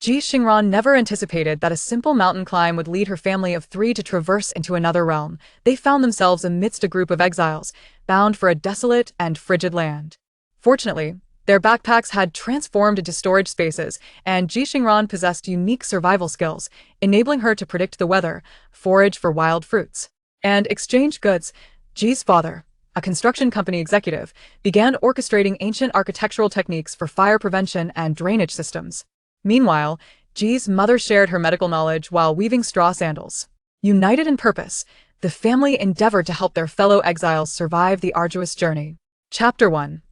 Ji Xingran never anticipated that a simple mountain climb would lead her family of three to traverse into another realm. They found themselves amidst a group of exiles, bound for a desolate and frigid land. Fortunately, their backpacks had transformed into storage spaces, and Ji Xingran possessed unique survival skills, enabling her to predict the weather, forage for wild fruits, and exchange goods. Ji's father, a construction company executive, began orchestrating ancient architectural techniques for fire prevention and drainage systems. Meanwhile, Ji's mother shared her medical knowledge while weaving straw sandals. United in purpose, the family endeavored to help their fellow exiles survive the arduous journey. Chapter 1.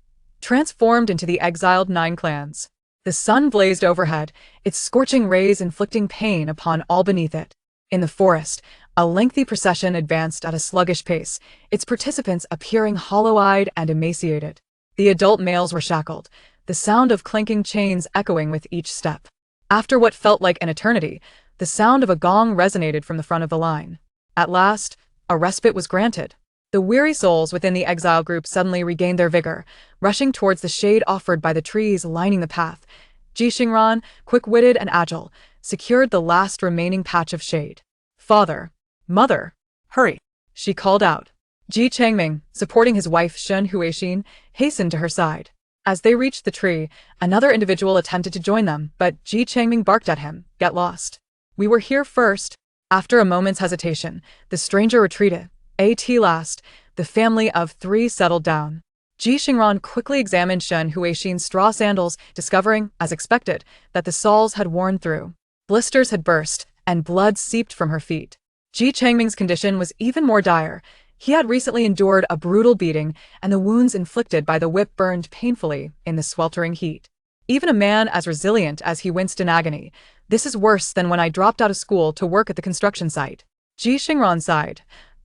Transformed into the exiled 9 clans. The sun blazed overhead, its scorching rays inflicting pain upon all beneath it. In the forest, a lengthy procession advanced at a sluggish pace, its participants appearing hollow-eyed and emaciated. The adult males were shackled, the sound of clanking chains echoing with each step. After what felt like an eternity, the sound of a gong resonated from the front of the line. At last, a respite was granted. The weary souls within the exile group suddenly regained their vigor, rushing towards the shade offered by the trees lining the path. Ji Xingran, quick-witted and agile, secured the last remaining patch of shade. "Father, mother, hurry!" she called out. Ji Changming, supporting his wife Shun Huixin, hastened to her side. As they reached the tree, another individual attempted to join them, but Ji Changming barked at him, "Get lost. We were here first." After a moment's hesitation, the stranger retreated. At last, the family of 3 settled down. Ji Xingran quickly examined Shun Huixin's straw sandals, discovering, as expected, that the soles had worn through. Blisters had burst, and blood seeped from her feet. Ji Changming's condition was even more dire. He had recently endured a brutal beating, and the wounds inflicted by the whip burned painfully in the sweltering heat. Even a man as resilient as he winced in agony. "This is worse than when I dropped out of school to work at the construction site." Ji Xingran sighed.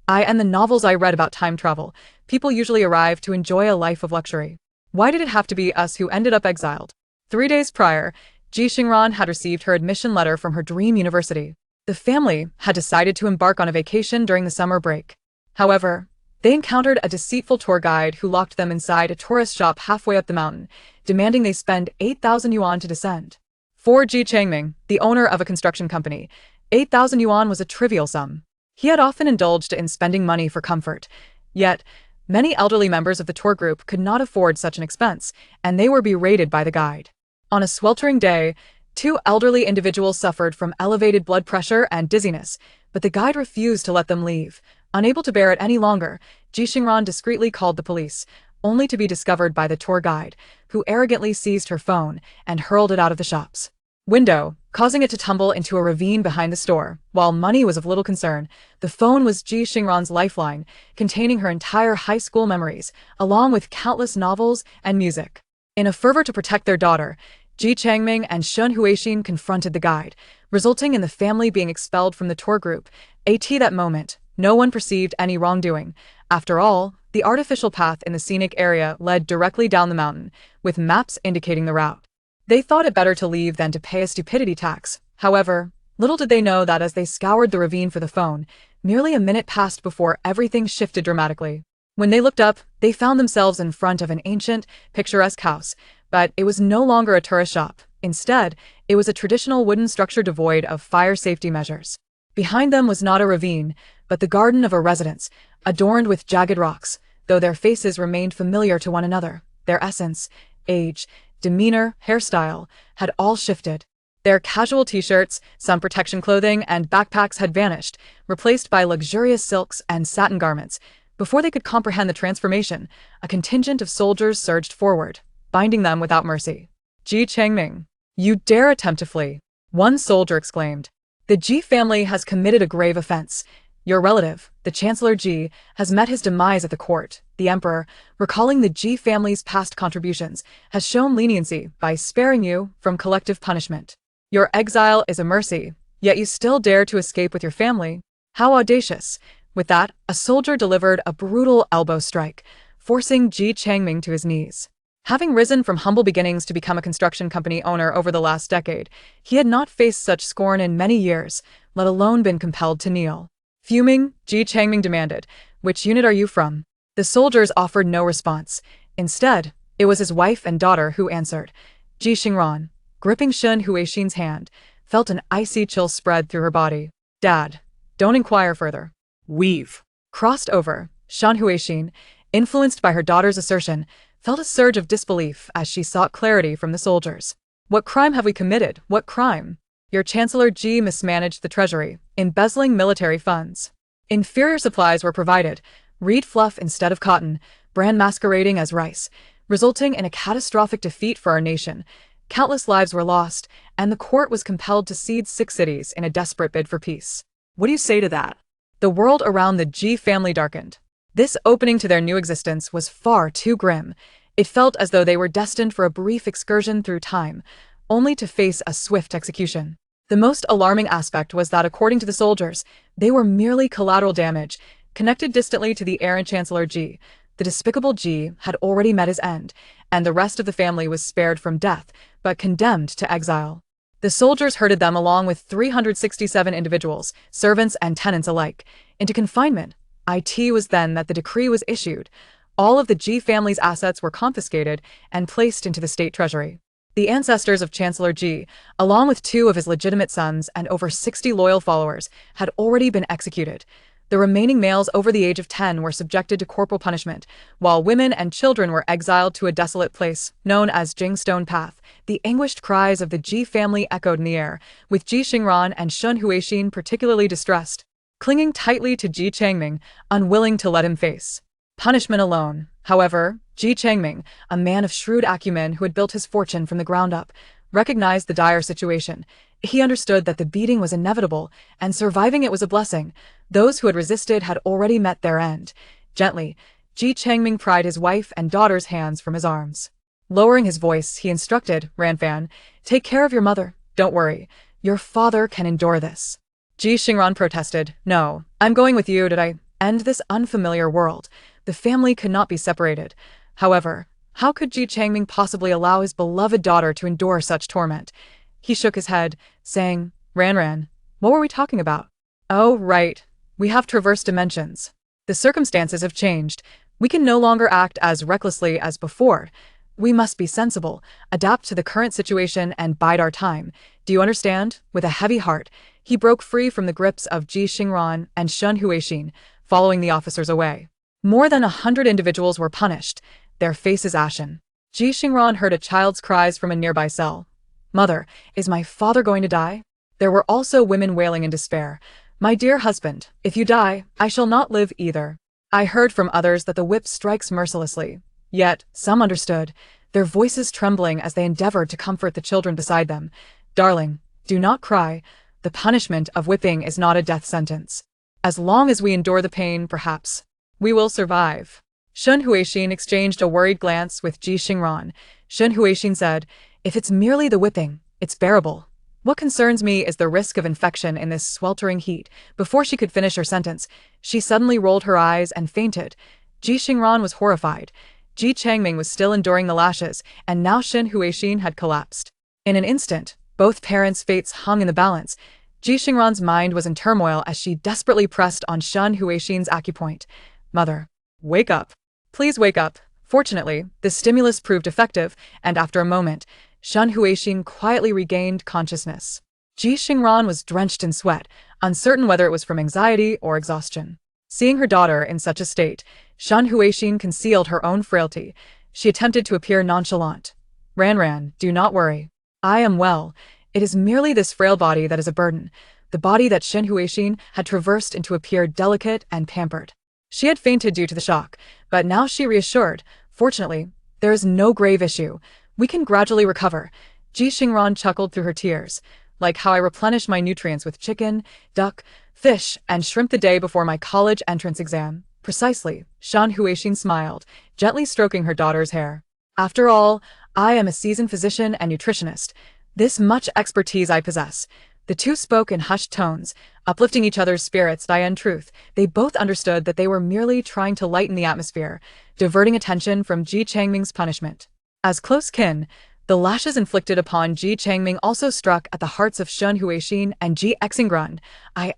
"And the novels I read about time travel, people usually arrive to enjoy a life of luxury. Why did it have to be us who ended up exiled?" 3 days prior, Ji Xingran had received her admission letter from her dream university. The family had decided to embark on a vacation during the summer break. However, they encountered a deceitful tour guide who locked them inside a tourist shop halfway up the mountain, demanding they spend 8,000 yuan to descend. For Ji Changming, the owner of a construction company, 8,000 yuan was a trivial sum. He had often indulged in spending money for comfort. Yet, many elderly members of the tour group could not afford such an expense, and they were berated by the guide. On a sweltering day, 2 elderly individuals suffered from elevated blood pressure and dizziness, but the guide refused to let them leave. Unable to bear it any longer, Ji Xingran discreetly called the police, only to be discovered by the tour guide, who arrogantly seized her phone and hurled it out of the shop's window, causing it to tumble into a ravine behind the store. While money was of little concern, the phone was Ji Xingran's lifeline, containing her entire high school memories, along with countless novels and music. In a fervor to protect their daughter, Ji Changming and Shun Huixin confronted the guide, resulting in the family being expelled from the tour group. At that moment, no one perceived any wrongdoing. After all, the artificial path in the scenic area led directly down the mountain, with maps indicating the route. They thought it better to leave than to pay a stupidity tax. However, little did they know that as they scoured the ravine for the phone, nearly a minute passed before everything shifted dramatically. When they looked up, they found themselves in front of an ancient, picturesque house, but it was no longer a tourist shop. Instead, it was a traditional wooden structure devoid of fire safety measures. Behind them was not a ravine, but the garden of a residence, adorned with jagged rocks. Though their faces remained familiar to one another, their essence, age, demeanor, hairstyle, had all shifted. Their casual t-shirts, sun protection clothing, and backpacks had vanished, replaced by luxurious silks and satin garments. Before they could comprehend the transformation, a contingent of soldiers surged forward, binding them without mercy. "Ji Changming, you dare attempt to flee!" one soldier exclaimed. "The Ji family has committed a grave offense. Your relative, the Chancellor Ji, has met his demise at the court. The Emperor, recalling the Ji family's past contributions, has shown leniency by sparing you from collective punishment. Your exile is a mercy, yet you still dare to escape with your family. How audacious!" With that, a soldier delivered a brutal elbow strike, forcing Ji Changming to his knees. Having risen from humble beginnings to become a construction company owner over the last decade, he had not faced such scorn in many years, let alone been compelled to kneel. Fuming, Ji Changming demanded, "Which unit are you from?" The soldiers offered no response. Instead, it was his wife and daughter who answered. Ji Xingran, gripping Shen Huixin's hand, felt an icy chill spread through her body. Dad, don't inquire further. We've crossed over. Shen Huixin, influenced by her daughter's assertion, felt a surge of disbelief as she sought clarity from the soldiers. What crime have we committed? What crime? Your Chancellor Ji mismanaged the treasury, embezzling military funds. Inferior supplies were provided, reed fluff instead of cotton, bran masquerading as rice, resulting in a catastrophic defeat for our nation. Countless lives were lost, and the court was compelled to cede 6 cities in a desperate bid for peace. What do you say to that? The world around the Ji family darkened. This opening to their new existence was far too grim. It felt as though they were destined for a brief excursion through time, only to face a swift execution. The most alarming aspect was that, according to the soldiers, they were merely collateral damage, connected distantly to the heir and Chancellor Ji. The despicable Ji had already met his end, and the rest of the family was spared from death, but condemned to exile. The soldiers herded them along with 367 individuals, servants and tenants alike, into confinement. It was then that the decree was issued. All of the Ji family's assets were confiscated and placed into the state treasury. The ancestors of Chancellor Ji, along with 2 of his legitimate sons and over 60 loyal followers, had already been executed. The remaining males over the age of 10 were subjected to corporal punishment, while women and children were exiled to a desolate place known as Jingstone Path. The anguished cries of the Ji family echoed in the air, with Ji Xingran and Shen Huixin particularly distressed, clinging tightly to Ji Changming, unwilling to let him face punishment alone. However, Ji Changming, a man of shrewd acumen who had built his fortune from the ground up, recognized the dire situation. He understood that the beating was inevitable, and surviving it was a blessing. Those who had resisted had already met their end. Gently, Ji Changming pried his wife and daughter's hands from his arms. Lowering his voice, he instructed, Ranfan, take care of your mother. Don't worry. Your father can endure this. Ji Xingran protested, No, I'm going with you. Did I end this unfamiliar world? The family could not be separated. However, how could Ji Changming possibly allow his beloved daughter to endure such torment? He shook his head, saying, Ran, what were we talking about? Oh, right. We have traversed dimensions. The circumstances have changed. We can no longer act as recklessly as before. We must be sensible, adapt to the current situation, and bide our time. Do you understand? With a heavy heart, he broke free from the grips of Ji Xingran and Shen Huixin, following the officers away. More than 100 individuals were punished, their faces ashen. Ji Xingran heard a child's cries from a nearby cell. Mother, is my father going to die? There were also women wailing in despair. My dear husband, if you die, I shall not live either. I heard from others that the whip strikes mercilessly. Yet, some understood, their voices trembling as they endeavored to comfort the children beside them. Darling, do not cry. The punishment of whipping is not a death sentence. As long as we endure the pain, perhaps we will survive. Shen Huixin exchanged a worried glance with Ji Xingran. Shen Huixin said, If it's merely the whipping, it's bearable. What concerns me is the risk of infection in this sweltering heat. Before she could finish her sentence, she suddenly rolled her eyes and fainted. Ji Xingran was horrified. Ji Changming was still enduring the lashes, and now Shen Huixin had collapsed. In an instant, both parents' fates hung in the balance. Ji Xingran's mind was in turmoil as she desperately pressed on Shen Huixin's acupoint. Mother, wake up. Please wake up. Fortunately, the stimulus proved effective, and after a moment, Shen Huixin quietly regained consciousness. Ji Xingran was drenched in sweat, uncertain whether it was from anxiety or exhaustion. Seeing her daughter in such a state, Shen Huixin concealed her own frailty. She attempted to appear nonchalant. Ran, do not worry. I am well. It is merely this frail body that is a burden. The body that Shen Huixin had traversed into appeared delicate and pampered. She had fainted due to the shock, but now she reassured. Fortunately, there is no grave issue. We can gradually recover. Ji Xingran chuckled through her tears. Like how I replenish my nutrients with chicken, duck, fish, and shrimp the day before my college entrance exam. Precisely, Shen Huixin smiled, gently stroking her daughter's hair. After all, I am a seasoned physician and nutritionist. This much expertise I possess. The two spoke in hushed tones, uplifting each other's spirits. In truth, they both understood that they were merely trying to lighten the atmosphere, diverting attention from Ji Changming's punishment. As close kin, the lashes inflicted upon Ji Changming also struck at the hearts of Shen Huixin and Ji Xingran.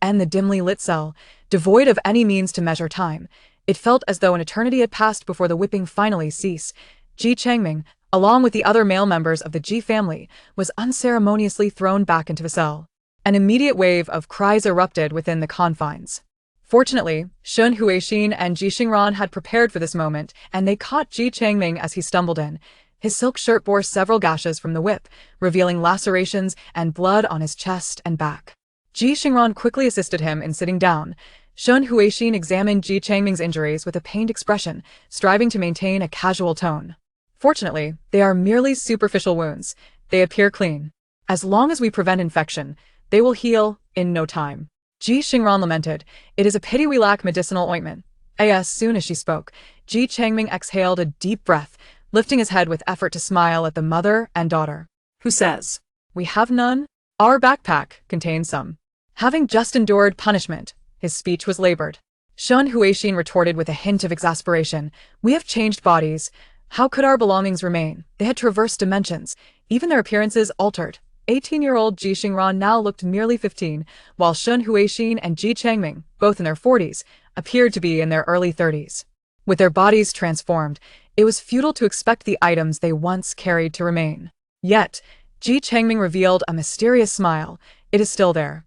In the dimly lit cell, devoid of any means to measure time, it felt as though an eternity had passed before the whipping finally ceased. Ji Changming, along with the other male members of the Ji family, was unceremoniously thrown back into the cell. An immediate wave of cries erupted within the confines. Fortunately, Shun Huixin and Ji Xingran had prepared for this moment, and they caught Ji Changming as he stumbled in. His silk shirt bore several gashes from the whip, revealing lacerations and blood on his chest and back. Ji Xingran quickly assisted him in sitting down. Shun Huixin examined Ji Changming's injuries with a pained expression, striving to maintain a casual tone. Fortunately, they are merely superficial wounds. They appear clean. As long as we prevent infection, they will heal in no time. Ji Xingran lamented, "It is a pity we lack medicinal ointment." As soon as she spoke, Ji Changming exhaled a deep breath, lifting his head with effort to smile at the mother and daughter. "Who says? We have none? Our backpack contains some." Having just endured punishment, his speech was labored. Shun Huixin retorted with a hint of exasperation, "We have changed bodies. How could our belongings remain? They had traversed dimensions, even their appearances altered." 18-year-old Ji Xingran now looked merely 15, while Shun Huixin and Ji Changming, both in their 40s, appeared to be in their early 30s. With their bodies transformed, it was futile to expect the items they once carried to remain. Yet, Ji Changming revealed a mysterious smile. "It is still there."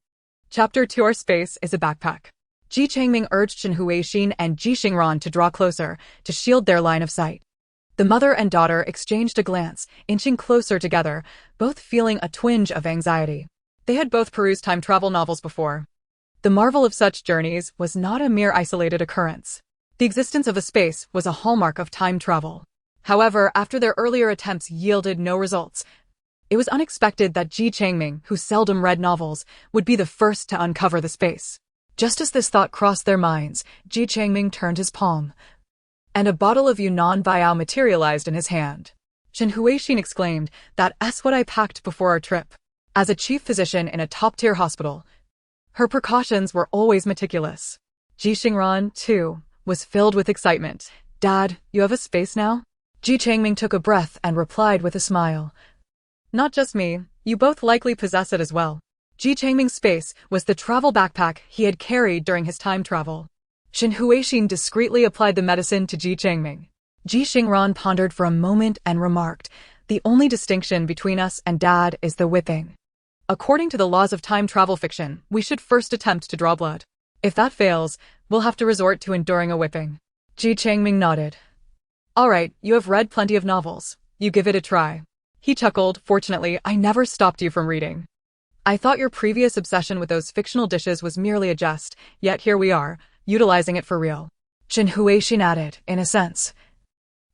Chapter 2. Our space is a backpack. Ji Changming urged Shun Huixin and Ji Xingran to draw closer, to shield their line of sight. The mother and daughter exchanged a glance, inching closer together, both feeling a twinge of anxiety. They had both perused time travel novels before. The marvel of such journeys was not a mere isolated occurrence. The existence of a space was a hallmark of time travel. However, after their earlier attempts yielded no results, it was unexpected that Ji Changming, who seldom read novels, would be the first to uncover the space. Just as this thought crossed their minds, Ji Changming turned his palm, and a bottle of Yunnan Biao materialized in his hand. Shun Huixin exclaimed, "That's what I packed before our trip." As a chief physician in a top-tier hospital, her precautions were always meticulous. Ji Xingran, too, was filled with excitement. "Dad, you have a space now?" Ji Changming took a breath and replied with a smile. "Not just me, you both likely possess it as well." Ji Changming's space was the travel backpack he had carried during his time travel. Shun Huixin discreetly applied the medicine to Ji Changming. Ji Xingran pondered for a moment and remarked, "The only distinction between us and Dad is the whipping. According to the laws of time travel fiction, we should first attempt to draw blood. If that fails, we'll have to resort to enduring a whipping." Ji Changming nodded. "All right, you have read plenty of novels. You give it a try." He chuckled, "Fortunately, I never stopped you from reading. I thought your previous obsession with those fictional dishes was merely a jest, yet here we are, utilizing it for real." Shun Huixin added, "In a sense.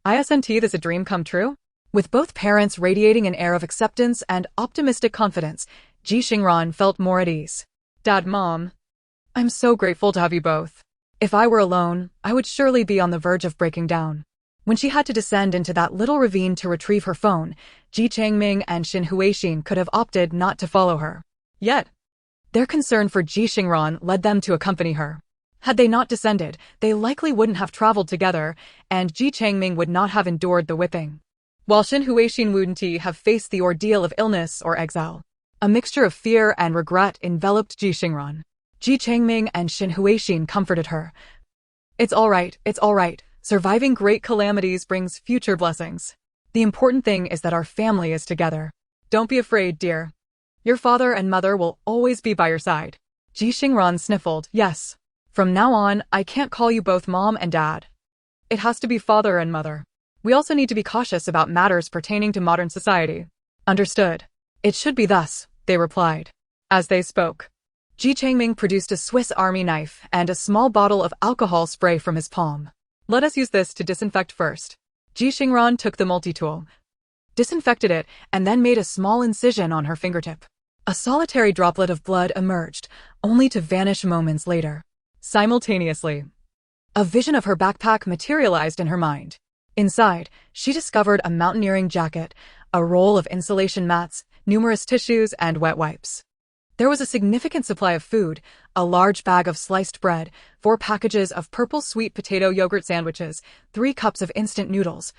Isn't this a dream come true?" With both parents radiating an air of acceptance and optimistic confidence, Ji Xingran felt more at ease. "Dad, Mom, I'm so grateful to have you both. If I were alone, I would surely be on the verge of breaking down." When she had to descend into that little ravine to retrieve her phone, Ji Changming and Shun Huixin could have opted not to follow her. Yet, their concern for Ji Xingran led them to accompany her. Had they not descended, they likely wouldn't have traveled together, and Ji Changming would not have endured the whipping, while Shun Huixin wouldn't have faced the ordeal of illness or exile. A mixture of fear and regret enveloped Ji Xingran. Ji Changming and Shun Huixin comforted her. It's all right. Surviving great calamities brings future blessings. The important thing is that our family is together. Don't be afraid, dear. Your father and mother will always be by your side." Ji Xingran sniffled, "Yes. From now on, I can't call you both Mom and Dad. It has to be father and mother. We also need to be cautious about matters pertaining to modern society." "Understood. It should be thus," they replied. As they spoke, Ji Changming produced a Swiss Army knife and a small bottle of alcohol spray from his palm. "Let us use this to disinfect first." Ji Xingran took the multi-tool, disinfected it, and then made a small incision on her fingertip. A solitary droplet of blood emerged, only to vanish moments later. Simultaneously, a vision of her backpack materialized in her mind. Inside, she discovered a mountaineering jacket, a roll of insulation mats, numerous tissues, and wet wipes. There was a significant supply of food, a large bag of sliced bread, 4 packages of purple sweet potato yogurt sandwiches, 3 cups of instant noodles,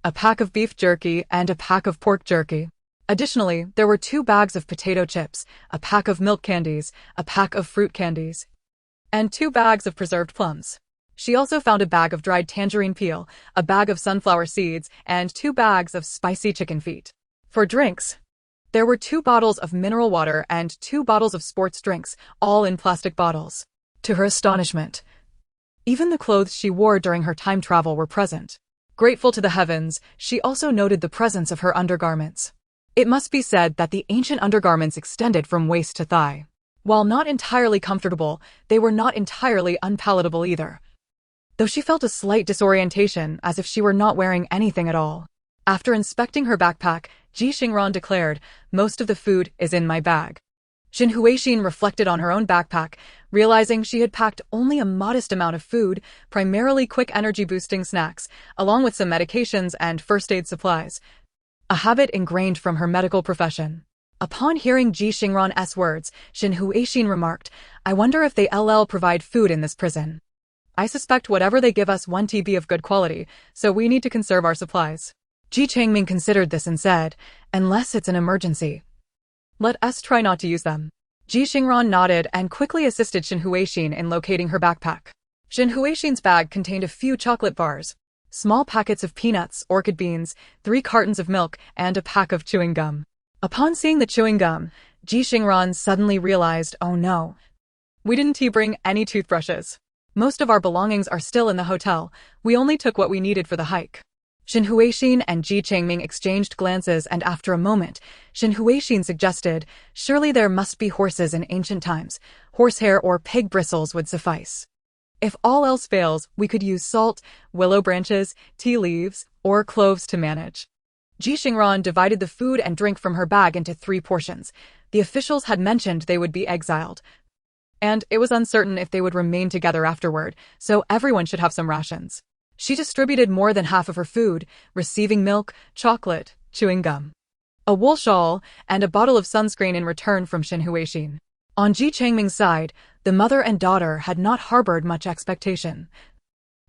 a pack of beef jerky, and a pack of pork jerky. Additionally, there were 2 bags of potato chips, a pack of milk candies, a pack of fruit candies, and 2 bags of preserved plums. She also found a bag of dried tangerine peel, a bag of sunflower seeds, and 2 bags of spicy chicken feet. For drinks, there were 2 bottles of mineral water and 2 bottles of sports drinks, all in plastic bottles. To her astonishment, even the clothes she wore during her time travel were present. Grateful to the heavens, she also noted the presence of her undergarments. It must be said that the ancient undergarments extended from waist to thigh. While not entirely comfortable, they were not entirely unpalatable either, though she felt a slight disorientation as if she were not wearing anything at all. After inspecting her backpack, Ji Xingran declared, "Most of the food is in my bag." Xin Huixin reflected on her own backpack, realizing she had packed only a modest amount of food, primarily quick energy-boosting snacks, along with some medications and first aid supplies, a habit ingrained from her medical profession. Upon hearing Ji Xingran's words, Xin Huixin remarked, "I wonder if they provide food in this prison. I suspect whatever they give us won't be of good quality, so we need to conserve our supplies." Ji Changming considered this and said, "Unless it's an emergency, let us try not to use them." Ji Xingran nodded and quickly assisted Xin Huixin in locating her backpack. Xin Huixin's bag contained a few chocolate bars, small packets of peanuts, orchid beans, 3 cartons of milk, and a pack of chewing gum. Upon seeing the chewing gum, Ji Xingran suddenly realized, "Oh no, we didn't bring any toothbrushes. Most of our belongings are still in the hotel. We only took what we needed for the hike." Xin Huixin and Ji Changming exchanged glances, and after a moment, Xin Huixin suggested, "Surely there must be horses in ancient times. Horsehair or pig bristles would suffice. If all else fails, we could use salt, willow branches, tea leaves, or cloves to manage." Ji Xingran divided the food and drink from her bag into 3 portions. The officials had mentioned they would be exiled, and it was uncertain if they would remain together afterward, so everyone should have some rations. She distributed more than half of her food, receiving milk, chocolate, chewing gum, a wool shawl, and a bottle of sunscreen in return from Xin Huixin. On Ji Changming's side, the mother and daughter had not harbored much expectation,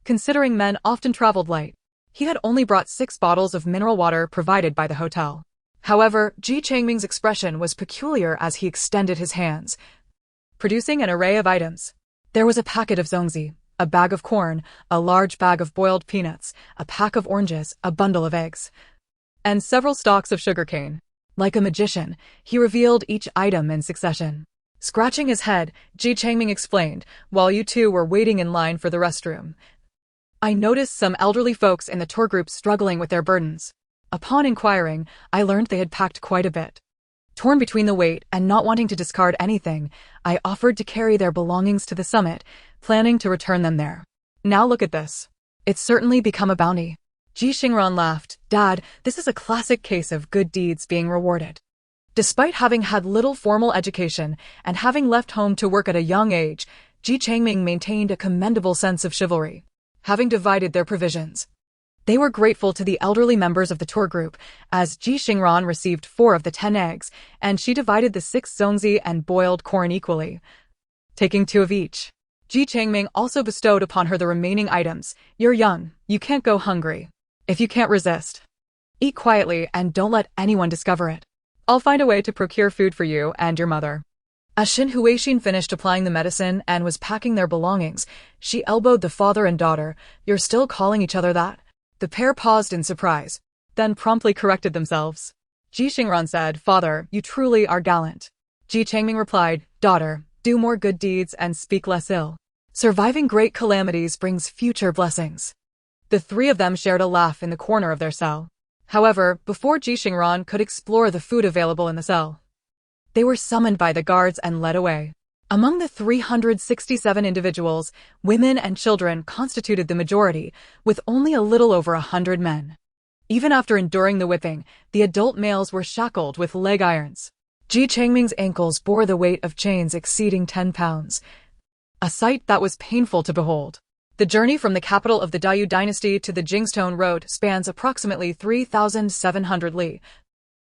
considering men often traveled light. He had only brought 6 bottles of mineral water provided by the hotel. However, Ji Changming's expression was peculiar as he extended his hands, producing an array of items. There was a packet of zongzi, a bag of corn, a large bag of boiled peanuts, a pack of oranges, a bundle of eggs, and several stalks of sugarcane. Like a magician, he revealed each item in succession. Scratching his head, Ji Changming explained, "While you 2 were waiting in line for the restroom, I noticed some elderly folks in the tour group struggling with their burdens. Upon inquiring, I learned they had packed quite a bit. Torn between the weight and not wanting to discard anything, I offered to carry their belongings to the summit, planning to return them there. Now look at this. It's certainly become a bounty." Ji Xingran laughed, "Dad, this is a classic case of good deeds being rewarded." Despite having had little formal education and having left home to work at a young age, Ji Changming maintained a commendable sense of chivalry. Having divided their provisions, they were grateful to the elderly members of the tour group, as Ji Xingran received 4 of the 10 eggs, and she divided the 6 zongzi and boiled corn equally, taking 2 of each. Ji Changming also bestowed upon her the remaining items. "You're young, you can't go hungry. If you can't resist, eat quietly and don't let anyone discover it. I'll find a way to procure food for you and your mother." As Xin Huixin finished applying the medicine and was packing their belongings, she elbowed the father and daughter. "You're still calling each other that?" The pair paused in surprise, then promptly corrected themselves. Ji Xingran said, "Father, you truly are gallant." Ji Changming replied, "Daughter, do more good deeds and speak less ill. Surviving great calamities brings future blessings." The 3 of them shared a laugh in the corner of their cell. However, before Ji Xingran could explore the food available in the cell, they were summoned by the guards and led away. Among the 367 individuals, women and children constituted the majority, with only a little over 100 men. Even after enduring the whipping, the adult males were shackled with leg irons. Ji Changming's ankles bore the weight of chains exceeding 10 pounds, a sight that was painful to behold. The journey from the capital of the Dayu dynasty to the Jingstone Road spans approximately 3,700 li,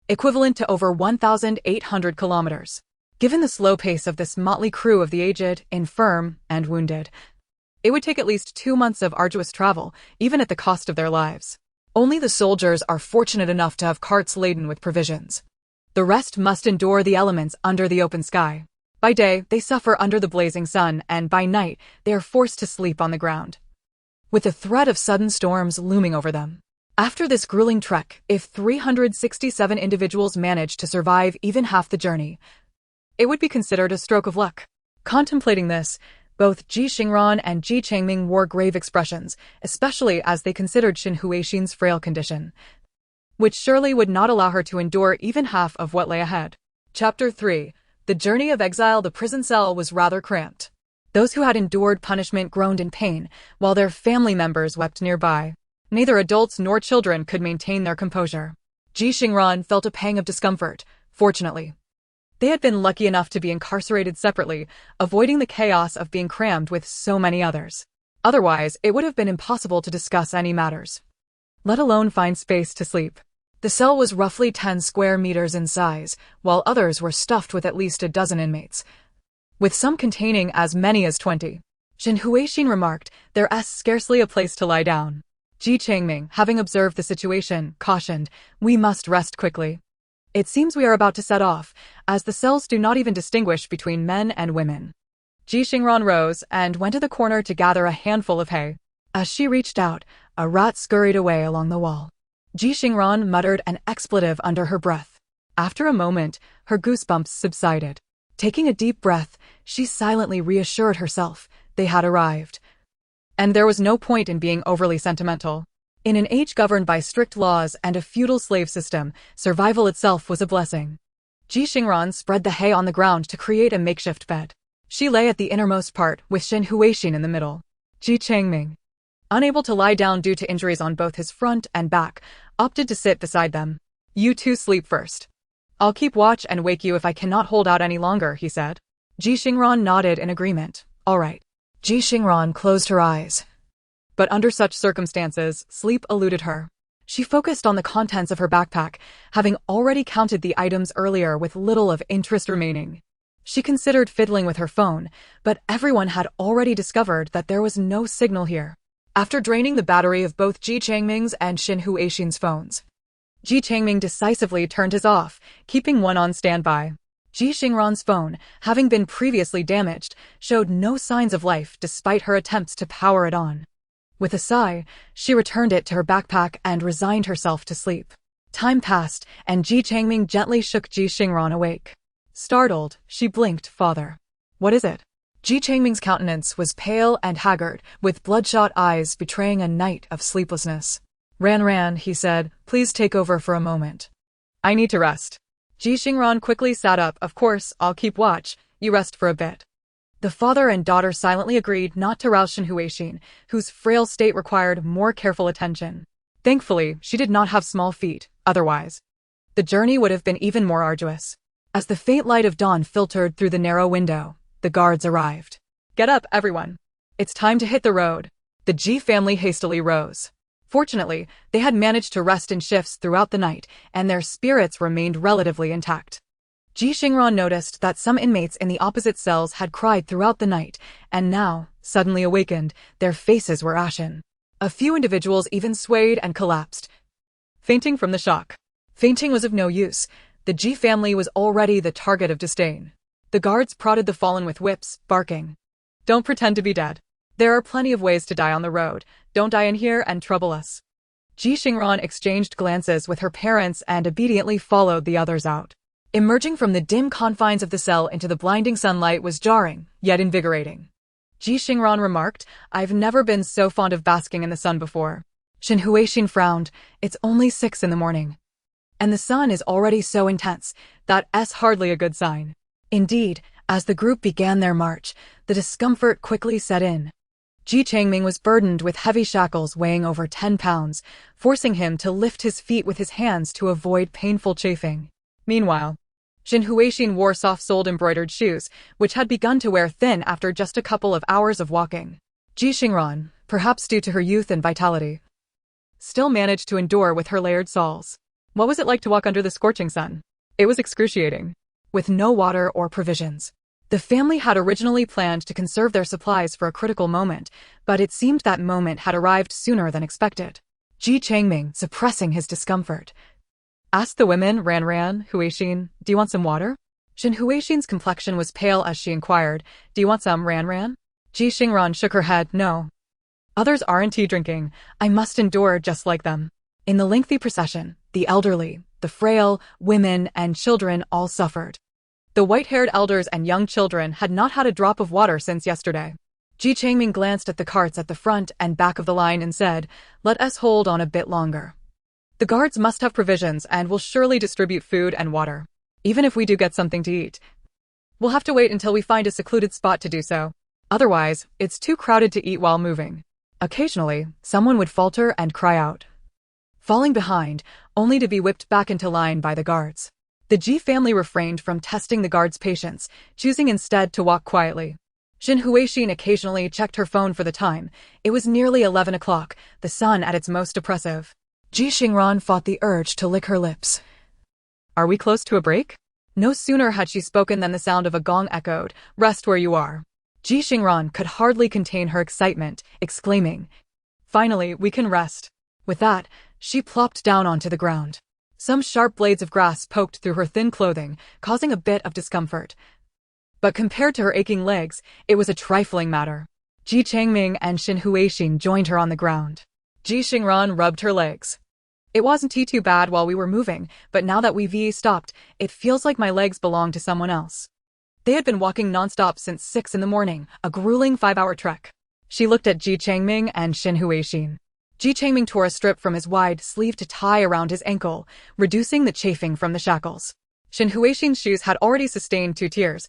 equivalent to over 1,800 kilometers. Given the slow pace of this motley crew of the aged, infirm, and wounded, it would take at least 2 months of arduous travel, even at the cost of their lives. Only the soldiers are fortunate enough to have carts laden with provisions. The rest must endure the elements under the open sky. By day, they suffer under the blazing sun, and by night, they are forced to sleep on the ground. with the threat of sudden storms looming over them. After this grueling trek, if 367 individuals managed to survive even half the journey, it would be considered a stroke of luck. Contemplating this, both Ji Xingran and Ji Changming wore grave expressions, especially as they considered Shen Huixin's frail condition, which surely would not allow her to endure even half of what lay ahead. Chapter 3. The journey of exile. The prison cell was rather cramped. Those who had endured punishment groaned in pain, while their family members wept nearby. Neither adults nor children could maintain their composure. Ji Xingran felt a pang of discomfort, fortunately. They had been lucky enough to be incarcerated separately, avoiding the chaos of being crammed with so many others. Otherwise, it would have been impossible to discuss any matters, let alone find space to sleep. The cell was roughly 10 square meters in size, while others were stuffed with at least a dozen inmates, with some containing as many as 20. Shen Huixin remarked, "There's scarcely a place to lie down." Ji Changming, having observed the situation, cautioned, "We must rest quickly. It seems we are about to set off, as the cells do not even distinguish between men and women." Ji Xingran rose and went to the corner to gather a handful of hay. As she reached out, a rat scurried away along the wall. Ji Xingran muttered an expletive under her breath. After a moment, her goosebumps subsided. Taking a deep breath, she silently reassured herself they had arrived. And there was no point in being overly sentimental. In an age governed by strict laws and a feudal slave system, survival itself was a blessing. Ji Xingran spread the hay on the ground to create a makeshift bed. She lay at the innermost part, with Shen Huixin in the middle. Ji Changming, unable to lie down due to injuries on both his front and back, opted to sit beside them. "You two sleep first. I'll keep watch and wake you if I cannot hold out any longer," he said. Ji Xingran nodded in agreement. "All right." Ji Xingran closed her eyes. But under such circumstances, sleep eluded her. She focused on the contents of her backpack, having already counted the items earlier with little of interest remaining. She considered fiddling with her phone, but everyone had already discovered that there was no signal here. After draining the battery of both Ji Changming's and Shen Huixin's phones, Ji Changming decisively turned his off, keeping one on standby. Ji Xingran's phone, having been previously damaged, showed no signs of life despite her attempts to power it on. With a sigh, she returned it to her backpack and resigned herself to sleep. Time passed, and Ji Changming gently shook Ji Xingran awake. Startled, she blinked. "Father." "What is it?" Ji Changming's countenance was pale and haggard, with bloodshot eyes betraying a night of sleeplessness. Ran," he said, "please take over for a moment. I need to rest." Ji Xingran quickly sat up. "Of course, I'll keep watch. You rest for a bit." The father and daughter silently agreed not to rouse Shen Huixin, whose frail state required more careful attention. Thankfully, she did not have small feet, otherwise the journey would have been even more arduous. As the faint light of dawn filtered through the narrow window, the guards arrived. "Get up, everyone. It's time to hit the road." The Ji family hastily rose. Fortunately, they had managed to rest in shifts throughout the night, and their spirits remained relatively intact. Ji Xingran noticed that some inmates in the opposite cells had cried throughout the night, and now, suddenly awakened, their faces were ashen. A few individuals even swayed and collapsed, fainting from the shock. Fainting was of no use. The Ji family was already the target of disdain. The guards prodded the fallen with whips, barking, "Don't pretend to be dead. There are plenty of ways to die on the road. Don't die in here and trouble us." Ji Xingran exchanged glances with her parents and obediently followed the others out. Emerging from the dim confines of the cell into the blinding sunlight was jarring, yet invigorating. Ji Xingran remarked, "I've never been so fond of basking in the sun before." Shen Huixin frowned. "It's only 6 in the morning. And the sun is already so intense. That's hardly a good sign." Indeed, as the group began their march, the discomfort quickly set in. Ji Changming was burdened with heavy shackles weighing over 10 pounds, forcing him to lift his feet with his hands to avoid painful chafing. Meanwhile, Shen Huixin wore soft-soled embroidered shoes, which had begun to wear thin after just a couple of hours of walking. Ji Xingran, perhaps due to her youth and vitality, still managed to endure with her layered soles. What was it like to walk under the scorching sun? It was excruciating. With no water or provisions. The family had originally planned to conserve their supplies for a critical moment, but it seemed that moment had arrived sooner than expected. Ji Changming, suppressing his discomfort, asked the women, Ran, Huixin, "Do you want some water?" Shen Huixin's complexion was pale as she inquired, "Do you want some, Ran?" Ji Xingran shook her head, "No. Others aren't tea drinking. I must endure just like them. In the lengthy procession, the elderly, the frail, women, and children all suffered. The white-haired elders and young children had not had a drop of water since yesterday. Ji Xingran glanced at the carts at the front and back of the line and said, "Let us hold on a bit longer. The guards must have provisions and will surely distribute food and water. Even if we do get something to eat, we'll have to wait until we find a secluded spot to do so. Otherwise, it's too crowded to eat while moving." Occasionally, someone would falter and cry out, falling behind, only to be whipped back into line by the guards. The Ji family refrained from testing the guards' patience, choosing instead to walk quietly. Xin Huixin occasionally checked her phone for the time. It was nearly 11 o'clock, the sun at its most oppressive. Ji Xingran fought the urge to lick her lips. "Are we close to a break?" No sooner had she spoken than the sound of a gong echoed, "Rest where you are." Ji Xingran could hardly contain her excitement, exclaiming, "Finally, we can rest." With that, she plopped down onto the ground. Some sharp blades of grass poked through her thin clothing, causing a bit of discomfort. But compared to her aching legs, it was a trifling matter. Ji Changming and Xin Huixin joined her on the ground. Ji Xingran rubbed her legs. "It wasn't too bad while we were moving, but now that we've stopped, it feels like my legs belong to someone else." They had been walking nonstop since 6 in the morning, a grueling 5-hour trek. She looked at Ji Changming and Xin Huixin. Ji Changming tore a strip from his wide-sleeved tie around his ankle, reducing the chafing from the shackles. Xin Huixin's shoes had already sustained 2 tears,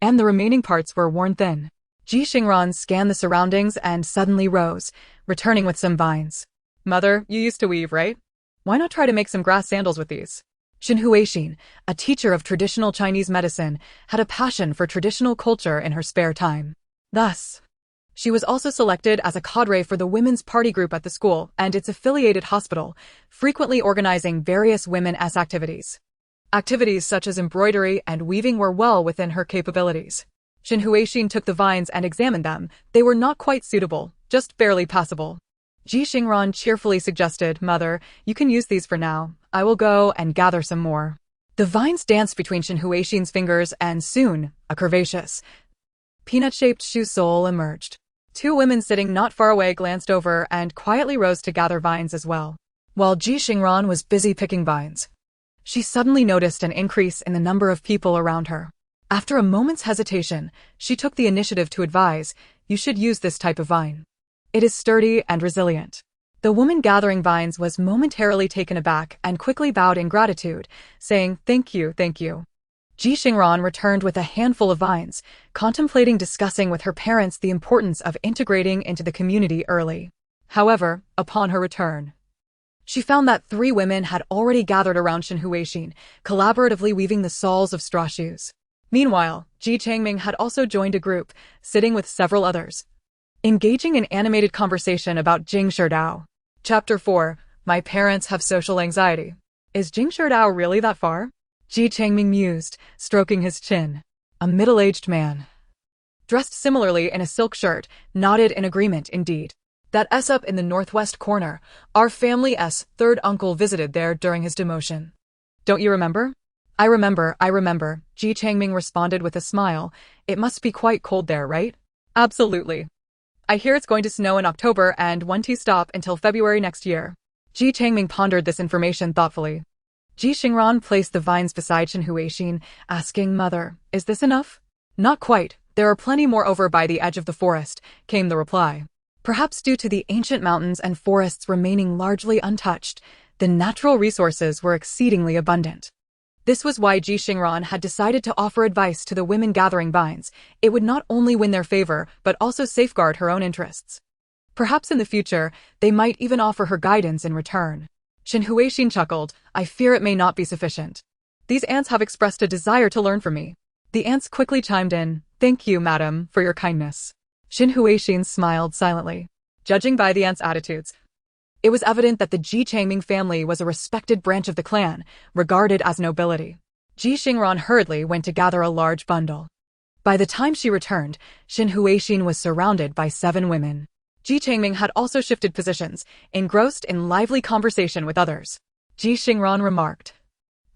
and the remaining parts were worn thin. Ji Xingran scanned the surroundings and suddenly rose, returning with some vines. "Mother, you used to weave, right? Why not try to make some grass sandals with these?" Xin Huixin, a teacher of traditional Chinese medicine, had a passion for traditional culture in her spare time. Thus, she was also selected as a cadre for the women's party group at the school and its affiliated hospital, frequently organizing various women's activities. Activities such as embroidery and weaving were well within her capabilities. Xin Huixin took the vines and examined them. They were not quite suitable, just barely passable. Ji Xingran cheerfully suggested, "Mother, you can use these for now. I will go and gather some more." The vines danced between Xin Huixin's fingers and soon, a curvaceous, peanut-shaped shoe sole emerged. 2 women sitting not far away glanced over and quietly rose to gather vines as well. While Ji Xingran was busy picking vines, she suddenly noticed an increase in the number of people around her. After a moment's hesitation, she took the initiative to advise, "You should use this type of vine. It is sturdy and resilient." The woman gathering vines was momentarily taken aback and quickly bowed in gratitude, saying, "Thank you, thank you." Ji Xingran returned with a handful of vines, contemplating discussing with her parents the importance of integrating into the community early. However, upon her return, she found that 3 women had already gathered around Xin Huixin, collaboratively weaving the soles of straw shoes. Meanwhile, Ji Changming had also joined a group, sitting with several others, engaging in animated conversation about Jingsherdao. Chapter 4. My parents have social anxiety. Is Jingsherdao really that far? Ji Changming mused, stroking his chin. A middle-aged man, dressed similarly in a silk shirt, nodded in agreement indeed. "That's up in the northwest corner. Our family's 3rd uncle visited there during his demotion. Don't you remember?" I remember, Ji Changming responded with a smile. "It must be quite cold there, right?" "Absolutely. I hear it's going to snow in October and won't stop until February next year." Ji Changming pondered this information thoughtfully. Ji Xingran placed the vines beside Xin Huixin, asking, "Mother, is this enough?" "Not quite. There are plenty more over by the edge of the forest," came the reply. Perhaps due to the ancient mountains and forests remaining largely untouched, the natural resources were exceedingly abundant. This was why Ji Xingran had decided to offer advice to the women gathering vines. It would not only win their favor, but also safeguard her own interests. Perhaps in the future, they might even offer her guidance in return. Xin Huixin chuckled, "I fear it may not be sufficient. These ants have expressed a desire to learn from me." The ants quickly chimed in, "Thank you, madam, for your kindness." Xin Huixin smiled silently. Judging by the ants' attitudes, it was evident that the Ji Changming family was a respected branch of the clan, regarded as nobility. Ji Xingran hurriedly went to gather a large bundle. By the time she returned, Xin Huixin was surrounded by 7 women. Ji Changming had also shifted positions, engrossed in lively conversation with others. Ji Xingran remarked,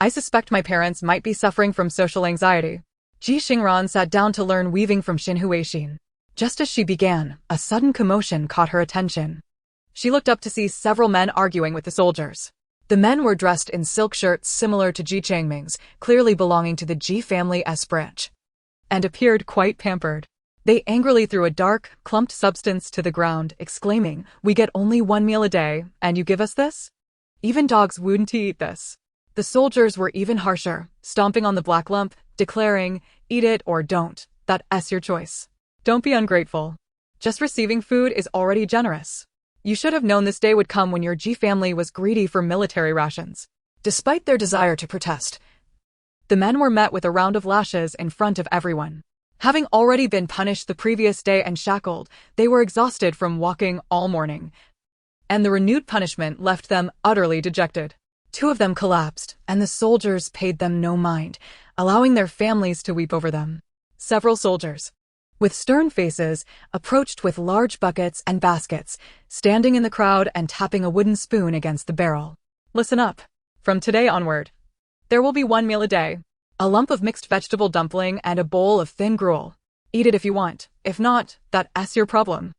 "I suspect my parents might be suffering from social anxiety." Ji Xingran sat down to learn weaving from Xin Huixin. Just as she began, a sudden commotion caught her attention. She looked up to see several men arguing with the soldiers. The men were dressed in silk shirts similar to Ji Xingran's, clearly belonging to the Ji family S branch, and appeared quite pampered. They angrily threw a dark, clumped substance to the ground, exclaiming, "We get only one meal a day, and you give us this? Even dogs wouldn't eat this." The soldiers were even harsher, stomping on the black lump, declaring, "Eat it or don't, that's your choice. Don't be ungrateful. Just receiving food is already generous. You should have known this day would come when your Ji family was greedy for military rations." Despite their desire to protest, the men were met with a round of lashes in front of everyone. Having already been punished the previous day and shackled, they were exhausted from walking all morning, and the renewed punishment left them utterly dejected. Two of them collapsed, and the soldiers paid them no mind, allowing their families to weep over them. Several soldiers, with stern faces, approached with large buckets and baskets, standing in the crowd and tapping a wooden spoon against the barrel. "Listen up. From today onward, there will be one meal a day. A lump of mixed vegetable dumpling and a bowl of thin gruel. Eat it if you want. If not, that's your problem."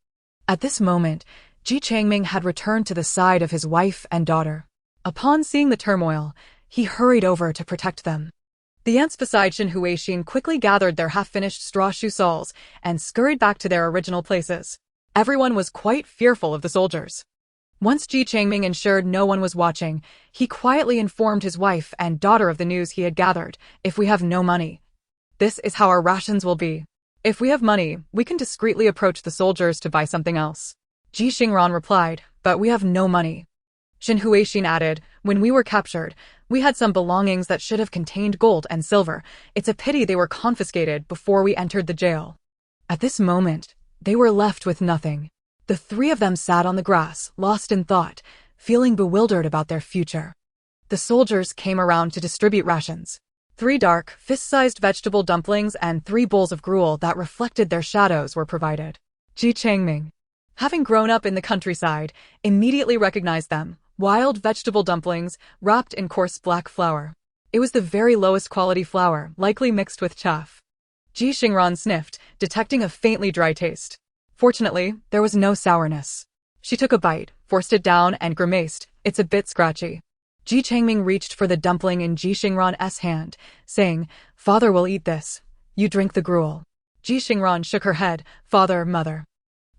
At this moment, Ji Xingran had returned to the side of his wife and daughter. Upon seeing the turmoil, he hurried over to protect them. The ants beside Shen Huixin quickly gathered their half-finished straw chaussals and scurried back to their original places. Everyone was quite fearful of the soldiers. Once Ji Xingran ensured no one was watching, he quietly informed his wife and daughter of the news he had gathered. "If we have no money, this is how our rations will be. If we have money, we can discreetly approach the soldiers to buy something else." Ji Xingran replied, "But we have no money." Shen Huixin added, "When we were captured, we had some belongings that should have contained gold and silver. It's a pity they were confiscated before we entered the jail." At this moment, they were left with nothing. The three of them sat on the grass, lost in thought, feeling bewildered about their future. The soldiers came around to distribute rations. 3 dark, fist-sized vegetable dumplings and 3 bowls of gruel that reflected their shadows were provided. Ji Xingran, having grown up in the countryside, immediately recognized them. Wild vegetable dumplings wrapped in coarse black flour. It was the very lowest quality flour, likely mixed with chaff. Ji Xingran sniffed, detecting a faintly dry taste. Fortunately, there was no sourness. She took a bite, forced it down, and grimaced. "It's a bit scratchy." Ji Xingran reached for the dumpling in Ji Xingran's hand, saying, "Father will eat this. You drink the gruel." Ji Xingran shook her head. "Father, mother,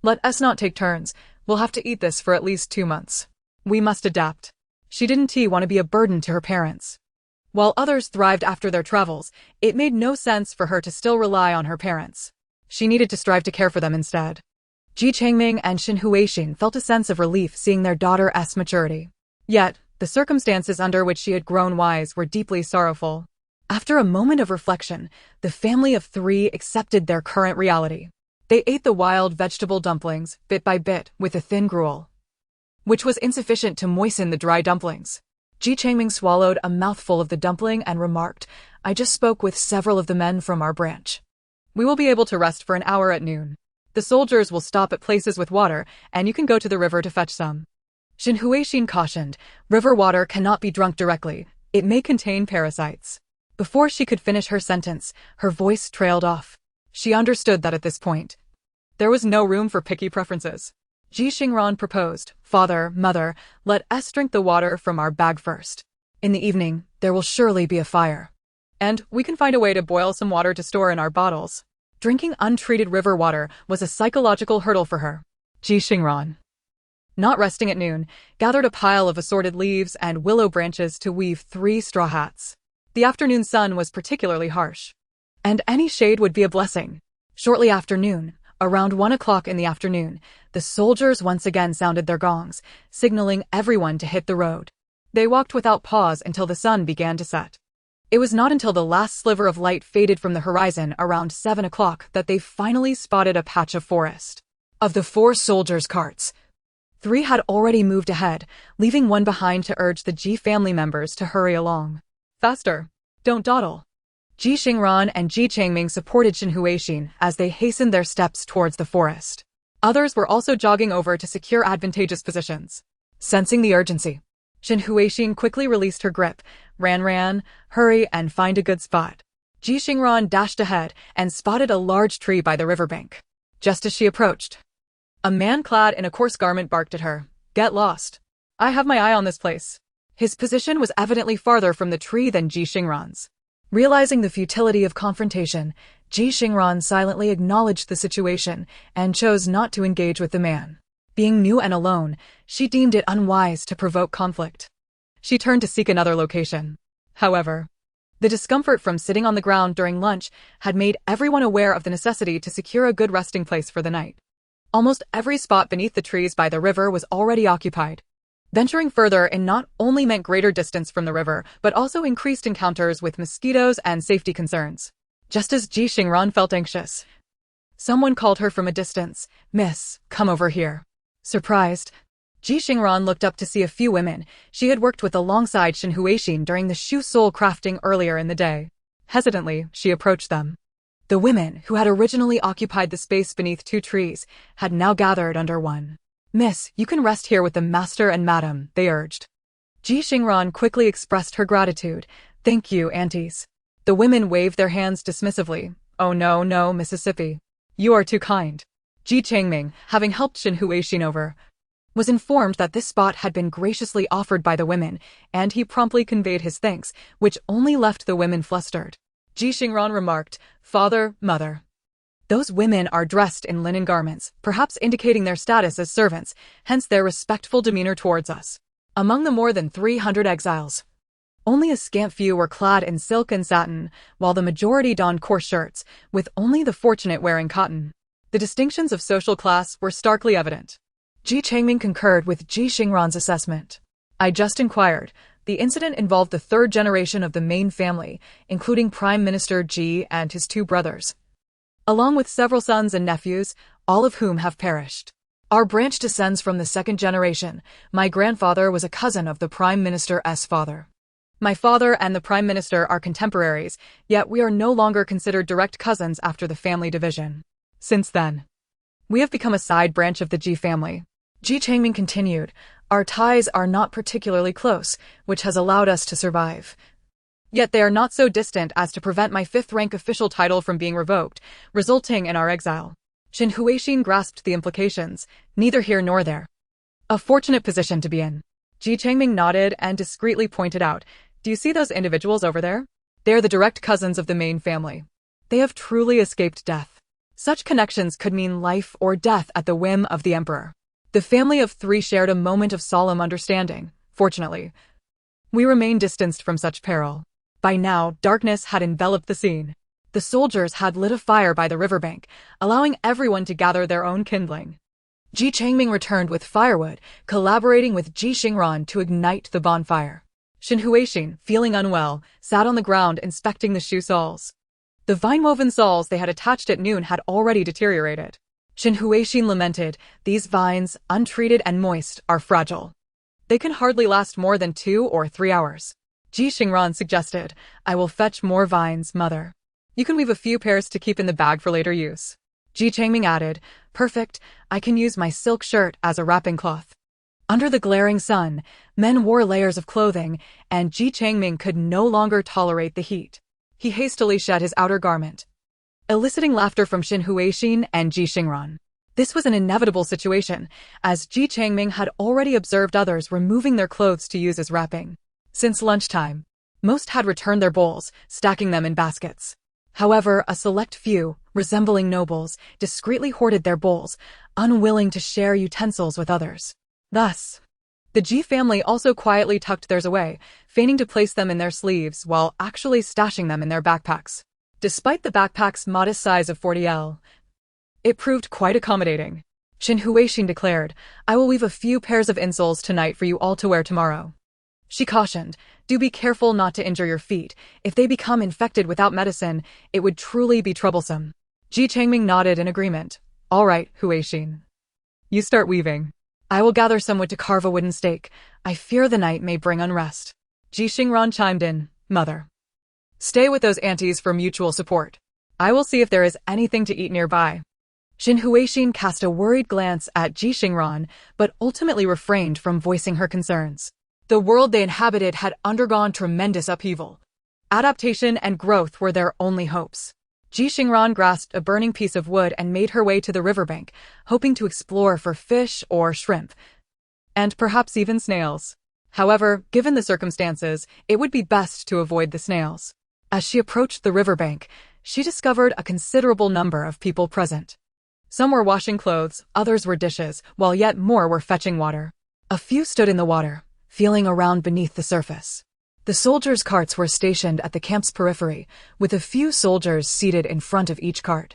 let us not take turns. We'll have to eat this for at least 2 months. We must adapt." She didn't want to be a burden to her parents. While others thrived after their travels, it made no sense for her to still rely on her parents. She needed to strive to care for them instead. Ji Xingran and Shen Huixin felt a sense of relief seeing their daughter's maturity. Yet, the circumstances under which she had grown wise were deeply sorrowful. After a moment of reflection, the family of 3 accepted their current reality. They ate the wild vegetable dumplings, bit by bit, with a thin gruel, which was insufficient to moisten the dry dumplings. Ji Xingran swallowed a mouthful of the dumpling and remarked, "I just spoke with several of the men from our branch. We will be able to rest for an hour at noon. The soldiers will stop at places with water, and you can go to the river to fetch some." Shen Huixin cautioned, "River water cannot be drunk directly. It may contain parasites." Before she could finish her sentence, her voice trailed off. She understood that at this point, there was no room for picky preferences. Ji Xingran proposed, "Father, mother, let us drink the water from our bag first. In the evening, there will surely be a fire, and we can find a way to boil some water to store in our bottles." Drinking untreated river water was a psychological hurdle for her. Ji Xingran, not resting at noon, gathered a pile of assorted leaves and willow branches to weave 3 straw hats. The afternoon sun was particularly harsh, and any shade would be a blessing. Shortly after noon, around 1 o'clock in the afternoon, the soldiers once again sounded their gongs, signaling everyone to hit the road. They walked without pause until the sun began to set. It was not until the last sliver of light faded from the horizon around 7 o'clock that they finally spotted a patch of forest. Of the 4 soldiers' carts, 3 had already moved ahead, leaving one behind to urge the Ji family members to hurry along. "Faster! Don't dawdle!" Ji Xingran and Ji Xingran supported Shen Huixin as they hastened their steps towards the forest. Others were also jogging over to secure advantageous positions. Sensing the urgency, Shen Huixin quickly released her grip, ran, hurry and find a good spot. Ji Xingran dashed ahead and spotted a large tree by the riverbank. Just as she approached, a man clad in a coarse garment barked at her. Get lost. I have my eye on this place. His position was evidently farther from the tree than Ji Xingran's. Realizing the futility of confrontation, Ji Xingran silently acknowledged the situation and chose not to engage with the man. Being new and alone, she deemed it unwise to provoke conflict. She turned to seek another location. However, the discomfort from sitting on the ground during lunch had made everyone aware of the necessity to secure a good resting place for the night. Almost every spot beneath the trees by the river was already occupied. Venturing further in not only meant greater distance from the river, but also increased encounters with mosquitoes and safety concerns. Just as Ji Xingran felt anxious, someone called her from a distance, "Miss, come over here." Surprised, Ji Xingran looked up to see a few women she had worked with alongside Shin Huixin during the shoe sole crafting earlier in the day. Hesitantly, she approached them. The women, who had originally occupied the space beneath two trees, had now gathered under one. "Miss, you can rest here with the master and madam," they urged. Ji Xingran quickly expressed her gratitude. "Thank you, aunties." The women waved their hands dismissively. "Oh no, Mississippi. You are too kind." Ji Changming, having helped Shin Huixin over, was informed that this spot had been graciously offered by the women, and he promptly conveyed his thanks, which only left the women flustered. Ji Xingran remarked, "Father, mother. Those women are dressed in linen garments, perhaps indicating their status as servants, hence their respectful demeanor towards us." Among the more than 300 exiles, only a scant few were clad in silk and satin, while the majority donned coarse shirts, with only the fortunate wearing cotton. The distinctions of social class were starkly evident. Ji Changming concurred with Ji Xingran's assessment. "I just inquired. The incident involved the third generation of the main family, including Prime Minister Ji and his two brothers, along with several sons and nephews, all of whom have perished. Our branch descends from the second generation. My grandfather was a cousin of the Prime Minister's father. My father and the Prime Minister are contemporaries, yet we are no longer considered direct cousins after the family division. Since then, we have become a side branch of the Ji family." Ji Changming continued, "Our ties are not particularly close, which has allowed us to survive. Yet they are not so distant as to prevent my fifth-rank official title from being revoked, resulting in our exile." Shin Huixin grasped the implications, neither here nor there. "A fortunate position to be in." Ji Changming nodded and discreetly pointed out, "Do you see those individuals over there? They are the direct cousins of the main family. They have truly escaped death. Such connections could mean life or death at the whim of the emperor." The family of three shared a moment of solemn understanding. Fortunately, we remained distanced from such peril. By now, darkness had enveloped the scene. The soldiers had lit a fire by the riverbank, allowing everyone to gather their own kindling. Ji Changming returned with firewood, collaborating with Ji Xingran to ignite the bonfire. Shin Huixin, feeling unwell, sat on the ground inspecting the shoe soles. The vine-woven soles they had attached at noon had already deteriorated. Shin Huixin lamented, "These vines, untreated and moist, are fragile. They can hardly last more than 2 or 3 hours." Ji Xingran suggested, "I will fetch more vines, mother. You can weave a few pairs to keep in the bag for later use." Ji Changming added, "Perfect, I can use my silk shirt as a wrapping cloth." Under the glaring sun, men wore layers of clothing, and Ji Changming could no longer tolerate the heat. He hastily shed his outer garment, eliciting laughter from Shin Huixin and Ji Xingran. This was an inevitable situation, as Ji Changming had already observed others removing their clothes to use as wrapping. Since lunchtime, most had returned their bowls, stacking them in baskets. However, a select few, resembling nobles, discreetly hoarded their bowls, unwilling to share utensils with others. Thus, the Ji family also quietly tucked theirs away, feigning to place them in their sleeves while actually stashing them in their backpacks. Despite the backpack's modest size of 40 L, it proved quite accommodating. Shin Huixin declared, "I will weave a few pairs of insoles tonight for you all to wear tomorrow." She cautioned, "Do be careful not to injure your feet. If they become infected without medicine, it would truly be troublesome." Ji Changming nodded in agreement. "All right, Huixin. You start weaving. I will gather some wood to carve a wooden stake. I fear the night may bring unrest." Ji Xingran chimed in, "Mother, stay with those aunties for mutual support. I will see if there is anything to eat nearby." Shin Huixin cast a worried glance at Ji Xingran, but ultimately refrained from voicing her concerns. The world they inhabited had undergone tremendous upheaval. Adaptation and growth were their only hopes. Ji Xingran grasped a burning piece of wood and made her way to the riverbank, hoping to explore for fish or shrimp, and perhaps even snails. However, given the circumstances, it would be best to avoid the snails. As she approached the riverbank, she discovered a considerable number of people present. Some were washing clothes, others were dishes, while yet more were fetching water. A few stood in the water, feeling around beneath the surface. The soldiers' carts were stationed at the camp's periphery, with a few soldiers seated in front of each cart,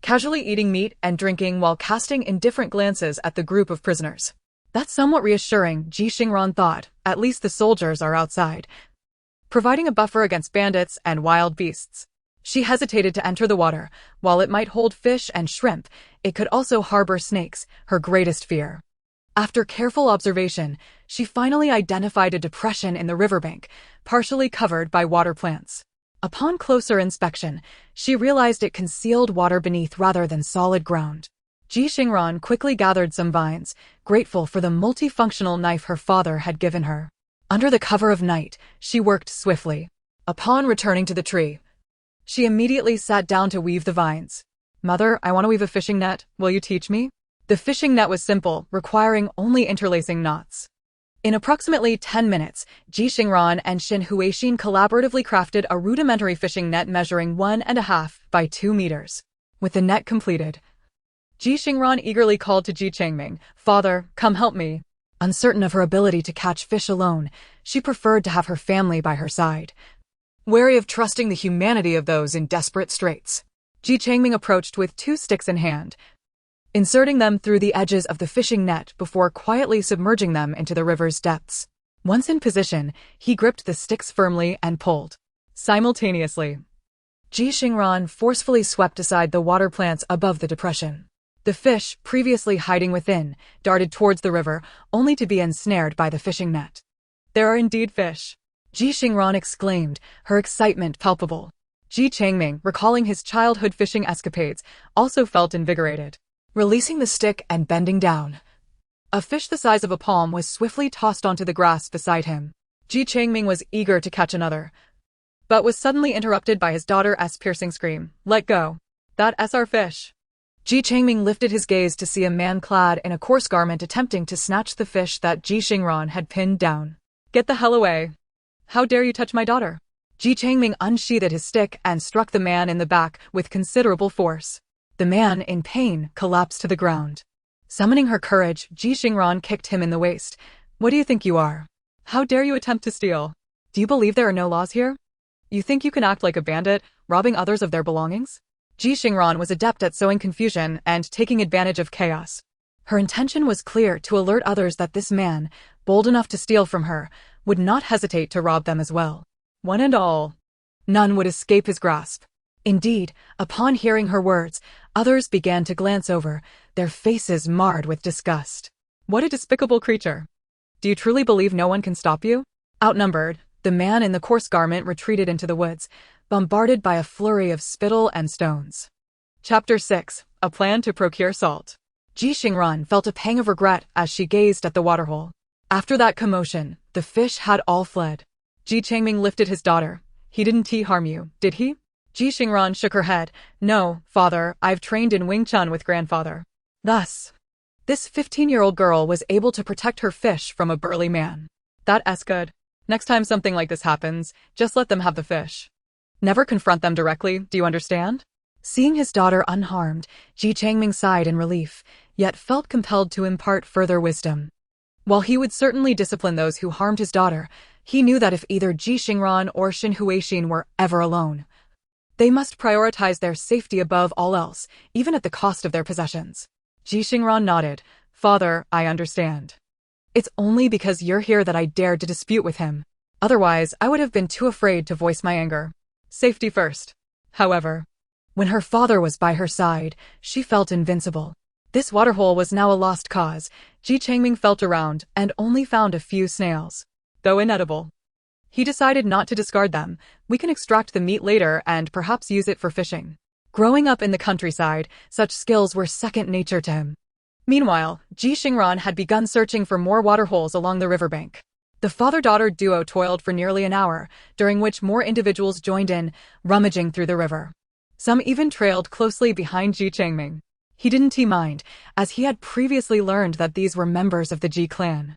casually eating meat and drinking while casting indifferent glances at the group of prisoners. That's somewhat reassuring, Ji Xingran thought. At least the soldiers are outside, providing a buffer against bandits and wild beasts. She hesitated to enter the water. While it might hold fish and shrimp, it could also harbor snakes, her greatest fear. After careful observation, she finally identified a depression in the riverbank, partially covered by water plants. Upon closer inspection, she realized it concealed water beneath rather than solid ground. Ji Xingran quickly gathered some vines, grateful for the multifunctional knife her father had given her. Under the cover of night, she worked swiftly. Upon returning to the tree, she immediately sat down to weave the vines. "Mother, I want to weave a fishing net. Will you teach me?" The fishing net was simple, requiring only interlacing knots. In approximately 10 minutes, Ji Xingran and Xin Huixin collaboratively crafted a rudimentary fishing net measuring 1.5 by 2 meters. With the net completed, Ji Xingran eagerly called to Ji Changming, "Father, come help me." Uncertain of her ability to catch fish alone, she preferred to have her family by her side. Wary of trusting the humanity of those in desperate straits, Ji Changming approached with 2 sticks in hand, inserting them through the edges of the fishing net before quietly submerging them into the river's depths. Once in position, he gripped the sticks firmly and pulled. Simultaneously, Ji Xingran forcefully swept aside the water plants above the depression. The fish, previously hiding within, darted towards the river, only to be ensnared by the fishing net. "There are indeed fish!" Ji Xingran exclaimed, her excitement palpable. Ji Changming, recalling his childhood fishing escapades, also felt invigorated. Releasing the stick and bending down, a fish the size of a palm was swiftly tossed onto the grass beside him. Ji Changming was eager to catch another, but was suddenly interrupted by his daughter's piercing scream. "Let go! That's our fish!" Ji Changming lifted his gaze to see a man clad in a coarse garment attempting to snatch the fish that Ji Xingran had pinned down. "Get the hell away! How dare you touch my daughter?" Ji Changming unsheathed his stick and struck the man in the back with considerable force. The man, in pain, collapsed to the ground. Summoning her courage, Ji Xingran kicked him in the waist. "What do you think you are? How dare you attempt to steal? Do you believe there are no laws here? You think you can act like a bandit, robbing others of their belongings?" Ji Xingran was adept at sowing confusion and taking advantage of chaos. Her intention was clear: to alert others that this man, bold enough to steal from her, would not hesitate to rob them as well. One and all, none would escape his grasp. Indeed, upon hearing her words, others began to glance over, their faces marred with disgust. "What a despicable creature! Do you truly believe no one can stop you?" Outnumbered, the man in the coarse garment retreated into the woods, bombarded by a flurry of spittle and stones. Chapter 6: A Plan to Procure Salt. Ji Xingran felt a pang of regret as she gazed at the waterhole. After that commotion, the fish had all fled. Ji Changming lifted his daughter. "He didn't harm you, did he?" Ji Xingran shook her head. "No, father, I've trained in Wing Chun with grandfather." Thus, this 15-year-old girl was able to protect her fish from a burly man. "That's good. Next time something like this happens, just let them have the fish. Never confront them directly, do you understand?" Seeing his daughter unharmed, Ji Changming sighed in relief, yet felt compelled to impart further wisdom. While he would certainly discipline those who harmed his daughter, he knew that if either Ji Xingran or Xin Huixin were ever alone, they must prioritize their safety above all else, even at the cost of their possessions. Ji Xingran nodded. "Father, I understand. It's only because you're here that I dared to dispute with him. Otherwise, I would have been too afraid to voice my anger. Safety first." However, when her father was by her side, she felt invincible. This waterhole was now a lost cause. Ji Changming felt around and only found a few snails. Though inedible, he decided not to discard them. "We can extract the meat later and perhaps use it for fishing." Growing up in the countryside, such skills were second nature to him. Meanwhile, Ji Xingran had begun searching for more waterholes along the riverbank. The father-daughter duo toiled for nearly an hour, during which more individuals joined in, rummaging through the river. Some even trailed closely behind Ji Changming. He didn't mind, as he had previously learned that these were members of the Ji clan.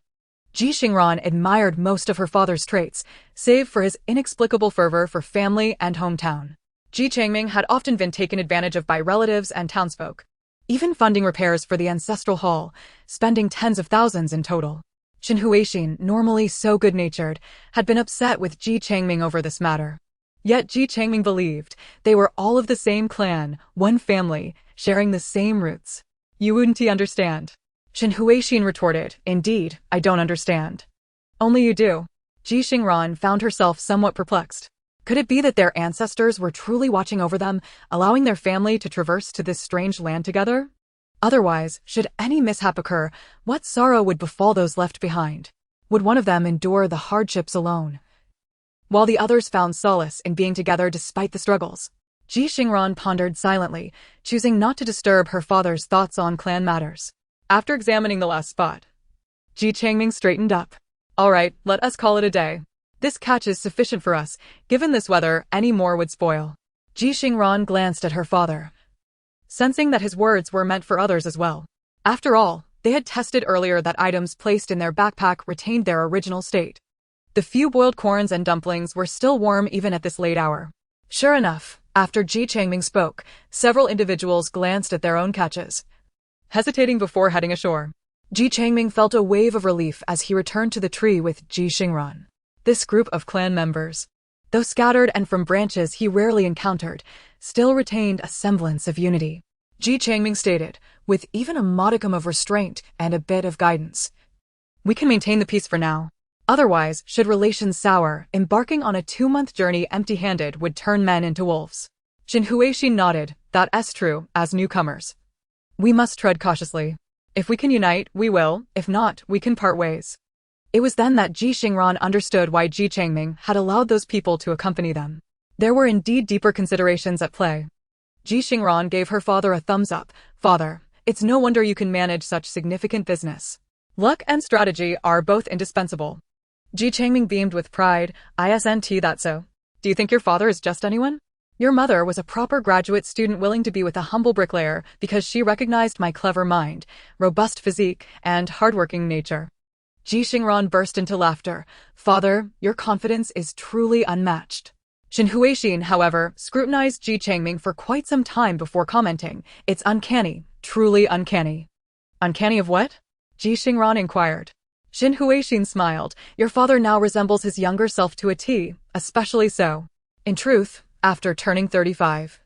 Ji Xingran admired most of her father's traits, save for his inexplicable fervor for family and hometown. Ji Changming had often been taken advantage of by relatives and townsfolk, even funding repairs for the ancestral hall, spending tens of thousands in total. Shen Huixin, normally so good-natured, had been upset with Ji Changming over this matter. Yet Ji Changming believed they were all of the same clan, one family, sharing the same roots. You wouldn't understand. Shen Huixin retorted, indeed, I don't understand. Only you do. Ji Xingran found herself somewhat perplexed. Could it be that their ancestors were truly watching over them, allowing their family to traverse to this strange land together? Otherwise, should any mishap occur, what sorrow would befall those left behind? Would one of them endure the hardships alone, while the others found solace in being together despite the struggles? Ji Xingran pondered silently, choosing not to disturb her father's thoughts on clan matters. After examining the last spot, Ji Changming straightened up. All right, let us call it a day. This catch is sufficient for us. Given this weather, any more would spoil. Ji Xingran glanced at her father, sensing that his words were meant for others as well. After all, they had tested earlier that items placed in their backpack retained their original state. The few boiled corns and dumplings were still warm even at this late hour. Sure enough, after Ji Changming spoke, several individuals glanced at their own catches, hesitating before heading ashore. Ji Changming felt a wave of relief as he returned to the tree with Ji Xingran. This group of clan members, though scattered and from branches he rarely encountered, still retained a semblance of unity. Ji Changming stated, with even a modicum of restraint and a bit of guidance, we can maintain the peace for now. Otherwise, should relations sour, embarking on a 2-month journey empty-handed would turn men into wolves. Shen Huixin nodded, that's true, as newcomers. We must tread cautiously. If we can unite, we will, if not, we can part ways. It was then that Ji Xingran understood why Ji Changming had allowed those people to accompany them. There were indeed deeper considerations at play. Ji Xingran gave her father a thumbs up. Father, it's no wonder you can manage such significant business. Luck and strategy are both indispensable. Ji Changming beamed with pride. Isn't that so? Do you think your father is just anyone? Your mother was a proper graduate student willing to be with a humble bricklayer because she recognized my clever mind, robust physique, and hardworking nature. Ji Xingran burst into laughter. Father, your confidence is truly unmatched. Shen Huixin, however, scrutinized Ji Changming for quite some time before commenting. It's uncanny, truly uncanny. Uncanny of what? Ji Xingran inquired. Shen Huixin smiled. Your father now resembles his younger self to a T, especially so. In truth, after turning 35,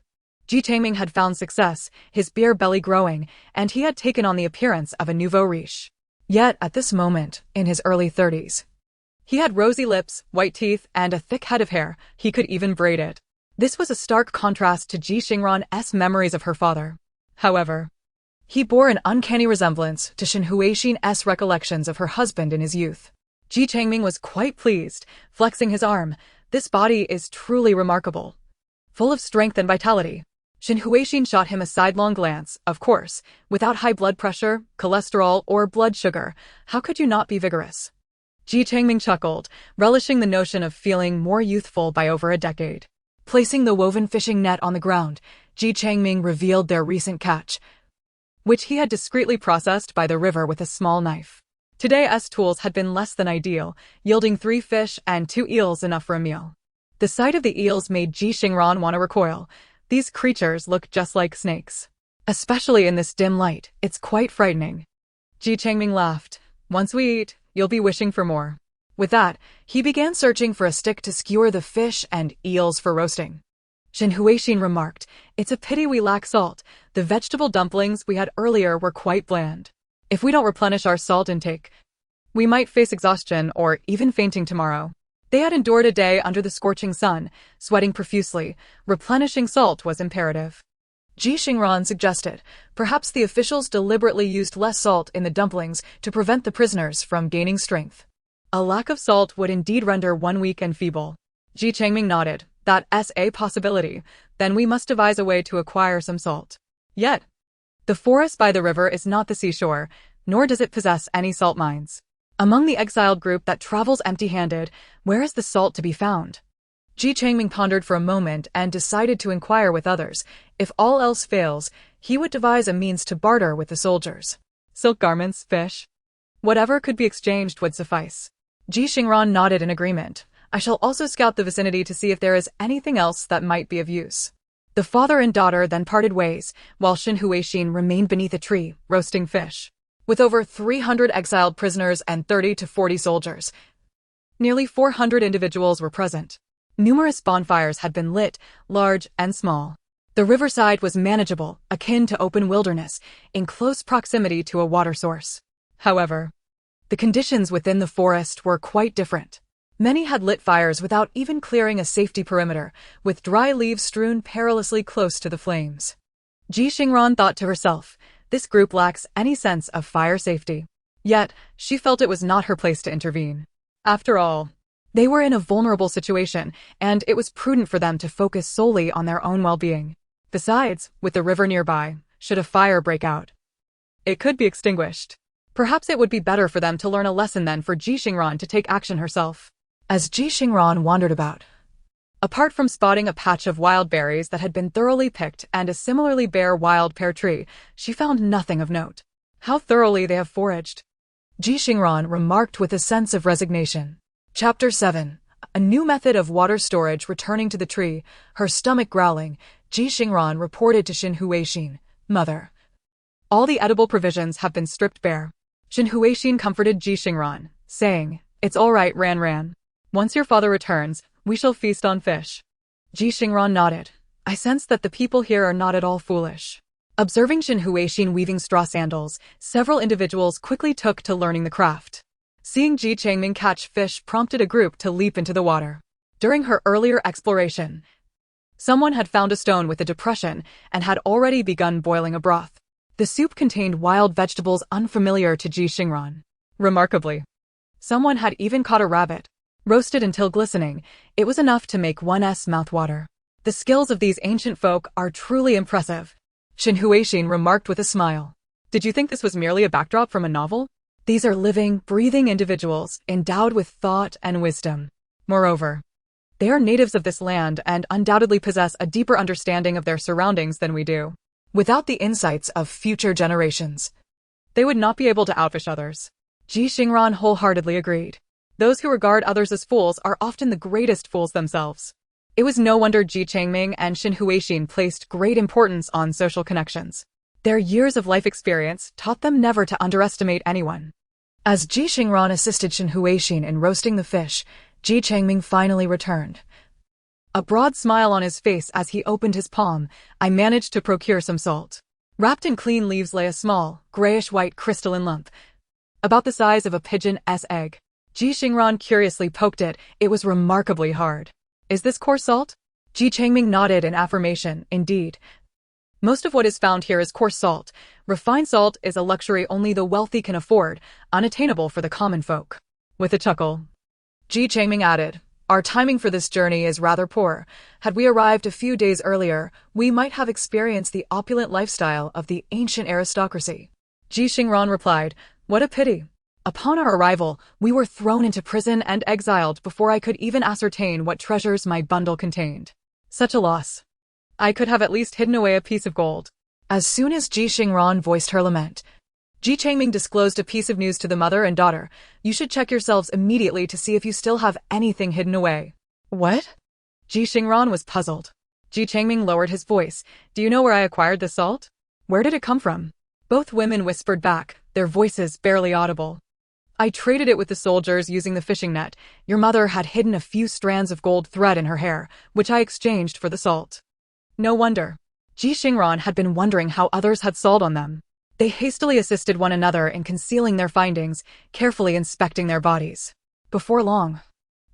Ji Changming had found success, his beer belly growing, and he had taken on the appearance of a nouveau riche. Yet, at this moment, in his early 30s, he had rosy lips, white teeth, and a thick head of hair. He could even braid it. This was a stark contrast to Ji Xingran's memories of her father. However, he bore an uncanny resemblance to Shen Huixin's recollections of her husband in his youth. Ji Changming was quite pleased, flexing his arm. This body is truly remarkable, full of strength and vitality. Shen Huixin shot him a sidelong glance. Of course, without high blood pressure, cholesterol, or blood sugar, how could you not be vigorous? Ji Changming chuckled, relishing the notion of feeling more youthful by over a decade. Placing the woven fishing net on the ground, Ji Changming revealed their recent catch, which he had discreetly processed by the river with a small knife. Today's tools had been less than ideal, yielding 3 fish and 2 eels enough for a meal. The sight of the eels made Ji Xingran want to recoil. These creatures look just like snakes. Especially in this dim light, it's quite frightening. Ji Changming laughed. Once we eat, you'll be wishing for more. With that, he began searching for a stick to skewer the fish and eels for roasting. Shen Huixin remarked, it's a pity we lack salt. The vegetable dumplings we had earlier were quite bland. If we don't replenish our salt intake, we might face exhaustion or even fainting tomorrow. They had endured a day under the scorching sun, sweating profusely. Replenishing salt was imperative. Ji Xingran suggested, perhaps the officials deliberately used less salt in the dumplings to prevent the prisoners from gaining strength. A lack of salt would indeed render one weak and feeble. Ji Changming nodded. That's a possibility. Then we must devise a way to acquire some salt. Yet, the forest by the river is not the seashore, nor does it possess any salt mines. Among the exiled group that travels empty-handed, where is the salt to be found? Ji Changming pondered for a moment and decided to inquire with others. If all else fails, he would devise a means to barter with the soldiers. Silk garments, fish. Whatever could be exchanged would suffice. Ji Xingran nodded in agreement. I shall also scout the vicinity to see if there is anything else that might be of use. The father and daughter then parted ways, while Shin Huixin remained beneath a tree, roasting fish. With over 300 exiled prisoners and 30 to 40 soldiers, nearly 400 individuals were present. Numerous bonfires had been lit, large and small. The riverside was manageable, akin to open wilderness, in close proximity to a water source. However, the conditions within the forest were quite different. Many had lit fires without even clearing a safety perimeter, with dry leaves strewn perilously close to the flames. Ji Xingran thought to herself, this group lacks any sense of fire safety. Yet, she felt it was not her place to intervene. After all, they were in a vulnerable situation, and it was prudent for them to focus solely on their own well-being. Besides, with the river nearby, should a fire break out, it could be extinguished. Perhaps it would be better for them to learn a lesson than for Ji Xingran to take action herself. As Ji Xingran wandered about, apart from spotting a patch of wild berries that had been thoroughly picked and a similarly bare wild pear tree, she found nothing of note. How thoroughly they have foraged, Ji Xingran remarked with a sense of resignation. Chapter 7. A new method of water storage. Returning to the tree, her stomach growling, Ji Xingran reported to Shin Huixin, Mother, all the edible provisions have been stripped bare. Shin Huixin comforted Ji Xingran, saying, It's all right, Ran. Once your father returns, we shall feast on fish. Ji Xingran nodded. I sense that the people here are not at all foolish. Observing Shin Huixin weaving straw sandals, several individuals quickly took to learning the craft. Seeing Ji Changming catch fish prompted a group to leap into the water. During her earlier exploration, someone had found a stone with a depression and had already begun boiling a broth. The soup contained wild vegetables unfamiliar to Ji Xingran. Remarkably, someone had even caught a rabbit. Roasted until glistening, it was enough to make one's mouth water. The skills of these ancient folk are truly impressive, Shin Huixin remarked with a smile. Did you think this was merely a backdrop from a novel? These are living, breathing individuals, endowed with thought and wisdom. Moreover, they are natives of this land and undoubtedly possess a deeper understanding of their surroundings than we do. Without the insights of future generations, they would not be able to outfish others. Ji Xingran wholeheartedly agreed. Those who regard others as fools are often the greatest fools themselves. It was no wonder Ji Changming and Shin Huixin placed great importance on social connections. Their years of life experience taught them never to underestimate anyone. As Ji Xingran assisted Shin Huixin in roasting the fish, Ji Changming finally returned. A broad smile on his face as he opened his palm, I managed to procure some salt. Wrapped in clean leaves lay a small, grayish-white crystalline lump, about the size of a pigeon's egg. Ji Xingran curiously poked it. It was remarkably hard. Is this coarse salt? Ji Changming nodded in affirmation. Indeed. Most of what is found here is coarse salt. Refined salt is a luxury only the wealthy can afford, unattainable for the common folk. With a chuckle, Ji Changming added, Our timing for this journey is rather poor. Had we arrived a few days earlier, we might have experienced the opulent lifestyle of the ancient aristocracy. Ji Xingran replied, What a pity. Upon our arrival, we were thrown into prison and exiled before I could even ascertain what treasures my bundle contained. Such a loss. I could have at least hidden away a piece of gold. As soon as Ji Xingran voiced her lament, Ji Changming disclosed a piece of news to the mother and daughter. You should check yourselves immediately to see if you still have anything hidden away. What? Ji Xingran was puzzled. Ji Changming lowered his voice. Do you know where I acquired this salt? Where did it come from? Both women whispered back, their voices barely audible. I traded it with the soldiers using the fishing net. Your mother had hidden a few strands of gold thread in her hair, which I exchanged for the salt. No wonder. Ji Xingran had been wondering how others had salt on them. They hastily assisted one another in concealing their findings, carefully inspecting their bodies. Before long,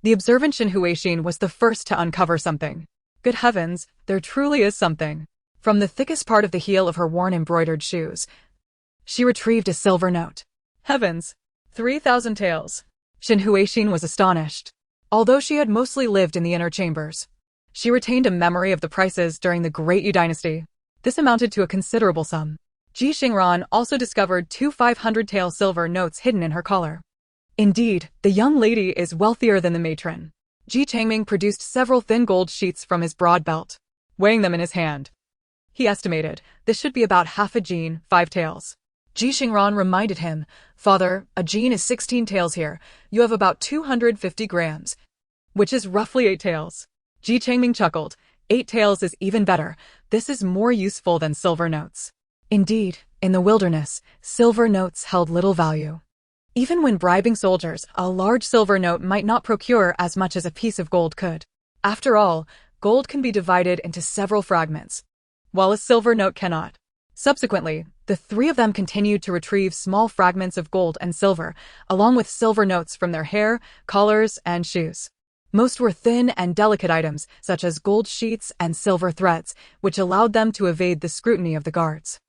the observant Shin Huixin was the first to uncover something. Good heavens, there truly is something. From the thickest part of the heel of her worn embroidered shoes, she retrieved a silver note. Heavens! 3,000 taels. Shin Huixin was astonished. Although she had mostly lived in the inner chambers, she retained a memory of the prices during the Great Yu dynasty. This amounted to a considerable sum. Ji Xingran also discovered 2 500-tael silver notes hidden in her collar. Indeed, the young lady is wealthier than the matron. Ji Changming produced several thin gold sheets from his broad belt, weighing them in his hand. He estimated, this should be about half a jin, 5 taels. Ji Xingran reminded him, "Father, a jin is 16 taels here. You have about 250 grams, which is roughly 8 taels." Ji Changming chuckled. 8 taels is even better. This is more useful than silver notes. Indeed, in the wilderness, silver notes held little value. Even when bribing soldiers, a large silver note might not procure as much as a piece of gold could. After all, gold can be divided into several fragments, while a silver note cannot. Subsequently, the three of them continued to retrieve small fragments of gold and silver, along with silver notes from their hair, collars, and shoes. Most were thin and delicate items, such as gold sheets and silver threads, which allowed them to evade the scrutiny of the guards.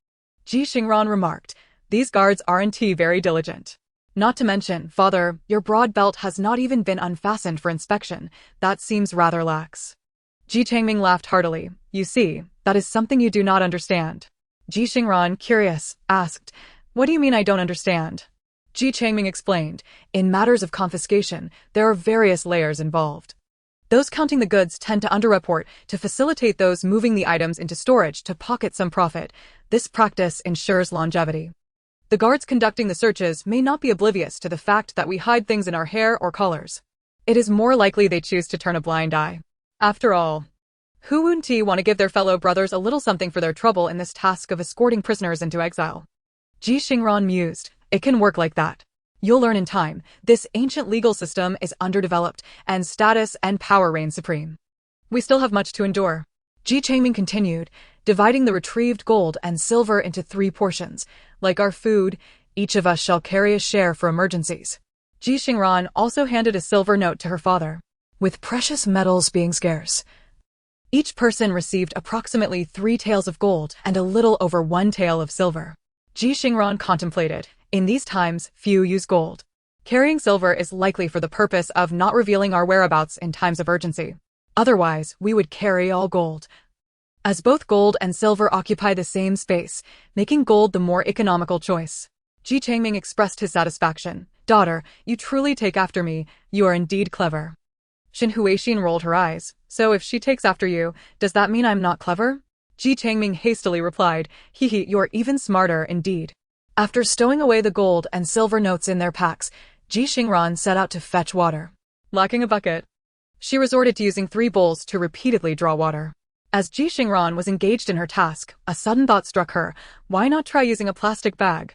Ji Xingran remarked, "These guards aren't very diligent. Not to mention, Father, your broad belt has not even been unfastened for inspection. That seems rather lax." Ji Changming laughed heartily. "You see, that is something you do not understand." Ji Xingran, curious, asked, "What do you mean I don't understand?" Ji Changming explained, "In matters of confiscation, there are various layers involved. Those counting the goods tend to underreport to facilitate those moving the items into storage to pocket some profit. This practice ensures longevity. The guards conducting the searches may not be oblivious to the fact that we hide things in our hair or collars. It is more likely they choose to turn a blind eye. After all, who wouldn't want to give their fellow brothers a little something for their trouble in this task of escorting prisoners into exile?" Ji Xingran mused, "It can work like that. You'll learn in time. This ancient legal system is underdeveloped, and status and power reign supreme. We still have much to endure." Ji Changming continued, dividing the retrieved gold and silver into 3 portions. "Like our food, each of us shall carry a share for emergencies." Ji Xingran also handed a silver note to her father. With precious metals being scarce, each person received approximately 3 taels of gold and a little over 1 tael of silver. Ji Xingran contemplated, "In these times, few use gold. Carrying silver is likely for the purpose of not revealing our whereabouts in times of urgency. Otherwise, we would carry all gold, as both gold and silver occupy the same space, making gold the more economical choice." Ji Changming expressed his satisfaction. "Daughter, you truly take after me. You are indeed clever." Xin Huixin rolled her eyes. "So if she takes after you, does that mean I'm not clever?" Ji Changming hastily replied, "Hehe, you're even smarter indeed." After stowing away the gold and silver notes in their packs, Ji Xingran set out to fetch water. Lacking a bucket, she resorted to using 3 bowls to repeatedly draw water. As Ji Xingran was engaged in her task, a sudden thought struck her. Why not try using a plastic bag?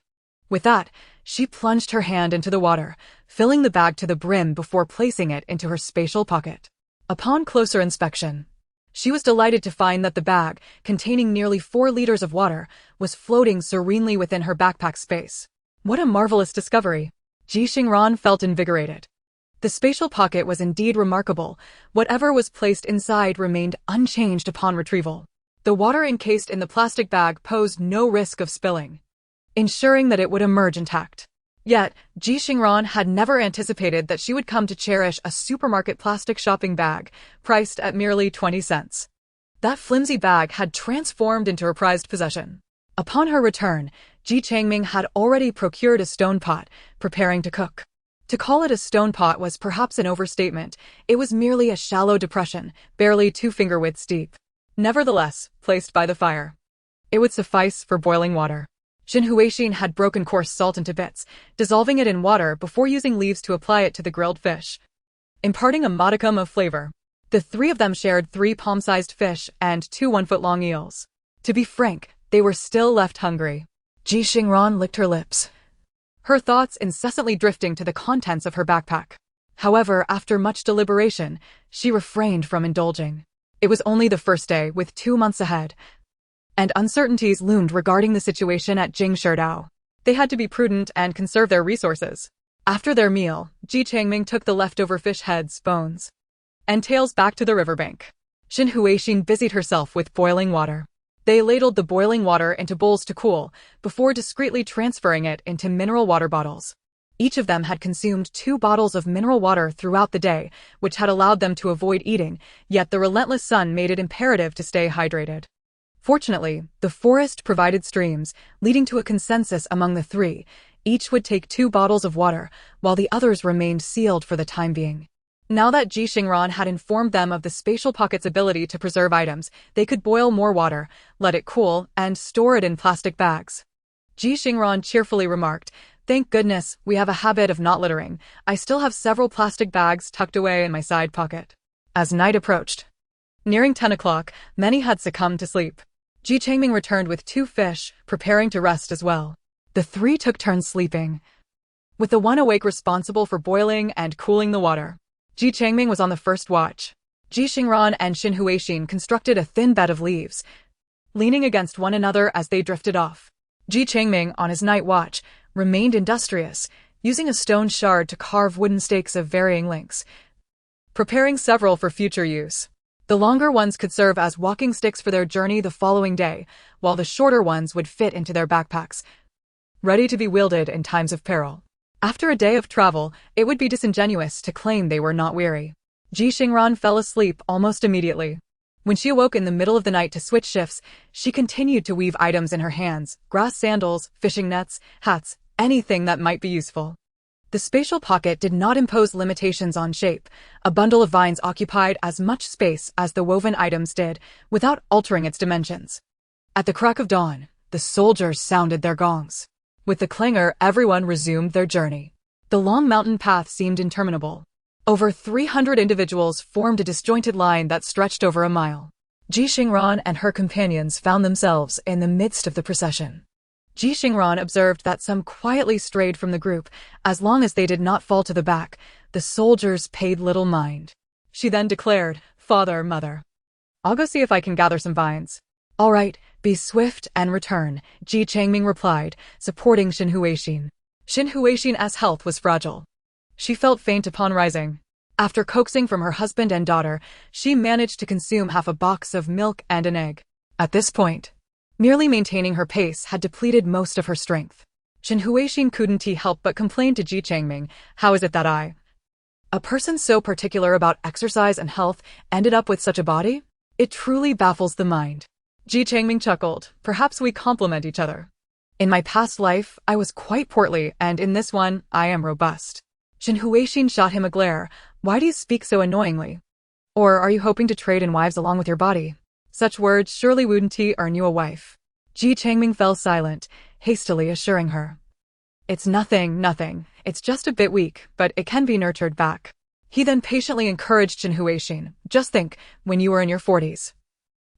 With that, she plunged her hand into the water, filling the bag to the brim before placing it into her spatial pocket. Upon closer inspection, she was delighted to find that the bag, containing nearly 4 liters of water, was floating serenely within her backpack space. What a marvelous discovery! Ji Xingran felt invigorated. The spatial pocket was indeed remarkable. Whatever was placed inside remained unchanged upon retrieval. The water encased in the plastic bag posed no risk of spilling, ensuring that it would emerge intact. Yet, Ji Xingran had never anticipated that she would come to cherish a supermarket plastic shopping bag, priced at merely 20 cents. That flimsy bag had transformed into her prized possession. Upon her return, Ji Changming had already procured a stone pot, preparing to cook. To call it a stone pot was perhaps an overstatement. It was merely a shallow depression, barely 2 finger widths deep. Nevertheless, placed by the fire, it would suffice for boiling water. Xin Huixin had broken coarse salt into bits, dissolving it in water before using leaves to apply it to the grilled fish, imparting a modicum of flavor. The 3 of them shared 3 palm-sized fish and 2 1-foot-long eels. To be frank, they were still left hungry. Ji Xingran licked her lips, her thoughts incessantly drifting to the contents of her backpack. However, after much deliberation, she refrained from indulging. It was only the first day, with 2 months ahead, and uncertainties loomed regarding the situation at Jingsherdao. They had to be prudent and conserve their resources. After their meal, Ji Changming took the leftover fish heads, bones, and tails back to the riverbank. Xin Huixin busied herself with boiling water. They ladled the boiling water into bowls to cool, before discreetly transferring it into mineral water bottles. Each of them had consumed 2 bottles of mineral water throughout the day, which had allowed them to avoid eating, yet the relentless sun made it imperative to stay hydrated. Fortunately, the forest provided streams, leading to a consensus among the 3. Each would take 2 bottles of water, while the others remained sealed for the time being. Now that Ji Xingran had informed them of the spatial pocket's ability to preserve items, they could boil more water, let it cool, and store it in plastic bags. Ji Xingran cheerfully remarked, "Thank goodness, we have a habit of not littering. I still have several plastic bags tucked away in my side pocket." As night approached, nearing 10 o'clock, many had succumbed to sleep. Ji Changming returned with 2 fish, preparing to rest as well. The 3 took turns sleeping, with the one awake responsible for boiling and cooling the water. Ji Changming was on the first watch. Ji Xingran and Xin Huixin constructed a thin bed of leaves, leaning against one another as they drifted off. Ji Changming, on his night watch, remained industrious, using a stone shard to carve wooden stakes of varying lengths, preparing several for future use. The longer ones could serve as walking sticks for their journey the following day, while the shorter ones would fit into their backpacks, ready to be wielded in times of peril. After a day of travel, it would be disingenuous to claim they were not weary. Ji Xingran fell asleep almost immediately. When she awoke in the middle of the night to switch shifts, she continued to weave items in her hands: grass sandals, fishing nets, hats, anything that might be useful. The spatial pocket did not impose limitations on shape. A bundle of vines occupied as much space as the woven items did, without altering its dimensions. At the crack of dawn, the soldiers sounded their gongs. With the clangor, everyone resumed their journey. The long mountain path seemed interminable. Over 300 individuals formed a disjointed line that stretched over a mile. Ji Xingran and her companions found themselves in the midst of the procession. Ji Xingran observed that some quietly strayed from the group. As long as they did not fall to the back, the soldiers paid little mind. She then declared, "Father, mother, I'll go see if I can gather some vines." "All right, be swift and return," Ji Changming replied, supporting Xin Huixin. Xin Huixin's health was fragile. She felt faint upon rising. After coaxing from her husband and daughter, she managed to consume half a box of milk and an egg. At this point, merely maintaining her pace had depleted most of her strength. Xin Huixin couldn't help but complain to Ji Changming, "How is it that a person so particular about exercise and health, ended up with such a body? It truly baffles the mind." Ji Changming chuckled, "Perhaps we complement each other. In my past life, I was quite portly, and in this one, I am robust." Xin Huixin shot him a glare. "Why do you speak so annoyingly? Or are you hoping to trade in wives along with your body? Such words surely wouldn't earn you a wife." Ji Changming fell silent, hastily assuring her, "It's nothing. It's just a bit weak, but it can be nurtured back." He then patiently encouraged Xin Huixin, "Just think, when you were in your 40s.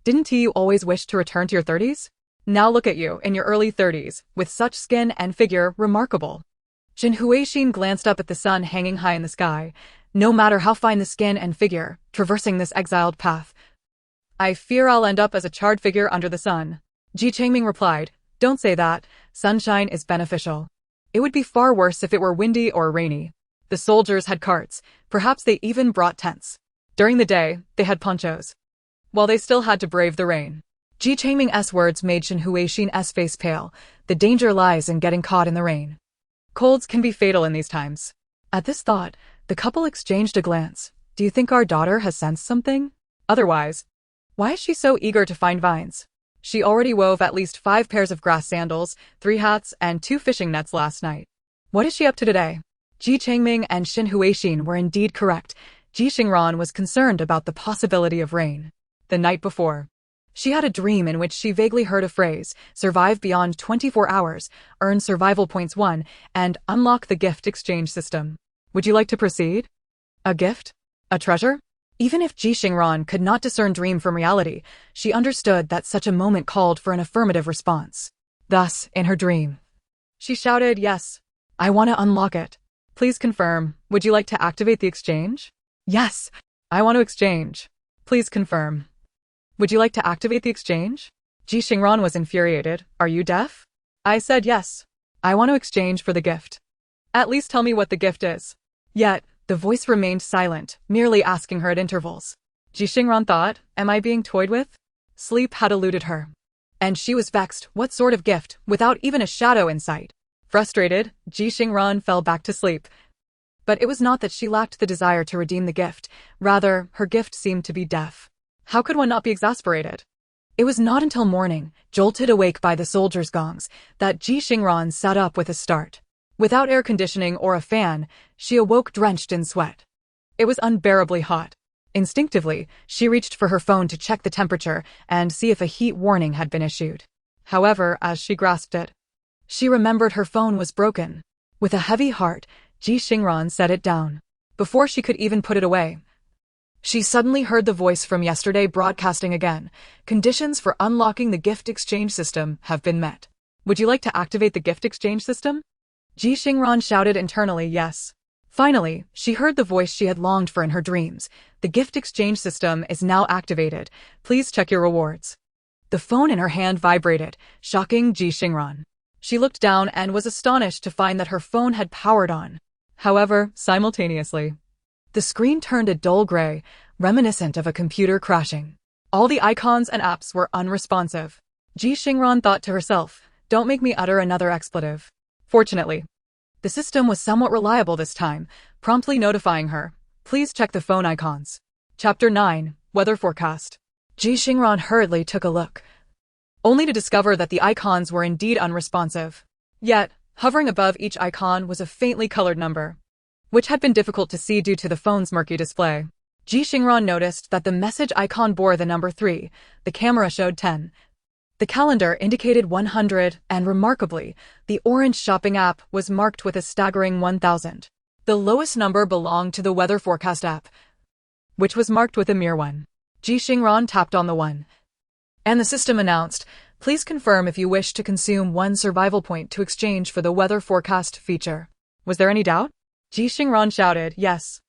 Didn't you always wish to return to your 30s? Now look at you, in your early 30s, with such skin and figure, remarkable." Xin Huixin glanced up at the sun hanging high in the sky. "No matter how fine the skin and figure, traversing this exiled path, I fear I'll end up as a charred figure under the sun." Ji Changming replied, "Don't say that. Sunshine is beneficial. It would be far worse if it were windy or rainy." The soldiers had carts. Perhaps they even brought tents. During the day, they had ponchos, while they still had to brave the rain. Ji Changming's words made Xin Huixin's face pale. The danger lies in getting caught in the rain. Colds can be fatal in these times. At this thought, the couple exchanged a glance. "Do you think our daughter has sensed something? Otherwise, why is she so eager to find vines? She already wove at least 5 pairs of grass sandals, 3 hats, and 2 fishing nets last night. What is she up to today?" Ji Changming and Xin Huixin were indeed correct. Ji Xingran was concerned about the possibility of rain. The night before, she had a dream in which she vaguely heard a phrase: "Survive beyond 24 hours, earn survival points 1, and unlock the gift exchange system." Would you like to proceed? A gift? A treasure? Even if Ji Xingran could not discern dream from reality, she understood that such a moment called for an affirmative response. Thus, in her dream, she shouted, "Yes, I want to unlock it. Please confirm. Would you like to activate the exchange?" "Yes, I want to exchange. Please confirm. Would you like to activate the exchange?" Ji Xingran was infuriated. "Are you deaf? I said yes. I want to exchange for the gift. At least tell me what the gift is." Yet, the voice remained silent, merely asking her at intervals. Ji Xingran thought, "Am I being toyed with?" Sleep had eluded her, and she was vexed. What sort of gift, without even a shadow in sight? Frustrated, Ji Xingran fell back to sleep. But it was not that she lacked the desire to redeem the gift. Rather, her gift seemed to be deaf. How could one not be exasperated? It was not until morning, jolted awake by the soldiers' gongs, that Ji Xingran sat up with a start. Without air conditioning or a fan, she awoke drenched in sweat. It was unbearably hot. Instinctively, she reached for her phone to check the temperature and see if a heat warning had been issued. However, as she grasped it, she remembered her phone was broken. With a heavy heart, Ji Xingran set it down. Before she could even put it away, she suddenly heard the voice from yesterday broadcasting again. Conditions for unlocking the gift exchange system have been met. Would you like to activate the gift exchange system? Ji Xingran shouted internally yes. Finally, she heard the voice she had longed for in her dreams. The gift exchange system is now activated. Please check your rewards. The phone in her hand vibrated, shocking Ji Xingran. She looked down and was astonished to find that her phone had powered on. However, simultaneously, the screen turned a dull gray, reminiscent of a computer crashing. All the icons and apps were unresponsive. Ji Xingran thought to herself, don't make me utter another expletive. Fortunately, the system was somewhat reliable this time, promptly notifying her, please check the phone icons. Chapter 9, Weather Forecast. Ji Xingran hurriedly took a look, only to discover that the icons were indeed unresponsive. Yet, hovering above each icon was a faintly colored number, which had been difficult to see due to the phone's murky display. Ji Xingran noticed that the message icon bore the number 3, the camera showed 10. The calendar indicated 100, and remarkably, the orange shopping app was marked with a staggering 1000. The lowest number belonged to the weather forecast app, which was marked with a mere 1. Ji Xingran tapped on the 1, and the system announced, please confirm if you wish to consume 1 survival point to exchange for the weather forecast feature. Was there any doubt? Ji Xingran shouted, yes.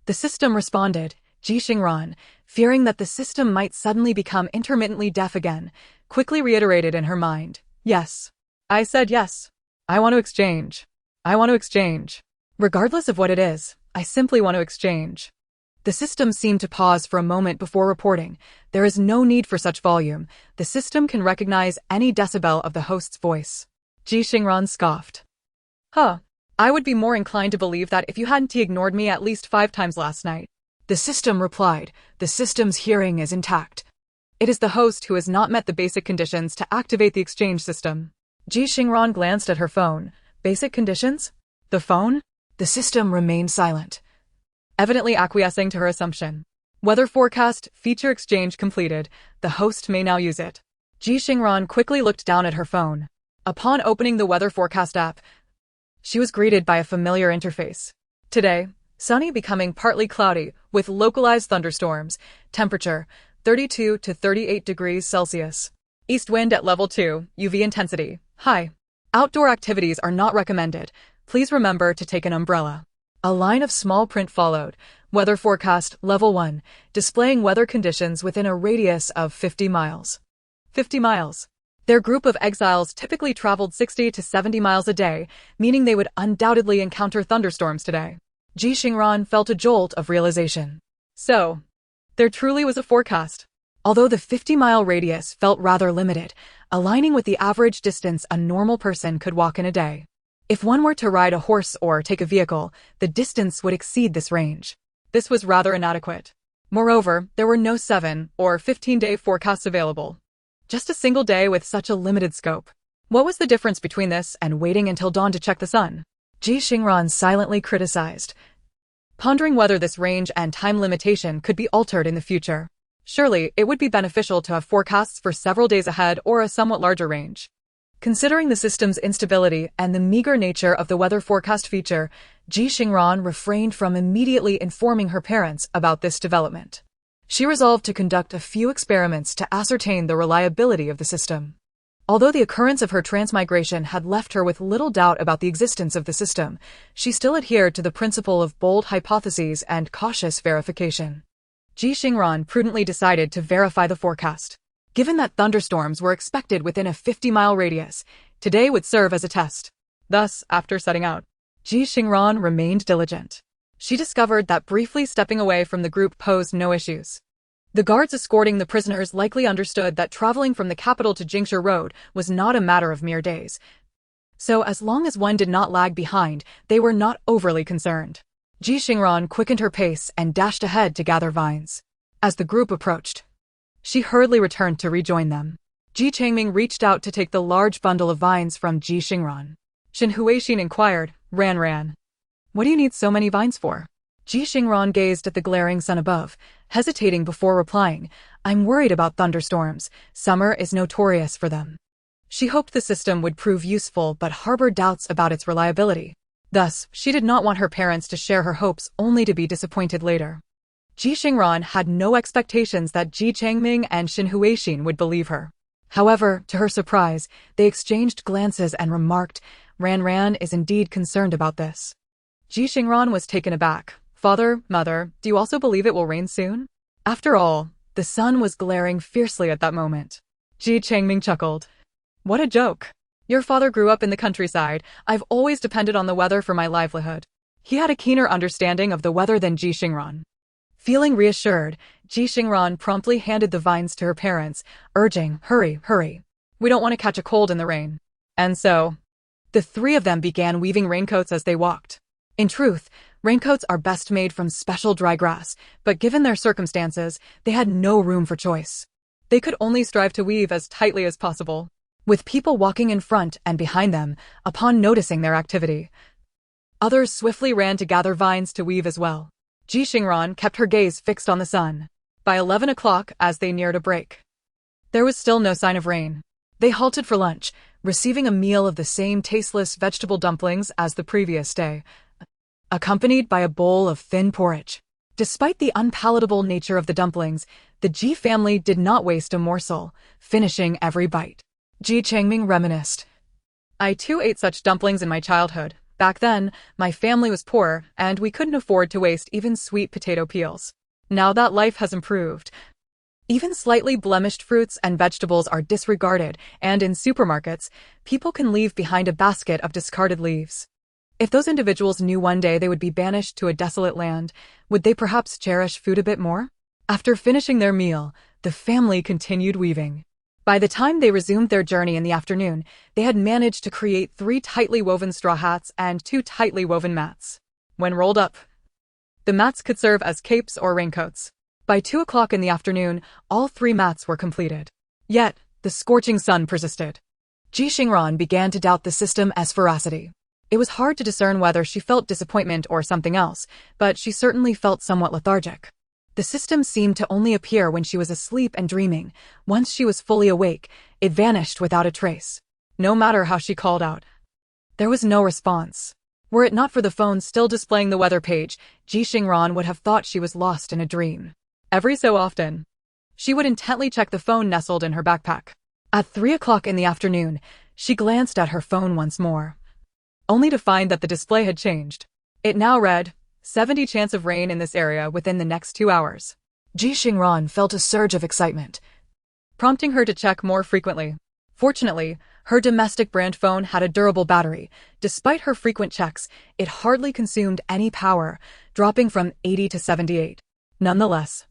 The system responded. Ji Xingran, fearing that the system might suddenly become intermittently deaf again, quickly reiterated in her mind, yes. I said yes. I want to exchange. I want to exchange. Regardless of what it is, I simply want to exchange. The system seemed to pause for a moment before reporting, there is no need for such volume. The system can recognize any decibel of the host's voice. Ji Xingran scoffed. Huh. I would be more inclined to believe that if you hadn't ignored me at least 5 times last night. The system replied, the system's hearing is intact. It is the host who has not met the basic conditions to activate the exchange system. Ji Xingran glanced at her phone. Basic conditions? The phone? The system remained silent, evidently acquiescing to her assumption. Weather forecast, feature exchange completed. The host may now use it. Ji Xingran quickly looked down at her phone. Upon opening the weather forecast app, she was greeted by a familiar interface. Today, sunny becoming partly cloudy, with localized thunderstorms. Temperature, 32 to 38 degrees Celsius. East wind at level 2, UV intensity, high. Outdoor activities are not recommended. Please remember to take an umbrella. A line of small print followed. Weather forecast, level 1, displaying weather conditions within a radius of 50 miles. 50 miles. Their group of exiles typically traveled 60 to 70 miles a day, meaning they would undoubtedly encounter thunderstorms today. Ji Xingran felt a jolt of realization. So, there truly was a forecast. Although the 50-mile radius felt rather limited, aligning with the average distance a normal person could walk in a day. If one were to ride a horse or take a vehicle, the distance would exceed this range. This was rather inadequate. Moreover, there were no 7 or 15-day forecasts available. Just a single day with such a limited scope. What was the difference between this and waiting until dawn to check the sun? Ji Xingran silently criticized, pondering whether this range and time limitation could be altered in the future. Surely, it would be beneficial to have forecasts for several days ahead or a somewhat larger range. Considering the system's instability and the meager nature of the weather forecast feature, Ji Xingran refrained from immediately informing her parents about this development. She resolved to conduct a few experiments to ascertain the reliability of the system. Although the occurrence of her transmigration had left her with little doubt about the existence of the system, she still adhered to the principle of bold hypotheses and cautious verification. Ji Xingran prudently decided to verify the forecast. Given that thunderstorms were expected within a 50-mile radius, today would serve as a test. Thus, after setting out, Ji Xingran remained diligent. She discovered that briefly stepping away from the group posed no issues. The guards escorting the prisoners likely understood that traveling from the capital to Jingshu Road was not a matter of mere days. So as long as one did not lag behind, they were not overly concerned. Ji Xingran quickened her pace and dashed ahead to gather vines. As the group approached, she hurriedly returned to rejoin them. Ji Changming reached out to take the large bundle of vines from Ji Xingran. Shin Huixin inquired, Ran. What do you need so many vines for? Ji Xingran gazed at the glaring sun above, hesitating before replying. I'm worried about thunderstorms. Summer is notorious for them. She hoped the system would prove useful but harbored doubts about its reliability. Thus, she did not want her parents to share her hopes only to be disappointed later. Ji Xingran had no expectations that Ji Changming and Xin Huixin would believe her. However, to her surprise, they exchanged glances and remarked, Ran is indeed concerned about this. Ji Xingran was taken aback. Father, mother, do you also believe it will rain soon? After all, the sun was glaring fiercely at that moment. Ji Changming chuckled. What a joke. Your father grew up in the countryside. I've always depended on the weather for my livelihood. He had a keener understanding of the weather than Ji Xingran. Feeling reassured, Ji Xingran promptly handed the vines to her parents, urging, hurry. We don't want to catch a cold in the rain. And so, the three of them began weaving raincoats as they walked. In truth, raincoats are best made from special dry grass, but given their circumstances, they had no room for choice. They could only strive to weave as tightly as possible, with people walking in front and behind them upon noticing their activity. Others swiftly ran to gather vines to weave as well. Ji Xingran kept her gaze fixed on the sun. By 11 o'clock, as they neared a break, there was still no sign of rain. They halted for lunch, receiving a meal of the same tasteless vegetable dumplings as the previous day, accompanied by a bowl of thin porridge. Despite the unpalatable nature of the dumplings, the Ji family did not waste a morsel, finishing every bite. Ji Changming reminisced. I too ate such dumplings in my childhood. Back then, my family was poor, and we couldn't afford to waste even sweet potato peels. Now that life has improved, even slightly blemished fruits and vegetables are disregarded, and in supermarkets, people can leave behind a basket of discarded leaves. If those individuals knew one day they would be banished to a desolate land, would they perhaps cherish food a bit more? After finishing their meal, the family continued weaving. By the time they resumed their journey in the afternoon, they had managed to create 3 tightly woven straw hats and 2 tightly woven mats. When rolled up, the mats could serve as capes or raincoats. By 2 o'clock in the afternoon, all 3 mats were completed. Yet, the scorching sun persisted. Ji Xingran began to doubt the system's veracity. It was hard to discern whether she felt disappointment or something else, but she certainly felt somewhat lethargic. The system seemed to only appear when she was asleep and dreaming. Once she was fully awake, it vanished without a trace. No matter how she called out, there was no response. Were it not for the phone still displaying the weather page, Ji Xingran would have thought she was lost in a dream. Every so often, she would intently check the phone nestled in her backpack. At 3 o'clock in the afternoon, she glanced at her phone once more, only to find that the display had changed. It now read, 70 chance of rain in this area within the next 2 hours. Ji Xingran felt a surge of excitement, prompting her to check more frequently. Fortunately, her domestic brand phone had a durable battery. Despite her frequent checks, it hardly consumed any power, dropping from 80 to 78. Nonetheless,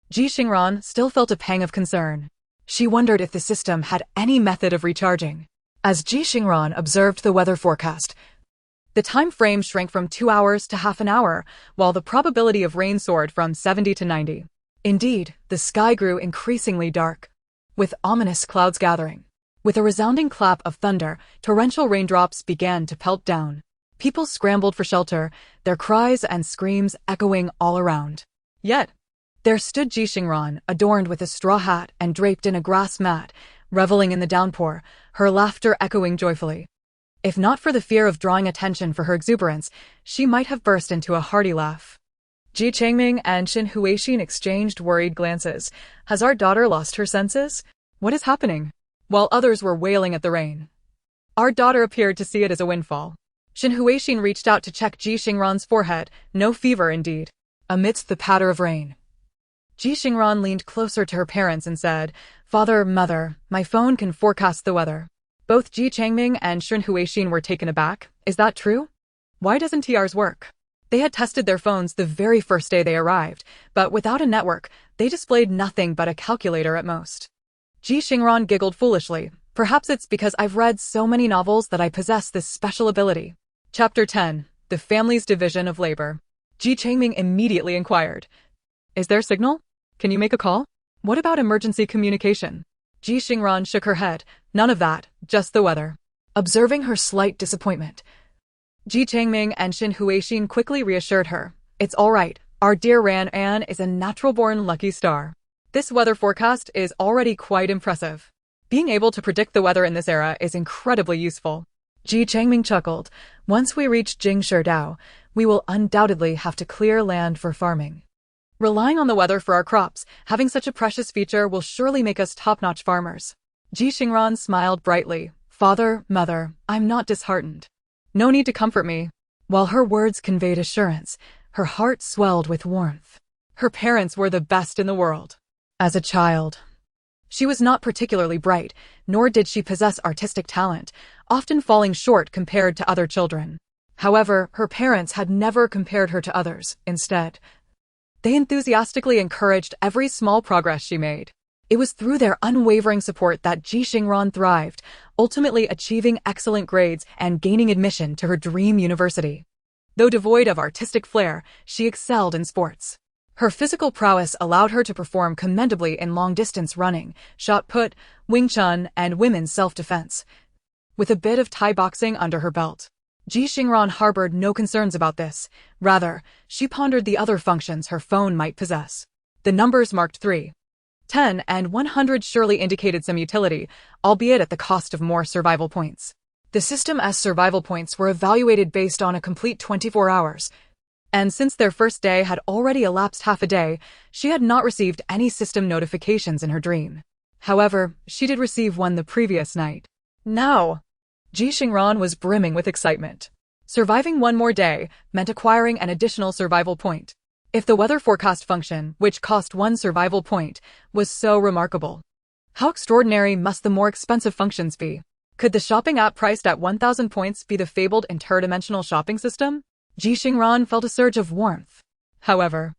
Ji Xingran still felt a pang of concern. She wondered if the system had any method of recharging. As Ji Xingran observed the weather forecast, the time frame shrank from 2 hours to half an hour, while the probability of rain soared from 70 to 90. Indeed, the sky grew increasingly dark, with ominous clouds gathering. With a resounding clap of thunder, torrential raindrops began to pelt down. People scrambled for shelter, their cries and screams echoing all around. Yet, there stood Ji Xingran, adorned with a straw hat and draped in a grass mat, reveling in the downpour, her laughter echoing joyfully. If not for the fear of drawing attention for her exuberance, she might have burst into a hearty laugh. Ji Changming and Xin Huixin exchanged worried glances. Has our daughter lost her senses? What is happening? While others were wailing at the rain, our daughter appeared to see it as a windfall. Xin Huixin reached out to check Ji Xingran's forehead. No fever indeed. Amidst the patter of rain, Ji Xingran leaned closer to her parents and said, Father, mother, my phone can forecast the weather. Both Ji Changming and Xin Huixin were taken aback. Is that true? Why doesn't ours work? They had tested their phones the very first day they arrived, but without a network, they displayed nothing but a calculator at most. Ji Xingran giggled foolishly. Perhaps it's because I've read so many novels that I possess this special ability. Chapter 10. The Family's Division of Labor. Ji Changming immediately inquired. Is there signal? Can you make a call? What about emergency communication? Ji Xingran shook her head. None of that, just the weather. Observing her slight disappointment, Ji Changming and Xin Huixin quickly reassured her. It's all right. Our dear Ran An is a natural-born lucky star. This weather forecast is already quite impressive. Being able to predict the weather in this era is incredibly useful. Ji Changming chuckled. Once we reach Jingsherdao, we will undoubtedly have to clear land for farming. Relying on the weather for our crops, having such a precious feature will surely make us top-notch farmers. Ji Xingran smiled brightly. Father, mother, I'm not disheartened. No need to comfort me. While her words conveyed assurance, her heart swelled with warmth. Her parents were the best in the world. As a child, she was not particularly bright, nor did she possess artistic talent, often falling short compared to other children. However, her parents had never compared her to others. Instead, they enthusiastically encouraged every small progress she made. It was through their unwavering support that Ji Xingran thrived, ultimately achieving excellent grades and gaining admission to her dream university. Though devoid of artistic flair, she excelled in sports. Her physical prowess allowed her to perform commendably in long-distance running, shot put, Wing Chun, and women's self-defense. With a bit of Thai boxing under her belt, Ji Xingran harbored no concerns about this. Rather, she pondered the other functions her phone might possess. The numbers marked 3, 10, and 100 surely indicated some utility, albeit at the cost of more survival points. The system's survival points were evaluated based on a complete 24 hours, and since their first day had already elapsed half a day, she had not received any system notifications in her dream. However, she did receive one the previous night. Now, Ji Xingran was brimming with excitement. Surviving one more day meant acquiring an additional survival point. If the weather forecast function, which cost 1 survival point, was so remarkable, how extraordinary must the more expensive functions be? Could the shopping app priced at 1,000 points be the fabled interdimensional shopping system? Ji Xingran felt a surge of warmth. However,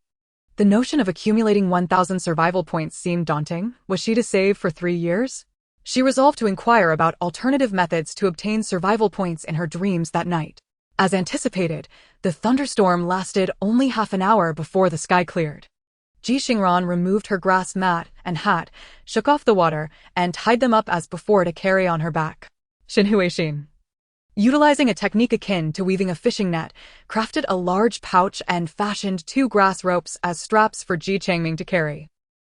the notion of accumulating 1,000 survival points seemed daunting. Was she to save for 3 years? She resolved to inquire about alternative methods to obtain survival points in her dreams that night. As anticipated, the thunderstorm lasted only half an hour before the sky cleared. Ji Xingran removed her grass mat and hat, shook off the water, and tied them up as before to carry on her back. Xin. Utilizing a technique akin to weaving a fishing net, crafted a large pouch and fashioned 2 grass ropes as straps for Ji Changming to carry.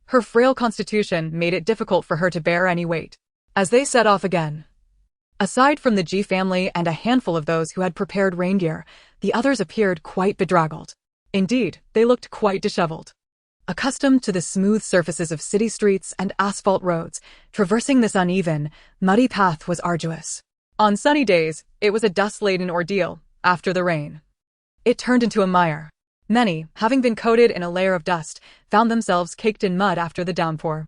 Her frail constitution made it difficult for her to bear any weight. As they set off again, aside from the Ji family and a handful of those who had prepared rain gear, the others appeared quite bedraggled. Indeed, they looked quite disheveled. Accustomed to the smooth surfaces of city streets and asphalt roads, traversing this uneven, muddy path was arduous. On sunny days, it was a dust-laden ordeal. After the rain, it turned into a mire. Many, having been coated in a layer of dust, found themselves caked in mud after the downpour.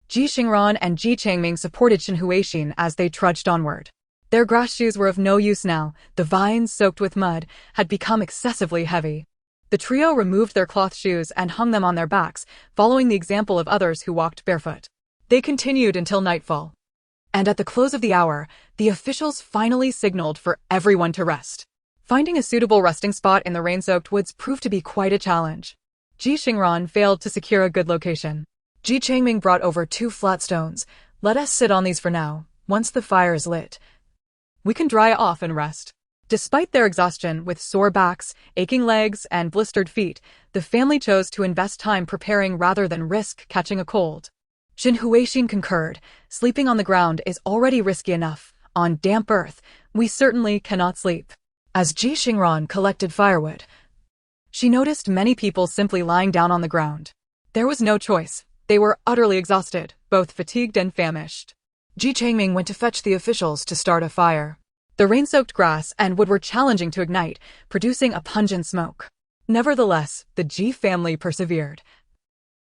Ji Xingran and Ji Changming supported Xin Huixin as they trudged onward. Their grass shoes were of no use now. The vines, soaked with mud, had become excessively heavy. The trio removed their cloth shoes and hung them on their backs, following the example of others who walked barefoot. They continued until nightfall. And at the close of the hour, the officials finally signaled for everyone to rest. Finding a suitable resting spot in the rain-soaked woods proved to be quite a challenge. Ji Xingran failed to secure a good location. Ji Changming brought over 2 flat stones. Let us sit on these for now. Once the fire is lit, we can dry off and rest. Despite their exhaustion with sore backs, aching legs, and blistered feet, the family chose to invest time preparing rather than risk catching a cold. Xin Huixin concurred. Sleeping on the ground is already risky enough. On damp earth, we certainly cannot sleep. As Ji Xingran collected firewood, she noticed many people simply lying down on the ground. There was no choice. They were utterly exhausted, both fatigued and famished. Ji Changming went to fetch the officials to start a fire. The rain-soaked grass and wood were challenging to ignite, producing a pungent smoke. Nevertheless, the Ji family persevered.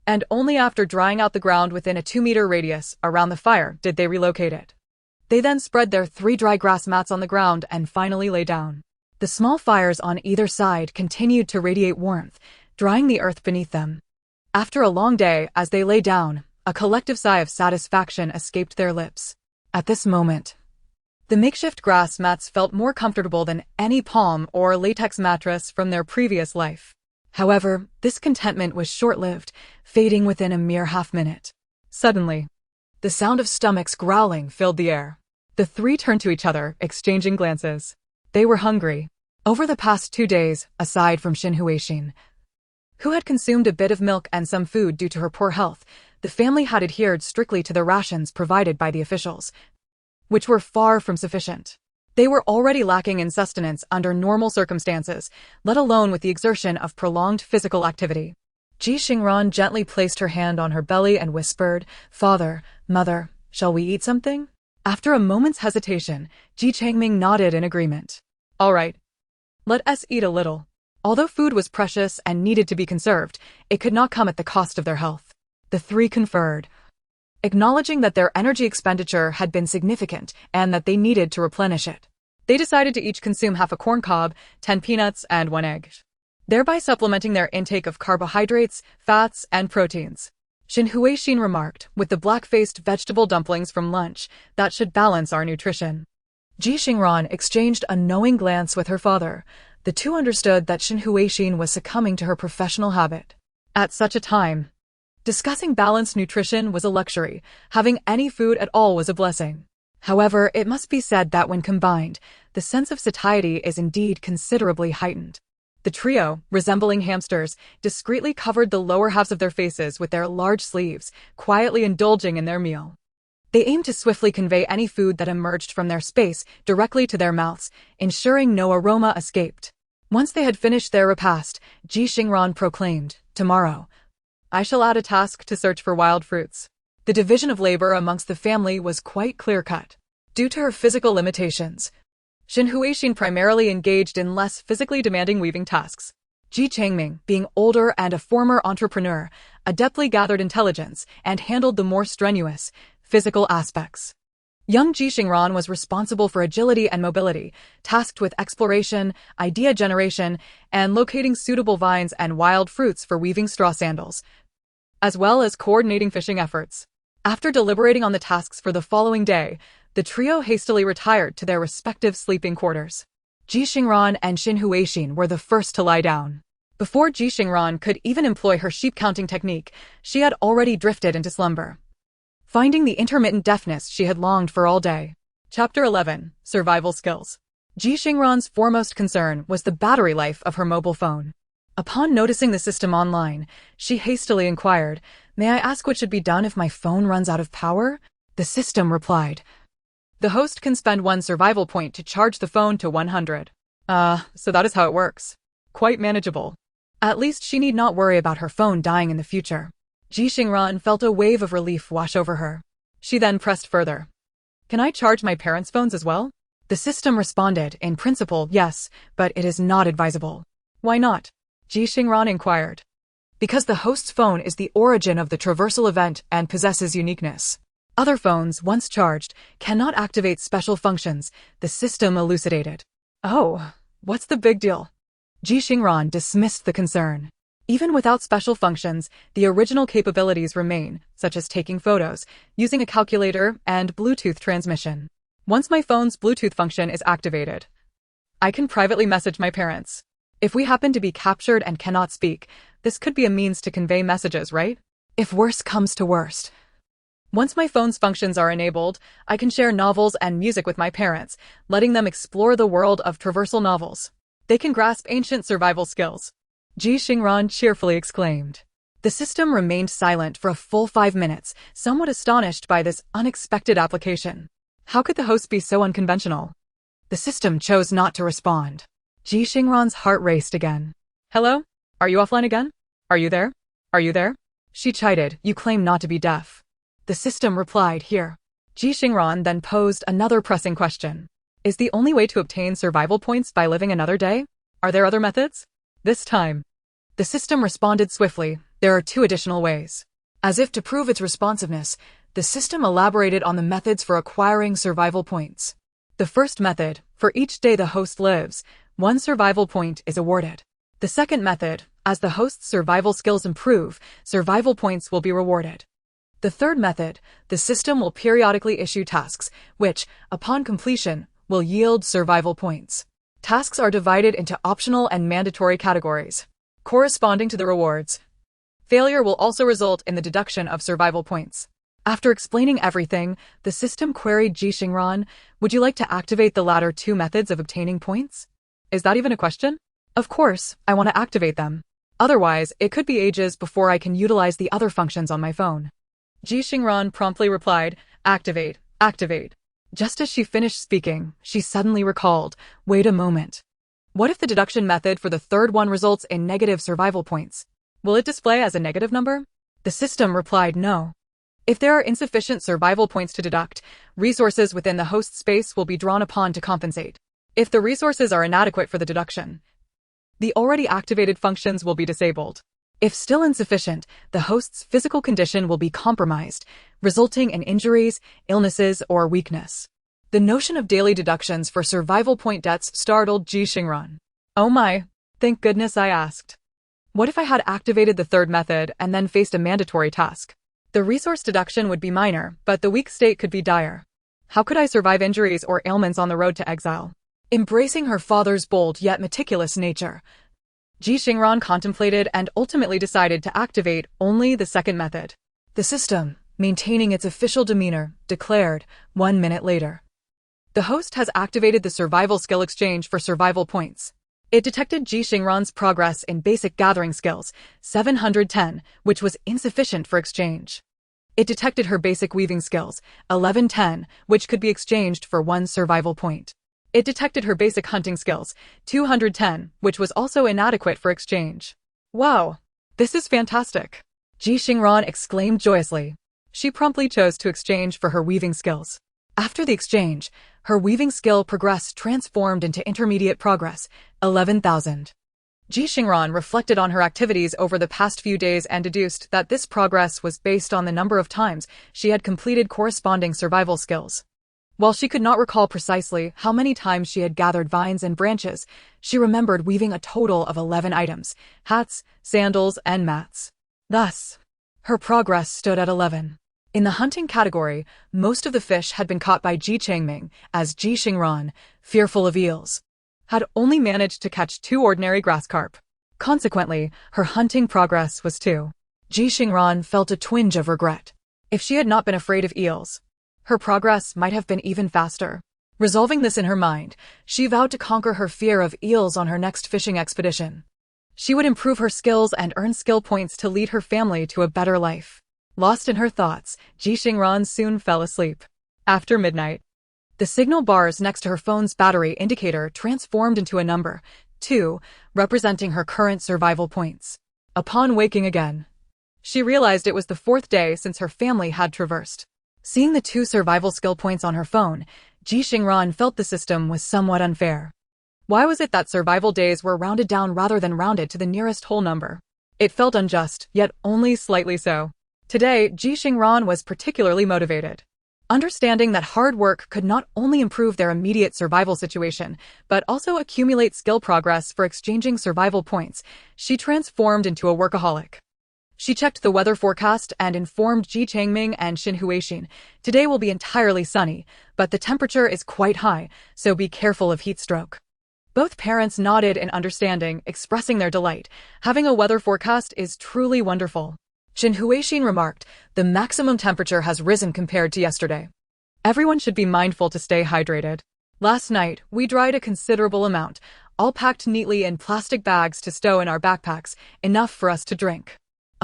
And only after drying out the ground within a 2-meter radius around the fire did they relocate it. They then spread their 3 dry grass mats on the ground and finally lay down. The small fires on either side continued to radiate warmth, drying the earth beneath them. After a long day, as they lay down, a collective sigh of satisfaction escaped their lips. At this moment, the makeshift grass mats felt more comfortable than any palm or latex mattress from their previous life. However, this contentment was short-lived, fading within a mere half-minute. Suddenly, the sound of stomachs growling filled the air. The 3 turned to each other, exchanging glances. They were hungry. Over the past 2 days, aside from Xin Huixin, who had consumed a bit of milk and some food due to her poor health. The family had adhered strictly to the rations provided by the officials, which were far from sufficient. They were already lacking in sustenance under normal circumstances, let alone with the exertion of prolonged physical activity. Ji Xingran gently placed her hand on her belly and whispered, "Father, Mother, shall we eat something?" After a moment's hesitation, Ji Changming nodded in agreement. "All right. Let us eat a little." Although food was precious and needed to be conserved, it could not come at the cost of their health. The three conferred, acknowledging that their energy expenditure had been significant and that they needed to replenish it. They decided to each consume half a corn cob, 10 peanuts, and 1 egg, thereby supplementing their intake of carbohydrates, fats, and proteins. Xin Huixin remarked, with the black-faced vegetable dumplings from lunch, that should balance our nutrition. Ji Xingran exchanged a knowing glance with her father. The two understood that Xin Huixin was succumbing to her professional habit. At such a time, discussing balanced nutrition was a luxury. Having any food at all was a blessing. However, it must be said that when combined, the sense of satiety is indeed considerably heightened. The trio, resembling hamsters, discreetly covered the lower halves of their faces with their large sleeves, quietly indulging in their meal. They aimed to swiftly convey any food that emerged from their space directly to their mouths, ensuring no aroma escaped. Once they had finished their repast, Ji Xingran proclaimed, "Tomorrow, I shall add a task to search for wild fruits." The division of labor amongst the family was quite clear-cut. Due to her physical limitations, Xin Huixin primarily engaged in less physically demanding weaving tasks. Ji Changming, being older and a former entrepreneur, adeptly gathered intelligence and handled the more strenuous, physical aspects. Young Ji Xingran was responsible for agility and mobility, tasked with exploration, idea generation, and locating suitable vines and wild fruits for weaving straw sandals, as well as coordinating fishing efforts. After deliberating on the tasks for the following day, the trio hastily retired to their respective sleeping quarters. Ji Xingran and Xin Huixin were the first to lie down. Before Ji Xingran could even employ her sheep-counting technique, she had already drifted into slumber, finding the intermittent deafness she had longed for all day. Chapter 11. Survival Skills. Ji Xingran's foremost concern was the battery life of her mobile phone. Upon noticing the system online, she hastily inquired, "May I ask what should be done if my phone runs out of power?" The system replied, "The host can spend 1 survival point to charge the phone to 100. So that is how it works. Quite manageable. At least she need not worry about her phone dying in the future." Ji Xingran felt a wave of relief wash over her. She then pressed further. "Can I charge my parents' phones as well?" The system responded, "In principle, yes, but it is not advisable." "Why not?" Ji Xingran inquired. "Because the host's phone is the origin of the traversal event and possesses uniqueness. Other phones, once charged, cannot activate special functions," the system elucidated. "Oh, what's the big deal?" Ji Xingran dismissed the concern. Even without special functions, the original capabilities remain, such as taking photos, using a calculator, and Bluetooth transmission. Once my phone's Bluetooth function is activated, I can privately message my parents. If we happen to be captured and cannot speak, this could be a means to convey messages, right? If worse comes to worst, once my phone's functions are enabled, I can share novels and music with my parents, letting them explore the world of traversal novels. They can grasp ancient survival skills." Ji Xingran cheerfully exclaimed. The system remained silent for a full 5 minutes, somewhat astonished by this unexpected application. How could the host be so unconventional? The system chose not to respond. Ji Xingran's heart raced again. "Hello? Are you offline again? Are you there? Are you there?" She chided, "You claim not to be deaf." The system replied, "Here." Ji Xingran then posed another pressing question. "Is the only way to obtain survival points by living another day? Are there other methods?" This time, the system responded swiftly, "There are 2 additional ways." As if to prove its responsiveness, the system elaborated on the methods for acquiring survival points. The first method, for each day the host lives, 1 survival point is awarded. The second method, as the host's survival skills improve, survival points will be rewarded. The third method, the system will periodically issue tasks, which, upon completion, will yield survival points. Tasks are divided into optional and mandatory categories, corresponding to the rewards. Failure will also result in the deduction of survival points. After explaining everything, the system queried Ji Xingran, "Would you like to activate the latter 2 methods of obtaining points?" "Is that even a question?" "Of course, I want to activate them. Otherwise, it could be ages before I can utilize the other functions on my phone. Ji Xingran promptly replied, "Activate, activate." Just as she finished speaking, she suddenly recalled, "Wait a moment. What if the deduction method for the third one results in negative survival points? Will it display as a negative number?" The system replied no. If there are insufficient survival points to deduct, resources within the host space will be drawn upon to compensate. If the resources are inadequate for the deduction, the already activated functions will be disabled. If still insufficient, the host's physical condition will be compromised, resulting in injuries, illnesses, or weakness. The notion of daily deductions for survival point debts startled Ji Xingran. Oh my, thank goodness I asked. What if I had activated the third method and then faced a mandatory task? The resource deduction would be minor, but the weak state could be dire. How could I survive injuries or ailments on the road to exile? Embracing her father's bold yet meticulous nature, Ji Xingran contemplated and ultimately decided to activate only the second method. The system, maintaining its official demeanor, declared 1 minute later. The host has activated the survival skill exchange for survival points. It detected Ji Xingran's progress in basic gathering skills, 710, which was insufficient for exchange. It detected her basic weaving skills, 1110, which could be exchanged for 1 survival point. It detected her basic hunting skills, 210, which was also inadequate for exchange. Wow, this is fantastic! Ji Xingran exclaimed joyously. She promptly chose to exchange for her weaving skills. After the exchange, her weaving skill progress transformed into intermediate progress, 11,000. Ji Xingran reflected on her activities over the past few days and deduced that this progress was based on the number of times she had completed corresponding survival skills. While she could not recall precisely how many times she had gathered vines and branches, she remembered weaving a total of 11 items, hats, sandals, and mats. Thus, her progress stood at 11. In the hunting category, most of the fish had been caught by Ji Changming, as Ji Xingran, fearful of eels, had only managed to catch 2 ordinary grass carp. Consequently, her hunting progress was 2. Ji Xingran felt a twinge of regret. If she had not been afraid of eels, her progress might have been even faster. Resolving this in her mind, she vowed to conquer her fear of eels on her next fishing expedition. She would improve her skills and earn skill points to lead her family to a better life. Lost in her thoughts, Ji Xingran soon fell asleep. After midnight, the signal bars next to her phone's battery indicator transformed into a number, 2, representing her current survival points. Upon waking again, she realized it was the 4th day since her family had traversed. Seeing the 2 survival skill points on her phone, Ji Xingran felt the system was somewhat unfair. Why was it that survival days were rounded down rather than rounded to the nearest whole number? It felt unjust, yet only slightly so. Today, Ji Xingran was particularly motivated. Understanding that hard work could not only improve their immediate survival situation, but also accumulate skill progress for exchanging survival points, she transformed into a workaholic. She checked the weather forecast and informed Ji Changming and Xin Huixin, "Today will be entirely sunny, but the temperature is quite high, so be careful of heat stroke." Both parents nodded in understanding, expressing their delight. Having a weather forecast is truly wonderful. Xin Huixin remarked, "The maximum temperature has risen compared to yesterday. Everyone should be mindful to stay hydrated. Last night, we dried a considerable amount, all packed neatly in plastic bags to stow in our backpacks, enough for us to drink."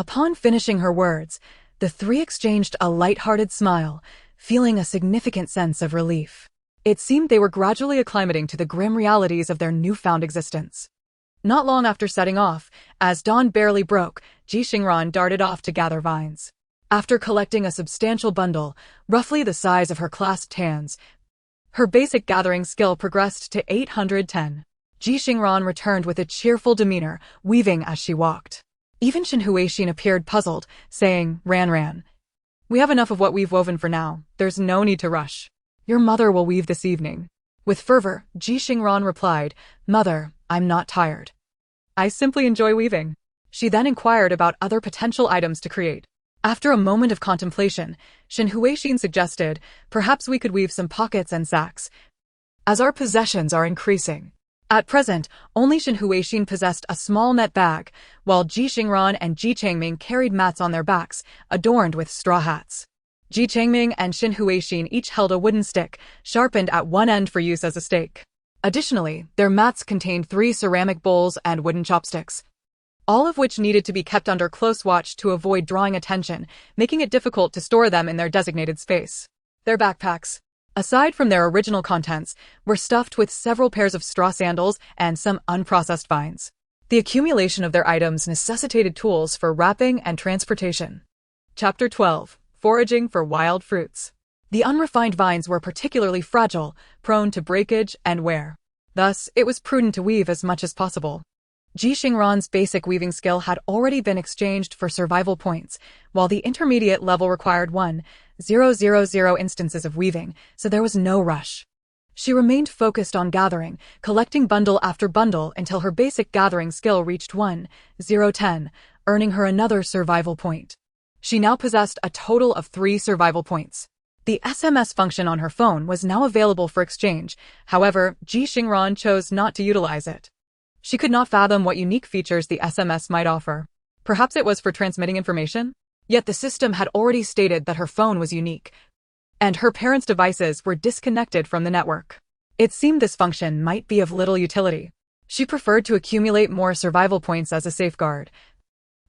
Upon finishing her words, the 3 exchanged a light-hearted smile, feeling a significant sense of relief. It seemed they were gradually acclimating to the grim realities of their newfound existence. Not long after setting off, as dawn barely broke, Ji Xingran darted off to gather vines. After collecting a substantial bundle, roughly the size of her clasped hands, her basic gathering skill progressed to 810. Ji Xingran returned with a cheerful demeanor, weaving as she walked. Even Xin Huixin appeared puzzled, saying, Ran, we have enough of what we've woven for now. There's no need to rush. Your mother will weave this evening." With fervor, Ji Xingran replied, "Mother, I'm not tired. I simply enjoy weaving." She then inquired about other potential items to create. After a moment of contemplation, Xin Huixin suggested, "Perhaps we could weave some pockets and sacks, as our possessions are increasing." At present, only Xin Huixin possessed a small net bag, while Ji Xingran and Ji Changming carried mats on their backs, adorned with straw hats. Ji Changming and Xin Huixin each held a wooden stick, sharpened at one end for use as a stake. Additionally, their mats contained 3 ceramic bowls and wooden chopsticks. all of which needed to be kept under close watch to avoid drawing attention, making it difficult to store them in their designated space. Their backpacks, aside from their original contents, were stuffed with several pairs of straw sandals and some unprocessed vines. The accumulation of their items necessitated tools for wrapping and transportation. Chapter 12. Foraging for wild fruits. The unrefined vines were particularly fragile, prone to breakage and wear. Thus, it was prudent to weave as much as possible. Ji Xingran's basic weaving skill had already been exchanged for survival points, while the intermediate level required 1,000 instances of weaving, so there was no rush. She remained focused on gathering, collecting bundle after bundle until her basic gathering skill reached 1,010, earning her another survival point. She now possessed a total of 3 survival points. The SMS function on her phone was now available for exchange, however, Ji Xingran chose not to utilize it. She could not fathom what unique features the SMS might offer. Perhaps it was for transmitting information? Yet the system had already stated that her phone was unique, and her parents' devices were disconnected from the network. It seemed this function might be of little utility. She preferred to accumulate more survival points as a safeguard,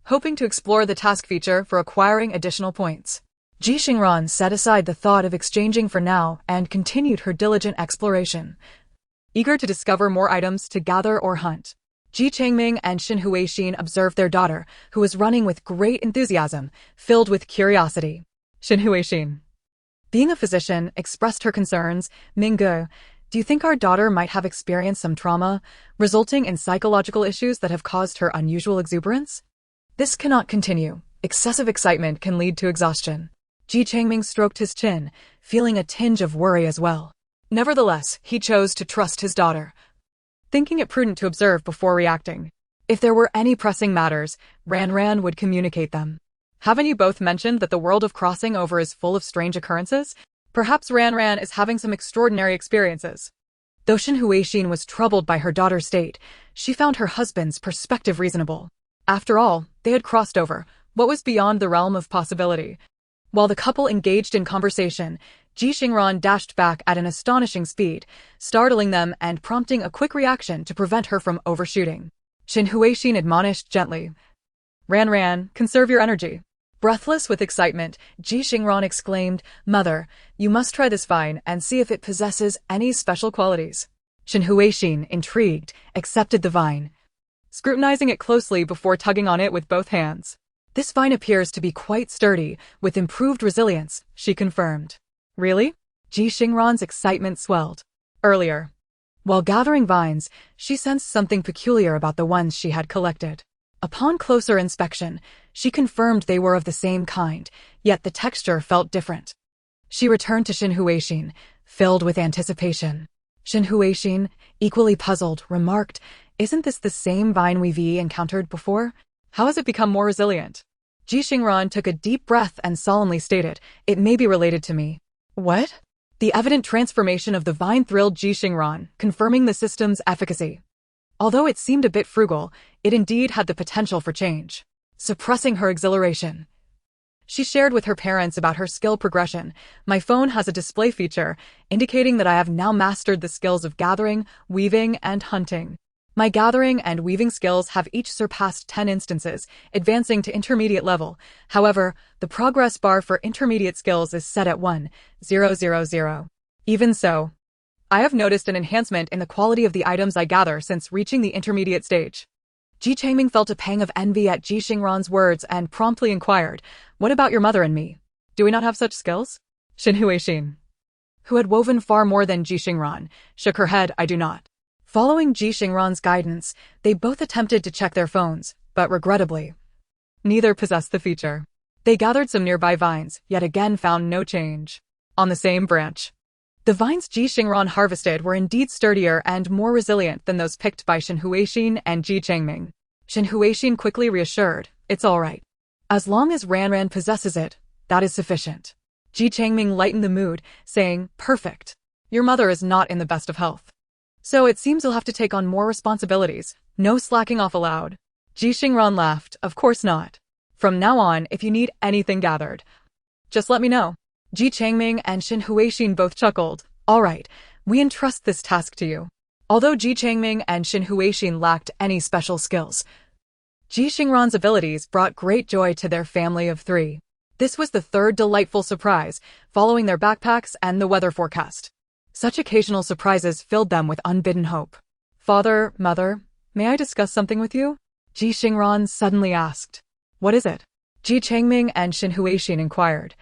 hoping to explore the task feature for acquiring additional points. Ji Xingran set aside the thought of exchanging for now and continued her diligent exploration, eager to discover more items to gather or hunt. Ji Changming and Xin Huixin observed their daughter, who was running with great enthusiasm, filled with curiosity. Xin Huixin, being a physician, expressed her concerns. Minggu, do you think our daughter might have experienced some trauma, resulting in psychological issues that have caused her unusual exuberance? This cannot continue. Excessive excitement can lead to exhaustion. Ji Changming stroked his chin, feeling a tinge of worry as well. Nevertheless, he chose to trust his daughter, thinking it prudent to observe before reacting. If there were any pressing matters, Ran would communicate them. Haven't you both mentioned that the world of crossing over is full of strange occurrences? Perhaps Ran is having some extraordinary experiences. Though Xin Huixin was troubled by her daughter's state, she found her husband's perspective reasonable. After all, they had crossed over. What was beyond the realm of possibility? While the couple engaged in conversation, Ji Xingran dashed back at an astonishing speed, startling them and prompting a quick reaction to prevent her from overshooting. Xin Huixin admonished gently. Ran, conserve your energy. Breathless with excitement, Ji Xingran exclaimed, Mother, you must try this vine and see if it possesses any special qualities. Xin Huixin, intrigued, accepted the vine, scrutinizing it closely before tugging on it with both hands. This vine appears to be quite sturdy, with improved resilience, she confirmed. Really? Ji Xingran's excitement swelled. Earlier, while gathering vines, she sensed something peculiar about the ones she had collected. Upon closer inspection, she confirmed they were of the same kind, yet the texture felt different. She returned to Xin Huixin, filled with anticipation. Xin Huixin, equally puzzled, remarked, Isn't this the same vine we've encountered before? How has it become more resilient? Ji Xingran took a deep breath and solemnly stated, It may be related to me. What? The evident transformation of the vine thrilled Ji Xingran, confirming the system's efficacy. Although it seemed a bit frugal, it indeed had the potential for change. Suppressing her exhilaration, she shared with her parents about her skill progression. My phone has a display feature, indicating that I have now mastered the skills of gathering, weaving, and hunting. My gathering and weaving skills have each surpassed 10 instances, advancing to intermediate level. However, the progress bar for intermediate skills is set at 1,000. Even so, I have noticed an enhancement in the quality of the items I gather since reaching the intermediate stage. Ji Changming felt a pang of envy at Ji Xingran's words and promptly inquired, What about your mother and me? Do we not have such skills? Xin Huixin, who had woven far more than Ji Xingran, shook her head, I do not. Following Ji Xingran's guidance, they both attempted to check their phones, but regrettably, neither possessed the feature. They gathered some nearby vines, yet again found no change. On the same branch, the vines Ji Xingran harvested were indeed sturdier and more resilient than those picked by Xin Huixin and Ji Changming. Xin Huixin quickly reassured, It's all right. As long as Ran possesses it, that is sufficient. Ji Changming lightened the mood, saying, Perfect. Your mother is not in the best of health, so it seems you'll have to take on more responsibilities. No slacking off allowed. Ji Xingran laughed, Of course not. From now on, if you need anything gathered, just let me know. Ji Changming and Xin Huixin both chuckled. All right, we entrust this task to you. Although Ji Changming and Xin Huixin lacked any special skills, Ji Xingran's abilities brought great joy to their family of three. This was the third delightful surprise, following their backpacks and the weather forecast. Such occasional surprises filled them with unbidden hope. "Father, Mother, may I discuss something with you?" Ji Xingran suddenly asked. "What is it?" Ji Changming and Xin Huixin inquired,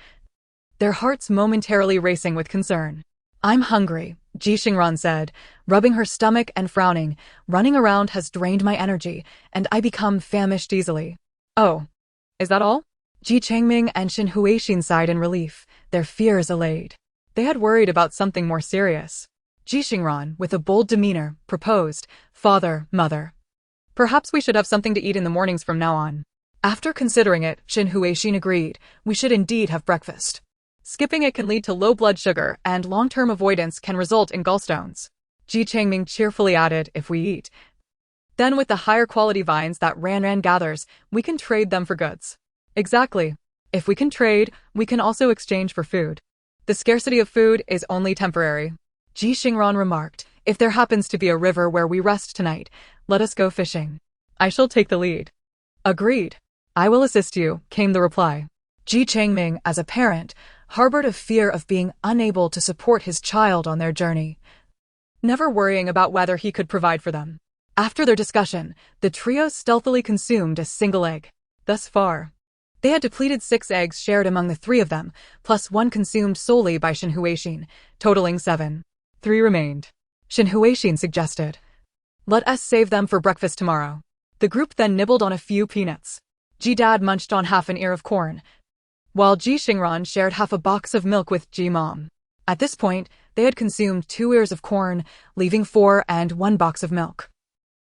their hearts momentarily racing with concern. "I'm hungry," Ji Xingran said, rubbing her stomach and frowning. "Running around has drained my energy, and I become famished easily." "Oh, is that all?" Ji Changming and Xin Huixin sighed in relief, their fears allayed. They had worried about something more serious. Ji Xingran, with a bold demeanor, proposed, "Father, Mother, perhaps we should have something to eat in the mornings from now on." After considering it, Xin Huixin agreed, "We should indeed have breakfast. Skipping it can lead to low blood sugar, and long-term avoidance can result in gallstones." Ji Changming cheerfully added, "If we eat, then with the higher quality vines that Ran gathers, we can trade them for goods." "Exactly. If we can trade, we can also exchange for food. The scarcity of food is only temporary." Ji Xingran remarked, "If there happens to be a river where we rest tonight, let us go fishing." "I shall take the lead." "Agreed. I will assist you," came the reply. Ji Changming, as a parent, harbored a fear of being unable to support his child on their journey, never worrying about whether he could provide for them. After their discussion, the trio stealthily consumed a single egg. Thus far, they had depleted 6 eggs shared among the 3 of them, plus 1 consumed solely by Xin Huixin, totaling 7. 3 remained. Xin Huixin suggested, "Let us save them for breakfast tomorrow." The group then nibbled on a few peanuts. Ji Dad munched on half an ear of corn, while Ji Xingran shared half a box of milk with Ji Mom. At this point, they had consumed 2 ears of corn, leaving 4 and 1 box of milk,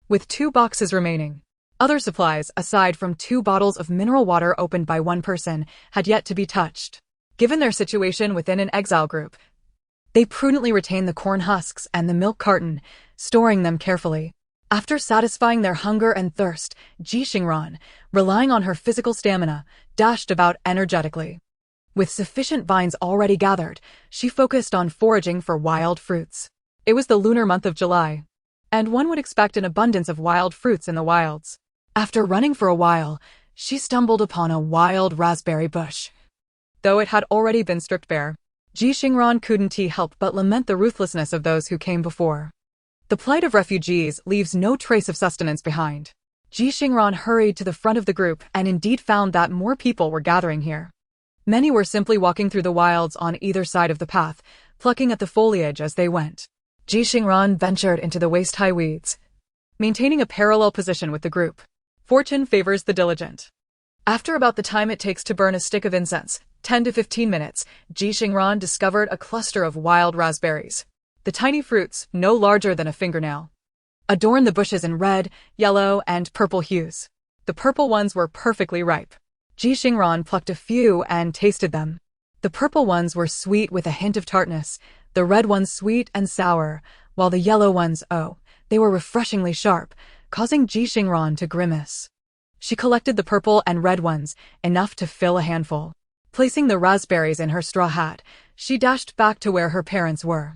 with 2 boxes remaining. Other supplies, aside from 2 bottles of mineral water opened by one person, had yet to be touched. Given their situation within an exile group, they prudently retained the corn husks and the milk carton, storing them carefully. After satisfying their hunger and thirst, Ji Xingran, relying on her physical stamina, dashed about energetically. With sufficient vines already gathered, she focused on foraging for wild fruits. It was the lunar month of July, and one would expect an abundance of wild fruits in the wilds. After running for a while, she stumbled upon a wild raspberry bush. Though it had already been stripped bare, Ji Xingran couldn't help but lament the ruthlessness of those who came before. The plight of refugees leaves no trace of sustenance behind. Ji Xingran hurried to the front of the group and indeed found that more people were gathering here. Many were simply walking through the wilds on either side of the path, plucking at the foliage as they went. Ji Xingran ventured into the waist-high weeds, maintaining a parallel position with the group. Fortune favors the diligent. After about the time it takes to burn a stick of incense, 10 to 15 minutes, Ji Xingran discovered a cluster of wild raspberries. The tiny fruits, no larger than a fingernail, adorned the bushes in red, yellow, and purple hues. The purple ones were perfectly ripe. Ji Xingran plucked a few and tasted them. The purple ones were sweet with a hint of tartness, the red ones sweet and sour, while the yellow ones, they were refreshingly sharp, causing Ji Xingran to grimace. She collected the purple and red ones, enough to fill a handful. Placing the raspberries in her straw hat, she dashed back to where her parents were.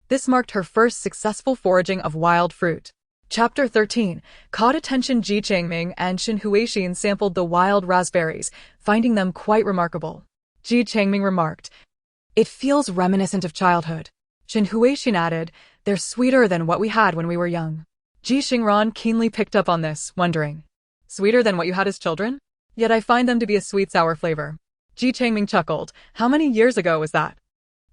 This marked her first successful foraging of wild fruit. Chapter 13 caught attention. Ji Changming and Xin Huixin sampled the wild raspberries, finding them quite remarkable. Ji Changming remarked, "It feels reminiscent of childhood." Xin Huixin added, "They're sweeter than what we had when we were young." Ji Xingran keenly picked up on this, wondering, "Sweeter than what you had as children? Yet I find them to be a sweet-sour flavor." Ji Changming chuckled. "How many years ago was that?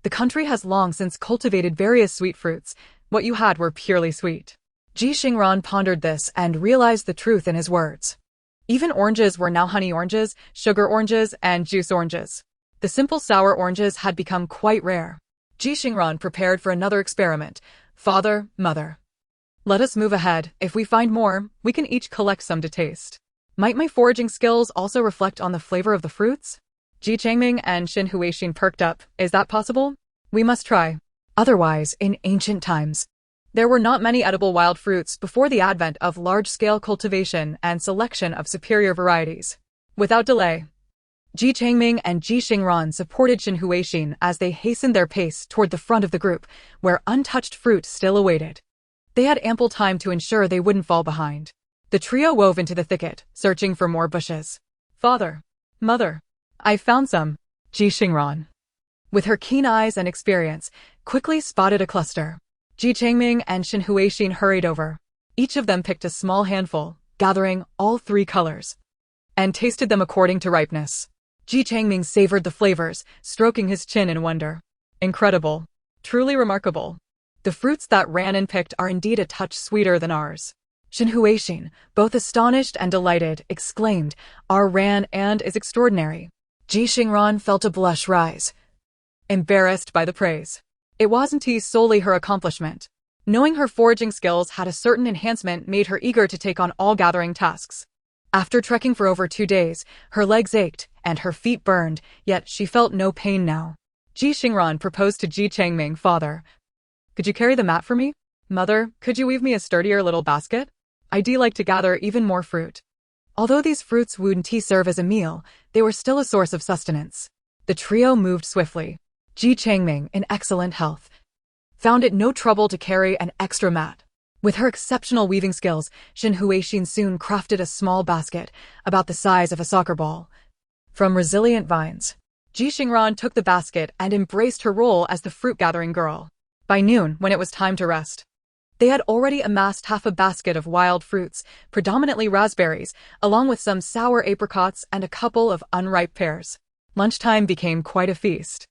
The country has long since cultivated various sweet fruits. What you had were purely sweet." Ji Xingran pondered this and realized the truth in his words. Even oranges were now honey oranges, sugar oranges, and juice oranges. The simple sour oranges had become quite rare. Ji Xingran prepared for another experiment. "Father, Mother, let us move ahead. If we find more, we can each collect some to taste. Might my foraging skills also reflect on the flavor of the fruits?" Ji Changming and Xin Huixin perked up. "Is that possible? We must try." Otherwise, in ancient times, there were not many edible wild fruits before the advent of large-scale cultivation and selection of superior varieties. Without delay, Ji Changming and Ji Xingran supported Xin Huixin as they hastened their pace toward the front of the group, where untouched fruit still awaited. They had ample time to ensure they wouldn't fall behind. The trio wove into the thicket, searching for more bushes. Father, mother, I found some. Ji Xingran, with her keen eyes and experience, quickly spotted a cluster. Ji Changming and Shen Huixin hurried over. Each of them picked a small handful, gathering all 3 colors, and tasted them according to ripeness. Ji Changming savored the flavors, stroking his chin in wonder. Incredible. Truly remarkable. The fruits that Ran and picked are indeed a touch sweeter than ours. Shen Huixin, both astonished and delighted, exclaimed, "Our Ran and is extraordinary." Ji Xingran felt a blush rise, embarrassed by the praise. It wasn't solely her accomplishment. Knowing her foraging skills had a certain enhancement made her eager to take on all gathering tasks. After trekking for over 2 days, her legs ached and her feet burned, yet she felt no pain now. Ji Xingran proposed to Ji Changming, "Father, could you carry the mat for me? Mother, could you weave me a sturdier little basket? I'd like to gather even more fruit." Although these fruits wouldn't serve as a meal, they were still a source of sustenance. The trio moved swiftly. Ji Changming, in excellent health, found it no trouble to carry an extra mat. With her exceptional weaving skills, Shen Huixin soon crafted a small basket, about the size of a soccer ball, from resilient vines. Ji Xingran took the basket and embraced her role as the fruit-gathering girl. By noon, when it was time to rest, they had already amassed half a basket of wild fruits, predominantly raspberries, along with some sour apricots and a couple of unripe pears. Lunchtime became quite a feast.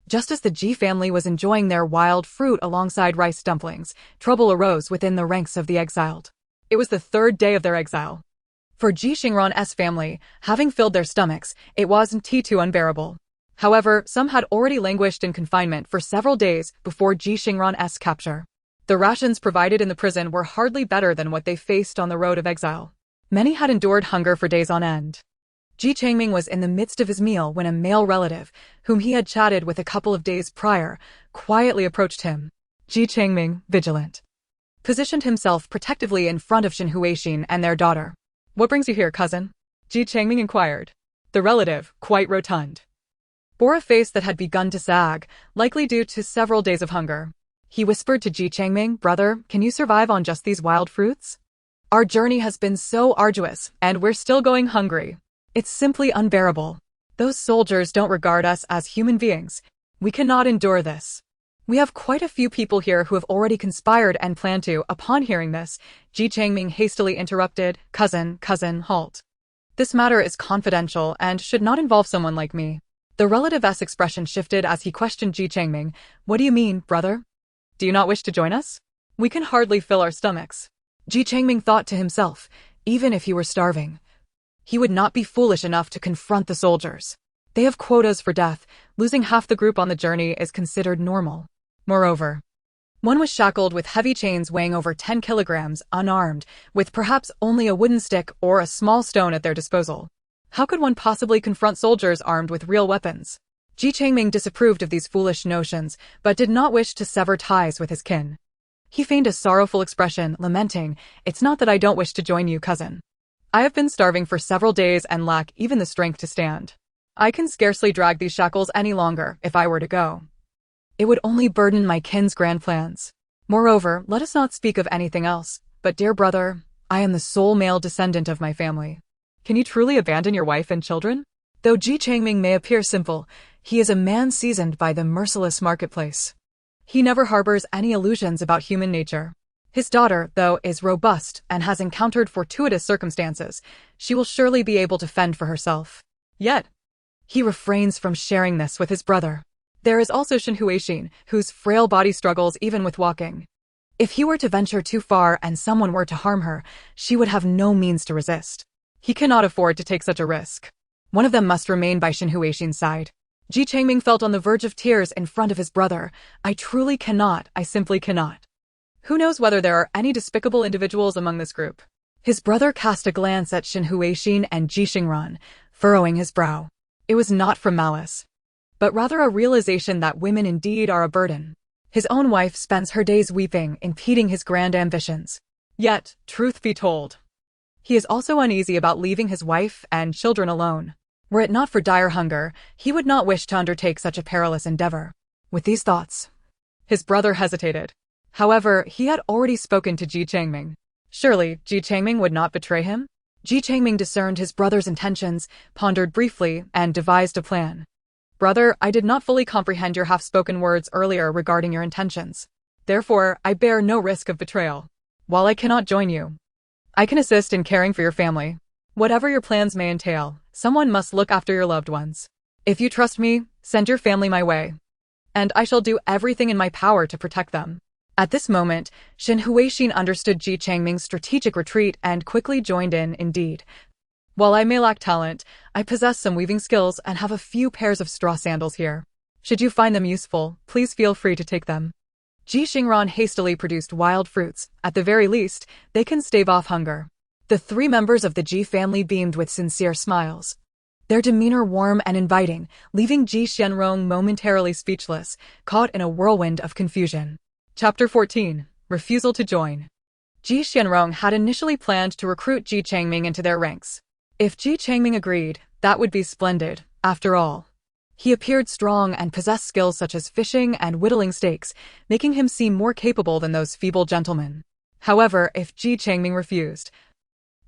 Just as the Ji family was enjoying their wild fruit alongside rice dumplings, trouble arose within the ranks of the exiled. It was the 3rd day of their exile. For Ji Xingran's family, having filled their stomachs, it wasn't too unbearable. However, some had already languished in confinement for several days before Ji Xingran's capture. The rations provided in the prison were hardly better than what they faced on the road of exile. Many had endured hunger for days on end. Ji Changming was in the midst of his meal when a male relative, whom he had chatted with a couple of days prior, quietly approached him. Ji Changming, vigilant, positioned himself protectively in front of Shen Huixin and their daughter. "What brings you here, cousin?" Ji Changming inquired. The relative, quite rotund, bore a face that had begun to sag, likely due to several days of hunger. He whispered to Ji Changming, "Brother, can you survive on just these wild fruits? Our journey has been so arduous, and we're still going hungry. It's simply unbearable. Those soldiers don't regard us as human beings. We cannot endure this." "We have quite a few people here who have already conspired and planned to." Upon hearing this, Ji Changming hastily interrupted, Cousin, halt. This matter is confidential and should not involve someone like me." The relative's expression shifted as he questioned Ji Changming. "What do you mean, brother? Do you not wish to join us? We can hardly fill our stomachs." Ji Changming thought to himself, even if he were starving, he would not be foolish enough to confront the soldiers. They have quotas for death. Losing half the group on the journey is considered normal. Moreover, one was shackled with heavy chains weighing over 10 kilograms, unarmed, with perhaps only a wooden stick or a small stone at their disposal. How could one possibly confront soldiers armed with real weapons? Ji Changming disapproved of these foolish notions, but did not wish to sever ties with his kin. He feigned a sorrowful expression, lamenting, "It's not that I don't wish to join you, cousin. I have been starving for several days and lack even the strength to stand. I can scarcely drag these shackles any longer. If I were to go, it would only burden my kin's grand plans. Moreover, let us not speak of anything else. But dear brother, I am the sole male descendant of my family. Can you truly abandon your wife and children?" Though Ji Changming may appear simple, he is a man seasoned by the merciless marketplace. He never harbors any illusions about human nature. His daughter, though, is robust and has encountered fortuitous circumstances. She will surely be able to fend for herself. Yet, he refrains from sharing this with his brother. There is also Shen Huixin, whose frail body struggles even with walking. If he were to venture too far and someone were to harm her, she would have no means to resist. He cannot afford to take such a risk. One of them must remain by Shen Huixin's side. Ji Changming felt on the verge of tears in front of his brother. I simply cannot. Who knows whether there are any despicable individuals among this group? His brother cast a glance at Shen Huixin and Ji Xingran, furrowing his brow. It was not from malice, but rather a realization that women indeed are a burden. His own wife spends her days weeping, impeding his grand ambitions. Yet, truth be told, he is also uneasy about leaving his wife and children alone. Were it not for dire hunger, he would not wish to undertake such a perilous endeavor. With these thoughts, his brother hesitated. However, he had already spoken to Ji Changming. Surely, Ji Changming would not betray him? Ji Changming discerned his brother's intentions, pondered briefly, and devised a plan. Brother, I did not fully comprehend your half-spoken words earlier regarding your intentions. Therefore, I bear no risk of betrayal. While I cannot join you, I can assist in caring for your family. Whatever your plans may entail, someone must look after your loved ones. If you trust me, send your family my way, and I shall do everything in my power to protect them. At this moment, Shen Huixin understood Ji Changming's strategic retreat and quickly joined in. Indeed, while I may lack talent, I possess some weaving skills and have a few pairs of straw sandals here. Should you find them useful, please feel free to take them. Ji Xingran hastily produced wild fruits. At the very least, they can stave off hunger. The three members of the Ji family beamed with sincere smiles, their demeanor warm and inviting, leaving Ji Xingran momentarily speechless, caught in a whirlwind of confusion. Chapter 14. Refusal to Join. Ji Xingran had initially planned to recruit Ji Changming into their ranks. If Ji Changming agreed, that would be splendid. After all, he appeared strong and possessed skills such as fishing and whittling stakes, making him seem more capable than those feeble gentlemen. However, if Ji Changming refused,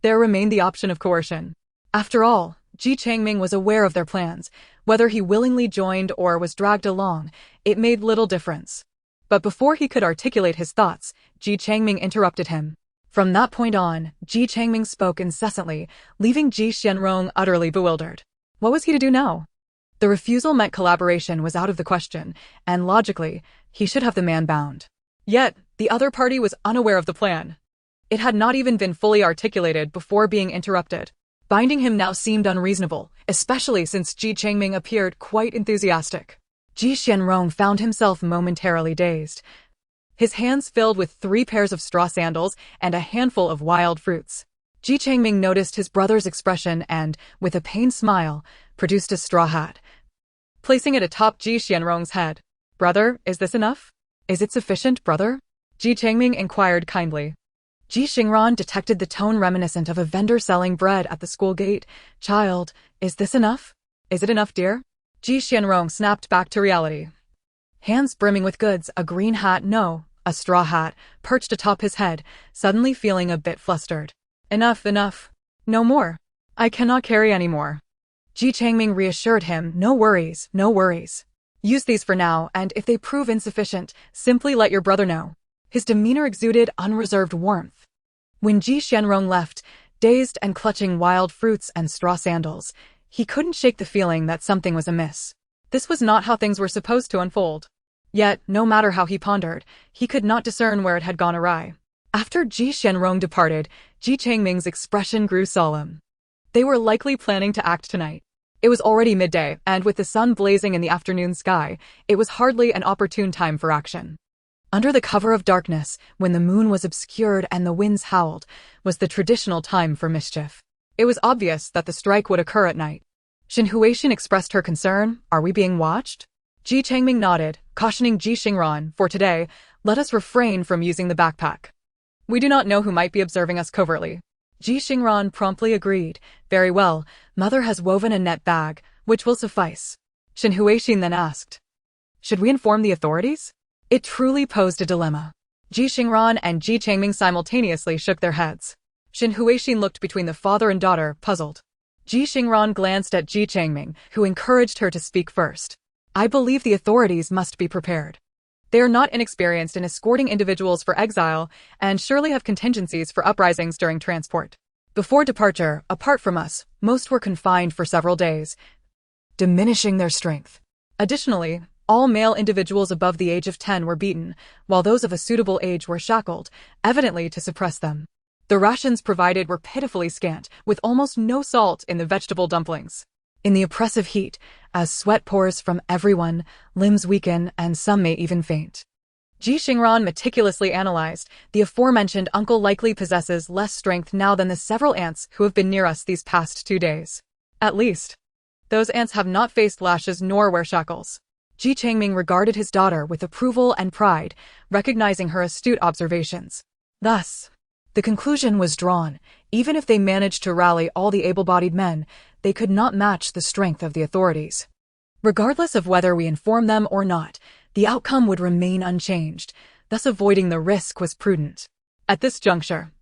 there remained the option of coercion. After all, Ji Changming was aware of their plans. Whether he willingly joined or was dragged along, it made little difference. But before he could articulate his thoughts, Ji Changming interrupted him. From that point on, Ji Changming spoke incessantly, leaving Ji Xingran utterly bewildered. What was he to do now? The refusal meant collaboration was out of the question, and logically, he should have the man bound. Yet, the other party was unaware of the plan. It had not even been fully articulated before being interrupted. Binding him now seemed unreasonable, especially since Ji Changming appeared quite enthusiastic. Ji Xingran found himself momentarily dazed, his hands filled with 3 pairs of straw sandals and a handful of wild fruits. Ji Changming noticed his brother's expression and, with a pained smile, produced a straw hat, placing it atop Ji Xingran's head. Brother, is this enough? Is it sufficient, brother? Ji Changming inquired kindly. Ji Xingran detected the tone reminiscent of a vendor selling bread at the school gate. Child, is this enough? Is it enough, dear? Ji Xingran snapped back to reality. Hands brimming with goods, a green hat, no, a straw hat, perched atop his head, suddenly feeling a bit flustered. Enough, enough. No more. I cannot carry any more. Ji Changming reassured him, no worries, no worries. Use these for now, and if they prove insufficient, simply let your brother know. His demeanor exuded unreserved warmth. When Ji Xingran left, dazed and clutching wild fruits and straw sandals, he couldn't shake the feeling that something was amiss. This was not how things were supposed to unfold. Yet, no matter how he pondered, he could not discern where it had gone awry. After Ji Xingran departed, Ji Changming's expression grew solemn. They were likely planning to act tonight. It was already midday, and with the sun blazing in the afternoon sky, it was hardly an opportune time for action. Under the cover of darkness, when the moon was obscured and the winds howled, was the traditional time for mischief. It was obvious that the strike would occur at night. Shen Huixin expressed her concern. Are we being watched? Ji Changming nodded, cautioning Ji Xingran, for today, let us refrain from using the backpack. We do not know who might be observing us covertly. Ji Xingran promptly agreed. Very well, mother has woven a net bag, which will suffice. Shen Huixin then asked, should we inform the authorities? It truly posed a dilemma. Ji Xingran and Ji Changming simultaneously shook their heads. Shen Huixin looked between the father and daughter, puzzled. Ji Xingran glanced at Ji Changming, who encouraged her to speak first. I believe the authorities must be prepared. They are not inexperienced in escorting individuals for exile, and surely have contingencies for uprisings during transport. Before departure, apart from us, most were confined for several days, diminishing their strength. Additionally, all male individuals above the age of 10 were beaten, while those of a suitable age were shackled, evidently to suppress them. The rations provided were pitifully scant, with almost no salt in the vegetable dumplings. In the oppressive heat, as sweat pours from everyone, limbs weaken and some may even faint. Ji Xingran meticulously analyzed. The aforementioned uncle likely possesses less strength now than the several ants who have been near us these past 2 days. At least, those ants have not faced lashes nor wear shackles. Ji Changming regarded his daughter with approval and pride, recognizing her astute observations. Thus, the conclusion was drawn. Even if they managed to rally all the able-bodied men, they could not match the strength of the authorities. Regardless of whether we inform them or not, the outcome would remain unchanged, thus avoiding the risk was prudent. At this juncture,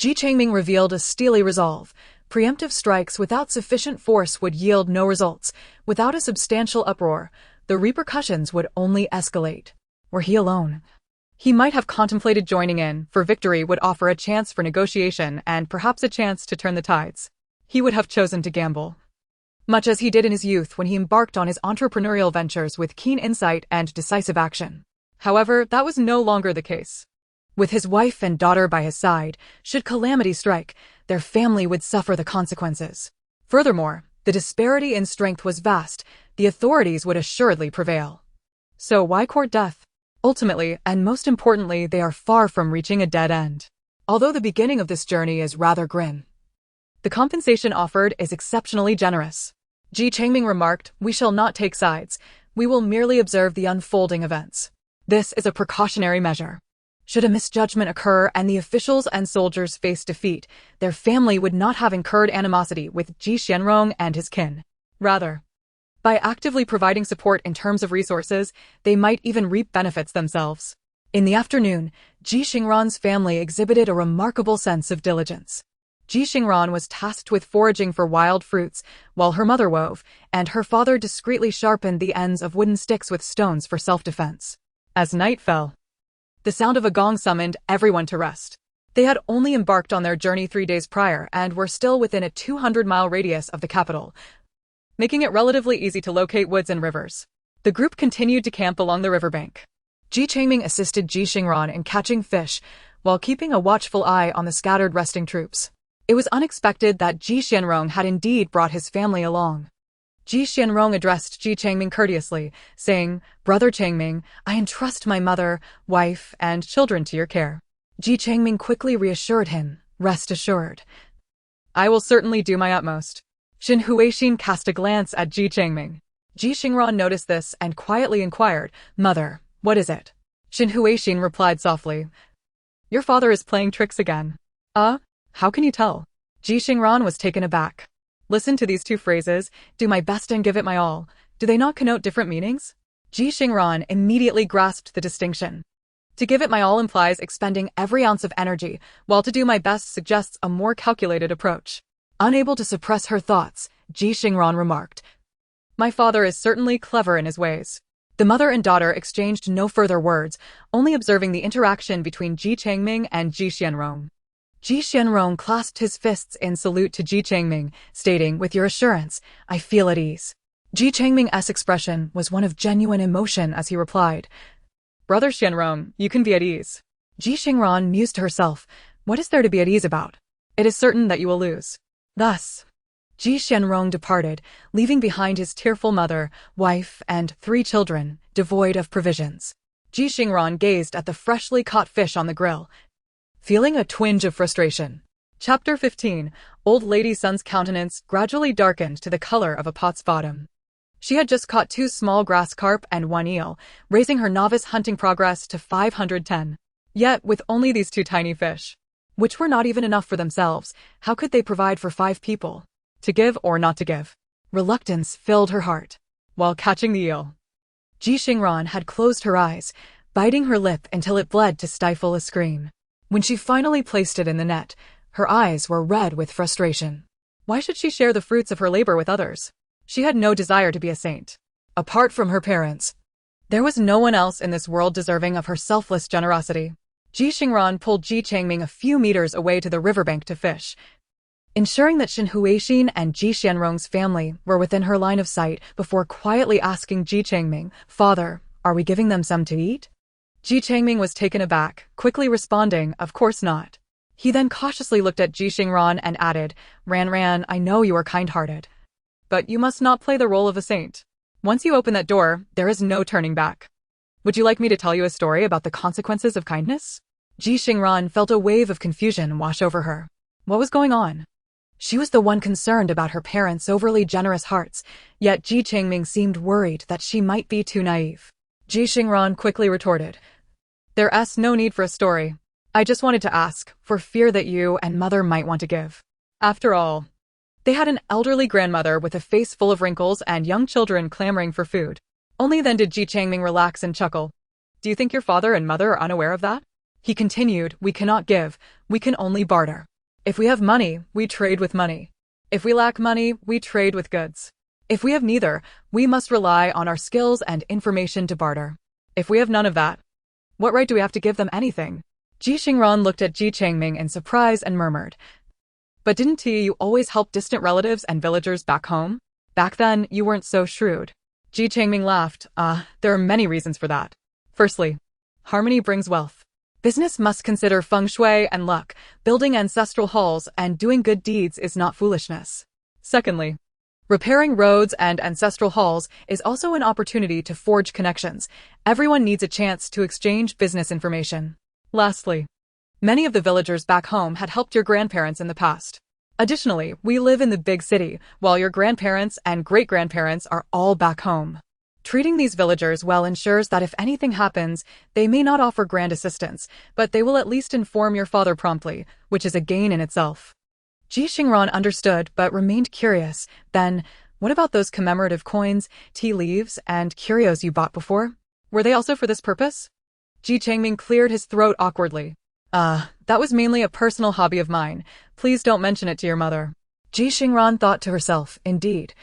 Ji Changming revealed a steely resolve. Preemptive strikes without sufficient force would yield no results. Without a substantial uproar, the repercussions would only escalate. Were he alone? He might have contemplated joining in, for victory would offer a chance for negotiation and perhaps a chance to turn the tides. He would have chosen to gamble, much as he did in his youth when he embarked on his entrepreneurial ventures with keen insight and decisive action. However, that was no longer the case. With his wife and daughter by his side, should calamity strike, their family would suffer the consequences. Furthermore, the disparity in strength was vast. The authorities would assuredly prevail. So why court death? Ultimately, and most importantly, they are far from reaching a dead end. Although the beginning of this journey is rather grim, the compensation offered is exceptionally generous. Ji Changming remarked, "We shall not take sides. We will merely observe the unfolding events. This is a precautionary measure. Should a misjudgment occur and the officials and soldiers face defeat, their family would not have incurred animosity with Ji Xingran and his kin. Rather, by actively providing support in terms of resources, they might even reap benefits themselves." In the afternoon, Ji Xingran's family exhibited a remarkable sense of diligence. Ji Xingran was tasked with foraging for wild fruits, while her mother wove, and her father discreetly sharpened the ends of wooden sticks with stones for self-defense. As night fell, the sound of a gong summoned everyone to rest. They had only embarked on their journey 3 days prior and were still within a 200-mile radius of the capital, making it relatively easy to locate woods and rivers. The group continued to camp along the riverbank. Ji Changming assisted Ji Xingran in catching fish, while keeping a watchful eye on the scattered resting troops. It was unexpected that Ji Xingran had indeed brought his family along. Ji Xingran addressed Ji Changming courteously, saying, "Brother Changming, I entrust my mother, wife, and children to your care." Ji Changming quickly reassured him, "Rest assured. I will certainly do my utmost." Xin Huixin cast a glance at Ji Changming. Ji Xingran noticed this and quietly inquired, "Mother, what is it?" Xin Huixin replied softly, "Your father is playing tricks again." How can you tell?" Ji Xingran was taken aback. Listen to these two phrases, "do my best and give it my all." Do they not connote different meanings? Ji Xingran immediately grasped the distinction. To give it my all implies expending every ounce of energy, while to do my best suggests a more calculated approach. Unable to suppress her thoughts, Ji Xingran remarked, "My father is certainly clever in his ways." The mother and daughter exchanged no further words, only observing the interaction between Ji Changming and Ji Xingran. Ji Xingran clasped his fists in salute to Ji Changming, stating, "With your assurance, I feel at ease." Ji Changming's expression was one of genuine emotion as he replied, "Brother Xingran, you can be at ease." Ji Xingran mused to herself, "What is there to be at ease about? It is certain that you will lose." Thus, Ji Xingran departed, leaving behind his tearful mother, wife, and 3 children, devoid of provisions. Ji Xingran gazed at the freshly caught fish on the grill, feeling a twinge of frustration. Chapter 15. Old Lady Sun's countenance gradually darkened to the color of a pot's bottom. She had just caught 2 small grass carp and 1 eel, raising her novice hunting progress to 510. Yet, with only these 2 tiny fish, which were not even enough for themselves, how could they provide for 5 people? To give or not to give? Reluctance filled her heart. While catching the eel, Ji Xingran had closed her eyes, biting her lip until it bled to stifle a scream. When she finally placed it in the net, her eyes were red with frustration. Why should she share the fruits of her labor with others? She had no desire to be a saint. Apart from her parents, there was no one else in this world deserving of her selfless generosity. Ji Xingran pulled Ji Changming a few meters away to the riverbank to fish, ensuring that Xin Huixin and Ji Xianrong's family were within her line of sight before quietly asking Ji Changming, "Father, are we giving them some to eat?" Ji Changming was taken aback, quickly responding, "Of course not." He then cautiously looked at Ji Xingran and added, Ran, I know you are kind-hearted, but you must not play the role of a saint. Once you open that door, there is no turning back. Would you like me to tell you a story about the consequences of kindness?" Ji Xingran felt a wave of confusion wash over her. What was going on? She was the one concerned about her parents' overly generous hearts, yet Ji Changming seemed worried that she might be too naive. Ji Xingran quickly retorted, "There's no need for a story. I just wanted to ask, for fear that you and mother might want to give." After all, they had an elderly grandmother with a face full of wrinkles and young children clamoring for food. Only then did Ji Changming relax and chuckle. "Do you think your father and mother are unaware of that?" He continued, "We cannot give, we can only barter." If we have money, we trade with money. If we lack money, we trade with goods. If we have neither, we must rely on our skills and information to barter. If we have none of that, what right do we have to give them anything? Ji Xingran looked at Ji Changming in surprise and murmured, "But didn't you always help distant relatives and villagers back home? Back then, you weren't so shrewd." Ji Changming laughed. There are many reasons for that. Firstly, harmony brings wealth. Business must consider feng shui and luck. Building ancestral halls and doing good deeds is not foolishness. Secondly, repairing roads and ancestral halls is also an opportunity to forge connections. Everyone needs a chance to exchange business information. Lastly, many of the villagers back home had helped your grandparents in the past. Additionally, we live in the big city, while your grandparents and great-grandparents are all back home. Treating these villagers well ensures that if anything happens, they may not offer grand assistance, but they will at least inform your father promptly, which is a gain in itself. Ji Xingran understood but remained curious. Then, what about those commemorative coins, tea leaves, and curios you bought before? Were they also for this purpose? Ji Changming cleared his throat awkwardly. That was mainly a personal hobby of mine. Please don't mention it to your mother." Ji Xingran thought to herself, indeed.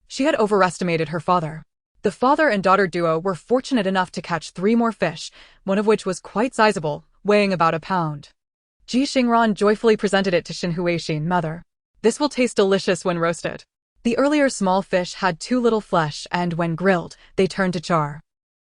She had overestimated her father. The father and daughter duo were fortunate enough to catch 3 more fish, one of which was quite sizable, weighing about a pound. Ji Xingran joyfully presented it to Xin Huixin, "Mother, this will taste delicious when roasted." The earlier small fish had too little flesh and when grilled, they turned to char.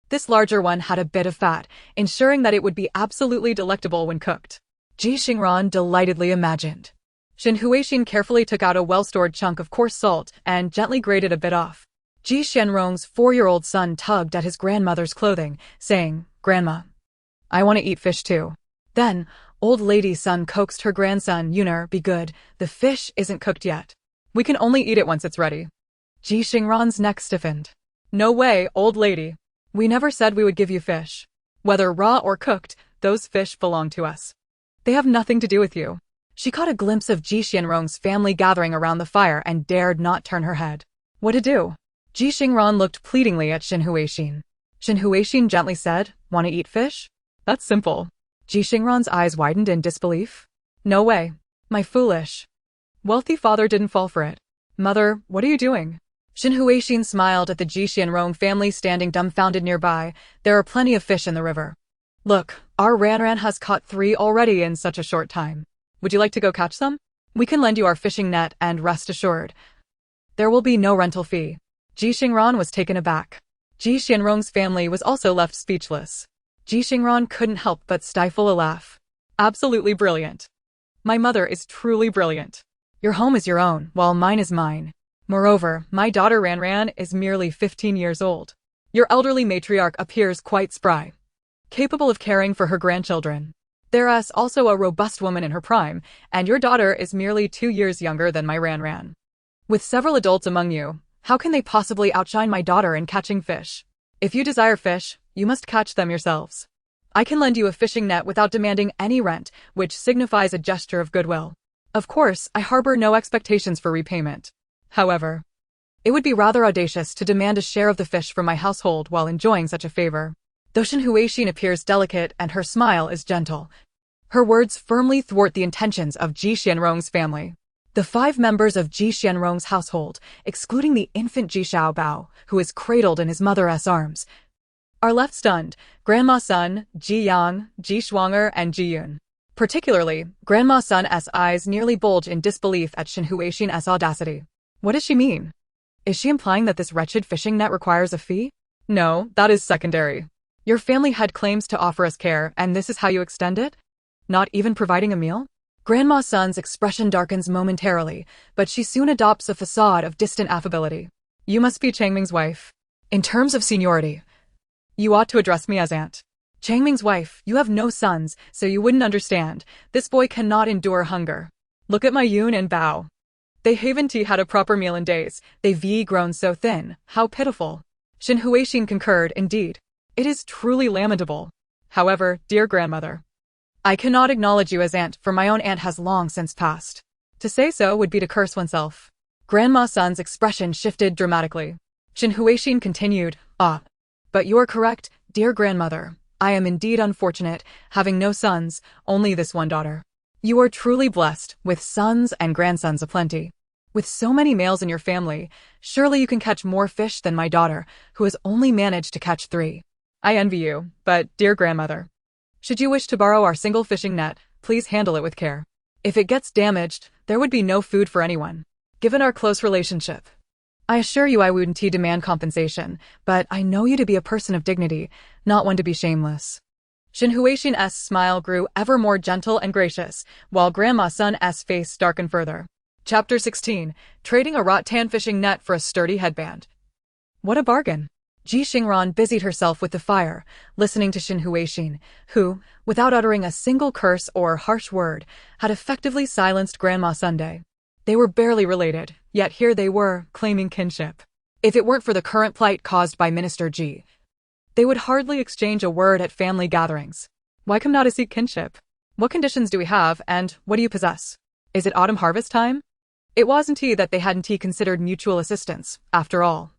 This larger one had a bit of fat, ensuring that it would be absolutely delectable when cooked. Ji Xingran delightedly imagined. Xin Huixin carefully took out a well-stored chunk of coarse salt and gently grated a bit off. Ji Xianrong's 4-year-old son tugged at his grandmother's clothing, saying, "Grandma, I want to eat fish too." Then, old lady's son coaxed her grandson, "Yuner, be good, the fish isn't cooked yet. We can only eat it once it's ready." Ji Xingran's neck stiffened. "No way, old lady. We never said we would give you fish. Whether raw or cooked, those fish belong to us. They have nothing to do with you." She caught a glimpse of Ji Xianrong's family gathering around the fire and dared not turn her head. What to do? Ji Xingran looked pleadingly at Xin Huixin. Xin Huixin gently said, "Want to eat fish? That's simple." Ji Xingran's eyes widened in disbelief. "No way. My foolish, wealthy father didn't fall for it." "Mother, what are you doing?" Xin Huixin smiled at the Ji Xianrong family standing dumbfounded nearby. "There are plenty of fish in the river. Look, our Ranran has caught 3 already in such a short time. Would you like to go catch some? We can lend you our fishing net and rest assured, there will be no rental fee." Ji Xingran was taken aback. Ji Xianrong's family was also left speechless. Ji Xingran couldn't help but stifle a laugh. "Absolutely brilliant. My mother is truly brilliant. Your home is your own, while mine is mine. Moreover, my daughter Ranran is merely 15 years old. Your elderly matriarch appears quite spry, capable of caring for her grandchildren. There's also a robust woman in her prime, and your daughter is merely 2 years younger than my Ranran. With several adults among you, how can they possibly outshine my daughter in catching fish? If you desire fish, you must catch them yourselves. I can lend you a fishing net without demanding any rent, which signifies a gesture of goodwill. Of course, I harbor no expectations for repayment. However, it would be rather audacious to demand a share of the fish from my household while enjoying such a favor." Though Xin Huixin appears delicate and her smile is gentle, her words firmly thwart the intentions of Ji Xianrong's family. The 5 members of Ji Xianrong's household, excluding the infant Ji Xiaobao, who is cradled in his mother's arms, are left stunned. Grandma's son, Ji Yang, Ji Shuanger, and Ji Yun. Particularly, Grandma's son's eyes nearly bulge in disbelief at Xin Huixin's audacity. What does she mean? Is she implying that this wretched fishing net requires a fee? No, that is secondary. Your family had claims to offer us care, and this is how you extend it? Not even providing a meal? Grandma's son's expression darkens momentarily, but she soon adopts a facade of distant affability. You must be Changming's wife. In terms of seniority, you ought to address me as aunt. Changming's wife, you have no sons, so you wouldn't understand. This boy cannot endure hunger. Look at my Yun and Bao. They haven't had a proper meal in days. They've grown so thin. How pitiful. Xin Huixin concurred, indeed. It is truly lamentable. However, dear grandmother, I cannot acknowledge you as aunt, for my own aunt has long since passed. To say so would be to curse oneself. Grandma's son's expression shifted dramatically. Xin Huixin continued, but you are correct, dear grandmother. I am indeed unfortunate, having no sons, only this one daughter. You are truly blessed, with sons and grandsons aplenty. With so many males in your family, surely you can catch more fish than my daughter, who has only managed to catch 3. I envy you, but, dear grandmother, should you wish to borrow our single fishing net, please handle it with care. If it gets damaged, there would be no food for anyone. Given our close relationship, I assure you I wouldn't demand compensation, but I know you to be a person of dignity, not one to be shameless. Shin Huixin's smile grew ever more gentle and gracious, while Grandma Sun's face darkened further. Chapter 16. Trading a rattan fishing net for a sturdy headband. What a bargain! Ji Xingran busied herself with the fire, listening to Shin Huixin, who, without uttering a single curse or harsh word, had effectively silenced Grandma Sunday. They were barely related, yet here they were, claiming kinship. If it weren't for the current plight caused by Minister Ji, they would hardly exchange a word at family gatherings. Why come now to seek kinship? What conditions do we have, and what do you possess? Is it autumn harvest time? It wasn't that they hadn't considered mutual assistance, after all.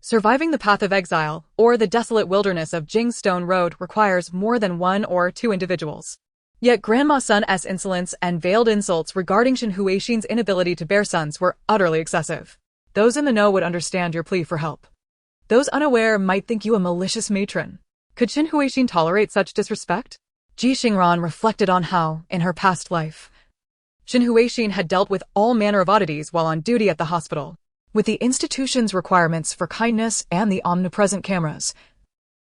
Surviving the path of exile, or the desolate wilderness of Jingstone Road, requires more than 1 or 2 individuals. Yet Grandma Sun's insolence and veiled insults regarding Shin Huixin's inability to bear sons were utterly excessive. Those in the know would understand your plea for help. Those unaware might think you a malicious matron. Could Shin Huixin tolerate such disrespect? Ji Xingran reflected on how, in her past life, Shin Huixin had dealt with all manner of oddities while on duty at the hospital. With the institution's requirements for kindness and the omnipresent cameras,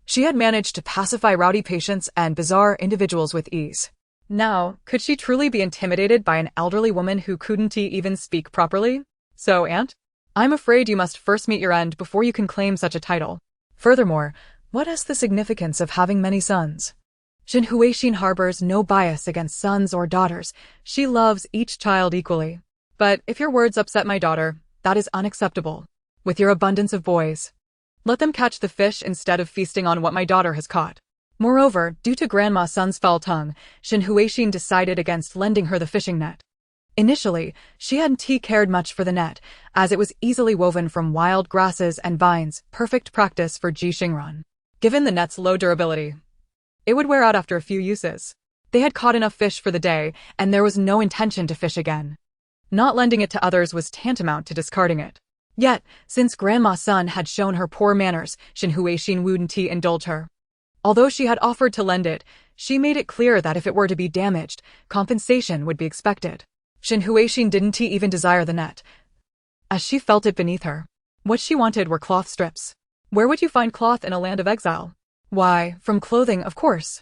she had managed to pacify rowdy patients and bizarre individuals with ease. Now, could she truly be intimidated by an elderly woman who couldn't even speak properly? So, Aunt, I'm afraid you must first meet your end before you can claim such a title. Furthermore, what is the significance of having many sons? Shin Huixin harbors no bias against sons or daughters. She loves each child equally. But if your words upset my daughter, that is unacceptable. With your abundance of boys, let them catch the fish instead of feasting on what my daughter has caught. Moreover, due to Grandma Sun's foul tongue, Shin Huixin decided against lending her the fishing net. Initially, she hadn't cared much for the net, as it was easily woven from wild grasses and vines, perfect practice for Ji Xingran. Given the net's low durability, it would wear out after a few uses. They had caught enough fish for the day, and there was no intention to fish again. Not lending it to others was tantamount to discarding it. Yet, since Grandma Sun had shown her poor manners, Shin Huixin wouldn't indulge her. Although she had offered to lend it, she made it clear that if it were to be damaged, compensation would be expected. Shin Huixin didn't even desire the net, as she felt it beneath her. What she wanted were cloth strips. Where would you find cloth in a land of exile? Why, from clothing, of course.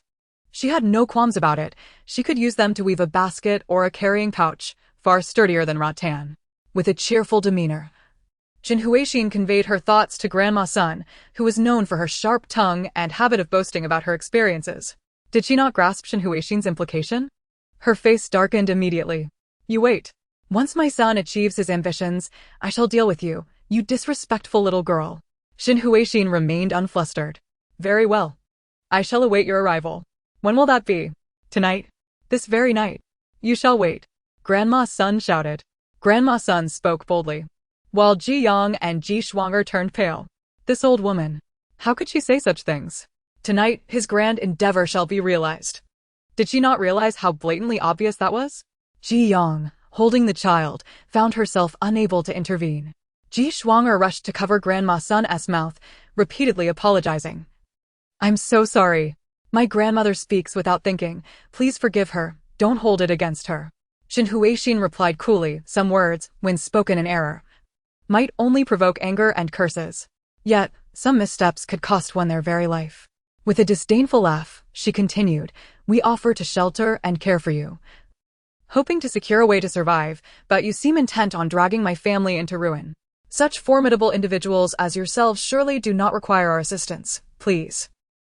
She had no qualms about it. She could use them to weave a basket or a carrying pouch, far sturdier than rattan. With a cheerful demeanor, Shin Huixin conveyed her thoughts to Grandma Sun, who was known for her sharp tongue and habit of boasting about her experiences. Did she not grasp Shin Huixin's implication? Her face darkened immediately. You wait. Once my son achieves his ambitions, I shall deal with you, you disrespectful little girl. Shin Huixin remained unflustered. Very well. I shall await your arrival. When will that be? Tonight? This very night. You shall wait. Grandma Sun shouted. Grandma Sun spoke boldly, while Ji Yang and Ji Xingran turned pale. This old woman. How could she say such things? Tonight, his grand endeavor shall be realized. Did she not realize how blatantly obvious that was? Ji Yang, holding the child, found herself unable to intervene. Ji Xingran rushed to cover Grandma Sun's mouth, repeatedly apologizing. I'm so sorry. My grandmother speaks without thinking. Please forgive her. Don't hold it against her. Shin Huixin replied coolly. Some words, when spoken in error, might only provoke anger and curses. Yet, some missteps could cost one their very life. With a disdainful laugh, she continued, we offer to shelter and care for you, hoping to secure a way to survive, but you seem intent on dragging my family into ruin. Such formidable individuals as yourselves surely do not require our assistance. Please,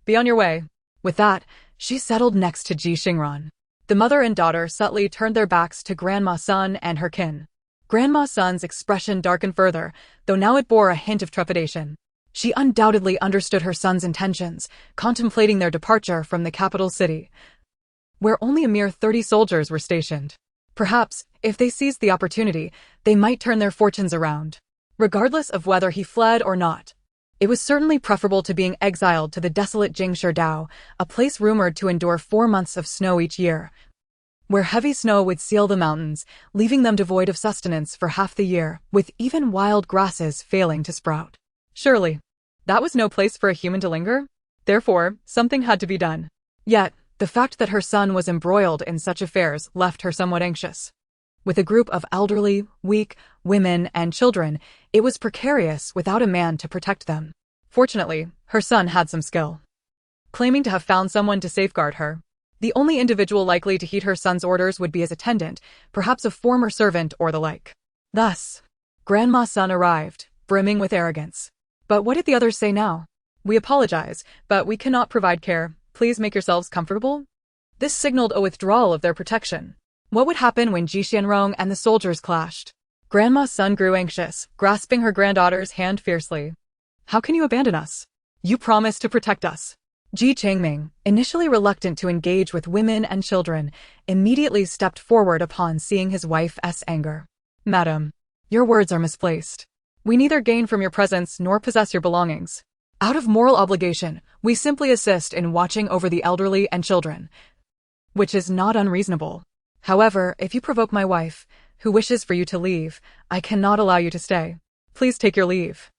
be on your way. With that, she settled next to Ji Xingran. The mother and daughter subtly turned their backs to Grandma Sun and her kin. Grandma Sun's expression darkened further, though now it bore a hint of trepidation. She undoubtedly understood her son's intentions, contemplating their departure from the capital city, where only a mere 30 soldiers were stationed. Perhaps, if they seized the opportunity, they might turn their fortunes around. Regardless of whether he fled or not, it was certainly preferable to being exiled to the desolate Jingsherdao, a place rumored to endure 4 months of snow each year. where heavy snow would seal the mountains, leaving them devoid of sustenance for half the year, with even wild grasses failing to sprout. Surely, that was no place for a human to linger? Therefore, something had to be done. Yet, the fact that her son was embroiled in such affairs left her somewhat anxious. With a group of elderly, weak, women, and children, it was precarious without a man to protect them. Fortunately, her son had some skill. Claiming to have found someone to safeguard her, the only individual likely to heed her son's orders would be his attendant, perhaps a former servant or the like. Thus, Grandma's son arrived, brimming with arrogance. But what did the others say now? We apologize, but we cannot provide care. Please make yourselves comfortable. This signaled a withdrawal of their protection. What would happen when Ji Xingran and the soldiers clashed? Grandma's son grew anxious, grasping her granddaughter's hand fiercely. How can you abandon us? You promised to protect us. Ji Xingran, initially reluctant to engage with women and children, immediately stepped forward upon seeing his wife's anger. Madam, your words are misplaced. We neither gain from your presence nor possess your belongings. Out of moral obligation, we simply assist in watching over the elderly and children, which is not unreasonable. However, if you provoke my wife, who wishes for you to leave, I cannot allow you to stay. Please take your leave.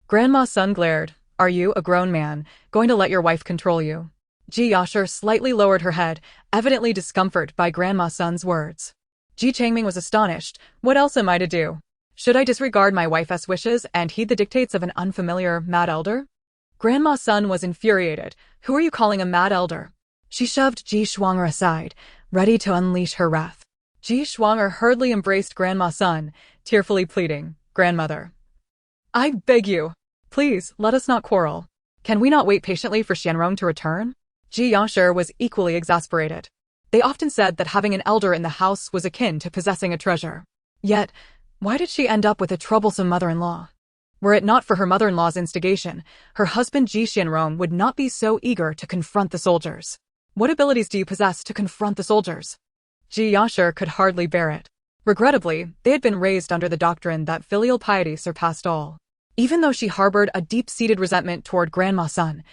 Grandma's son glared. Are you, a grown man, going to let your wife control you? Ji Xingran slightly lowered her head, evidently discomforted by Grandma's son's words. Ji Xingran was astonished. What else am I to do? Should I disregard my wife's wishes and heed the dictates of an unfamiliar, mad elder? Grandma's son was infuriated. Who are you calling a mad elder? She shoved Ji Xingran aside, ready to unleash her wrath. Ji Xingran hurriedly embraced Grandma's son, tearfully pleading, Grandmother, I beg you, please, let us not quarrel. Can we not wait patiently for Xianrong to return? Ji Xingran was equally exasperated. They often said that having an elder in the house was akin to possessing a treasure. Yet, why did she end up with a troublesome mother-in-law? Were it not for her mother-in-law's instigation, her husband Ji Xingran would not be so eager to confront the soldiers. What abilities do you possess to confront the soldiers? Ji Xingran could hardly bear it. Regrettably, they had been raised under the doctrine that filial piety surpassed all. Even though she harbored a deep-seated resentment toward Grandma's son,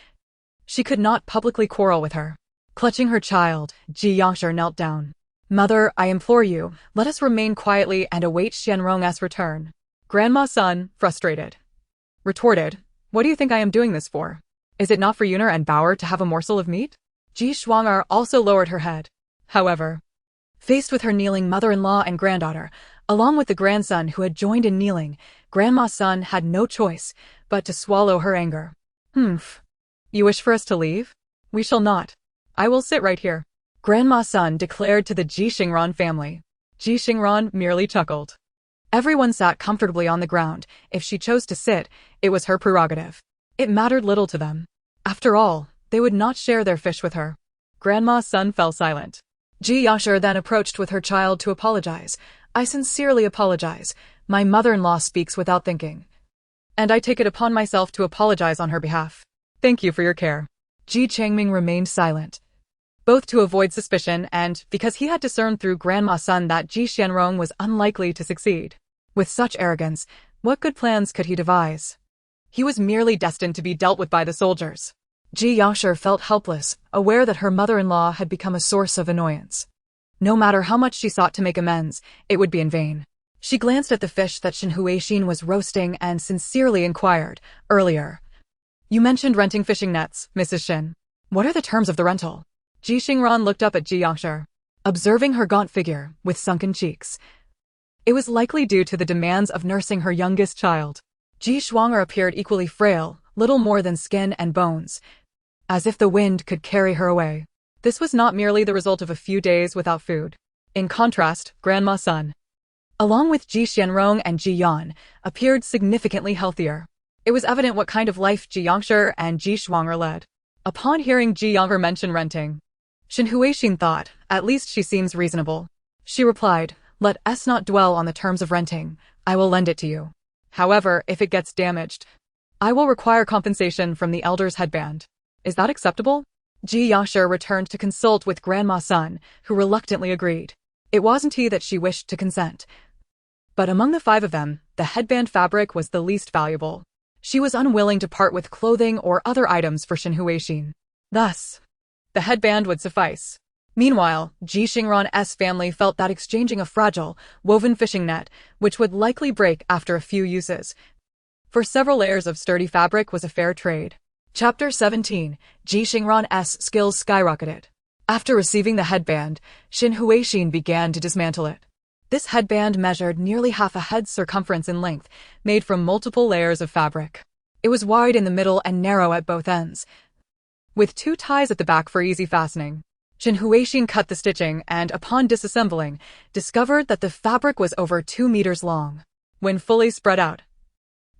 she could not publicly quarrel with her. Clutching her child, Ji Xingran knelt down. Mother, I implore you, let us remain quietly and await Xianrong's return. Grandma's son, frustrated, retorted, What do you think I am doing this for? Is it not for Yuner and Bauer to have a morsel of meat? Ji Xingran also lowered her head. However, faced with her kneeling mother-in-law and granddaughter, along with the grandson who had joined in kneeling, Grandma's son had no choice but to swallow her anger. Humph. You wish for us to leave? We shall not. I will sit right here. Grandma's son declared to the Ji Xingran family. Ji Xingran merely chuckled. Everyone sat comfortably on the ground. If she chose to sit, it was her prerogative. It mattered little to them. After all, they would not share their fish with her. Grandma's son fell silent. Ji Xingran then approached with her child to apologize. I sincerely apologize. My mother-in-law speaks without thinking. And I take it upon myself to apologize on her behalf. Thank you for your care. Ji Xingran remained silent, both to avoid suspicion and because he had discerned through Grandma's son that Ji Xingran was unlikely to succeed. With such arrogance, what good plans could he devise? He was merely destined to be dealt with by the soldiers. Ji Xingran felt helpless, aware that her mother-in-law had become a source of annoyance. No matter how much she sought to make amends, it would be in vain. She glanced at the fish that Shen Huixin was roasting and sincerely inquired, earlier. You mentioned renting fishing nets, Mrs. Shen. What are the terms of the rental? Ji Xingran looked up at Ji Xingran, observing her gaunt figure, with sunken cheeks. It was likely due to the demands of nursing her youngest child. Ji Xingran appeared equally frail, little more than skin and bones, as if the wind could carry her away. This was not merely the result of a few days without food. In contrast, Grandma's son, along with Ji Xingran and Ji Yan, appeared significantly healthier. It was evident what kind of life Ji Xingran and Ji Xingran led. Upon hearing Ji Xingran mention renting, Shen Huixin thought, at least she seems reasonable. She replied, let us not dwell on the terms of renting. I will lend it to you. However, if it gets damaged, I will require compensation from the elder's headband. Is that acceptable? Ji Xingran returned to consult with Grandma's son, who reluctantly agreed. It wasn't he that she wished to consent. But among the five of them, the headband fabric was the least valuable. She was unwilling to part with clothing or other items for Shen Huixin. Thus, the headband would suffice. Meanwhile, Ji Xingran's family felt that exchanging a fragile, woven fishing net, which would likely break after a few uses, for several layers of sturdy fabric was a fair trade. Chapter 17. Ji Xingran's skills skyrocketed. After receiving the headband, Xin Huixin began to dismantle it. This headband measured nearly half a head's circumference in length, made from multiple layers of fabric. It was wide in the middle and narrow at both ends, with 2 ties at the back for easy fastening. Xin Huixin cut the stitching and, upon disassembling, discovered that the fabric was over 2 meters long. When fully spread out,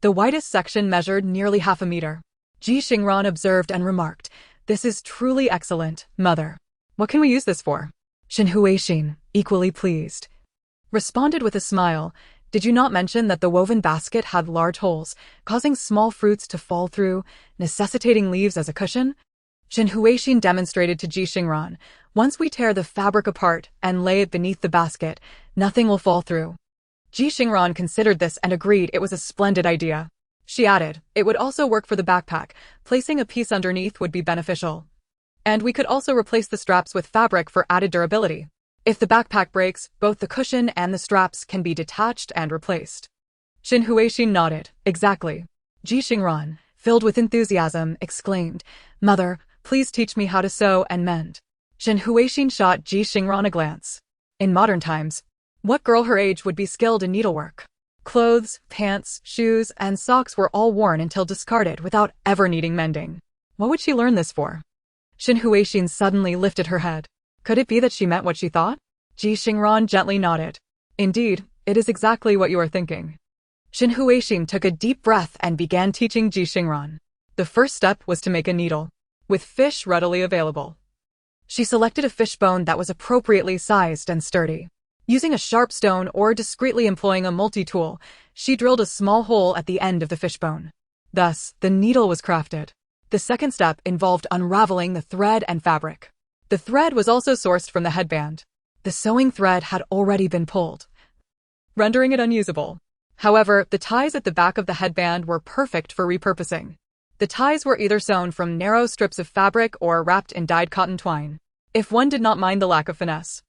the widest section measured nearly half a meter. Ji Xingran observed and remarked, "This is truly excellent, mother. What can we use this for?" Xin Huixin, equally pleased, responded with a smile, "Did you not mention that the woven basket had large holes, causing small fruits to fall through, necessitating leaves as a cushion?" Xin Huixin demonstrated to Ji Xingran, "Once we tear the fabric apart and lay it beneath the basket, nothing will fall through." Ji Xingran considered this and agreed it was a splendid idea. She added, "It would also work for the backpack. Placing a piece underneath would be beneficial. And we could also replace the straps with fabric for added durability. If the backpack breaks, both the cushion and the straps can be detached and replaced." Xin Huixin nodded. "Exactly." Ji Xingran, filled with enthusiasm, exclaimed, "Mother, please teach me how to sew and mend." Xin Huixin shot Ji Xingran a glance. In modern times, what girl her age would be skilled in needlework? Clothes, pants, shoes, and socks were all worn until discarded without ever needing mending. What would she learn this for? Xin Huixin suddenly lifted her head. Could it be that she meant what she thought? Ji Xingran gently nodded. "Indeed, it is exactly what you are thinking." Xin Huixin took a deep breath and began teaching Ji Xingran. The first step was to make a needle, with fish readily available. She selected a fishbone that was appropriately sized and sturdy. Using a sharp stone or discreetly employing a multi-tool, she drilled a small hole at the end of the fishbone. Thus, the needle was crafted. The second step involved unraveling the thread and fabric. The thread was also sourced from the headband. The sewing thread had already been pulled, rendering it unusable. However, the ties at the back of the headband were perfect for repurposing. The ties were either sewn from narrow strips of fabric or wrapped in dyed cotton twine. If one did not mind the lack of finesse,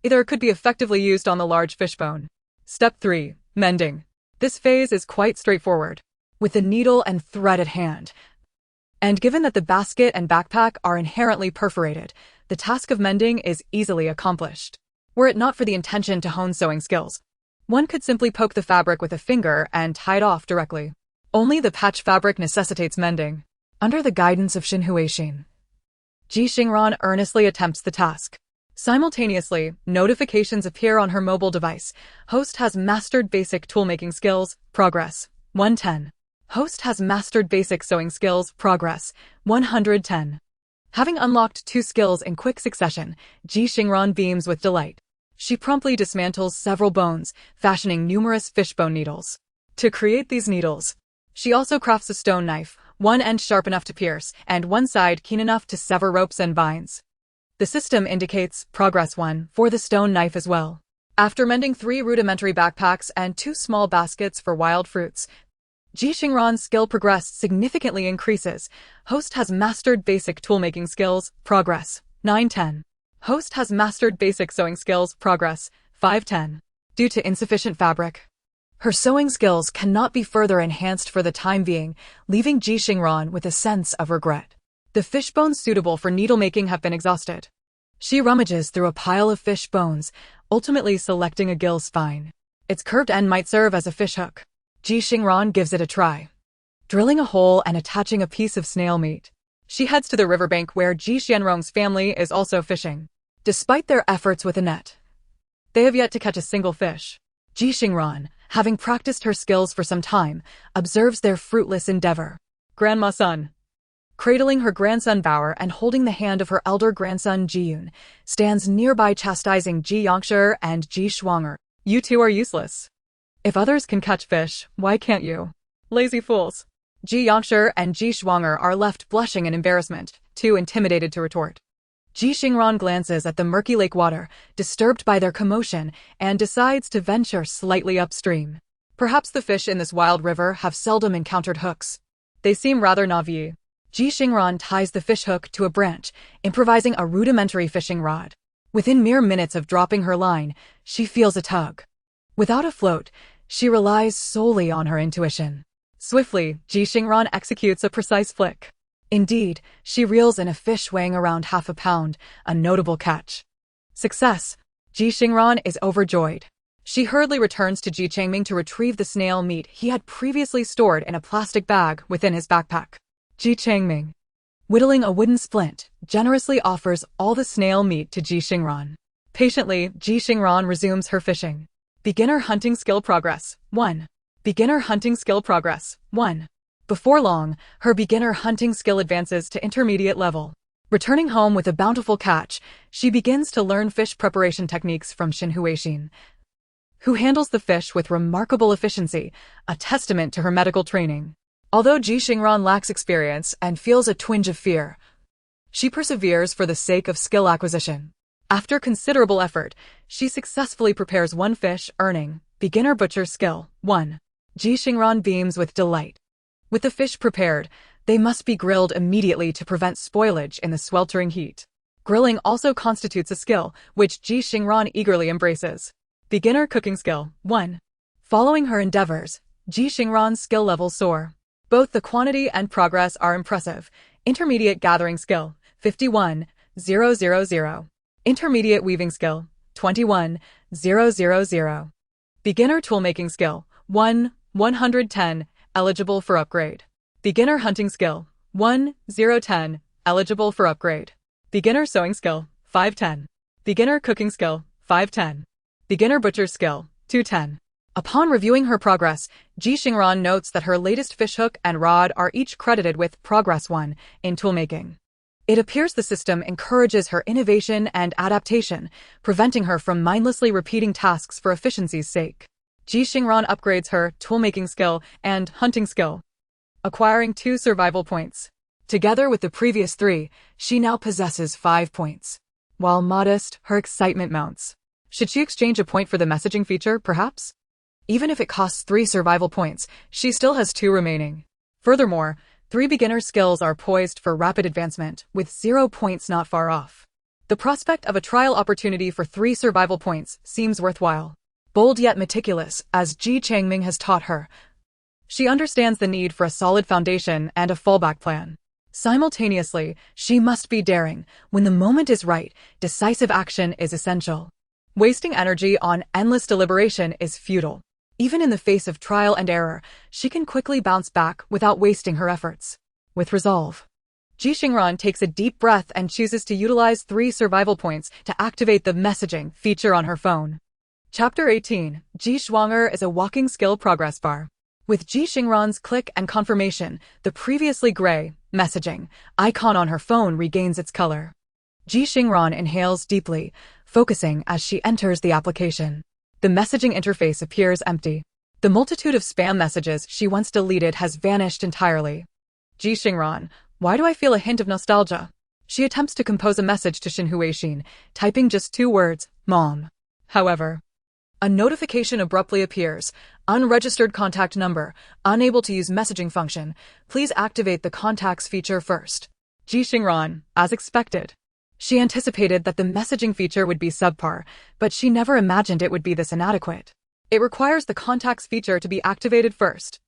either could be effectively used on the large fishbone. Step 3. Mending. This phase is quite straightforward. With the needle and thread at hand, and given that the basket and backpack are inherently perforated, the task of mending is easily accomplished. Were it not for the intention to hone sewing skills, one could simply poke the fabric with a finger and tie it off directly. Only the patch fabric necessitates mending. Under the guidance of Xin Huixin, Ji Xingran earnestly attempts the task. Simultaneously, notifications appear on her mobile device. Host has mastered basic toolmaking skills, progress, 110. Host has mastered basic sewing skills, progress, 110. Having unlocked 2 skills in quick succession, Ji Xingran beams with delight. She promptly dismantles several bones, fashioning numerous fishbone needles. To create these needles, she also crafts a stone knife, one end sharp enough to pierce, and one side keen enough to sever ropes and vines. The system indicates progress 1 for the stone knife as well. After mending 3 rudimentary backpacks and 2 small baskets for wild fruits, Ji Xingran's skill progress significantly increases. Host has mastered basic toolmaking skills, progress, 910. Host has mastered basic sewing skills, progress, 510. Due to insufficient fabric, her sewing skills cannot be further enhanced for the time being, leaving Ji Xingran with a sense of regret. The fish bones suitable for needlemaking have been exhausted. She rummages through a pile of fish bones, ultimately selecting a gill spine. Its curved end might serve as a fish hook. Ji Xingran gives it a try, drilling a hole and attaching a piece of snail meat. She heads to the riverbank where Ji Xianrong's family is also fishing. Despite their efforts with a net, they have yet to catch a single fish. Ji Xingran, having practiced her skills for some time, observes their fruitless endeavor. Grandma Sun, cradling her grandson Bauer and holding the hand of her elder grandson Jiyun, stands nearby chastising Ji Yongshi and Ji Shuang'er. "You two are useless. If others can catch fish, why can't you? Lazy fools." Ji Yongshi and Ji Shuang'er are left blushing in embarrassment, too intimidated to retort. Ji Xingran glances at the murky lake water, disturbed by their commotion, and decides to venture slightly upstream. Perhaps the fish in this wild river have seldom encountered hooks. They seem rather naive. Ji Xingran ties the fish hook to a branch, improvising a rudimentary fishing rod. Within mere minutes of dropping her line, she feels a tug. Without a float, she relies solely on her intuition. Swiftly, Ji Xingran executes a precise flick. Indeed, she reels in a fish weighing around half a pound, a notable catch. Success! Ji Xingran is overjoyed. She hurriedly returns to Ji Changming to retrieve the snail meat he had previously stored in a plastic bag within his backpack. Ji Changming, whittling a wooden splint, generously offers all the snail meat to Ji Xingran. Patiently, Ji Xingran resumes her fishing. Beginner hunting skill progress, 1. Beginner hunting skill progress, 1. Before long, her beginner hunting skill advances to intermediate level. Returning home with a bountiful catch, she begins to learn fish preparation techniques from Xin Huixin, who handles the fish with remarkable efficiency, a testament to her medical training. Although Ji Xingran lacks experience and feels a twinge of fear, she perseveres for the sake of skill acquisition. After considerable effort, she successfully prepares one fish, earning beginner butcher skill 1. Ji Xingran beams with delight. With the fish prepared, they must be grilled immediately to prevent spoilage in the sweltering heat. Grilling also constitutes a skill, which Ji Xingran eagerly embraces. Beginner cooking skill 1. Following her endeavors, Ji Xingran's skill levels soar. Both the quantity and progress are impressive. Intermediate gathering skill 51,000. Intermediate weaving skill 21,000. Beginner toolmaking skill 1,110, eligible for upgrade. Beginner hunting skill 1,010, eligible for upgrade. Beginner sewing skill 510. Beginner cooking skill 510. Beginner butcher skill 210. Upon reviewing her progress, Ji Xingran notes that her latest fishhook and rod are each credited with Progress 1 in toolmaking. It appears the system encourages her innovation and adaptation, preventing her from mindlessly repeating tasks for efficiency's sake. Ji Xingran upgrades her toolmaking skill and hunting skill, acquiring 2 survival points. Together with the previous 3, she now possesses 5 points. While modest, her excitement mounts. Should she exchange a point for the messaging feature, perhaps? Even if it costs 3 survival points, she still has 2 remaining. Furthermore, 3 beginner skills are poised for rapid advancement, with 0 points not far off. The prospect of a trial opportunity for 3 survival points seems worthwhile. Bold yet meticulous, as Ji Changming has taught her, she understands the need for a solid foundation and a fallback plan. Simultaneously, she must be daring. When the moment is right, decisive action is essential. Wasting energy on endless deliberation is futile. Even in the face of trial and error, she can quickly bounce back without wasting her efforts. With resolve, Ji Xingran takes a deep breath and chooses to utilize 3 survival points to activate the messaging feature on her phone. Chapter 18. Ji Xingran is a walking skill progress bar. With Ji Xingran's click and confirmation, the previously gray messaging icon on her phone regains its color. Ji Xingran inhales deeply, focusing as she enters the application. The messaging interface appears empty. The multitude of spam messages she once deleted has vanished entirely. Ji Xingran, why do I feel a hint of nostalgia? She attempts to compose a message to Xin Huixin, typing just 2 words, Mom. However, a notification abruptly appears. Unregistered contact number, unable to use messaging function. Please activate the contacts feature first. Ji Xingran, as expected. She anticipated that the messaging feature would be subpar, but she never imagined it would be this inadequate. It requires the contacts feature to be activated first.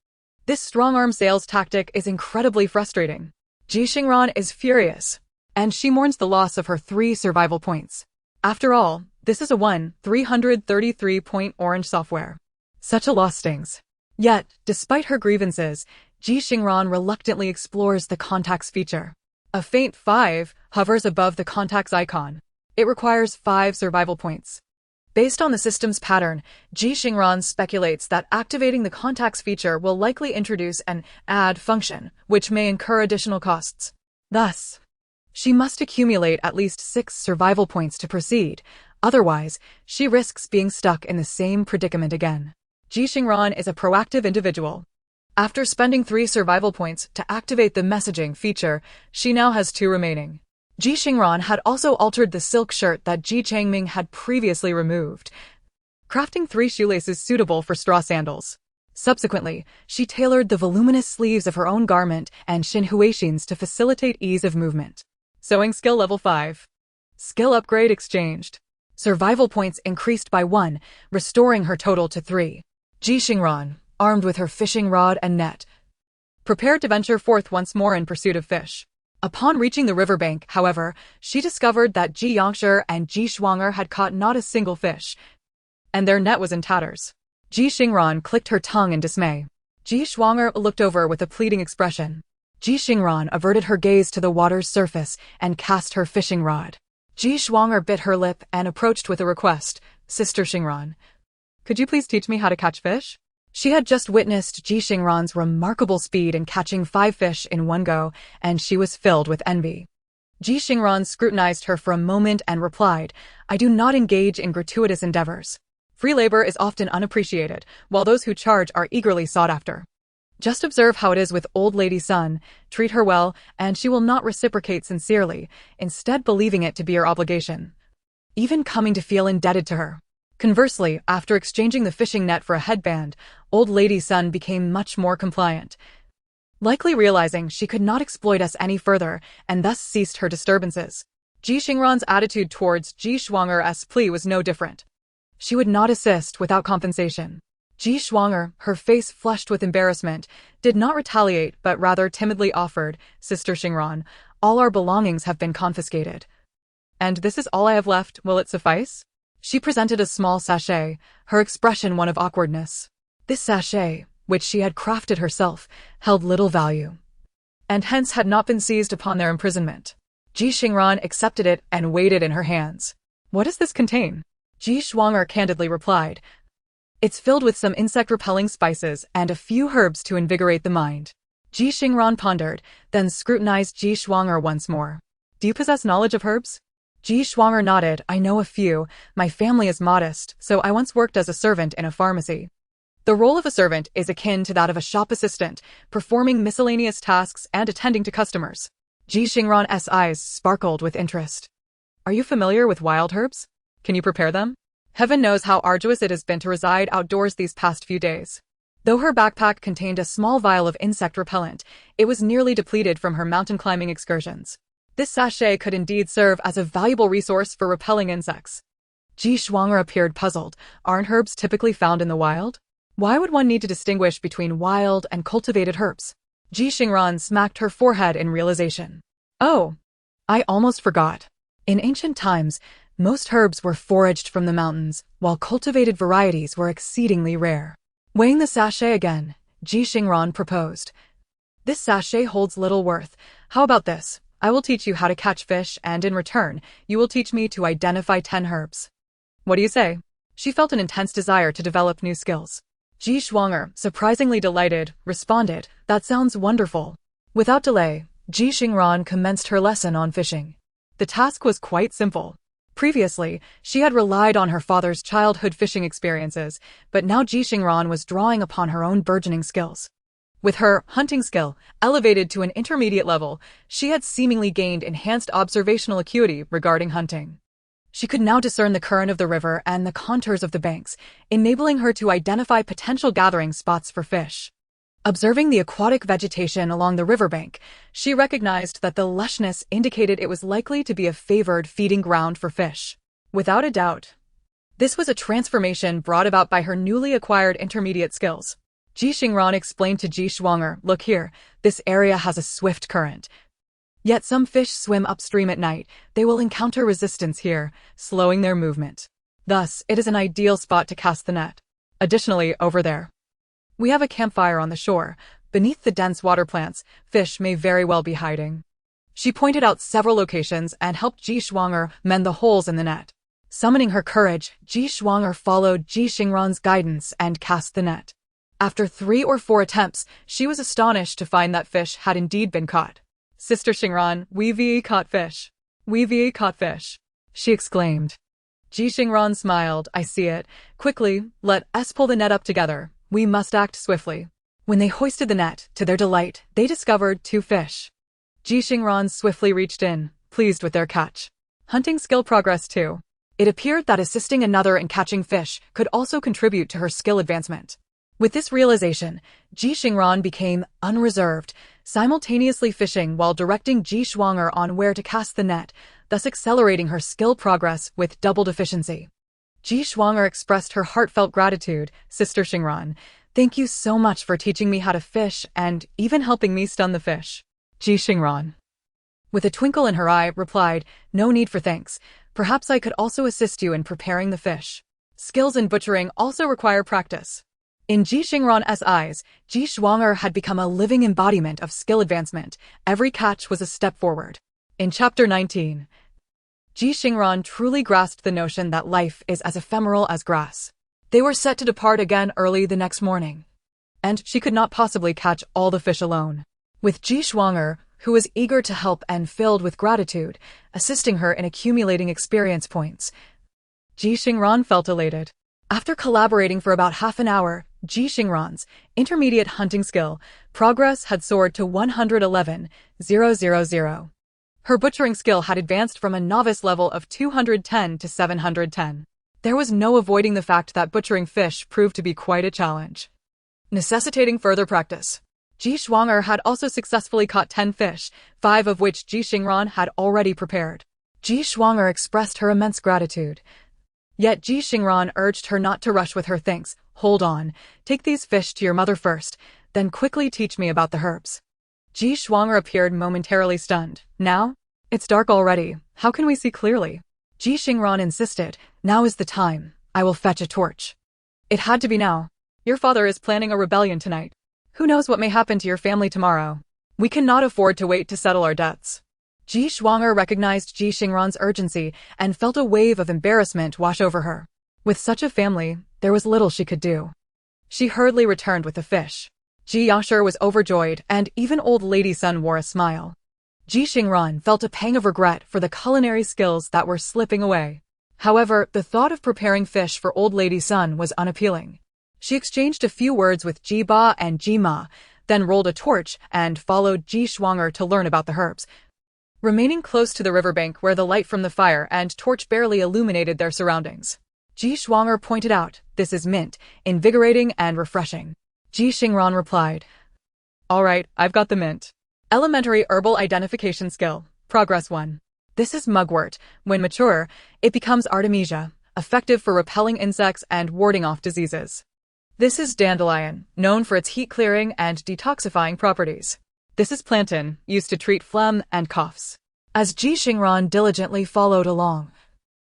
This strong-arm sales tactic is incredibly frustrating. Ji Xingran is furious, and she mourns the loss of her 3 survival points. After all, this is a 333-point orange software. Such a loss stings. Yet, despite her grievances, Ji Xingran reluctantly explores the contacts feature. A faint 5 hovers above the contacts icon. It requires 5 survival points. Based on the system's pattern, Ji Xingran speculates that activating the contacts feature will likely introduce an add function, which may incur additional costs. Thus, she must accumulate at least 6 survival points to proceed. Otherwise, she risks being stuck in the same predicament again. Ji Xingran is a proactive individual. After spending 3 survival points to activate the messaging feature, she now has 2 remaining. Ji Xingran had also altered the silk shirt that Ji Changming had previously removed, crafting 3 shoelaces suitable for straw sandals. Subsequently, she tailored the voluminous sleeves of her own garment and Xin Huixin's to facilitate ease of movement. Sewing skill level 5. Skill upgrade exchanged. Survival points increased by 1, restoring her total to 3. Ji Xingran, armed with her fishing rod and net, prepared to venture forth once more in pursuit of fish. Upon reaching the riverbank, however, she discovered that Ji Yongshi and Ji Xingran had caught not a single fish, and their net was in tatters. Ji Xingran clicked her tongue in dismay. Ji Xingran looked over with a pleading expression. Ji Xingran averted her gaze to the water's surface and cast her fishing rod. Ji Xingran bit her lip and approached with a request. Sister Xingran, could you please teach me how to catch fish? She had just witnessed Ji Xingran's remarkable speed in catching 5 fish in one go, and she was filled with envy. Ji Xingran scrutinized her for a moment and replied, I do not engage in gratuitous endeavors. Free labor is often unappreciated, while those who charge are eagerly sought after. Just observe how it is with old lady Sun. Treat her well, and she will not reciprocate sincerely, instead believing it to be her obligation, even coming to feel indebted to her. Conversely, after exchanging the fishing net for a headband, old lady Sun became much more compliant, likely realizing she could not exploit us any further, and thus ceased her disturbances. Ji Xingran's attitude towards Ji Xingran's plea was no different. She would not assist without compensation. Ji Xingran, her face flushed with embarrassment, did not retaliate but rather timidly offered, Sister Xingran, all our belongings have been confiscated. And this is all I have left, will it suffice? She presented a small sachet, her expression one of awkwardness. This sachet, which she had crafted herself, held little value, and hence had not been seized upon their imprisonment. Ji Xingran accepted it and weighed it in her hands. What does this contain? Ji Xingran candidly replied, It's filled with some insect-repelling spices and a few herbs to invigorate the mind. Ji Xingran pondered, then scrutinized Ji Xingran once more. Do you possess knowledge of herbs? Ji Xingran nodded. I know a few. My family is modest, so I once worked as a servant in a pharmacy. The role of a servant is akin to that of a shop assistant, performing miscellaneous tasks and attending to customers. Ji Xingran's eyes sparkled with interest. Are you familiar with wild herbs? Can you prepare them? Heaven knows how arduous it has been to reside outdoors these past few days. Though her backpack contained a small vial of insect repellent, it was nearly depleted from her mountain climbing excursions. This sachet could indeed serve as a valuable resource for repelling insects. Ji Xingran appeared puzzled. Aren't herbs typically found in the wild? Why would one need to distinguish between wild and cultivated herbs? Ji Xingran smacked her forehead in realization. Oh, I almost forgot. In ancient times, most herbs were foraged from the mountains, while cultivated varieties were exceedingly rare. Weighing the sachet again, Ji Xingran proposed. This sachet holds little worth. How about this? I will teach you how to catch fish, and in return, you will teach me to identify 10 herbs. What do you say? She felt an intense desire to develop new skills. Ji Xingran, surprisingly delighted, responded, That sounds wonderful. Without delay, Ji Xingran commenced her lesson on fishing. The task was quite simple. Previously, she had relied on her father's childhood fishing experiences, but now Ji Xingran was drawing upon her own burgeoning skills. With her hunting skill elevated to an intermediate level, she had seemingly gained enhanced observational acuity regarding hunting. She could now discern the current of the river and the contours of the banks, enabling her to identify potential gathering spots for fish. Observing the aquatic vegetation along the riverbank, she recognized that the lushness indicated it was likely to be a favored feeding ground for fish. Without a doubt, this was a transformation brought about by her newly acquired intermediate skills. Ji Xingran explained to Ji Xingran, Look here, this area has a swift current. Yet some fish swim upstream at night. They will encounter resistance here, slowing their movement. Thus, it is an ideal spot to cast the net. Additionally, over there, we have a campfire on the shore. Beneath the dense water plants, fish may very well be hiding. She pointed out several locations and helped Ji Xingran mend the holes in the net. Summoning her courage, Ji Xingran followed Ji Xingran's guidance and cast the net. After 3 or 4 attempts, she was astonished to find that fish had indeed been caught. Sister Xingran, we've caught fish. We've caught fish, she exclaimed. Ji Xingran smiled. I see it. Quickly, let us pull the net up together. We must act swiftly. When they hoisted the net, to their delight, they discovered 2 fish. Ji Xingran swiftly reached in, pleased with their catch. Hunting skill progressed too. It appeared that assisting another in catching fish could also contribute to her skill advancement. With this realization, Ji Xingran became unreserved, simultaneously fishing while directing Ji Xingran on where to cast the net, thus accelerating her skill progress with doubled efficiency. Ji Xingran expressed her heartfelt gratitude. Sister Xingran, thank you so much for teaching me how to fish and even helping me stun the fish. Ji Xingran, with a twinkle in her eye, replied, no need for thanks. Perhaps I could also assist you in preparing the fish. Skills in butchering also require practice. In Ji Xingran's eyes, Ji Xingran had become a living embodiment of skill advancement. Every catch was a step forward. In Chapter 19, Ji Xingran truly grasped the notion that life is as ephemeral as grass. They were set to depart again early the next morning, and she could not possibly catch all the fish alone. With Ji Xingran, who was eager to help and filled with gratitude, assisting her in accumulating experience points, Ji Xingran felt elated. After collaborating for about half an hour, Ji Xingran's intermediate hunting skill progress had soared to 111,000. Her butchering skill had advanced from a novice level of 210 to 710. There was no avoiding the fact that butchering fish proved to be quite a challenge, necessitating further practice. Ji Xingran had also successfully caught 10 fish, 5 of which Ji Xingran had already prepared. Ji Xingran expressed her immense gratitude. Yet Ji Xingran urged her not to rush with her thanks. Hold on, take these fish to your mother first, then quickly teach me about the herbs. Ji Xingran appeared momentarily stunned. Now? It's dark already. How can we see clearly? Ji Xingran insisted. Now is the time. I will fetch a torch. It had to be now. Your father is planning a rebellion tonight. Who knows what may happen to your family tomorrow? We cannot afford to wait to settle our debts. Ji Xingran recognized Ji Xingran's urgency and felt a wave of embarrassment wash over her. With such a family, there was little she could do. She hurriedly returned with the fish. Ji Yashir was overjoyed, and even old lady Sun wore a smile. Ji Xingran felt a pang of regret for the culinary skills that were slipping away. However, the thought of preparing fish for old lady Sun was unappealing. She exchanged a few words with Ji Ba and Ji Ma, then rolled a torch and followed Ji Xingran to learn about the herbs. Remaining close to the riverbank where the light from the fire and torch barely illuminated their surroundings, Ji Xingran pointed out, this is mint, invigorating and refreshing. Ji Xingran replied, all right, I've got the mint. Elementary herbal identification skill, progress 1. This is mugwort. When mature, it becomes artemisia, effective for repelling insects and warding off diseases. This is dandelion, known for its heat-clearing and detoxifying properties. This is plantain, used to treat phlegm and coughs. As Ji Xingran diligently followed along,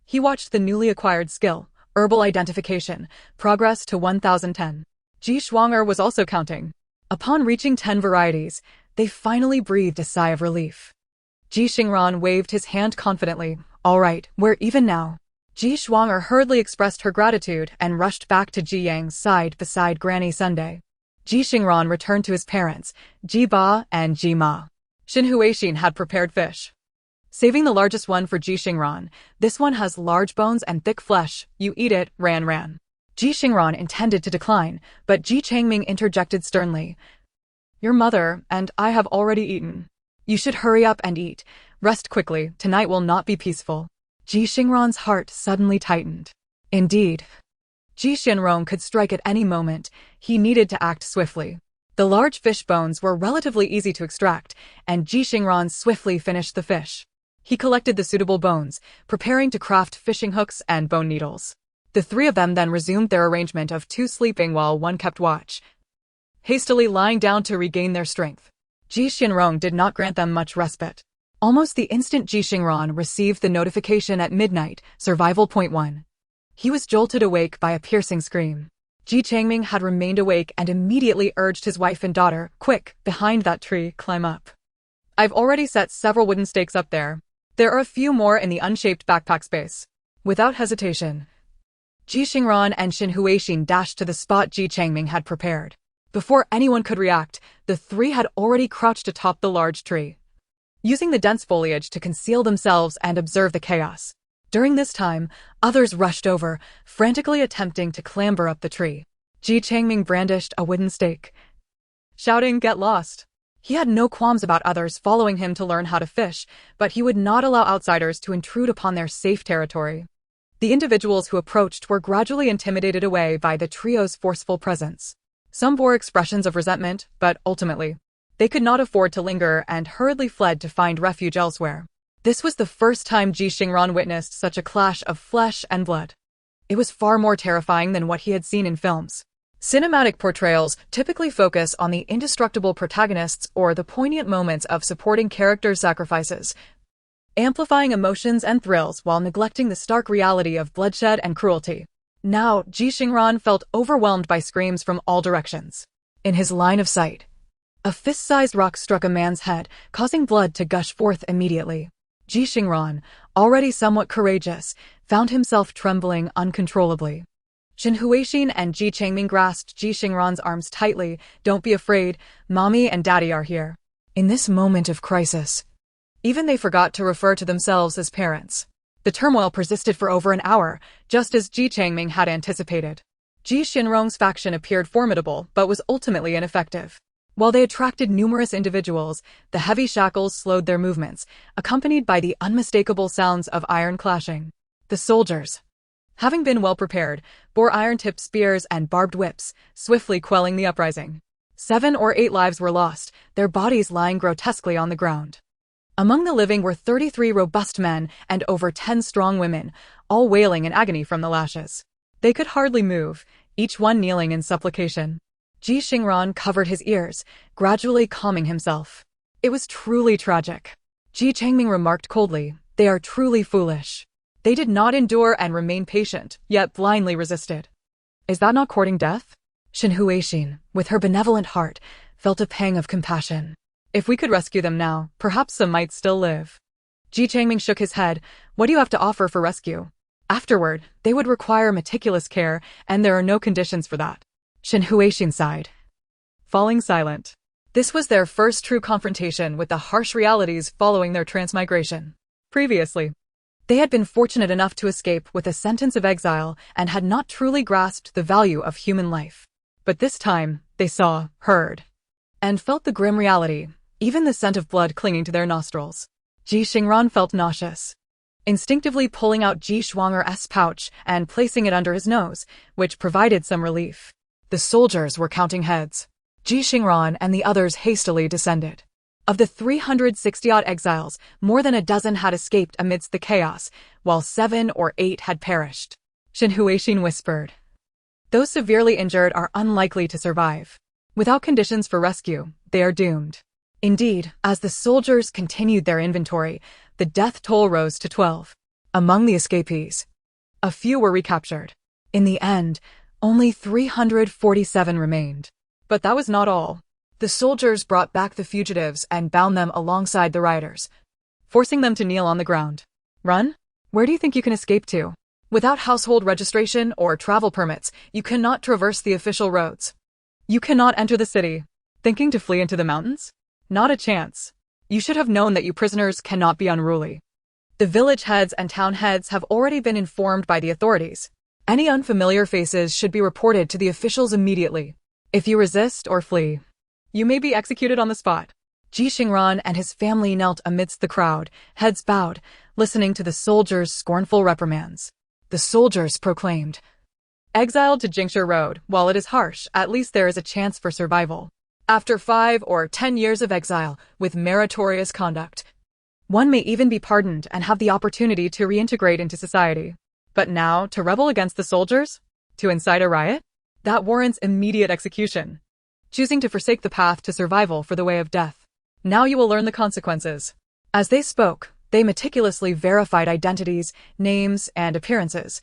he watched the newly acquired skill, herbal identification, progress to 1010. Ji Xingran was also counting. Upon reaching 10 varieties, they finally breathed a sigh of relief. Ji Xingran waved his hand confidently. All right, we're even now. Ji Xingran hurriedly expressed her gratitude and rushed back to Ji Yang's side beside Granny Sunday. Ji Xingran returned to his parents, Ji Ba and Ji Ma. Xin Huixin had prepared fish, saving the largest one for Ji Xingran. This one has large bones and thick flesh. You eat it, Ran. Ji Xingran intended to decline, but Ji Changming interjected sternly. Your mother and I have already eaten. You should hurry up and eat. Rest quickly, tonight will not be peaceful. Ji Xingran's heart suddenly tightened. Indeed, Ji Xingran could strike at any moment. He needed to act swiftly. The large fish bones were relatively easy to extract, and Ji Xingran swiftly finished the fish. He collected the suitable bones, preparing to craft fishing hooks and bone needles. The three of them then resumed their arrangement of 2 sleeping while 1 kept watch, hastily lying down to regain their strength. Ji Xingran did not grant them much respite. Almost the instant Ji Xingran received the notification at midnight, survival point 1. He was jolted awake by a piercing scream. Ji Changming had remained awake and immediately urged his wife and daughter, quick, behind that tree, climb up. I've already set several wooden stakes up there. There are a few more in the unshaped backpack space. Without hesitation, Ji Xingran and Xin Huixin dashed to the spot Ji Changming had prepared. Before anyone could react, the three had already crouched atop the large tree, using the dense foliage to conceal themselves and observe the chaos. During this time, others rushed over, frantically attempting to clamber up the tree. Ji Changming brandished a wooden stake, shouting, "Get lost!" He had no qualms about others following him to learn how to fish, but he would not allow outsiders to intrude upon their safe territory. The individuals who approached were gradually intimidated away by the trio's forceful presence. Some bore expressions of resentment, but ultimately, they could not afford to linger and hurriedly fled to find refuge elsewhere. This was the first time Ji Xingran witnessed such a clash of flesh and blood. It was far more terrifying than what he had seen in films. Cinematic portrayals typically focus on the indestructible protagonists or the poignant moments of supporting characters' sacrifices, amplifying emotions and thrills while neglecting the stark reality of bloodshed and cruelty. Now, Ji Xingran felt overwhelmed by screams from all directions. In his line of sight, a fist-sized rock struck a man's head, causing blood to gush forth immediately. Ji Xingran, already somewhat courageous, found himself trembling uncontrollably. Shen Huixin and Ji Changming grasped Ji Xingran's arms tightly. "Don't be afraid, Mommy and Daddy are here." In this moment of crisis, even they forgot to refer to themselves as parents. The turmoil persisted for over an hour, just as Ji Changming had anticipated. Ji Xinrong's faction appeared formidable but was ultimately ineffective. While they attracted numerous individuals, the heavy shackles slowed their movements, accompanied by the unmistakable sounds of iron clashing. The soldiers, having been well prepared, bore iron-tipped spears and barbed whips, swiftly quelling the uprising. 7 or 8 lives were lost, their bodies lying grotesquely on the ground. Among the living were 33 robust men and over 10 strong women, all wailing in agony from the lashes. They could hardly move, each one kneeling in supplication. Ji Xingran covered his ears, gradually calming himself. It was truly tragic. Ji Changming remarked coldly, "They are truly foolish." They did not endure and remain patient, yet blindly resisted. Is that not courting death? Shen Huixin, with her benevolent heart, felt a pang of compassion. If we could rescue them now, perhaps some might still live. Ji Changming shook his head. "What do you have to offer for rescue? Afterward, they would require meticulous care, and there are no conditions for that." Shen Huixin sighed, falling silent. This was their first true confrontation with the harsh realities following their transmigration. Previously, they had been fortunate enough to escape with a sentence of exile and had not truly grasped the value of human life. But this time, they saw, heard, and felt the grim reality, even the scent of blood clinging to their nostrils. Ji Xingran felt nauseous, instinctively pulling out Ji Xingran's pouch and placing it under his nose, which provided some relief. The soldiers were counting heads. Ji Xingran and the others hastily descended. Of the 360-odd exiles, more than a dozen had escaped amidst the chaos, while 7 or 8 had perished. Shen Huixin whispered, "Those severely injured are unlikely to survive. Without conditions for rescue, they are doomed." Indeed, as the soldiers continued their inventory, the death toll rose to 12. Among the escapees, a few were recaptured. In the end, only 347 remained. But that was not all. The soldiers brought back the fugitives and bound them alongside the riders, forcing them to kneel on the ground. "Run? Where do you think you can escape to? Without household registration or travel permits, you cannot traverse the official roads. You cannot enter the city. Thinking to flee into the mountains? Not a chance. You should have known that you prisoners cannot be unruly. The village heads and town heads have already been informed by the authorities. Any unfamiliar faces should be reported to the officials immediately. If you resist or flee, you may be executed on the spot." Ji Xingran and his family knelt amidst the crowd, heads bowed, listening to the soldiers' scornful reprimands. The soldiers proclaimed, "Exiled to Jingshu Road. While it is harsh, at least there is a chance for survival. After 5 or 10 years of exile, with meritorious conduct, one may even be pardoned and have the opportunity to reintegrate into society. But now, to rebel against the soldiers? To incite a riot? That warrants immediate execution. Choosing to forsake the path to survival for the way of death. Now you will learn the consequences." As they spoke, they meticulously verified identities, names, and appearances,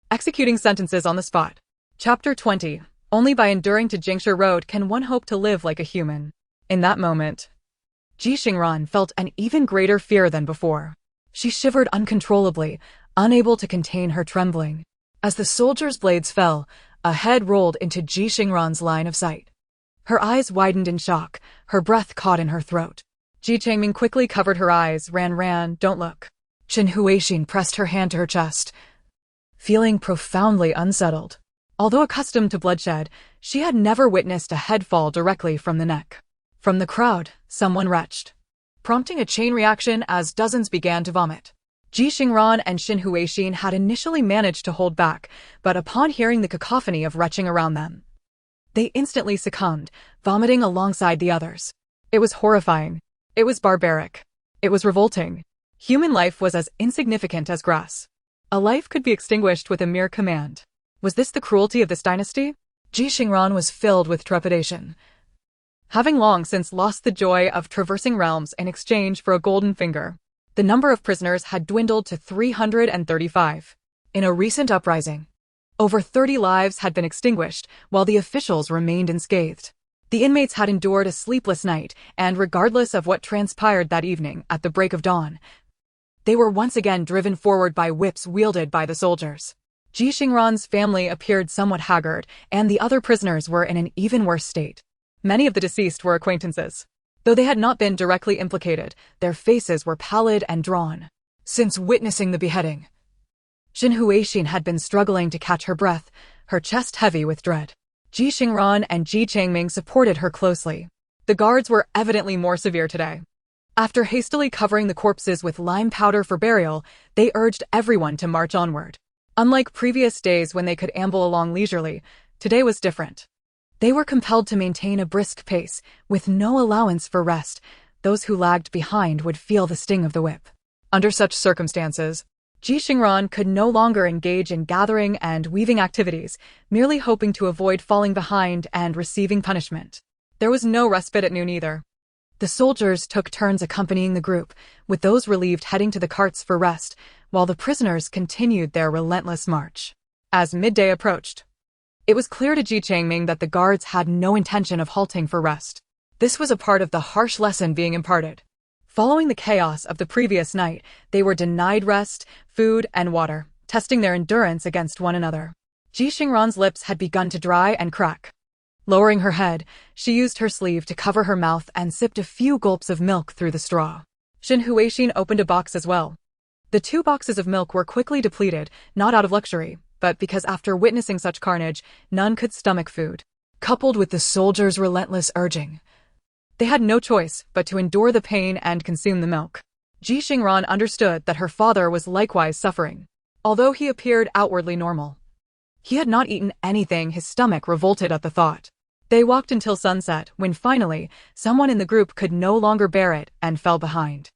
executing sentences on the spot. Chapter 20. Only by enduring to Jingshu Road can one hope to live like a human. In that moment, Ji Xingran felt an even greater fear than before. She shivered uncontrollably, unable to contain her trembling. As the soldiers' blades fell, a head rolled into Ji Xingran's line of sight. Her eyes widened in shock, her breath caught in her throat. Ji Changming quickly covered her eyes. Ran, don't look." Shen Huixin pressed her hand to her chest, feeling profoundly unsettled. Although accustomed to bloodshed, she had never witnessed a head fall directly from the neck. From the crowd, someone retched, prompting a chain reaction as dozens began to vomit. Ji Xingran and Shen Huixin had initially managed to hold back, but upon hearing the cacophony of retching around them, they instantly succumbed, vomiting alongside the others. It was horrifying. It was barbaric. It was revolting. Human life was as insignificant as grass. A life could be extinguished with a mere command. Was this the cruelty of this dynasty? Ji Xingran was filled with trepidation. Having long since lost the joy of traversing realms in exchange for a golden finger, the number of prisoners had dwindled to 335. In a recent uprising, over 30 lives had been extinguished, while the officials remained unscathed. The inmates had endured a sleepless night, and regardless of what transpired that evening at the break of dawn, they were once again driven forward by whips wielded by the soldiers. Ji Xingran's family appeared somewhat haggard, and the other prisoners were in an even worse state. Many of the deceased were acquaintances. Though they had not been directly implicated, their faces were pallid and drawn. Since witnessing the beheading, Xin Huixin had been struggling to catch her breath, her chest heavy with dread. Ji Xingran and Ji Changming supported her closely. The guards were evidently more severe today. After hastily covering the corpses with lime powder for burial, they urged everyone to march onward. Unlike previous days when they could amble along leisurely, today was different. They were compelled to maintain a brisk pace, with no allowance for rest. Those who lagged behind would feel the sting of the whip. Under such circumstances, Ji Xingran could no longer engage in gathering and weaving activities, merely hoping to avoid falling behind and receiving punishment. There was no respite at noon either. The soldiers took turns accompanying the group, with those relieved heading to the carts for rest, while the prisoners continued their relentless march. As midday approached, it was clear to Ji Changming that the guards had no intention of halting for rest. This was a part of the harsh lesson being imparted. Following the chaos of the previous night, they were denied rest, food, and water, testing their endurance against one another. Ji Xingran's lips had begun to dry and crack. Lowering her head, she used her sleeve to cover her mouth and sipped a few gulps of milk through the straw. Xin Huixin opened a box as well. The 2 boxes of milk were quickly depleted, not out of luxury, but because after witnessing such carnage, none could stomach food. Coupled with the soldiers' relentless urging, they had no choice but to endure the pain and consume the milk. Ji Xingran understood that her father was likewise suffering. Although he appeared outwardly normal, he had not eaten anything. His stomach revolted at the thought. They walked until sunset, when finally, someone in the group could no longer bear it and fell behind.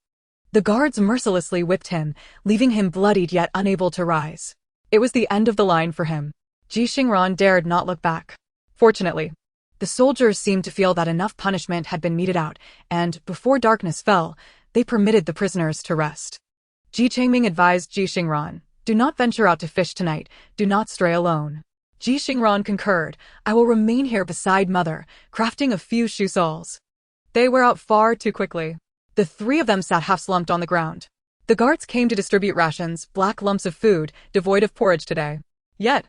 The guards mercilessly whipped him, leaving him bloodied yet unable to rise. It was the end of the line for him. Ji Xingran dared not look back. Fortunately, the soldiers seemed to feel that enough punishment had been meted out, and, before darkness fell, they permitted the prisoners to rest. Ji Changming advised Ji Xingran, "Do not venture out to fish tonight, do not stray alone." Ji Xingran concurred, "I will remain here beside mother, crafting a few shoe soles." They were out far too quickly. The 3 of them sat half-slumped on the ground. The guards came to distribute rations, black lumps of food, devoid of porridge today. Yet,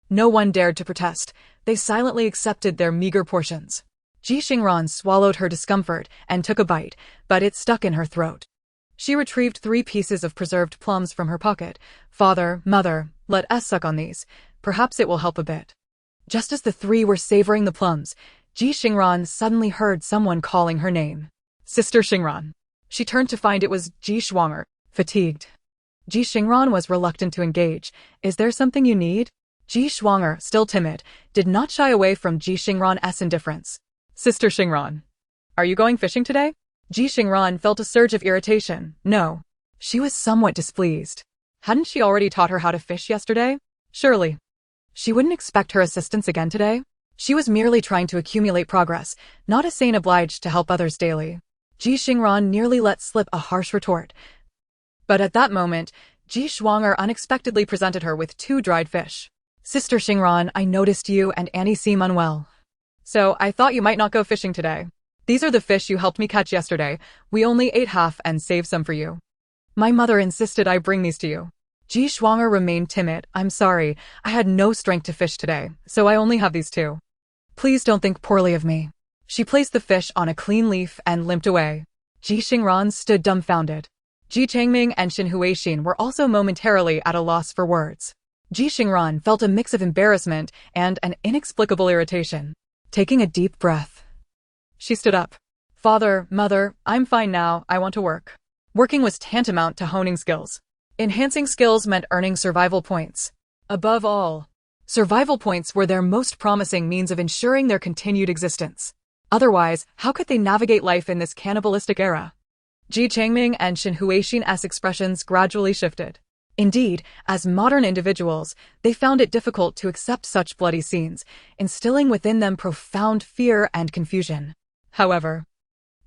no one dared to protest. They silently accepted their meager portions. Ji Xingran swallowed her discomfort and took a bite, but it stuck in her throat. She retrieved 3 pieces of preserved plums from her pocket. "Father, mother, let us suck on these. Perhaps it will help a bit." Just as the 3 were savoring the plums, Ji Xingran suddenly heard someone calling her name. "Sister Xingran." She turned to find it was Ji Xingran, fatigued. Ji Xingran was reluctant to engage. "Is there something you need?" Ji Xingran, still timid, did not shy away from Ji Xingran's indifference. "Sister Xingran, are you going fishing today?" Ji Xingran felt a surge of irritation. No. She was somewhat displeased. Hadn't she already taught her how to fish yesterday? Surely she wouldn't expect her assistance again today. She was merely trying to accumulate progress, not a saint obliged to help others daily. Ji Xingran nearly let slip a harsh retort. But at that moment, Ji Xingran unexpectedly presented her with 2 dried fish. "Sister Xingran, I noticed you and Annie seem unwell, so I thought you might not go fishing today. These are the fish you helped me catch yesterday. We only ate half and saved some for you. My mother insisted I bring these to you." Ji Xingran remained timid. "I'm sorry, I had no strength to fish today, so I only have these 2. Please don't think poorly of me." She placed the fish on a clean leaf and limped away. Ji Xingran stood dumbfounded. Ji Changming and Xin Huixin were also momentarily at a loss for words. Ji Xingran felt a mix of embarrassment and an inexplicable irritation. Taking a deep breath, she stood up. "Father, mother, I'm fine now, I want to work." Working was tantamount to honing skills. Enhancing skills meant earning survival points. Above all, survival points were their most promising means of ensuring their continued existence. Otherwise, how could they navigate life in this cannibalistic era? Ji Changming and Shen Huixin's expressions gradually shifted. Indeed, as modern individuals, they found it difficult to accept such bloody scenes, instilling within them profound fear and confusion. However,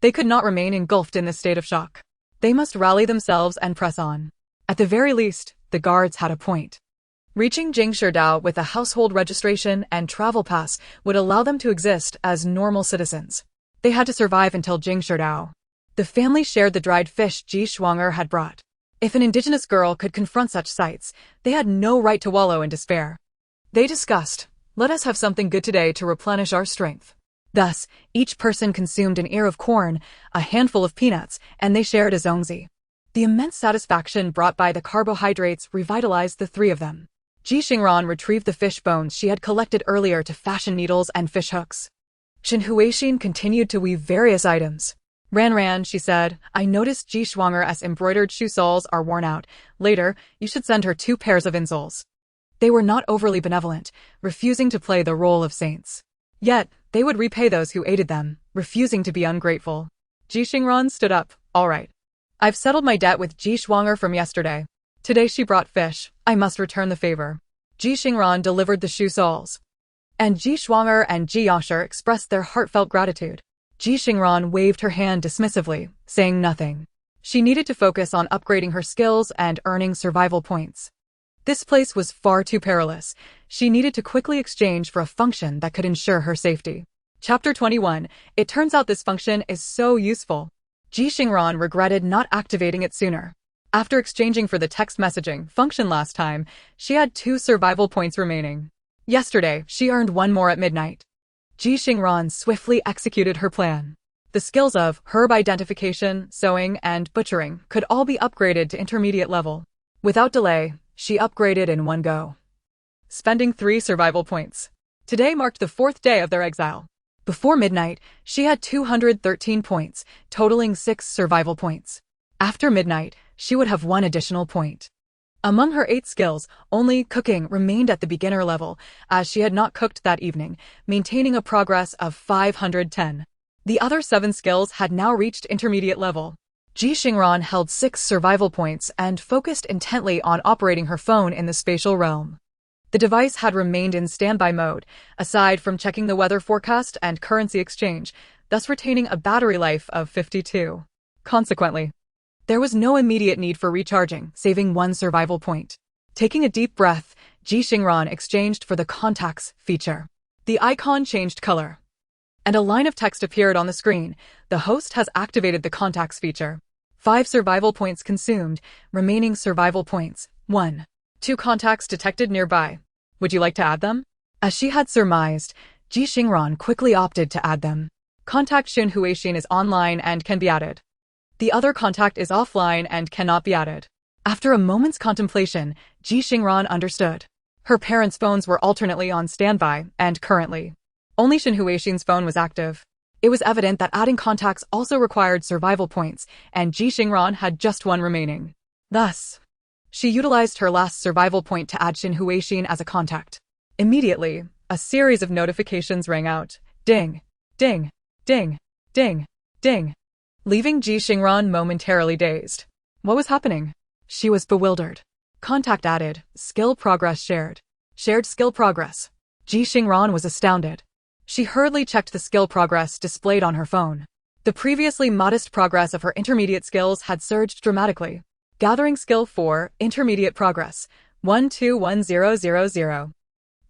they could not remain engulfed in this state of shock. They must rally themselves and press on. At the very least, the guards had a point. Reaching Jingshidao with a household registration and travel pass would allow them to exist as normal citizens. They had to survive until Jingshidao. The family shared the dried fish Ji Xingran had brought. If an indigenous girl could confront such sights, they had no right to wallow in despair. They discussed, "Let us have something good today to replenish our strength." Thus, each person consumed an ear of corn, a handful of peanuts, and they shared a zongzi. The immense satisfaction brought by the carbohydrates revitalized the three of them. Ji Xingran retrieved the fish bones she had collected earlier to fashion needles and fish hooks. Shen Huixin continued to weave various items. Ran, she said, "I noticed Ji Xingran's embroidered shoe soles are worn out. Later, you should send her 2 pairs of insoles." They were not overly benevolent, refusing to play the role of saints. Yet, they would repay those who aided them, refusing to be ungrateful. Ji Xingran stood up. "All right. I've settled my debt with Ji Xingran from yesterday. Today she brought fish. I must return the favor." Ji Xingran delivered the shoe soles. And Ji Xingran and Ji Yasher expressed their heartfelt gratitude. Ji Xingran waved her hand dismissively, saying nothing. She needed to focus on upgrading her skills and earning survival points. This place was far too perilous. She needed to quickly exchange for a function that could ensure her safety. Chapter 21. It turns out this function is so useful. Ji Xingran regretted not activating it sooner. After exchanging for the text messaging function last time, she had 2 survival points remaining. Yesterday, she earned 1 more at midnight. Ji Xingran swiftly executed her plan. The skills of herb identification, sewing, and butchering could all be upgraded to intermediate level. Without delay, she upgraded in one go, spending 3 survival points. Today marked the 4th day of their exile. Before midnight, she had 213 points, totaling 6 survival points. After midnight, she would have 1 additional point. Among her 8 skills, only cooking remained at the beginner level, as she had not cooked that evening, maintaining a progress of 510. The other 7 skills had now reached intermediate level. Ji Xingran held 6 survival points and focused intently on operating her phone in the spatial realm. The device had remained in standby mode, aside from checking the weather forecast and currency exchange, thus retaining a battery life of 52. Consequently, there was no immediate need for recharging, saving 1 survival point. Taking a deep breath, Ji Xingran exchanged for the contacts feature. The icon changed color, and a line of text appeared on the screen. The host has activated the contacts feature. 5 survival points consumed, remaining survival points, 1. 2 contacts detected nearby. Would you like to add them? As she had surmised, Ji Xingran quickly opted to add them. Contact Shen Huixin is online and can be added. The other contact is offline and cannot be added. After a moment's contemplation, Ji Xingran understood. Her parents' phones were alternately on standby, and currently, only Shen Huixin's phone was active. It was evident that adding contacts also required survival points, and Ji Xingran had just 1 remaining. Thus, she utilized her last survival point to add Shen Huixin as a contact. Immediately, a series of notifications rang out. Ding, ding, ding, ding, ding, leaving Ji Xingran momentarily dazed. What was happening? She was bewildered. Contact added, skill progress shared. Shared skill progress. Ji Xingran was astounded. She hurriedly checked the skill progress displayed on her phone. The previously modest progress of her intermediate skills had surged dramatically. Gathering skill 4, intermediate progress, 121000.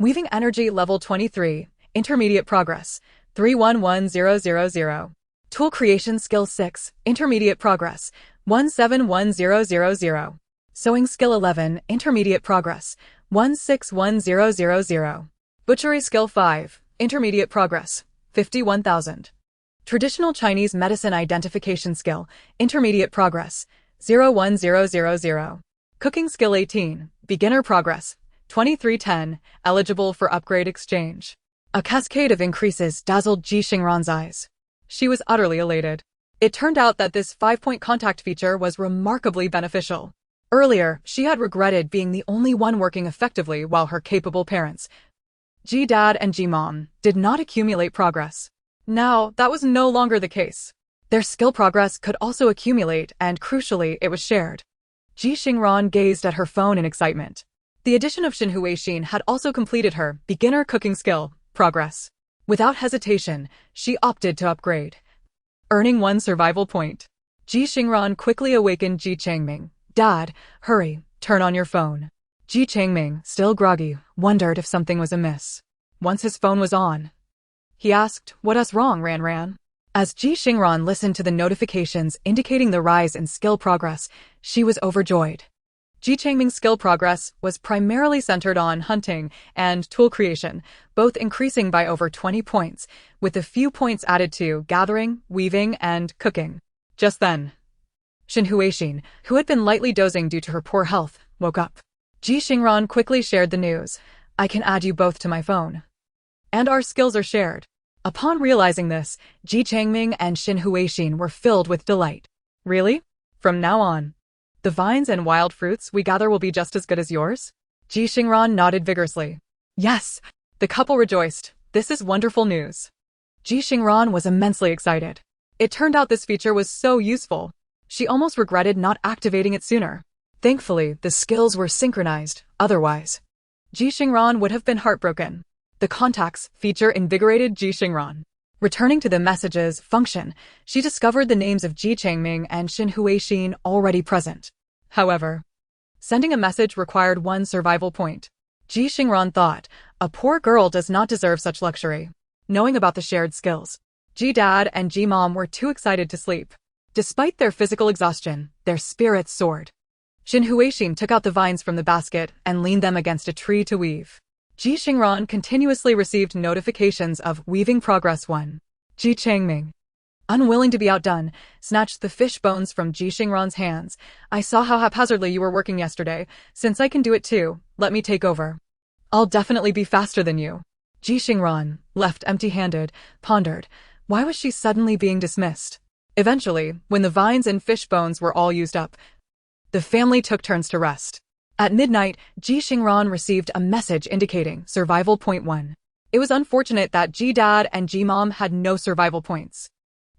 Weaving energy level 23, intermediate progress, 311000. Tool creation skill 6, intermediate progress, 171000. Sewing skill 11, intermediate progress, 161000. Butchery skill 5, intermediate progress, 51,000. Traditional Chinese medicine identification skill, intermediate progress, 01000. Cooking skill 18, beginner progress, 2310, eligible for upgrade exchange. A cascade of increases dazzled Ji Xingran's eyes. She was utterly elated. It turned out that this 5-point contact feature was remarkably beneficial. Earlier, she had regretted being the only one working effectively while her capable parents, Ji Dad and Ji Mom, did not accumulate progress. Now, that was no longer the case. Their skill progress could also accumulate, and crucially, it was shared. Ji Xingran gazed at her phone in excitement. The addition of Xin Huixin had also completed her beginner cooking skill progress. Without hesitation, she opted to upgrade, earning 1 survival point. Ji Xingran quickly awakened Ji Changming. "Dad, hurry, turn on your phone." Ji Changming, still groggy, wondered if something was amiss. Once his phone was on, he asked, "What's wrong, Ran?" As Ji Xingran listened to the notifications indicating the rise in skill progress, she was overjoyed. Ji Changming's skill progress was primarily centered on hunting and tool creation, both increasing by over 20 points, with a few points added to gathering, weaving, and cooking. Just then, Xin Huixin, who had been lightly dozing due to her poor health, woke up. Ji Xingran quickly shared the news. "I can add you both to my phone, and our skills are shared." Upon realizing this, Ji Changming and Xin Huixin were filled with delight. "Really? From now on, the vines and wild fruits we gather will be just as good as yours?" Ji Xingran nodded vigorously. "Yes." The couple rejoiced. "This is wonderful news." Ji Xingran was immensely excited. It turned out this feature was so useful. She almost regretted not activating it sooner. Thankfully, the skills were synchronized, otherwise, Ji Xingran would have been heartbroken. The contacts feature invigorated Ji Xingran. Returning to the messages function, she discovered the names of Ji Changming and Xin Huixin already present. However, sending a message required 1 survival point. Ji Xingran thought, a poor girl does not deserve such luxury. Knowing about the shared skills, Ji Dad and Ji Mom were too excited to sleep. Despite their physical exhaustion, their spirits soared. Xin Huixin took out the vines from the basket and leaned them against a tree to weave. Ji Xingran continuously received notifications of weaving progress 1. Ji Changming, unwilling to be outdone, snatched the fish bones from Ji Xingran's hands. "I saw how haphazardly you were working yesterday. Since I can do it too, let me take over. I'll definitely be faster than you." Ji Xingran, left empty-handed, pondered. Why was she suddenly being dismissed? Eventually, when the vines and fish bones were all used up, the family took turns to rest. At midnight, Ji Xingran received a message indicating survival point 1. It was unfortunate that Ji Dad and Ji Mom had no survival points.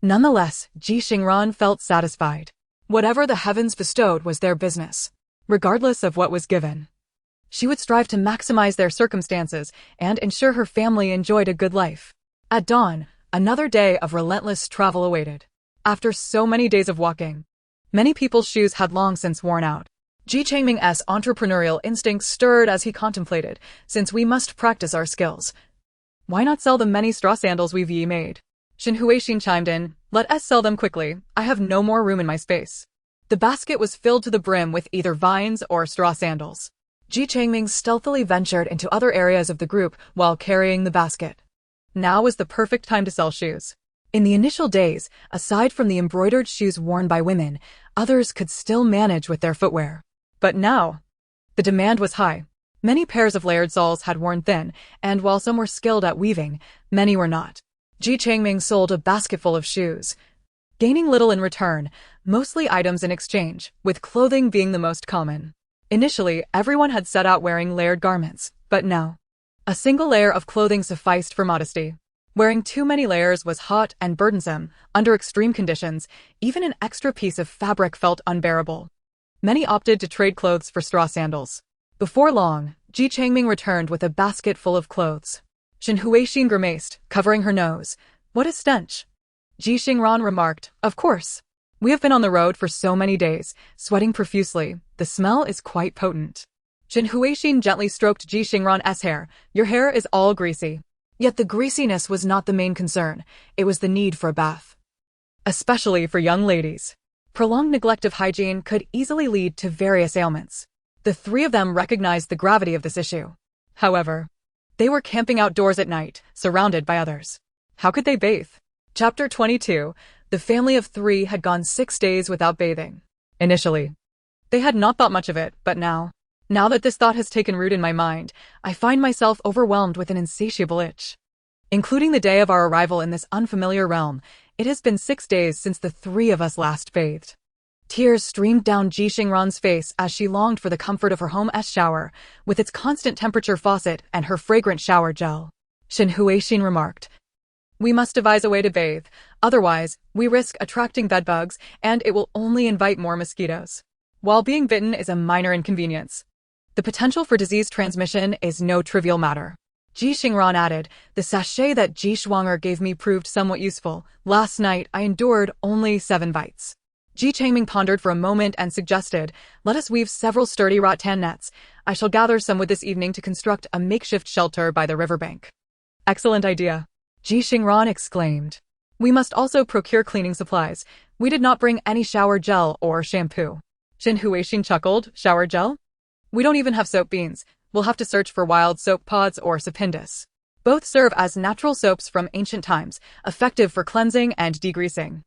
Nonetheless, Ji Xingran felt satisfied. Whatever the heavens bestowed was their business. Regardless of what was given, she would strive to maximize their circumstances and ensure her family enjoyed a good life. At dawn, another day of relentless travel awaited. After so many days of walking, many people's shoes had long since worn out. Ji Changming's entrepreneurial instincts stirred as he contemplated, "Since we must practice our skills, why not sell the many straw sandals we've made?" Xin Huixin chimed in, "Let us sell them quickly. I have no more room in my space." The basket was filled to the brim with either vines or straw sandals. Ji Changming stealthily ventured into other areas of the group while carrying the basket. Now was the perfect time to sell shoes. In the initial days, aside from the embroidered shoes worn by women, others could still manage with their footwear. But now, the demand was high. Many pairs of layered soles had worn thin, and while some were skilled at weaving, many were not. Ji Changming sold a basketful of shoes, gaining little in return, mostly items in exchange, with clothing being the most common. Initially, everyone had set out wearing layered garments, but now, a single layer of clothing sufficed for modesty. Wearing too many layers was hot and burdensome. Under extreme conditions, even an extra piece of fabric felt unbearable. Many opted to trade clothes for straw sandals. Before long, Ji Changming returned with a basket full of clothes. Xin Huixin grimaced, covering her nose. "What a stench." Ji Xingran remarked, "Of course. We have been on the road for so many days, sweating profusely. The smell is quite potent." Xin Huixin gently stroked Ji Xingran's hair. "Your hair is all greasy." Yet the greasiness was not the main concern. It was the need for a bath, especially for young ladies. Prolonged neglect of hygiene could easily lead to various ailments. The three of them recognized the gravity of this issue. However, they were camping outdoors at night, surrounded by others. How could they bathe? Chapter 22. The family of 3 had gone 6 days without bathing. Initially, they had not thought much of it, but now that this thought has taken root in my mind, I find myself overwhelmed with an insatiable itch. Including the day of our arrival in this unfamiliar realm, it has been 6 days since the 3 of us last bathed. Tears streamed down Ji Xingran's face as she longed for the comfort of her home's shower, with its constant temperature faucet and her fragrant shower gel. Xin Huixin remarked, We must devise a way to bathe, otherwise, we risk attracting bedbugs, and it will only invite more mosquitoes. While being bitten is a minor inconvenience, the potential for disease transmission is no trivial matter. Ji Xingran added, the sachet that Ji Xingran gave me proved somewhat useful. Last night, I endured only 7 bites. Ji Changming pondered for a moment and suggested, let us weave several sturdy rattan nets. I shall gather some wood this evening to construct a makeshift shelter by the riverbank. Excellent idea, Ji Xingran exclaimed. We must also procure cleaning supplies. We did not bring any shower gel or shampoo. Shin Huixin chuckled, shower gel? We don't even have soap beans. We'll have to search for wild soap pods or sapindis. Both serve as natural soaps from ancient times, effective for cleansing and degreasing.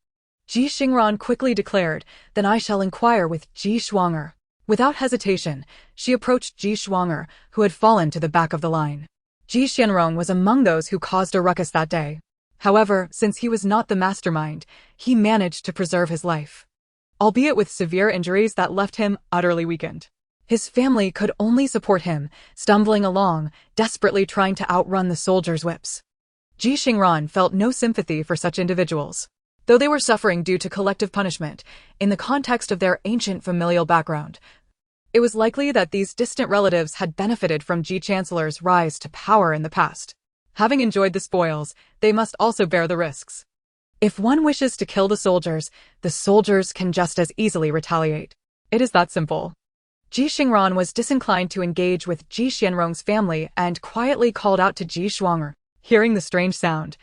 Ji Xingran quickly declared, then I shall inquire with Ji Xingran. Without hesitation, she approached Ji Xingran, who had fallen to the back of the line. Ji Xingran was among those who caused a ruckus that day. However, since he was not the mastermind, he managed to preserve his life, albeit with severe injuries that left him utterly weakened. His family could only support him, stumbling along, desperately trying to outrun the soldiers' whips. Ji Xingran felt no sympathy for such individuals, though they were suffering due to collective punishment, in the context of their ancient familial background. It was likely that these distant relatives had benefited from Ji Chancellor's rise to power in the past. Having enjoyed the spoils, they must also bear the risks. If one wishes to kill the soldiers can just as easily retaliate. It is that simple. Ji Xingran was disinclined to engage with Ji Xianrong's family and quietly called out to Ji Xingran. Hearing the strange sound,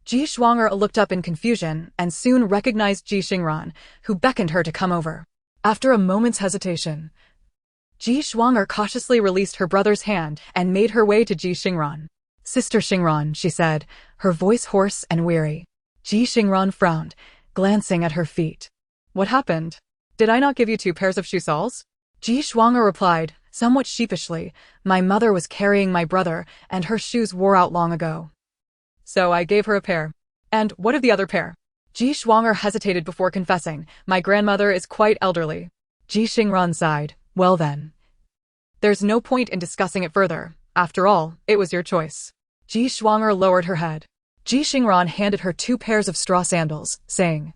Ji Xingran looked up in confusion and soon recognized Ji Xingran, who beckoned her to come over. After a moment's hesitation, Ji Xingran cautiously released her brother's hand and made her way to Ji Xingran. Sister Xingran, she said, her voice hoarse and weary. Ji Xingran frowned, glancing at her feet. What happened? Did I not give you 2 pairs of shoe soles? Ji Xingran replied, somewhat sheepishly, my mother was carrying my brother, and her shoes wore out long ago. So I gave her a pair. And what of the other pair? Ji Xingran hesitated before confessing, my grandmother is quite elderly. Ji Xingran sighed, well then. There's no point in discussing it further. After all, it was your choice. Ji Xingran lowered her head. Ji Xingran handed her 2 pairs of straw sandals, saying,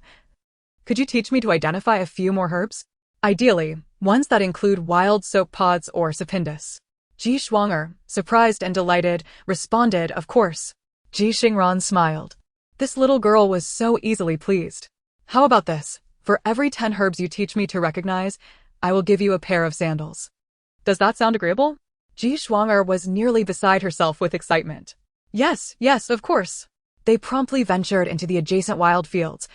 could you teach me to identify a few more herbs? Ideally, ones that include wild soap pods or sapindis. Ji Xingran, surprised and delighted, responded, of course. Ji Xingran smiled. This little girl was so easily pleased. How about this? For every 10 herbs you teach me to recognize, I will give you a pair of sandals. Does that sound agreeable? Ji Xingran was nearly beside herself with excitement. Yes, of course. They promptly ventured into the adjacent wild fields,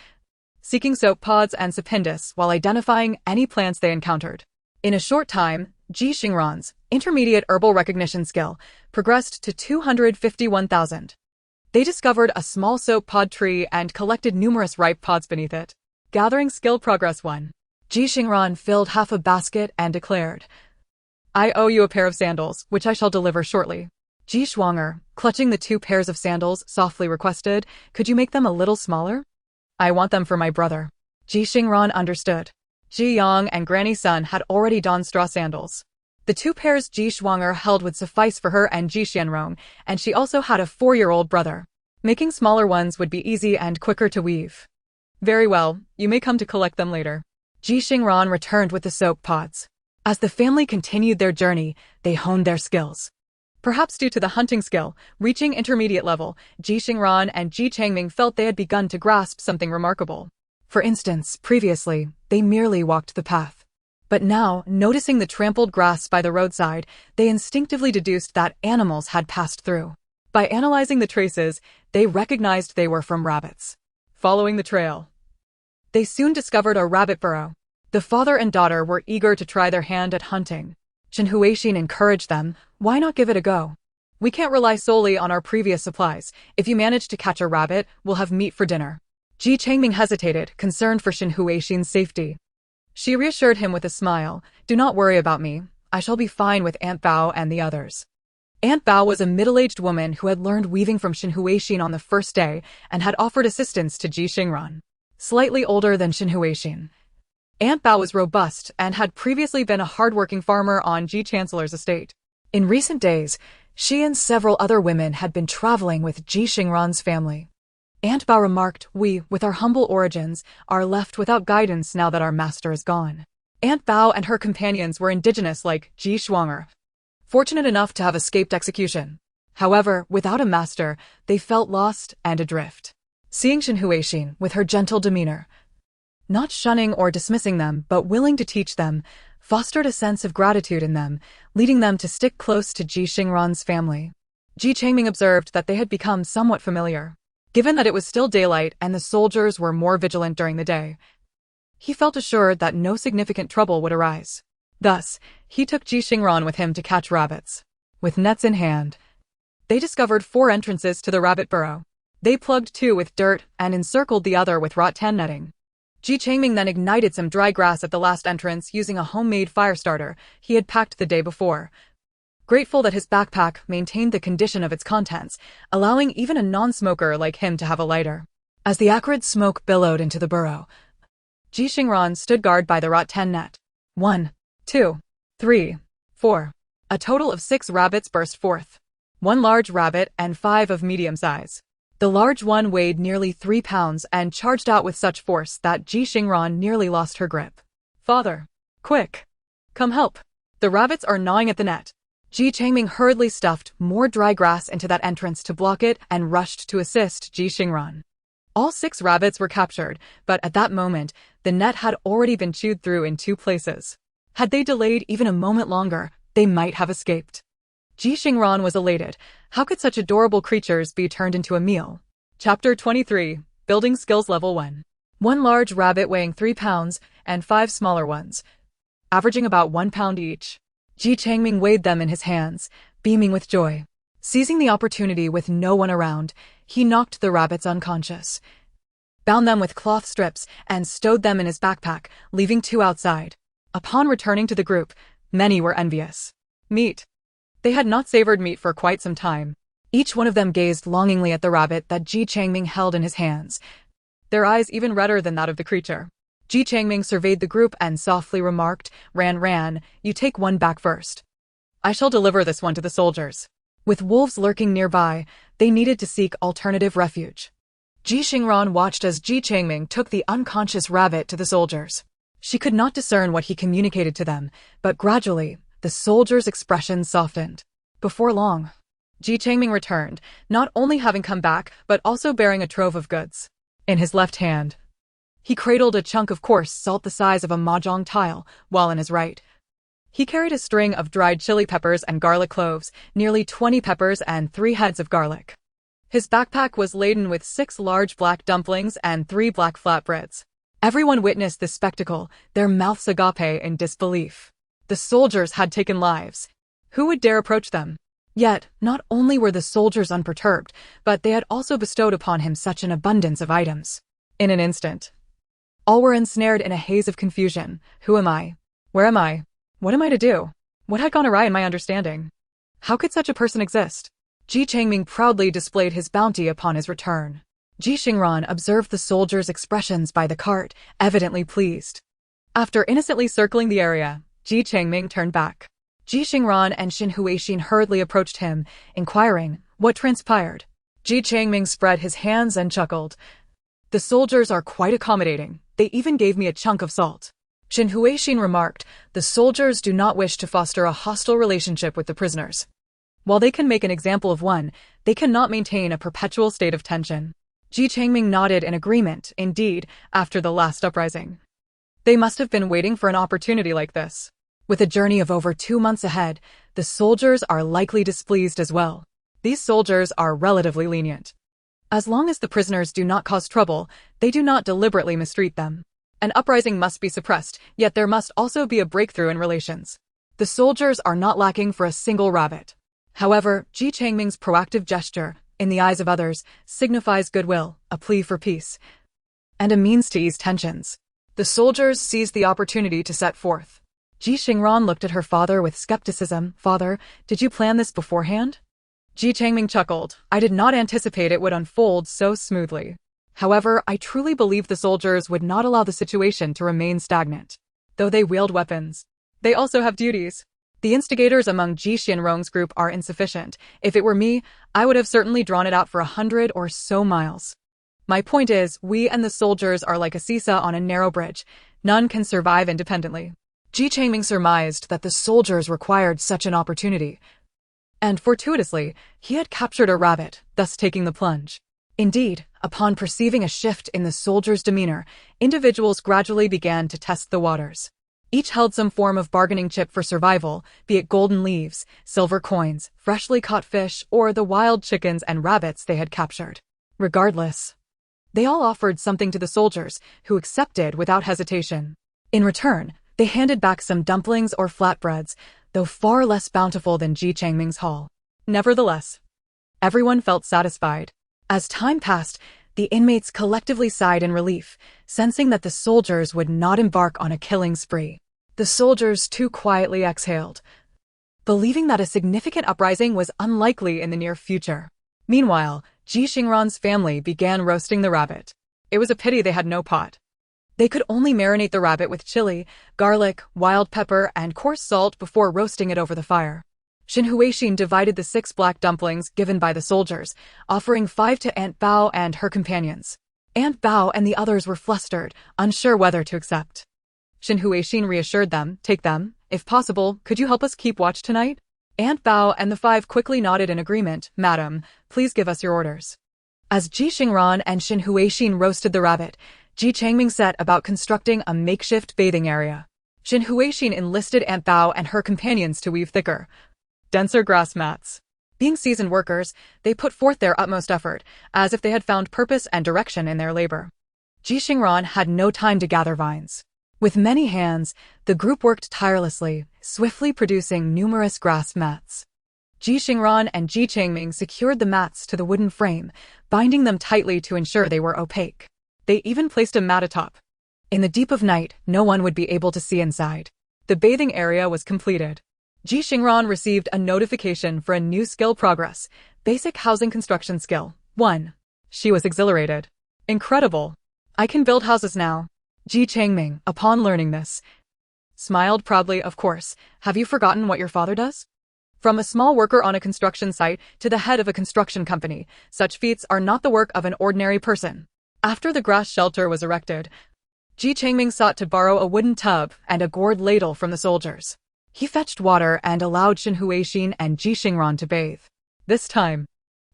seeking soap pods and sapindis while identifying any plants they encountered. In a short time, Ji Xingran's intermediate herbal recognition skill progressed to 251,000. They discovered a small soap pod tree and collected numerous ripe pods beneath it. Gathering skill progress 1. Ji Xingran filled half a basket and declared, I owe you a pair of sandals, which I shall deliver shortly. Ji Xingran, clutching the 2 pairs of sandals, softly requested, could you make them a little smaller? I want them for my brother. Ji Xingran understood. Ji Yang and Granny Sun had already donned straw sandals. The 2 pairs Ji Xingran held would suffice for her and Ji Xianrong, and she also had a 4-year-old brother. Making smaller ones would be easy and quicker to weave. Very well, you may come to collect them later. Ji Xingran returned with the soap pods. As the family continued their journey, they honed their skills. Perhaps due to the hunting skill, reaching intermediate level, Ji Xingran and Ji Changming felt they had begun to grasp something remarkable. For instance, previously, they merely walked the path. But now, noticing the trampled grass by the roadside, they instinctively deduced that animals had passed through. By analyzing the traces, they recognized they were from rabbits. Following the trail, they soon discovered a rabbit burrow. The father and daughter were eager to try their hand at hunting. Shin Huixin encouraged them, why not give it a go? We can't rely solely on our previous supplies. If you manage to catch a rabbit, we'll have meat for dinner. Ji Changming hesitated, concerned for Shin Huixin's safety. She reassured him with a smile, do not worry about me. I shall be fine with Aunt Bao and the others. Aunt Bao was a middle-aged woman who had learned weaving from Shin Huixin on the first day and had offered assistance to Ji Xingran. Slightly older than Shin Huixin, Aunt Bao was robust and had previously been a hard-working farmer on Ji Chancellor's estate. In recent days, she and several other women had been traveling with Ji Xingran's family. Aunt Bao remarked, "We, with our humble origins, are left without guidance now that our master is gone." Aunt Bao and her companions were indigenous like Ji Xingran, fortunate enough to have escaped execution. However, without a master, they felt lost and adrift. Seeing Shen Huixin with her gentle demeanor, not shunning or dismissing them but willing to teach them, fostered a sense of gratitude in them, leading them to stick close to Ji Xingran's family. Ji Changming observed that they had become somewhat familiar. Given that it was still daylight and the soldiers were more vigilant during the day, he felt assured that no significant trouble would arise. Thus, he took Ji Xingran with him to catch rabbits. With nets in hand, they discovered 4 entrances to the rabbit burrow. They plugged 2 with dirt and encircled the other with rattan netting. Ji Changming then ignited some dry grass at the last entrance using a homemade fire starter he had packed the day before. Grateful that his backpack maintained the condition of its contents, allowing even a non-smoker like him to have a lighter. As the acrid smoke billowed into the burrow, Ji Xingran stood guard by the rattan net. 1, 2, 3, 4. A total of 6 rabbits burst forth. 1 large rabbit and 5 of medium size. The large one weighed nearly 3 pounds and charged out with such force that Ji Xingran nearly lost her grip. "Father! Quick! Come help! The rabbits are gnawing at the net." Ji Changming hurriedly stuffed more dry grass into that entrance to block it and rushed to assist Ji Xingran. All 6 rabbits were captured, but at that moment, the net had already been chewed through in 2 places. Had they delayed even a moment longer, they might have escaped. Ji Xingran was elated. How could such adorable creatures be turned into a meal? Chapter 23, Building Skills Level 1. 1 large rabbit weighing 3 pounds and 5 smaller ones, averaging about 1 pound each. Ji Changming weighed them in his hands, beaming with joy. Seizing the opportunity with no one around, he knocked the rabbits unconscious, bound them with cloth strips, and stowed them in his backpack, leaving 2 outside. Upon returning to the group, many were envious. Meat. They had not savored meat for quite some time. Each one of them gazed longingly at the rabbit that Ji Changming held in his hands, their eyes even redder than that of the creature. Ji Changming surveyed the group and softly remarked, Ran, you take one back first. I shall deliver this one to the soldiers." With wolves lurking nearby, they needed to seek alternative refuge. Ji Xingran watched as Ji Changming took the unconscious rabbit to the soldiers. She could not discern what he communicated to them, but gradually, the soldiers' expressions softened. Before long, Ji Changming returned, not only having come back, but also bearing a trove of goods. In his left hand, he cradled a chunk of coarse salt the size of a mahjong tile, while in his right, he carried a string of dried chili peppers and garlic cloves, nearly 20 peppers and 3 heads of garlic. His backpack was laden with 6 large black dumplings and 3 black flatbreads. Everyone witnessed this spectacle, their mouths agape in disbelief. The soldiers had taken lives. Who would dare approach them? Yet, not only were the soldiers unperturbed, but they had also bestowed upon him such an abundance of items. In an instant, all were ensnared in a haze of confusion. Who am I? Where am I? What am I to do? What had gone awry in my understanding? How could such a person exist? Ji Changming proudly displayed his bounty upon his return. Ji Xingran observed the soldiers' expressions by the cart, evidently pleased. After innocently circling the area, Ji Changming turned back. Ji Xingran and Shen Huixin hurriedly approached him, inquiring what transpired. Ji Changming spread his hands and chuckled. The soldiers are quite accommodating. They even gave me a chunk of salt. Shen Huixin remarked, the soldiers do not wish to foster a hostile relationship with the prisoners. While they can make an example of one, they cannot maintain a perpetual state of tension. Ji Changming nodded in agreement. Indeed, after the last uprising, they must have been waiting for an opportunity like this. With a journey of over 2 months ahead, the soldiers are likely displeased as well. These soldiers are relatively lenient. As long as the prisoners do not cause trouble, they do not deliberately mistreat them. An uprising must be suppressed, yet there must also be a breakthrough in relations. The soldiers are not lacking for a single rabbit. However, Ji Changming's proactive gesture, in the eyes of others, signifies goodwill, a plea for peace, and a means to ease tensions. The soldiers seized the opportunity to set forth. Ji Xingran looked at her father with skepticism. Father, did you plan this beforehand? Ji Changming chuckled. I did not anticipate it would unfold so smoothly. However, I truly believe the soldiers would not allow the situation to remain stagnant. Though they wield weapons, they also have duties. The instigators among Ji Xingran's group are insufficient. If it were me, I would have certainly drawn it out for 100 or so miles. My point is, we and the soldiers are like a seesaw on a narrow bridge. None can survive independently. Ji Changming surmised that the soldiers required such an opportunity, and fortuitously, he had captured a rabbit, thus taking the plunge. Indeed, upon perceiving a shift in the soldiers' demeanor, individuals gradually began to test the waters. Each held some form of bargaining chip for survival, be it golden leaves, silver coins, freshly caught fish, or the wild chickens and rabbits they had captured. Regardless, they all offered something to the soldiers, who accepted without hesitation. In return, they handed back some dumplings or flatbreads, though far less bountiful than Ji Changming's haul. Nevertheless, everyone felt satisfied. As time passed, the inmates collectively sighed in relief, sensing that the soldiers would not embark on a killing spree. The soldiers too quietly exhaled, believing that a significant uprising was unlikely in the near future. Meanwhile, Ji Xingran's family began roasting the rabbit. It was a pity they had no pot. They could only marinate the rabbit with chili, garlic, wild pepper, and coarse salt before roasting it over the fire. Xin Huixin divided the 6 black dumplings given by the soldiers, offering 5 to Aunt Bao and her companions. Aunt Bao and the others were flustered, unsure whether to accept. Xin Huixin reassured them, "Take them. If possible, could you help us keep watch tonight?" Aunt Bao and the 5 quickly nodded in agreement. "Madam, please give us your orders." As Ji Xingran and Xin Huixin roasted the rabbit, Ji Changming set about constructing a makeshift bathing area. Xin Huixin enlisted Aunt Bao and her companions to weave thicker, denser grass mats. Being seasoned workers, they put forth their utmost effort, as if they had found purpose and direction in their labor. Ji Xingran had no time to gather vines. With many hands, the group worked tirelessly, swiftly producing numerous grass mats. Ji Xingran and Ji Changming secured the mats to the wooden frame, binding them tightly to ensure they were opaque. They even placed a mat atop. In the deep of night, no one would be able to see inside. The bathing area was completed. Ji Xingran received a notification for a new skill progress, basic housing construction skill 1. She was exhilarated. Incredible! I can build houses now. Ji Changming, upon learning this, smiled proudly. Of course, have you forgotten what your father does? From a small worker on a construction site to the head of a construction company, such feats are not the work of an ordinary person. After the grass shelter was erected, Ji Changming sought to borrow a wooden tub and a gourd ladle from the soldiers. He fetched water and allowed Xin Huixin and Ji Xingran to bathe. This time,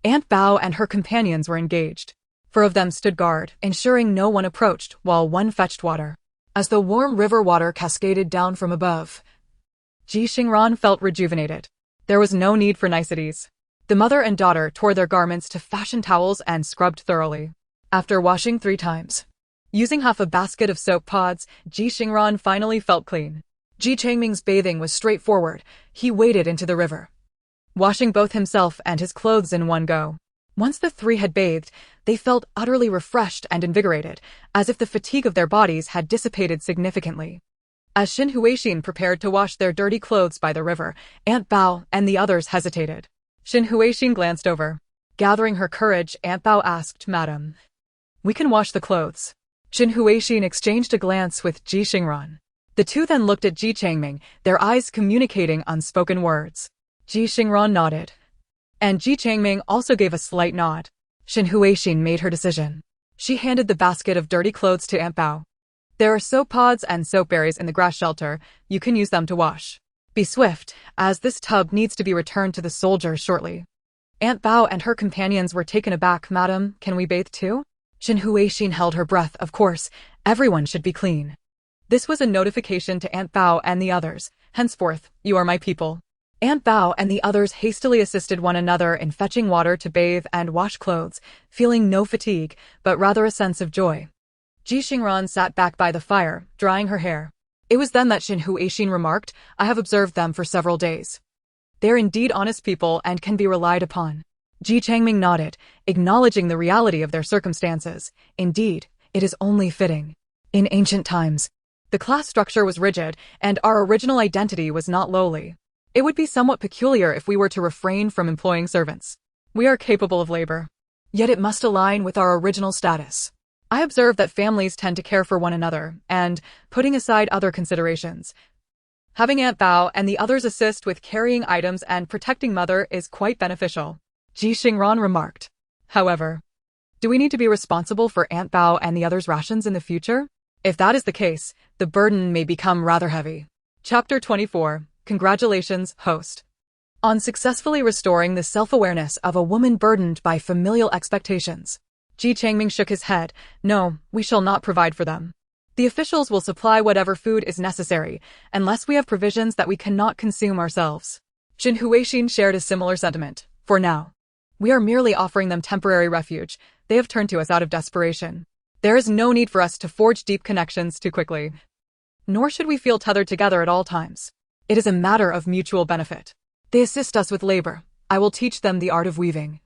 Aunt Bao and her companions were engaged. 4 of them stood guard, ensuring no one approached, while 1 fetched water. As the warm river water cascaded down from above, Ji Xingran felt rejuvenated. There was no need for niceties. The mother and daughter tore their garments to fashion towels and scrubbed thoroughly. After washing 3 times, using half a basket of soap pods, Ji Xingran finally felt clean. Ji Changming's bathing was straightforward. He waded into the river, washing both himself and his clothes in one go. Once the 3 had bathed, they felt utterly refreshed and invigorated, as if the fatigue of their bodies had dissipated significantly. As Xin Huixin prepared to wash their dirty clothes by the river, Aunt Bao and the others hesitated. Xin Huixin glanced over. Gathering her courage, Aunt Bao asked, "Madam, we can wash the clothes." Xin Huixin exchanged a glance with Ji Xingran. The 2 then looked at Ji Changming, their eyes communicating unspoken words. Ji Xingran nodded, and Ji Changming also gave a slight nod. Xin Huixin made her decision. She handed the basket of dirty clothes to Aunt Bao. "There are soap pods and soap berries in the grass shelter. You can use them to wash. Be swift, as this tub needs to be returned to the soldiers shortly." Aunt Bao and her companions were taken aback. "Madam, can we bathe too?" Xin Huixin held her breath. Of course, everyone should be clean. This was a notification to Aunt Bao and the others. Henceforth, you are my people. Aunt Bao and the others hastily assisted one another in fetching water to bathe and wash clothes, feeling no fatigue, but rather a sense of joy. Ji Xingran sat back by the fire, drying her hair. It was then that Xin Huixin remarked, "I have observed them for several days. They are indeed honest people and can be relied upon." Ji Changming nodded, acknowledging the reality of their circumstances. Indeed, it is only fitting. In ancient times, the class structure was rigid, and our original identity was not lowly. It would be somewhat peculiar if we were to refrain from employing servants. We are capable of labor, yet it must align with our original status. I observe that families tend to care for one another, and, putting aside other considerations, having Aunt Bao and the others assist with carrying items and protecting Mother is quite beneficial, Ji Xingran remarked. However, Do we need to be responsible for Aunt Bao and the others' rations in the future? If that is the case, the burden may become rather heavy. Chapter 24. Congratulations, host. On successfully restoring the self-awareness of a woman burdened by familial expectations, Ji Changming shook his head. No, we shall not provide for them. The officials will supply whatever food is necessary, unless we have provisions that we cannot consume ourselves. Jin Huixin shared a similar sentiment. For now, we are merely offering them temporary refuge. They have turned to us out of desperation. There is no need for us to forge deep connections too quickly. Nor should we feel tethered together at all times. It is a matter of mutual benefit. They assist us with labor. I will teach them the art of weaving,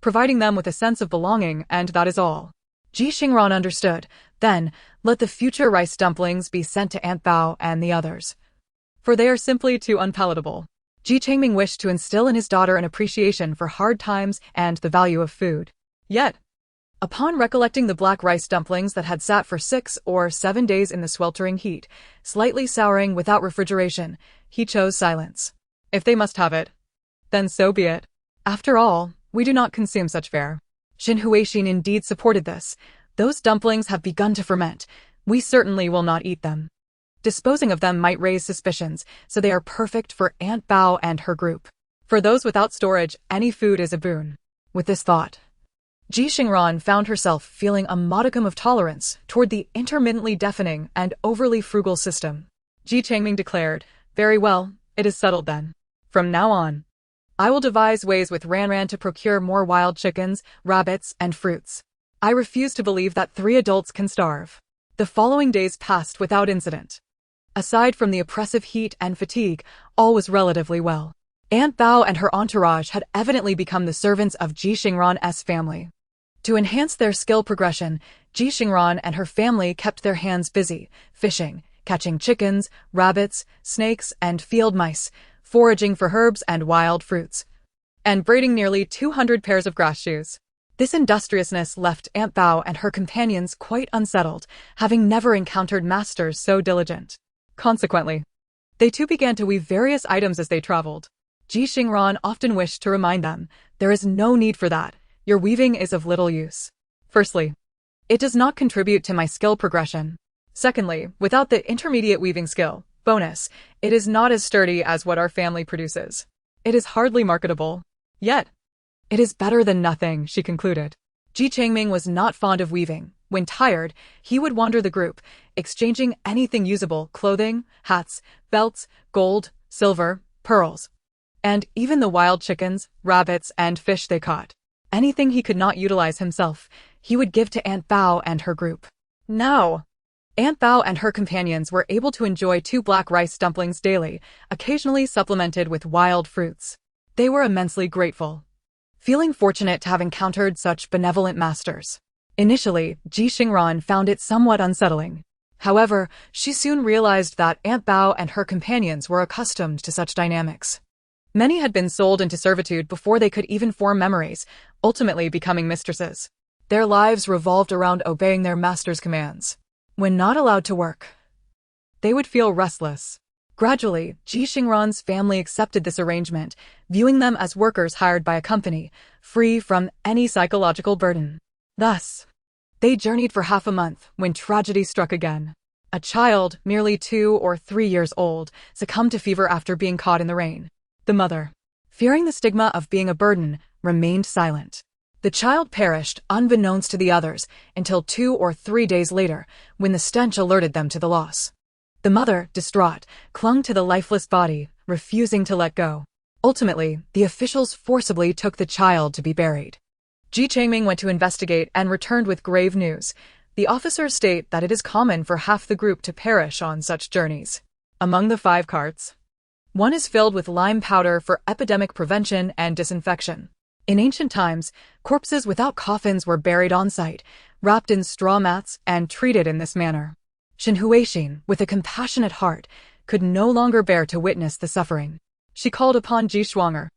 providing them with a sense of belonging, and that is all. Ji Xingran understood. Then, let the future rice dumplings be sent to Aunt Bao and the others, for they are simply too unpalatable. Ji Changming wished to instill in his daughter an appreciation for hard times and the value of food. Yet, upon recollecting the black rice dumplings that had sat for 6 or 7 days in the sweltering heat, slightly souring without refrigeration, he chose silence. If they must have it, then so be it. After all, we do not consume such fare. Shin Huixin indeed supported this. Those dumplings have begun to ferment. We certainly will not eat them. Disposing of them might raise suspicions, so they are perfect for Aunt Bao and her group. For those without storage, any food is a boon. With this thought, Ji Xingran found herself feeling a modicum of tolerance toward the intermittently deafening and overly frugal system. Ji Changming declared, "Very well, it is settled then. From now on, I will devise ways with Ranran to procure more wild chickens, rabbits, and fruits. I refuse to believe that 3 adults can starve." The following days passed without incident. Aside from the oppressive heat and fatigue, all was relatively well. Aunt Bao and her entourage had evidently become the servants of Ji Xingran's family. To enhance their skill progression, Ji Xingran and her family kept their hands busy, fishing, catching chickens, rabbits, snakes, and field mice, foraging for herbs and wild fruits, and braiding nearly 200 pairs of grass shoes. This industriousness left Aunt Bao and her companions quite unsettled, having never encountered masters so diligent. Consequently, they too began to weave various items as they traveled. Ji Xingran often wished to remind them, there is no need for that. Your weaving is of little use. Firstly, it does not contribute to my skill progression. Secondly, without the intermediate weaving skill, bonus, it is not as sturdy as what our family produces. It is hardly marketable. Yet, it is better than nothing, she concluded. Ji Changming was not fond of weaving. When tired, he would wander the group, exchanging anything usable, clothing, hats, belts, gold, silver, pearls, and even the wild chickens, rabbits, and fish they caught. Anything he could not utilize himself, he would give to Aunt Bao and her group. Now, Aunt Bao and her companions were able to enjoy 2 black rice dumplings daily, occasionally supplemented with wild fruits. They were immensely grateful, feeling fortunate to have encountered such benevolent masters. Initially, Ji Xingran found it somewhat unsettling. However, she soon realized that Aunt Bao and her companions were accustomed to such dynamics. Many had been sold into servitude before they could even form memories, ultimately becoming mistresses. Their lives revolved around obeying their master's commands. When not allowed to work, they would feel restless. Gradually, Ji Xingran's family accepted this arrangement, viewing them as workers hired by a company, free from any psychological burden. Thus, they journeyed for half a month when tragedy struck again. A child, merely 2 or 3 years old, succumbed to fever after being caught in the rain. The mother, fearing the stigma of being a burden, remained silent. The child perished unbeknownst to the others until 2 or 3 days later, when the stench alerted them to the loss. The mother, distraught, clung to the lifeless body, refusing to let go. Ultimately, the officials forcibly took the child to be buried. Ji Changming went to investigate and returned with grave news. The officers state that it is common for half the group to perish on such journeys. Among the 5 carts, one is filled with lime powder for epidemic prevention and disinfection. In ancient times, corpses without coffins were buried on site, wrapped in straw mats, and treated in this manner. Shin Huixin, with a compassionate heart, could no longer bear to witness the suffering. She called upon Ji Xingran,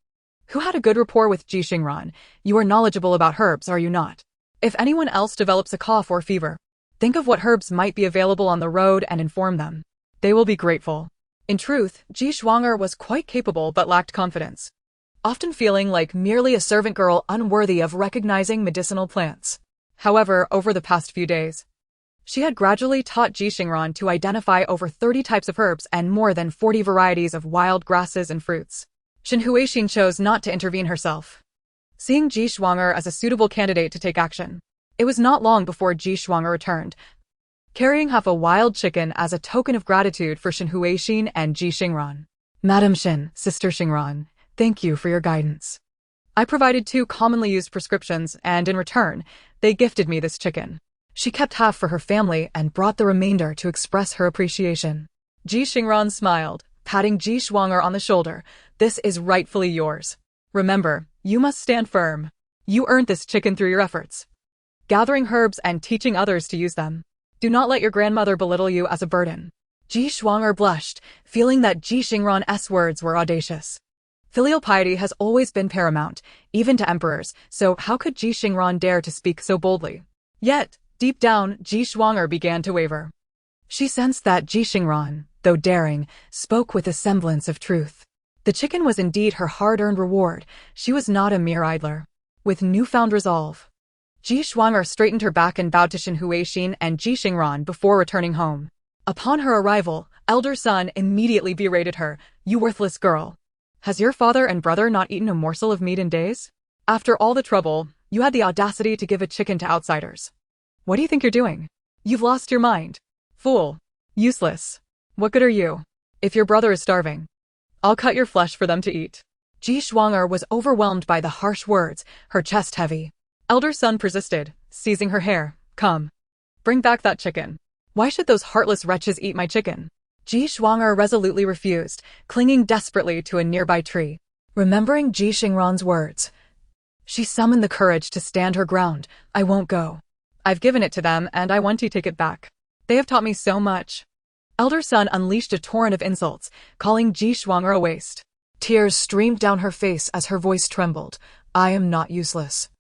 who had a good rapport with Ji Xingran. You are knowledgeable about herbs, are you not? If anyone else develops a cough or fever, think of what herbs might be available on the road and inform them. They will be grateful. In truth, Ji Xingran was quite capable but lacked confidence, often feeling like merely a servant girl unworthy of recognizing medicinal plants. However, over the past few days, she had gradually taught Ji Xingran to identify over 30 types of herbs and more than 40 varieties of wild grasses and fruits. Shen Huixin chose not to intervene herself, seeing Ji Xingran as a suitable candidate to take action. It was not long before Ji Xingran returned, carrying half a wild chicken as a token of gratitude for Shen Huixin and Ji Xingran. Madam Shen, Sister Xingran, thank you for your guidance. I provided 2 commonly used prescriptions, and in return, they gifted me this chicken. She kept half for her family and brought the remainder to express her appreciation. Ji Xingran smiled, patting Ji Xingran on the shoulder. This is rightfully yours. Remember, you must stand firm. You earned this chicken through your efforts, gathering herbs and teaching others to use them. Do not let your grandmother belittle you as a burden. Ji Xingran blushed, feeling that Ji Xingran's words were audacious. Filial piety has always been paramount, even to emperors, so how could Ji Xingran dare to speak so boldly? Yet, deep down, Ji Xingran began to waver. She sensed that Ji Xingran, though daring, spoke with a semblance of truth. The chicken was indeed her hard-earned reward. She was not a mere idler. With newfound resolve, Ji Xingran straightened her back and bowed to Shen Huixin and Ji Xingran before returning home. Upon her arrival, elder son immediately berated her. You worthless girl. Has your father and brother not eaten a morsel of meat in days? After all the trouble, you had the audacity to give a chicken to outsiders. What do you think you're doing? You've lost your mind. Fool. Useless. What good are you? If your brother is starving, I'll cut your flesh for them to eat. Ji Xingran was overwhelmed by the harsh words, her chest heavy. Elder son persisted, seizing her hair. Come. Bring back that chicken. Why should those heartless wretches eat my chicken? Ji Xingran resolutely refused, clinging desperately to a nearby tree. Remembering Ji Xingran's words, she summoned the courage to stand her ground. I won't go. I've given it to them and I want to take it back. They have taught me so much. Elder son unleashed a torrent of insults, calling Ji Xingran a waste. Tears streamed down her face as her voice trembled. I am not useless.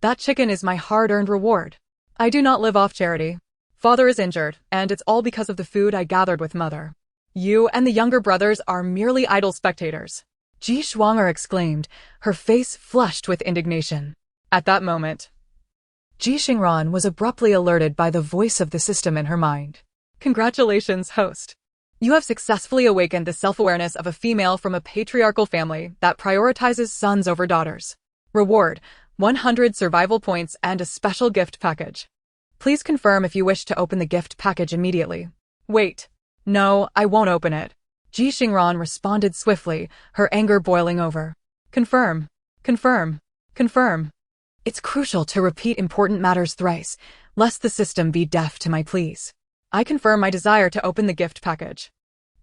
That chicken is my hard-earned reward. I do not live off charity. Father is injured, and it's all because of the food I gathered with mother. You and the younger brothers are merely idle spectators. Ji Xingran exclaimed, her face flushed with indignation. At that moment, Ji Xingran was abruptly alerted by the voice of the system in her mind. Congratulations, host. You have successfully awakened the self-awareness of a female from a patriarchal family that prioritizes sons over daughters. Reward, 100 survival points and a special gift package. Please confirm if you wish to open the gift package immediately. Wait. No, I won't open it. Ji Xingran responded swiftly, her anger boiling over. Confirm. Confirm. Confirm. It's crucial to repeat important matters thrice, lest the system be deaf to my pleas. I confirm my desire to open the gift package.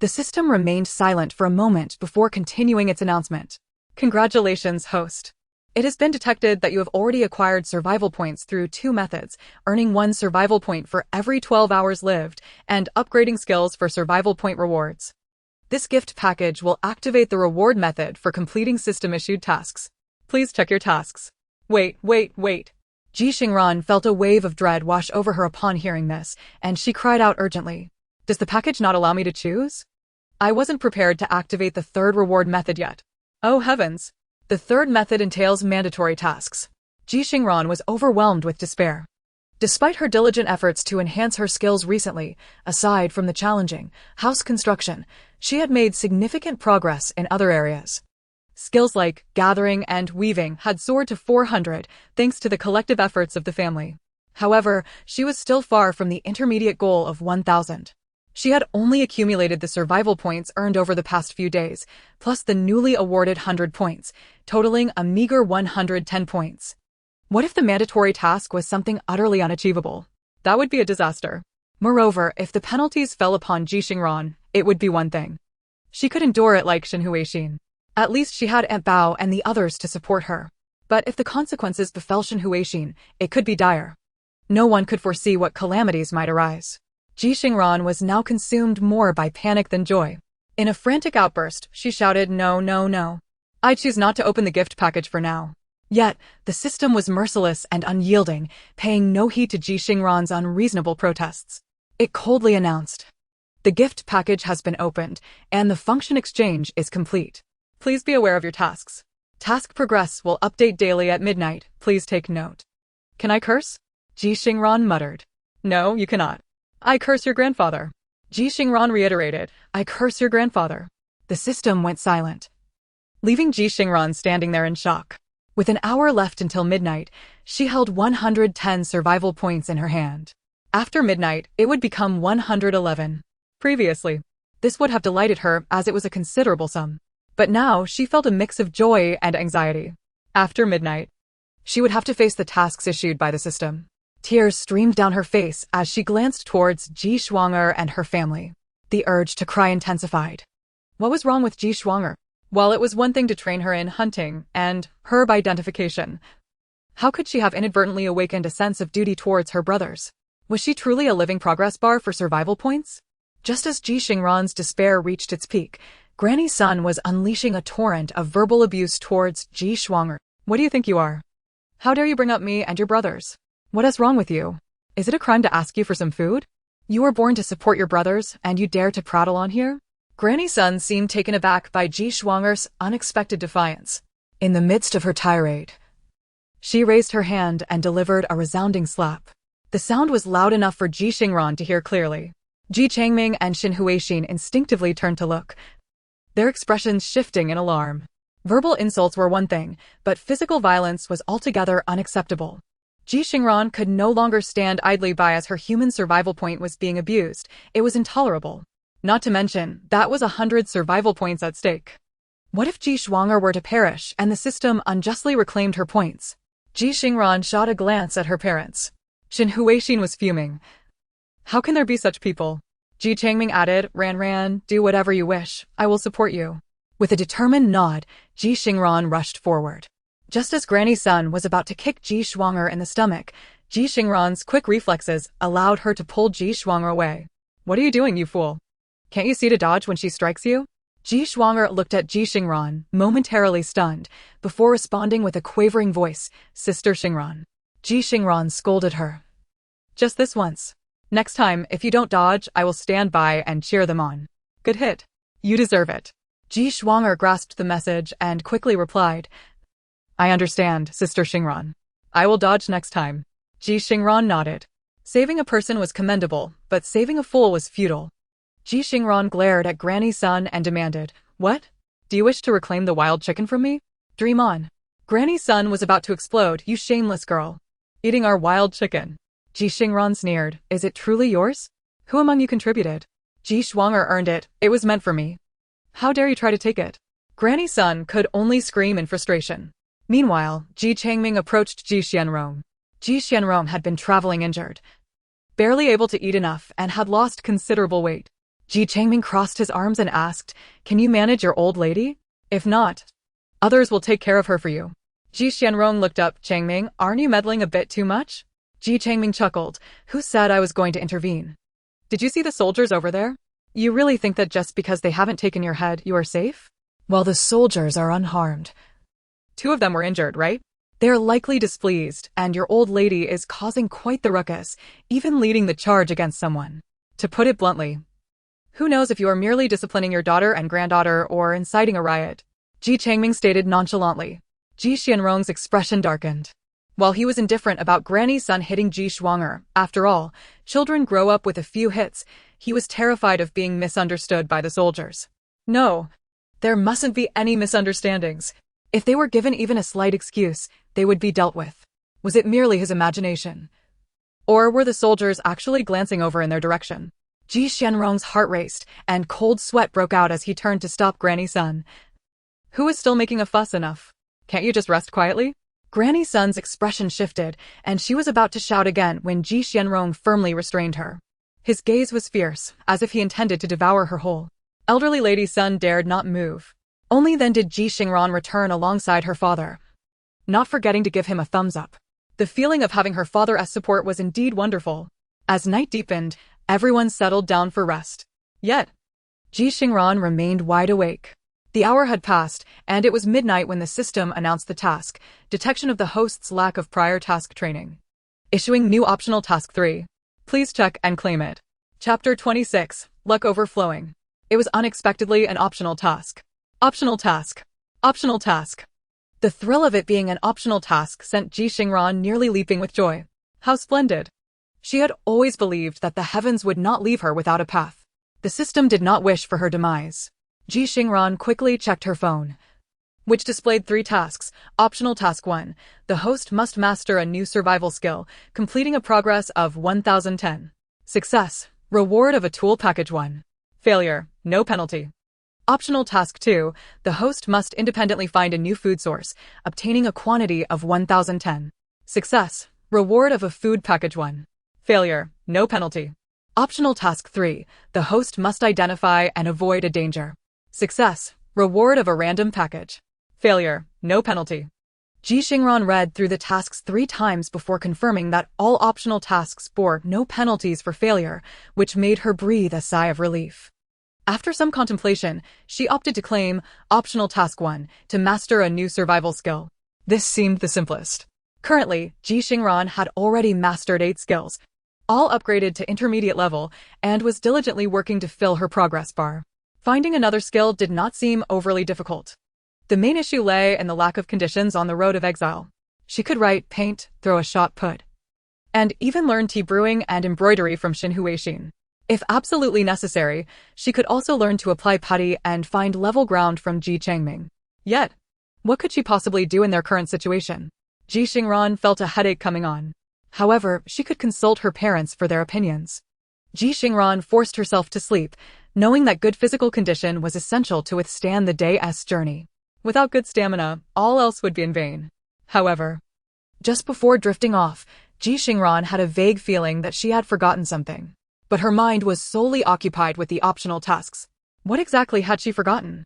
The system remained silent for a moment before continuing its announcement. Congratulations, host. It has been detected that you have already acquired survival points through 2 methods, earning 1 survival point for every 12 hours lived, and upgrading skills for survival point rewards. This gift package will activate the reward method for completing system-issued tasks. Please check your tasks. Wait. Ji Xingran felt a wave of dread wash over her upon hearing this, and she cried out urgently. Does the package not allow me to choose? I wasn't prepared to activate the 3rd reward method yet. Oh heavens! The 3rd method entails mandatory tasks. Ji Xingran was overwhelmed with despair. Despite her diligent efforts to enhance her skills recently, aside from the challenging house construction, she had made significant progress in other areas. Skills like gathering and weaving had soared to 400, thanks to the collective efforts of the family. However, she was still far from the intermediate goal of 1,000. She had only accumulated the survival points earned over the past few days, plus the newly awarded 100 points, totaling a meager 110 points. What if the mandatory task was something utterly unachievable? That would be a disaster. Moreover, if the penalties fell upon Ji Xingran, it would be one thing. She could endure it like Shen Huixin. At least she had Aunt Bao and the others to support her. But if the consequences befell Shen Huixin, it could be dire. No one could foresee what calamities might arise. Ji Xingran was now consumed more by panic than joy. In a frantic outburst, she shouted, No. I choose not to open the gift package for now. Yet, the system was merciless and unyielding, paying no heed to Ji Xingran's unreasonable protests. It coldly announced, the gift package has been opened, and the function exchange is complete. Please be aware of your tasks. Task progress will update daily at midnight. Please take note. Can I curse? Ji Xingran muttered. No, you cannot. I curse your grandfather. Ji Xingran reiterated, I curse your grandfather. The system went silent, leaving Ji Xingran standing there in shock. With an hour left until midnight, she held 110 survival points in her hand. After midnight, it would become 111. Previously, this would have delighted her as it was a considerable sum. But now she felt a mix of joy and anxiety. After midnight, she would have to face the tasks issued by the system. Tears streamed down her face as she glanced towards Ji Xingran and her family. The urge to cry intensified. What was wrong with Ji Xingran? While it was one thing to train her in hunting and herb identification, how could she have inadvertently awakened a sense of duty towards her brothers? Was she truly a living progress bar for survival points? Just as Ji Xingran's despair reached its peak, Granny's son was unleashing a torrent of verbal abuse towards Ji Xingran. What do you think you are? How dare you bring up me and your brothers? What is wrong with you? Is it a crime to ask you for some food? You were born to support your brothers, and you dare to prattle on here? Granny's son seemed taken aback by Ji Xingran's unexpected defiance. In the midst of her tirade, she raised her hand and delivered a resounding slap. The sound was loud enough for Ji Xingran to hear clearly. Ji Changming and Xin Huixin instinctively turned to look, their expressions shifting in alarm. Verbal insults were one thing, but physical violence was altogether unacceptable. Ji Xingran could no longer stand idly by as her human survival point was being abused. It was intolerable. Not to mention, that was 100 survival points at stake. What if Ji Xingran were to perish and the system unjustly reclaimed her points? Ji Xingran shot a glance at her parents. Xin Huixin was fuming. How can there be such people? Ji Changming added, Ran, do whatever you wish. I will support you. With a determined nod, Ji Xingran rushed forward. Just as Granny's son was about to kick Ji Xingran in the stomach, Ji Xingran's quick reflexes allowed her to pull Ji Xingran away. What are you doing, you fool? Can't you see to dodge when she strikes you? Ji Xingran looked at Ji Xingran, momentarily stunned, before responding with a quavering voice, Sister Xingran. Ji Xingran scolded her. Just this once. Next time, if you don't dodge, I will stand by and cheer them on. Good hit. You deserve it. Ji Xingran grasped the message and quickly replied, I understand, Sister Xingran. I will dodge next time. Ji Xingran nodded. Saving a person was commendable, but saving a fool was futile. Ji Xingran glared at Granny's son and demanded, What? Do you wish to reclaim the wild chicken from me? Dream on. Granny's son was about to explode, You shameless girl. Eating our wild chicken. Ji Xingran sneered, Is it truly yours? Who among you contributed? Ji Xingran earned it, it was meant for me. How dare you try to take it? Granny's son could only scream in frustration. Meanwhile, Ji Changming approached Ji Xingran. Ji Xingran had been traveling injured, barely able to eat enough, and had lost considerable weight. Ji Changming crossed his arms and asked, Can you manage your old lady? If not, others will take care of her for you. Ji Xingran looked up, Changming, aren't you meddling a bit too much? Ji Changming chuckled, Who said I was going to intervene? Did you see the soldiers over there? You really think that just because they haven't taken your head, you are safe? Well, the soldiers are unharmed. 2 of them were injured, right? They are likely displeased, and your old lady is causing quite the ruckus, even leading the charge against someone. To put it bluntly, who knows if you are merely disciplining your daughter and granddaughter or inciting a riot? Ji Changming stated nonchalantly. Ji Xingran's expression darkened. While he was indifferent about Granny's son hitting Ji Xingran, after all, children grow up with a few hits, he was terrified of being misunderstood by the soldiers. No, there mustn't be any misunderstandings. If they were given even a slight excuse, they would be dealt with. Was it merely his imagination? Or were the soldiers actually glancing over in their direction? Ji Xingran's heart raced, and cold sweat broke out as he turned to stop Granny's son. Who is still making a fuss enough? Can't you just rest quietly? Granny's son's expression shifted, and she was about to shout again when Ji Xingran firmly restrained her. His gaze was fierce, as if he intended to devour her whole. Elderly lady's son dared not move. Only then did Ji Xingran return alongside her father, not forgetting to give him a thumbs up. The feeling of having her father as support was indeed wonderful. As night deepened, everyone settled down for rest. Yet, Ji Xingran remained wide awake. The hour had passed, and it was midnight when the system announced the task, detection of the host's lack of prior task training. Issuing new optional task 3. Please check and claim it. Chapter 26, Luck Overflowing. It was unexpectedly an optional task. Optional task. Optional task. The thrill of it being an optional task sent Ji Xingran nearly leaping with joy. How splendid! She had always believed that the heavens would not leave her without a path. The system did not wish for her demise. Ji Xingran quickly checked her phone, which displayed 3 tasks. Optional Task 1. The host must master a new survival skill, completing a progress of 1010. Success. Reward of a tool package 1. Failure. No penalty. Optional Task 2. The host must independently find a new food source, obtaining a quantity of 1010. Success. Reward of a food package 1. Failure. No penalty. Optional Task 3. The host must identify and avoid a danger. Success. Reward of a random package. Failure. No penalty. Ji Xingran read through the tasks 3 times before confirming that all optional tasks bore no penalties for failure, which made her breathe a sigh of relief. After some contemplation, she opted to claim Optional Task 1 to master a new survival skill. This seemed the simplest. Currently, Ji Xingran had already mastered 8 skills, all upgraded to intermediate level, and was diligently working to fill her progress bar. Finding another skill did not seem overly difficult. The main issue lay in the lack of conditions on the road of exile. She could write, paint, throw a shot put, and even learn tea brewing and embroidery from Xin. If absolutely necessary, she could also learn to apply putty and find level ground from Ji Changming. Yet, what could she possibly do in their current situation? Ji Xingran felt a headache coming on. However, she could consult her parents for their opinions. Ji Xingran forced herself to sleep, knowing that good physical condition was essential to withstand the day's journey. Without good stamina, all else would be in vain. However, just before drifting off, Ji Xingran had a vague feeling that she had forgotten something. But her mind was solely occupied with the optional tasks. What exactly had she forgotten?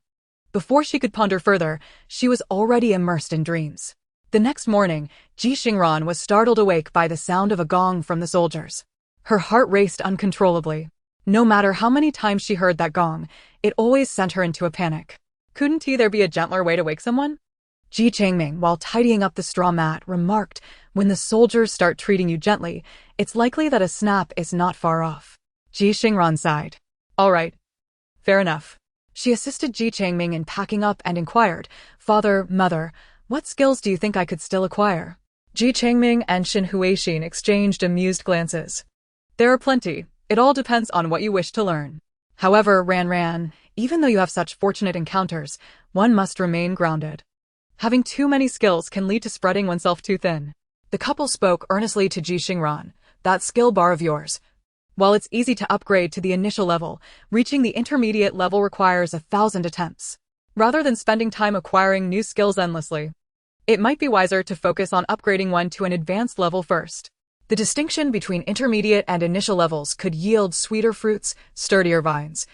Before she could ponder further, she was already immersed in dreams. The next morning, Ji Xingran was startled awake by the sound of a gong from the soldiers. Her heart raced uncontrollably. No matter how many times she heard that gong, it always sent her into a panic. Couldn't there be a gentler way to wake someone? Ji Changming, while tidying up the straw mat, remarked, when the soldiers start treating you gently, it's likely that a snap is not far off. Ji Xingran sighed. All right. Fair enough. She assisted Ji Changming in packing up and inquired, Mother, what skills do you think I could still acquire? Ji Changming and Xin exchanged amused glances. There are plenty. It all depends on what you wish to learn. However, Ran, even though you have such fortunate encounters, one must remain grounded. Having too many skills can lead to spreading oneself too thin. The couple spoke earnestly to Ji Xingran. That skill bar of yours. While it's easy to upgrade to the initial level, reaching the intermediate level requires 1,000 attempts. Rather than spending time acquiring new skills endlessly, it might be wiser to focus on upgrading one to an advanced level first. The distinction between intermediate and initial levels could yield sweeter fruits, sturdier vines,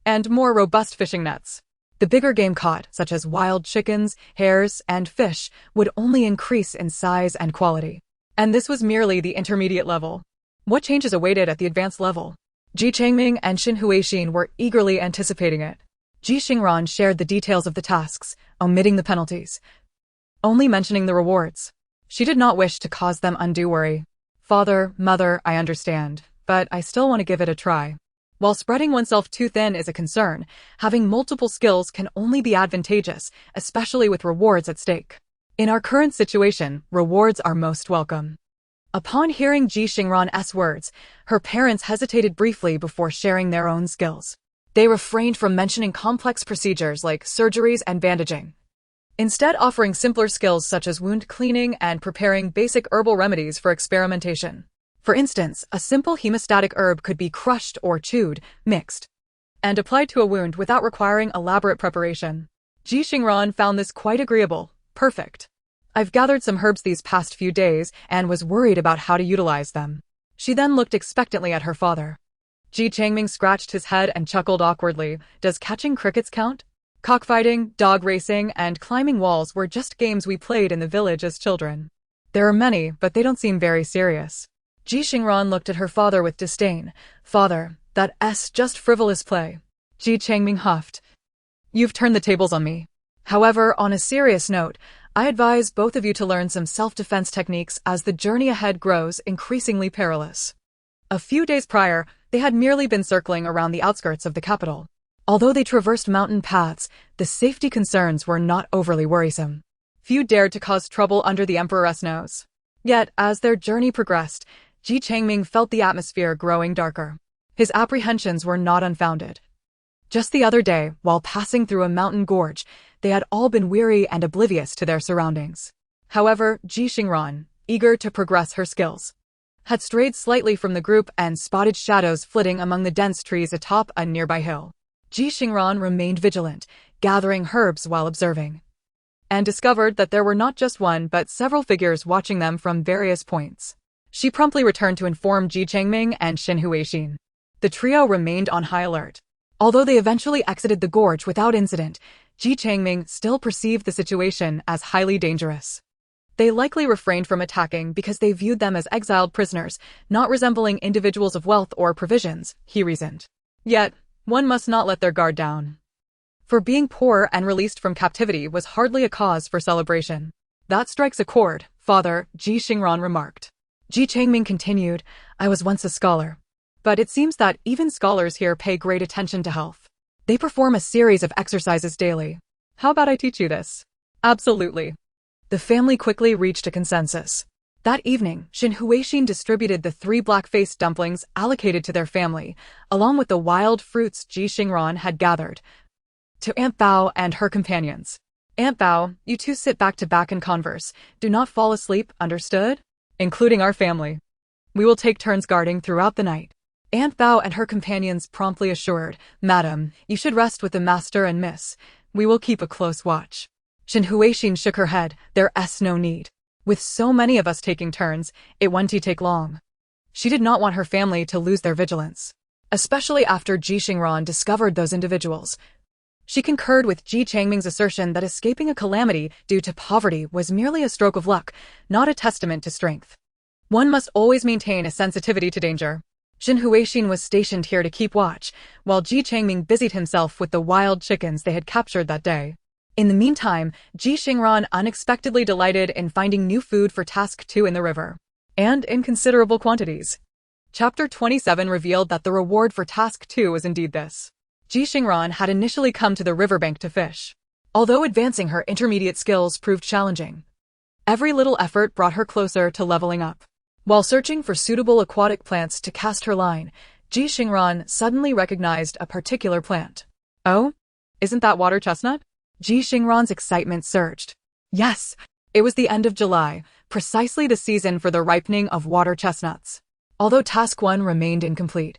and more robust fishing nets. The bigger game caught, such as wild chickens, hares, and fish, would only increase in size and quality. And this was merely the intermediate level. What changes awaited at the advanced level? Ji Changming and Xin were eagerly anticipating it. Ji Xingran shared the details of the tasks, omitting the penalties, only mentioning the rewards. She did not wish to cause them undue worry. Mother, I understand, but I still want to give it a try. While spreading oneself too thin is a concern, having multiple skills can only be advantageous, especially with rewards at stake. In our current situation, rewards are most welcome. Upon hearing Ji Xingran's words, her parents hesitated briefly before sharing their own skills. They refrained from mentioning complex procedures like surgeries and bandaging, instead offering simpler skills such as wound cleaning and preparing basic herbal remedies for experimentation. For instance, a simple hemostatic herb could be crushed or chewed, mixed, and applied to a wound without requiring elaborate preparation. Ji Xingran found this quite agreeable. Perfect. I've gathered some herbs these past few days and was worried about how to utilize them. She then looked expectantly at her father. Ji Changming scratched his head and chuckled awkwardly. Does catching crickets count? Cockfighting, dog racing, and climbing walls were just games we played in the village as children. There are many, but they don't seem very serious. Ji Xingran looked at her father with disdain. Father, that's just frivolous play. Ji Changming huffed. You've turned the tables on me. However, on a serious note, I advise both of you to learn some self-defense techniques as the journey ahead grows increasingly perilous. A few days prior, they had merely been circling around the outskirts of the capital. Although they traversed mountain paths, the safety concerns were not overly worrisome. Few dared to cause trouble under the Emperor's nose. Yet, as their journey progressed, Ji Changming felt the atmosphere growing darker. His apprehensions were not unfounded. Just the other day, while passing through a mountain gorge, they had all been weary and oblivious to their surroundings. However, Ji Xingran, eager to progress her skills, had strayed slightly from the group and spotted shadows flitting among the dense trees atop a nearby hill. Ji Xingran remained vigilant, gathering herbs while observing, and discovered that there were not just one but several figures watching them from various points. She promptly returned to inform Ji Changming and Xin Huixin. The trio remained on high alert. Although they eventually exited the gorge without incident, Ji Changming still perceived the situation as highly dangerous. They likely refrained from attacking because they viewed them as exiled prisoners, not resembling individuals of wealth or provisions, he reasoned. Yet, one must not let their guard down. For being poor and released from captivity was hardly a cause for celebration. That strikes a chord, Father, Ji Xingran remarked. Ji Changming continued, I was once a scholar. But it seems that even scholars here pay great attention to health. They perform a series of exercises daily. How about I teach you this? Absolutely. The family quickly reached a consensus. That evening, Xin Huixin distributed the 3 black-faced dumplings allocated to their family, along with the wild fruits Ji Xingran had gathered, to Aunt Bao and her companions. Aunt Bao, you two sit back to back and converse. Do not fall asleep, understood? Including our family. We will take turns guarding throughout the night. Aunt Bao and her companions promptly assured, Madam, you should rest with the master and miss. We will keep a close watch. Xin Huixin shook her head, there's no need. With so many of us taking turns, it won't take long. She did not want her family to lose their vigilance, especially after Ji Xingran discovered those individuals. She concurred with Ji Changming's assertion that escaping a calamity due to poverty was merely a stroke of luck, not a testament to strength. One must always maintain a sensitivity to danger. Xin Huixin was stationed here to keep watch, while Ji Changming busied himself with the wild chickens they had captured that day. In the meantime, Ji Xingran unexpectedly delighted in finding new food for Task 2 in the river, and in considerable quantities. Chapter 27 revealed that the reward for Task 2 was indeed this. Ji Xingran had initially come to the riverbank to fish. Although advancing her intermediate skills proved challenging, every little effort brought her closer to leveling up. While searching for suitable aquatic plants to cast her line, Ji Xingran suddenly recognized a particular plant. Oh? Isn't that water chestnut? Ji Xingran's excitement surged. Yes, it was the end of July, precisely the season for the ripening of water chestnuts. Although Task 1 remained incomplete,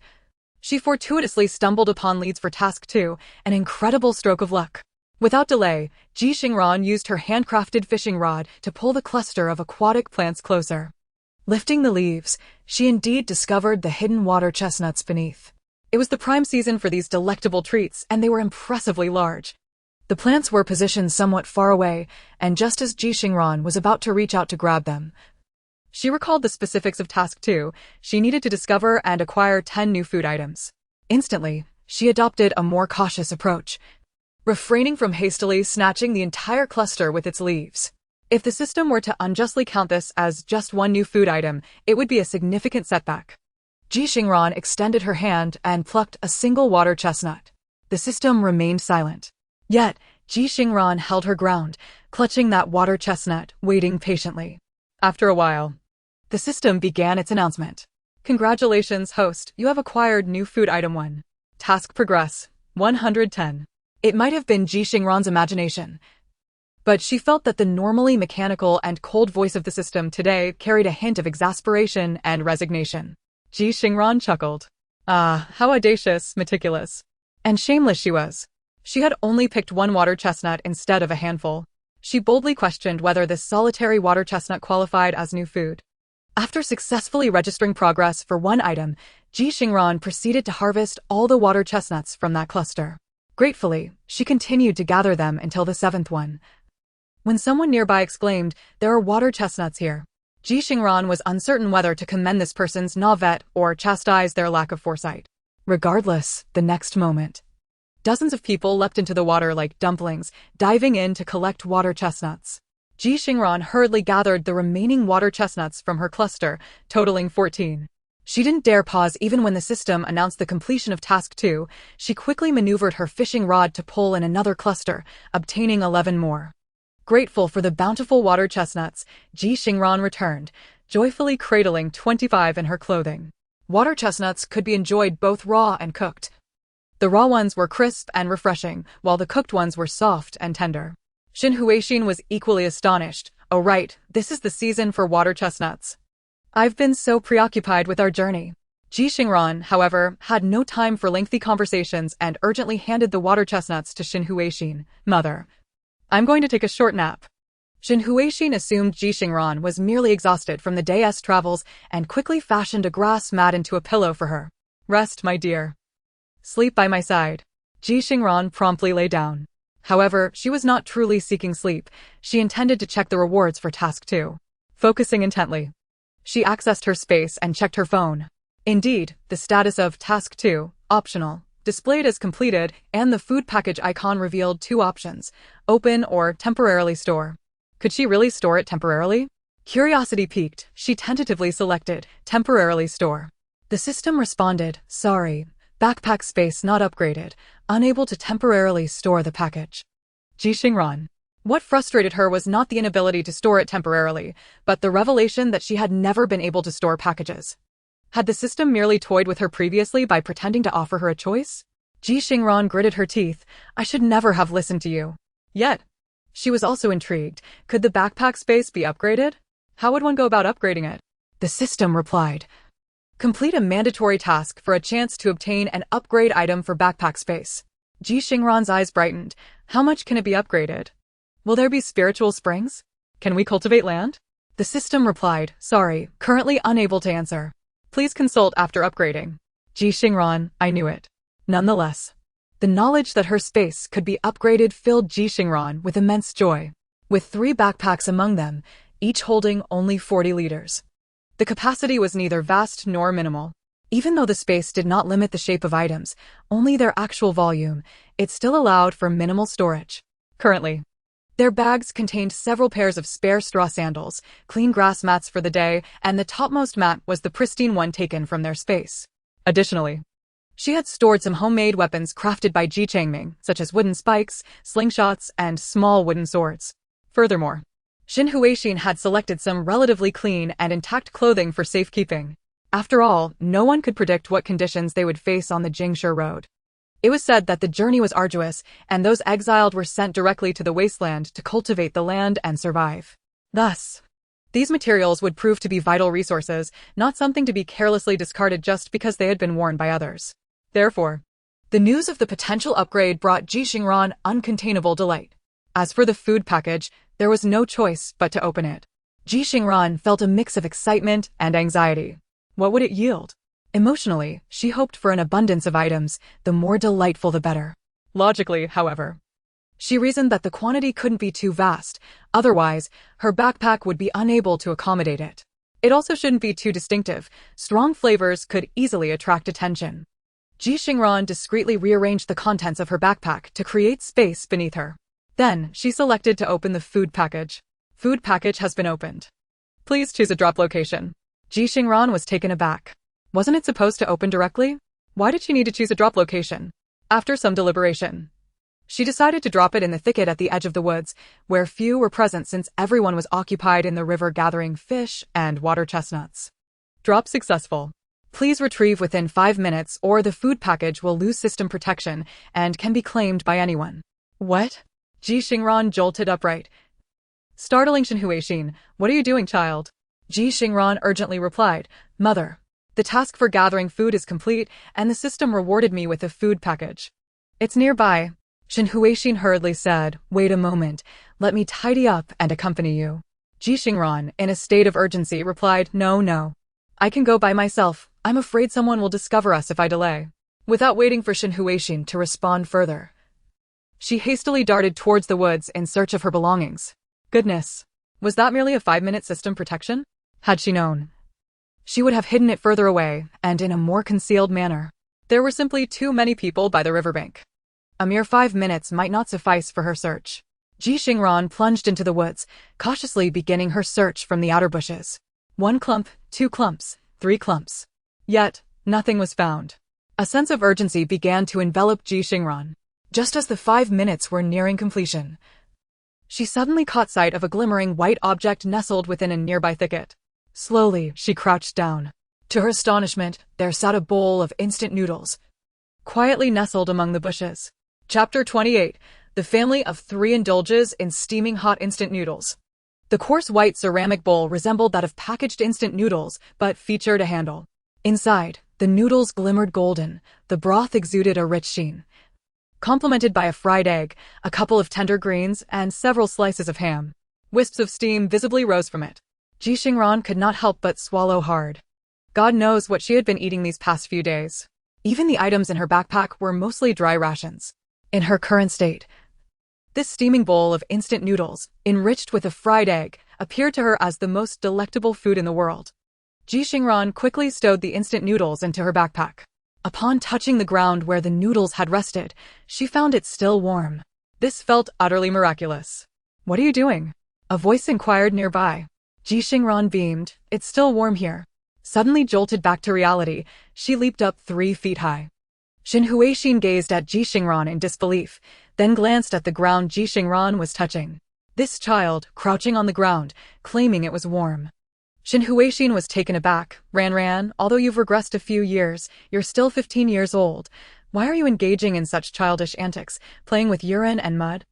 she fortuitously stumbled upon leads for Task 2, an incredible stroke of luck. Without delay, Ji Xingran used her handcrafted fishing rod to pull the cluster of aquatic plants closer. Lifting the leaves, she indeed discovered the hidden water chestnuts beneath. It was the prime season for these delectable treats, and they were impressively large. The plants were positioned somewhat far away, and just as Ji Xingran was about to reach out to grab them, she recalled the specifics of Task 2. She needed to discover and acquire 10 new food items. Instantly, she adopted a more cautious approach, refraining from hastily snatching the entire cluster with its leaves. If the system were to unjustly count this as just one new food item, it would be a significant setback. Ji Xingran extended her hand and plucked a single water chestnut. The system remained silent. Yet, Ji Xingran held her ground, clutching that water chestnut, waiting patiently. After a while, the system began its announcement. Congratulations, host, you have acquired new food item 1. Task progress, 110. It might have been Ji Xingran's imagination, but she felt that the normally mechanical and cold voice of the system today carried a hint of exasperation and resignation. Ji Xingran chuckled. Ah, how audacious, meticulous, and shameless she was. She had only picked one water chestnut instead of a handful. She boldly questioned whether this solitary water chestnut qualified as new food. After successfully registering progress for one item, Ji Xingran proceeded to harvest all the water chestnuts from that cluster. Gratefully, she continued to gather them until the 7th one. When someone nearby exclaimed, "There are water chestnuts here," Ji Xingran was uncertain whether to commend this person's navet or chastise their lack of foresight. Regardless, the next moment, dozens of people leapt into the water like dumplings, diving in to collect water chestnuts. Ji Xingran hurriedly gathered the remaining water chestnuts from her cluster, totaling 14. She didn't dare pause even when the system announced the completion of Task 2. She quickly maneuvered her fishing rod to pull in another cluster, obtaining 11 more. Grateful for the bountiful water chestnuts, Ji Xingran returned, joyfully cradling 25 in her clothing. Water chestnuts could be enjoyed both raw and cooked. The raw ones were crisp and refreshing, while the cooked ones were soft and tender. Xin Huixin was equally astonished. Oh right, this is the season for water chestnuts. I've been so preoccupied with our journey. Ji Xingran, however, had no time for lengthy conversations and urgently handed the water chestnuts to Xin Huixin. Mother, I'm going to take a short nap. Xin Huixin assumed Ji Xingran was merely exhausted from the day's travels and quickly fashioned a grass mat into a pillow for her. Rest, my dear. Sleep by my side. Ji Xingran promptly lay down. However, she was not truly seeking sleep. She intended to check the rewards for Task 2. Focusing intently, she accessed her space and checked her phone. Indeed, the status of Task 2, optional, displayed as completed, and the food package icon revealed two options, open or temporarily store. Could she really store it temporarily? Curiosity piqued, she tentatively selected temporarily store. The system responded, sorry, backpack space not upgraded, unable to temporarily store the package. Ji Xingran. What frustrated her was not the inability to store it temporarily, but the revelation that she had never been able to store packages. Had the system merely toyed with her previously by pretending to offer her a choice? Ji Xingran gritted her teeth. I should never have listened to you. Yet, she was also intrigued. Could the backpack space be upgraded? How would one go about upgrading it? The system replied. Complete a mandatory task for a chance to obtain an upgrade item for backpack space. Ji Xingran's eyes brightened. How much can it be upgraded? Will there be spiritual springs? Can we cultivate land? The system replied, sorry, currently unable to answer. Please consult after upgrading. Ji Xingran, I knew it. Nonetheless, the knowledge that her space could be upgraded filled Ji Xingran with immense joy. With 3 backpacks among them, each holding only 40 liters. The capacity was neither vast nor minimal. Even though the space did not limit the shape of items, only their actual volume, it still allowed for minimal storage. Currently, their bags contained several pairs of spare straw sandals, clean grass mats for the day, and the topmost mat was the pristine one taken from their space. Additionally, she had stored some homemade weapons crafted by Ji Changming, such as wooden spikes, slingshots, and small wooden swords. Furthermore, Xin Huixin had selected some relatively clean and intact clothing for safekeeping. After all, no one could predict what conditions they would face on the Jingshe road. It was said that the journey was arduous, and those exiled were sent directly to the wasteland to cultivate the land and survive. Thus, these materials would prove to be vital resources, not something to be carelessly discarded just because they had been worn by others. Therefore, the news of the potential upgrade brought Ji Xingran uncontainable delight. As for the food package, there was no choice but to open it. Ji Xingran felt a mix of excitement and anxiety. What would it yield? Emotionally, she hoped for an abundance of items, the more delightful the better. Logically, however, she reasoned that the quantity couldn't be too vast, otherwise, her backpack would be unable to accommodate it. It also shouldn't be too distinctive. Strong flavors could easily attract attention. Ji Xingran discreetly rearranged the contents of her backpack to create space beneath her. Then, she selected to open the food package. Food package has been opened. Please choose a drop location. Ji Xingran was taken aback. Wasn't it supposed to open directly? Why did she need to choose a drop location? After some deliberation, she decided to drop it in the thicket at the edge of the woods, where few were present since everyone was occupied in the river gathering fish and water chestnuts. Drop successful. Please retrieve within 5 minutes or the food package will lose system protection and can be claimed by anyone. What? Ji Xingran jolted upright. Startling Xin Huixin, what are you doing, child? Ji Xingran urgently replied, Mother, the task for gathering food is complete, and the system rewarded me with a food package. It's nearby. Xin Huixin hurriedly said, wait a moment, let me tidy up and accompany you. Ji Xingran, in a state of urgency, replied, no. I can go by myself. I'm afraid someone will discover us if I delay. Without waiting for Xin Huixin to respond further, she hastily darted towards the woods in search of her belongings. Goodness, was that merely a 5-minute system protection? Had she known, she would have hidden it further away, and in a more concealed manner. There were simply too many people by the riverbank. A mere 5 minutes might not suffice for her search. Ji Xingran plunged into the woods, cautiously beginning her search from the outer bushes. 1 clump, 2 clumps, 3 clumps. Yet, nothing was found. A sense of urgency began to envelop Ji Xingran. Just as the 5 minutes were nearing completion, She suddenly caught sight of a glimmering white object nestled within a nearby thicket. Slowly, she crouched down. To her astonishment, there sat a bowl of instant noodles, quietly nestled among the bushes. Chapter 28. The family of 3 indulges in steaming hot instant noodles. The coarse white ceramic bowl resembled that of packaged instant noodles, but featured a handle. Inside, the noodles glimmered golden, the broth exuded a rich sheen, complemented by a fried egg, a couple of tender greens, and several slices of ham. Wisps of steam visibly rose from it. Ji Xingran could not help but swallow hard. God knows what she had been eating these past few days. Even the items in her backpack were mostly dry rations. In her current state, this steaming bowl of instant noodles, enriched with a fried egg, appeared to her as the most delectable food in the world. Ji Xingran quickly stowed the instant noodles into her backpack. Upon touching the ground where the noodles had rested, she found it still warm. This felt utterly miraculous. "What are you doing?" a voice inquired nearby. Ji Xingran beamed. "It's still warm here." Suddenly jolted back to reality, she leaped up 3 feet high. Xin Huixin gazed at Ji Xingran in disbelief, then glanced at the ground Ji Xingran was touching. This child, crouching on the ground, claiming it was warm. Xin Huixin was taken aback. Ran, although you've regressed a few years, you're still 15 years old. Why are you engaging in such childish antics, playing with urine and mud?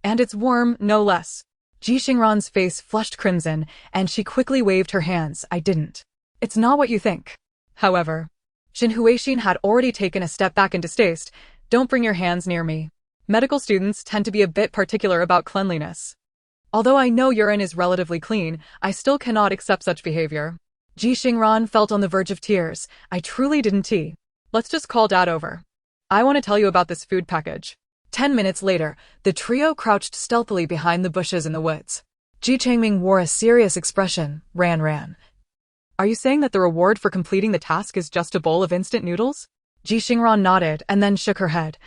And it's warm, no less. Ji Xingran's face flushed crimson, and she quickly waved her hands. "I didn't. It's not what you think." However, Xin Huixin had already taken a step back in distaste. "Don't bring your hands near me. Medical students tend to be a bit particular about cleanliness. Although I know urine is relatively clean, I still cannot accept such behavior." Ji Xingran felt on the verge of tears. "I truly didn't. Let's just call Dad over. I want to tell you about this food package." 10 minutes later, the trio crouched stealthily behind the bushes in the woods. Ji Changming wore a serious expression. Ran. "Are you saying that the reward for completing the task is just a bowl of instant noodles?" Ji Xingran nodded and then shook her head.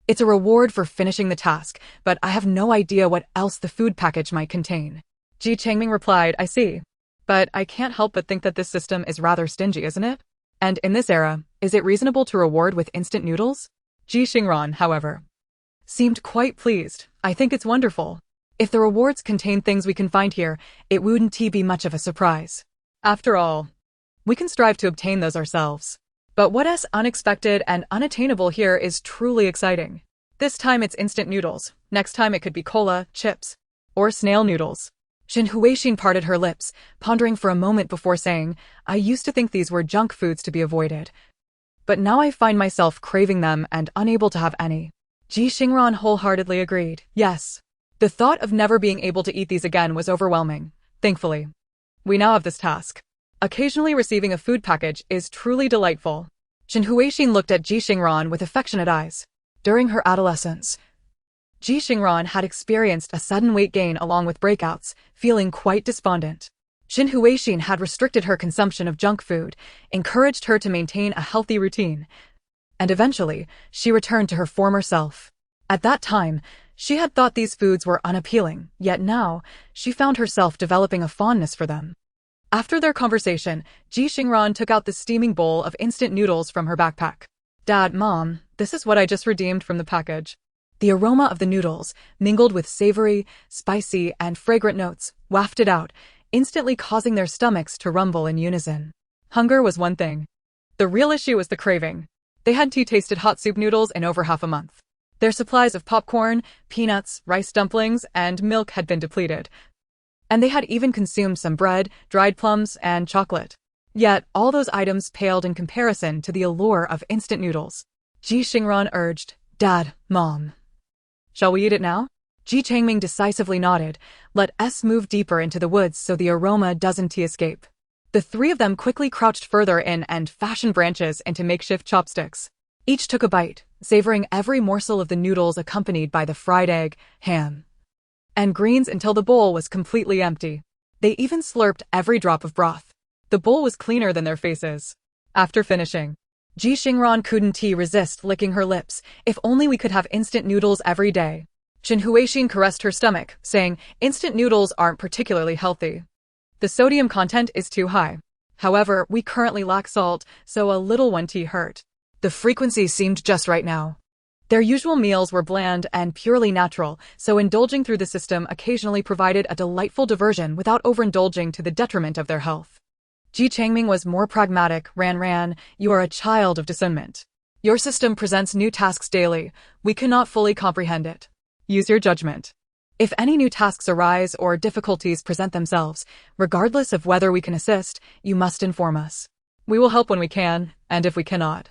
"It's a reward for finishing the task, but I have no idea what else the food package might contain." Ji Changming replied, "I see. But I can't help but think that this system is rather stingy, isn't it? And in this era, is it reasonable to reward with instant noodles?" Ji Xingran, however, seemed quite pleased. "I think it's wonderful. If the rewards contain things we can find here, it wouldn't be much of a surprise. After all, we can strive to obtain those ourselves. But what is unexpected and unattainable here is truly exciting. This time it's instant noodles, next time it could be cola, chips, or snail noodles." Xin Huixin parted her lips, pondering for a moment before saying, "I used to think these were junk foods to be avoided. But now I find myself craving them and unable to have any." Ji Xingran wholeheartedly agreed. Yes. The thought of never being able to eat these again was overwhelming. Thankfully, we now have this task. Occasionally receiving a food package is truly delightful. Xin Huixin looked at Ji Xingran with affectionate eyes. During her adolescence, Ji Xingran had experienced a sudden weight gain along with breakouts, feeling quite despondent. Xin Huixin had restricted her consumption of junk food, encouraged her to maintain a healthy routine, and eventually, she returned to her former self. At that time, she had thought these foods were unappealing, yet now, she found herself developing a fondness for them. After their conversation, Ji Xingran took out the steaming bowl of instant noodles from her backpack. "Dad, Mom, this is what I just redeemed from the package." The aroma of the noodles, mingled with savory, spicy, and fragrant notes, wafted out, instantly causing their stomachs to rumble in unison. Hunger was one thing. The real issue was the craving. They hadn't tasted hot soup noodles in over half a month. Their supplies of popcorn, peanuts, rice dumplings, and milk had been depleted. And they had even consumed some bread, dried plums, and chocolate. Yet, all those items paled in comparison to the allure of instant noodles. Ji Xingran urged, "Dad, Mom, shall we eat it now?" Ji Changming decisively nodded. "Let us move deeper into the woods so the aroma doesn't escape." The 3 of them quickly crouched further in and fashioned branches into makeshift chopsticks. Each took a bite, savoring every morsel of the noodles accompanied by the fried egg, ham, and greens until the bowl was completely empty. They even slurped every drop of broth. The bowl was cleaner than their faces. After finishing, Ji Xingran couldn't resist licking her lips. "If only we could have instant noodles every day." Xin Huixin caressed her stomach, saying, "Instant noodles aren't particularly healthy. The sodium content is too high. However, we currently lack salt, so a little one tea hurt." The frequency seemed just right now. Their usual meals were bland and purely natural, so indulging through the system occasionally provided a delightful diversion without overindulging to the detriment of their health. Ji Changming was more pragmatic. Ran, you are a child of discernment. Your system presents new tasks daily. We cannot fully comprehend it. Use your judgment. If any new tasks arise or difficulties present themselves, regardless of whether we can assist, you must inform us. We will help when we can, and if we cannot,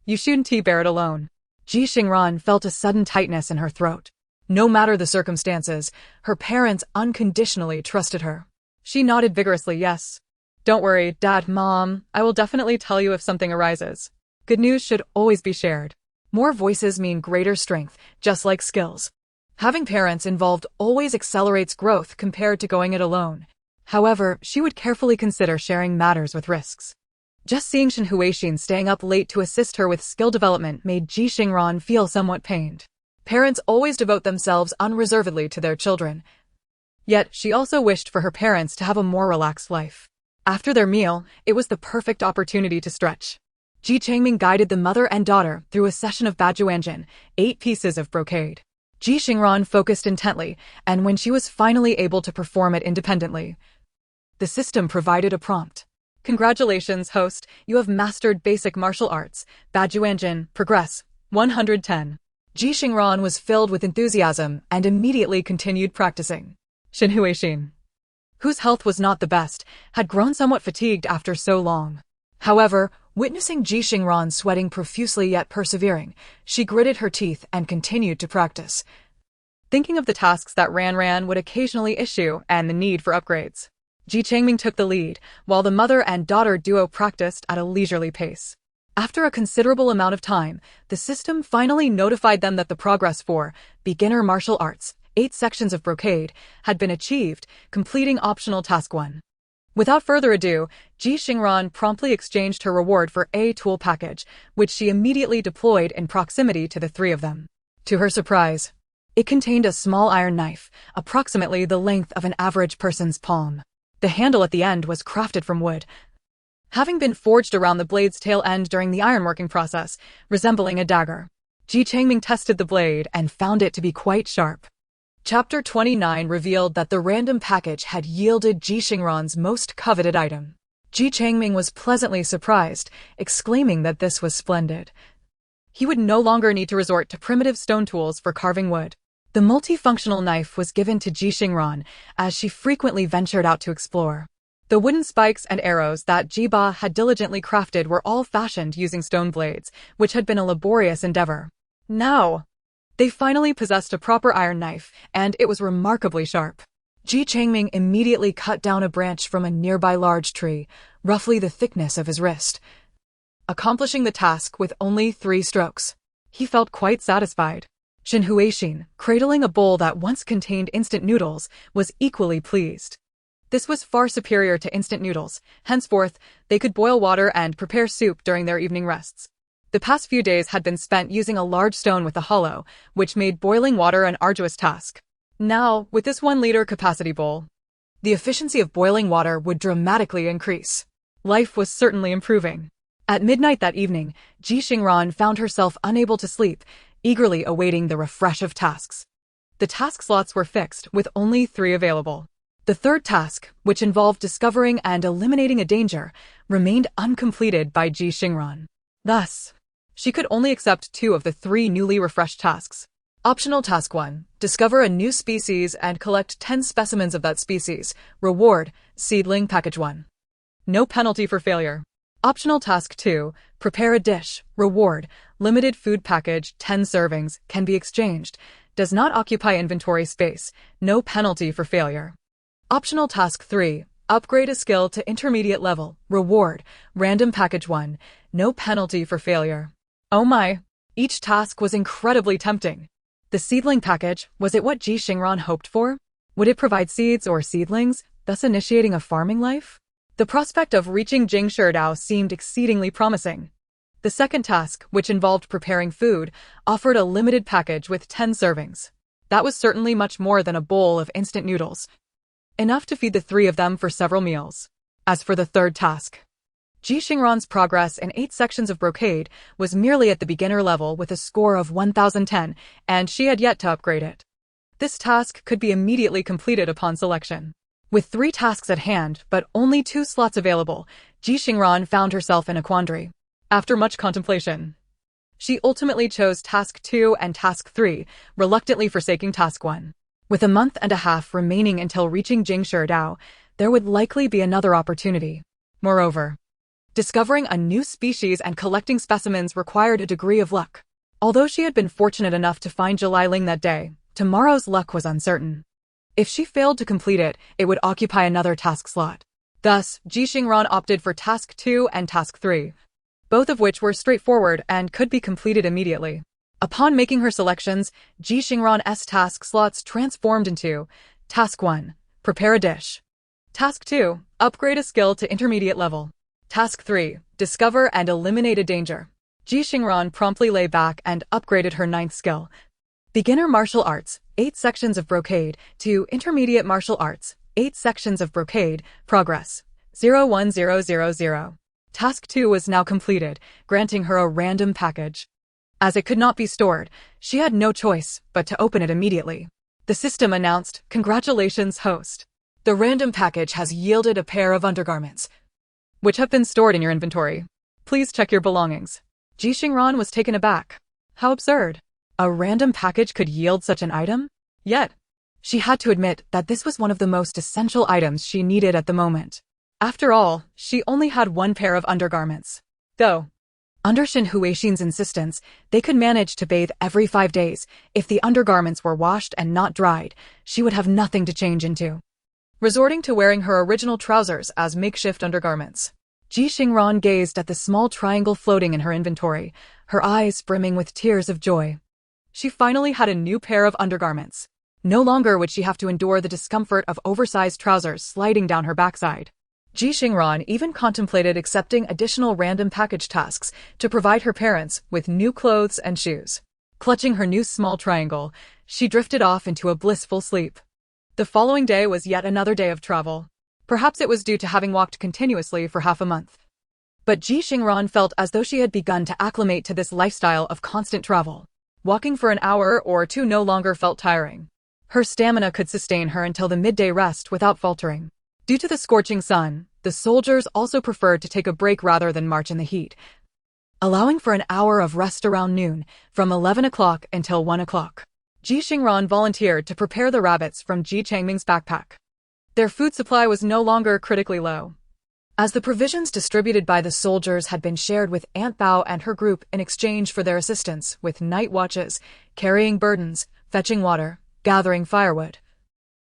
you shouldn't bear it alone. Ji Xingran felt a sudden tightness in her throat. No matter the circumstances, her parents unconditionally trusted her. She nodded vigorously, yes. Don't worry, Dad, Mom, I will definitely tell you if something arises. Good news should always be shared. More voices mean greater strength, just like skills. Having parents involved always accelerates growth compared to going it alone. However, she would carefully consider sharing matters with risks. Just seeing Shen Huixin staying up late to assist her with skill development made Ji Xingran feel somewhat pained. Parents always devote themselves unreservedly to their children. Yet, she also wished for her parents to have a more relaxed life. After their meal, it was the perfect opportunity to stretch. Ji Changming guided the mother and daughter through a session of bajuanjin, 8 pieces of brocade. Ji Xingran focused intently, and when she was finally able to perform it independently, the system provided a prompt. Congratulations, host, you have mastered basic martial arts. Bajuanjin, progress, 110. Ji Xingran was filled with enthusiasm and immediately continued practicing. Shen Huixin, whose health was not the best, had grown somewhat fatigued after so long. However, witnessing Ji Xingran sweating profusely yet persevering, she gritted her teeth and continued to practice, thinking of the tasks that Ran would occasionally issue and the need for upgrades. Ji Changming took the lead, while the mother and daughter duo practiced at a leisurely pace. After a considerable amount of time, the system finally notified them that the progress for beginner martial arts, 8 sections of brocade, had been achieved, completing optional task 1. Without further ado, Ji Xingran promptly exchanged her reward for a tool package, which she immediately deployed in proximity to the 3 of them. To her surprise, it contained a small iron knife, approximately the length of an average person's palm. The handle at the end was crafted from wood, having been forged around the blade's tail end during the ironworking process, resembling a dagger. Ji Changming tested the blade and found it to be quite sharp. Chapter 29 revealed that the random package had yielded Ji Xingran's most coveted item. Ji Changming was pleasantly surprised, exclaiming that this was splendid. He would no longer need to resort to primitive stone tools for carving wood. The multifunctional knife was given to Ji Xingran as she frequently ventured out to explore. The wooden spikes and arrows that Ji Ba had diligently crafted were all fashioned using stone blades, which had been a laborious endeavor. Now, they finally possessed a proper iron knife, and it was remarkably sharp. Ji Changming immediately cut down a branch from a nearby large tree, roughly the thickness of his wrist, accomplishing the task with only 3 strokes. He felt quite satisfied. Shen Huixin, cradling a bowl that once contained instant noodles, was equally pleased. This was far superior to instant noodles. Henceforth, they could boil water and prepare soup during their evening rests. The past few days had been spent using a large stone with a hollow, which made boiling water an arduous task. Now, with this 1-liter capacity bowl, the efficiency of boiling water would dramatically increase. Life was certainly improving. At midnight that evening, Ji Xingran found herself unable to sleep, eagerly awaiting the refresh of tasks. The task slots were fixed, with only 3 available. The 3rd task, which involved discovering and eliminating a danger, remained uncompleted by Ji Xingran. Thus, she could only accept 2 of the 3 newly refreshed tasks. Optional Task 1, discover a new species and collect 10 specimens of that species. Reward, seedling package 1. No penalty for failure. Optional Task 2, prepare a dish. Reward, limited food package, 10 servings, can be exchanged. Does not occupy inventory space. No penalty for failure. Optional Task 3, upgrade a skill to intermediate level. Reward, random package 1. No penalty for failure. Oh my! Each task was incredibly tempting. The seedling package, was it what Ji Xingran hoped for? Would it provide seeds or seedlings, thus initiating a farming life? The prospect of reaching Jingshidao seemed exceedingly promising. The 2nd task, which involved preparing food, offered a limited package with 10 servings. That was certainly much more than a bowl of instant noodles, enough to feed the 3 of them for several meals. As for the 3rd task, Ji Xingran's progress in 8 sections of brocade was merely at the beginner level with a score of 1010, and she had yet to upgrade it. This task could be immediately completed upon selection. With 3 tasks at hand, but only 2 slots available, Ji Xingran found herself in a quandary. After much contemplation, she ultimately chose Task 2 and Task 3, reluctantly forsaking Task 1. With a month and a half remaining until reaching Jingshi, there would likely be another opportunity. Moreover, discovering a new species and collecting specimens required a degree of luck. Although she had been fortunate enough to find Jililing that day, tomorrow's luck was uncertain. If she failed to complete it, it would occupy another task slot. Thus, Ji Xingran opted for Task 2 and Task 3, both of which were straightforward and could be completed immediately. Upon making her selections, Ji Xingran's task slots transformed into Task 1, prepare a dish. Task 2, upgrade a skill to intermediate level. Task 3, discover and eliminate a danger. Ji Xingran promptly lay back and upgraded her 9th skill. Beginner martial arts, 8 sections of brocade, to intermediate martial arts, 8 sections of brocade, progress, 01000. Task 2 was now completed, granting her a random package. As it could not be stored, she had no choice but to open it immediately. The system announced, "Congratulations, host. The random package has yielded a pair of undergarments, which have been stored in your inventory. Please check your belongings." Ji Xingran was taken aback. How absurd. A random package could yield such an item? Yet, she had to admit that this was one of the most essential items she needed at the moment. After all, she only had 1 pair of undergarments. Though, under Shen Huixin's insistence, they could manage to bathe every 5 days. If the undergarments were washed and not dried, she would have nothing to change into. Resorting to wearing her original trousers as makeshift undergarments, Ji Xingran gazed at the small triangle floating in her inventory, her eyes brimming with tears of joy. She finally had a new pair of undergarments. No longer would she have to endure the discomfort of oversized trousers sliding down her backside. Ji Xingran even contemplated accepting additional random package tasks to provide her parents with new clothes and shoes. Clutching her new small triangle, she drifted off into a blissful sleep. The following day was yet another day of travel. Perhaps it was due to having walked continuously for half a month. But Ji Xingran felt as though she had begun to acclimate to this lifestyle of constant travel. Walking for an hour or 2 no longer felt tiring. Her stamina could sustain her until the midday rest without faltering. Due to the scorching sun, the soldiers also preferred to take a break rather than march in the heat, allowing for an hour of rest around noon, from 11 o'clock until 1 o'clock. Ji Xingran volunteered to prepare the rabbits from Ji Changming's backpack. Their food supply was no longer critically low, as the provisions distributed by the soldiers had been shared with Aunt Bao and her group in exchange for their assistance with night watches, carrying burdens, fetching water, gathering firewood,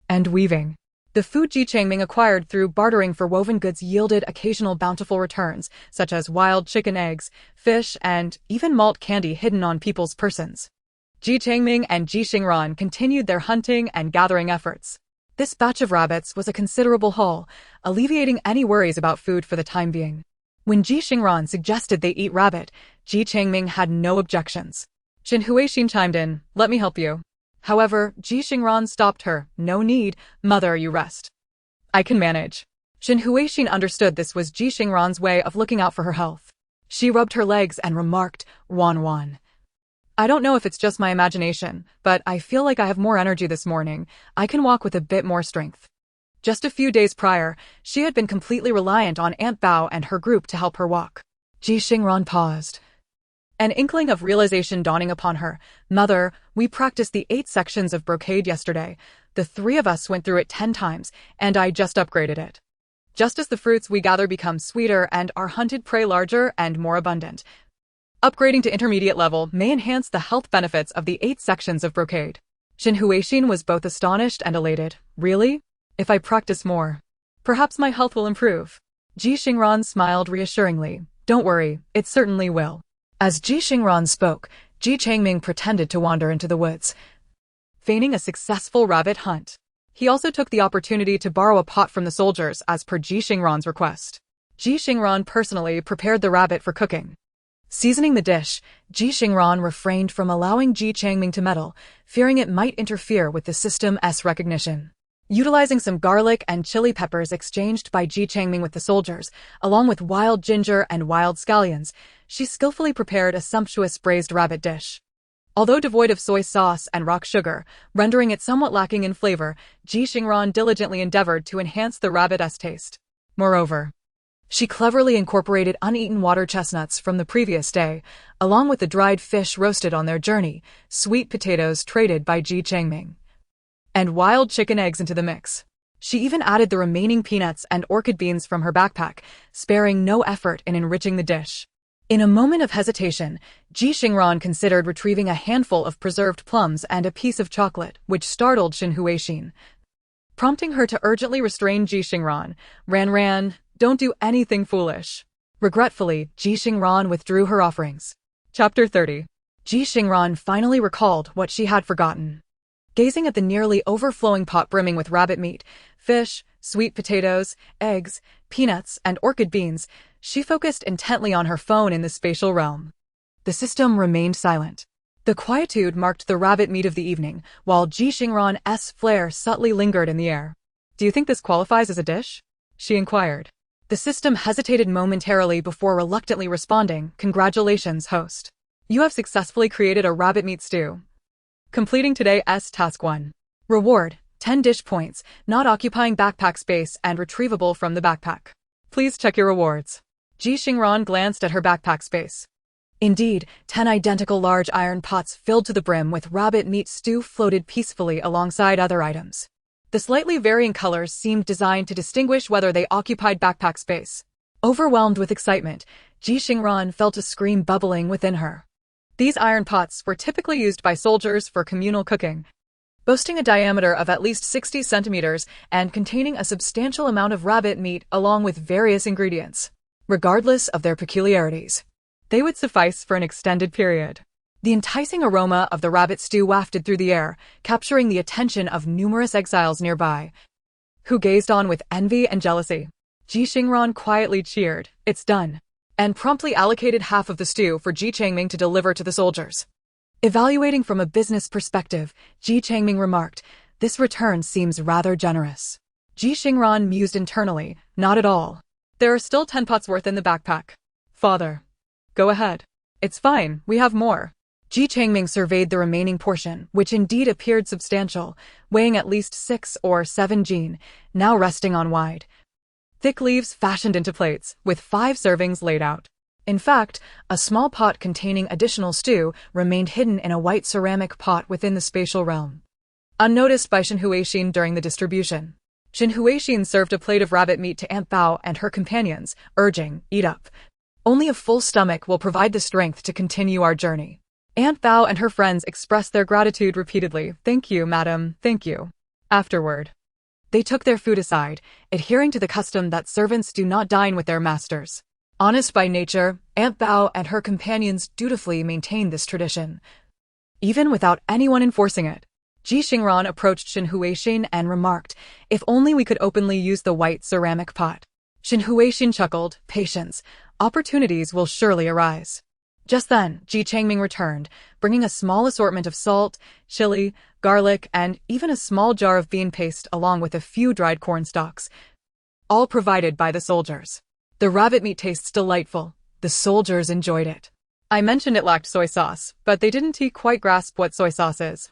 and weaving. The food Ji Changming acquired through bartering for woven goods yielded occasional bountiful returns, such as wild chicken eggs, fish, and even malt candy hidden on people's persons. Ji Changming and Ji Xingran continued their hunting and gathering efforts. This batch of rabbits was a considerable haul, alleviating any worries about food for the time being. When Ji Xingran suggested they eat rabbit, Ji Changming had no objections. Shen Huixin chimed in, "Let me help you." However, Ji Xingran stopped her. "No need, mother, you rest. I can manage." Shen Huixin understood this was Ji Xingran's way of looking out for her health. She rubbed her legs and remarked, "Wan. I don't know if it's just my imagination, but I feel like I have more energy this morning. I can walk with a bit more strength." Just a few days prior, she had been completely reliant on Aunt Bao and her group to help her walk. Ji Xingran paused, an inkling of realization dawning upon her. "Mother, we practiced the 8 sections of brocade yesterday. The 3 of us went through it 10 times, and I just upgraded it. Just as the fruits we gather become sweeter and our hunted prey larger and more abundant, upgrading to intermediate level may enhance the health benefits of the 8 sections of brocade." Shen Huixin was both astonished and elated. "Really? If I practice more, perhaps my health will improve." Ji Xingran smiled reassuringly. "Don't worry, it certainly will." As Ji Xingran spoke, Ji Changming pretended to wander into the woods, feigning a successful rabbit hunt. He also took the opportunity to borrow a pot from the soldiers as per Ji Xingran's request. Ji Xingran personally prepared the rabbit for cooking. Seasoning the dish, Ji Xingran refrained from allowing Ji Changming to meddle, fearing it might interfere with the system's recognition. Utilizing some garlic and chili peppers exchanged by Ji Xingran with the soldiers, along with wild ginger and wild scallions, she skillfully prepared a sumptuous braised rabbit dish. Although devoid of soy sauce and rock sugar, rendering it somewhat lacking in flavor, Ji Xingran diligently endeavored to enhance the rabbit's taste. Moreover, she cleverly incorporated uneaten water chestnuts from the previous day, along with the dried fish roasted on their journey, sweet potatoes traded by Ji Xingran, and wild chicken eggs into the mix. She even added the remaining peanuts and orchid beans from her backpack, sparing no effort in enriching the dish. In a moment of hesitation, Ji Xingran considered retrieving a handful of preserved plums and a piece of chocolate, which startled Shen Huixin, prompting her to urgently restrain Ji Xingran. Ran, don't do anything foolish. Regretfully, Ji Xingran withdrew her offerings. Chapter 30. Ji Xingran finally recalled what she had forgotten. Gazing at the nearly overflowing pot brimming with rabbit meat, fish, sweet potatoes, eggs, peanuts, and orchid beans, she focused intently on her phone in the spatial realm. The system remained silent. The quietude marked the rabbit meat of the evening, while Ji Xingran's flair subtly lingered in the air. Do you think this qualifies as a dish? She inquired. The system hesitated momentarily before reluctantly responding, "Congratulations, host. You have successfully created a rabbit meat stew. Completing today's task 1. Reward, 10 dish points, not occupying backpack space and retrievable from the backpack. Please check your rewards." Ji Xingran glanced at her backpack space. Indeed, 10 identical large iron pots filled to the brim with rabbit meat stew floated peacefully alongside other items. The slightly varying colors seemed designed to distinguish whether they occupied backpack space. Overwhelmed with excitement, Ji Xingran felt a scream bubbling within her. These iron pots were typically used by soldiers for communal cooking, boasting a diameter of at least 60 centimeters and containing a substantial amount of rabbit meat along with various ingredients. Regardless of their peculiarities, they would suffice for an extended period. The enticing aroma of the rabbit stew wafted through the air, capturing the attention of numerous exiles nearby, who gazed on with envy and jealousy. Ji Xingran quietly cheered, "It's done," and promptly allocated half of the stew for Ji Xingran to deliver to the soldiers. Evaluating from a business perspective, Ji Xingran remarked, "This return seems rather generous." Ji Xingran mused internally, "Not at all. There are still 10 pots worth in the backpack. Father, go ahead. It's fine, we have more." Ji Xingran surveyed the remaining portion, which indeed appeared substantial, weighing at least 6 or 7 jin, now resting on wide, thick leaves fashioned into plates, with 5 servings laid out. In fact, a small pot containing additional stew remained hidden in a white ceramic pot within the spatial realm, unnoticed by Shen Huixin during the distribution. Shen Huixin served a plate of rabbit meat to Aunt Bao and her companions, urging, "Eat up. Only a full stomach will provide the strength to continue our journey." Aunt Bao and her friends expressed their gratitude repeatedly. "Thank you, madam, thank you." Afterward, they took their food aside, adhering to the custom that servants do not dine with their masters. Honest by nature, Aunt Bao and her companions dutifully maintained this tradition, even without anyone enforcing it. Ji Xingran approached Shen Huixin and remarked, "If only we could openly use the white ceramic pot." Shen Huixin chuckled, "Patience, opportunities will surely arise." Just then, Ji Xingran returned, bringing a small assortment of salt, chili, garlic, and even a small jar of bean paste along with a few dried corn stalks, all provided by the soldiers. The rabbit meat tastes delightful. The soldiers enjoyed it. I mentioned it lacked soy sauce, but they didn't quite grasp what soy sauce is.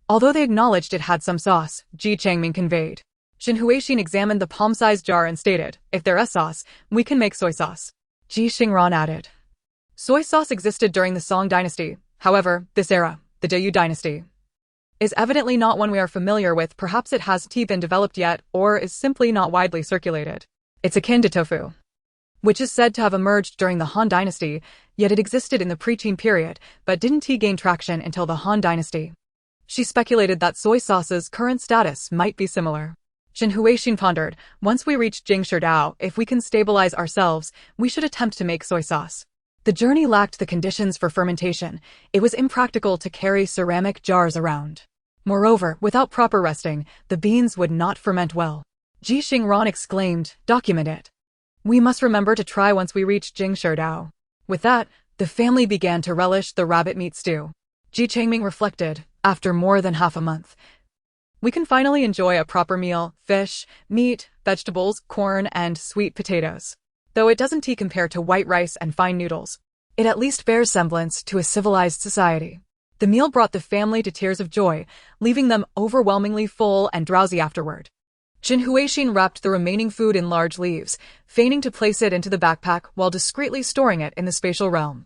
Although they acknowledged it had some sauce, Ji Xingran conveyed. Shen Huixin examined the palm-sized jar and stated, "If there is sauce, we can make soy sauce." Ji Xingran added, "Soy sauce existed during the Song dynasty. However, this era, the Dayu dynasty, is evidently not one we are familiar with. Perhaps it hasn't been developed yet, or is simply not widely circulated. It's akin to tofu, which is said to have emerged during the Han dynasty, yet it existed in the pre-Qin period, but didn't gain traction until the Han dynasty." She speculated that soy sauce's current status might be similar. Shen Huixin pondered, "Once we reach Jingsherdao, if we can stabilize ourselves, we should attempt to make soy sauce." The journey lacked the conditions for fermentation. It was impractical to carry ceramic jars around. Moreover, without proper resting, the beans would not ferment well. Ji Xingran exclaimed, "Document it. We must remember to try once we reach Jingsherdao." With that, the family began to relish the rabbit meat stew. Ji Xingran reflected, after more than half a month, We can finally enjoy a proper meal: fish, meat, vegetables, corn, and sweet potatoes. Though it doesn't compare to white rice and fine noodles, it at least bears semblance to a civilized society. The meal brought the family to tears of joy, leaving them overwhelmingly full and drowsy afterward. Ji Xingran wrapped the remaining food in large leaves, feigning to place it into the backpack while discreetly storing it in the spatial realm.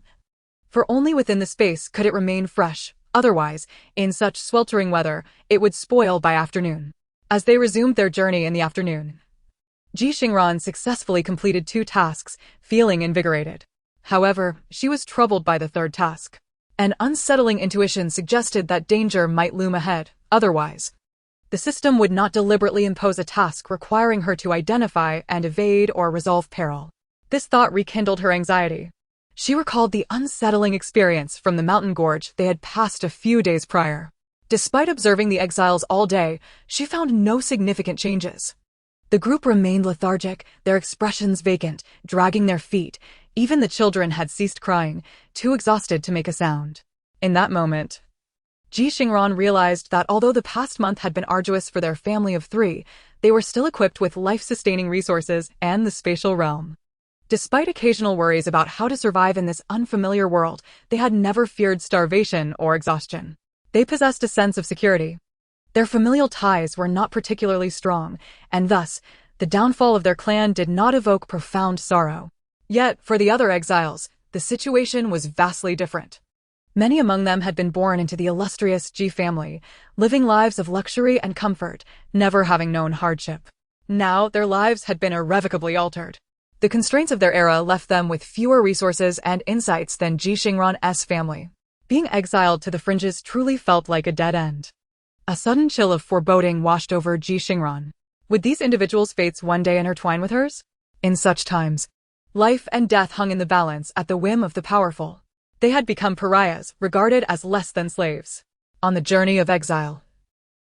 For only within the space could it remain fresh, otherwise, in such sweltering weather, it would spoil by afternoon. As they resumed their journey in the afternoon, Ji Xingran successfully completed 2 tasks, feeling invigorated. However, she was troubled by the third task. An unsettling intuition suggested that danger might loom ahead; otherwise, the system would not deliberately impose a task requiring her to identify and evade or resolve peril. This thought rekindled her anxiety. She recalled the unsettling experience from the mountain gorge they had passed a few days prior. Despite observing the exiles all day, she found no significant changes. The group remained lethargic, their expressions vacant, dragging their feet. Even the children had ceased crying, too exhausted to make a sound. In that moment, Ji Xingran realized that although the past month had been arduous for their family of 3, they were still equipped with life-sustaining resources and the spatial realm. Despite occasional worries about how to survive in this unfamiliar world, they had never feared starvation or exhaustion. They possessed a sense of security. Their familial ties were not particularly strong, and thus, the downfall of their clan did not evoke profound sorrow. Yet, for the other exiles, the situation was vastly different. Many among them had been born into the illustrious Ji family, living lives of luxury and comfort, never having known hardship. Now, their lives had been irrevocably altered. The constraints of their era left them with fewer resources and insights than Ji Xingran's family. Being exiled to the fringes truly felt like a dead end. A sudden chill of foreboding washed over Ji Xingran. Would these individuals' fates one day intertwine with hers? In such times, life and death hung in the balance at the whim of the powerful. They had become pariahs, regarded as less than slaves. On the journey of exile,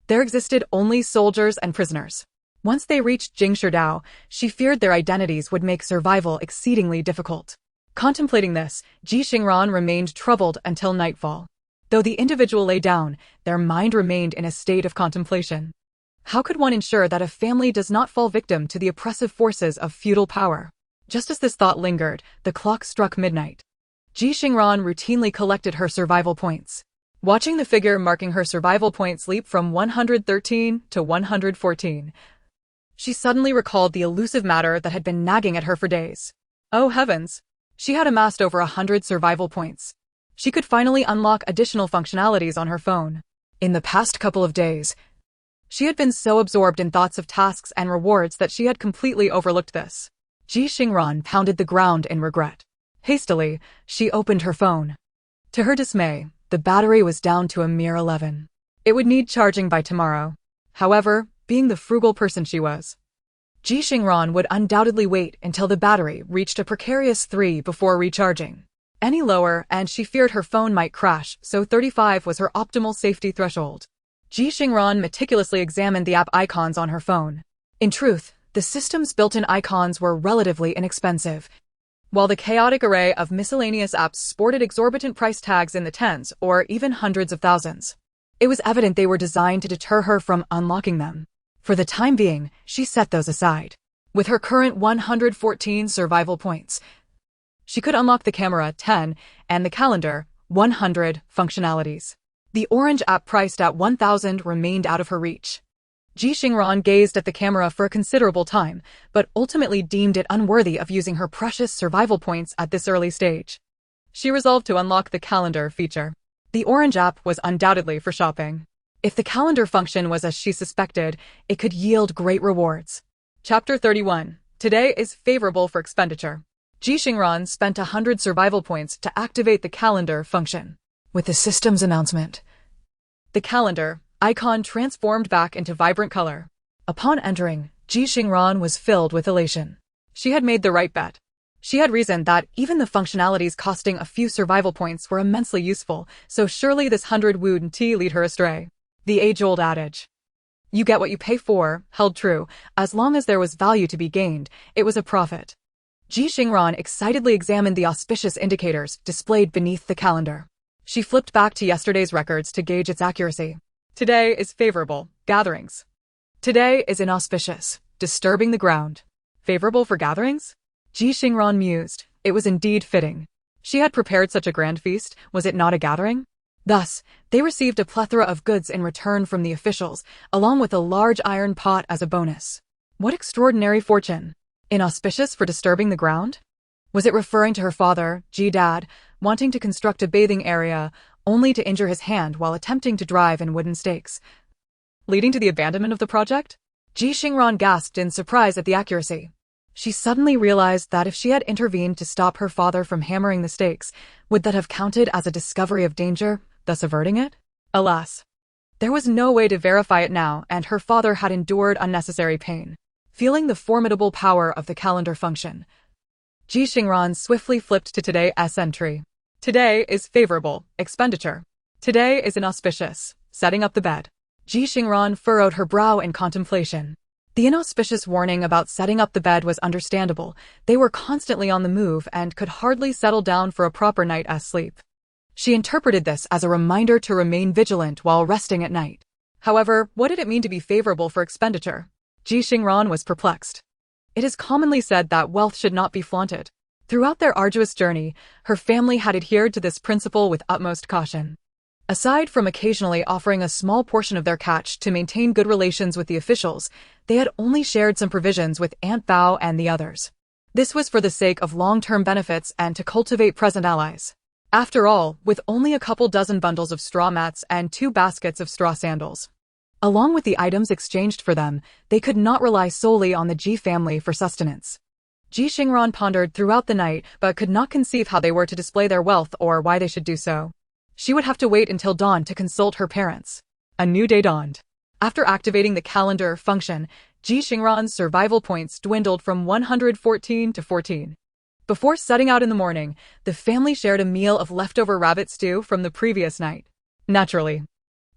there existed only soldiers and prisoners. Once they reached Jingshidao, she feared their identities would make survival exceedingly difficult. Contemplating this, Ji Xingran remained troubled until nightfall. Though the individual lay down, their mind remained in a state of contemplation. How could one ensure that a family does not fall victim to the oppressive forces of feudal power? Just as this thought lingered, the clock struck midnight. Ji Xingran routinely collected her survival points. Watching the figure marking her survival points leap from 113 to 114, she suddenly recalled the elusive matter that had been nagging at her for days. Oh heavens! She had amassed over 100 survival points. She could finally unlock additional functionalities on her phone. In the past couple of days, she had been so absorbed in thoughts of tasks and rewards that she had completely overlooked this. Ji Xingran pounded the ground in regret. Hastily, she opened her phone. To her dismay, the battery was down to a mere 11. It would need charging by tomorrow. However, being the frugal person she was, Ji Xingran would undoubtedly wait until the battery reached a precarious 3 before recharging. Any lower, and she feared her phone might crash, so 35 was her optimal safety threshold. Ji Xingran meticulously examined the app icons on her phone. In truth, the system's built-in icons were relatively inexpensive, while the chaotic array of miscellaneous apps sported exorbitant price tags in the tens or even hundreds of thousands. It was evident they were designed to deter her from unlocking them. For the time being, she set those aside. With her current 114 survival points, she could unlock the camera 10 and the calendar 100 functionalities. The orange app priced at 1,000 remained out of her reach. Ji Xingran gazed at the camera for a considerable time, but ultimately deemed it unworthy of using her precious survival points at this early stage. She resolved to unlock the calendar feature. The orange app was undoubtedly for shopping. If the calendar function was as she suspected, it could yield great rewards. Chapter 31. Today is favorable for expenditure. Ji Xingran spent 100 survival points to activate the calendar function. With the system's announcement, the calendar icon transformed back into vibrant color. Upon entering, Ji Xingran was filled with elation. She had made the right bet. She had reasoned that even the functionalities costing a few survival points were immensely useful, so surely this 100 wouldn't lead her astray. The age-old adage, "You get what you pay for," held true. As long as there was value to be gained, it was a profit. Ji Xingran excitedly examined the auspicious indicators displayed beneath the calendar. She flipped back to yesterday's records to gauge its accuracy. Today is favorable, gatherings. Today is inauspicious, disturbing the ground. Favorable for gatherings? Ji Xingran mused. It was indeed fitting. She had prepared such a grand feast, was it not a gathering? Thus, they received a plethora of goods in return from the officials, along with a large iron pot as a bonus. What extraordinary fortune! Inauspicious for disturbing the ground? Was it referring to her father, Ji Dad, wanting to construct a bathing area, only to injure his hand while attempting to drive in wooden stakes, leading to the abandonment of the project? Ji Xingran gasped in surprise at the accuracy. She suddenly realized that if she had intervened to stop her father from hammering the stakes, would that have counted as a discovery of danger, thus averting it? Alas, there was no way to verify it now, and her father had endured unnecessary pain. Feeling the formidable power of the calendar function, Ji Xingran swiftly flipped to today's entry. Today is favorable, expenditure. Today is inauspicious, setting up the bed. Ji Xingran furrowed her brow in contemplation. The inauspicious warning about setting up the bed was understandable. They were constantly on the move and could hardly settle down for a proper night's sleep. She interpreted this as a reminder to remain vigilant while resting at night. However, what did it mean to be favorable for expenditure? Ji Xingran was perplexed. It is commonly said that wealth should not be flaunted. Throughout their arduous journey, her family had adhered to this principle with utmost caution. Aside from occasionally offering a small portion of their catch to maintain good relations with the officials, they had only shared some provisions with Aunt Bao and the others. This was for the sake of long-term benefits and to cultivate present allies. After all, with only a couple dozen bundles of straw mats and 2 baskets of straw sandals, along with the items exchanged for them, they could not rely solely on the Ji family for sustenance. Ji Xingran pondered throughout the night but could not conceive how they were to display their wealth or why they should do so. She would have to wait until dawn to consult her parents. A new day dawned. After activating the calendar function, Ji Xingran's survival points dwindled from 114 to 14. Before setting out in the morning, the family shared a meal of leftover rabbit stew from the previous night. Naturally,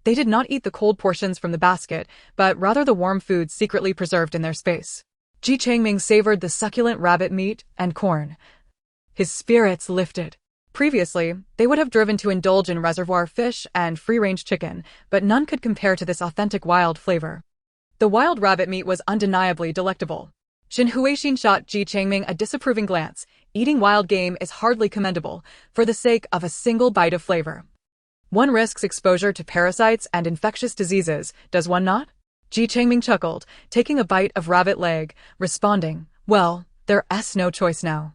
they did not eat the cold portions from the basket, but rather the warm food secretly preserved in their space. Ji Changming savored the succulent rabbit meat and corn. His spirits lifted. Previously, they would have driven to indulge in reservoir fish and free-range chicken, but none could compare to this authentic wild flavor. The wild rabbit meat was undeniably delectable. Shin Huixin shot Ji Changming a disapproving glance. Eating wild game is hardly commendable, for the sake of a single bite of flavor. One risks exposure to parasites and infectious diseases, does one not? Ji Changming chuckled, taking a bite of rabbit leg, responding, well, there's no choice now.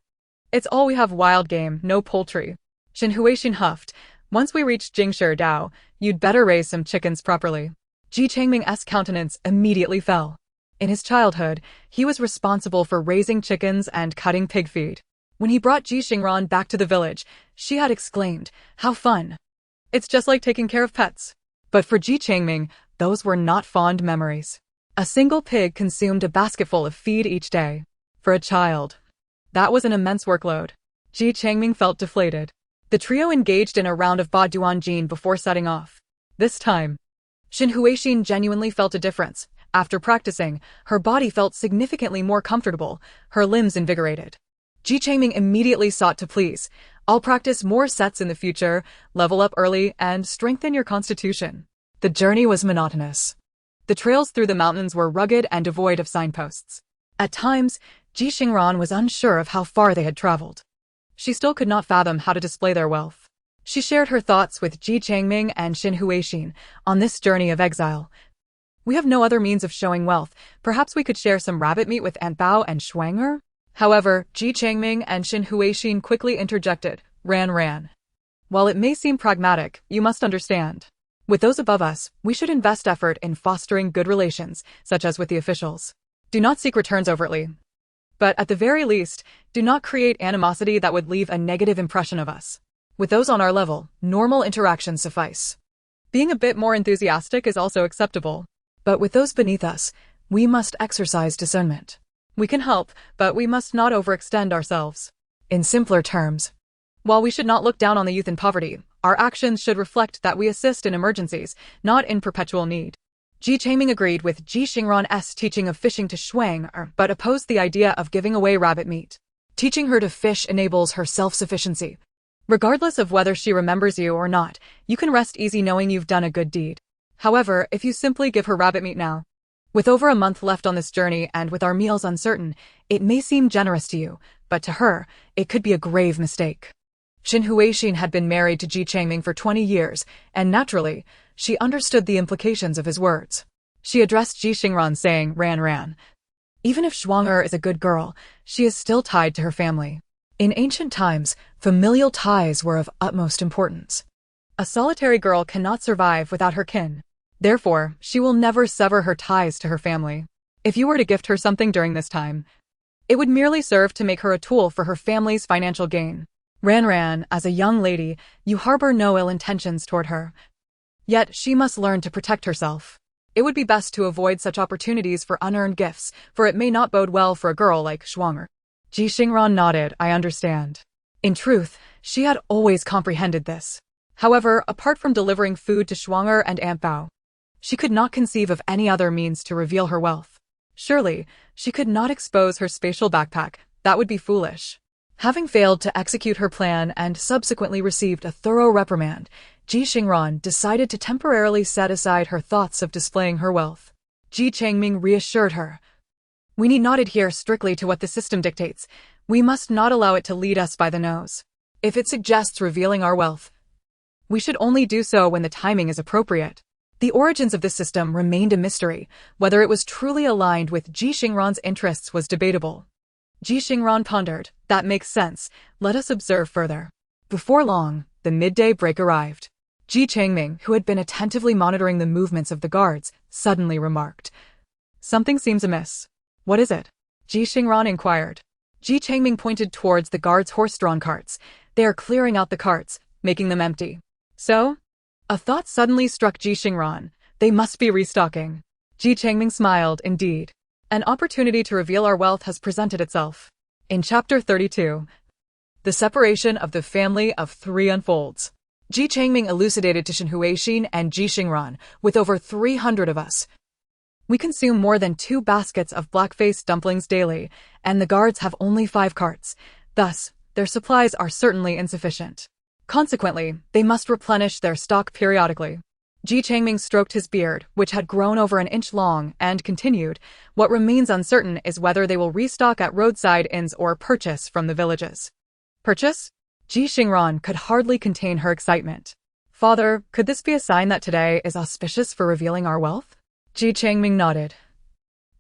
It's all we have wild game, no poultry. Shin Huixin huffed, once we reach Jingshi Dao, you'd better raise some chickens properly. Ji Changming's countenance immediately fell. In his childhood, he was responsible for raising chickens and cutting pig feed. When he brought Ji Xingran back to the village, she had exclaimed, how fun. It's just like taking care of pets. But for Ji Changming, those were not fond memories. A single pig consumed a basketful of feed each day. For a child, that was an immense workload. Ji Changming felt deflated. The trio engaged in a round of Ba Duanjin before setting off. This time, Shin Huixin genuinely felt a difference. After practicing, her body felt significantly more comfortable, her limbs invigorated. Ji Changming immediately sought to please. I'll practice more sets in the future, level up early, and strengthen your constitution. The journey was monotonous. The trails through the mountains were rugged and devoid of signposts. At times, Ji Xingran was unsure of how far they had traveled. She still could not fathom how to display their wealth. She shared her thoughts with Ji Changming and Shin Huixin on this journey of exile. We have no other means of showing wealth. Perhaps we could share some rabbit meat with Aunt Bao and Shuang'er? However, Ji Changming and Shin Huixin quickly interjected, ran. While it may seem pragmatic, you must understand. With those above us, we should invest effort in fostering good relations, such as with the officials. Do not seek returns overtly. But at the very least, do not create animosity that would leave a negative impression of us. With those on our level, normal interactions suffice. Being a bit more enthusiastic is also acceptable. But with those beneath us, we must exercise discernment. We can help, but we must not overextend ourselves. In simpler terms, while we should not look down on the youth in poverty, our actions should reflect that we assist in emergencies, not in perpetual need. Ji Changming agreed with Ji Xingran's teaching of fishing to Shuang'er, but opposed the idea of giving away rabbit meat. Teaching her to fish enables her self-sufficiency. Regardless of whether she remembers you or not, you can rest easy knowing you've done a good deed. However, if you simply give her rabbit meat now, with over a month left on this journey and with our meals uncertain, it may seem generous to you, but to her, it could be a grave mistake. Xin Huixin had been married to Ji Changming for 20 years, and naturally, she understood the implications of his words. She addressed Ji Xingran saying, Ran. Even if Shuang is a good girl, she is still tied to her family. In ancient times, familial ties were of utmost importance. A solitary girl cannot survive without her kin. Therefore, she will never sever her ties to her family. If you were to gift her something during this time, it would merely serve to make her a tool for her family's financial gain. Ran, as a young lady, you harbor no ill intentions toward her. Yet she must learn to protect herself. It would be best to avoid such opportunities for unearned gifts, for it may not bode well for a girl like Shuang. Ji Xingran nodded, I understand. In truth, she had always comprehended this. However, apart from delivering food to Shuang and Aunt Bao, she could not conceive of any other means to reveal her wealth. Surely, she could not expose her spatial backpack. That would be foolish. Having failed to execute her plan and subsequently received a thorough reprimand, Ji Xingran decided to temporarily set aside her thoughts of displaying her wealth. Ji Changming reassured her. We need not adhere strictly to what the system dictates. We must not allow it to lead us by the nose. If it suggests revealing our wealth, we should only do so when the timing is appropriate. The origins of this system remained a mystery. Whether it was truly aligned with Ji Xingran's interests was debatable. Ji Xingran pondered, that makes sense, let us observe further. Before long, the midday break arrived. Ji Changming, who had been attentively monitoring the movements of the guards, suddenly remarked, something seems amiss. What is it? Ji Xingran inquired. Ji Changming pointed towards the guards' horse-drawn carts. They are clearing out the carts, making them empty. So? A thought suddenly struck Ji Xingran. They must be restocking. Ji Changming smiled, indeed. An opportunity to reveal our wealth has presented itself. In Chapter 32, the separation of the family of three unfolds. Ji Changming elucidated to Xin Huixin and Ji Xingran, with over 300 of us. We consume more than 2 baskets of black-faced dumplings daily, and the guards have only 5 carts. Thus, their supplies are certainly insufficient. Consequently, they must replenish their stock periodically. Ji Changming stroked his beard, which had grown over an inch long, and continued, what remains uncertain is whether they will restock at roadside inns or purchase from the villages. Purchase? Ji Xingran could hardly contain her excitement. Father, could this be a sign that today is auspicious for revealing our wealth? Ji Changming nodded.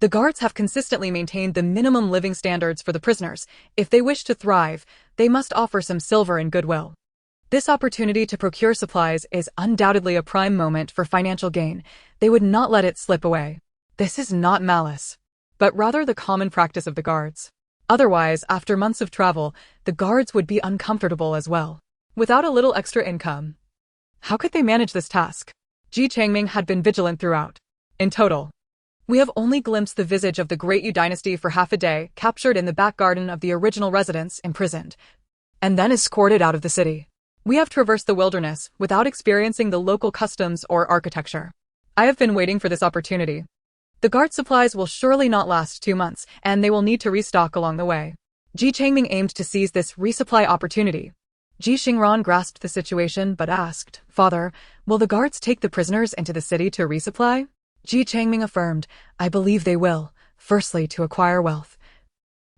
The guards have consistently maintained the minimum living standards for the prisoners. If they wish to thrive, they must offer some silver and goodwill. This opportunity to procure supplies is undoubtedly a prime moment for financial gain. They would not let it slip away. This is not malice, but rather the common practice of the guards. Otherwise, after months of travel, the guards would be uncomfortable as well. Without a little extra income, how could they manage this task? Ji Changming had been vigilant throughout. In total, we have only glimpsed the visage of the Great Yu dynasty for half a day, captured in the back garden of the original residence, imprisoned, and then escorted out of the city. We have traversed the wilderness without experiencing the local customs or architecture. I have been waiting for this opportunity. The guard supplies will surely not last 2 months, and they will need to restock along the way. Ji Changming aimed to seize this resupply opportunity. Ji Xingran grasped the situation but asked, Father, will the guards take the prisoners into the city to resupply? Ji Changming affirmed, I believe they will, firstly to acquire wealth.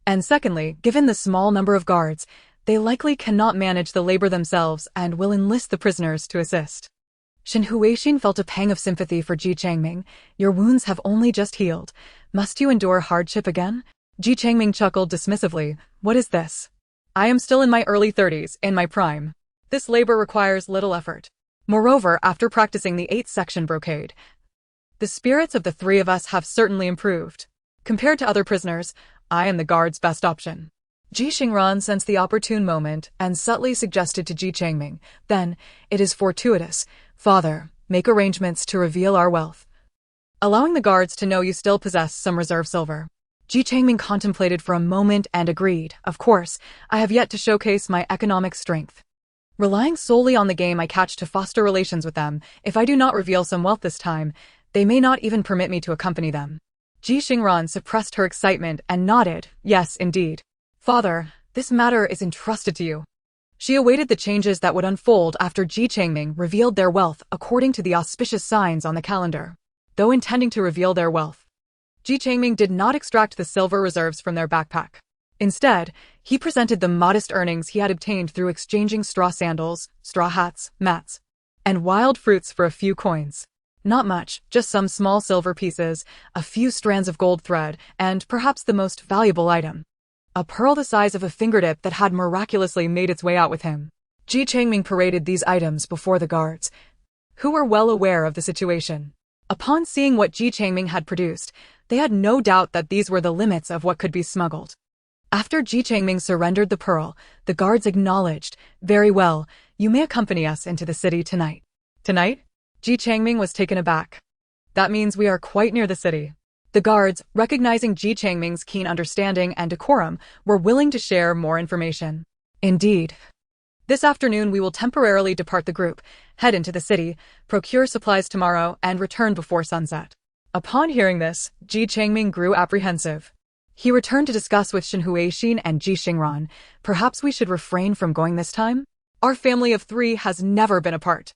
And secondly, given the small number of guards, they likely cannot manage the labor themselves and will enlist the prisoners to assist. Xin Huixin felt a pang of sympathy for Ji Changming. Your wounds have only just healed. Must you endure hardship again? Ji Changming chuckled dismissively. What is this? I am still in my early 30s, in my prime. This labor requires little effort. Moreover, after practicing the 8-section brocade, the spirits of the 3 of us have certainly improved. Compared to other prisoners, I am the guard's best option. Ji Xingran sensed the opportune moment and subtly suggested to Ji Changming, then, it is fortuitous. Father, make arrangements to reveal our wealth, allowing the guards to know you still possess some reserve silver. Ji Changming contemplated for a moment and agreed, of course, I have yet to showcase my economic strength. Relying solely on the game I catch to foster relations with them, if I do not reveal some wealth this time, they may not even permit me to accompany them. Ji Xingran suppressed her excitement and nodded, yes, indeed. Father, this matter is entrusted to you. She awaited the changes that would unfold after Ji Changming revealed their wealth according to the auspicious signs on the calendar. Though intending to reveal their wealth, Ji Changming did not extract the silver reserves from their backpack. Instead, he presented the modest earnings he had obtained through exchanging straw sandals, straw hats, mats, and wild fruits for a few coins. Not much, just some small silver pieces, a few strands of gold thread, and perhaps the most valuable item, a pearl the size of a fingertip that had miraculously made its way out with him. Ji Changming paraded these items before the guards, who were well aware of the situation. Upon seeing what Ji Changming had produced, they had no doubt that these were the limits of what could be smuggled. After Ji Changming surrendered the pearl, the guards acknowledged, "Very well, you may accompany us into the city tonight." Tonight? Ji Changming was taken aback. That means we are quite near the city. The guards, recognizing Ji Changming's keen understanding and decorum, were willing to share more information. Indeed. This afternoon we will temporarily depart the group, head into the city, procure supplies tomorrow, and return before sunset. Upon hearing this, Ji Changming grew apprehensive. He returned to discuss with Shen Huixin and Ji Xingran. Perhaps we should refrain from going this time? Our family of three has never been apart.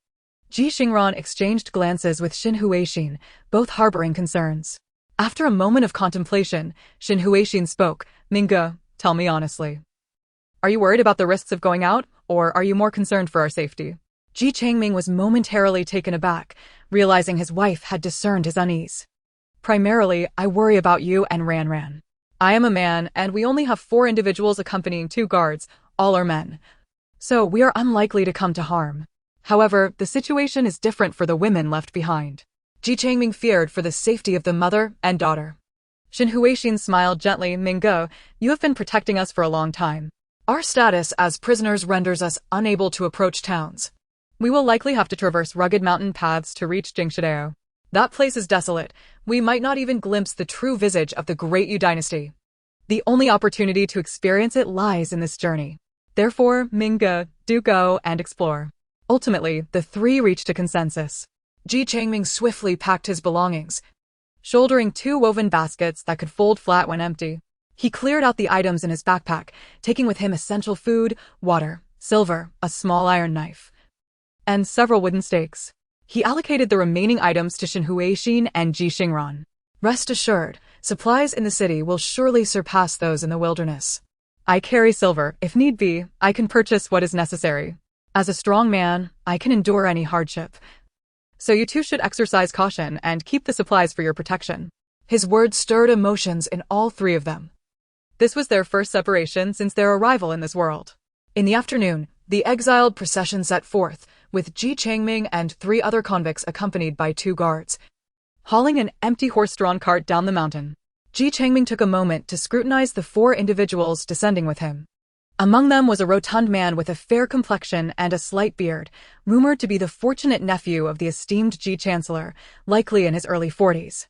Ji Xingran exchanged glances with Shen Huixin, both harboring concerns. After a moment of contemplation, Shen Huixin spoke. "Minge, tell me honestly. Are you worried about the risks of going out, or are you more concerned for our safety?" Ji Changming was momentarily taken aback, realizing his wife had discerned his unease. "Primarily, I worry about you and Ran. I am a man, and we only have 4 individuals accompanying 2 guards, all are men. So we are unlikely to come to harm. However, the situation is different for the women left behind." Ji Changming feared for the safety of the mother and daughter. Shen Huixin smiled gently. "Minge, you have been protecting us for a long time. Our status as prisoners renders us unable to approach towns. We will likely have to traverse rugged mountain paths to reach Jingshidao. That place is desolate. We might not even glimpse the true visage of the Great Yu dynasty. The only opportunity to experience it lies in this journey. Therefore, Minge, do go and explore." Ultimately, the 3 reached a consensus. Ji Changming swiftly packed his belongings, shouldering 2 woven baskets that could fold flat when empty. He cleared out the items in his backpack, taking with him essential food, water, silver, a small iron knife, and several wooden stakes. He allocated the remaining items to Shen Huixin and Ji Xingran. "Rest assured, supplies in the city will surely surpass those in the wilderness. I carry silver. If need be, I can purchase what is necessary. As a strong man, I can endure any hardship. So you too should exercise caution and keep the supplies for your protection." His words stirred emotions in all 3 of them. This was their first separation since their arrival in this world. In the afternoon, the exiled procession set forth, with Ji Changming and 3 other convicts accompanied by 2 guards, hauling an empty horse-drawn cart down the mountain. Ji Changming took a moment to scrutinize the 4 individuals descending with him. Among them was a rotund man with a fair complexion and a slight beard, rumored to be the fortunate nephew of the esteemed Ji Chancellor, likely in his early 40s.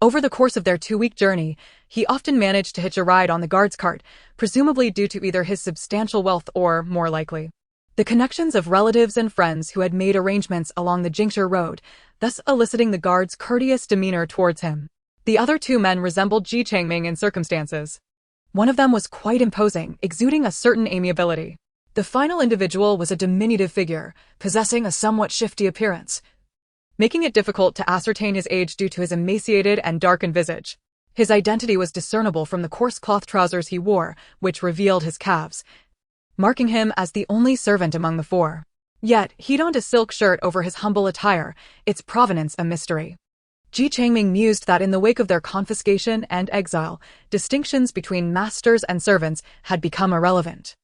Over the course of their 2-week journey, he often managed to hitch a ride on the guard's cart, presumably due to either his substantial wealth or, more likely, the connections of relatives and friends who had made arrangements along the Jingshe Road, thus eliciting the guard's courteous demeanor towards him. The other 2 men resembled Ji Changming in circumstances. One of them was quite imposing, exuding a certain amiability. The final individual was a diminutive figure, possessing a somewhat shifty appearance, making it difficult to ascertain his age due to his emaciated and darkened visage. His identity was discernible from the coarse cloth trousers he wore, which revealed his calves, marking him as the only servant among the 4. Yet, he donned a silk shirt over his humble attire, its provenance a mystery. Ji Changming mused that in the wake of their confiscation and exile, distinctions between masters and servants had become irrelevant.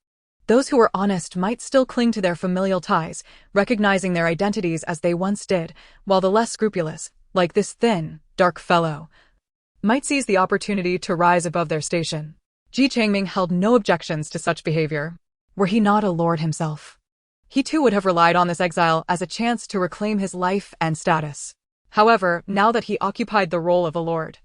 Those who were honest might still cling to their familial ties, recognizing their identities as they once did, while the less scrupulous, like this thin, dark fellow, might seize the opportunity to rise above their station. Ji Changming held no objections to such behavior. Were he not a lord himself? He too would have relied on this exile as a chance to reclaim his life and status. However, now that he occupied the role of a lord,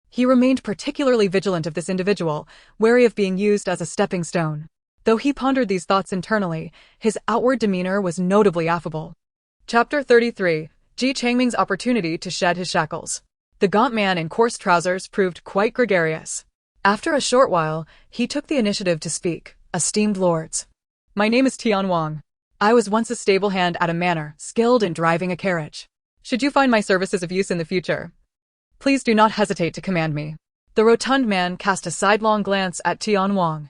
he remained particularly vigilant of this individual, wary of being used as a stepping stone. Though he pondered these thoughts internally, his outward demeanor was notably affable. Chapter 33. Ji Changming's opportunity to shed his shackles. The gaunt man in coarse trousers proved quite gregarious. After a short while, he took the initiative to speak. "Esteemed lords, My name is Tian Wang. I was once a stable hand at a manor, skilled in driving a carriage. Should you find my services of use in the future, please do not hesitate to command me. The rotund man cast a sidelong glance at Tian Wang,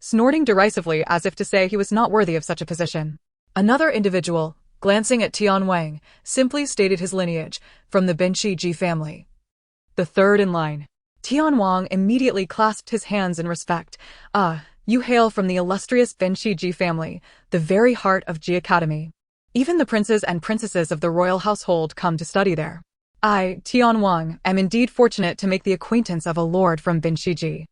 snorting derisively as if to say he was not worthy of such a position. Another individual, glancing at Tian Wang, simply stated his lineage, from the Binshi Ji family. The third in line. Tian Wang immediately clasped his hands in respect. You hail from the illustrious Binshi Ji family, the very heart of Ji Academy. Even the princes and princesses of the royal household come to study there. I, Tian Wang, am indeed fortunate to make the acquaintance of a lord from Binshi Ji.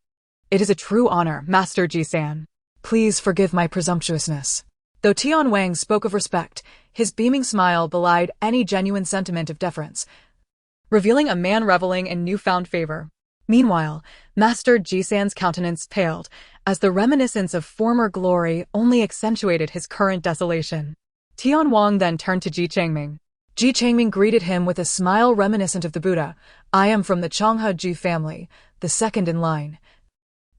It is a true honor, Master Ji-san. Please forgive my presumptuousness. Though Tian Wang spoke of respect, his beaming smile belied any genuine sentiment of deference, revealing a man reveling in newfound favor. Meanwhile, Master Ji-san's countenance paled, as the reminiscence of former glory only accentuated his current desolation. Tian Wang then turned to Ji Changming. Ji Changming greeted him with a smile reminiscent of the Buddha. I am from the Donghua Ji family, the second in line.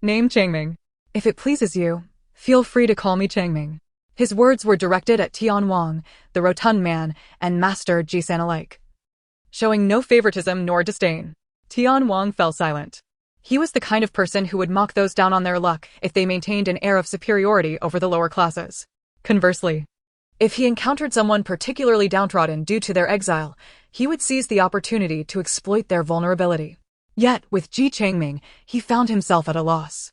Name Changming. If it pleases you, feel free to call me Changming. His words were directed at Tian Wang, the rotund man, and Master Ji-san alike, showing no favoritism nor disdain. Tian Wang fell silent. He was the kind of person who would mock those down on their luck if they maintained an air of superiority over the lower classes. Conversely, if he encountered someone particularly downtrodden due to their exile, he would seize the opportunity to exploit their vulnerability. Yet, with Ji Changming, he found himself at a loss.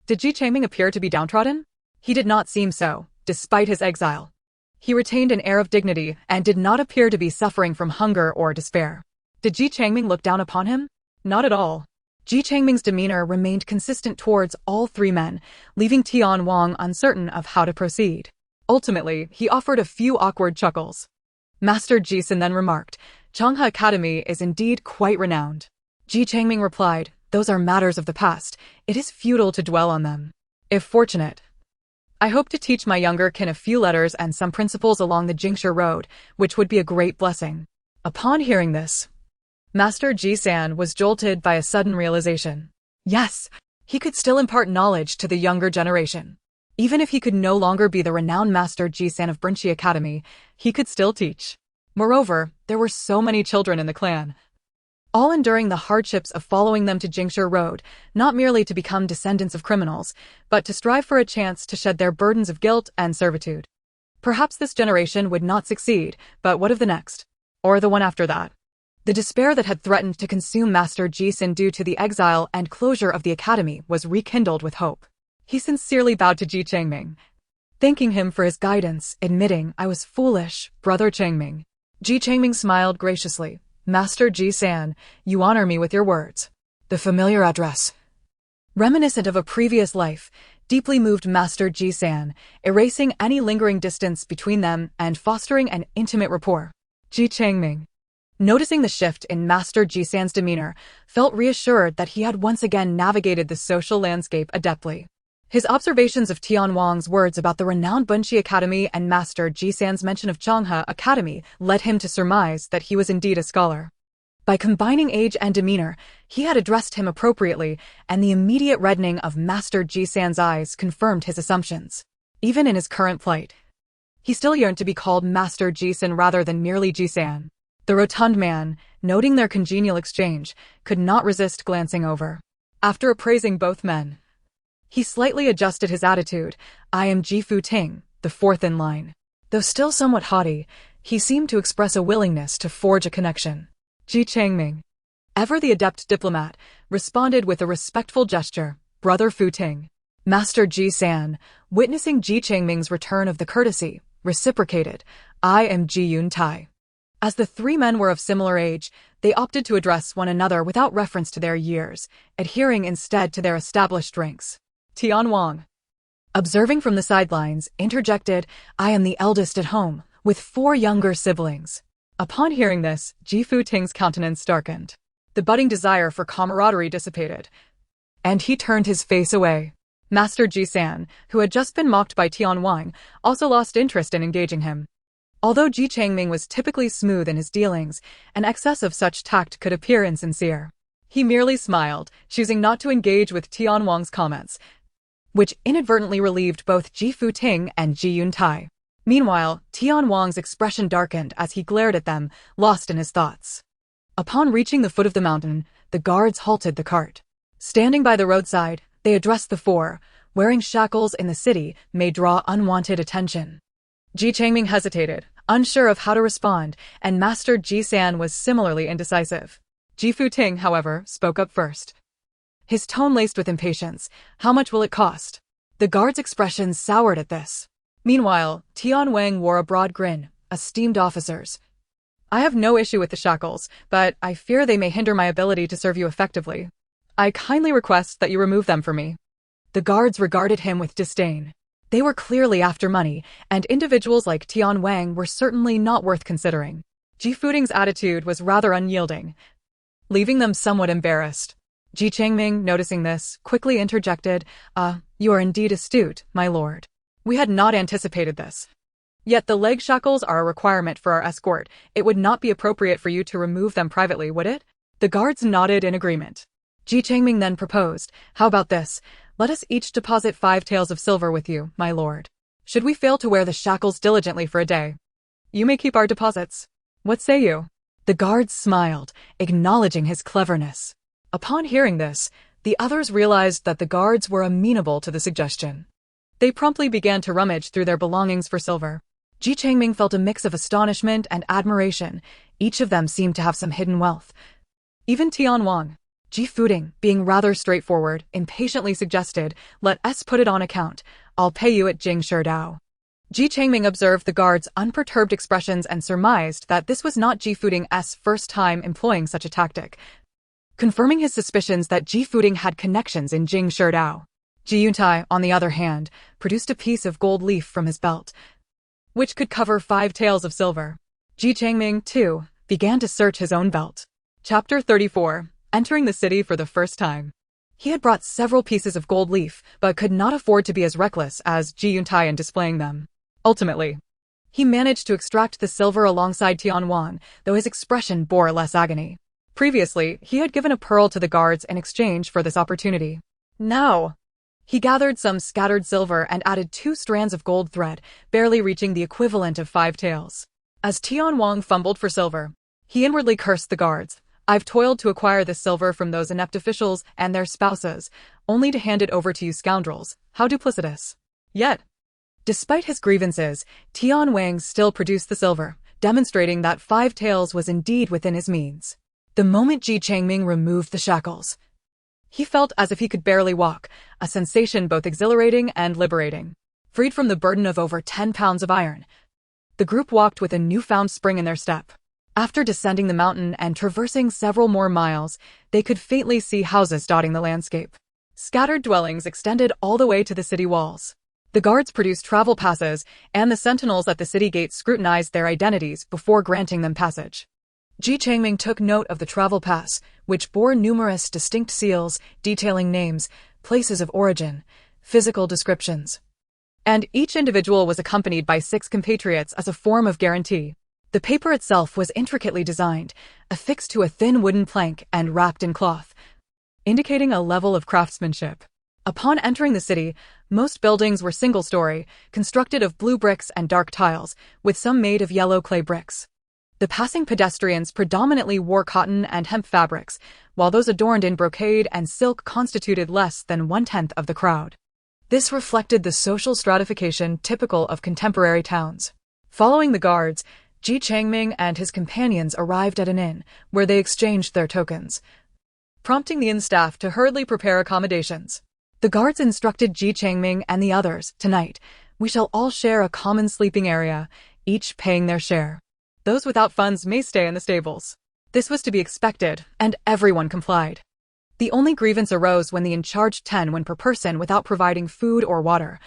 Did Ji Changming appear to be downtrodden? He did not seem so, despite his exile. He retained an air of dignity and did not appear to be suffering from hunger or despair. Did Ji Changming look down upon him? Not at all. Ji Changming's demeanor remained consistent towards all three men, leaving Tian Wang uncertain of how to proceed. Ultimately, he offered a few awkward chuckles. Master Ji-san then remarked, Donghua Academy is indeed quite renowned. Ji Changming replied, those are matters of the past. It is futile to dwell on them. If fortunate, I hope to teach my younger kin a few letters and some principles along the Jingshu road, which would be a great blessing. Upon hearing this, Master Ji-san was jolted by a sudden realization. Yes, he could still impart knowledge to the younger generation. Even if he could no longer be the renowned Master Ji-san of Binshi Academy, he could still teach. Moreover, there were so many children in the clan, all enduring the hardships of following them to Jingshu Road, not merely to become descendants of criminals, but to strive for a chance to shed their burdens of guilt and servitude. Perhaps this generation would not succeed, but what of the next? Or the one after that? The despair that had threatened to consume Master Ji-san due to the exile and closure of the academy was rekindled with hope. He sincerely bowed to Ji Changming, thanking him for his guidance, admitting, I was foolish, Brother Changming. Ji Changming smiled graciously. Master Ji-san, you honor me with your words. The familiar address, reminiscent of a previous life, deeply moved Master Ji-san, erasing any lingering distance between them and fostering an intimate rapport. Ji Changming, noticing the shift in Master Ji-san's demeanor, felt reassured that he had once again navigated the social landscape adeptly. His observations of Tian Wang's words about the renowned Binshi Academy and Master Ji-san's mention of Donghua Academy led him to surmise that he was indeed a scholar. By combining age and demeanor, he had addressed him appropriately, and the immediate reddening of Master Ji-san's eyes confirmed his assumptions. Even in his current plight, he still yearned to be called Master Ji-san rather than merely Ji-san. The rotund man, noting their congenial exchange, could not resist glancing over. After appraising both men, he slightly adjusted his attitude. I am Ji Fu-ting, the fourth in line. Though still somewhat haughty, he seemed to express a willingness to forge a connection. Ji Changming, ever the adept diplomat, responded with a respectful gesture. Brother Fu-ting. Master Ji-san, witnessing Ji Changming's return of the courtesy, reciprocated. I am Ji Yun-tai. As the three men were of similar age, they opted to address one another without reference to their years, adhering instead to their established ranks. Tian Wang, observing from the sidelines, interjected, I am the eldest at home, with 4 younger siblings. Upon hearing this, Ji Fu-ting's countenance darkened. The budding desire for camaraderie dissipated, and he turned his face away. Master Ji-san, who had just been mocked by Tian Wang, also lost interest in engaging him. Although Ji Changming was typically smooth in his dealings, an excess of such tact could appear insincere. He merely smiled, choosing not to engage with Tian Wang's comments. which inadvertently relieved both Ji Futing and Ji Yuntai. Meanwhile, Tian Wang's expression darkened as he glared at them, lost in his thoughts. Upon reaching the foot of the mountain, the guards halted the cart. Standing by the roadside, they addressed the four. Wearing shackles in the city may draw unwanted attention. Ji Changming hesitated, unsure of how to respond, and Master Ji San was similarly indecisive. Ji Futing, however, spoke up first. His tone laced with impatience. How much will it cost? The guard's expression soured at this. Meanwhile, Tian Wang wore a broad grin. Esteemed officers, I have no issue with the shackles, but I fear they may hinder my ability to serve you effectively. I kindly request that you remove them for me. The guards regarded him with disdain. They were clearly after money, and individuals like Tian Wang were certainly not worth considering. Ji Futing's attitude was rather unyielding, leaving them somewhat embarrassed. Ji Changming, noticing this, quickly interjected, You are indeed astute, my lord. We had not anticipated this. Yet the leg shackles are a requirement for our escort. It would not be appropriate for you to remove them privately, would it? The guards nodded in agreement. Ji Changming then proposed, How about this? Let us each deposit 5 taels of silver with you, my lord. Should we fail to wear the shackles diligently for a day, you may keep our deposits. What say you? The guards smiled, acknowledging his cleverness. Upon hearing this, the others realized that the guards were amenable to the suggestion. They promptly began to rummage through their belongings for silver. Ji Changming felt a mix of astonishment and admiration. Each of them seemed to have some hidden wealth. Even Tian Wang. Ji Futing, being rather straightforward, impatiently suggested, Let us put it on account. I'll pay you at Jingsherdao. Ji Changming observed the guards' unperturbed expressions and surmised that this was not Ji Futing's first time employing such a tactic, confirming his suspicions that Ji Futing had connections in Jingsherdao. Ji Yuntai, on the other hand, produced a piece of gold leaf from his belt, which could cover 5 taels of silver. Ji Changming, too, began to search his own belt. Chapter 34. Entering the city for the first time. He had brought several pieces of gold leaf, but could not afford to be as reckless as Ji Yuntai in displaying them. Ultimately, he managed to extract the silver alongside Tian Wang, though his expression bore less agony. Previously, he had given a pearl to the guards in exchange for this opportunity. Now, he gathered some scattered silver and added 2 strands of gold thread, barely reaching the equivalent of 5 taels. As Tian Wang fumbled for silver, he inwardly cursed the guards. I've toiled to acquire this silver from those inept officials and their spouses, only to hand it over to you scoundrels. How duplicitous. Yet, despite his grievances, Tian Wang still produced the silver, demonstrating that 5 taels was indeed within his means. The moment Ji Changming removed the shackles, he felt as if he could barely walk, a sensation both exhilarating and liberating. Freed from the burden of over 10 pounds of iron, the group walked with a newfound spring in their step. After descending the mountain and traversing several more miles, they could faintly see houses dotting the landscape. Scattered dwellings extended all the way to the city walls. The guards produced travel passes, and the sentinels at the city gates scrutinized their identities before granting them passage. Ji Changming took note of the travel pass, which bore numerous distinct seals detailing names, places of origin, physical descriptions. And each individual was accompanied by 6 compatriots as a form of guarantee. The paper itself was intricately designed, affixed to a thin wooden plank and wrapped in cloth, indicating a level of craftsmanship. Upon entering the city, most buildings were single-story, constructed of blue bricks and dark tiles, with some made of yellow clay bricks. The passing pedestrians predominantly wore cotton and hemp fabrics, while those adorned in brocade and silk constituted less than 1/10 of the crowd. This reflected the social stratification typical of contemporary towns. Following the guards, Ji Changming and his companions arrived at an inn, where they exchanged their tokens, prompting the inn staff to hurriedly prepare accommodations. The guards instructed Ji Changming and the others, Tonight, we shall all share a common sleeping area, each paying their share. Those without funds may stay in the stables. This was to be expected, and everyone complied. The only grievance arose when the inn charged 10 per person without providing food or water,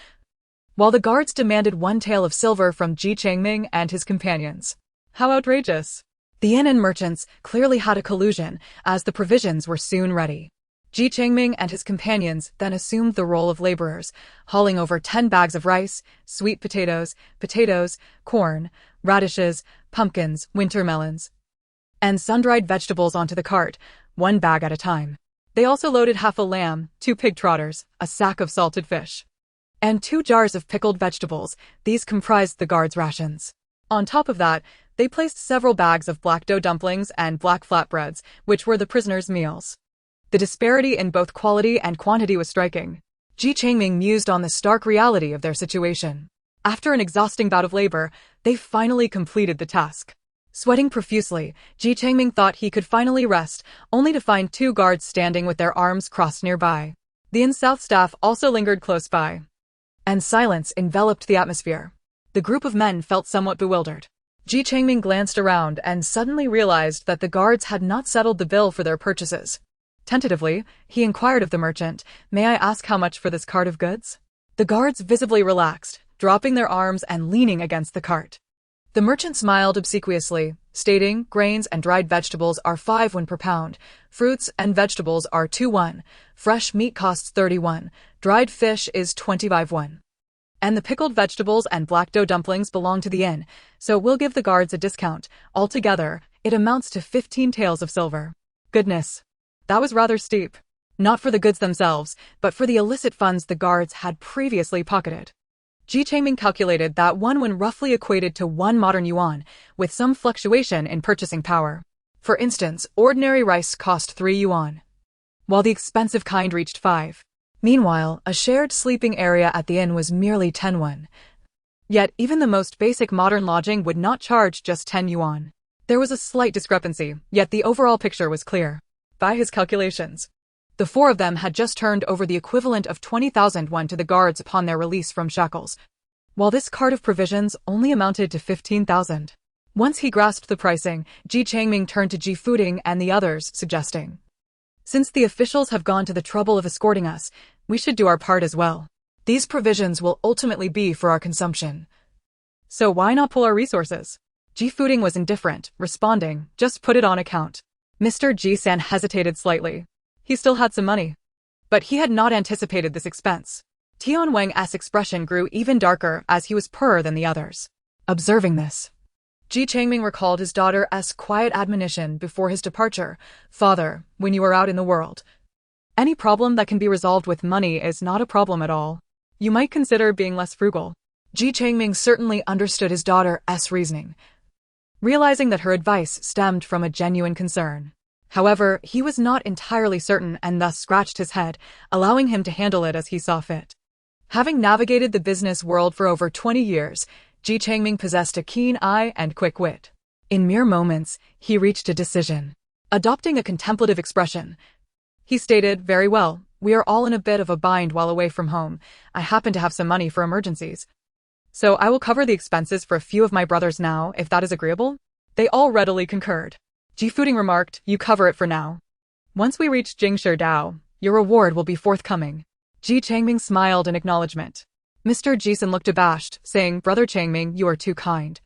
while the guards demanded 1 tael of silver from Ji Changming and his companions. How outrageous! The inn and merchants clearly had a collusion, as the provisions were soon ready. Ji Changming and his companions then assumed the role of laborers, hauling over 10 bags of rice, sweet potatoes, corn, radishes, pumpkins, winter melons, and sun-dried vegetables onto the cart, 1 bag at a time. They also loaded half a lamb, 2 pig trotters, a sack of salted fish, and 2 jars of pickled vegetables. These comprised the guards' rations. On top of that, they placed several bags of black dough dumplings and black flatbreads, which were the prisoners' meals. The disparity in both quality and quantity was striking. Ji Xingran mused on the stark reality of their situation. After an exhausting bout of labor, they finally completed the task. Sweating profusely, Ji Xingran thought he could finally rest, only to find 2 guards standing with their arms crossed nearby. The in-south staff also lingered close by, and silence enveloped the atmosphere. The group of men felt somewhat bewildered. Ji Xingran glanced around and suddenly realized that the guards had not settled the bill for their purchases. Tentatively, he inquired of the merchant, "May I ask how much for this cart of goods?" The guards visibly relaxed, dropping their arms and leaning against the cart. The merchant smiled obsequiously, stating, "Grains and dried vegetables are 5 won per pound, fruits and vegetables are 2 won, fresh meat costs 30 won, dried fish is 25 won. And the pickled vegetables and black dough dumplings belong to the inn, so we'll give the guards a discount. Altogether, it amounts to 15 taels of silver." Goodness, that was rather steep. Not for the goods themselves, but for the illicit funds the guards had previously pocketed. Ji Xingran calculated that 1 won roughly equated to 1 modern yuan, with some fluctuation in purchasing power. For instance, ordinary rice cost 3 yuan, while the expensive kind reached 5. Meanwhile, a shared sleeping area at the inn was merely 10 won. Yet even the most basic modern lodging would not charge just 10 yuan. There was a slight discrepancy, yet the overall picture was clear. By his calculations, the 4 of them had just turned over the equivalent of 20,000 won to the guards upon their release from shackles, while this cart of provisions only amounted to 15,000. Once he grasped the pricing, Ji Xingran turned to Ji Xingran and the others, suggesting, "Since the officials have gone to the trouble of escorting us, we should do our part as well. These provisions will ultimately be for our consumption, so why not pool our resources?" Ji Xingran was indifferent, responding, "Just put it on account." Mr. Ji San hesitated slightly. He still had some money, but he had not anticipated this expense. Tian Wang's expression grew even darker as he was poorer than the others. Observing this, Ji Xingran recalled his daughter's quiet admonition before his departure, "Father, when you are out in the world, any problem that can be resolved with money is not a problem at all. You might consider being less frugal." Ji Xingran certainly understood his daughter's reasoning, realizing that her advice stemmed from a genuine concern. However, he was not entirely certain and thus scratched his head, allowing him to handle it as he saw fit. Having navigated the business world for over 20 years, Ji Xingran possessed a keen eye and quick wit. In mere moments, he reached a decision. Adopting a contemplative expression, he stated, "Very well, we are all in a bit of a bind while away from home. I happen to have some money for emergencies, so I will cover the expenses for a few of my brothers now, if that is agreeable." They all readily concurred. Ji Xingran remarked, "You cover it for now. Once we reach Jingshi Dao, your reward will be forthcoming." Ji Xingran smiled in acknowledgement. Mr. Jisan looked abashed, saying, "Brother Xingran, you are too kind.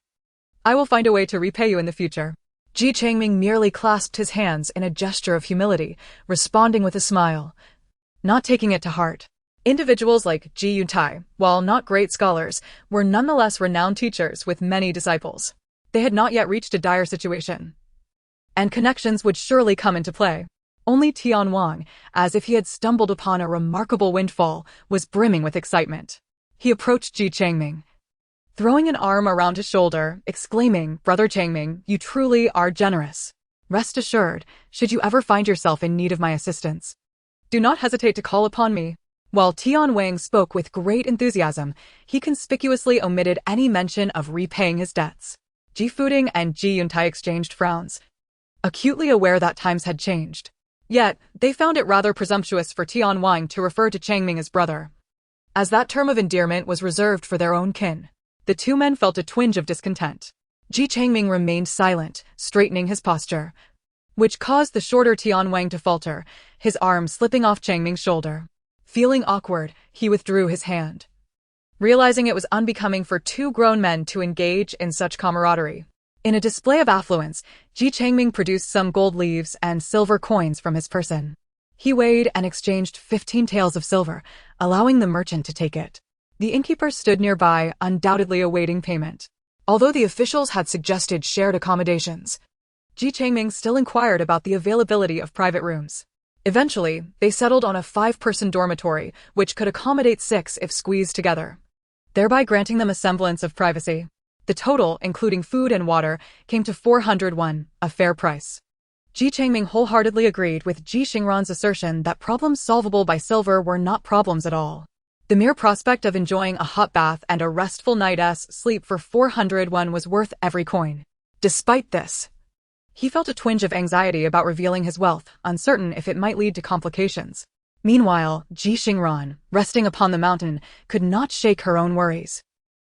I will find a way to repay you in the future." Ji Xingran merely clasped his hands in a gesture of humility, responding with a smile, not taking it to heart. Individuals like Ji Yuntai, while not great scholars, were nonetheless renowned teachers with many disciples. They had not yet reached a dire situation, and connections would surely come into play. Only Tian Wang, as if he had stumbled upon a remarkable windfall, was brimming with excitement. He approached Ji Xingran, throwing an arm around his shoulder, exclaiming, "Brother Xingran, you truly are generous. Rest assured, should you ever find yourself in need of my assistance, do not hesitate to call upon me." While Tian Wang spoke with great enthusiasm, he conspicuously omitted any mention of repaying his debts. Ji Xingran and Ji Yuntai exchanged frowns, acutely aware that times had changed. Yet, they found it rather presumptuous for Tian Wang to refer to Xingran as brother, as that term of endearment was reserved for their own kin. The 2 men felt a twinge of discontent. Ji Xingran remained silent, straightening his posture, which caused the shorter Tian Wang to falter, his arm slipping off Xingran's shoulder. Feeling awkward, he withdrew his hand, realizing it was unbecoming for 2 grown men to engage in such camaraderie. In a display of affluence, Ji Xingran produced some gold leaves and silver coins from his person. He weighed and exchanged 15 taels of silver, allowing the merchant to take it. The innkeeper stood nearby, undoubtedly awaiting payment. Although the officials had suggested shared accommodations, Ji Xingran still inquired about the availability of private rooms. Eventually, they settled on a 5-person dormitory, which could accommodate 6 if squeezed together, thereby granting them a semblance of privacy. The total, including food and water, came to 401, a fair price. Ji Changming wholeheartedly agreed with Ji Xingran's assertion that problems solvable by silver were not problems at all. The mere prospect of enjoying a hot bath and a restful night's sleep for 401 was worth every coin. Despite this, he felt a twinge of anxiety about revealing his wealth, uncertain if it might lead to complications. Meanwhile, Ji Xingran, resting upon the mountain, could not shake her own worries,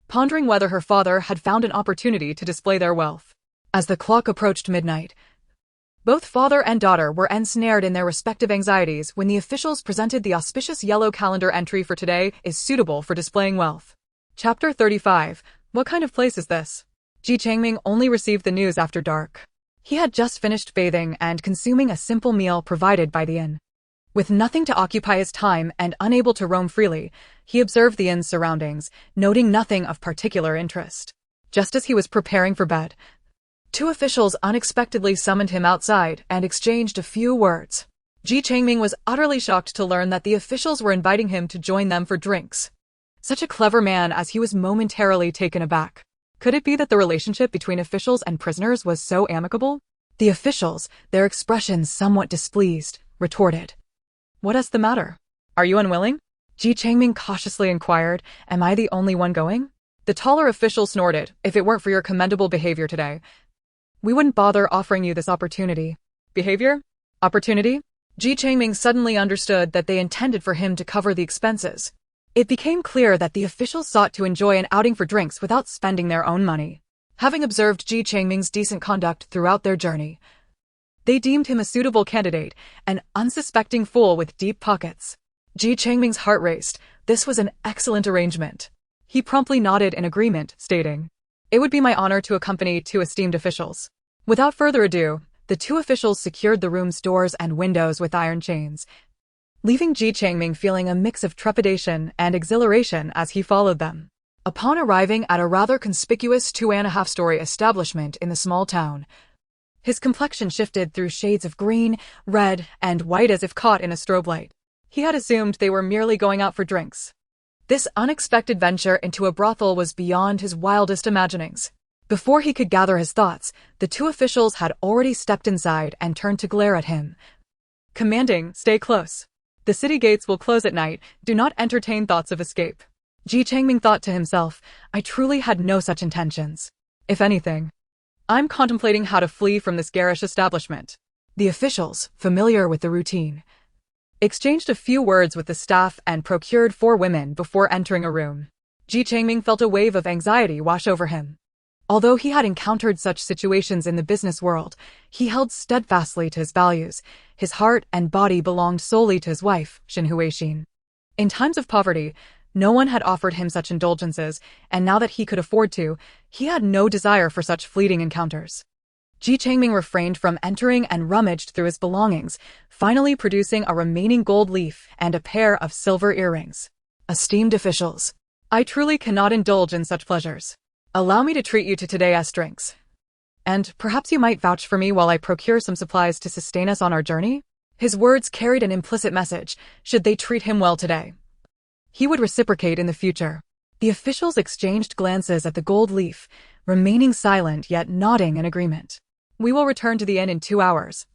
pondering whether her father had found an opportunity to display their wealth. As the clock approached midnight, both father and daughter were ensnared in their respective anxieties when the officials presented the auspicious yellow calendar entry for today is suitable for displaying wealth. Chapter 35. What kind of place is this? Ji Changming only received the news after dark. He had just finished bathing and consuming a simple meal provided by the inn. With nothing to occupy his time and unable to roam freely, he observed the inn's surroundings, noting nothing of particular interest. Just as he was preparing for bed, 2 officials unexpectedly summoned him outside and exchanged a few words. Ji Changming was utterly shocked to learn that the officials were inviting him to join them for drinks. Such a clever man, as he was momentarily taken aback. Could it be that the relationship between officials and prisoners was so amicable? The officials, their expressions somewhat displeased, retorted, "What is the matter? Are you unwilling?" Ji Changming cautiously inquired, "Am I the only one going?" The taller official snorted, "If it weren't for your commendable behavior today, we wouldn't bother offering you this opportunity." Behavior? Opportunity? Ji Changming suddenly understood that they intended for him to cover the expenses. It became clear that the officials sought to enjoy an outing for drinks without spending their own money. Having observed Ji Changming's decent conduct throughout their journey, they deemed him a suitable candidate, an unsuspecting fool with deep pockets. Ji Changming's heart raced. This was an excellent arrangement. He promptly nodded in agreement, stating, "It would be my honor to accompany 2 esteemed officials." Without further ado, the 2 officials secured the room's doors and windows with iron chains, leaving Ji Changming feeling a mix of trepidation and exhilaration as he followed them. Upon arriving at a rather conspicuous 2.5-story establishment in the small town, his complexion shifted through shades of green, red, and white as if caught in a strobe light. He had assumed they were merely going out for drinks. This unexpected venture into a brothel was beyond his wildest imaginings. Before he could gather his thoughts, the 2 officials had already stepped inside and turned to glare at him, commanding, "Stay close. The city gates will close at night. Do not entertain thoughts of escape." Ji Changming thought to himself, "I truly had no such intentions. If anything, I'm contemplating how to flee from this garish establishment." The officials, familiar with the routine, exchanged a few words with the staff and procured 4 women before entering a room. Ji Changming felt a wave of anxiety wash over him. Although he had encountered such situations in the business world, he held steadfastly to his values. His heart and body belonged solely to his wife, Xin Huixin. In times of poverty, no one had offered him such indulgences, and now that he could afford to, he had no desire for such fleeting encounters. Ji Changming refrained from entering and rummaged through his belongings, finally producing a remaining gold leaf and a pair of silver earrings. "Esteemed officials, I truly cannot indulge in such pleasures. Allow me to treat you to today's drinks. And perhaps you might vouch for me while I procure some supplies to sustain us on our journey?" His words carried an implicit message. Should they treat him well today, he would reciprocate in the future. The officials exchanged glances at the gold leaf, remaining silent yet nodding in agreement. "We will return to the inn in 2 hours,"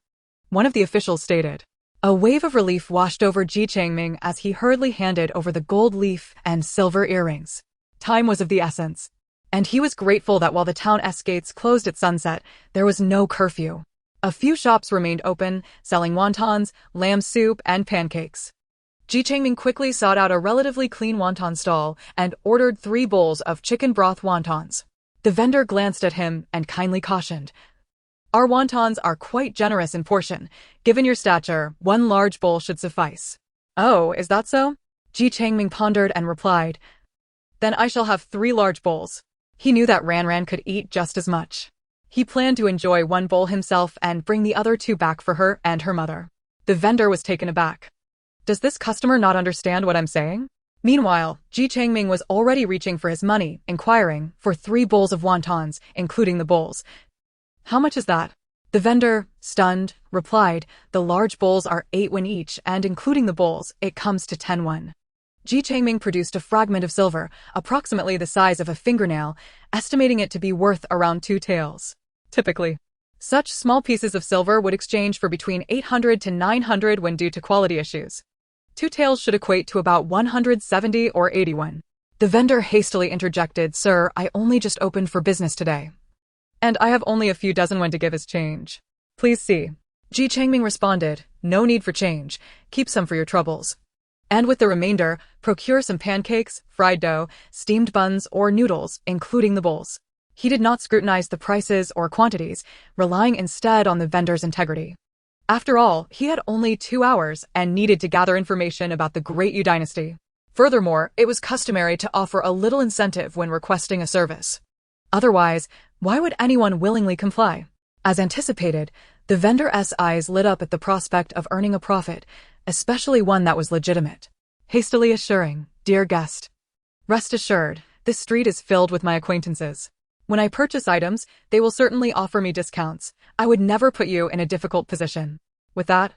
one of the officials stated. A wave of relief washed over Ji Changming as he hurriedly handed over the gold leaf and silver earrings. Time was of the essence, and he was grateful that while the town's gates closed at sunset, there was no curfew. A few shops remained open, selling wontons, lamb soup, and pancakes. Ji Changming quickly sought out a relatively clean wonton stall and ordered 3 bowls of chicken broth wontons. The vendor glanced at him and kindly cautioned, "Our wontons are quite generous in portion. Given your stature, 1 large bowl should suffice." "Oh, is that so?" Ji Changming pondered and replied, "Then I shall have 3 large bowls." He knew that Ran could eat just as much. He planned to enjoy 1 bowl himself and bring the other 2 back for her and her mother. The vendor was taken aback. Does this customer not understand what I'm saying? Meanwhile, Ji Changming was already reaching for his money, inquiring, for 3 bowls of wontons, including the bowls. "How much is that?" The vendor, stunned, replied, "The large bowls are 8 won each, and including the bowls, it comes to 10 won. Ji Xingran produced a fragment of silver, approximately the size of a fingernail, estimating it to be worth around 2 taels. Typically, such small pieces of silver would exchange for between 800 to 900 when due to quality issues. 2 taels should equate to about 170 or 80 won. The vendor hastily interjected, "Sir, I only just opened for business today. And I have only a few dozen won to give as change. Please see." Ji Xingran responded, "No need for change. Keep some for your troubles. And with the remainder, procure some pancakes, fried dough, steamed buns, or noodles, including the bowls." He did not scrutinize the prices or quantities, relying instead on the vendor's integrity. After all, he had only 2 hours and needed to gather information about the Great Yu dynasty. Furthermore, it was customary to offer a little incentive when requesting a service. Otherwise, why would anyone willingly comply? As anticipated, the vendor's eyes lit up at the prospect of earning a profit, especially one that was legitimate. Hastily assuring, "Dear guest, rest assured, this street is filled with my acquaintances. When I purchase items, they will certainly offer me discounts. I would never put you in a difficult position." With that,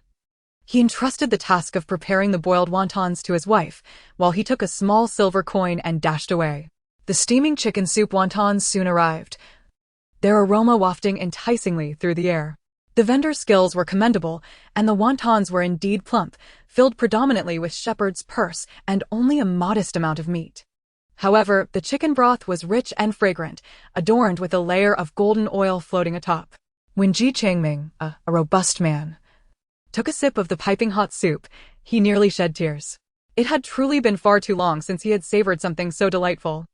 he entrusted the task of preparing the boiled wontons to his wife, while he took a small silver coin and dashed away. The steaming chicken soup wontons soon arrived, their aroma wafting enticingly through the air. The vendor's skills were commendable, and the wontons were indeed plump, filled predominantly with shepherd's purse and only a modest amount of meat. However, the chicken broth was rich and fragrant, adorned with a layer of golden oil floating atop. When Ji Xingran, a robust man, took a sip of the piping hot soup, he nearly shed tears. It had truly been far too long since he had savored something so delightful.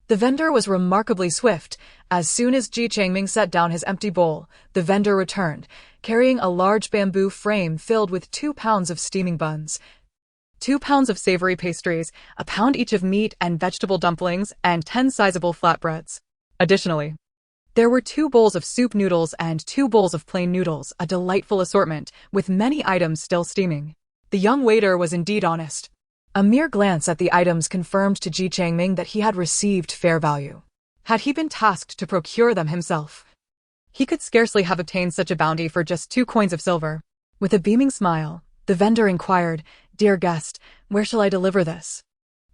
The vendor was remarkably swift. As soon as Ji Xingran set down his empty bowl, the vendor returned, carrying a large bamboo frame filled with 2 pounds of steaming buns, 2 pounds of savory pastries, a pound each of meat and vegetable dumplings, and 10 sizable flatbreads. Additionally, there were 2 bowls of soup noodles and 2 bowls of plain noodles, a delightful assortment, with many items still steaming. The young waiter was indeed honest. A mere glance at the items confirmed to Ji Xingran that he had received fair value. Had he been tasked to procure them himself, he could scarcely have obtained such a bounty for just 2 coins of silver. With a beaming smile, the vendor inquired, "Dear guest, where shall I deliver this?"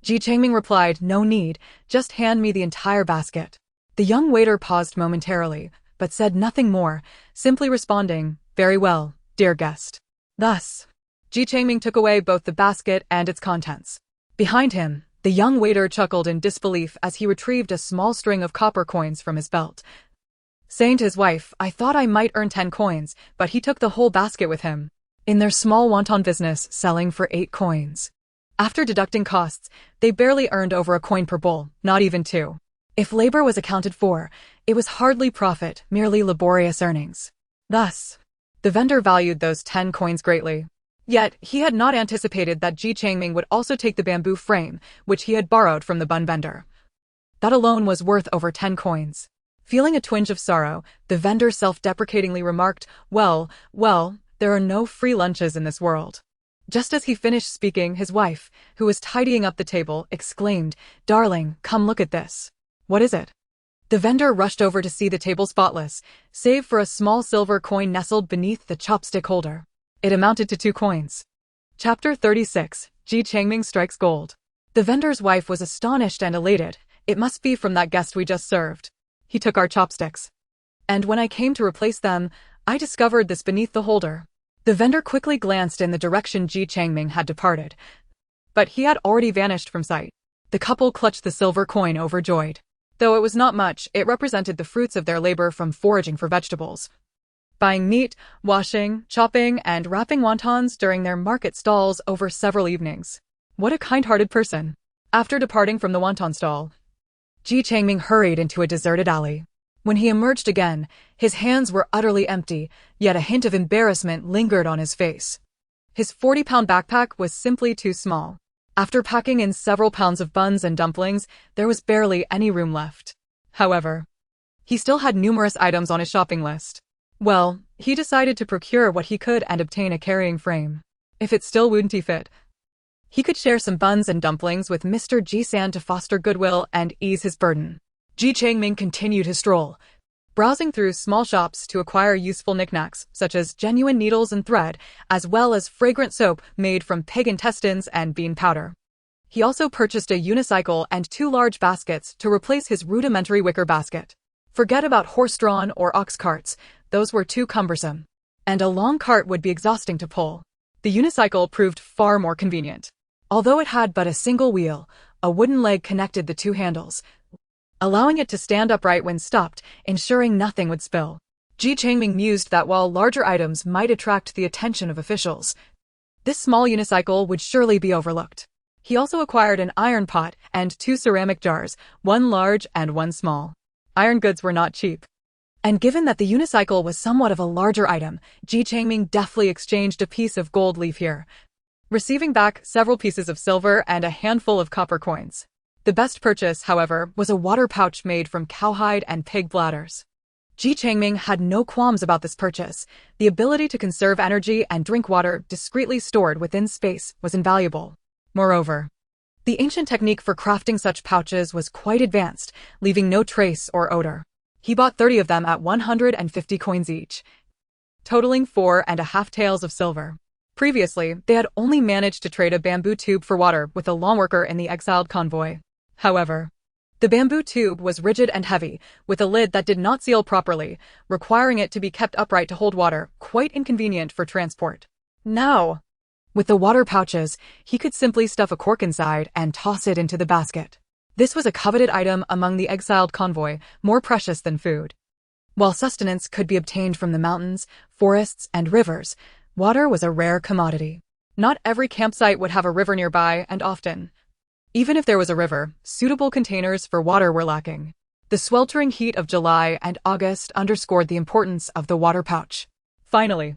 Ji Xingran replied, "No need, just hand me the entire basket." The young waiter paused momentarily, but said nothing more, simply responding, "Very well, dear guest." Thus, Ji Xingran took away both the basket and its contents. Behind him, the young waiter chuckled in disbelief as he retrieved a small string of copper coins from his belt, saying to his wife, "I thought I might earn 10 coins, but he took the whole basket with him." In their small wonton business, selling for 8 coins. After deducting costs, they barely earned over a coin per bowl, not even 2. If labor was accounted for, it was hardly profit, merely laborious earnings. Thus, the vendor valued those 10 coins greatly. Yet, he had not anticipated that Ji Xingran would also take the bamboo frame, which he had borrowed from the bun vendor. That alone was worth over 10 coins. Feeling a twinge of sorrow, the vendor self-deprecatingly remarked, well, there are no free lunches in this world." Just as he finished speaking, his wife, who was tidying up the table, exclaimed, "Darling, come look at this." "What is it?" The vendor rushed over to see the table spotless, save for a small silver coin nestled beneath the chopstick holder. It amounted to 2 coins. Chapter 36, Ji Xingran Strikes Gold. The vendor's wife was astonished and elated. "It must be from that guest we just served. He took our chopsticks. And when I came to replace them, I discovered this beneath the holder." The vendor quickly glanced in the direction Ji Xingran had departed, but he had already vanished from sight. The couple clutched the silver coin overjoyed. Though it was not much, it represented the fruits of their labor from foraging for vegetables, buying meat, washing, chopping, and wrapping wontons during their market stalls over several evenings. What a kind-hearted person. After departing from the wonton stall, Ji Xingran hurried into a deserted alley. When he emerged again, his hands were utterly empty, yet a hint of embarrassment lingered on his face. His 40-pound backpack was simply too small. After packing in several pounds of buns and dumplings, there was barely any room left. However, he still had numerous items on his shopping list. Well, he decided to procure what he could and obtain a carrying frame. If it still wouldn't fit, he could share some buns and dumplings with Mr. Ji San to foster goodwill and ease his burden. Ji Xingran continued his stroll, browsing through small shops to acquire useful knickknacks, such as genuine needles and thread, as well as fragrant soap made from pig intestines and bean powder. He also purchased a unicycle and 2 large baskets to replace his rudimentary wicker basket. Forget about horse-drawn or ox carts, those were too cumbersome. And a long cart would be exhausting to pull. The unicycle proved far more convenient. Although it had but a single wheel, a wooden leg connected the 2 handles, allowing it to stand upright when stopped, ensuring nothing would spill. Ji Xingran mused that while larger items might attract the attention of officials, this small unicycle would surely be overlooked. He also acquired an iron pot and 2 ceramic jars, 1 large and 1 small. Iron goods were not cheap. And given that the unicycle was somewhat of a larger item, Ji Xingran deftly exchanged a piece of gold leaf here, receiving back several pieces of silver and a handful of copper coins. The best purchase, however, was a water pouch made from cowhide and pig bladders. Ji Xingran had no qualms about this purchase. The ability to conserve energy and drink water discreetly stored within space was invaluable. Moreover, the ancient technique for crafting such pouches was quite advanced, leaving no trace or odor. He bought 30 of them at 150 coins each, totaling 4.5 taels of silver. Previously, they had only managed to trade a bamboo tube for water with a longworker in the exiled convoy. However, the bamboo tube was rigid and heavy, with a lid that did not seal properly, requiring it to be kept upright to hold water, quite inconvenient for transport. Now, with the water pouches, he could simply stuff a cork inside and toss it into the basket. This was a coveted item among the exiled convoy, more precious than food. While sustenance could be obtained from the mountains, forests, and rivers, water was a rare commodity. Not every campsite would have a river nearby, and often, even if there was a river, suitable containers for water were lacking. The sweltering heat of July and August underscored the importance of the water pouch. Finally,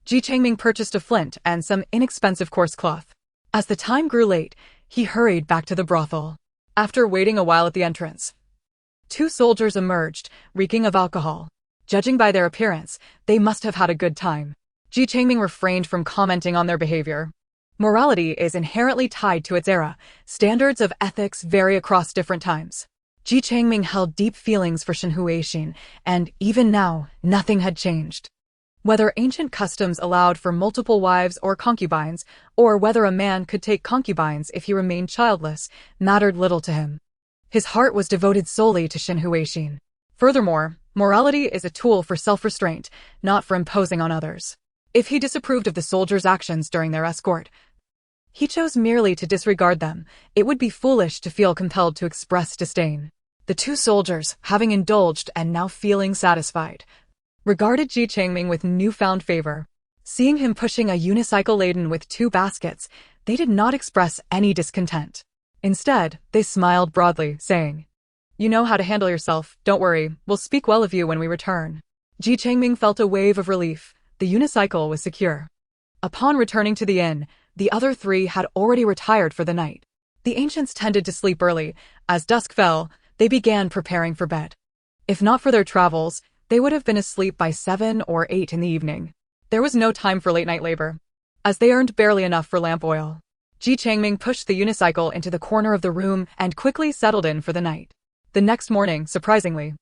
Ji Xingran purchased a flint and some inexpensive coarse cloth. As the time grew late, he hurried back to the brothel. After waiting a while at the entrance, 2 soldiers emerged, reeking of alcohol. Judging by their appearance, they must have had a good time. Ji Xingran refrained from commenting on their behavior. Morality is inherently tied to its era. Standards of ethics vary across different times. Ji Xingran held deep feelings for Shenhuaixin, and even now, nothing had changed. Whether ancient customs allowed for multiple wives or concubines, or whether a man could take concubines if he remained childless, mattered little to him. His heart was devoted solely to Shenhuaixin. Furthermore, morality is a tool for self-restraint, not for imposing on others. If he disapproved of the soldiers' actions during their escort, he chose merely to disregard them. It would be foolish to feel compelled to express disdain. The 2 soldiers, having indulged and now feeling satisfied, regarded Ji Xingran with newfound favor. Seeing him pushing a unicycle laden with 2 baskets, they did not express any discontent. Instead, they smiled broadly, saying, "You know how to handle yourself, don't worry, we'll speak well of you when we return." Ji Xingran felt a wave of relief. The unicycle was secure. Upon returning to the inn, the other 3 had already retired for the night. The ancients tended to sleep early. As dusk fell, they began preparing for bed. If not for their travels, they would have been asleep by 7 or 8 in the evening. There was no time for late-night labor, as they earned barely enough for lamp oil. Ji Xingran pushed the unicycle into the corner of the room and quickly settled in for the night. The next morning, surprisingly,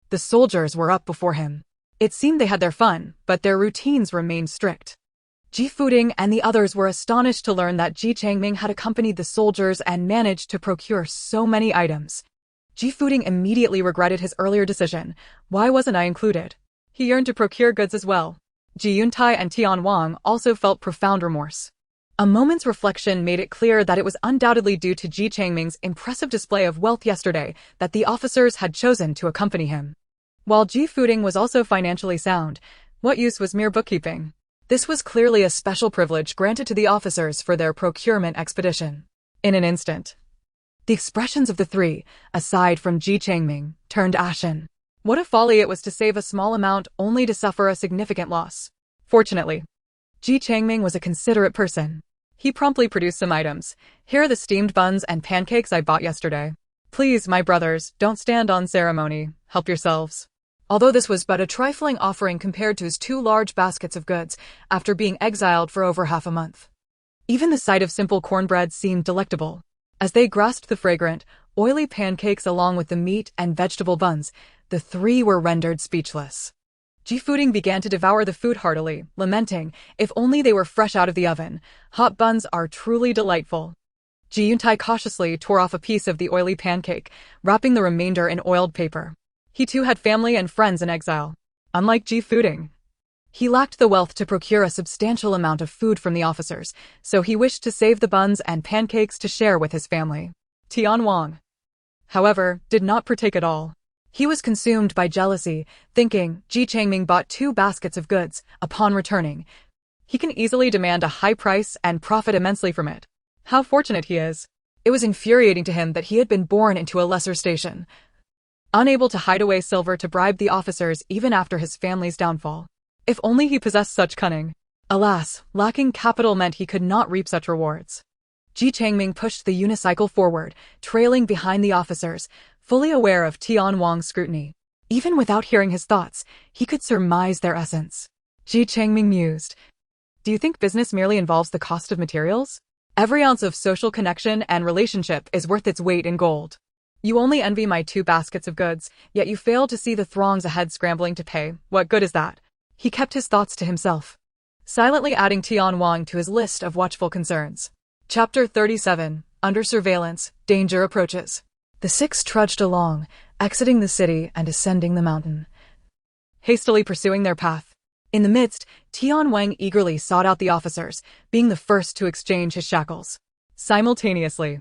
the soldiers were up before him. It seemed they had their fun, but their routines remained strict. Ji Xingran and the others were astonished to learn that Ji Xingran had accompanied the soldiers and managed to procure so many items. Ji Xingran immediately regretted his earlier decision. Why wasn't I included? He yearned to procure goods as well. Ji Yuntai and Tian Wang also felt profound remorse. A moment's reflection made it clear that it was undoubtedly due to Ji Xingran's impressive display of wealth yesterday that the officers had chosen to accompany him. While Ji Xingran was also financially sound, what use was mere bookkeeping? This was clearly a special privilege granted to the officers for their procurement expedition. In an instant, the expressions of the 3, aside from Ji Xingran, turned ashen. What a folly it was to save a small amount only to suffer a significant loss. Fortunately, Ji Xingran was a considerate person. He promptly produced some items. Here are the steamed buns and pancakes I bought yesterday. Please, my brothers, don't stand on ceremony. Help yourselves. Although this was but a trifling offering compared to his 2 large baskets of goods after being exiled for over half a month. Even the sight of simple cornbread seemed delectable. As they grasped the fragrant, oily pancakes along with the meat and vegetable buns. The three were rendered speechless. Ji Xingran began to devour the food heartily, lamenting, if only they were fresh out of the oven. Hot buns are truly delightful. Ji Yuntai cautiously tore off a piece of the oily pancake, wrapping the remainder in oiled paper. He too had family and friends in exile. Unlike Ji Xingran, he lacked the wealth to procure a substantial amount of food from the officers, so he wished to save the buns and pancakes to share with his family. Tian Wang, however, did not partake at all. He was consumed by jealousy, thinking Ji Xingran bought 2 baskets of goods. Upon returning, he can easily demand a high price and profit immensely from it. How fortunate he is. It was infuriating to him that he had been born into a lesser station, unable to hide away silver to bribe the officers even after his family's downfall. If only he possessed such cunning. Alas, lacking capital meant he could not reap such rewards. Ji Xingran pushed the unicycle forward, trailing behind the officers, fully aware of Tian Wang's scrutiny. Even without hearing his thoughts, he could surmise their essence. Ji Xingran mused. Do you think business merely involves the cost of materials? Every ounce of social connection and relationship is worth its weight in gold. You only envy my 2 baskets of goods, yet you fail to see the throngs ahead scrambling to pay. What good is that? He kept his thoughts to himself, silently adding Tian Wang to his list of watchful concerns. Chapter 37. Under surveillance, danger approaches. The 6 trudged along, exiting the city and ascending the mountain, hastily pursuing their path. In the midst, Tian Wang eagerly sought out the officers, being the first to exchange his shackles. Simultaneously,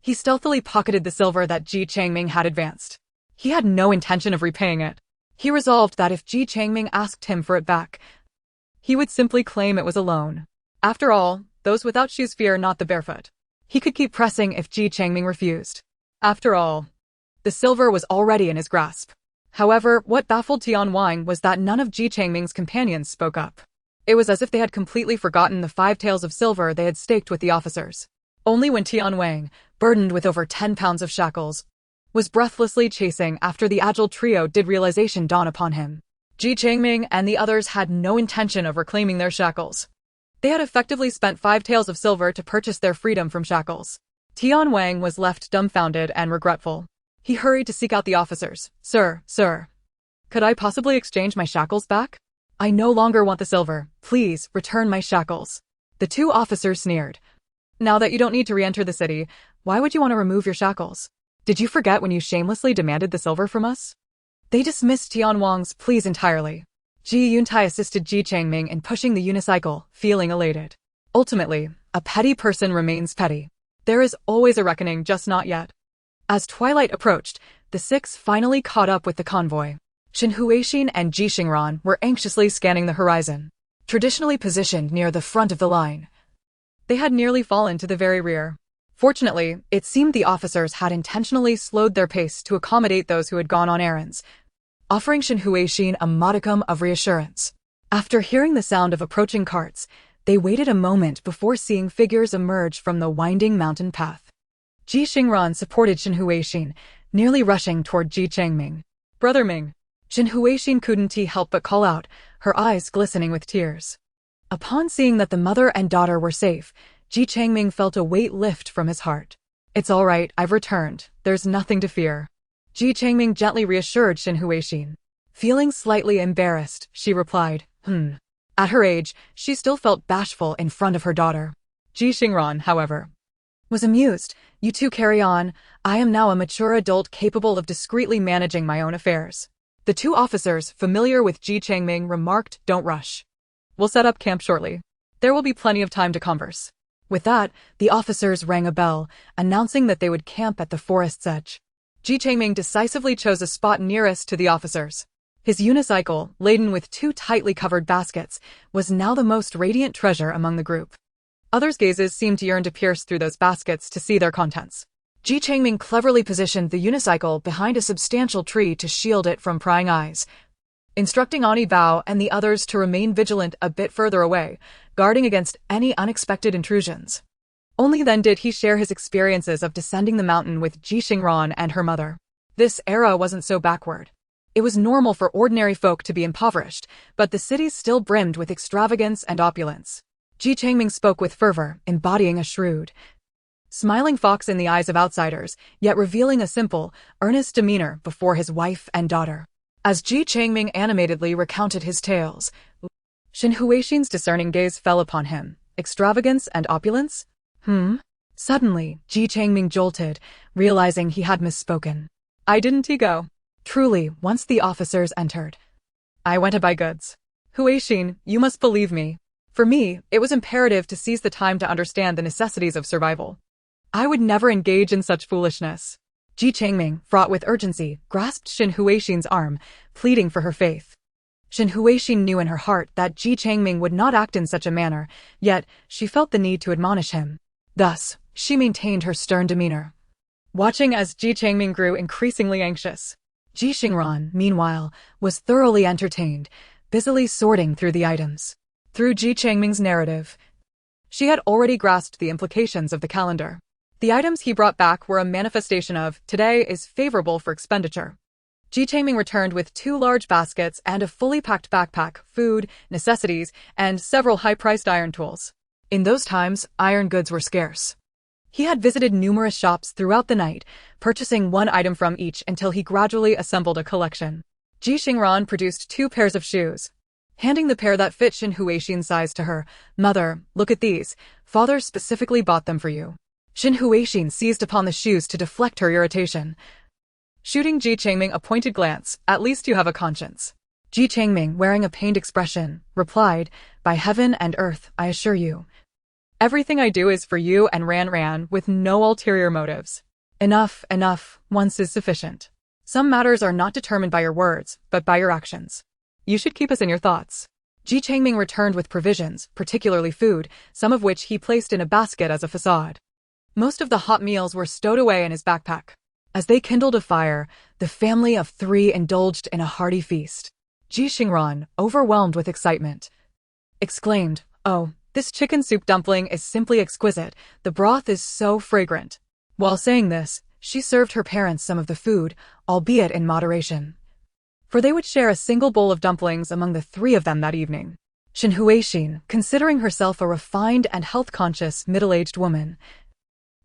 he stealthily pocketed the silver that Ji Xingran had advanced. He had no intention of repaying it. He resolved that if Ji Xingran asked him for it back, he would simply claim it was a loan. After all, those without shoes fear not the barefoot. He could keep pressing if Ji Xingran refused. After all, the silver was already in his grasp. However, what baffled Tian Wang was that none of Ji Xingran's companions spoke up. It was as if they had completely forgotten the 5 taels of silver they had staked with the officers. Only when Tian Wang, burdened with over 10 pounds of shackles, was breathlessly chasing after the agile trio did realization dawn upon him. Ji Xingran and the others had no intention of reclaiming their shackles. They had effectively spent 5 taels of silver to purchase their freedom from shackles. Tian Wang was left dumbfounded and regretful. He hurried to seek out the officers. Sir, could I possibly exchange my shackles back? I no longer want the silver. Please, return my shackles. The 2 officers sneered. Now that you don't need to re-enter the city, why would you want to remove your shackles? Did you forget when you shamelessly demanded the silver from us? They dismissed Tian Wang's pleas entirely. Ji Yuntai assisted Ji Xingran in pushing the unicycle, feeling elated. Ultimately, a petty person remains petty. There is always a reckoning, just not yet. As twilight approached, the 6 finally caught up with the convoy. Shen Huixin and Ji Xingran were anxiously scanning the horizon. Traditionally positioned near the front of the line, they had nearly fallen to the very rear. Fortunately, it seemed the officers had intentionally slowed their pace to accommodate those who had gone on errands, offering Shen Huixin a modicum of reassurance. After hearing the sound of approaching carts, they waited a moment before seeing figures emerge from the winding mountain path. Ji Xingran supported Shen Huixin, nearly rushing toward Ji Xingran. Brother Ming. Shen Huixin couldn't help but call out, her eyes glistening with tears. Upon seeing that the mother and daughter were safe, Ji Xingran felt a weight lift from his heart. It's all right, I've returned. There's nothing to fear. Ji Xingran gently reassured Shen Huixin. Feeling slightly embarrassed, she replied, At her age, she still felt bashful in front of her daughter. Ji Xingran, however, was amused. You 2 carry on. I am now a mature adult capable of discreetly managing my own affairs. The 2 officers, familiar with Ji Xingran, remarked, Don't rush. We'll set up camp shortly. There will be plenty of time to converse. With that, the officers rang a bell, announcing that they would camp at the forest's edge. Ji Xingran decisively chose a spot nearest to the officers. His unicycle, laden with 2 tightly covered baskets, was now the most radiant treasure among the group. Others' gazes seemed to yearn to pierce through those baskets to see their contents. Ji Xingran cleverly positioned the unicycle behind a substantial tree to shield it from prying eyes, instructing Ani Bao and the others to remain vigilant a bit further away, guarding against any unexpected intrusions. Only then did he share his experiences of descending the mountain with Ji Xingran and her mother. This era wasn't so backward. It was normal for ordinary folk to be impoverished, but the cities still brimmed with extravagance and opulence. Ji Xingran spoke with fervor, embodying a shrewd, smiling fox in the eyes of outsiders, yet revealing a simple, earnest demeanor before his wife and daughter. As Ji Changming animatedly recounted his tales, Shen Huixin's discerning gaze fell upon him. Extravagance and opulence? Suddenly, Ji Changming jolted, realizing he had misspoken. I didn't go. Truly, once the officers entered, I went to buy goods. Huixin, you must believe me. For me, it was imperative to seize the time to understand the necessities of survival. I would never engage in such foolishness. Ji Changming, fraught with urgency, grasped Shen Huixin's arm, pleading for her faith. Shen Huixin knew in her heart that Ji Changming would not act in such a manner, yet she felt the need to admonish him. Thus, she maintained her stern demeanor. Watching as Ji Changming grew increasingly anxious, Ji Xingran, meanwhile, was thoroughly entertained, busily sorting through the items. Through Ji Changming's narrative, she had already grasped the implications of the calendar. The items he brought back were a manifestation of, today is favorable for expenditure. Ji Changming returned with 2 large baskets and a fully packed backpack, food, necessities, and several high-priced iron tools. In those times, iron goods were scarce. He had visited numerous shops throughout the night, purchasing one item from each until he gradually assembled a collection. Ji Xingran produced 2 pairs of shoes. Handing the pair that fit Shen Huixin's size to her, Mother, look at these. Father specifically bought them for you. Shen Huixin seized upon the shoes to deflect her irritation. Shooting Ji Changming a pointed glance, at least you have a conscience. Ji Changming, wearing a pained expression, replied, by heaven and earth, I assure you. Everything I do is for you and Ran with no ulterior motives. Enough, once is sufficient. Some matters are not determined by your words, but by your actions. You should keep us in your thoughts. Ji Changming returned with provisions, particularly food, some of which he placed in a basket as a facade. Most of the hot meals were stowed away in his backpack. As they kindled a fire, the family of 3 indulged in a hearty feast. Ji Xingran, overwhelmed with excitement, exclaimed, Oh, this chicken soup dumpling is simply exquisite, the broth is so fragrant. While saying this, she served her parents some of the food, albeit in moderation. For they would share a single bowl of dumplings among the 3 of them that evening. Shen Huixin, considering herself a refined and health-conscious middle-aged woman,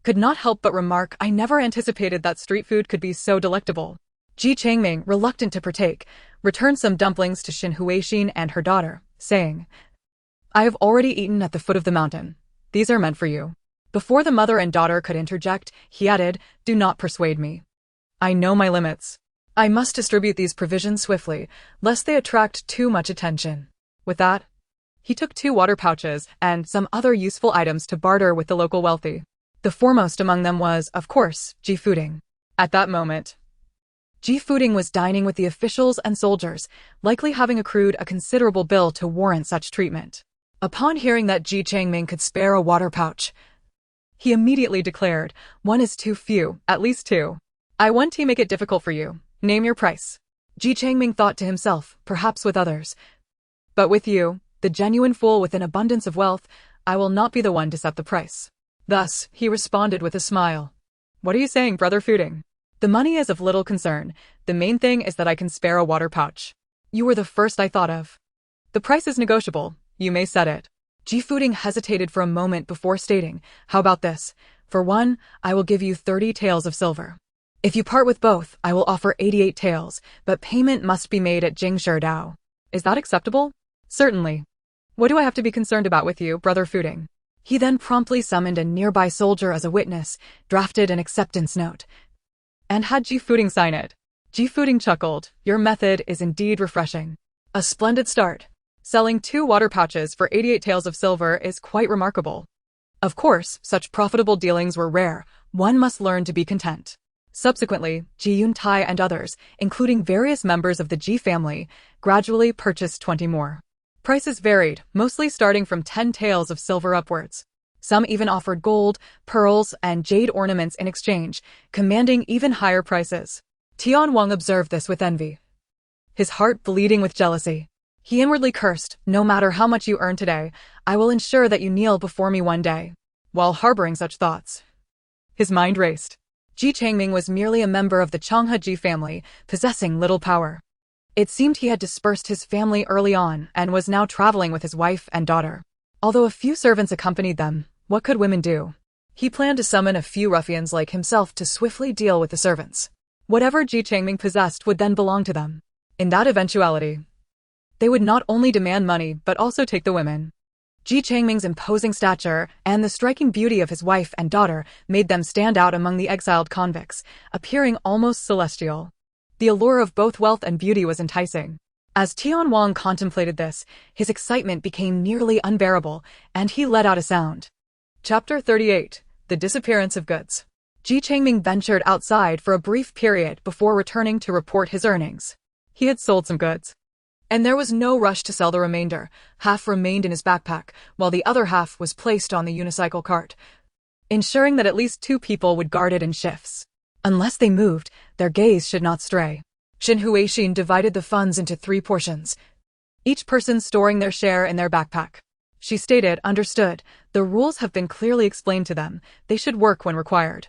could not help but remark, I never anticipated that street food could be so delectable. Ji Changming, reluctant to partake, returned some dumplings to Shen Huixin and her daughter, saying, I have already eaten at the foot of the mountain. These are meant for you. Before the mother and daughter could interject, he added, Do not persuade me. I know my limits. I must distribute these provisions swiftly, lest they attract too much attention. With that, he took 2 water pouches and some other useful items to barter with the local wealthy. The foremost among them was, of course, Ji Fuding. At that moment, Ji Fuding was dining with the officials and soldiers, likely having accrued a considerable bill to warrant such treatment. Upon hearing that Ji Changming could spare a water pouch, he immediately declared, One is too few, at least 2. I want to make it difficult for you. Name your price. Ji Changming thought to himself, perhaps with others. But with you, the genuine fool with an abundance of wealth, I will not be the one to set the price. Thus, he responded with a smile. What are you saying, Brother Fuding? The money is of little concern. The main thing is that I can spare a water pouch. You were the first I thought of. The price is negotiable. You may set it. Ji Fuding hesitated for a moment before stating, How about this? For one, I will give you 30 taels of silver. If you part with both, I will offer 88 taels, but payment must be made at Jingshi Dao. Is that acceptable? Certainly. What do I have to be concerned about with you, Brother Fuding? He then promptly summoned a nearby soldier as a witness, drafted an acceptance note, and had Ji Fuding sign it. Ji Fuding chuckled, Your method is indeed refreshing. A splendid start. Selling 2 water pouches for 88 taels of silver is quite remarkable. Of course, such profitable dealings were rare. One must learn to be content. Subsequently, Ji Yuntai and others, including various members of the Ji family, gradually purchased 20 more. Prices varied, mostly starting from 10 taels of silver upwards. Some even offered gold, pearls, and jade ornaments in exchange, commanding even higher prices. Tian Wang observed this with envy, his heart bleeding with jealousy. He inwardly cursed, No matter how much you earn today, I will ensure that you kneel before me one day. While harboring such thoughts, his mind raced. Ji Changming was merely a member of the Changhe Ji family, possessing little power. It seemed he had dispersed his family early on and was now traveling with his wife and daughter. Although a few servants accompanied them, what could women do? He planned to summon a few ruffians like himself to swiftly deal with the servants. Whatever Ji Changming possessed would then belong to them. In that eventuality, they would not only demand money but also take the women. Ji Changming's imposing stature and the striking beauty of his wife and daughter made them stand out among the exiled convicts, appearing almost celestial. The allure of both wealth and beauty was enticing. As Tian Wang contemplated this, his excitement became nearly unbearable, and he let out a sound. Chapter 38. The Disappearance of Goods. Ji Changming ventured outside for a brief period before returning to report his earnings. He had sold some goods, and there was no rush to sell the remainder. Half remained in his backpack, while the other half was placed on the unicycle cart, ensuring that at least 2 people would guard it in shifts. Unless they moved, their gaze should not stray. Xin Huixin divided the funds into 3 portions, each person storing their share in their backpack. She stated, "Understood, the rules have been clearly explained to them. They should work when required,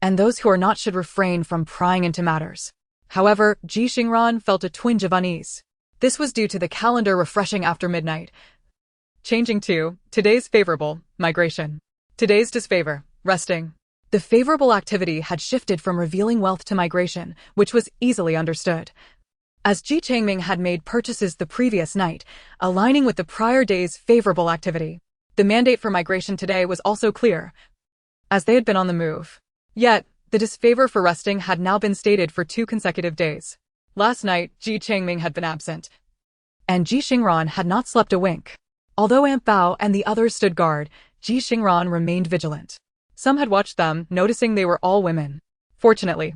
and those who are not should refrain from prying into matters." However, Ji Xingran felt a twinge of unease. This was due to the calendar refreshing after midnight, changing to today's favorable, migration. Today's disfavor, resting. The favorable activity had shifted from revealing wealth to migration, which was easily understood. As Ji Changming had made purchases the previous night, aligning with the prior day's favorable activity, the mandate for migration today was also clear, as they had been on the move. Yet, the disfavor for resting had now been stated for 2 consecutive days. Last night, Ji Changming had been absent, and Ji Xingran had not slept a wink. Although Aunt Bao and the others stood guard, Ji Xingran remained vigilant. Some had watched them, noticing they were all women. Fortunately,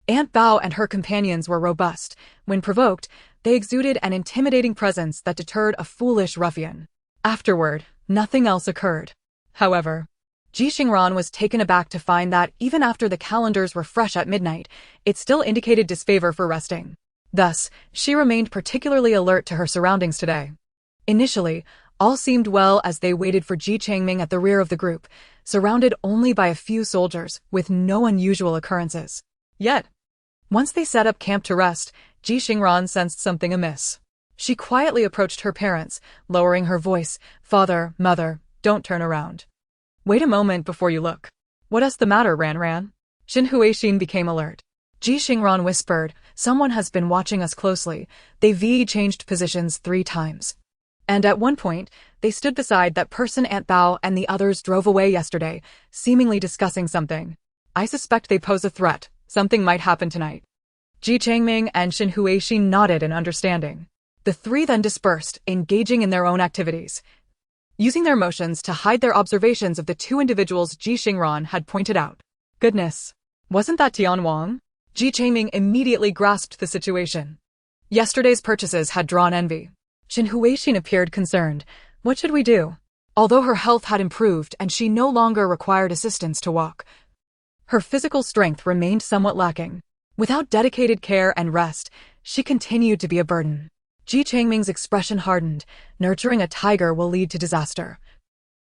Aunt Bao and her companions were robust. When provoked, they exuded an intimidating presence that deterred a foolish ruffian. Afterward, nothing else occurred. However, Ji Xingran was taken aback to find that, even after the calendars were fresh at midnight, it still indicated disfavor for resting. Thus, she remained particularly alert to her surroundings today. Initially, all seemed well as they waited for Ji Changming at the rear of the group, surrounded only by a few soldiers, with no unusual occurrences. Yet, once they set up camp to rest, Ji Xingran sensed something amiss. She quietly approached her parents, lowering her voice. "Father, mother, don't turn around. Wait a moment before you look." "What is the matter, Ran?" Xin Huixin became alert. Ji Xingran whispered, "Someone has been watching us closely." They changed positions 3 times. And at one point, they stood beside that person. Aunt Bao and the others drove away yesterday, seemingly discussing something. "I suspect they pose a threat. Something might happen tonight." Ji Changming and Xin Huixin nodded in understanding. The 3 then dispersed, engaging in their own activities, using their motions to hide their observations of the 2 individuals Ji Xingran had pointed out. Goodness, wasn't that Tian Wang? Ji Changming immediately grasped the situation. Yesterday's purchases had drawn envy. Xin Huixin appeared concerned. What should we do? Although her health had improved and she no longer required assistance to walk, her physical strength remained somewhat lacking. Without dedicated care and rest, she continued to be a burden. Ji Changming's expression hardened. Nurturing a tiger will lead to disaster.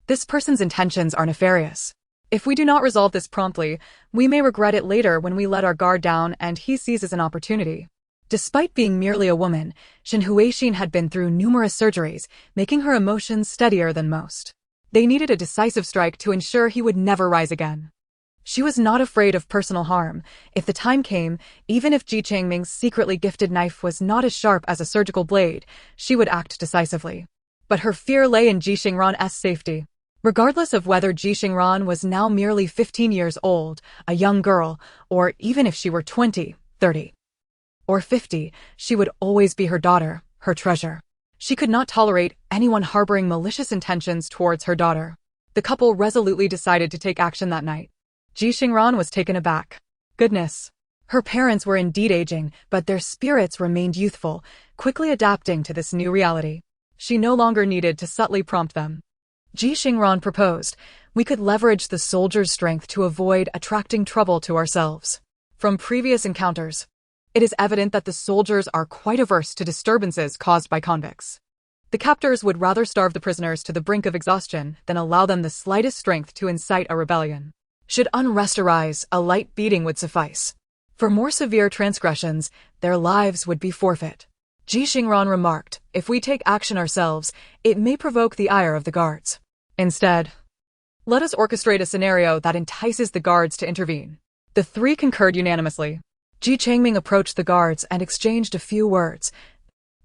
This person's intentions are nefarious. If we do not resolve this promptly, we may regret it later when we let our guard down and he seizes an opportunity. Despite being merely a woman, Xin Huixin had been through numerous surgeries, making her emotions steadier than most. They needed a decisive strike to ensure he would never rise again. She was not afraid of personal harm. If the time came, even if Ji Changming's secretly gifted knife was not as sharp as a surgical blade, she would act decisively. But her fear lay in Ji Xingran's safety. Regardless of whether Ji Xingran was now merely 15 years old, a young girl, or even if she were 20, 30, or 50, she would always be her daughter, her treasure. She could not tolerate anyone harboring malicious intentions towards her daughter. The couple resolutely decided to take action that night. Ji Xingran was taken aback. Goodness. Her parents were indeed aging, but their spirits remained youthful, quickly adapting to this new reality. She no longer needed to subtly prompt them. Ji Xingran proposed, "We could leverage the soldier's strength to avoid attracting trouble to ourselves." From previous encounters, it is evident that the soldiers are quite averse to disturbances caused by convicts. The captors would rather starve the prisoners to the brink of exhaustion than allow them the slightest strength to incite a rebellion. Should unrest arise, a light beating would suffice. For more severe transgressions, their lives would be forfeit. Ji Xingran remarked, "If we take action ourselves, it may provoke the ire of the guards. Instead, Let us orchestrate a scenario that entices the guards to intervene. The three concurred unanimously. Ji Changming approached the guards and exchanged a few words,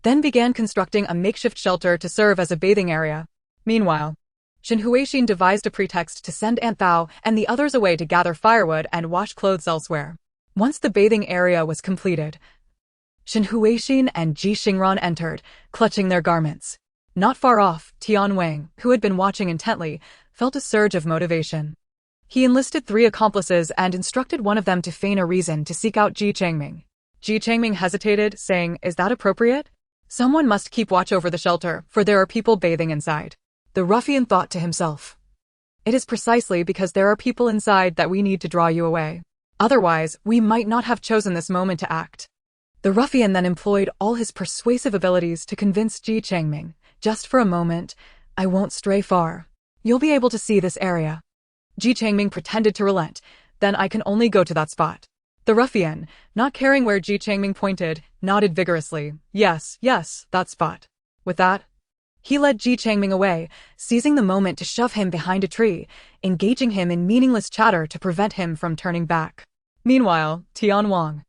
then began constructing a makeshift shelter to serve as a bathing area. Meanwhile, Shen Huixin devised a pretext to send Aunt Bao and the others away to gather firewood and wash clothes elsewhere. Once the bathing area was completed, Shen Huixin and Ji Xingran entered, clutching their garments. Not far off, Tian Wang, who had been watching intently, felt a surge of motivation. He enlisted 3 accomplices and instructed one of them to feign a reason to seek out Ji Changming. Ji Changming hesitated, saying, "Is that appropriate? Someone must keep watch over the shelter, for there are people bathing inside." The ruffian thought to himself, "It is precisely because there are people inside that we need to draw you away. Otherwise, we might not have chosen this moment to act." The ruffian then employed all his persuasive abilities to convince Ji Changming, "Just for a moment, I won't stray far. You'll be able to see this area." Ji Changming pretended to relent, "Then I can only go to that spot." The ruffian, not caring where Ji Changming pointed, nodded vigorously, "Yes, yes, that spot." With that, he led Ji Changming away, seizing the moment to shove him behind a tree, engaging him in meaningless chatter to prevent him from turning back. Meanwhile, Tian Wang,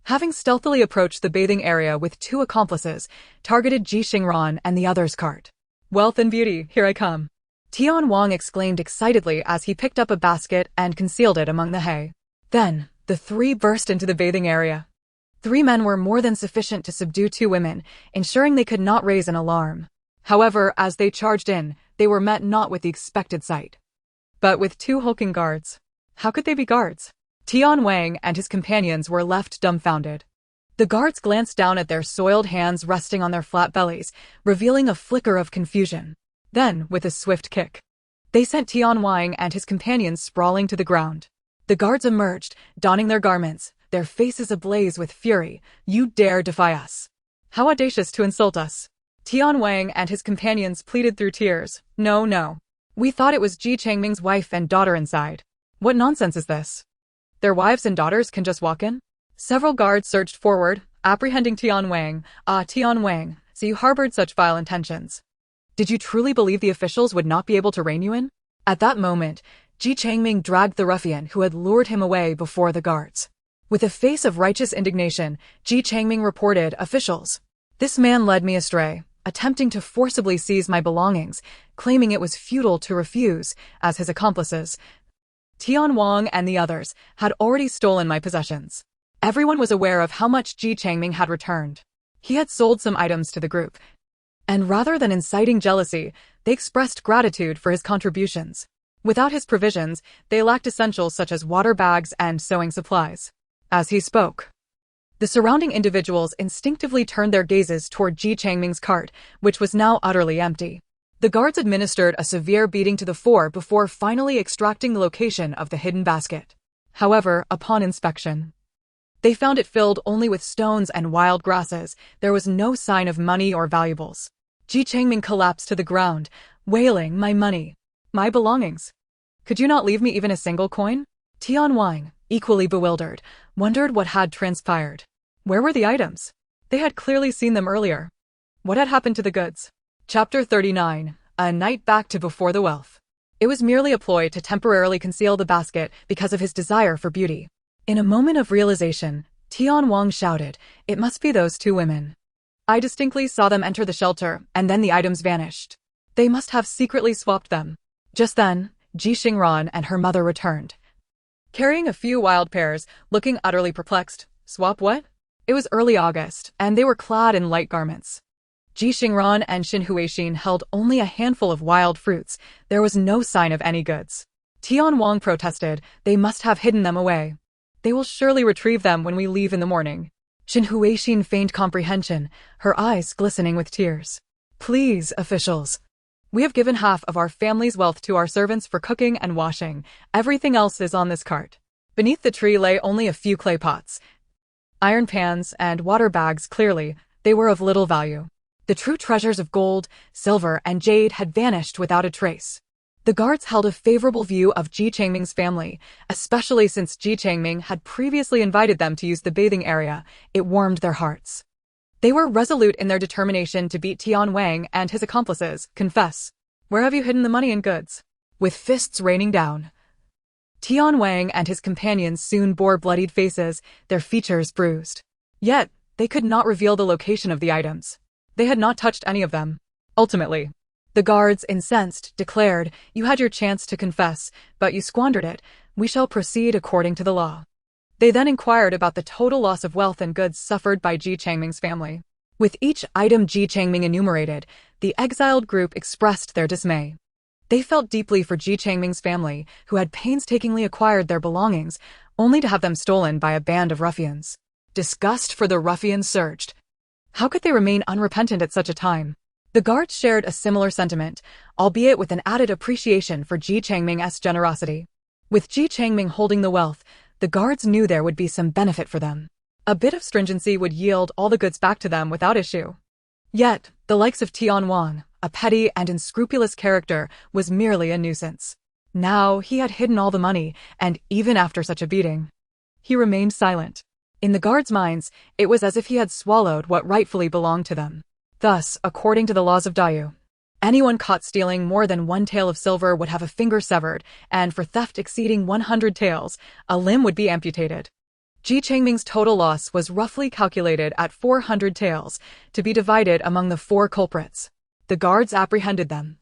having stealthily approached the bathing area with 2 accomplices, targeted Ji Xingran and the others' cart. "Wealth and beauty, here I come." Tian Wang exclaimed excitedly as he picked up a basket and concealed it among the hay. Then, the 3 burst into the bathing area. 3 men were more than sufficient to subdue 2 women, ensuring they could not raise an alarm. However, as they charged in, they were met not with the expected sight, but with 2 hulking guards. How could they be guards? Tian Wang and his companions were left dumbfounded. The guards glanced down at their soiled hands resting on their flat bellies, revealing a flicker of confusion. Then, with a swift kick, they sent Tian Wang and his companions sprawling to the ground. The guards emerged, donning their garments, their faces ablaze with fury. "You dare defy us? How audacious to insult us!" Tian Wang and his companions pleaded through tears, "No, no. We thought it was Ji Changming's wife and daughter inside. What nonsense is this? Their wives and daughters can just walk in?" Several guards surged forward, apprehending Tian Wang. "Ah, Tian Wang, so you harbored such vile intentions. Did you truly believe the officials would not be able to rein you in?" At that moment, Ji Changming dragged the ruffian who had lured him away before the guards. With a face of righteous indignation, Ji Changming reported, "Officials, this man led me astray, attempting to forcibly seize my belongings, claiming it was futile to refuse, as his accomplices, Tian Wang and the others, had already stolen my possessions." Everyone was aware of how much Ji Changming had returned. He had sold some items to the group, and rather than inciting jealousy, they expressed gratitude for his contributions. Without his provisions, they lacked essentials such as water bags and sewing supplies. As he spoke, the surrounding individuals instinctively turned their gazes toward Ji Changming's cart, which was now utterly empty. The guards administered a severe beating to the 4 before finally extracting the location of the hidden basket. However, upon inspection, they found it filled only with stones and wild grasses. There was no sign of money or valuables. Ji Changming collapsed to the ground, wailing, "My money! My belongings! Could you not leave me even a single coin?" Tian Wang, equally bewildered, wondered what had transpired. Where were the items? They had clearly seen them earlier. What had happened to the goods? Chapter 39. A night back to before the wealth. It was merely a ploy to temporarily conceal the basket because of his desire for beauty. In a moment of realization, Tian Wang shouted, "It must be those 2 women. I distinctly saw them enter the shelter, and then the items vanished. They must have secretly swapped them." Just then, Ji Xingran and her mother returned, carrying a few wild pears, looking utterly perplexed. "Swap what?" It was early August, and they were clad in light garments. Ji Xingran and Shen Huixin held only a handful of wild fruits. There was no sign of any goods. Tian Wang protested, "They must have hidden them away. They will surely retrieve them when we leave in the morning." Shen Huixin feigned comprehension, her eyes glistening with tears. "Please, officials. We have given half of our family's wealth to our servants for cooking and washing. Everything else is on this cart." Beneath the tree lay only a few clay pots, iron pans, and water bags. Clearly, they were of little value. The true treasures of gold, silver, and jade had vanished without a trace. The guards held a favorable view of Ji Changming's family, especially since Ji Changming had previously invited them to use the bathing area. It warmed their hearts. They were resolute in their determination to beat Tian Wang and his accomplices. "Confess. Where have you hidden the money and goods?" with fists raining down. Tian Wang and his companions soon bore bloodied faces, their features bruised. Yet, they could not reveal the location of the items. They had not touched any of them. Ultimately, the guards, incensed, declared, "You had your chance to confess, but you squandered it. We shall proceed according to the law." They then inquired about the total loss of wealth and goods suffered by Ji Changming's family. With each item Ji Changming enumerated, the exiled group expressed their dismay. They felt deeply for Ji Changming's family, who had painstakingly acquired their belongings, only to have them stolen by a band of ruffians. Disgust for the ruffians surged. How could they remain unrepentant at such a time? The guards shared a similar sentiment, albeit with an added appreciation for Ji Changming's generosity. With Ji Changming holding the wealth, the guards knew there would be some benefit for them. A bit of stringency would yield all the goods back to them without issue. Yet, the likes of Tian Wan, a petty and unscrupulous character, was merely a nuisance. Now he had hidden all the money, and even after such a beating, he remained silent. In the guards' minds, it was as if he had swallowed what rightfully belonged to them. Thus, according to the laws of Dayu, anyone caught stealing more than 1 tael of silver would have a finger severed, and for theft exceeding 100 taels, a limb would be amputated. Ji Changming's total loss was roughly calculated at 400 taels, to be divided among the 4 culprits. The guards apprehended them,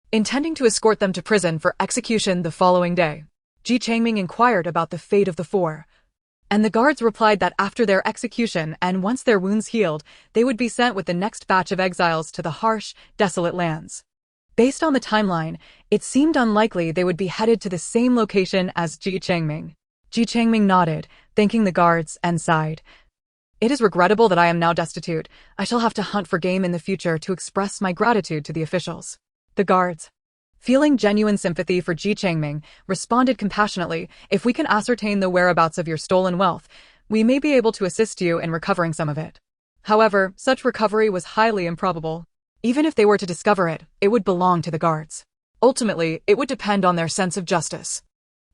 intending to escort them to prison for execution the following day. Ji Changming inquired about the fate of the 4, and the guards replied that after their execution and once their wounds healed, they would be sent with the next batch of exiles to the harsh, desolate lands. Based on the timeline, it seemed unlikely they would be headed to the same location as Ji Changming. Ji Changming nodded, thanking the guards, and sighed. "It is regrettable that I am now destitute. I shall have to hunt for game in the future to express my gratitude to the officials." The guards, feeling genuine sympathy for Ji Changming, responded compassionately, "If we can ascertain the whereabouts of your stolen wealth, we may be able to assist you in recovering some of it." However, such recovery was highly improbable. Even if they were to discover it, it would belong to the guards. Ultimately, it would depend on their sense of justice.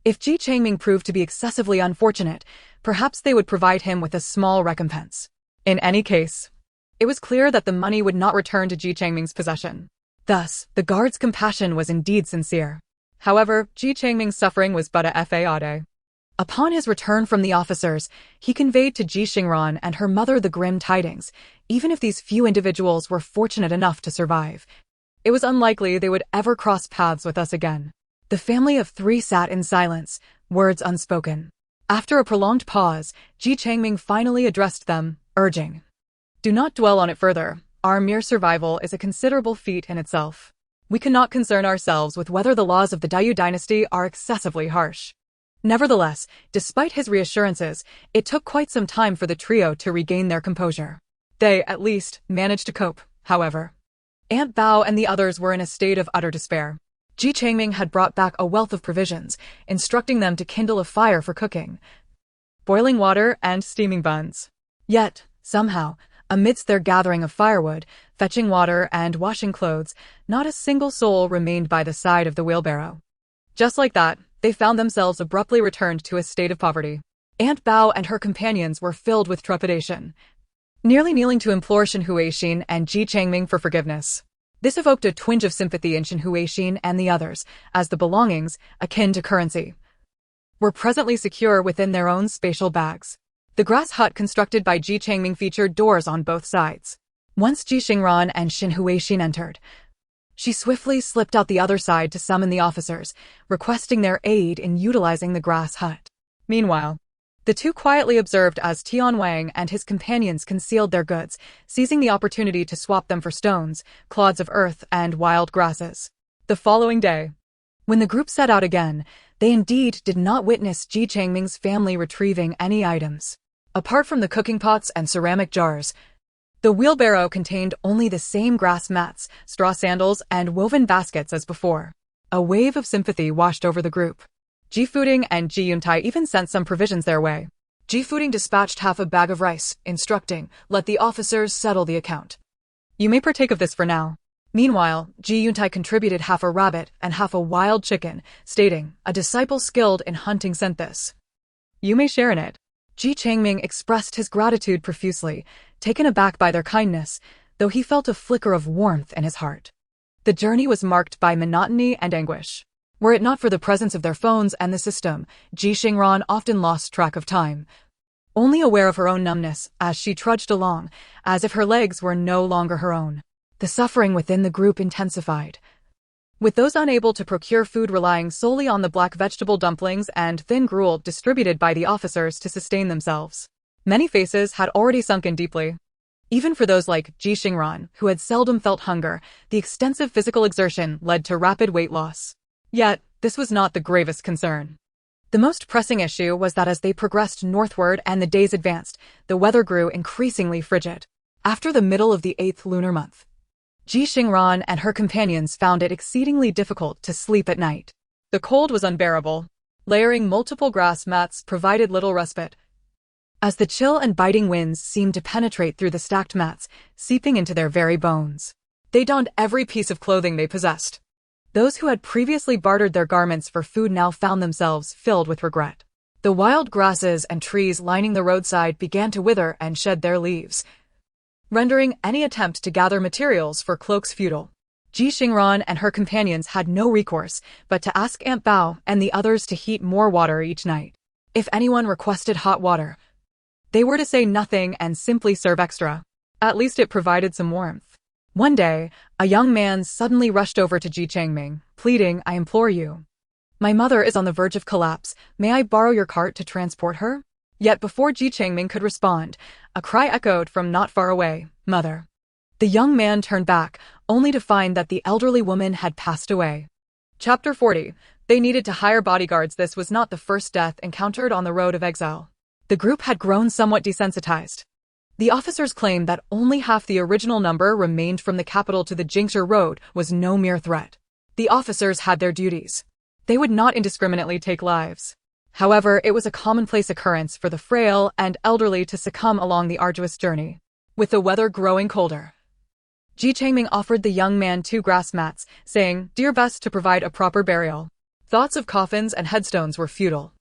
If Ji Changming proved to be excessively unfortunate, perhaps they would provide him with a small recompense. In any case, it was clear that the money would not return to Ji Changming's possession. Thus, the guard's compassion was indeed sincere. However, Ji Changming's suffering was but a fade. Upon his return from the officers, he conveyed to Ji Xingran and her mother the grim tidings. Even if these few individuals were fortunate enough to survive, it was unlikely they would ever cross paths with us again. The family of 3 sat in silence, words unspoken. After a prolonged pause, Ji Changming finally addressed them, urging, "Do not dwell on it further. Our mere survival is a considerable feat in itself. We cannot concern ourselves with whether the laws of the Dayu dynasty are excessively harsh." Nevertheless, despite his reassurances, it took quite some time for the trio to regain their composure. They, at least, managed to cope, however. Aunt Bao and the others were in a state of utter despair. Ji Changming had brought back a wealth of provisions, instructing them to kindle a fire for cooking, boiling water, and steaming buns. Yet, somehow, amidst their gathering of firewood, fetching water, and washing clothes, not a single soul remained by the side of the wheelbarrow. Just like that, they found themselves abruptly returned to a state of poverty. Aunt Bao and her companions were filled with trepidation, nearly kneeling to implore Shen Huixin and Ji Changming for forgiveness. This evoked a twinge of sympathy in Shen Huixin and the others, as the belongings, akin to currency, were presently secure within their own spatial bags. The grass hut constructed by Ji Changming featured doors on both sides. Once Ji Xingran and Shen Huixin entered, she swiftly slipped out the other side to summon the officers, requesting their aid in utilizing the grass hut. Meanwhile, the two quietly observed as Tian Wang and his companions concealed their goods, seizing the opportunity to swap them for stones, clods of earth, and wild grasses. The following day, when the group set out again, they indeed did not witness Ji Changming's family retrieving any items. Apart from the cooking pots and ceramic jars, the wheelbarrow contained only the same grass mats, straw sandals, and woven baskets as before. A wave of sympathy washed over the group. Ji Fuding and Ji Yuntai even sent some provisions their way. Ji Fuding dispatched half a bag of rice, instructing, "Let the officers settle the account. You may partake of this for now." Meanwhile, Ji Yuntai contributed half a rabbit and half a wild chicken, stating, "A disciple skilled in hunting sent this. You may share in it." Ji Changming expressed his gratitude profusely, taken aback by their kindness, though he felt a flicker of warmth in his heart. The journey was marked by monotony and anguish. Were it not for the presence of their phones and the system, Ji Xingran often lost track of time, only aware of her own numbness as she trudged along, as if her legs were no longer her own. The suffering within the group intensified, with those unable to procure food relying solely on the black vegetable dumplings and thin gruel distributed by the officers to sustain themselves. Many faces had already sunken deeply. Even for those like Ji Xingran, who had seldom felt hunger, the extensive physical exertion led to rapid weight loss. Yet, this was not the gravest concern. The most pressing issue was that as they progressed northward and the days advanced, the weather grew increasingly frigid. After the middle of the 8th lunar month, Ji Xingran and her companions found it exceedingly difficult to sleep at night. The cold was unbearable. Layering multiple grass mats provided little respite, as the chill and biting winds seemed to penetrate through the stacked mats, seeping into their very bones. They donned every piece of clothing they possessed. Those who had previously bartered their garments for food now found themselves filled with regret. The wild grasses and trees lining the roadside began to wither and shed their leaves, rendering any attempt to gather materials for cloaks futile. Ji Xingran and her companions had no recourse but to ask Aunt Bao and the others to heat more water each night. If anyone requested hot water, they were to say nothing and simply serve extra. At least it provided some warmth. One day, a young man suddenly rushed over to Ji Changming, pleading, "I implore you. My mother is on the verge of collapse. May I borrow your cart to transport her?" Yet before Ji Changming could respond, a cry echoed from not far away, "Mother." The young man turned back, only to find that the elderly woman had passed away. Chapter 40. They needed to hire bodyguards. This was not the first death encountered on the road of exile. The group had grown somewhat desensitized. The officers claimed that only half the original number remained from the capital to the Jingsha road was no mere threat. The officers had their duties. They would not indiscriminately take lives. However, it was a commonplace occurrence for the frail and elderly to succumb along the arduous journey. With the weather growing colder, Ji Changming offered the young man 2 grass mats, saying, "Do your best to provide a proper burial." Thoughts of coffins and headstones were futile.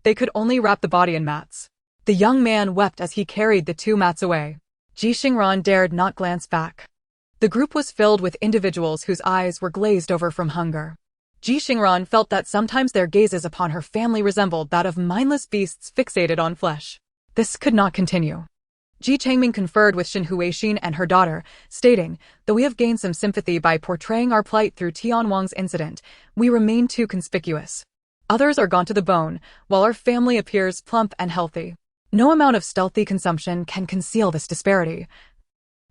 They could only wrap the body in mats. The young man wept as he carried the 2 mats away. Ji Xingran dared not glance back. The group was filled with individuals whose eyes were glazed over from hunger. Ji Xingran felt that sometimes their gazes upon her family resembled that of mindless beasts fixated on flesh. This could not continue. Ji Changming conferred with Xin Huixin and her daughter, stating, "Though we have gained some sympathy by portraying our plight through Tian Wang's incident, we remain too conspicuous. Others are gone to the bone, while our family appears plump and healthy. No amount of stealthy consumption can conceal this disparity,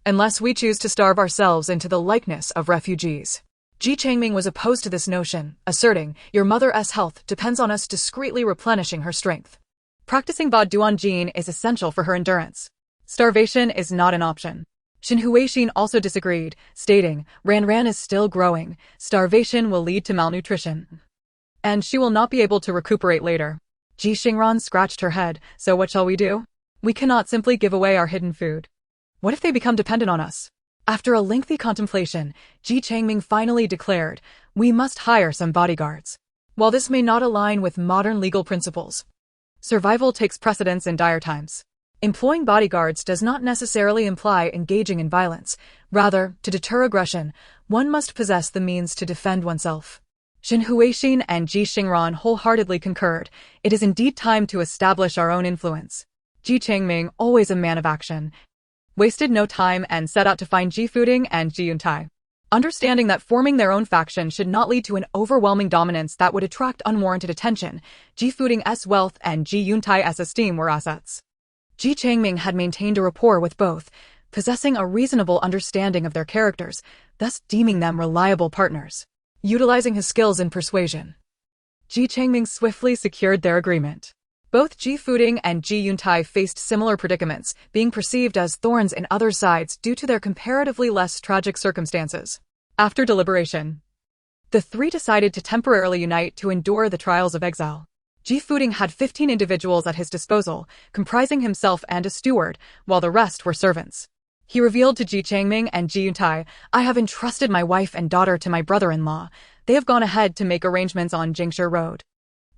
unless we choose to starve ourselves into the likeness of refugees." Ji Changming was opposed to this notion, asserting, "Your mother's health depends on us discreetly replenishing her strength. Practicing Ba Duan Jin is essential for her endurance. Starvation is not an option." Xin Huixin also disagreed, stating, "Ran is still growing. Starvation will lead to malnutrition, and she will not be able to recuperate later." Ji Xingran scratched her head. "So what shall we do? We cannot simply give away our hidden food. What if they become dependent on us?" After a lengthy contemplation, Ji Changming finally declared, "We must hire some bodyguards. While this may not align with modern legal principles, survival takes precedence in dire times. Employing bodyguards does not necessarily imply engaging in violence. Rather, to deter aggression, one must possess the means to defend oneself." Xin Huixin and Ji Xingran wholeheartedly concurred. It is indeed time to establish our own influence. Ji Changming, always a man of action, wasted no time and set out to find Ji Fuding and Ji Yuntai. Understanding that forming their own faction should not lead to an overwhelming dominance that would attract unwarranted attention, Ji Fuding's wealth and Ji Yuntai's esteem were assets. Ji Changming had maintained a rapport with both, possessing a reasonable understanding of their characters, thus deeming them reliable partners. Utilizing his skills in persuasion, Ji Changming swiftly secured their agreement. Both Ji Fuding and Ji Yuntai faced similar predicaments, being perceived as thorns in other sides due to their comparatively less tragic circumstances. After deliberation, the 3 decided to temporarily unite to endure the trials of exile. Ji Fuding had 15 individuals at his disposal, comprising himself and a steward, while the rest were servants. He revealed to Ji Changming and Ji Yuntai, "I have entrusted my wife and daughter to my brother-in-law. They have gone ahead to make arrangements on Jingsha Road."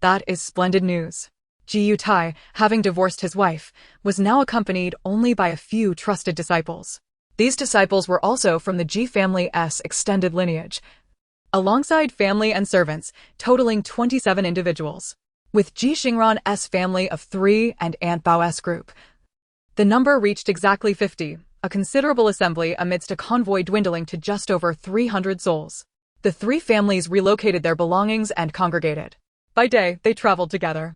That is splendid news. Ji Yuntai, having divorced his wife, was now accompanied only by a few trusted disciples. These disciples were also from the Ji family's extended lineage. alongside family and servants, totaling 27 individuals. With Ji Xingran's family of 3 and Aunt Bao's group, the number reached exactly 50, a considerable assembly amidst a convoy dwindling to just over 300 souls. The 3 families relocated their belongings and congregated. By day, they traveled together,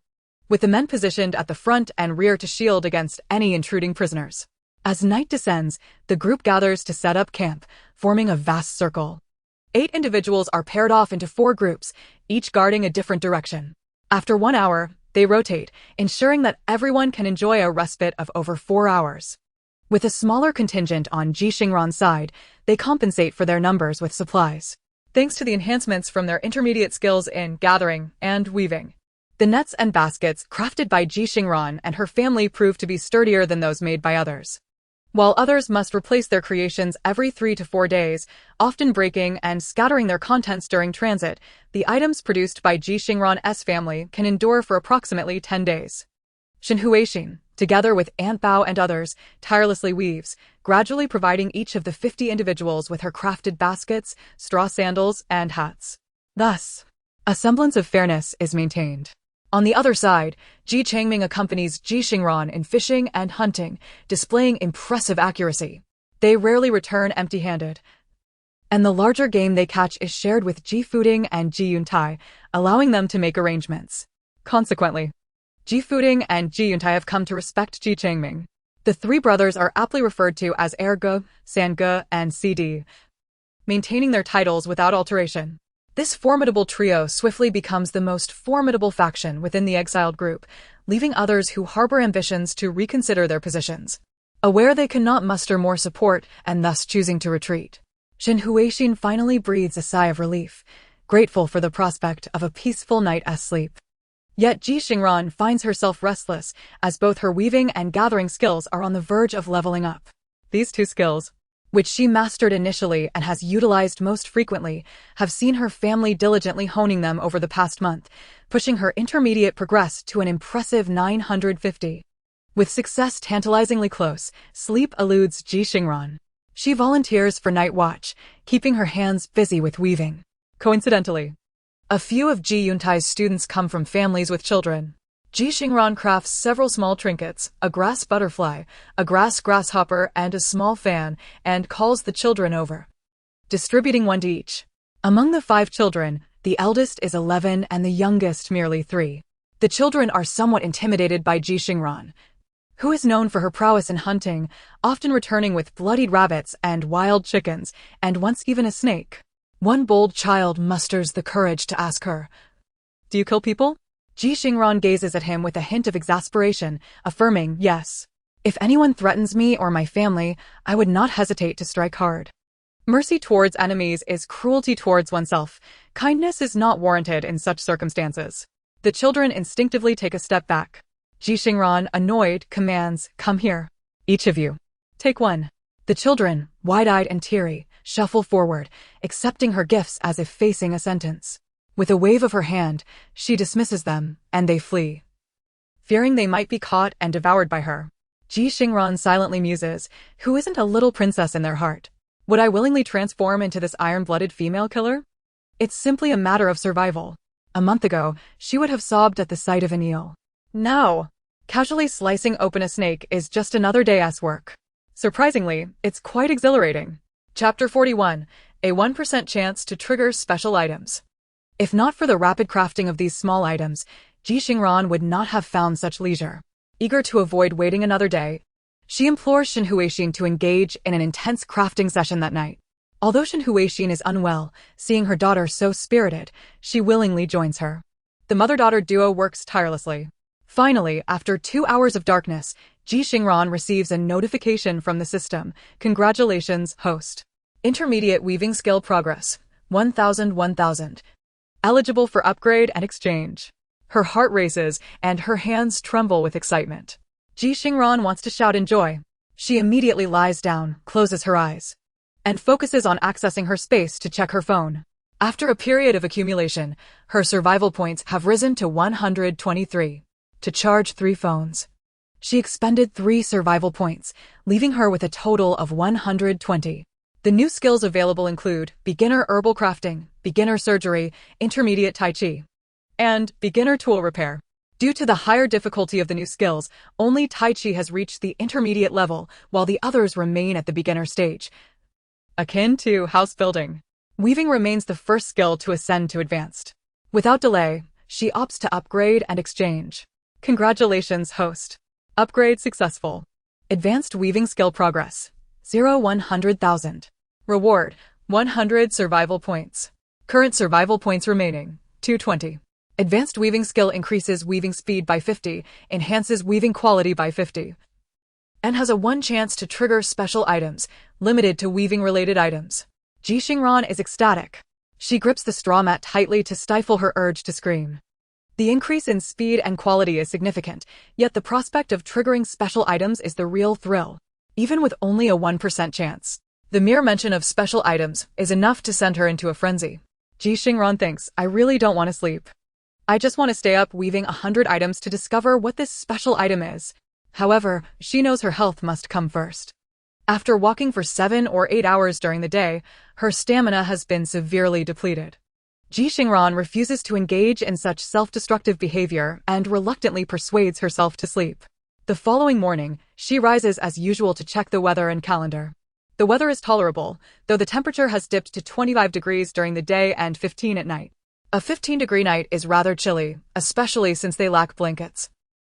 with the men positioned at the front and rear to shield against any intruding prisoners. As night descends, the group gathers to set up camp, forming a vast circle. 8 individuals are paired off into 4 groups, each guarding a different direction. After 1 hour, they rotate, ensuring that everyone can enjoy a respite of over 4 hours. With a smaller contingent on Ji Xingran's side, they compensate for their numbers with supplies, thanks to the enhancements from their intermediate skills in gathering and weaving. The nets and baskets crafted by Ji Xingran and her family prove to be sturdier than those made by others, while others must replace their creations every 3 to 4 days, often breaking and scattering their contents during transit. The items produced by Ji Xingran's family can endure for approximately 10 days. Xin, together with Aunt Bao and others, tirelessly weaves, gradually providing each of the 50 individuals with her crafted baskets, straw sandals, and hats. Thus, a semblance of fairness is maintained. On the other side, Ji Changming accompanies Ji Xingran in fishing and hunting, displaying impressive accuracy. They rarely return empty-handed, and the larger game they catch is shared with Ji Fuding and Ji Yuntai, allowing them to make arrangements. Consequently, Ji Fuding and Ji Yuntai have come to respect Ji Changming. The 3 brothers are aptly referred to as Erge, Sangge, and CD, maintaining their titles without alteration. This formidable trio swiftly becomes the most formidable faction within the exiled group, leaving others who harbor ambitions to reconsider their positions, aware they cannot muster more support and thus choosing to retreat. Xin finally breathes a sigh of relief, grateful for the prospect of a peaceful night's sleep. Yet Ji Xingran finds herself restless, as both her weaving and gathering skills are on the verge of leveling up. These 2 skills, which she mastered initially and has utilized most frequently, have seen her family diligently honing them over the past month, pushing her intermediate progress to an impressive 950. With success tantalizingly close, sleep eludes Ji Xingran. She volunteers for night watch, keeping her hands busy with weaving. Coincidentally, a few of Ji Yuntai's students come from families with children. Ji Xingran crafts several small trinkets, a grass butterfly, a grass grasshopper, and a small fan, and calls the children over, distributing 1 to each. Among the 5 children, the eldest is 11 and the youngest merely 3. The children are somewhat intimidated by Ji Xingran, who is known for her prowess in hunting, often returning with bloodied rabbits and wild chickens, and once even a snake. One bold child musters the courage to ask her, "Do you kill people?" Ji Xingran gazes at him with a hint of exasperation, affirming, "Yes. If anyone threatens me or my family, I would not hesitate to strike hard." Mercy towards enemies is cruelty towards oneself. Kindness is not warranted in such circumstances. The children instinctively take a step back. Ji Xingran, annoyed, commands, "Come here. Each of you. Take 1. The children, wide-eyed and teary, shuffle forward, accepting her gifts as if facing a sentence. With a wave of her hand, she dismisses them, and they flee, fearing they might be caught and devoured by her. Ji Xingran silently muses, who isn't a little princess in their heart? Would I willingly transform into this iron-blooded female killer? It's simply a matter of survival. A month ago, she would have sobbed at the sight of an eel. Now, casually slicing open a snake is just another day's work. Surprisingly, it's quite exhilarating. Chapter 41, a 1% chance to trigger special items. If not for the rapid crafting of these small items, Ji Xingran would not have found such leisure. Eager to avoid waiting another day, she implores Xin to engage in an intense crafting session that night. Although Xin is unwell, seeing her daughter so spirited, she willingly joins her. The mother-daughter duo works tirelessly. Finally, after 2 hours of darkness, Ji Xingran receives a notification from the system. "Congratulations, host. Intermediate weaving skill progress. 1000. Eligible for upgrade and exchange." Her heart races, and her hands tremble with excitement. Ji Xingran wants to shout in joy. She immediately lies down, closes her eyes, and focuses on accessing her space to check her phone. After a period of accumulation, her survival points have risen to 123. To charge 3 phones, she expended 3 survival points, leaving her with a total of 120. The new skills available include beginner herbal crafting, beginner surgery, intermediate tai chi, and beginner tool repair. Due to the higher difficulty of the new skills, only Tai Chi has reached the intermediate level, while the others remain at the beginner stage. Akin to house building, weaving remains the first skill to ascend to advanced. Without delay, she opts to upgrade and exchange. Congratulations, host. Upgrade successful. Advanced weaving skill progress. 100,000. Reward, 100 survival points. Current survival points remaining, 220. Advanced weaving skill increases weaving speed by 50, enhances weaving quality by 50, and has a 1 chance to trigger special items, limited to weaving-related items. Ji Xingran is ecstatic. She grips the straw mat tightly to stifle her urge to scream. The increase in speed and quality is significant, yet the prospect of triggering special items is the real thrill, even with only a 1% chance. The mere mention of special items is enough to send her into a frenzy. Ji Xingran thinks, I really don't want to sleep. I just want to stay up weaving 100 items to discover what this special item is. However, she knows her health must come first. After walking for 7 or 8 hours during the day, her stamina has been severely depleted. Ji Xingran refuses to engage in such self-destructive behavior and reluctantly persuades herself to sleep. The following morning, she rises as usual to check the weather and calendar. The weather is tolerable, though the temperature has dipped to 25 degrees during the day and 15 at night. A 15-degree night is rather chilly, especially since they lack blankets.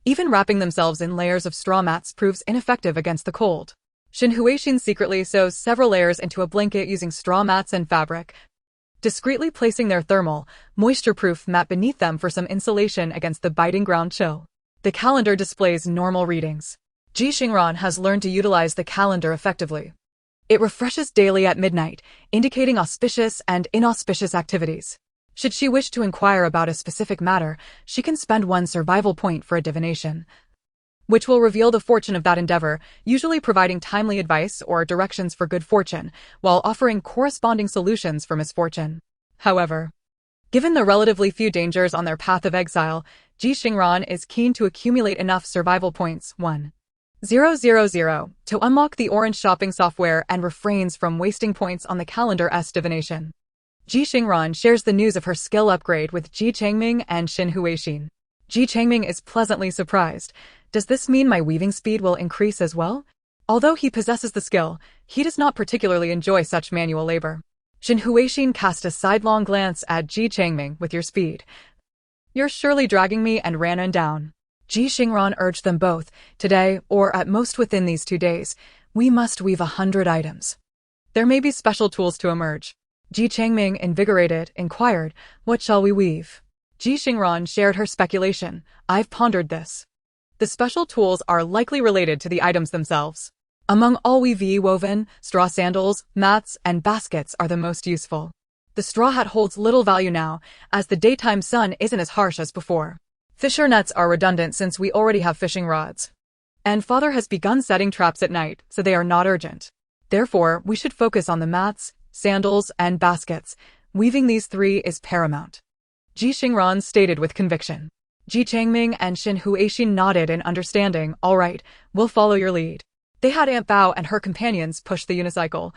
Even wrapping themselves in layers of straw mats proves ineffective against the cold. Xin Huixin secretly sews several layers into a blanket using straw mats and fabric, discreetly placing their thermal, moisture-proof mat beneath them for some insulation against the biting ground chill. The calendar displays normal readings. Ji Xingran has learned to utilize the calendar effectively. It refreshes daily at midnight, indicating auspicious and inauspicious activities. Should she wish to inquire about a specific matter, she can spend 1 survival point for a divination, which will reveal the fortune of that endeavor, usually providing timely advice or directions for good fortune, while offering corresponding solutions for misfortune. However, given the relatively few dangers on their path of exile, Ji Xingran is keen to accumulate enough survival points 1000 to unlock the orange shopping software and refrains from wasting points on the calendar's divination. Ji Xingran shares the news of her skill upgrade with Ji Changming and Xin Huixin. Ji Changming is pleasantly surprised. Does this mean my weaving speed will increase as well? Although he possesses the skill, he does not particularly enjoy such manual labor. Xin Huixin cast a sidelong glance at Ji Changming. With your speed, you're surely dragging me and ran down. Ji Xingran urged them both, today, or at most within these 2 days, we must weave 100 items. There may be special tools to emerge. Ji Changming, invigorated, inquired, what shall we weave? Ji Xingran shared her speculation. I've pondered this. The special tools are likely related to the items themselves. Among all weave woven, straw sandals, mats, and baskets are the most useful. The straw hat holds little value now, as the daytime sun isn't as harsh as before. Fisher nets are redundant since we already have fishing rods. And father has begun setting traps at night, so they are not urgent. Therefore, we should focus on the mats, sandals, and baskets. Weaving these 3 is paramount. Ji Xingran stated with conviction. Ji Changming and Xin Huixin nodded in understanding. All right, we'll follow your lead. They had Aunt Bao and her companions push the unicycle,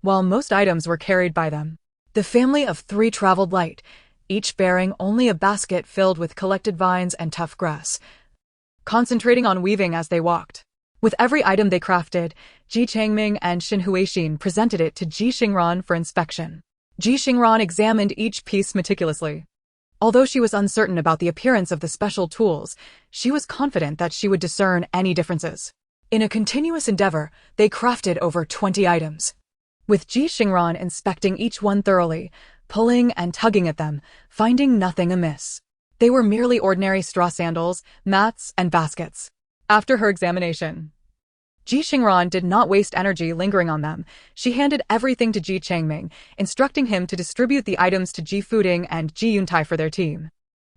while most items were carried by them. The family of 3 traveled light, each bearing only a basket filled with collected vines and tough grass, concentrating on weaving as they walked. With every item they crafted, Ji Changming and Xin Huixin presented it to Ji Xingran for inspection. Ji Xingran examined each piece meticulously. Although she was uncertain about the appearance of the special tools, she was confident that she would discern any differences. In a continuous endeavor, they crafted over 20 items. With Ji Xingran inspecting each one thoroughly, pulling and tugging at them, finding nothing amiss. They were merely ordinary straw sandals, mats, and baskets. After her examination, Ji Xingran did not waste energy lingering on them. She handed everything to Ji Changming, instructing him to distribute the items to Ji Fuding and Ji Yuntai for their team.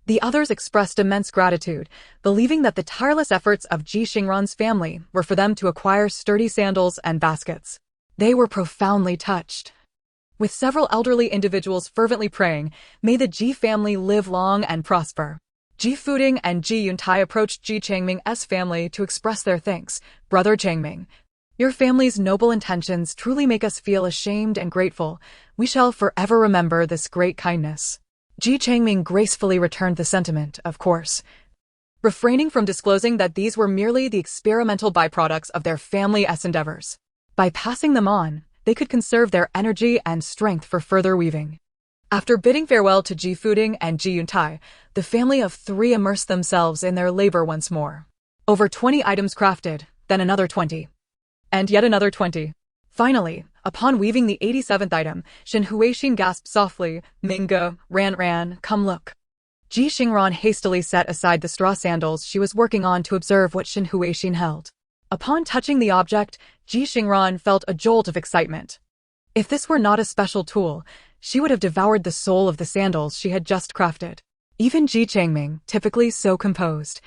The others expressed immense gratitude, believing that the tireless efforts of Ji Xingran's family were for them to acquire sturdy sandals and baskets. They were profoundly touched. With several elderly individuals fervently praying, "May the Ji family live long and prosper." Ji Fuding and Ji Yuntai approached Ji Changming's family to express their thanks. "Brother Changming, Your family's noble intentions truly make us feel ashamed and grateful. We shall forever remember this great kindness. Ji Changming gracefully returned the sentiment, of course, refraining from disclosing that these were merely the experimental byproducts of their family's endeavors. By passing them on, they could conserve their energy and strength for further weaving. After bidding farewell to Ji Fuding and Ji Yuntai, the family of three immersed themselves in their labor once more. Over 20 items crafted, then another 20. And yet another 20. Finally, upon weaving the 87th item, Shen Huixin gasped softly, "Minge, Ran, come look." Ji Xingran hastily set aside the straw sandals she was working on to observe what Shen Huixin held. Upon touching the object, Ji Xingran felt a jolt of excitement. If this were not a special tool, she would have devoured the soul of the sandals she had just crafted. Even Ji Changming, typically so composed,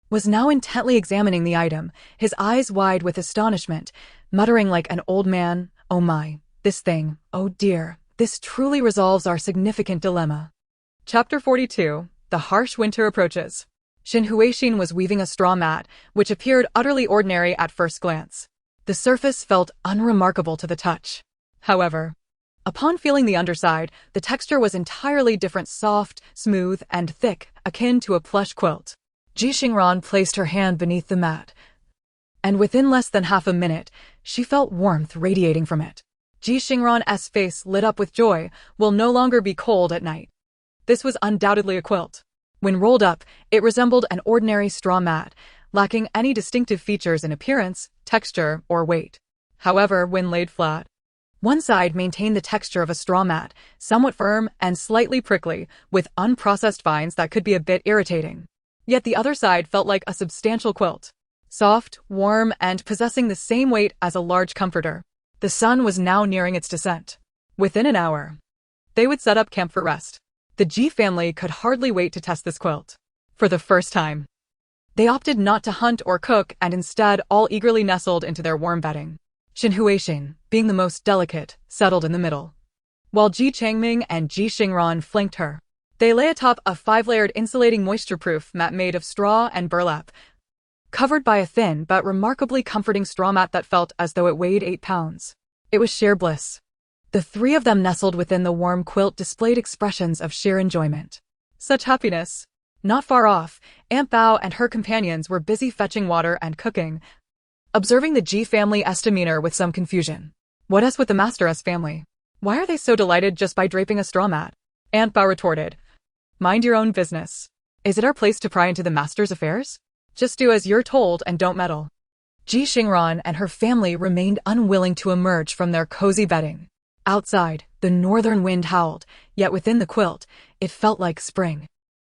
was now intently examining the item, his eyes wide with astonishment, muttering like an old man, "Oh my, this thing, oh dear, this truly resolves our significant dilemma." Chapter 42. The harsh winter approaches. Shen Huixin was weaving a straw mat, which appeared utterly ordinary at first glance. The surface felt unremarkable to the touch. However, upon feeling the underside, the texture was entirely different, soft, smooth, and thick, akin to a plush quilt. Ji Xingran placed her hand beneath the mat, and within less than half a minute, she felt warmth radiating from it. Ji Xingran's face lit up with joy. "Will no longer be cold at night." This was undoubtedly a quilt. When rolled up, it resembled an ordinary straw mat, lacking any distinctive features in appearance, texture, or weight. However, when laid flat, one side maintained the texture of a straw mat, somewhat firm and slightly prickly, with unprocessed vines that could be a bit irritating. Yet the other side felt like a substantial quilt, soft, warm, and possessing the same weight as a large comforter. The sun was now nearing its descent. Within an hour, they would set up camp for rest. The Ji family could hardly wait to test this quilt. For the first time, they opted not to hunt or cook and instead all eagerly nestled into their warm bedding. Shen Huixin, being the most delicate, settled in the middle, while Ji Changming and Ji Xingran flanked her. They lay atop a 5-layered insulating moisture-proof mat made of straw and burlap, covered by a thin but remarkably comforting straw mat that felt as though it weighed 8 pounds. It was sheer bliss. The three of them nestled within the warm quilt displayed expressions of sheer enjoyment. Such happiness! Not far off, Aunt Bao and her companions were busy fetching water and cooking, observing the Ji family's demeanor with some confusion. What is with the master's family? Why are they so delighted just by draping a straw mat? Aunt Bao retorted. Mind your own business. Is it our place to pry into the master's affairs? Just do as you're told and don't meddle. Ji Xingran and her family remained unwilling to emerge from their cozy bedding. Outside, the northern wind howled, yet within the quilt, it felt like spring.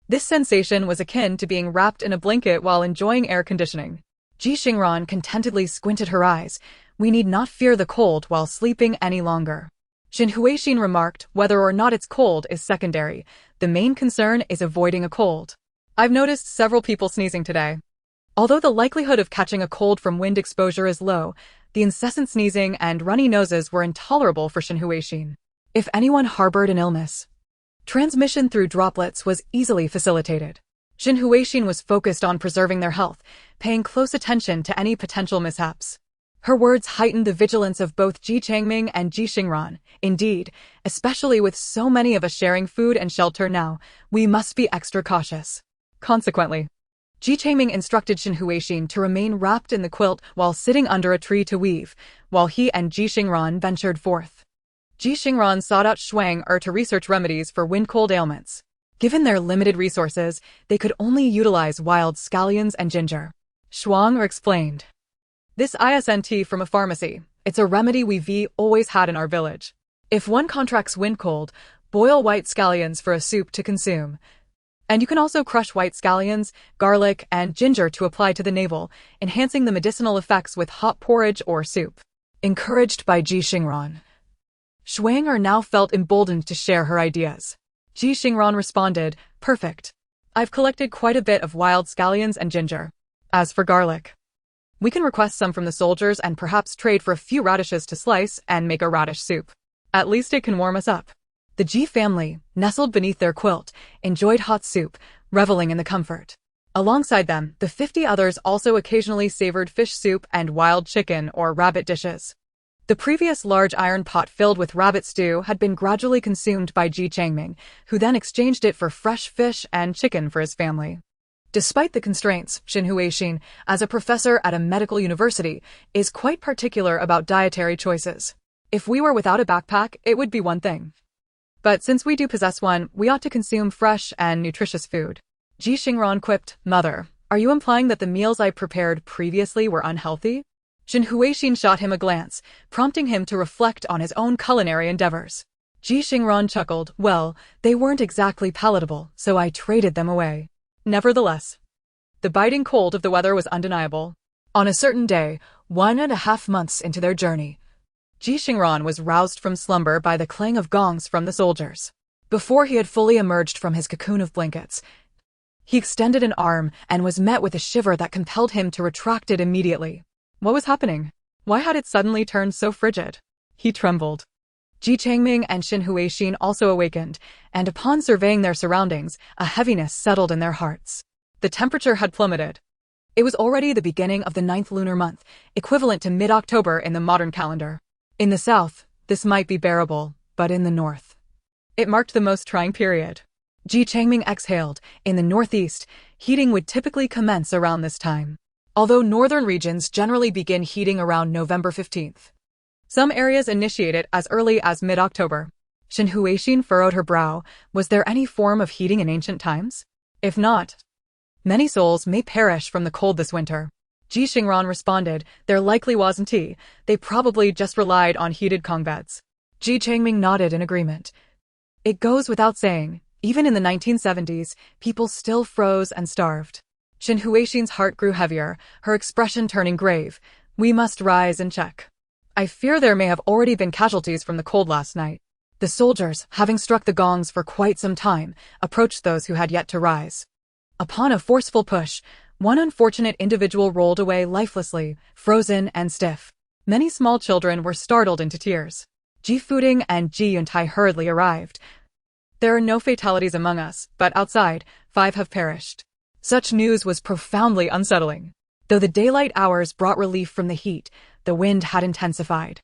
This sensation was akin to being wrapped in a blanket while enjoying air conditioning. Ji Xingran contentedly squinted her eyes. We need not fear the cold while sleeping any longer. Shen Huixin remarked, whether or not it's cold is secondary. The main concern is avoiding a cold. I've noticed several people sneezing today. Although the likelihood of catching a cold from wind exposure is low, the incessant sneezing and runny noses were intolerable for Shen Huixin. If anyone harbored an illness, transmission through droplets was easily facilitated. Shen Huixin was focused on preserving their health, paying close attention to any potential mishaps. Her words heightened the vigilance of both Ji Changming and Ji Xingran. Indeed, especially with so many of us sharing food and shelter now, we must be extra cautious. Consequently, Ji Changming instructed Shen Huixin to remain wrapped in the quilt while sitting under a tree to weave, while he and Ji Xingran ventured forth. Ji Xingran sought out Shuang to research remedies for wind-cold ailments. Given their limited resources, they could only utilize wild scallions and ginger. Shuang explained. This isn't from a pharmacy. It's a remedy we've always had in our village. If one contracts wind cold, boil white scallions for a soup to consume. And you can also crush white scallions, garlic, and ginger to apply to the navel, enhancing the medicinal effects with hot porridge or soup. Encouraged by Ji Xingran, Shuang now felt emboldened to share her ideas. Ji Xingran responded, Perfect. I've collected quite a bit of wild scallions and ginger. As for garlic, we can request some from the soldiers and perhaps trade for a few radishes to slice and make a radish soup. At least it can warm us up. The Ji family, nestled beneath their quilt, enjoyed hot soup, reveling in the comfort. Alongside them, the 50 others also occasionally savored fish soup and wild chicken or rabbit dishes. The previous large iron pot filled with rabbit stew had been gradually consumed by Ji Xingran, who then exchanged it for fresh fish and chicken for his family. Despite the constraints, Xin Huixin, as a professor at a medical university, is quite particular about dietary choices. If we were without a backpack, it would be one thing. But since we do possess one, we ought to consume fresh and nutritious food. Ji Xingran quipped, "Mother, are you implying that the meals I prepared previously were unhealthy?" Xin Huixin shot him a glance, prompting him to reflect on his own culinary endeavors. Ji Xingran chuckled, "Well, they weren't exactly palatable, so I traded them away." Nevertheless, the biting cold of the weather was undeniable. On a certain day, 1.5 months into their journey, Ji Xingran was roused from slumber by the clang of gongs from the soldiers. Before he had fully emerged from his cocoon of blankets, he extended an arm and was met with a shiver that compelled him to retract it immediately. What was happening? Why had it suddenly turned so frigid? He trembled. Ji Changming and Xin Huixin also awakened, and upon surveying their surroundings, a heaviness settled in their hearts. The temperature had plummeted. It was already the beginning of the 9th lunar month, equivalent to mid-October in the modern calendar. In the south, this might be bearable, but in the north, it marked the most trying period. Ji Changming exhaled. In the northeast, heating would typically commence around this time, although northern regions generally begin heating around November 15th. Some areas initiate it as early as mid-October. Xin Huixin furrowed her brow. Was there any form of heating in ancient times? If not, many souls may perish from the cold this winter. Ji Xingran responded, "There likely wasn't. They probably just relied on heated kong beds." Ji Changming nodded in agreement. It goes without saying, even in the 1970s, people still froze and starved. Xin Huixin's heart grew heavier, her expression turning grave. "We must rise and check. I fear there may have already been casualties from the cold last night." The soldiers, having struck the gongs for quite some time, approached those who had yet to rise. Upon a forceful push, one unfortunate individual rolled away lifelessly, frozen and stiff. Many small children were startled into tears. Ji Fuding and Ji Yuntai hurriedly arrived. "There are no fatalities among us, but outside, 5 have perished." Such news was profoundly unsettling. Though the daylight hours brought relief from the heat, the wind had intensified.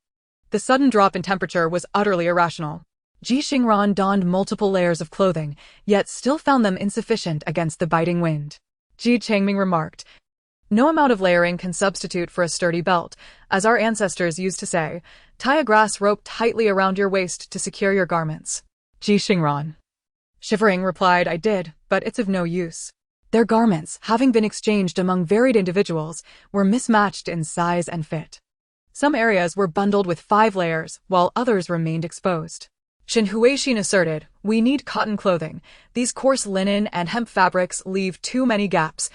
The sudden drop in temperature was utterly irrational. Ji Xingran donned multiple layers of clothing, yet still found them insufficient against the biting wind. Ji Changming remarked, "No amount of layering can substitute for a sturdy belt. As our ancestors used to say, tie a grass rope tightly around your waist to secure your garments." Ji Xingran, shivering, replied, "I did, but it's of no use." Their garments, having been exchanged among varied individuals, were mismatched in size and fit. Some areas were bundled with 5 layers, while others remained exposed. Xin Huixin asserted, "We need cotton clothing. These coarse linen and hemp fabrics leave too many gaps,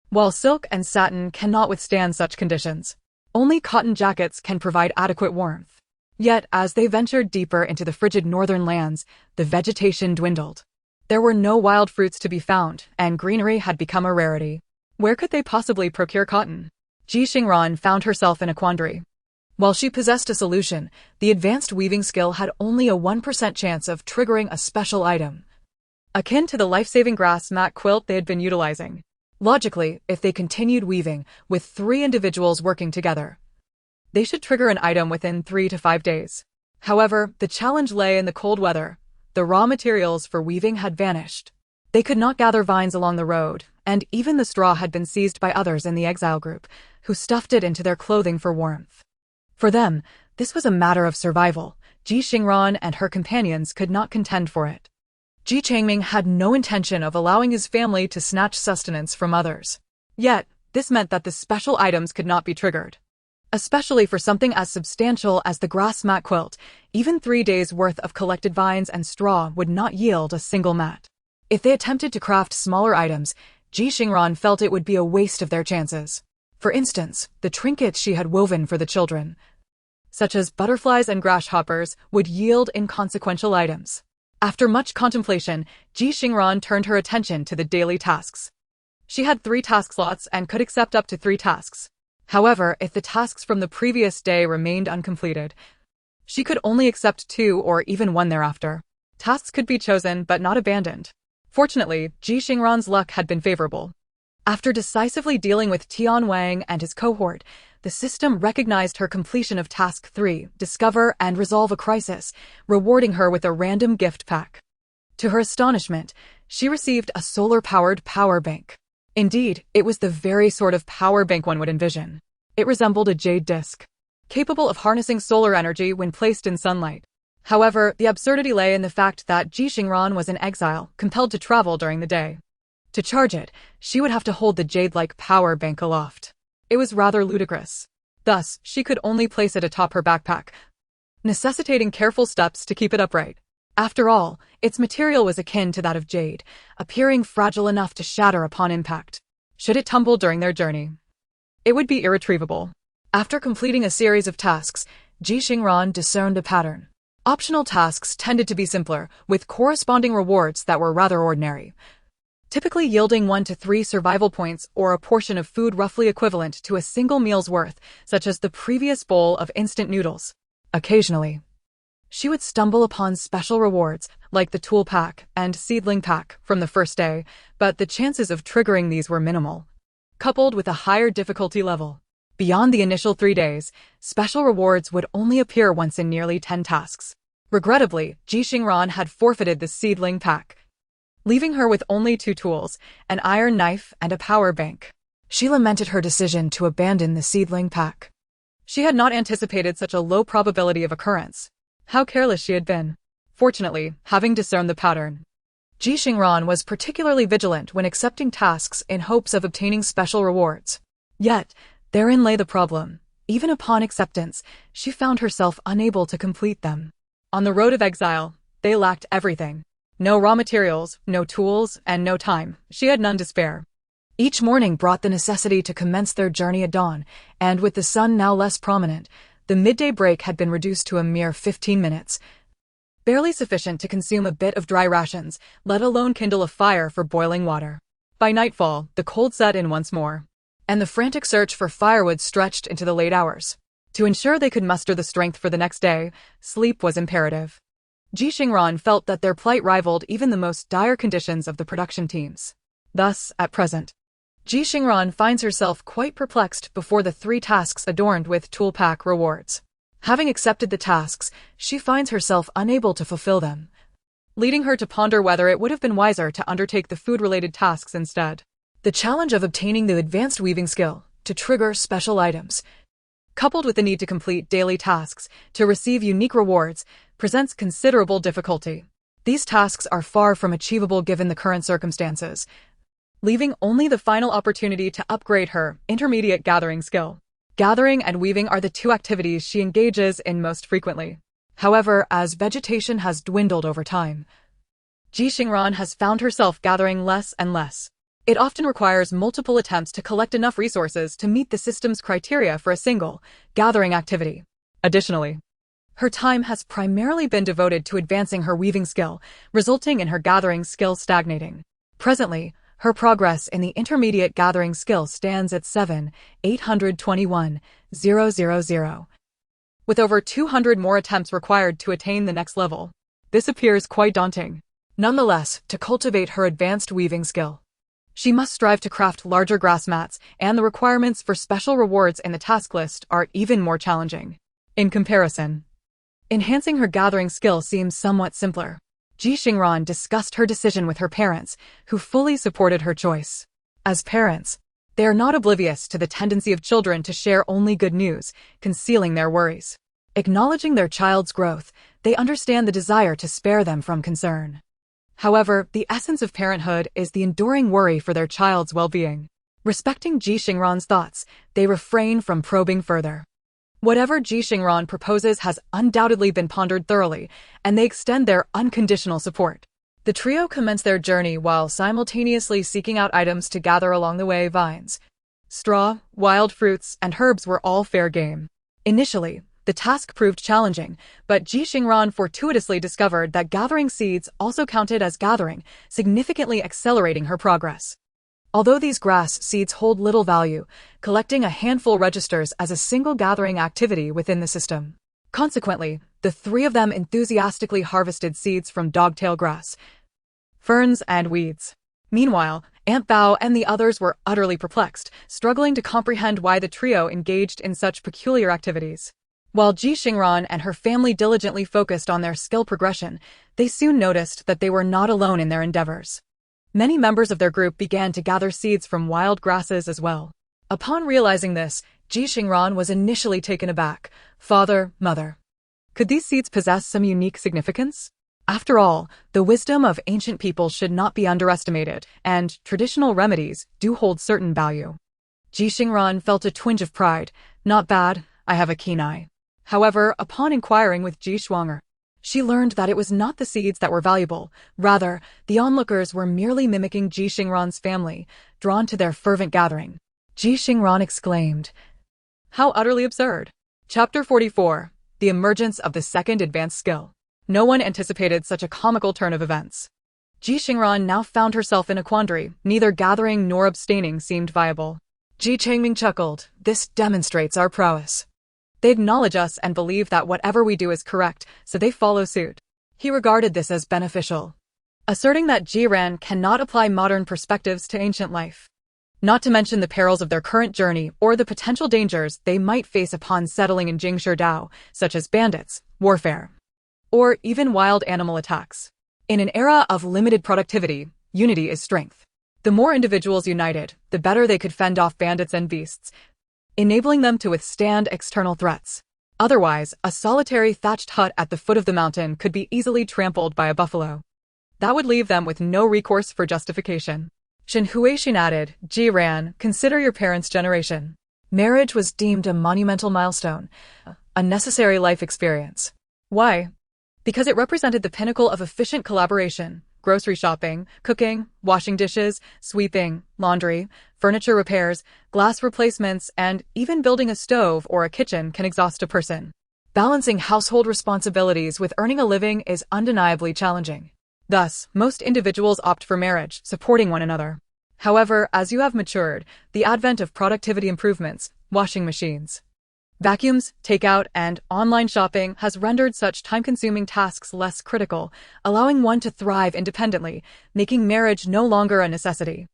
while silk and satin cannot withstand such conditions. Only cotton jackets can provide adequate warmth." Yet, as they ventured deeper into the frigid northern lands, the vegetation dwindled. There were no wild fruits to be found, and greenery had become a rarity. Where could they possibly procure cotton? Ji Xingran found herself in a quandary. While she possessed a solution, the advanced weaving skill had only a 1% chance of triggering a special item, akin to the life-saving grass mat quilt they had been utilizing. Logically, if they continued weaving, with 3 individuals working together, they should trigger an item within 3 to 5 days. However, the challenge lay in the cold weather. The raw materials for weaving had vanished. They could not gather vines along the road, and even the straw had been seized by others in the exile group, who stuffed it into their clothing for warmth. For them, this was a matter of survival. Ji Xingran and her companions could not contend for it. Ji Changming had no intention of allowing his family to snatch sustenance from others. Yet, this meant that the special items could not be triggered. Especially for something as substantial as the grass mat quilt, even 3 days' worth of collected vines and straw would not yield a single mat. If they attempted to craft smaller items, Ji Xingran felt it would be a waste of their chances. For instance, the trinkets she had woven for the children, such as butterflies and grasshoppers, would yield inconsequential items. After much contemplation, Ji Xingran turned her attention to the daily tasks. She had 3 task slots and could accept up to 3 tasks. However, if the tasks from the previous day remained uncompleted, she could only accept 2 or even 1 thereafter. Tasks could be chosen but not abandoned. Fortunately, Ji Xingran's luck had been favorable. After decisively dealing with Tian Wang and his cohort, the system recognized her completion of Task 3, Discover and Resolve a Crisis, rewarding her with a random gift pack. To her astonishment, she received a solar-powered power bank. Indeed, it was the very sort of power bank one would envision. It resembled a jade disc, capable of harnessing solar energy when placed in sunlight. However, the absurdity lay in the fact that Ji Xingran was in exile, compelled to travel during the day. To charge it, she would have to hold the jade-like power bank aloft. It was rather ludicrous. Thus, she could only place it atop her backpack, necessitating careful steps to keep it upright. After all, its material was akin to that of jade, appearing fragile enough to shatter upon impact. Should it tumble during their journey, it would be irretrievable. After completing a series of tasks, Ji Xingran discerned a pattern. Optional tasks tended to be simpler, with corresponding rewards that were rather ordinary, typically yielding 1 to 3 survival points or a portion of food roughly equivalent to a single meal's worth, such as the previous bowl of instant noodles. Occasionally, she would stumble upon special rewards, like the tool pack and seedling pack from the first day, but the chances of triggering these were minimal, coupled with a higher difficulty level. Beyond the initial 3 days, special rewards would only appear once in nearly 10 tasks. Regrettably, Ji Xingran had forfeited the seedling pack, leaving her with only 2 tools, an iron knife and a power bank. She lamented her decision to abandon the seedling pack. She had not anticipated such a low probability of occurrence. How careless she had been. Fortunately, having discerned the pattern, Ji Xingran was particularly vigilant when accepting tasks in hopes of obtaining special rewards. Yet, therein lay the problem. Even upon acceptance, she found herself unable to complete them. On the road of exile, they lacked everything. No raw materials, no tools, and no time. She had none to spare. Each morning brought the necessity to commence their journey at dawn, and with the sun now less prominent, the midday break had been reduced to a mere 15 minutes, barely sufficient to consume a bit of dry rations, let alone kindle a fire for boiling water. By nightfall, the cold set in once more, and the frantic search for firewood stretched into the late hours. To ensure they could muster the strength for the next day, sleep was imperative. Ji Xingran felt that their plight rivaled even the most dire conditions of the production teams. Thus, at present, Ji Xingran finds herself quite perplexed before the 3 tasks adorned with tool pack rewards. Having accepted the tasks, she finds herself unable to fulfill them, leading her to ponder whether it would have been wiser to undertake the food-related tasks instead. The challenge of obtaining the advanced weaving skill to trigger special items, coupled with the need to complete daily tasks to receive unique rewards, presents considerable difficulty. These tasks are far from achievable given the current circumstances, leaving only the final opportunity to upgrade her intermediate gathering skill. Gathering and weaving are the 2 activities she engages in most frequently. However, as vegetation has dwindled over time, Ji Xingran has found herself gathering less and less. It often requires multiple attempts to collect enough resources to meet the system's criteria for a single gathering activity. Additionally, her time has primarily been devoted to advancing her weaving skill, resulting in her gathering skill stagnating. Presently, her progress in the intermediate gathering skill stands at 7,821,000, with over 200 more attempts required to attain the next level. This appears quite daunting. Nonetheless, to cultivate her advanced weaving skill, she must strive to craft larger grass mats, and the requirements for special rewards in the task list are even more challenging. In comparison, enhancing her gathering skill seems somewhat simpler. Ji Xingran discussed her decision with her parents, who fully supported her choice. As parents, they are not oblivious to the tendency of children to share only good news, concealing their worries. Acknowledging their child's growth, they understand the desire to spare them from concern. However, the essence of parenthood is the enduring worry for their child's well-being. Respecting Ji Xingran's thoughts, they refrain from probing further. Whatever Ji Xingran proposes has undoubtedly been pondered thoroughly, and they extend their unconditional support. The trio commence their journey while simultaneously seeking out items to gather along the way. Vines, straw, wild fruits, and herbs were all fair game. Initially, the task proved challenging, but Ji Xingran fortuitously discovered that gathering seeds also counted as gathering, significantly accelerating her progress. Although these grass seeds hold little value, collecting a handful registers as a single gathering activity within the system. Consequently, the 3 of them enthusiastically harvested seeds from dogtail grass, ferns, and weeds. Meanwhile, Aunt Bao and the others were utterly perplexed, struggling to comprehend why the trio engaged in such peculiar activities. While Ji Xingran and her family diligently focused on their skill progression, they soon noticed that they were not alone in their endeavors. Many members of their group began to gather seeds from wild grasses as well. Upon realizing this, Ji Xingran was initially taken aback. Father, mother. Could these seeds possess some unique significance? After all, the wisdom of ancient people should not be underestimated, and traditional remedies do hold certain value. Ji Xingran felt a twinge of pride. Not bad, I have a keen eye. However, upon inquiring with Ji Xingran, she learned that it was not the seeds that were valuable. Rather, the onlookers were merely mimicking Ji Xingran's family, drawn to their fervent gathering. Ji Xingran exclaimed, "How utterly absurd!" Chapter 44. The Emergence of the Second Advanced Skill. No one anticipated such a comical turn of events. Ji Xingran now found herself in a quandary. Neither gathering nor abstaining seemed viable. Ji Changming chuckled. This demonstrates our prowess. They acknowledge us and believe that whatever we do is correct, so they follow suit. He regarded this as beneficial, asserting that Jiran cannot apply modern perspectives to ancient life. Not to mention the perils of their current journey or the potential dangers they might face upon settling in Jingshi Dao, such as bandits, warfare, or even wild animal attacks. In an era of limited productivity, unity is strength. The more individuals united, the better they could fend off bandits and beasts, enabling them to withstand external threats. Otherwise, a solitary thatched hut at the foot of the mountain could be easily trampled by a buffalo. That would leave them with no recourse for justification. Shen Huixin added, Jiran, consider your parents' generation. Marriage was deemed a monumental milestone, a necessary life experience. Why? Because it represented the pinnacle of efficient collaboration. Grocery shopping, cooking, washing dishes, sweeping, laundry, furniture repairs, glass replacements, and even building a stove or a kitchen can exhaust a person. Balancing household responsibilities with earning a living is undeniably challenging. Thus, most individuals opt for marriage, supporting one another. However, as you have matured, the advent of productivity improvements, washing machines, vacuums, takeout, and online shopping has rendered such time-consuming tasks less critical, allowing one to thrive independently, making marriage no longer a necessity.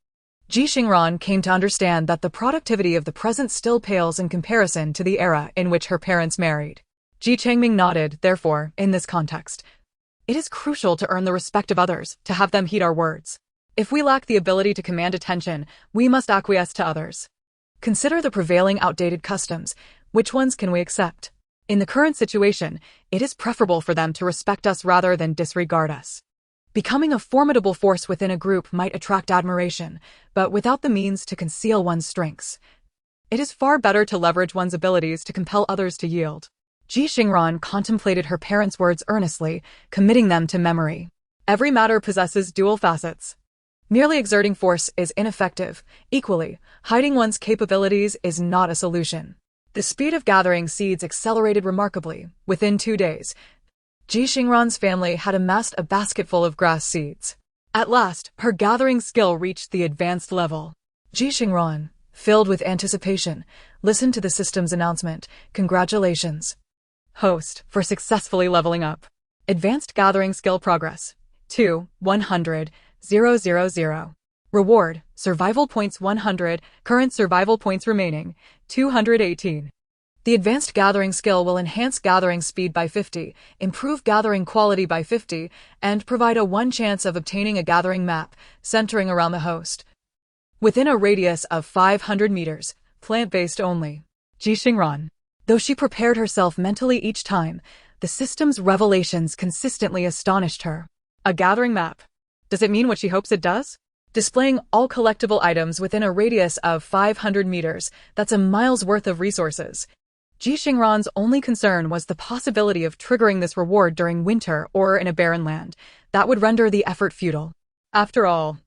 Ji Xingran came to understand that the productivity of the present still pales in comparison to the era in which her parents married. Ji Changming nodded, therefore, in this context, it is crucial to earn the respect of others, to have them heed our words. If we lack the ability to command attention, we must acquiesce to others. Consider the prevailing outdated customs. Which ones can we accept? In the current situation, it is preferable for them to respect us rather than disregard us. Becoming a formidable force within a group might attract admiration, but without the means to conceal one's strengths, it is far better to leverage one's abilities to compel others to yield. Ji Xingran contemplated her parents' words earnestly, committing them to memory. Every matter possesses dual facets. Merely exerting force is ineffective. Equally, hiding one's capabilities is not a solution. The speed of gathering seeds accelerated remarkably. Within 2 days, Ji Xingran's family had amassed a basketful of grass seeds. At last, her gathering skill reached the advanced level. Ji Xingran, filled with anticipation, listened to the system's announcement. Congratulations, host, for successfully leveling up. Advanced gathering skill progress. 2,100,000. Reward, survival points 100, current survival points remaining, 218. The advanced gathering skill will enhance gathering speed by 50, improve gathering quality by 50, and provide a 1 chance of obtaining a gathering map, centering around the host, within a radius of 500 meters, plant-based only. Ji Xingran. Though she prepared herself mentally each time, the system's revelations consistently astonished her. A gathering map. Does it mean what she hopes it does? Displaying all collectible items within a radius of 500 meters, that's a mile's worth of resources. Ji Xingran's only concern was the possibility of triggering this reward during winter or in a barren land. That would render the effort futile. After all,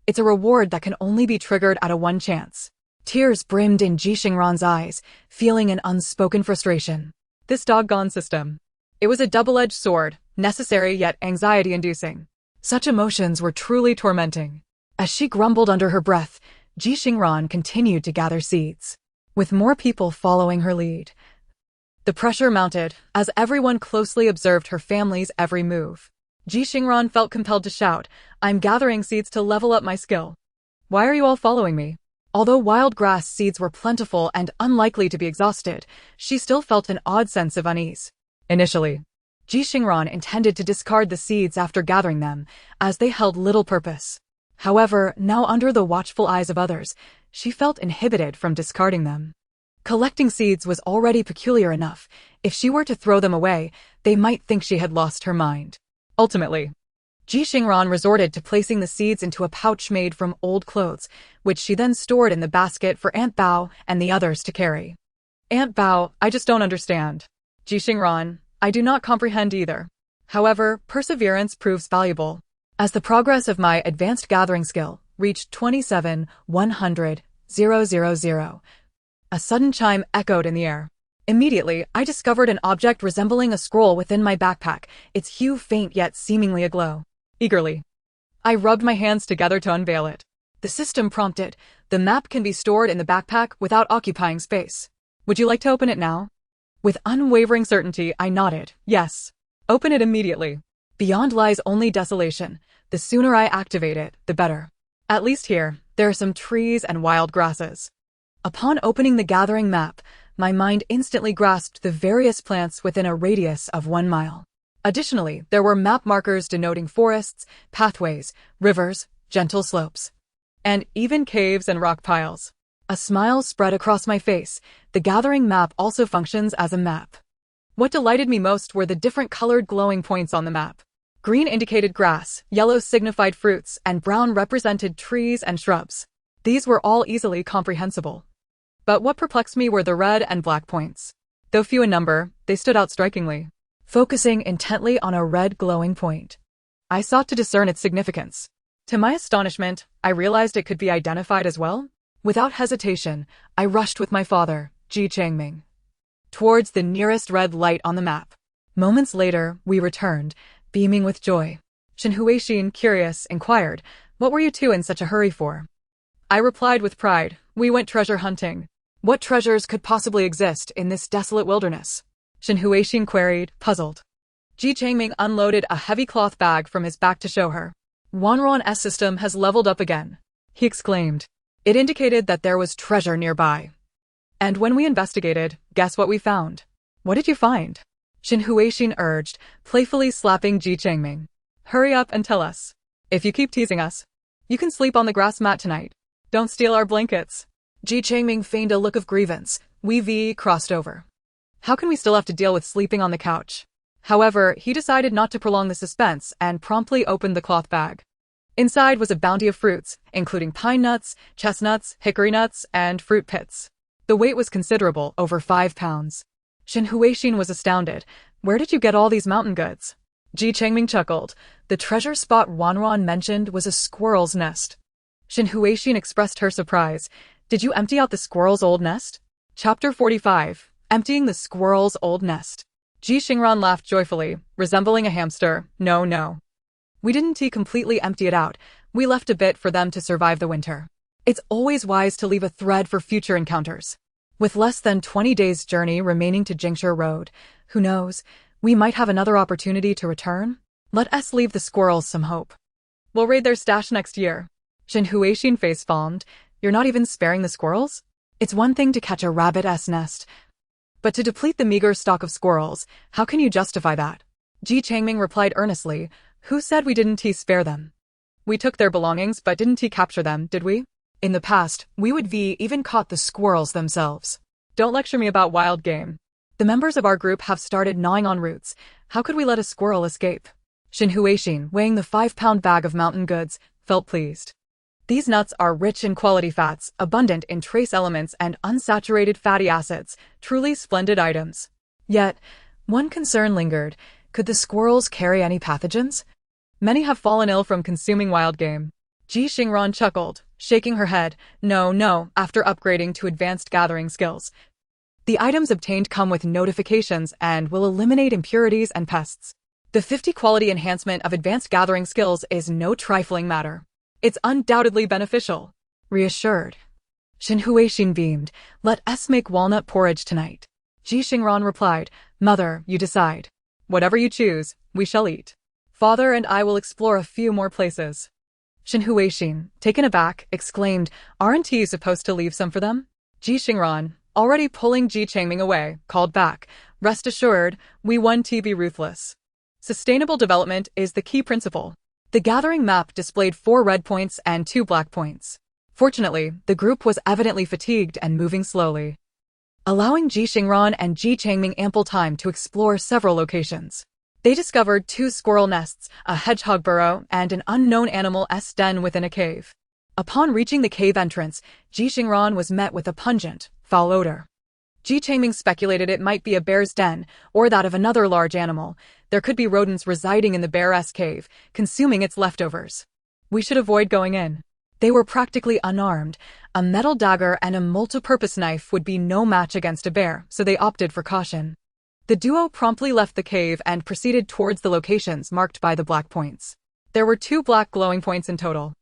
it's a reward that can only be triggered at a 1 chance. Tears brimmed in Ji Xingran's eyes, feeling an unspoken frustration. This doggone system. It was a double-edged sword, necessary yet anxiety-inducing. Such emotions were truly tormenting. As she grumbled under her breath, Ji Xingran continued to gather seeds, with more people following her lead. The pressure mounted as everyone closely observed her family's every move. Ji Xingran felt compelled to shout, "I'm gathering seeds to level up my skill. Why are you all following me?" Although wild grass seeds were plentiful and unlikely to be exhausted, she still felt an odd sense of unease. Initially, Ji Xingran intended to discard the seeds after gathering them, as they held little purpose. However, now under the watchful eyes of others, she felt inhibited from discarding them. Collecting seeds was already peculiar enough. If she were to throw them away, they might think she had lost her mind. Ultimately, Ji Xingran resorted to placing the seeds into a pouch made from old clothes, which she then stored in the basket for Aunt Bao and the others to carry. Aunt Bao, I just don't understand. Ji Xingran, I do not comprehend either. However, perseverance proves valuable. As the progress of my advanced gathering skill reached 27,100,000, a sudden chime echoed in the air. Immediately, I discovered an object resembling a scroll within my backpack, its hue faint yet seemingly aglow. Eagerly, I rubbed my hands together to unveil it. The system prompted, "The map can be stored in the backpack without occupying space. Would you like to open it now?" With unwavering certainty, I nodded, "Yes. Open it immediately. Beyond lies only desolation. The sooner I activate it, the better. At least here, there are some trees and wild grasses." Upon opening the gathering map, my mind instantly grasped the various plants within a radius of 1 mile. Additionally, there were map markers denoting forests, pathways, rivers, gentle slopes, and even caves and rock piles. A smile spread across my face. The gathering map also functions as a map. What delighted me most were the different colored glowing points on the map. Green indicated grass, yellow signified fruits, and brown represented trees and shrubs. These were all easily comprehensible. But what perplexed me were the red and black points. Though few in number, they stood out strikingly. Focusing intently on a red glowing point, I sought to discern its significance. To my astonishment, I realized it could be identified as well. Without hesitation, I rushed with my father, Ji Xingran, towards the nearest red light on the map. Moments later, we returned, beaming with joy. Shenhuixin, curious, inquired, "What were you two in such a hurry for?" I replied with pride, "We went treasure hunting." "What treasures could possibly exist in this desolate wilderness?" Shenhuixin queried, puzzled. Ji Xingran unloaded a heavy cloth bag from his back to show her. "Wanron's system has leveled up again," he exclaimed. It indicated that there was treasure nearby. And when we investigated, guess what we found? "What did you find?" Shenhuixin urged, playfully slapping Ji Xingran. "Hurry up and tell us. If you keep teasing us, you can sleep on the grass mat tonight. Don't steal our blankets." Ji Xingran feigned a look of grievance. We crossed over. How can we still have to deal with sleeping on the couch? However, he decided not to prolong the suspense and promptly opened the cloth bag. Inside was a bounty of fruits, including pine nuts, chestnuts, hickory nuts, and fruit pits. The weight was considerable, over 5 pounds. Shenhuixin was astounded. "Where did you get all these mountain goods?" Ji Xingran chuckled. "The treasure spot Wanron mentioned was a squirrel's nest." Shenhuixin expressed her surprise. "Did you empty out the squirrel's old nest?" Chapter 45. Emptying the squirrel's old nest. Ji Xingran laughed joyfully, resembling a hamster. No. We didn't completely empty it out. We left a bit for them to survive the winter. It's always wise to leave a thread for future encounters. With less than 20 days' journey remaining to Jingshe Road, who knows, we might have another opportunity to return? Let us leave the squirrels some hope. We'll raid their stash next year. Shenhuixin face-palmed. "You're not even sparing the squirrels? It's one thing to catch a rabbit's nest, but to deplete the meager stock of squirrels, how can you justify that?" Ji Xingran replied earnestly, "Who said we didn't spare them? We took their belongings but didn't capture them, did we? In the past, we would even caught the squirrels themselves. Don't lecture me about wild game. The members of our group have started gnawing on roots. How could we let a squirrel escape?" Shenhuixin, weighing the 5-pound bag of mountain goods, felt pleased. These nuts are rich in quality fats, abundant in trace elements and unsaturated fatty acids, truly splendid items. Yet, one concern lingered. Could the squirrels carry any pathogens? Many have fallen ill from consuming wild game. Ji Xingran chuckled, shaking her head. No, after upgrading to advanced gathering skills. The items obtained come with notifications and will eliminate impurities and pests. The 50 quality enhancement of advanced gathering skills is no trifling matter. It's undoubtedly beneficial. Reassured, Shenhuixin beamed. "Let us make walnut porridge tonight." Ji Xingran replied, "Mother, you decide. Whatever you choose, we shall eat." Father and I will explore a few more places. Xin, taken aback, exclaimed, "Aren't you supposed to leave some for them?" Ji Xingran, already pulling Ji Changming away, called back, "Rest assured, we want to be ruthless. Sustainable development is the key principle." The gathering map displayed 4 red points and 2 black points. Fortunately, the group was evidently fatigued and moving slowly, allowing Ji Xingran and Ji Changming ample time to explore several locations. They discovered 2 squirrel nests, a hedgehog burrow, and an unknown animal's den within a cave. Upon reaching the cave entrance, Ji Xingran was met with a pungent, foul odor. Ji Changming speculated it might be a bear's den, or that of another large animal. There could be rodents residing in the bear's cave, consuming its leftovers. We should avoid going in. They were practically unarmed. A metal dagger and a multi-purpose knife would be no match against a bear, so they opted for caution. The duo promptly left the cave and proceeded towards the locations marked by the black points. There were 2 black glowing points in total.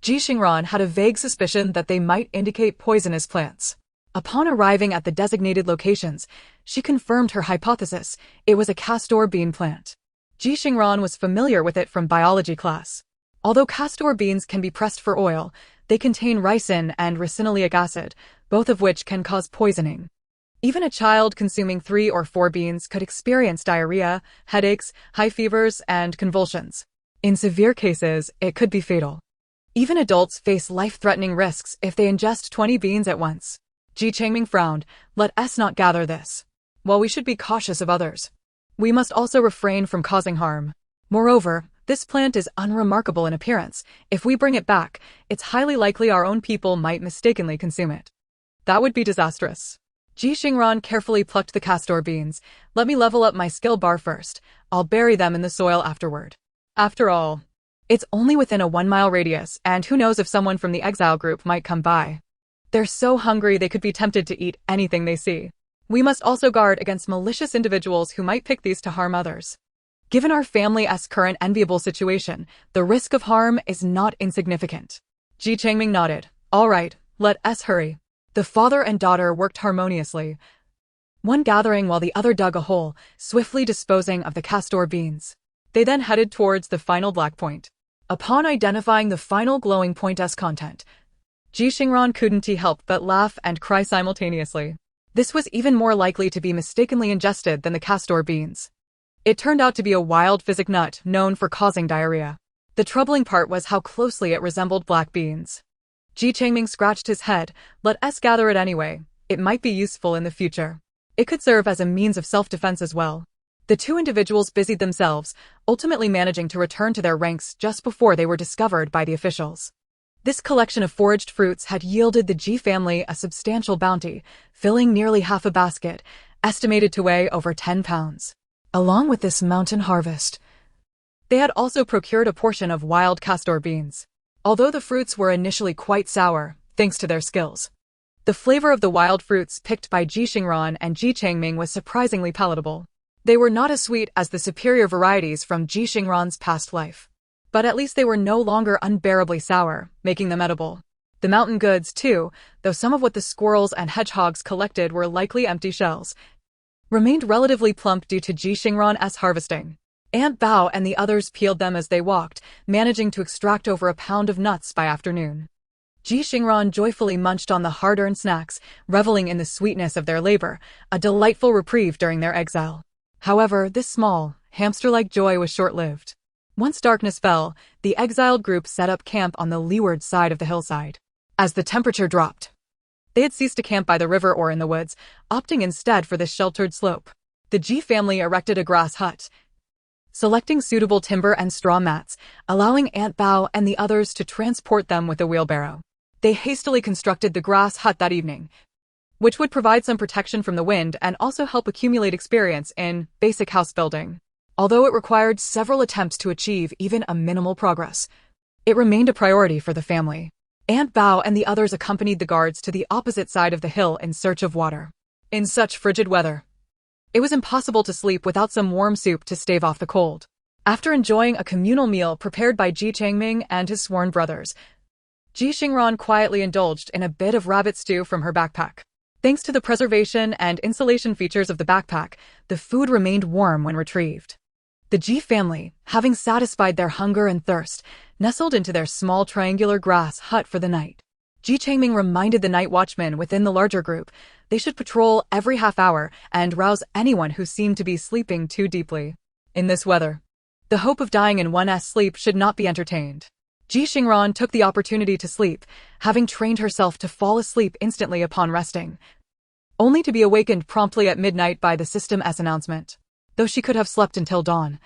Ji Xingran had a vague suspicion that they might indicate poisonous plants. Upon arriving at the designated locations, she confirmed her hypothesis. It was a castor bean plant. Ji Xingran was familiar with it from biology class. Although castor beans can be pressed for oil, they contain ricin and ricinoleic acid, both of which can cause poisoning. Even a child consuming 3 or 4 beans could experience diarrhea, headaches, high fevers, and convulsions. In severe cases, it could be fatal. Even adults face life-threatening risks if they ingest 20 beans at once. Ji Changming frowned. "Let us not gather this. While we should be cautious of others, we must also refrain from causing harm. Moreover, this plant is unremarkable in appearance. If we bring it back, it's highly likely our own people might mistakenly consume it. That would be disastrous." Ji Xingran carefully plucked the castor beans. "Let me level up my skill bar first. I'll bury them in the soil afterward. After all, it's only within a 1-mile radius, and who knows if someone from the exile group might come by. They're so hungry they could be tempted to eat anything they see. We must also guard against malicious individuals who might pick these to harm others. Given our family's current enviable situation, the risk of harm is not insignificant." Ji Changming nodded. "All right, let us hurry." The father and daughter worked harmoniously, one gathering while the other dug a hole, swiftly disposing of the castor beans. They then headed towards the final black point. Upon identifying the final glowing point's content, Ji Xingran couldn't help but laugh and cry simultaneously. This was even more likely to be mistakenly ingested than the castor beans. It turned out to be a wild physic nut known for causing diarrhea. The troubling part was how closely it resembled black beans. Ji Changming scratched his head. "Let us gather it anyway. It might be useful in the future. It could serve as a means of self-defense as well." The 2 individuals busied themselves, ultimately managing to return to their ranks just before they were discovered by the officials. This collection of foraged fruits had yielded the Ji family a substantial bounty, filling nearly half a basket, estimated to weigh over 10 pounds. Along with this mountain harvest, they had also procured a portion of wild castor beans. Although the fruits were initially quite sour, thanks to their skills, the flavor of the wild fruits picked by Ji Xingran and Ji Changming was surprisingly palatable. They were not as sweet as the superior varieties from Ji Xingran's past life, but at least they were no longer unbearably sour, making them edible. The mountain goods, too, though some of what the squirrels and hedgehogs collected were likely empty shells, remained relatively plump due to Ji Xingran's harvesting. Aunt Bao and the others peeled them as they walked, managing to extract over a pound of nuts by afternoon. Ji Xingran joyfully munched on the hard-earned snacks, reveling in the sweetness of their labor, a delightful reprieve during their exile. However, this small, hamster-like joy was short-lived. Once darkness fell, the exiled group set up camp on the leeward side of the hillside. As the temperature dropped, they had ceased to camp by the river or in the woods, opting instead for this sheltered slope. The Ji family erected a grass hut, selecting suitable timber and straw mats, allowing Aunt Bao and the others to transport them with a wheelbarrow. They hastily constructed the grass hut that evening, which would provide some protection from the wind and also help accumulate experience in basic house building. Although it required several attempts to achieve even a minimal progress, it remained a priority for the family. Aunt Bao and the others accompanied the guards to the opposite side of the hill in search of water. In such frigid weather, it was impossible to sleep without some warm soup to stave off the cold. After enjoying a communal meal prepared by Ji Changming and his sworn brothers, Ji Xingran quietly indulged in a bit of rabbit stew from her backpack. Thanks to the preservation and insulation features of the backpack, the food remained warm when retrieved. The Ji family, having satisfied their hunger and thirst, nestled into their small triangular grass hut for the night. Ji Changming reminded the night watchmen within the larger group they should patrol every half hour and rouse anyone who seemed to be sleeping too deeply. In this weather, the hope of dying in one's sleep should not be entertained. Ji Xingran took the opportunity to sleep, having trained herself to fall asleep instantly upon resting, only to be awakened promptly at midnight by the system's announcement. Though she could have slept until dawn,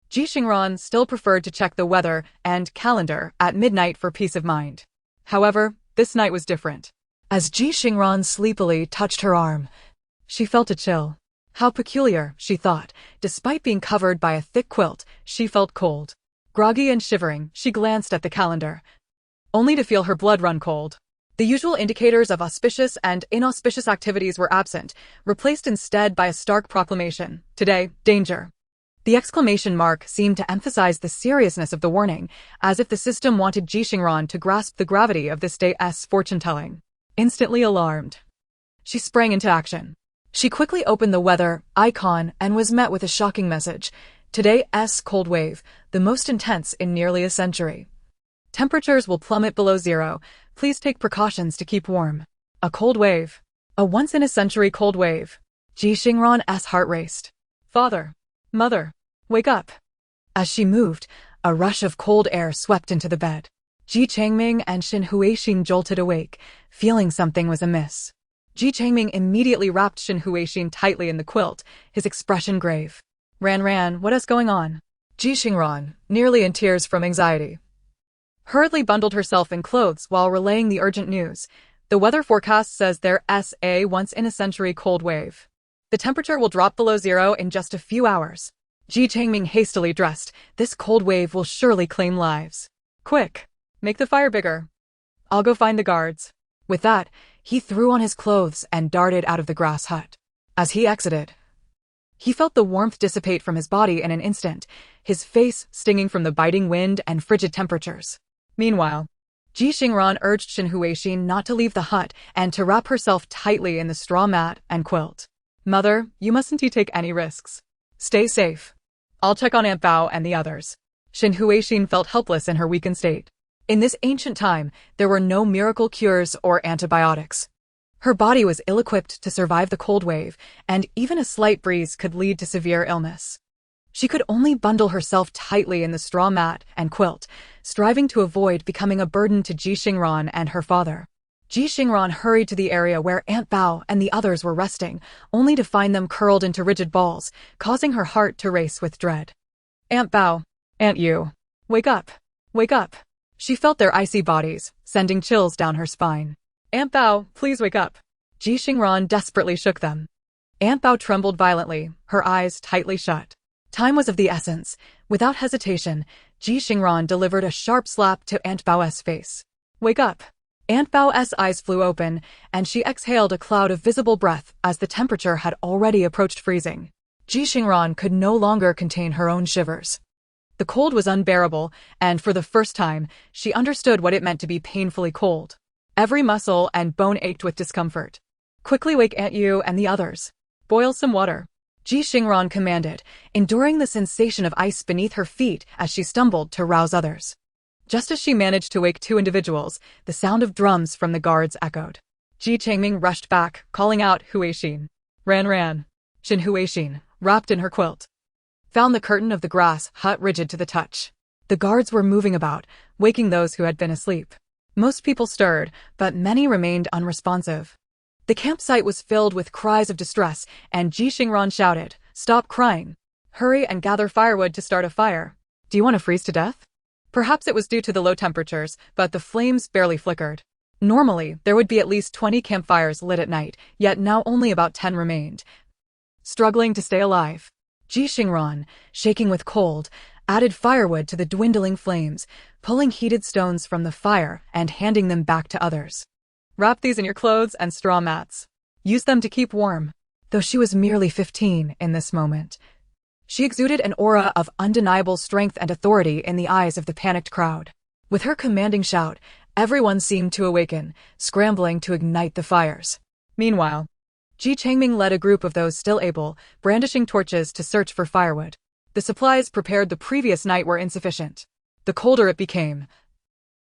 Ji Xingran still preferred to check the weather and calendar at midnight for peace of mind. However, this night was different. As Ji Xingran sleepily touched her arm, she felt a chill. How peculiar, she thought. Despite being covered by a thick quilt, she felt cold. Groggy and shivering, she glanced at the calendar, only to feel her blood run cold. The usual indicators of auspicious and inauspicious activities were absent, replaced instead by a stark proclamation: "Today, danger." The exclamation mark seemed to emphasize the seriousness of the warning, as if the system wanted Ji Xingran to grasp the gravity of this day's fortune-telling. Instantly alarmed, she sprang into action. She quickly opened the weather icon and was met with a shocking message: "Today's cold wave, the most intense in nearly a century. Temperatures will plummet below zero. Please take precautions to keep warm." A cold wave. A once-in-a-century cold wave. Ji Xingran's heart raced. "Father! Mother! Wake up!" As she moved, a rush of cold air swept into the bed. Ji Changming and Shin Huixin jolted awake, feeling something was amiss. Ji Changming immediately wrapped Shin Huixin tightly in the quilt, his expression grave. Ran, what is going on?" Ji Xingran, nearly in tears from anxiety, hurriedly bundled herself in clothes while relaying the urgent news. "The weather forecast says there's a once-in-a-century cold wave. The temperature will drop below zero in just a few hours." Ji Changming hastily dressed. "This cold wave will surely claim lives. Quick, make the fire bigger. I'll go find the guards." With that, he threw on his clothes and darted out of the grass hut. As he exited, he felt the warmth dissipate from his body in an instant, his face stinging from the biting wind and frigid temperatures. Meanwhile, Ji Xingran urged Shin Huixin not to leave the hut and to wrap herself tightly in the straw mat and quilt. "Mother, you mustn't take any risks. Stay safe. I'll check on Aunt Bao and the others." Shin Huixin felt helpless in her weakened state. In this ancient time, there were no miracle cures or antibiotics. Her body was ill-equipped to survive the cold wave, and even a slight breeze could lead to severe illness. She could only bundle herself tightly in the straw mat and quilt, striving to avoid becoming a burden to Ji Xingran and her father. Ji Xingran hurried to the area where Aunt Bao and the others were resting, only to find them curled into rigid balls, causing her heart to race with dread. "Aunt Bao, Aunt Yu, wake up, wake up." She felt their icy bodies, sending chills down her spine. "Aunt Bao, please wake up." Ji Xingran desperately shook them. Aunt Bao trembled violently, her eyes tightly shut. Time was of the essence. Without hesitation, Ji Xingran delivered a sharp slap to Aunt Bao's face. "Wake up." Aunt Bao's eyes flew open, and she exhaled a cloud of visible breath as the temperature had already approached freezing. Ji Xingran could no longer contain her own shivers. The cold was unbearable, and for the first time, she understood what it meant to be painfully cold. Every muscle and bone ached with discomfort. "Quickly wake Aunt Yu and the others. Boil some water," Ji Xingran commanded, enduring the sensation of ice beneath her feet as she stumbled to rouse others. Just as she managed to wake two individuals, the sound of drums from the guards echoed. Ji Changming rushed back, calling out Huixin. Ran. Shin Huixin, wrapped in her quilt, found the curtain of the grass hut rigid to the touch. The guards were moving about, waking those who had been asleep. Most people stirred, but many remained unresponsive. The campsite was filled with cries of distress, and Ji Xingran shouted, "Stop crying. Hurry and gather firewood to start a fire. Do you want to freeze to death?" Perhaps it was due to the low temperatures, but the flames barely flickered. Normally, there would be at least 20 campfires lit at night, yet now only about 10 remained. Struggling to stay alive, Ji Xingran, shaking with cold, added firewood to the dwindling flames, pulling heated stones from the fire and handing them back to others. "Wrap these in your clothes and straw mats. Use them to keep warm." Though she was merely 15 in this moment, she exuded an aura of undeniable strength and authority in the eyes of the panicked crowd. With her commanding shout, everyone seemed to awaken, scrambling to ignite the fires. Meanwhile, Ji Changming led a group of those still able, brandishing torches to search for firewood. The supplies prepared the previous night were insufficient. The colder it became,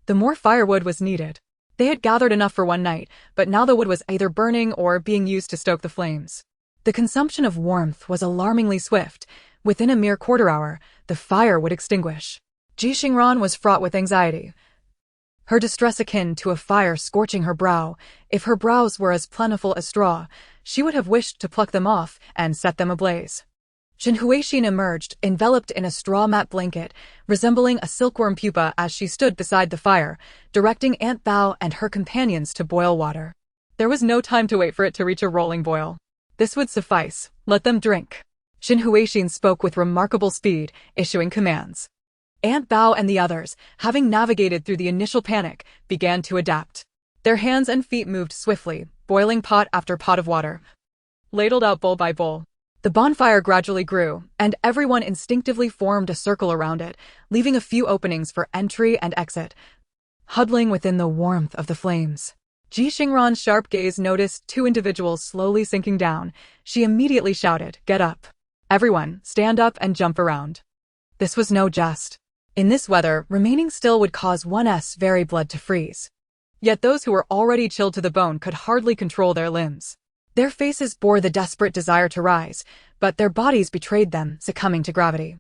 the more firewood was needed. They had gathered enough for one night, but now the wood was either burning or being used to stoke the flames. The consumption of warmth was alarmingly swift. Within a mere quarter hour, the fire would extinguish. Ji Xingran was fraught with anxiety, her distress akin to a fire scorching her brow. If her brows were as plentiful as straw, she would have wished to pluck them off and set them ablaze. Shen Huixin emerged, enveloped in a straw mat blanket, resembling a silkworm pupa as she stood beside the fire, directing Aunt Bao and her companions to boil water. There was no time to wait for it to reach a rolling boil. This would suffice. Let them drink. Shen Huixin spoke with remarkable speed, issuing commands. Aunt Bao and the others, having navigated through the initial panic, began to adapt. Their hands and feet moved swiftly, boiling pot after pot of water, ladled out bowl by bowl. The bonfire gradually grew, and everyone instinctively formed a circle around it, leaving a few openings for entry and exit, huddling within the warmth of the flames. Ji Xingran's sharp gaze noticed two individuals slowly sinking down. She immediately shouted, "Get up! Everyone, stand up and jump around." This was no jest. In this weather, remaining still would cause one's very blood to freeze. Yet those who were already chilled to the bone could hardly control their limbs. Their faces bore the desperate desire to rise, but their bodies betrayed them, succumbing to gravity.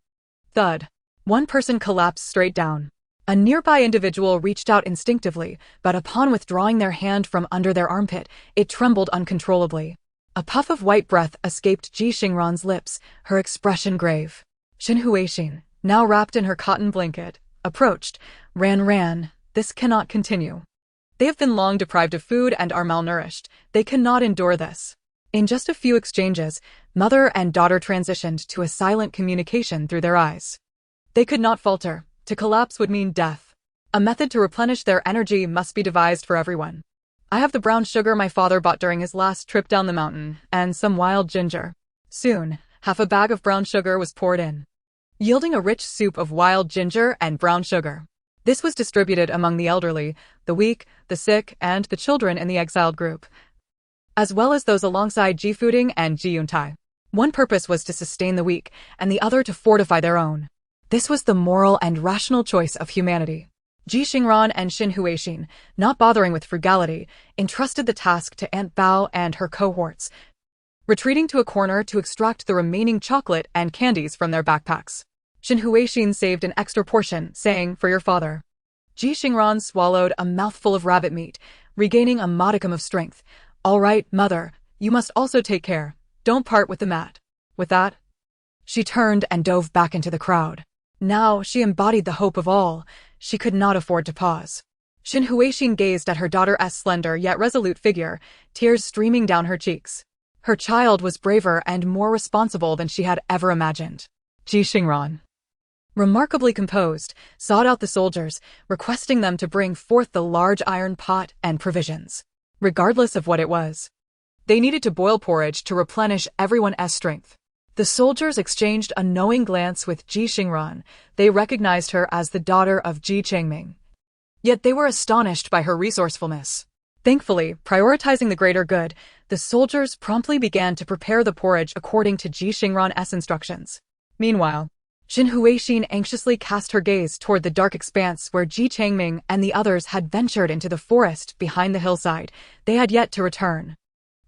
Thud. One person collapsed straight down. A nearby individual reached out instinctively, but upon withdrawing their hand from under their armpit, it trembled uncontrollably. A puff of white breath escaped Ji Xingran's lips, her expression grave. Shen Huixin, now wrapped in her cotton blanket, approached. Ran, this cannot continue. They have been long deprived of food and are malnourished. They cannot endure this. In just a few exchanges, mother and daughter transitioned to a silent communication through their eyes. They could not falter. To collapse would mean death. A method to replenish their energy must be devised for everyone. I have the brown sugar my father bought during his last trip down the mountain, and some wild ginger. Soon, half a bag of brown sugar was poured in, yielding a rich soup of wild ginger and brown sugar. This was distributed among the elderly, the weak, the sick, and the children in the exiled group, as well as those alongside Ji Fuding and Ji Yuntai. One purpose was to sustain the weak, and the other to fortify their own. This was the moral and rational choice of humanity. Ji Xingran and Shen Huixin, not bothering with frugality, entrusted the task to Aunt Bao and her cohorts, retreating to a corner to extract the remaining chocolate and candies from their backpacks. Shen Huixin saved an extra portion, saying, "For your father." Ji Xingran swallowed a mouthful of rabbit meat, regaining a modicum of strength. "All right, mother, you must also take care. Don't part with the mat." With that, she turned and dove back into the crowd. Now she embodied the hope of all. She could not afford to pause. Shen Huixin gazed at her daughter's slender yet resolute figure, tears streaming down her cheeks. Her child was braver and more responsible than she had ever imagined. Ji Xingran, remarkably composed, sought out the soldiers, requesting them to bring forth the large iron pot and provisions, regardless of what it was. They needed to boil porridge to replenish everyone's strength. The soldiers exchanged a knowing glance with Ji Xingran. They recognized her as the daughter of Ji Changming. Yet they were astonished by her resourcefulness. Thankfully, prioritizing the greater good, the soldiers promptly began to prepare the porridge according to Ji Xingran's instructions. Meanwhile, Shen Huixin anxiously cast her gaze toward the dark expanse where Ji Changming and the others had ventured into the forest behind the hillside. They had yet to return.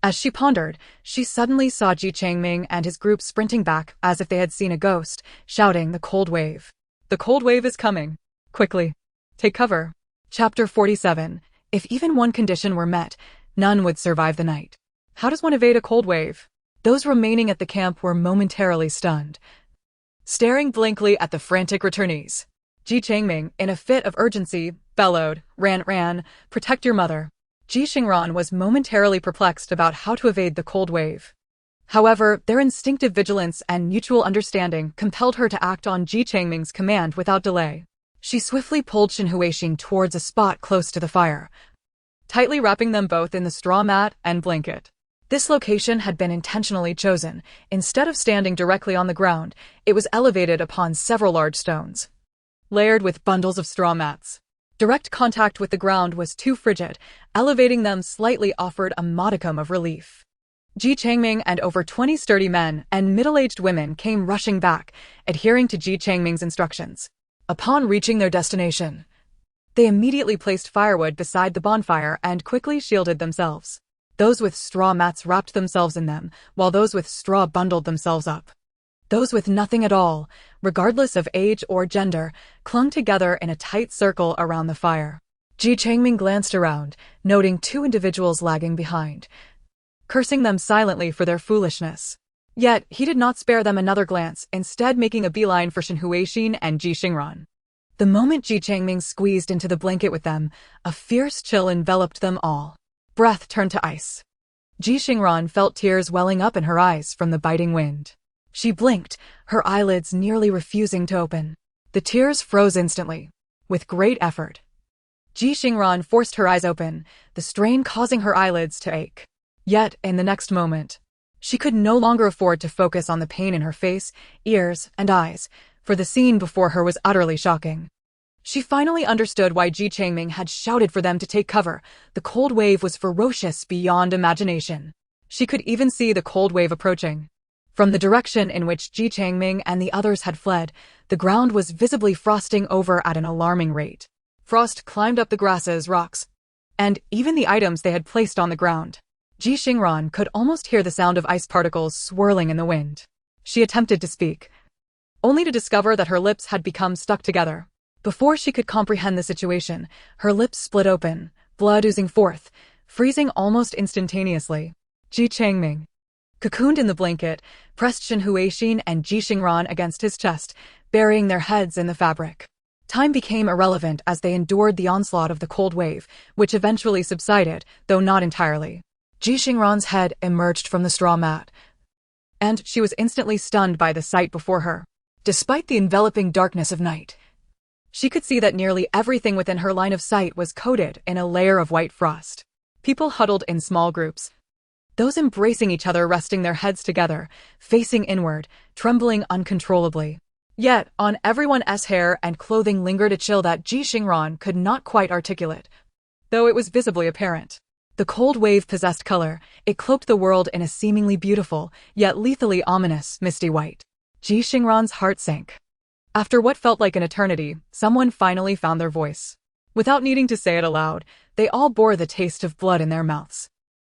As she pondered, she suddenly saw Ji Changming and his group sprinting back as if they had seen a ghost, shouting, "The cold wave! The cold wave is coming! Quickly! Take cover!" Chapter 47. If even one condition were met, none would survive the night. How does one evade a cold wave? Those remaining at the camp were momentarily stunned, staring blankly at the frantic returnees. Ji Changming, in a fit of urgency, bellowed, Ran, protect your mother." Ji Xingran was momentarily perplexed about how to evade the cold wave. However, their instinctive vigilance and mutual understanding compelled her to act on Ji Changming's command without delay. She swiftly pulled Shen Huixin towards a spot close to the fire, tightly wrapping them both in the straw mat and blanket. This location had been intentionally chosen. Instead of standing directly on the ground, it was elevated upon several large stones, layered with bundles of straw mats. Direct contact with the ground was too frigid. Elevating them slightly offered a modicum of relief. Ji Changming and over 20 sturdy men and middle-aged women came rushing back, adhering to Ji Changming's instructions. Upon reaching their destination, they immediately placed firewood beside the bonfire and quickly shielded themselves. Those with straw mats wrapped themselves in them, while those with straw bundled themselves up. Those with nothing at all, regardless of age or gender, clung together in a tight circle around the fire. Ji Changming glanced around, noting 2 individuals lagging behind, cursing them silently for their foolishness. Yet, he did not spare them another glance, instead making a beeline for Shen Huixin and Ji Xingran. The moment Ji Changming squeezed into the blanket with them, a fierce chill enveloped them all. Breath turned to ice. Ji Xingran felt tears welling up in her eyes from the biting wind. She blinked, her eyelids nearly refusing to open. The tears froze instantly. With great effort, Ji Xingran forced her eyes open, the strain causing her eyelids to ache. Yet, in the next moment, she could no longer afford to focus on the pain in her face, ears, and eyes, for the scene before her was utterly shocking. She finally understood why Ji Changming had shouted for them to take cover. The cold wave was ferocious beyond imagination. She could even see the cold wave approaching. From the direction in which Ji Changming and the others had fled, the ground was visibly frosting over at an alarming rate. Frost climbed up the grasses, rocks, and even the items they had placed on the ground. Ji Xingran could almost hear the sound of ice particles swirling in the wind. She attempted to speak, only to discover that her lips had become stuck together. Before she could comprehend the situation, her lips split open, blood oozing forth, freezing almost instantaneously. Ji Changming, cocooned in the blanket, pressed Shen Huixin and Ji Xingran against his chest, burying their heads in the fabric. Time became irrelevant as they endured the onslaught of the cold wave, which eventually subsided, though not entirely. Ji Xingran's head emerged from the straw mat, and she was instantly stunned by the sight before her. Despite the enveloping darkness of night, she could see that nearly everything within her line of sight was coated in a layer of white frost. People huddled in small groups, those embracing each other, resting their heads together, facing inward, trembling uncontrollably. Yet, on everyone's hair and clothing lingered a chill that Ji Xingran could not quite articulate, though it was visibly apparent. The cold wave possessed color. It cloaked the world in a seemingly beautiful, yet lethally ominous, misty white. Ji Xingran's heart sank. After what felt like an eternity, someone finally found their voice. Without needing to say it aloud, they all bore the taste of blood in their mouths.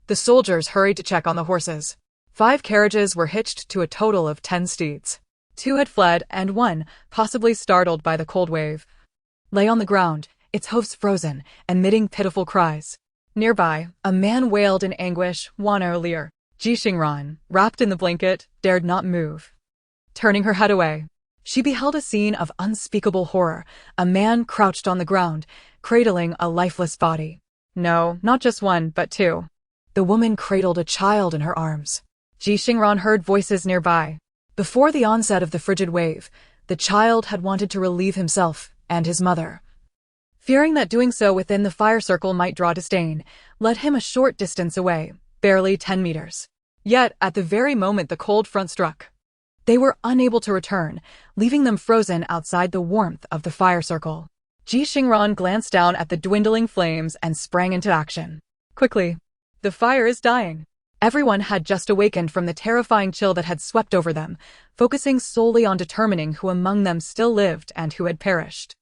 The soldiers hurried to check on the horses. 5 carriages were hitched to a total of 10 steeds. 2 had fled, and 1, possibly startled by the cold wave, lay on the ground, its hooves frozen, emitting pitiful cries. Nearby, a man wailed in anguish, "Wan earlier." Ji Xingran, wrapped in the blanket, dared not move. Turning her head away, she beheld a scene of unspeakable horror. A man crouched on the ground, cradling a lifeless body. No, not just 1, but 2. The woman cradled a child in her arms. Ji Xingran heard voices nearby. Before the onset of the frigid wave, the child had wanted to relieve himself and his mother, fearing that doing so within the fire circle might draw disdain, led him a short distance away, barely 10 meters. Yet, at the very moment the cold front struck, they were unable to return, leaving them frozen outside the warmth of the fire circle. Ji Xingran glanced down at the dwindling flames and sprang into action. Quickly, the fire is dying. Everyone had just awakened from the terrifying chill that had swept over them, focusing solely on determining who among them still lived and who had perished.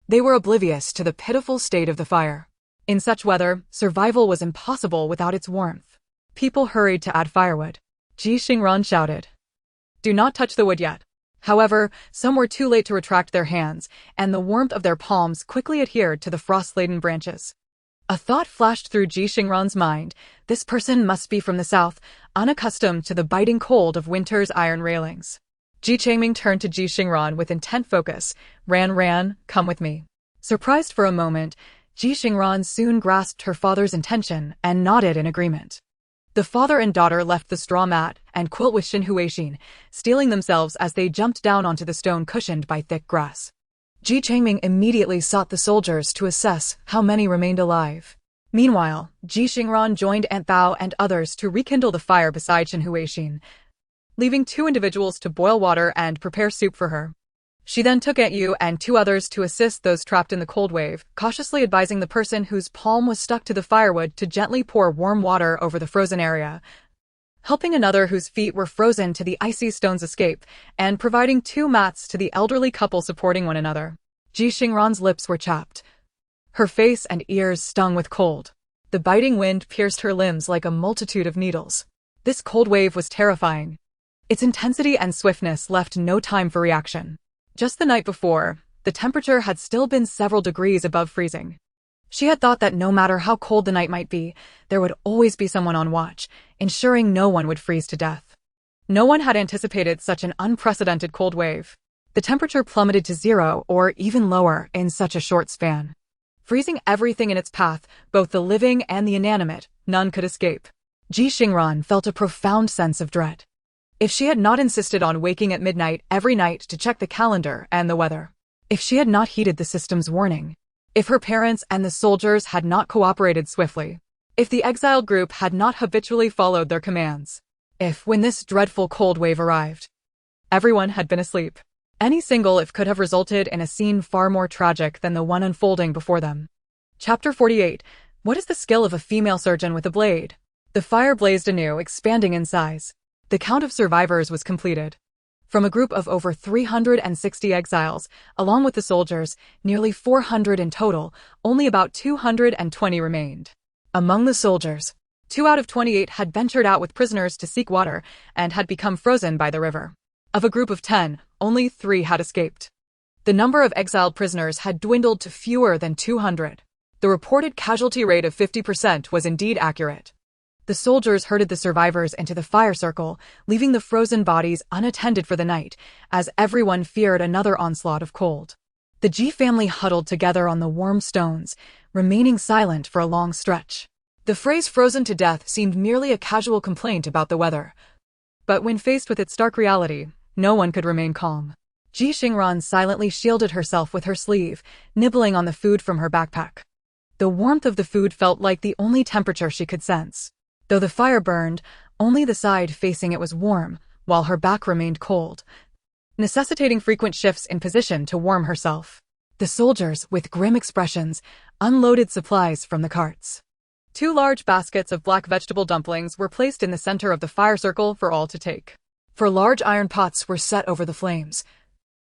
They were oblivious to the pitiful state of the fire. In such weather, survival was impossible without its warmth. People hurried to add firewood. Ji Xingran shouted, "Do not touch the wood yet." However, some were too late to retract their hands, and the warmth of their palms quickly adhered to the frost-laden branches. A thought flashed through Ji Xingran's mind. This person must be from the south, unaccustomed to the biting cold of winter's iron railings. Ji Changming turned to Ji Xingran with intent focus. Ran, come with me." Surprised for a moment, Ji Xingran soon grasped her father's intention and nodded in agreement. The father and daughter left the straw mat and quilt with Shen Huixin, steeling themselves as they jumped down onto the stone cushioned by thick grass. Ji Changming immediately sought the soldiers to assess how many remained alive. Meanwhile, Ji Xingran joined Aunt Bao and others to rekindle the fire beside Shen Huixin, leaving 2 individuals to boil water and prepare soup for her. She then took Aunt Yu and 2 others to assist those trapped in the cold wave, cautiously advising the person whose palm was stuck to the firewood to gently pour warm water over the frozen area. helping another whose feet were frozen to the icy stones escape, and providing 2 mats to the elderly couple supporting one another. Ji Xingran's lips were chapped. Her face and ears stung with cold. The biting wind pierced her limbs like a multitude of needles. This cold wave was terrifying. Its intensity and swiftness left no time for reaction. Just the night before, the temperature had still been several degrees above freezing. She had thought that no matter how cold the night might be, there would always be someone on watch, ensuring no one would freeze to death. No one had anticipated such an unprecedented cold wave. The temperature plummeted to 0 or even lower in such a short span. Freezing everything in its path, both the living and the inanimate, none could escape. Ji Xingran felt a profound sense of dread. If she had not insisted on waking at midnight every night to check the calendar and the weather, if she had not heeded the system's warning, if her parents and the soldiers had not cooperated swiftly, if the exiled group had not habitually followed their commands, if, when this dreadful cold wave arrived, everyone had been asleep, any single if could have resulted in a scene far more tragic than the one unfolding before them. Chapter 48. What is the skill of a female surgeon with a blade? The fire blazed anew, expanding in size. The count of survivors was completed. From a group of over 360 exiles, along with the soldiers, nearly 400 in total, only about 220 remained. Among the soldiers, 2 out of 28 had ventured out with prisoners to seek water and had become frozen by the river. Of a group of 10, only 3 had escaped. The number of exiled prisoners had dwindled to fewer than 200. The reported casualty rate of 50% was indeed accurate. The soldiers herded the survivors into the fire circle, leaving the frozen bodies unattended for the night, as everyone feared another onslaught of cold. The Ji family huddled together on the warm stones, remaining silent for a long stretch. The phrase "frozen to death" seemed merely a casual complaint about the weather. But when faced with its stark reality, no one could remain calm. Ji Xingran silently shielded herself with her sleeve, nibbling on the food from her backpack. The warmth of the food felt like the only temperature she could sense. Though the fire burned, only the side facing it was warm, while her back remained cold, necessitating frequent shifts in position to warm herself. The soldiers, with grim expressions, unloaded supplies from the carts. 2 large baskets of black vegetable dumplings were placed in the center of the fire circle for all to take. 4 large iron pots were set over the flames,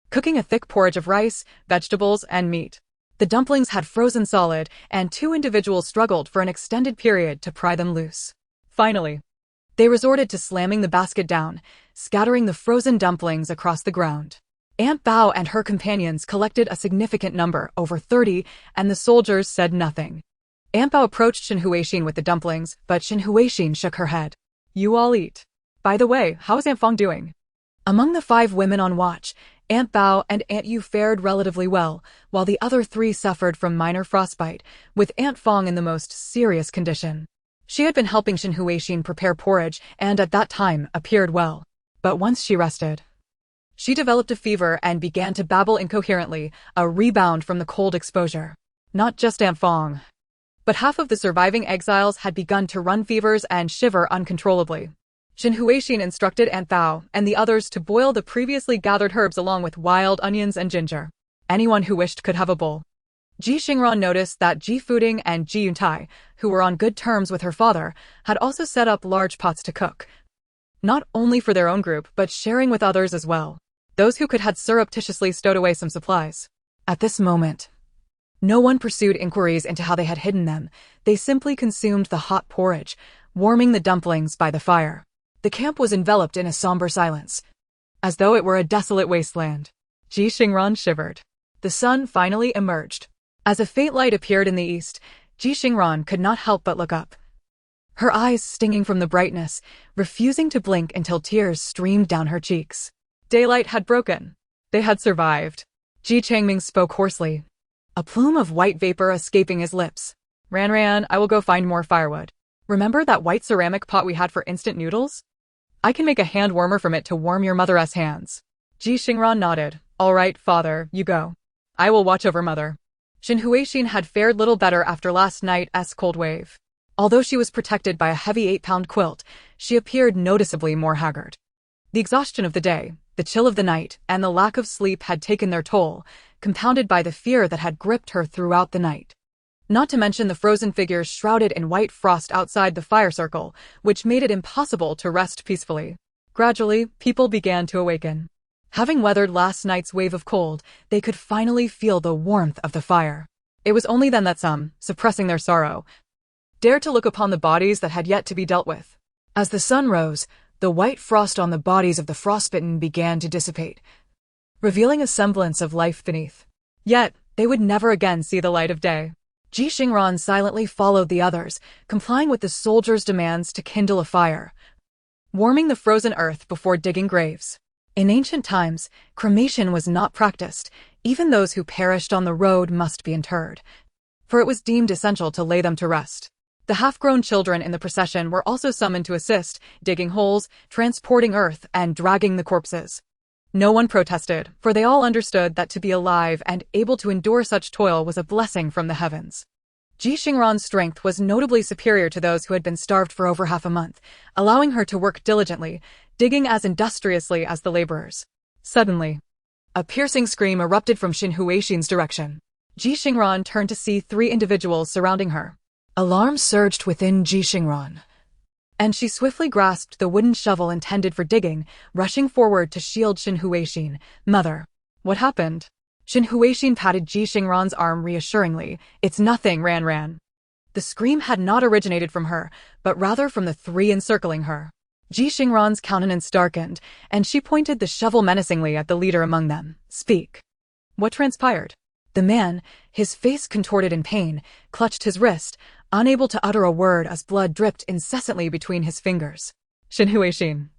cooking a thick porridge of rice, vegetables, and meat. The dumplings had frozen solid, and 2 individuals struggled for an extended period to pry them loose. Finally, they resorted to slamming the basket down, scattering the frozen dumplings across the ground. Aunt Bao and her companions collected a significant number, over 30, and the soldiers said nothing. Aunt Bao approached Shen Huixin with the dumplings, but Shen Huixin shook her head. "You all eat. By the way, how is Aunt Fong doing?" Among the 5 women on watch, Aunt Bao and Aunt Yu fared relatively well, while the other 3 suffered from minor frostbite, with Aunt Fong in the most serious condition. She had been helping Shen Huixin prepare porridge and at that time appeared well. But once she rested, she developed a fever and began to babble incoherently, a rebound from the cold exposure. Not just Aunt Fong, but half of the surviving exiles had begun to run fevers and shiver uncontrollably. Shen Huixin instructed Aunt Bao and the others to boil the previously gathered herbs along with wild onions and ginger. Anyone who wished could have a bowl. Ji Xingran noticed that Ji Fuding and Ji Yuntai, who were on good terms with her father, had also set up large pots to cook. Not only for their own group, but sharing with others as well. Those who could had surreptitiously stowed away some supplies. At this moment, no one pursued inquiries into how they had hidden them. They simply consumed the hot porridge, warming the dumplings by the fire. The camp was enveloped in a somber silence, as though it were a desolate wasteland. Ji Xingran shivered. The sun finally emerged. As a faint light appeared in the east, Ji Xingran could not help but look up. Her eyes stinging from the brightness, refusing to blink until tears streamed down her cheeks. Daylight had broken. They had survived. Ji Changming spoke hoarsely, a plume of white vapor escaping his lips. "Ran, I will go find more firewood. Remember that white ceramic pot we had for instant noodles? I can make a hand warmer from it to warm your mother's hands." Ji Xingran nodded. "All right, father, you go. I will watch over mother." Shen Huixin had fared little better after last night's cold wave. Although she was protected by a heavy 8-pound quilt, she appeared noticeably more haggard. The exhaustion of the day, the chill of the night, and the lack of sleep had taken their toll, compounded by the fear that had gripped her throughout the night. Not to mention the frozen figures shrouded in white frost outside the fire circle, which made it impossible to rest peacefully. Gradually, people began to awaken. Having weathered last night's wave of cold, they could finally feel the warmth of the fire. It was only then that some, suppressing their sorrow, dared to look upon the bodies that had yet to be dealt with. As the sun rose, the white frost on the bodies of the frostbitten began to dissipate, revealing a semblance of life beneath. Yet, they would never again see the light of day. Ji Xingran silently followed the others, complying with the soldiers' demands to kindle a fire, warming the frozen earth before digging graves. In ancient times, cremation was not practiced. Even those who perished on the road must be interred, for it was deemed essential to lay them to rest. The half-grown children in the procession were also summoned to assist, digging holes, transporting earth, and dragging the corpses. No one protested, for they all understood that to be alive and able to endure such toil was a blessing from the heavens. Ji Xingran's strength was notably superior to those who had been starved for over half a month, allowing her to work diligently, digging as industriously as the laborers. Suddenly, a piercing scream erupted from Xin Huixin's direction. Ji Xingran turned to see 3 individuals surrounding her. Alarm surged within Ji Xingran, and she swiftly grasped the wooden shovel intended for digging, rushing forward to shield Xin Huixin. "Mother, what happened?" Xin Huixin patted Ji Xingran's arm reassuringly. "It's nothing, Ran. The scream had not originated from her, but rather from the 3 encircling her. Ji Xingran's countenance darkened, and she pointed the shovel menacingly at the leader among them. "Speak." What transpired? The man, his face contorted in pain, clutched his wrist, unable to utter a word as blood dripped incessantly between his fingers. Xin Huixin,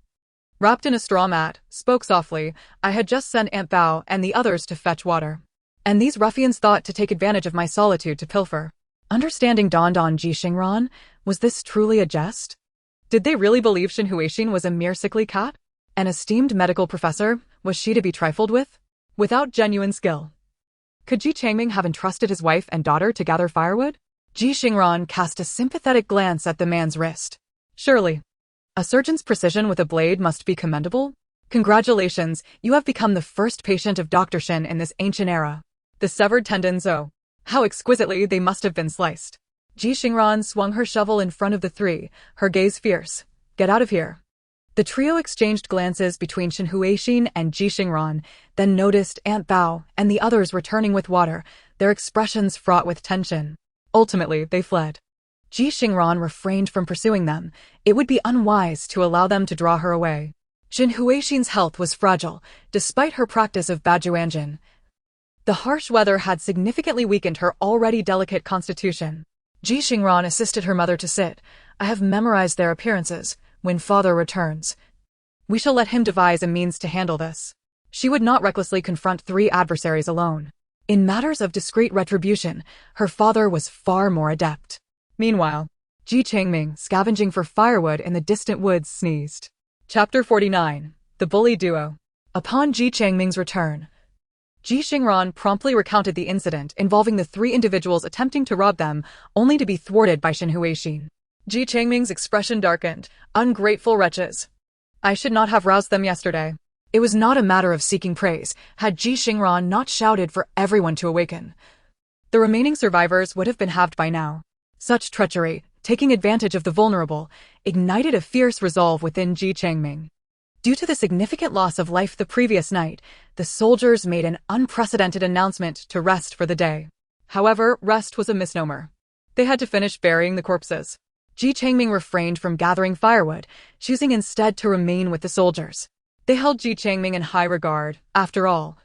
wrapped in a straw mat, spoke softly. "I had just sent Aunt Bao and the others to fetch water, and these ruffians thought to take advantage of my solitude to pilfer." Understanding dawned on Ji Xingran. Was this truly a jest? Did they really believe Xin Huixin was a mere sickly cat? An esteemed medical professor, was she to be trifled with? Without genuine skill, could Ji Changming have entrusted his wife and daughter to gather firewood? Ji Xingran cast a sympathetic glance at the man's wrist. Surely, a surgeon's precision with a blade must be commendable. Congratulations, you have become the first patient of Dr. Shin in this ancient era. The severed tendons, oh, how exquisitely they must have been sliced. Ji Xingran swung her shovel in front of the 3, her gaze fierce. "Get out of here." The trio exchanged glances between Xin Huixin and Ji Xingran, then noticed Aunt Bao and the others returning with water, their expressions fraught with tension. Ultimately, they fled. Ji Xingran refrained from pursuing them. It would be unwise to allow them to draw her away. Xin Huixin's health was fragile, despite her practice of Bajuanjin. The harsh weather had significantly weakened her already delicate constitution. Ji Xingran assisted her mother to sit. "I have memorized their appearances. When father returns, we shall let him devise a means to handle this." She would not recklessly confront 3 adversaries alone. In matters of discreet retribution, her father was far more adept. Meanwhile, Ji Changming, scavenging for firewood in the distant woods, sneezed. Chapter 49. The Bully Duo. Upon Ji Changming's return, Ji Xingran promptly recounted the incident involving the 3 individuals attempting to rob them, only to be thwarted by Xin Huixin. Ji Changming's expression darkened. "Ungrateful wretches. I should not have roused them yesterday." It was not a matter of seeking praise. Had Ji Xingran not shouted for everyone to awaken, the remaining survivors would have been halved by now. Such treachery, taking advantage of the vulnerable, ignited a fierce resolve within Ji Changming. Due to the significant loss of life the previous night, the soldiers made an unprecedented announcement to rest for the day. However, rest was a misnomer. They had to finish burying the corpses. Ji Changming refrained from gathering firewood, choosing instead to remain with the soldiers. They held Ji Changming in high regard. After all,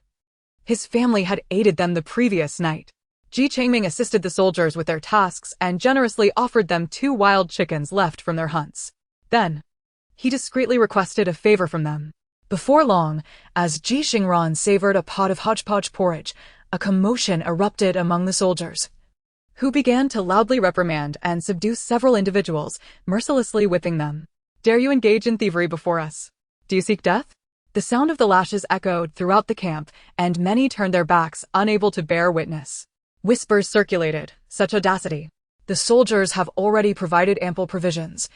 his family had aided them the previous night. Ji Changming assisted the soldiers with their tasks and generously offered them 2 wild chickens left from their hunts. Then, he discreetly requested a favor from them. Before long, as Ji Xingran savored a pot of hodgepodge porridge, a commotion erupted among the soldiers, who began to loudly reprimand and subdue several individuals, mercilessly whipping them. "Dare you engage in thievery before us? Do you seek death?" The sound of the lashes echoed throughout the camp, and many turned their backs, unable to bear witness. Whispers circulated. Such audacity. The soldiers have already provided ample provisions,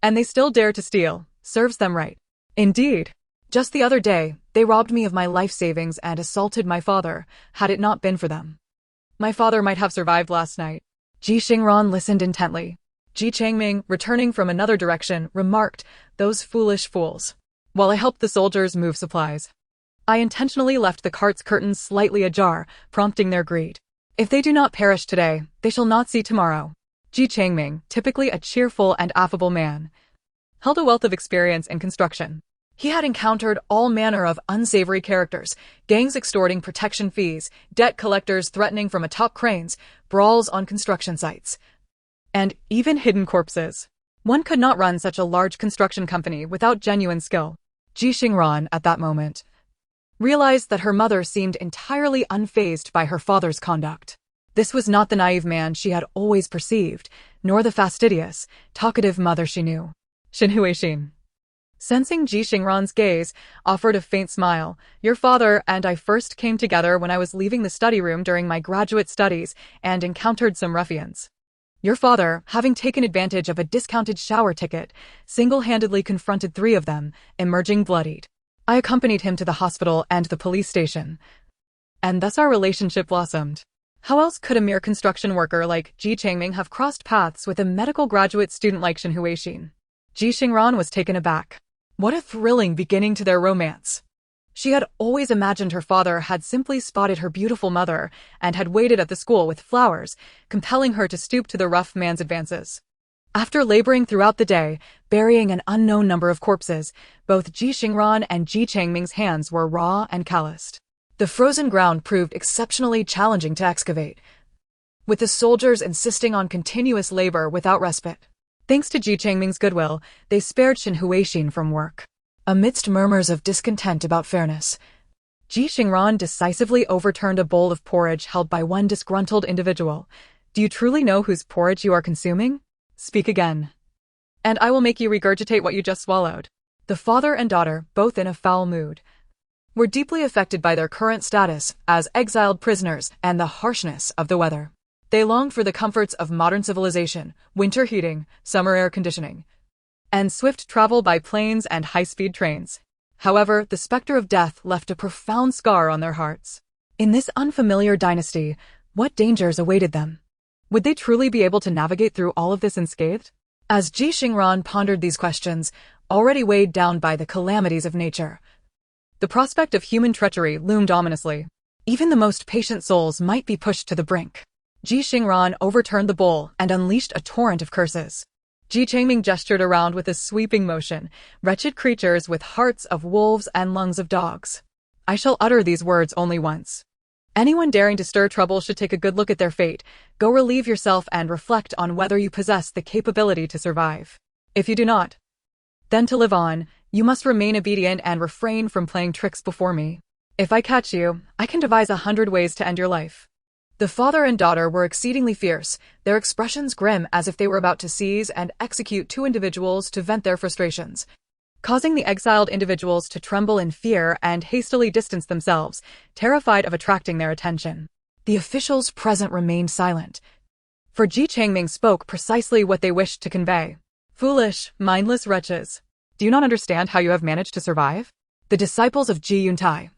and they still dare to steal. Serves them right. Indeed. Just the other day, they robbed me of my life savings and assaulted my father. Had it not been for them, My father might have survived last night. Ji Xingran listened intently. Ji Changming, returning from another direction, remarked, "Those foolish fools. While I helped the soldiers move supplies, I intentionally left the cart's curtains slightly ajar, prompting their greed. If they do not perish today, they shall not see tomorrow." Ji Changming, typically a cheerful and affable man, held a wealth of experience in construction. He had encountered all manner of unsavory characters, gangs extorting protection fees, debt collectors threatening from atop cranes, brawls on construction sites, and even hidden corpses. One could not run such a large construction company without genuine skill. Ji Xingran, at that moment, realized that her mother seemed entirely unfazed by her father's conduct. This was not the naive man she had always perceived, nor the fastidious, talkative mother she knew. Shin Huixin, sensing Ji Xingran's gaze, offered a faint smile. "Your father and I first came together when I was leaving the study room during my graduate studies and encountered some ruffians. Your father, having taken advantage of a discounted shower ticket, single-handedly confronted 3 of them, emerging bloodied. I accompanied him to the hospital and the police station, and thus our relationship blossomed." How else could a mere construction worker like Ji Changming have crossed paths with a medical graduate student like Shin Huixin? Ji Xingran was taken aback. What a thrilling beginning to their romance. She had always imagined her father had simply spotted her beautiful mother and had waited at the school with flowers, compelling her to stoop to the rough man's advances. After laboring throughout the day, burying an unknown number of corpses, both Ji Xingran and Ji Changming's hands were raw and calloused. The frozen ground proved exceptionally challenging to excavate, with the soldiers insisting on continuous labor without respite. Thanks to Ji Changming's goodwill, they spared Shin Huixin from work. Amidst murmurs of discontent about fairness, Ji Xingran decisively overturned a bowl of porridge held by one disgruntled individual. "Do you truly know whose porridge you are consuming? Speak again, and I will make you regurgitate what you just swallowed." The father and daughter, both in a foul mood, were deeply affected by their current status as exiled prisoners and the harshness of the weather. They longed for the comforts of modern civilization, winter heating, summer air conditioning, and swift travel by planes and high-speed trains. However, the specter of death left a profound scar on their hearts. In this unfamiliar dynasty, what dangers awaited them? Would they truly be able to navigate through all of this unscathed? As Ji Xingran pondered these questions, already weighed down by the calamities of nature, the prospect of human treachery loomed ominously. Even the most patient souls might be pushed to the brink. Ji Xingran overturned the bowl and unleashed a torrent of curses. Ji Changming gestured around with a sweeping motion. "Wretched creatures with hearts of wolves and lungs of dogs. I shall utter these words only once. Anyone daring to stir trouble should take a good look at their fate. Go relieve yourself and reflect on whether you possess the capability to survive. If you do not, then to live on, you must remain obedient and refrain from playing tricks before me. If I catch you, I can devise 100 ways to end your life." The father and daughter were exceedingly fierce, their expressions grim as if they were about to seize and execute 2 individuals to vent their frustrations, causing the exiled individuals to tremble in fear and hastily distance themselves, terrified of attracting their attention. The officials present remained silent, for Ji Changming spoke precisely what they wished to convey. "Foolish, mindless wretches. Do you not understand how you have managed to survive?" The disciples of Ji Yuntai,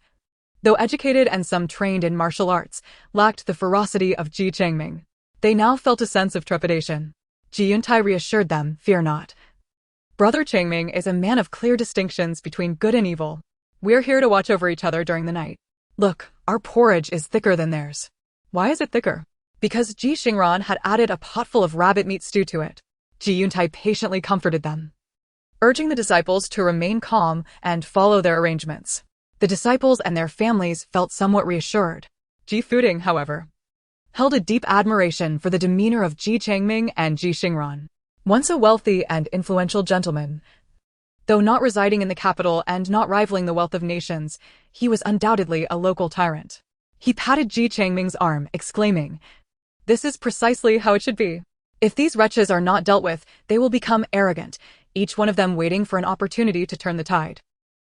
though educated and some trained in martial arts, lacked the ferocity of Ji Changming. They now felt a sense of trepidation. Ji Yuntai reassured them, "Fear not. Brother Changming is a man of clear distinctions between good and evil. We're here to watch over each other during the night. Look, our porridge is thicker than theirs." Why is it thicker? Because Ji Xingran had added a potful of rabbit meat stew to it. Ji Yuntai patiently comforted them, urging the disciples to remain calm and follow their arrangements. The disciples and their families felt somewhat reassured. Ji Fuding, however, held a deep admiration for the demeanor of Ji Changming and Ji Xingran. Once a wealthy and influential gentleman, though not residing in the capital and not rivaling the wealth of nations, he was undoubtedly a local tyrant. He patted Ji Changming's arm, exclaiming, "This is precisely how it should be. If these wretches are not dealt with, they will become arrogant, each one of them waiting for an opportunity to turn the tide.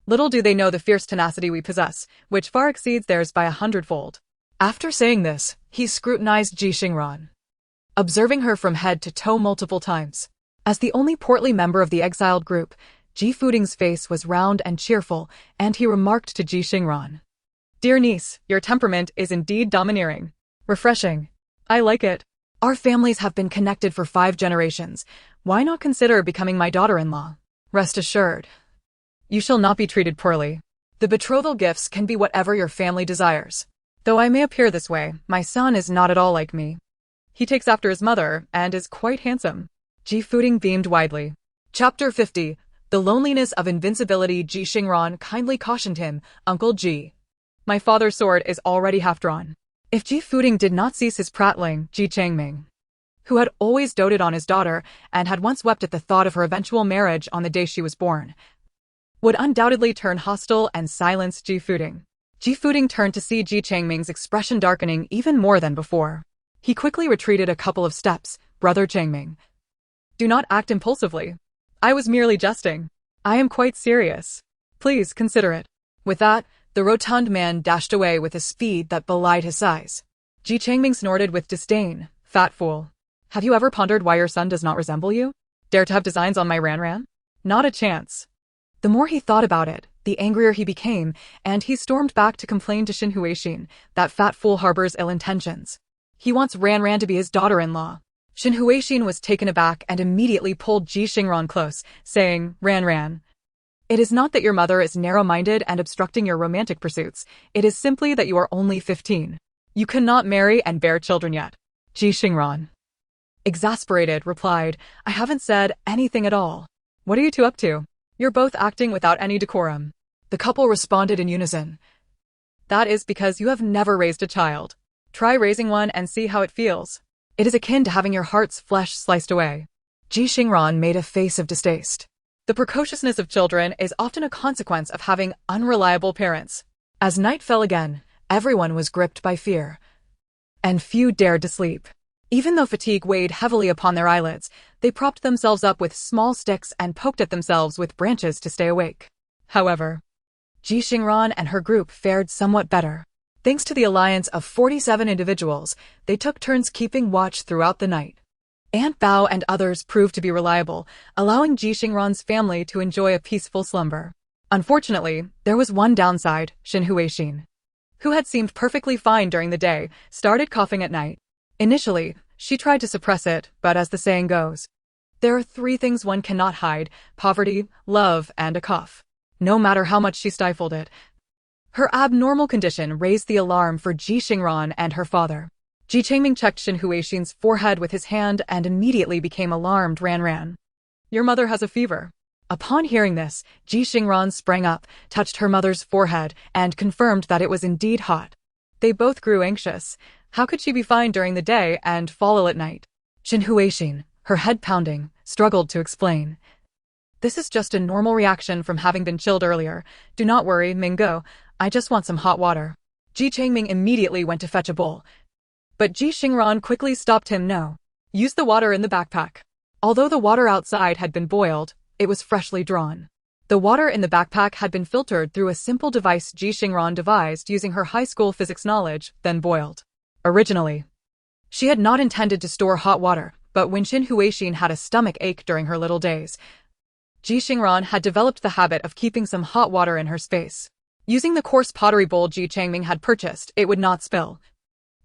Little do they know the fierce tenacity we possess, which far exceeds theirs by 100-fold. After saying this, he scrutinized Ji Xingran, observing her from head to toe multiple times. As the only portly member of the exiled group, Ji Fuding's face was round and cheerful, and he remarked to Ji Xingran, "Dear niece, your temperament is indeed domineering. Refreshing. I like it. Our families have been connected for 5 generations. Why not consider becoming my daughter-in-law? Rest assured, you shall not be treated poorly. The betrothal gifts can be whatever your family desires. Though I may appear this way, my son is not at all like me. He takes after his mother and is quite handsome. Ji Xingran beamed widely. Chapter 50. The loneliness of invincibility. Ji Xingran kindly cautioned him, Uncle Ji. My father's sword is already half drawn. If Ji Xingran did not cease his prattling, Ji Changming, who had always doted on his daughter and had once wept at the thought of her eventual marriage on the day she was born, would undoubtedly turn hostile and silence Ji Xingran. Ji Xingran turned to see Ji Changming's expression darkening even more than before. He quickly retreated a couple of steps. Brother Changming, do not act impulsively. I was merely jesting. I am quite serious. Please consider it. With that, the rotund man dashed away with a speed that belied his size. Ji Changming snorted with disdain. Fat fool. Have you ever pondered why your son does not resemble you? Dare to have designs on my Ranran? Not a chance. The more he thought about it, the angrier he became, and he stormed back to complain to Shin Huixin that fat fool harbors ill intentions. He wants Ranran to be his daughter-in-law. Shin Huixin was taken aback and immediately pulled Ji Xingran close, saying, Ranran, it is not that your mother is narrow-minded and obstructing your romantic pursuits. It is simply that you are only 15. You cannot marry and bear children yet. Ji Xingran, exasperated, replied, I haven't said anything at all. What are you two up to? You're both acting without any decorum. The couple responded in unison. That is because you have never raised a child. Try raising one and see how it feels. It is akin to having your heart's flesh sliced away. Ji Xingran made a face of distaste. The precociousness of children is often a consequence of having unreliable parents. As night fell again, everyone was gripped by fear, and few dared to sleep. Even though fatigue weighed heavily upon their eyelids, they propped themselves up with small sticks and poked at themselves with branches to stay awake. However, Ji Xingran and her group fared somewhat better. Thanks to the alliance of 47 individuals, they took turns keeping watch throughout the night. Aunt Bao and others proved to be reliable, allowing Ji Xingran's family to enjoy a peaceful slumber. Unfortunately, there was one downside. Shin Huixin, who had seemed perfectly fine during the day, started coughing at night. Initially, she tried to suppress it, but as the saying goes, there are 3 things one cannot hide: poverty, love, and a cough. No matter how much she stifled it, her abnormal condition raised the alarm for Ji Xingran and her father. Ji Changming checked Shin Huixin's forehead with his hand and immediately became alarmed. Ranran, your mother has a fever. Upon hearing this, Ji Xingran sprang up, touched her mother's forehead, and confirmed that it was indeed hot. They both grew anxious. How could she be fine during the day and fall ill at night? Shin Huixin, her head pounding, struggled to explain. This is just a normal reaction from having been chilled earlier. Do not worry, Mingo. I just want some hot water. Ji Changming immediately went to fetch a bowl, but Ji Xingran quickly stopped him. No. Use the water in the backpack. Although the water outside had been boiled, it was freshly drawn. The water in the backpack had been filtered through a simple device Ji Xingran devised using her high school physics knowledge, then boiled. Originally, she had not intended to store hot water, but when Shin Huixin had a stomach ache during her little days, Ji Xingran had developed the habit of keeping some hot water in her space. Using the coarse pottery bowl Ji Changming had purchased, it would not spill,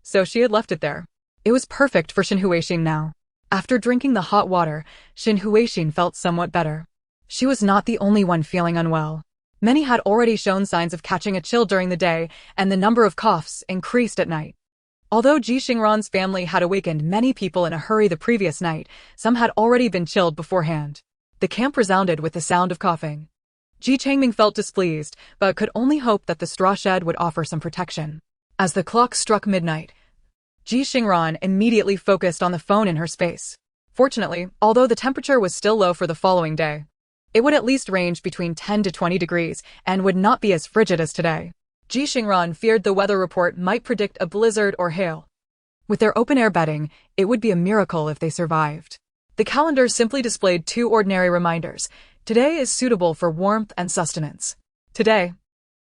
so she had left it there. It was perfect for Shin Huixin now. After drinking the hot water, Shin Huixin felt somewhat better. She was not the only one feeling unwell. Many had already shown signs of catching a chill during the day, and the number of coughs increased at night. Although Ji Xingran's family had awakened many people in a hurry the previous night, some had already been chilled beforehand. The camp resounded with the sound of coughing. Ji Changming felt displeased, but could only hope that the straw shed would offer some protection. As the clock struck midnight, Ji Xingran immediately focused on the phone in her space. Fortunately, although the temperature was still low for the following day, it would at least range between 10 to 20 degrees and would not be as frigid as today. Ji Xingran feared the weather report might predict a blizzard or hail. With their open-air bedding, it would be a miracle if they survived. The calendar simply displayed 2 ordinary reminders. Today is suitable for warmth and sustenance. Today,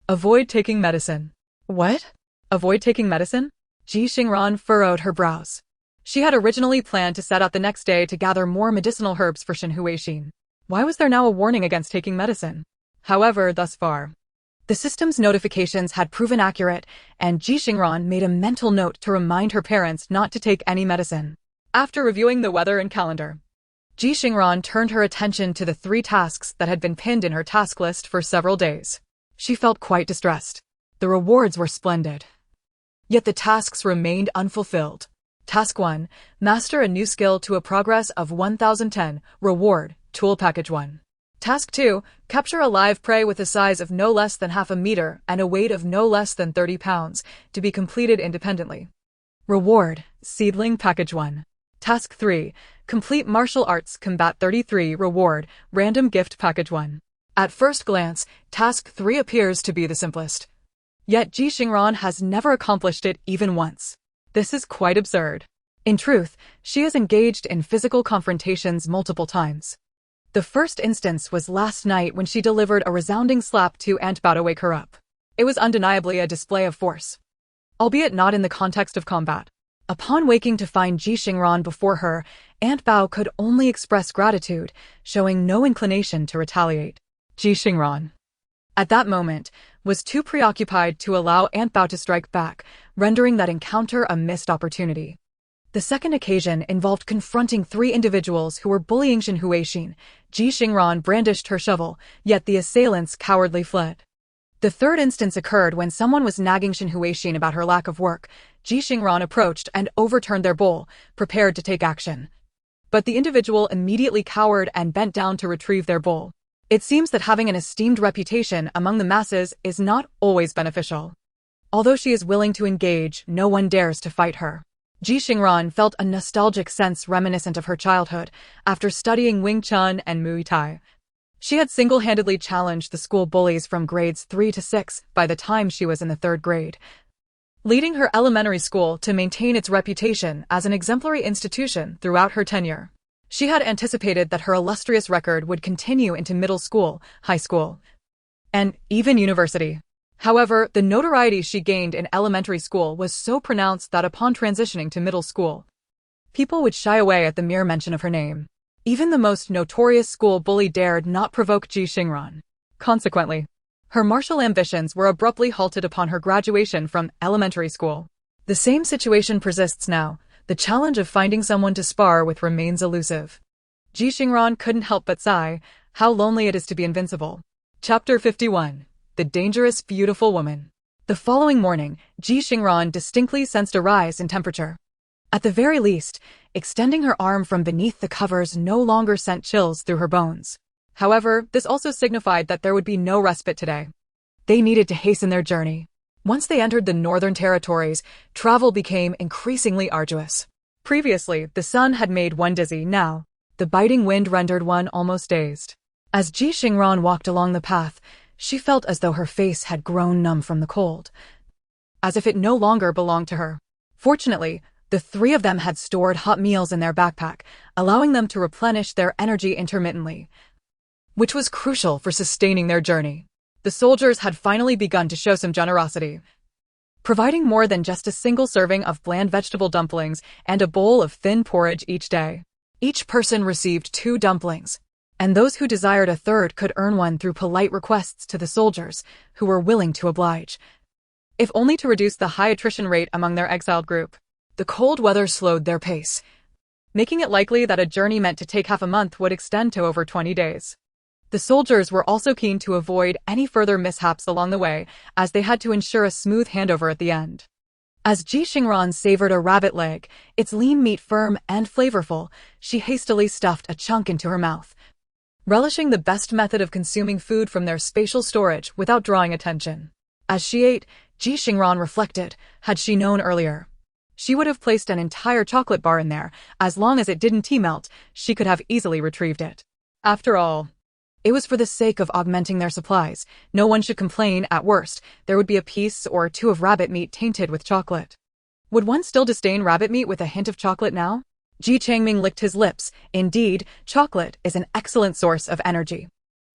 avoid taking medicine. What? Avoid taking medicine? Ji Xingran furrowed her brows. She had originally planned to set out the next day to gather more medicinal herbs for Shin Huixin. Why was there now a warning against taking medicine? However, thus far, The system's notifications had proven accurate, and Ji Xingran made a mental note to remind her parents not to take any medicine. After reviewing the weather and calendar, Ji Xingran turned her attention to the 3 tasks that had been pinned in her task list for several days. She felt quite distressed. The rewards were splendid, yet the tasks remained unfulfilled. Task 1. Master a new skill to a progress of 1010. Reward. Tool Package 1. Task 2. Capture a live prey with a size of no less than half a meter and a weight of no less than 30 pounds, to be completed independently. Reward. Seedling Package 1. Task 3. Complete Martial Arts Combat 33. Reward. Random Gift Package 1. At first glance, Task 3 appears to be the simplest. Yet Ji Xingran has never accomplished it even once. This is quite absurd. In truth, she has engaged in physical confrontations multiple times. The first instance was last night when she delivered a resounding slap to Aunt Bao to wake her up. It was undeniably a display of force, albeit not in the context of combat. Upon waking to find Ji Xingran before her, Aunt Bao could only express gratitude, showing no inclination to retaliate. Ji Xingran, at that moment, was too preoccupied to allow Aunt Bao to strike back, rendering that encounter a missed opportunity. The second occasion involved confronting 3 individuals who were bullying Shen Huixin. Ji Xingran brandished her shovel, yet the assailants cowardly fled. The third instance occurred when someone was nagging Shen Huixin about her lack of work. Ji Xingran approached and overturned their bowl, prepared to take action. But the individual immediately cowered and bent down to retrieve their bowl. It seems that having an esteemed reputation among the masses is not always beneficial. Although she is willing to engage, no one dares to fight her. Ji Xingran felt a nostalgic sense reminiscent of her childhood after studying Wing Chun and Muay Thai. She had single-handedly challenged the school bullies from grades 3 to 6 by the time she was in the 3rd grade, leading her elementary school to maintain its reputation as an exemplary institution throughout her tenure. She had anticipated that her illustrious record would continue into middle school, high school, and even university. However, the notoriety she gained in elementary school was so pronounced that upon transitioning to middle school, people would shy away at the mere mention of her name. Even the most notorious school bully dared not provoke Ji Xingran. Consequently, her martial ambitions were abruptly halted upon her graduation from elementary school. The same situation persists now. The challenge of finding someone to spar with remains elusive. Ji Xingran couldn't help but sigh. How lonely it is to be invincible. Chapter 51. The Dangerous Beautiful Woman. The following morning, Ji Xingran distinctly sensed a rise in temperature. At the very least, extending her arm from beneath the covers no longer sent chills through her bones. However, this also signified that there would be no respite today. They needed to hasten their journey. Once they entered the northern territories, travel became increasingly arduous. Previously, the sun had made one dizzy. Now, the biting wind rendered one almost dazed. As Ji Xingran walked along the path, she felt as though her face had grown numb from the cold, as if it no longer belonged to her. Fortunately, the 3 of them had stored hot meals in their backpack, allowing them to replenish their energy intermittently, which was crucial for sustaining their journey. The soldiers had finally begun to show some generosity, providing more than just a single serving of bland vegetable dumplings and a bowl of thin porridge each day. Each person received 2 dumplings, and those who desired a third could earn one through polite requests to the soldiers, who were willing to oblige, if only to reduce the high attrition rate among their exiled group. The cold weather slowed their pace, making it likely that a journey meant to take half a month would extend to over 20 days. The soldiers were also keen to avoid any further mishaps along the way, as they had to ensure a smooth handover at the end. As Ji Xingran savored a rabbit leg, its lean meat firm and flavorful, she hastily stuffed a chunk into her mouth, relishing the best method of consuming food from their spatial storage without drawing attention. As she ate, Ji Xingran reflected, had she known earlier, she would have placed an entire chocolate bar in there. As long as it didn't tea melt, she could have easily retrieved it. After all, it was for the sake of augmenting their supplies. No one should complain. At worst, there would be a piece or 2 of rabbit meat tainted with chocolate. Would one still disdain rabbit meat with a hint of chocolate now? Ji Changming licked his lips. Indeed, chocolate is an excellent source of energy.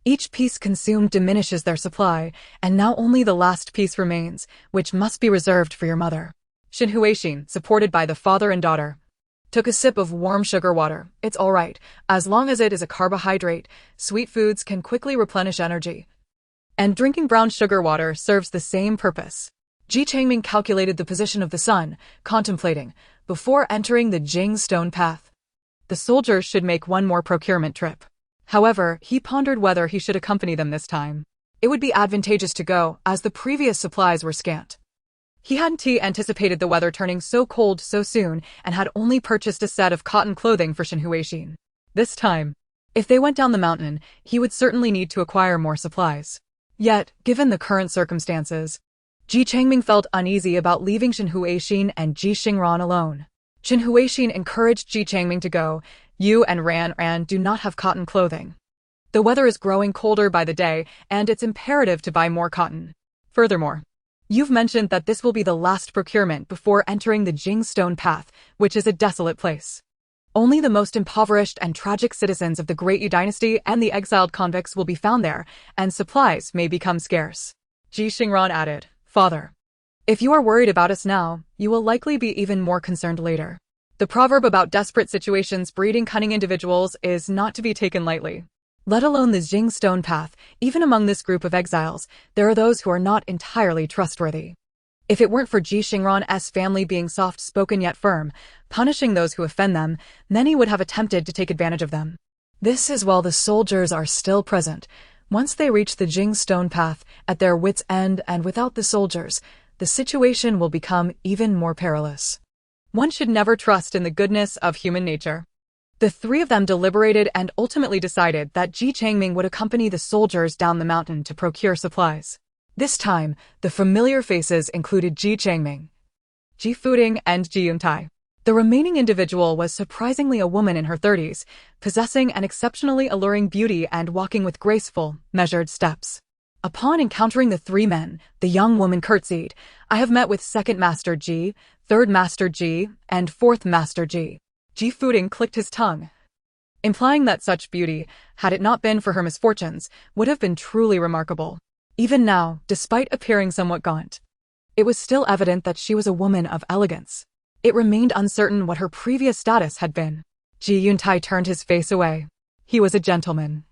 Each piece consumed diminishes their supply, and now only the last piece remains, which must be reserved for your mother. Shen Huixin, supported by the father and daughter, took a sip of warm sugar water. It's all right, as long as it is a carbohydrate. Sweet foods can quickly replenish energy. And drinking brown sugar water serves the same purpose. Ji Changming calculated the position of the sun, contemplating, before entering the Jing stone path. The soldiers should make one more procurement trip. However, he pondered whether he should accompany them this time. It would be advantageous to go, as the previous supplies were scant. He hadn't anticipated the weather turning so cold so soon and had only purchased a set of cotton clothing for Shen Huixin. This time, if they went down the mountain, he would certainly need to acquire more supplies. Yet, given the current circumstances, Ji Changming felt uneasy about leaving Shen Huixin and Ji Xingran alone. Shen Huixin encouraged Ji Changming to go. You and Ran do not have cotton clothing. The weather is growing colder by the day, and it's imperative to buy more cotton. Furthermore, you've mentioned that this will be the last procurement before entering the Jing stone path, which is a desolate place. Only the most impoverished and tragic citizens of the Great Yu dynasty and the exiled convicts will be found there, and supplies may become scarce. Ji Xingran added, Father, if you are worried about us now, you will likely be even more concerned later. The proverb about desperate situations breeding cunning individuals is not to be taken lightly. Let alone the Jing stone path, even among this group of exiles, there are those who are not entirely trustworthy. If it weren't for Ji Xingran's family being soft-spoken yet firm, punishing those who offend them, many would have attempted to take advantage of them. This is while the soldiers are still present. Once they reach the Jing stone path, at their wits' end and without the soldiers, the situation will become even more perilous. One should never trust in the goodness of human nature. The three of them deliberated and ultimately decided that Ji Changming would accompany the soldiers down the mountain to procure supplies. This time, the familiar faces included Ji Changming, Ji Fuding, and Ji Yuntai. The remaining individual was surprisingly a woman in her 30s, possessing an exceptionally alluring beauty and walking with graceful, measured steps. Upon encountering the three men, the young woman curtsied. I have met with Second Master Ji, Third Master Ji, and Fourth Master Ji. Ji Fuding clicked his tongue, implying that such beauty, had it not been for her misfortunes, would have been truly remarkable. Even now, despite appearing somewhat gaunt, it was still evident that she was a woman of elegance. It remained uncertain what her previous status had been. Ji Yuntai turned his face away. He was a gentleman,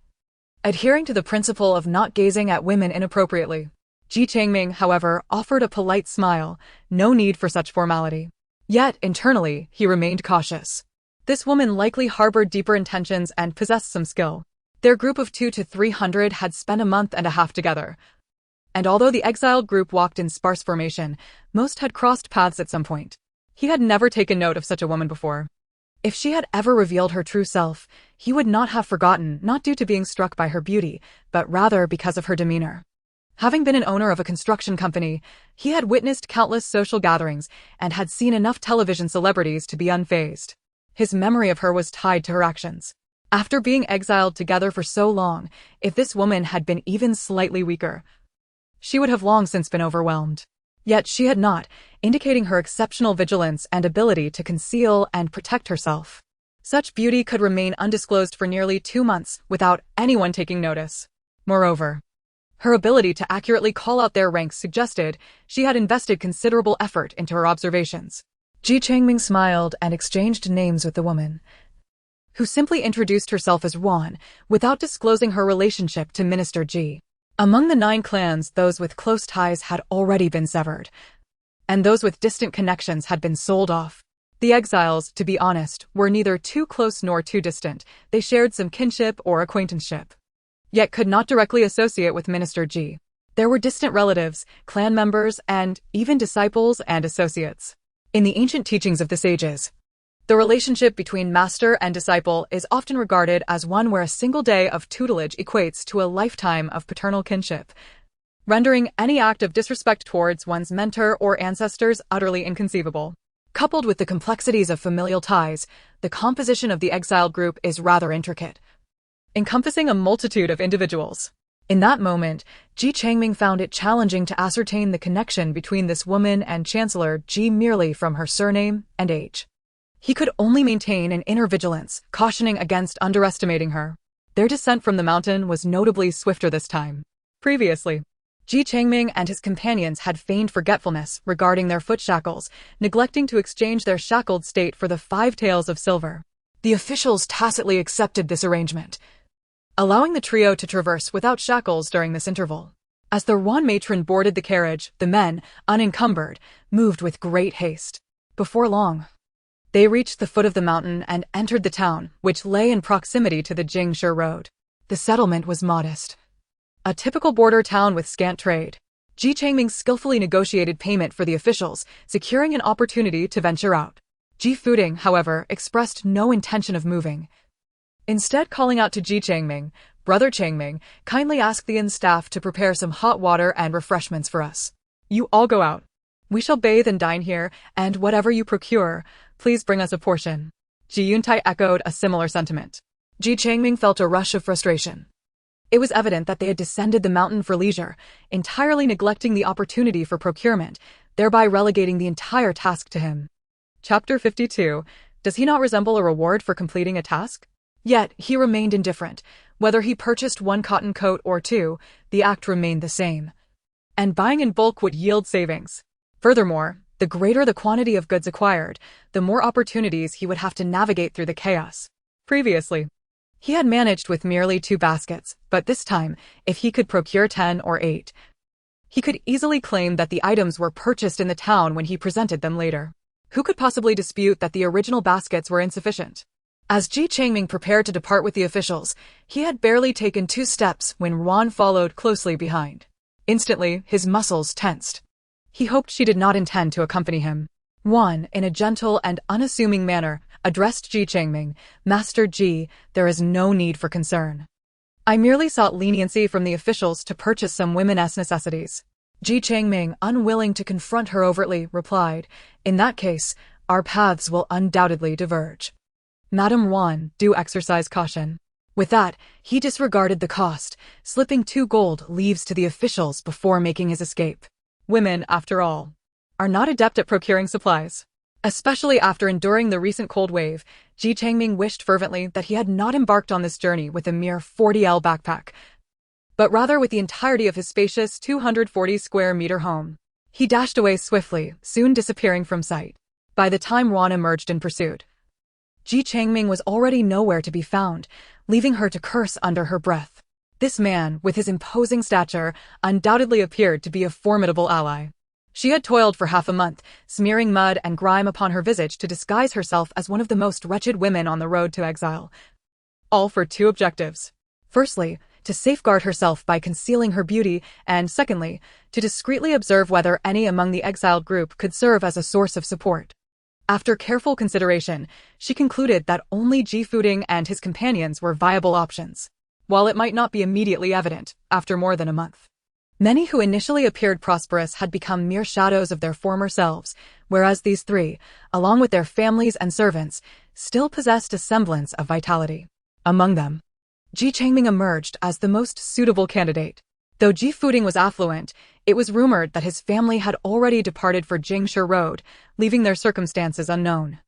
adhering to the principle of not gazing at women inappropriately. Ji Changming, however, offered a polite smile, no need for such formality. Yet, internally, he remained cautious. This woman likely harbored deeper intentions and possessed some skill. Their group of 200 to 300 had spent a month and a half together. And although the exiled group walked in sparse formation, most had crossed paths at some point. He had never taken note of such a woman before. If she had ever revealed her true self, he would not have forgotten, not due to being struck by her beauty, but rather because of her demeanor. Having been an owner of a construction company, he had witnessed countless social gatherings and had seen enough television celebrities to be unfazed. His memory of her was tied to her actions. After being exiled together for so long, if this woman had been even slightly weaker, she would have long since been overwhelmed. Yet she had not, indicating her exceptional vigilance and ability to conceal and protect herself. Such beauty could remain undisclosed for nearly 2 months without anyone taking notice. Moreover, her ability to accurately call out their ranks suggested she had invested considerable effort into her observations. Ji Changming smiled and exchanged names with the woman, who simply introduced herself as Wan, without disclosing her relationship to Minister Ji. Among the 9 clans, those with close ties had already been severed, and those with distant connections had been sold off. The exiles, to be honest, were neither too close nor too distant. They shared some kinship or acquaintanceship, yet could not directly associate with Minister Ji. There were distant relatives, clan members, and even disciples and associates. In the ancient teachings of the sages, the relationship between master and disciple is often regarded as one where a single day of tutelage equates to a lifetime of paternal kinship, rendering any act of disrespect towards one's mentor or ancestors utterly inconceivable. Coupled with the complexities of familial ties, the composition of the exiled group is rather intricate, encompassing a multitude of individuals. In that moment, Ji Changming found it challenging to ascertain the connection between this woman and Chancellor Ji merely from her surname and age. He could only maintain an inner vigilance, cautioning against underestimating her. Their descent from the mountain was notably swifter this time. Previously, Ji Changming and his companions had feigned forgetfulness regarding their foot shackles, neglecting to exchange their shackled state for the 5 taels of silver. The officials tacitly accepted this arrangement, allowing the trio to traverse without shackles during this interval. As the Yuan matron boarded the carriage, the men, unencumbered, moved with great haste. Before long, they reached the foot of the mountain and entered the town, which lay in proximity to the Jingshe Road. The settlement was modest. A typical border town with scant trade. Ji Changming skillfully negotiated payment for the officials, securing an opportunity to venture out. Ji Fuding, however, expressed no intention of moving. Instead, calling out to Ji Changming, "Brother Changming, kindly ask the inn staff to prepare some hot water and refreshments for us. You all go out. We shall bathe and dine here, and whatever you procure, please bring us a portion." Ji Yuntai echoed a similar sentiment. Ji Changming felt a rush of frustration. It was evident that they had descended the mountain for leisure, entirely neglecting the opportunity for procurement, thereby relegating the entire task to him. Chapter 52. Does he not resemble a reward for completing a task? Yet, he remained indifferent. Whether he purchased one cotton coat or two, the act remained the same. And buying in bulk would yield savings. Furthermore, the greater the quantity of goods acquired, the more opportunities he would have to navigate through the chaos. Previously, he had managed with merely 2 baskets, but this time, if he could procure 10 or 8, he could easily claim that the items were purchased in the town when he presented them later. Who could possibly dispute that the original baskets were insufficient? As Ji Changming prepared to depart with the officials, he had barely taken 2 steps when Yuan followed closely behind. Instantly, his muscles tensed. He hoped she did not intend to accompany him. Yuan, in a gentle and unassuming manner, addressed Ji Changming, "Master Ji, there is no need for concern. I merely sought leniency from the officials to purchase some women's necessities." Ji Changming, unwilling to confront her overtly, replied, "In that case, our paths will undoubtedly diverge. Madam Yuan, do exercise caution." With that, he disregarded the cost, slipping 2 gold leaves to the officials before making his escape. Women, after all, are not adept at procuring supplies. Especially after enduring the recent cold wave, Ji Changming wished fervently that he had not embarked on this journey with a mere 40L backpack, but rather with the entirety of his spacious 240-square-meter home. He dashed away swiftly, soon disappearing from sight. By the time Yuan emerged in pursuit, Ji Changming was already nowhere to be found, leaving her to curse under her breath. This man, with his imposing stature, undoubtedly appeared to be a formidable ally. She had toiled for half a month, smearing mud and grime upon her visage to disguise herself as one of the most wretched women on the road to exile. All for 2 objectives. Firstly, to safeguard herself by concealing her beauty, and secondly, to discreetly observe whether any among the exiled group could serve as a source of support. After careful consideration, she concluded that only Ji Fuding and his companions were viable options, while it might not be immediately evident after more than a month. Many who initially appeared prosperous had become mere shadows of their former selves, whereas these 3, along with their families and servants, still possessed a semblance of vitality. Among them, Ji Changming emerged as the most suitable candidate. Though Ji Fuding was affluent, it was rumored that his family had already departed for Jingshe Road, leaving their circumstances unknown.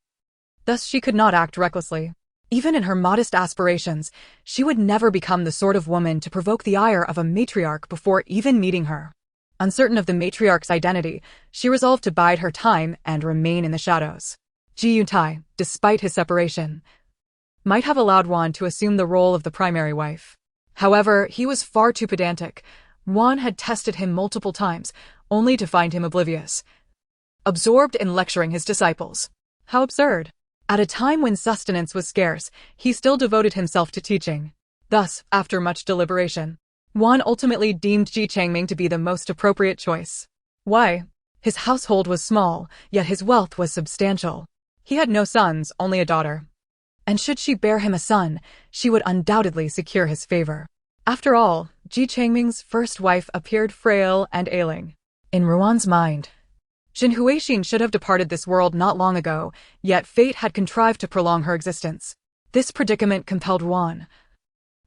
Thus she could not act recklessly. Even in her modest aspirations, she would never become the sort of woman to provoke the ire of a matriarch before even meeting her. Uncertain of the matriarch's identity, she resolved to bide her time and remain in the shadows. Ji Yuntai, despite his separation, might have allowed Yuan to assume the role of the primary wife. However, he was far too pedantic. Yuan had tested him multiple times, only to find him oblivious, absorbed in lecturing his disciples. How absurd! At a time when sustenance was scarce, he still devoted himself to teaching. Thus, after much deliberation, Yuan ultimately deemed Ji Changming to be the most appropriate choice. Why? His household was small, yet his wealth was substantial. He had no sons, only a daughter. And should she bear him a son, she would undoubtedly secure his favor. After all, Ji Changming's first wife appeared frail and ailing. In Yuan's mind, Xin Huixin should have departed this world not long ago, yet fate had contrived to prolong her existence. This predicament compelled Yuan,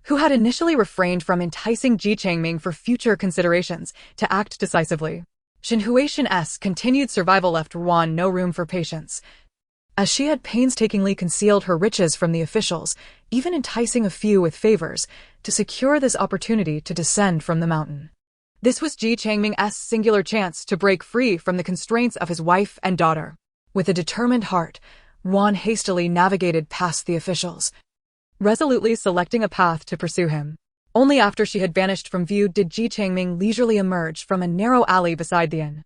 who had initially refrained from enticing Ji Changming for future considerations, to act decisively. Xin Huixin's continued survival left Yuan no room for patience, as she had painstakingly concealed her riches from the officials, even enticing a few with favors, to secure this opportunity to descend from the mountain. This was Ji Changming's singular chance to break free from the constraints of his wife and daughter. With a determined heart, Yuan hastily navigated past the officials, resolutely selecting a path to pursue him. Only after she had vanished from view did Ji Changming leisurely emerge from a narrow alley beside the inn.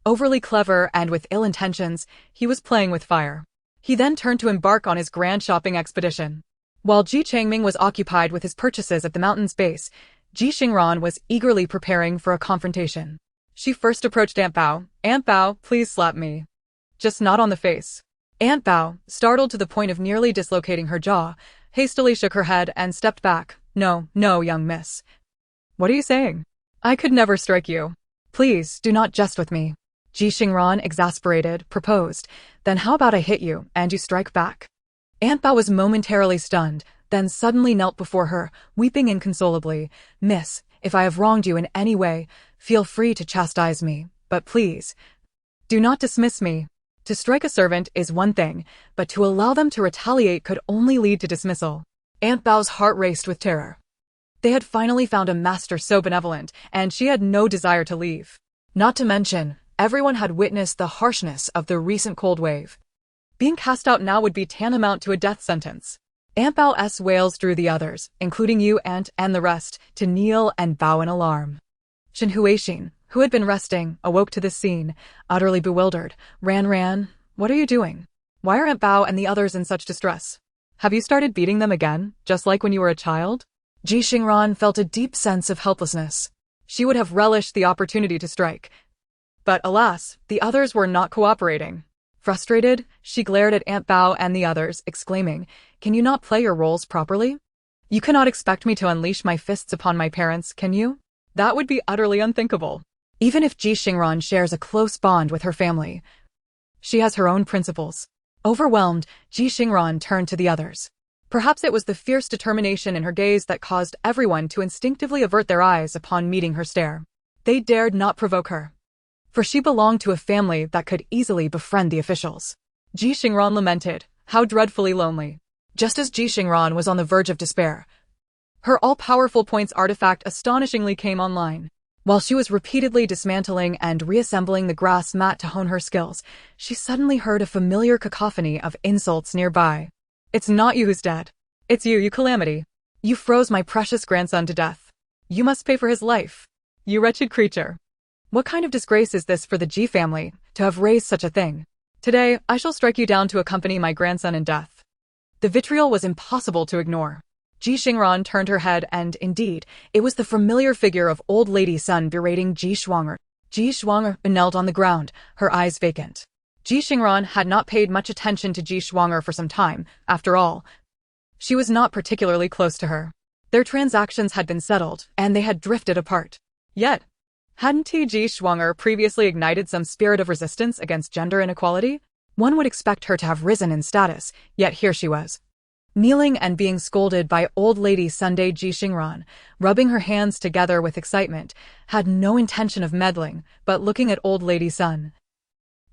Overly clever and with ill intentions, he was playing with fire. He then turned to embark on his grand shopping expedition. While Ji Changming was occupied with his purchases at the mountain's base, Ji Xingran was eagerly preparing for a confrontation. She first approached Aunt Bao. "Aunt Bao, please slap me." Just not on the face. Aunt Bao, startled to the point of nearly dislocating her jaw, hastily shook her head and stepped back. "No, no, young miss. What are you saying? I could never strike you. Please, do not jest with me." Ji Xingran, exasperated, proposed. "Then how about I hit you, and you strike back?" Aunt Bao was momentarily stunned, then suddenly knelt before her, weeping inconsolably. "Miss, if I have wronged you in any way, feel free to chastise me, but please, do not dismiss me. To strike a servant is one thing, but to allow them to retaliate could only lead to dismissal." Aunt Bao's heart raced with terror. They had finally found a master so benevolent, and she had no desire to leave. Not to mention, everyone had witnessed the harshness of the recent cold wave. Being cast out now would be tantamount to a death sentence. Aunt Bao's wails drew the others, including you, Aunt, and the rest, to kneel and bow in alarm. Shen Huixin, who had been resting, awoke to this scene, utterly bewildered. Ran, what are you doing? Why are Aunt Bao and the others in such distress? Have you started beating them again, just like when you were a child? Ji Xingran felt a deep sense of helplessness. She would have relished the opportunity to strike. But alas, the others were not cooperating. Frustrated, she glared at Aunt Bao and the others, exclaiming, "Can you not play your roles properly? You cannot expect me to unleash my fists upon my parents, can you? That would be utterly unthinkable." Even if Ji Xingran shares a close bond with her family, she has her own principles. Overwhelmed, Ji Xingran turned to the others. Perhaps it was the fierce determination in her gaze that caused everyone to instinctively avert their eyes upon meeting her stare. They dared not provoke her, for she belonged to a family that could easily befriend the officials. Ji Xingran lamented, "How dreadfully lonely." Just as Ji Xingran was on the verge of despair, her all-powerful points artifact astonishingly came online. While she was repeatedly dismantling and reassembling the grass mat to hone her skills, she suddenly heard a familiar cacophony of insults nearby. "It's not you who's dead. It's you calamity. You froze my precious grandson to death. You must pay for his life. You wretched creature. What kind of disgrace is this for the Ji family, to have raised such a thing? Today, I shall strike you down to accompany my grandson in death." The vitriol was impossible to ignore. Ji Xingran turned her head and, indeed, it was the familiar figure of old lady Sun berating Ji Xuanger. Ji Xuanger knelt on the ground, her eyes vacant. Ji Xingran had not paid much attention to Ji Xuanger for some time. After all, she was not particularly close to her. Their transactions had been settled, and they had drifted apart. Yet, hadn't Ji Xuanger previously ignited some spirit of resistance against gender inequality? One would expect her to have risen in status, yet here she was, kneeling and being scolded by old lady Sunday. Ji Xingran, rubbing her hands together with excitement, had no intention of meddling, but looking at old lady Sun.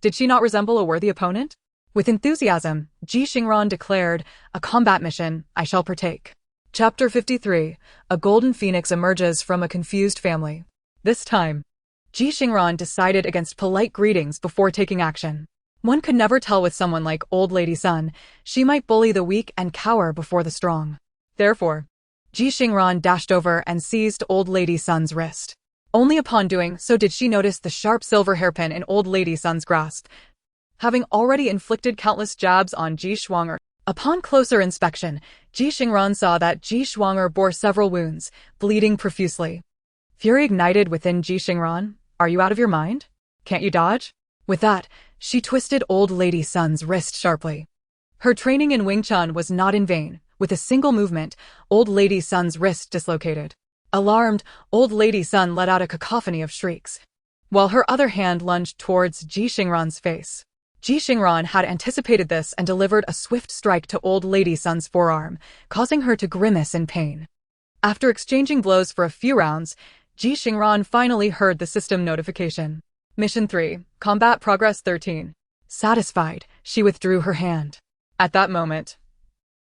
Did she not resemble a worthy opponent? With enthusiasm, Ji Xingran declared, "A combat mission, I shall partake." Chapter 53, A Golden Phoenix Emerges from a Confused Family. This time, Ji Xingran decided against polite greetings before taking action. One could never tell with someone like old lady Sun. She might bully the weak and cower before the strong. Therefore, Ji Xingran dashed over and seized old lady Sun's wrist. Only upon doing so did she notice the sharp silver hairpin in old lady Sun's grasp. Having already inflicted countless jabs on Ji Xuanger, upon closer inspection, Ji Xingran saw that Ji Xuanger bore several wounds, bleeding profusely. Fury ignited within Ji Xingran. "Are you out of your mind? Can't you dodge?" With that, she twisted old lady Sun's wrist sharply. Her training in Wing Chun was not in vain. With a single movement, old lady Sun's wrist dislocated. Alarmed, old lady Sun let out a cacophony of shrieks, while her other hand lunged towards Ji Xingran's face. Ji Xingran had anticipated this and delivered a swift strike to old lady Sun's forearm, causing her to grimace in pain. After exchanging blows for a few rounds, Ji Xingran finally heard the system notification. Mission 3, Combat Progress 13. Satisfied, she withdrew her hand. At that moment,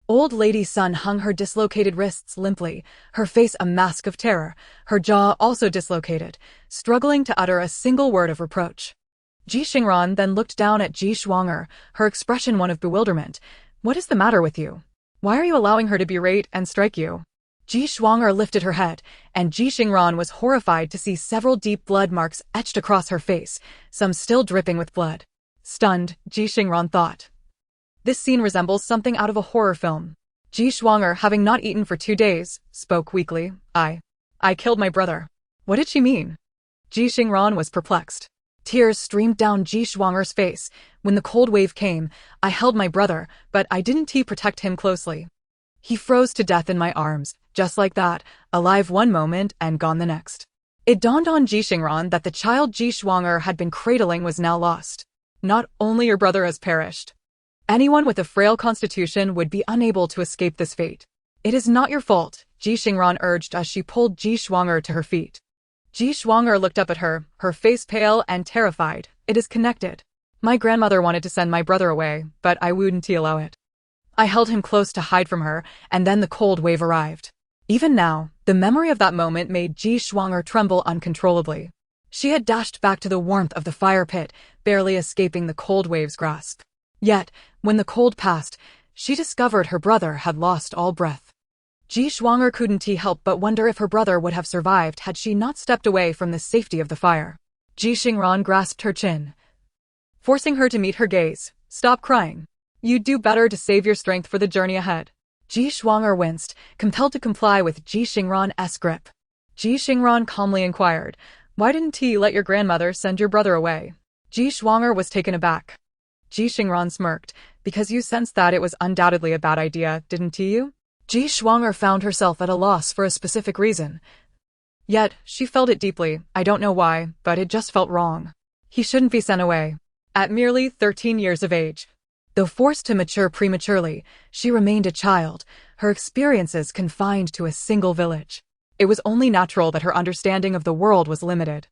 old lady Sun hung her dislocated wrists limply, her face a mask of terror, her jaw also dislocated, struggling to utter a single word of reproach. Ji Xingran then looked down at Ji Xuanger, her expression one of bewilderment. "What is the matter with you? Why are you allowing her to berate and strike you?" Ji Xingran lifted her head, and Ji Xingran was horrified to see several deep blood marks etched across her face, some still dripping with blood. Stunned, Ji Xingran thought. This scene resembles something out of a horror film. Ji Xingran, having not eaten for 2 days, spoke weakly. I killed my brother. What did she mean? Ji Xingran was perplexed. Tears streamed down Ji Xingran's face. When the cold wave came, I held my brother, but I didn't protect him closely. He froze to death in my arms, just like that, alive one moment and gone the next. It dawned on Ji Xingran that the child Ji Xingran had been cradling was now lost. Not only your brother has perished. Anyone with a frail constitution would be unable to escape this fate. It is not your fault, Ji Xingran urged as she pulled Ji Xingran to her feet. Ji Xingran looked up at her face pale and terrified. It is connected. My grandmother wanted to send my brother away, but I wouldn't allow it. I held him close to hide from her, and then the cold wave arrived. Even now, the memory of that moment made Ji Xingran tremble uncontrollably. She had dashed back to the warmth of the fire pit, barely escaping the cold wave's grasp. Yet, when the cold passed, she discovered her brother had lost all breath. Ji Xingran couldn't help but wonder if her brother would have survived had she not stepped away from the safety of the fire. Ji Xingran grasped her chin, forcing her to meet her gaze. Stop crying. You'd do better to save your strength for the journey ahead. Ji Xingran winced, compelled to comply with Ji Xingran's grip. Ji Xingran calmly inquired, why didn't he let your grandmother send your brother away? Ji Xingran was taken aback. Ji Xingran smirked, because you sensed that it was undoubtedly a bad idea, didn't you? Ji Xingran found herself at a loss for a specific reason. Yet, she felt it deeply. I don't know why, but it just felt wrong. He shouldn't be sent away. At merely 13 years of age. Though forced to mature prematurely, she remained a child, her experiences confined to a single village. It was only natural that her understanding of the world was limited.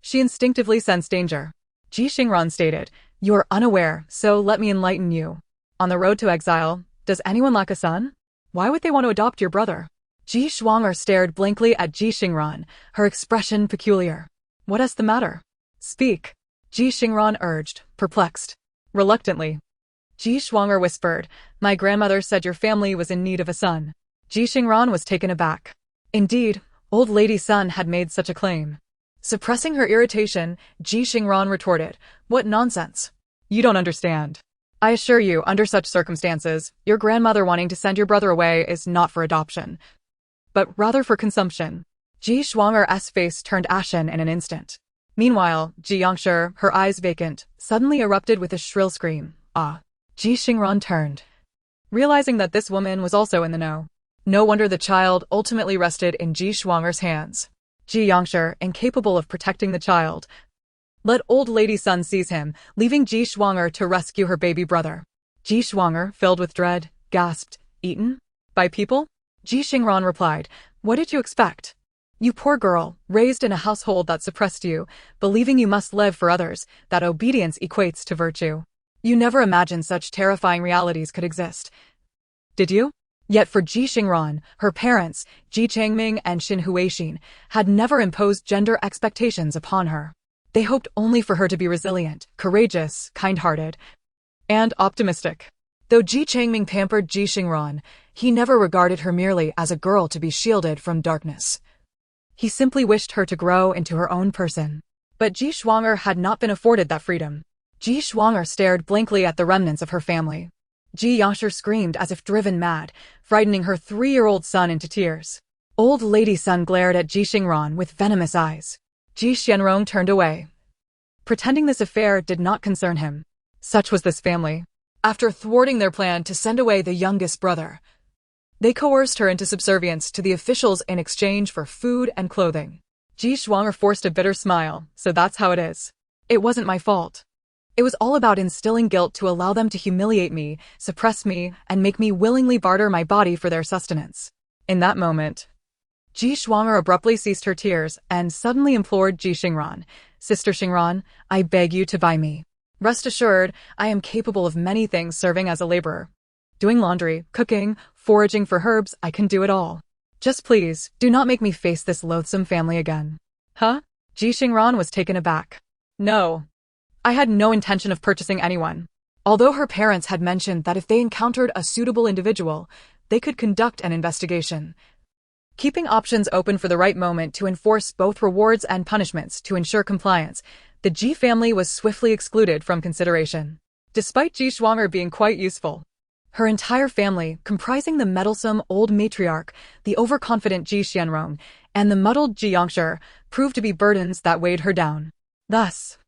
She instinctively sensed danger. Ji Xingran stated, you are unaware, so let me enlighten you. On the road to exile, does anyone lack a son? Why would they want to adopt your brother? Ji Xingran stared blankly at Ji Xingran, her expression peculiar. What is the matter? Speak. Ji Xingran urged, perplexed. Reluctantly. Ji Xingran whispered, my grandmother said your family was in need of a son. Ji Xingran was taken aback. Indeed, old lady Sun had made such a claim. Suppressing her irritation, Ji Xingran retorted, what nonsense. You don't understand. I assure you, under such circumstances, your grandmother wanting to send your brother away is not for adoption, but rather for consumption. Ji Xingran's face turned ashen in an instant. Meanwhile, Ji Yangshi, her eyes vacant, suddenly erupted with a shrill scream. Ah! Ji Xingran turned, realizing that this woman was also in the know. No wonder the child ultimately rested in Ji Xingran's hands. Ji Yangshi, incapable of protecting the child, let old lady Sun seize him, leaving Ji Xingran to rescue her baby brother. Ji Xingran, filled with dread, gasped, eaten? By people? Ji Xingran replied, what did you expect? You poor girl, raised in a household that suppressed you, believing you must live for others, that obedience equates to virtue. You never imagined such terrifying realities could exist. Did you? Yet for Ji Xingran, her parents, Ji Changming and Xin Huixin, had never imposed gender expectations upon her. They hoped only for her to be resilient, courageous, kind-hearted, and optimistic. Though Ji Changming pampered Ji Xingran, he never regarded her merely as a girl to be shielded from darkness. He simply wished her to grow into her own person. But Ji Xingran had not been afforded that freedom. Ji Xingran stared blankly at the remnants of her family. Ji Yangshi screamed as if driven mad, frightening her 3-year-old son into tears. Old lady Sun glared at Ji Xingran with venomous eyes. Ji Xingran turned away, pretending this affair did not concern him. Such was this family. After thwarting their plan to send away the youngest brother, they coerced her into subservience to the officials in exchange for food and clothing. Ji Xingran forced a bitter smile, so that's how it is. It wasn't my fault. It was all about instilling guilt to allow them to humiliate me, suppress me, and make me willingly barter my body for their sustenance. In that moment, Ji Xingran abruptly ceased her tears and suddenly implored Ji Xingran, Sister Xingran, I beg you to buy me. Rest assured, I am capable of many things serving as a laborer. Doing laundry, cooking, foraging for herbs, I can do it all. Just please, do not make me face this loathsome family again. Huh? Ji Xingran was taken aback. No. I had no intention of purchasing anyone. Although her parents had mentioned that if they encountered a suitable individual, they could conduct an investigation. Keeping options open for the right moment to enforce both rewards and punishments to ensure compliance, the Ji family was swiftly excluded from consideration. Despite Ji Xingran being quite useful, her entire family, comprising the meddlesome old matriarch, the overconfident Ji Xingran, and the muddled Ji Yangshi, proved to be burdens that weighed her down. Thus,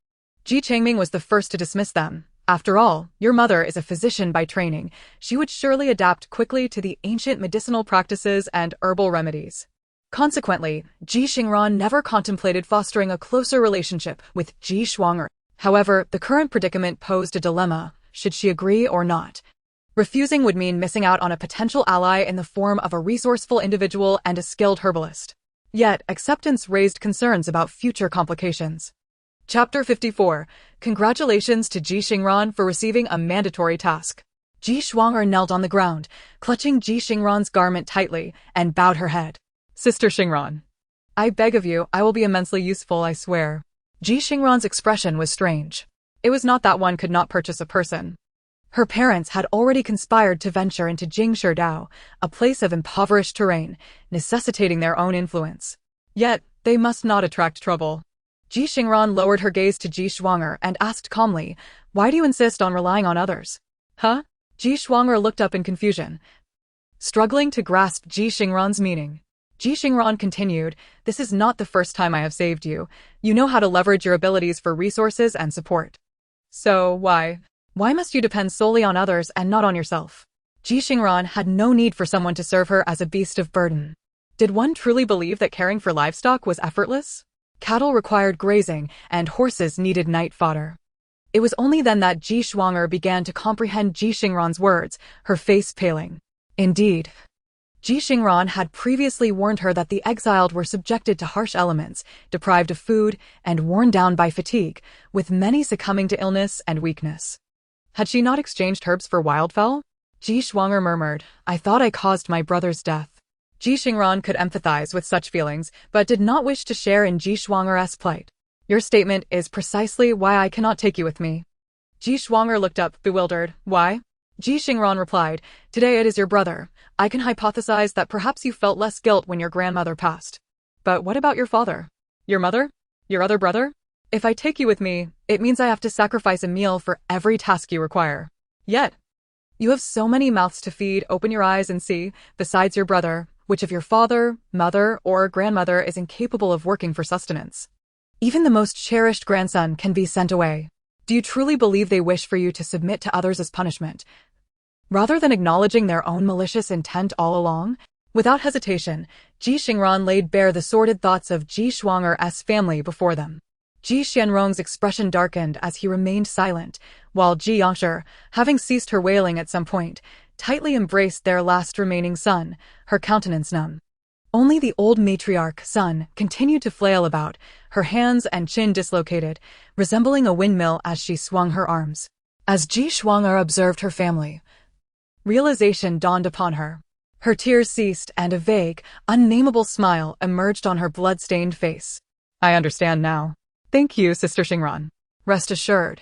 Ji Changming was the first to dismiss them. After all, your mother is a physician by training. She would surely adapt quickly to the ancient medicinal practices and herbal remedies. Consequently, Ji Xingran never contemplated fostering a closer relationship with Ji Xingran. However, the current predicament posed a dilemma. Should she agree or not? Refusing would mean missing out on a potential ally in the form of a resourceful individual and a skilled herbalist. Yet, acceptance raised concerns about future complications. Chapter 54. Congratulations to Ji Xingran for receiving a mandatory task. Ji Xingran knelt on the ground, clutching Ji Xingran's garment tightly, and bowed her head. Sister Xingran, I beg of you, I will be immensely useful, I swear. Ji Xingran's expression was strange. It was not that one could not purchase a person. Her parents had already conspired to venture into Jingshi Dao, a place of impoverished terrain, necessitating their own influence. Yet, they must not attract trouble. Ji Xingran lowered her gaze to Ji Xingran and asked calmly, "Why do you insist on relying on others?" Huh? Ji Xingran looked up in confusion, struggling to grasp Ji Xingran's meaning. Ji Xingran continued, "This is not the first time I have saved you. You know how to leverage your abilities for resources and support. So, why must you depend solely on others and not on yourself?" Ji Xingran had no need for someone to serve her as a beast of burden. Did one truly believe that caring for livestock was effortless? Cattle required grazing, and horses needed night fodder. It was only then that Ji Xingran began to comprehend Ji Xingran's words, her face paling. Indeed, Ji Xingran had previously warned her that the exiled were subjected to harsh elements, deprived of food, and worn down by fatigue, with many succumbing to illness and weakness. Had she not exchanged herbs for wildfowl? Ji Xingran murmured, "I thought I caused my brother's death." Ji Xingran could empathize with such feelings, but did not wish to share in Ji Xingran's plight. "Your statement is precisely why I cannot take you with me." Ji Xingran looked up, bewildered. "Why?" Ji Xingran replied, "Today it is your brother. I can hypothesize that perhaps you felt less guilt when your grandmother passed. But what about your father? Your mother? Your other brother? If I take you with me, it means I have to sacrifice a meal for every task you require. Yet, you have so many mouths to feed. Open your eyes and see, besides your brother, which of your father, mother, or grandmother is incapable of working for sustenance. Even the most cherished grandson can be sent away. Do you truly believe they wish for you to submit to others as punishment, rather than acknowledging their own malicious intent all along?" Without hesitation, Ji Xingran laid bare the sordid thoughts of Ji Xingran's family before them. Ji Xianrong's expression darkened as he remained silent, while Ji Yangshi, having ceased her wailing at some point, tightly embraced their last remaining son, her countenance numb. Only the old matriarch, Sun, continued to flail about, her hands and chin dislocated, resembling a windmill as she swung her arms. As Ji Xingran observed her family, realization dawned upon her. Her tears ceased and a vague, unnameable smile emerged on her blood-stained face. "I understand now. Thank you, Sister Xingran. Rest assured,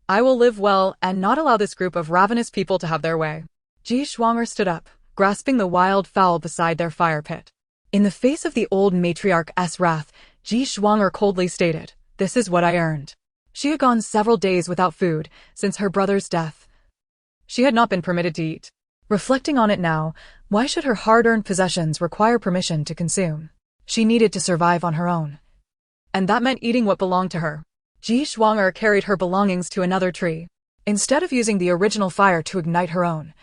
I will live well and not allow this group of ravenous people to have their way." Ji Xingran stood up, grasping the wild fowl beside their fire pit. In the face of the old matriarch's wrath, Ji Xingran coldly stated, "This is what I earned." She had gone several days without food, since her brother's death. She had not been permitted to eat. Reflecting on it now, why should her hard-earned possessions require permission to consume? She needed to survive on her own. And that meant eating what belonged to her. Ji Xingran carried her belongings to another tree. Instead of using the original fire to ignite her own,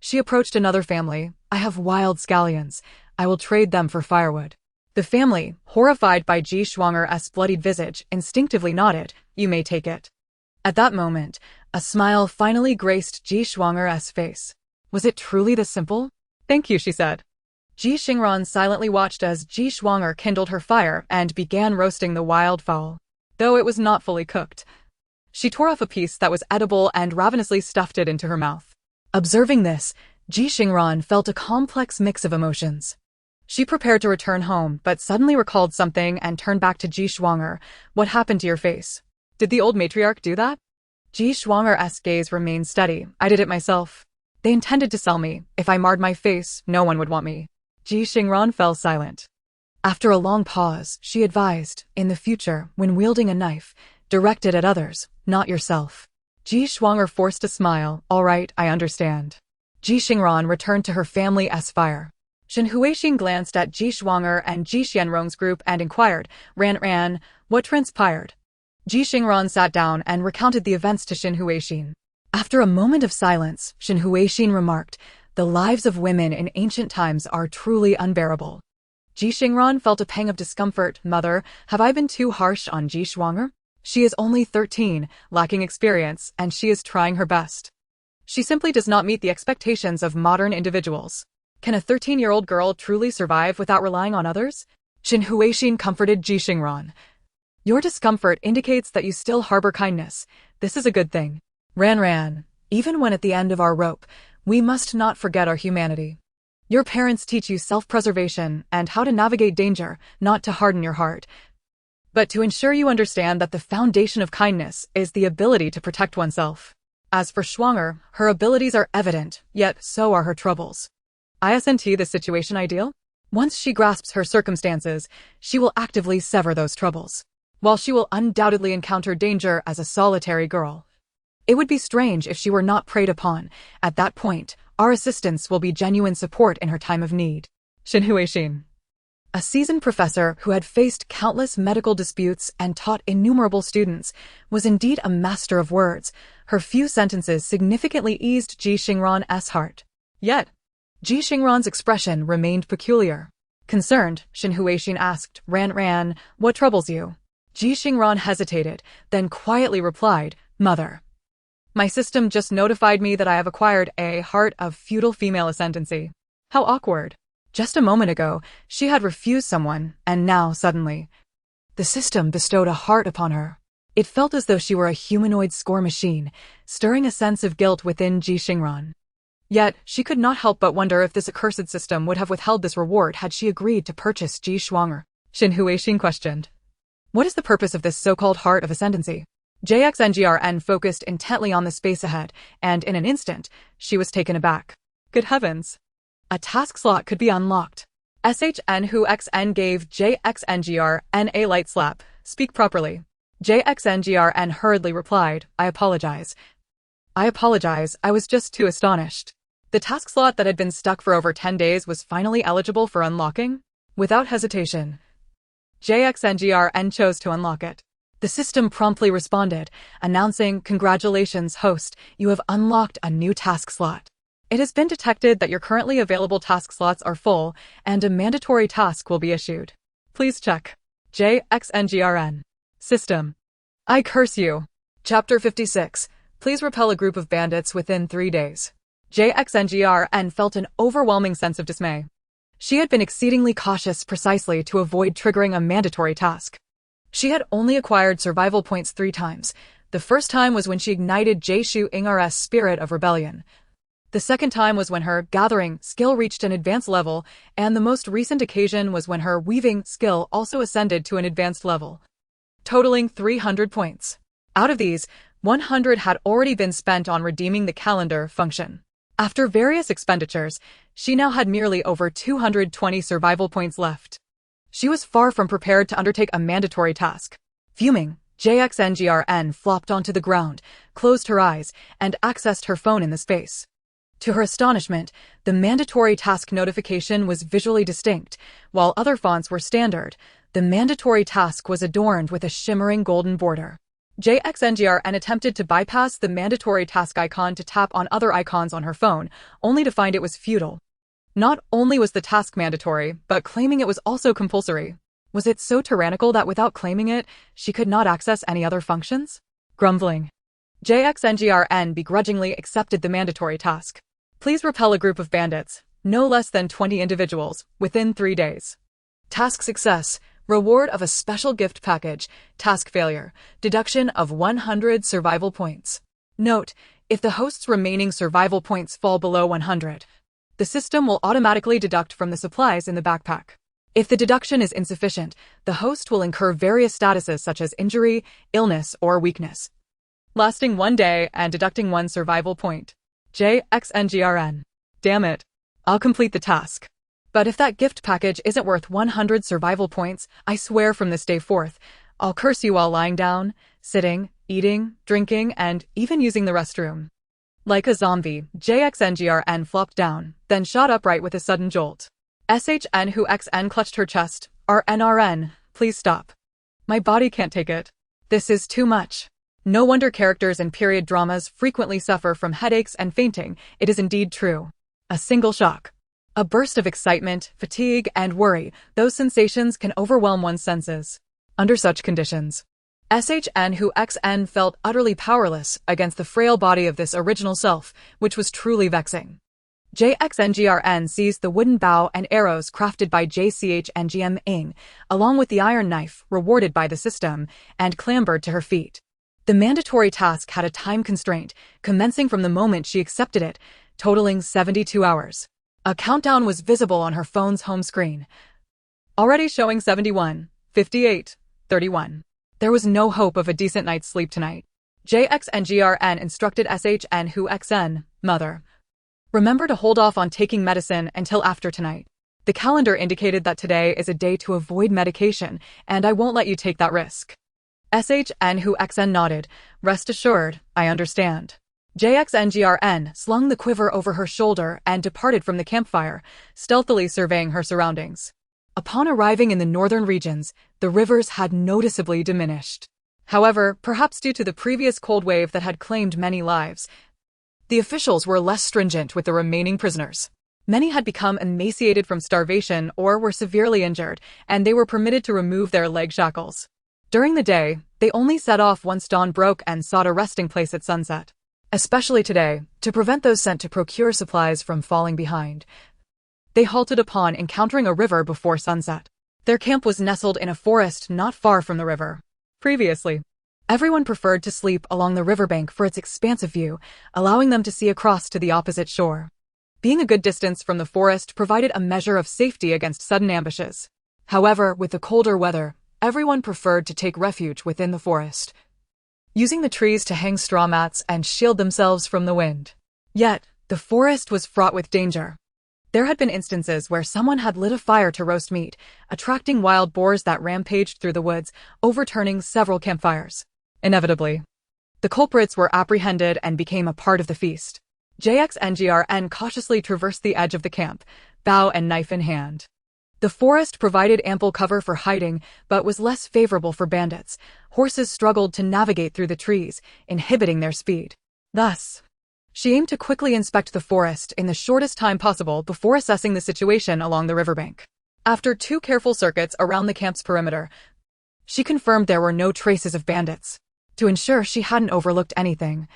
she approached another family. "I have wild scallions. I will trade them for firewood." The family, horrified by Ji Xingran's bloodied visage, instinctively nodded, "You may take it." At that moment, a smile finally graced Ji Xingran's face. Was it truly this simple? "Thank you," she said. Ji Xingran silently watched as Ji Xingran kindled her fire and began roasting the wild fowl. Though it was not fully cooked, she tore off a piece that was edible and ravenously stuffed it into her mouth. Observing this, Ji Xingran felt a complex mix of emotions. She prepared to return home, but suddenly recalled something and turned back to Ji Xingran. "What happened to your face? Did the old matriarch do that?" Ji Xingran's gaze remained steady. "I did it myself. They intended to sell me. If I marred my face, no one would want me. Ji Xingran fell silent. After a long pause, she advised, in the future, when wielding a knife, direct it at others, not yourself. Ji Xingran forced a smile. All right, I understand. Ji Xingran returned to her family's fire. Shen Huixin glanced at Ji Xingran and Ji Xianrong's group and inquired, Ran, what transpired? Ji Xingran sat down and recounted the events to Shen Huixin. After a moment of silence, Shen Huixin remarked, the lives of women in ancient times are truly unbearable. Ji Xingran felt a pang of discomfort. Mother, have I been too harsh on Ji Xingran? She is only 13, lacking experience, and she is trying her best. She simply does not meet the expectations of modern individuals. Can a 13-year-old girl truly survive without relying on others? Shen Huixin comforted Ji Xingran. Your discomfort indicates that you still harbor kindness. This is a good thing. Ran, even when at the end of our rope, we must not forget our humanity. Your parents teach you self-preservation and how to navigate danger, not to harden your heart, but to ensure you understand that the foundation of kindness is the ability to protect oneself. As for Xingran, her abilities are evident, yet so are her troubles. Isn't the situation ideal? Once she grasps her circumstances, she will actively sever those troubles. While she will undoubtedly encounter danger as a solitary girl, it would be strange if she were not preyed upon. At that point, our assistance will be genuine support in her time of need. Shen Huixin, a seasoned professor who had faced countless medical disputes and taught innumerable students, was indeed a master of words. Her few sentences significantly eased Ji Xingran's heart. Yet, Ji Xingran's expression remained peculiar. Concerned, Shen Huixin asked, Ran, what troubles you? Ji Xingran hesitated, then quietly replied, Mother, my system just notified me that I have acquired a heart of feudal female ascendancy. How awkward. Just a moment ago, she had refused someone, and now, suddenly, the system bestowed a heart upon her. It felt as though she were a humanoid score machine, stirring a sense of guilt within Ji Xingran. Yet, she could not help but wonder if this accursed system would have withheld this reward had she agreed to purchase Ji Xingran. Shen Huixin questioned, what is the purpose of this so-called heart of ascendancy? Ji Xingran focused intently on the space ahead, and in an instant, she was taken aback. Good heavens! A task slot could be unlocked. Shen Huixin gave Ji Xingran a light slap. Speak properly. Ji Xingran hurriedly replied, I apologize. I was just too astonished. The task slot that had been stuck for over 10 days was finally eligible for unlocking? Without hesitation, Ji Xingran chose to unlock it. The system promptly responded, announcing, Congratulations, host, you have unlocked a new task slot. It has been detected that your currently available task slots are full, and a mandatory task will be issued. Please check. Ji Xingran. System. I curse you. Chapter 56. Please repel a group of bandits within 3 days. Ji Xingran felt an overwhelming sense of dismay. She had been exceedingly cautious precisely to avoid triggering a mandatory task. She had only acquired survival points 3 times. The first time was when she ignited Ji Xingran's spirit of rebellion. The second time was when her gathering skill reached an advanced level, and the most recent occasion was when her weaving skill also ascended to an advanced level, totaling 300 points. Out of these, 100 had already been spent on redeeming the calendar function. After various expenditures, she now had merely over 220 survival points left. She was far from prepared to undertake a mandatory task. Fuming, Ji Xingran flopped onto the ground, closed her eyes, and accessed her phone in the space. To her astonishment, the mandatory task notification was visually distinct. While other fonts were standard, the mandatory task was adorned with a shimmering golden border. Ji Xingran attempted to bypass the mandatory task icon to tap on other icons on her phone, only to find it was futile. Not only was the task mandatory, but claiming it was also compulsory. Was it so tyrannical that without claiming it, she could not access any other functions? Grumbling, Ji Xingran begrudgingly accepted the mandatory task. Please repel a group of bandits, no less than 20 individuals, within 3 days. Task success, reward of a special gift package. Task failure, deduction of 100 survival points. Note, if the host's remaining survival points fall below 100, the system will automatically deduct from the supplies in the backpack. If the deduction is insufficient, the host will incur various statuses such as injury, illness, or weakness, lasting 1 day and deducting 1 survival point. Ji Xingran. Damn it. I'll complete the task. But if that gift package isn't worth 100 survival points, I swear from this day forth, I'll curse you while lying down, sitting, eating, drinking, and even using the restroom. Like a zombie, Ji Xingran flopped down, then shot upright with a sudden jolt. SHN who XN clutched her chest. RNRN, please stop. My body can't take it. This is too much. No wonder characters in period dramas frequently suffer from headaches and fainting. It is indeed true. A single shock. A burst of excitement, fatigue, and worry. Those sensations can overwhelm one's senses. Under such conditions, SHN who XN felt utterly powerless against the frail body of this original self, which was truly vexing. Ji Xingran seized the wooden bow and arrows crafted by JCHNGM, along with the iron knife rewarded by the system, and clambered to her feet. The mandatory task had a time constraint, commencing from the moment she accepted it, totaling 72 hours. A countdown was visible on her phone's home screen, already showing 71, 58, 31. There was no hope of a decent night's sleep tonight. Ji Xingran instructed SHN who XN, mother, remember to hold off on taking medicine until after tonight. The calendar indicated that today is a day to avoid medication, and I won't let you take that risk. SHN who XN nodded. Rest assured, I understand. Ji Xingran slung the quiver over her shoulder and departed from the campfire, stealthily surveying her surroundings. Upon arriving in the northern regions, the rivers had noticeably diminished. However, perhaps due to the previous cold wave that had claimed many lives, the officials were less stringent with the remaining prisoners. Many had become emaciated from starvation or were severely injured, and they were permitted to remove their leg shackles. During the day, they only set off once dawn broke and sought a resting place at sunset. Especially today, to prevent those sent to procure supplies from falling behind, they halted upon encountering a river before sunset. Their camp was nestled in a forest not far from the river. Previously, everyone preferred to sleep along the riverbank for its expansive view, allowing them to see across to the opposite shore. Being a good distance from the forest provided a measure of safety against sudden ambushes. However, with the colder weather, everyone preferred to take refuge within the forest, using the trees to hang straw mats and shield themselves from the wind. Yet, the forest was fraught with danger. There had been instances where someone had lit a fire to roast meat, attracting wild boars that rampaged through the woods, overturning several campfires. Inevitably, the culprits were apprehended and became a part of the feast. Ji Xingran cautiously traversed the edge of the camp, bow and knife in hand. The forest provided ample cover for hiding, but was less favorable for bandits. Horses struggled to navigate through the trees, inhibiting their speed. Thus, she aimed to quickly inspect the forest in the shortest time possible before assessing the situation along the riverbank. After 2 careful circuits around the camp's perimeter, she confirmed there were no traces of bandits. To ensure she hadn't overlooked anything,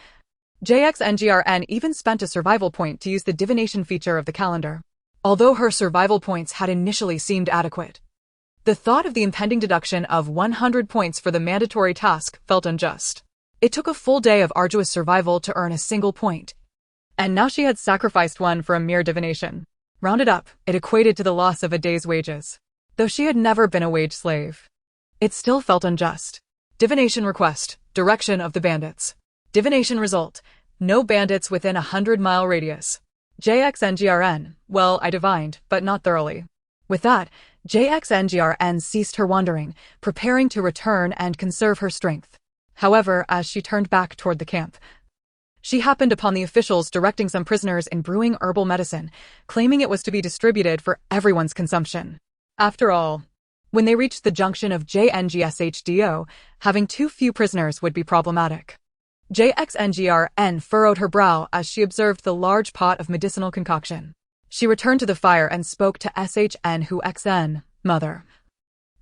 Ji Xingran even spent a survival point to use the divination feature of the calendar. Although her survival points had initially seemed adequate, the thought of the impending deduction of 100 points for the mandatory task felt unjust. It took a full day of arduous survival to earn a single point, and now she had sacrificed one for a mere divination. Rounded up, it equated to the loss of a day's wages. Though she had never been a wage slave, it still felt unjust. Divination request, direction of the bandits. Divination result, no bandits within a 100-mile radius. Ji Xingran, well, I divined, but not thoroughly. With that, Ji Xingran ceased her wandering, preparing to return and conserve her strength. However, as she turned back toward the camp, she happened upon the officials directing some prisoners in brewing herbal medicine, claiming it was to be distributed for everyone's consumption. After all, when they reached the junction of JNGSHDO, having too few prisoners would be problematic. Ji Xingran furrowed her brow as she observed the large pot of medicinal concoction. She returned to the fire and spoke to SHN who XN, mother.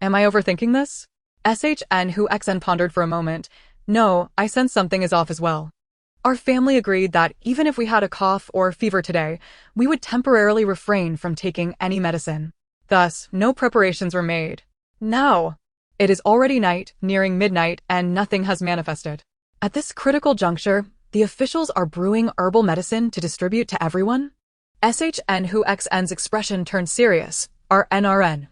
Am I overthinking this? SHN who XN pondered for a moment. No, I sense something is off as well. Our family agreed that even if we had a cough or fever today, we would temporarily refrain from taking any medicine. Thus, no preparations were made. Now, it is already night, nearing midnight, and nothing has manifested. At this critical juncture, the officials are brewing herbal medicine to distribute to everyone? SHN who XN's expression turned serious. RNRN.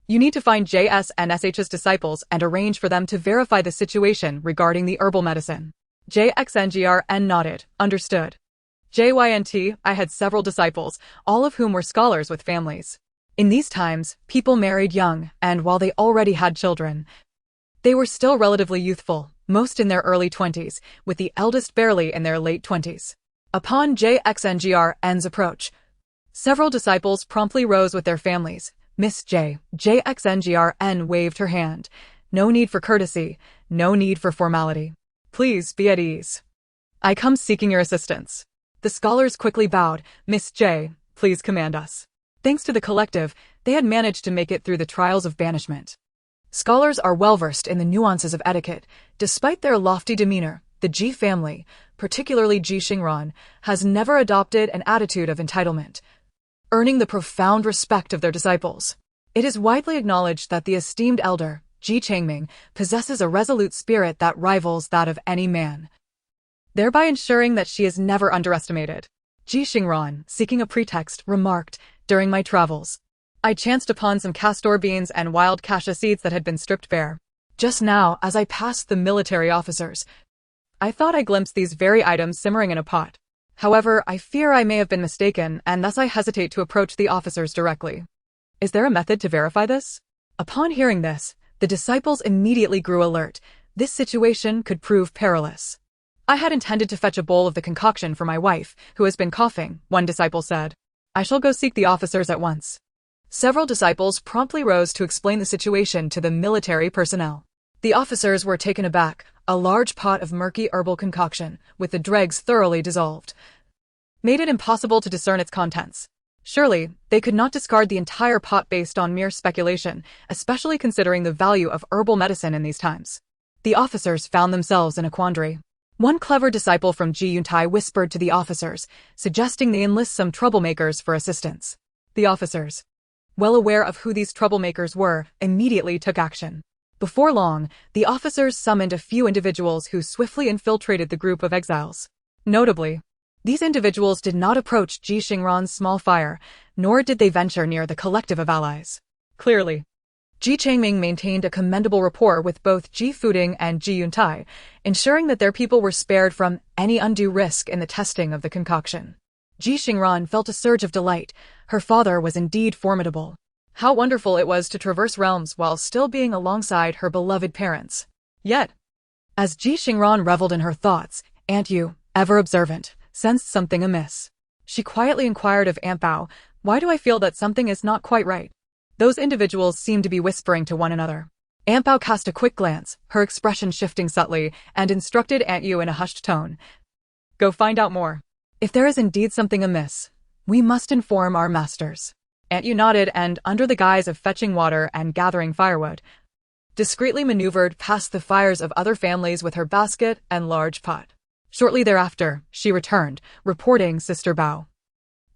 You need to find JS and SH's disciples and arrange for them to verify the situation regarding the herbal medicine. Ji Xingran nodded. Understood. JYNT, I had several disciples, all of whom were scholars with families. In these times, people married young, and while they already had children, they were still relatively youthful, most in their early 20s, with the eldest barely in their late 20s. Upon Ji Xingran's approach, several disciples promptly rose with their families. Miss Ji Xingran waved her hand. No need for courtesy, no need for formality. Please be at ease. I come seeking your assistance. The scholars quickly bowed. Miss Ji, please command us. Thanks to the collective, they had managed to make it through the trials of banishment. Scholars are well-versed in the nuances of etiquette. Despite their lofty demeanor, the Ji family, particularly Ji Xingran, has never adopted an attitude of entitlement, earning the profound respect of their disciples. It is widely acknowledged that the esteemed elder, Ji Xingran, possesses a resolute spirit that rivals that of any man, thereby ensuring that she is never underestimated. Ji Xingran, seeking a pretext, remarked, "During my travels, I chanced upon some castor beans and wild cassia seeds that had been stripped bare. Just now, as I passed the military officers, I thought I glimpsed these very items simmering in a pot. However, I fear I may have been mistaken, and thus I hesitate to approach the officers directly. Is there a method to verify this?" Upon hearing this, the disciples immediately grew alert. This situation could prove perilous. "I had intended to fetch a bowl of the concoction for my wife, who has been coughing," one disciple said. "I shall go seek the officers at once." Several disciples promptly rose to explain the situation to the military personnel. The officers were taken aback. A large pot of murky herbal concoction, with the dregs thoroughly dissolved, made it impossible to discern its contents. Surely, they could not discard the entire pot based on mere speculation, especially considering the value of herbal medicine in these times. The officers found themselves in a quandary. One clever disciple from Ji Yuntai whispered to the officers, suggesting they enlist some troublemakers for assistance. The officers, well aware of who these troublemakers were, immediately took action. Before long, the officers summoned a few individuals who swiftly infiltrated the group of exiles. Notably, these individuals did not approach Ji Xingran's small fire, nor did they venture near the collective of allies. Clearly, Ji Xingran maintained a commendable rapport with both Ji Fuding and Ji Yuntai, ensuring that their people were spared from any undue risk in the testing of the concoction. Ji Xingran felt a surge of delight. Her father was indeed formidable. How wonderful it was to traverse realms while still being alongside her beloved parents. Yet, as Ji Xingran reveled in her thoughts, Aunt Yu, ever observant, sensed something amiss. She quietly inquired of Aunt Bao, "Why do I feel that something is not quite right?" Those individuals seemed to be whispering to one another. Aunt Bao cast a quick glance, her expression shifting subtly, and instructed Aunt Yu in a hushed tone, "Go find out more. If there is indeed something amiss, we must inform our masters." Aunt Yu nodded and, under the guise of fetching water and gathering firewood, discreetly maneuvered past the fires of other families with her basket and large pot. Shortly thereafter, she returned, reporting Sister Bao.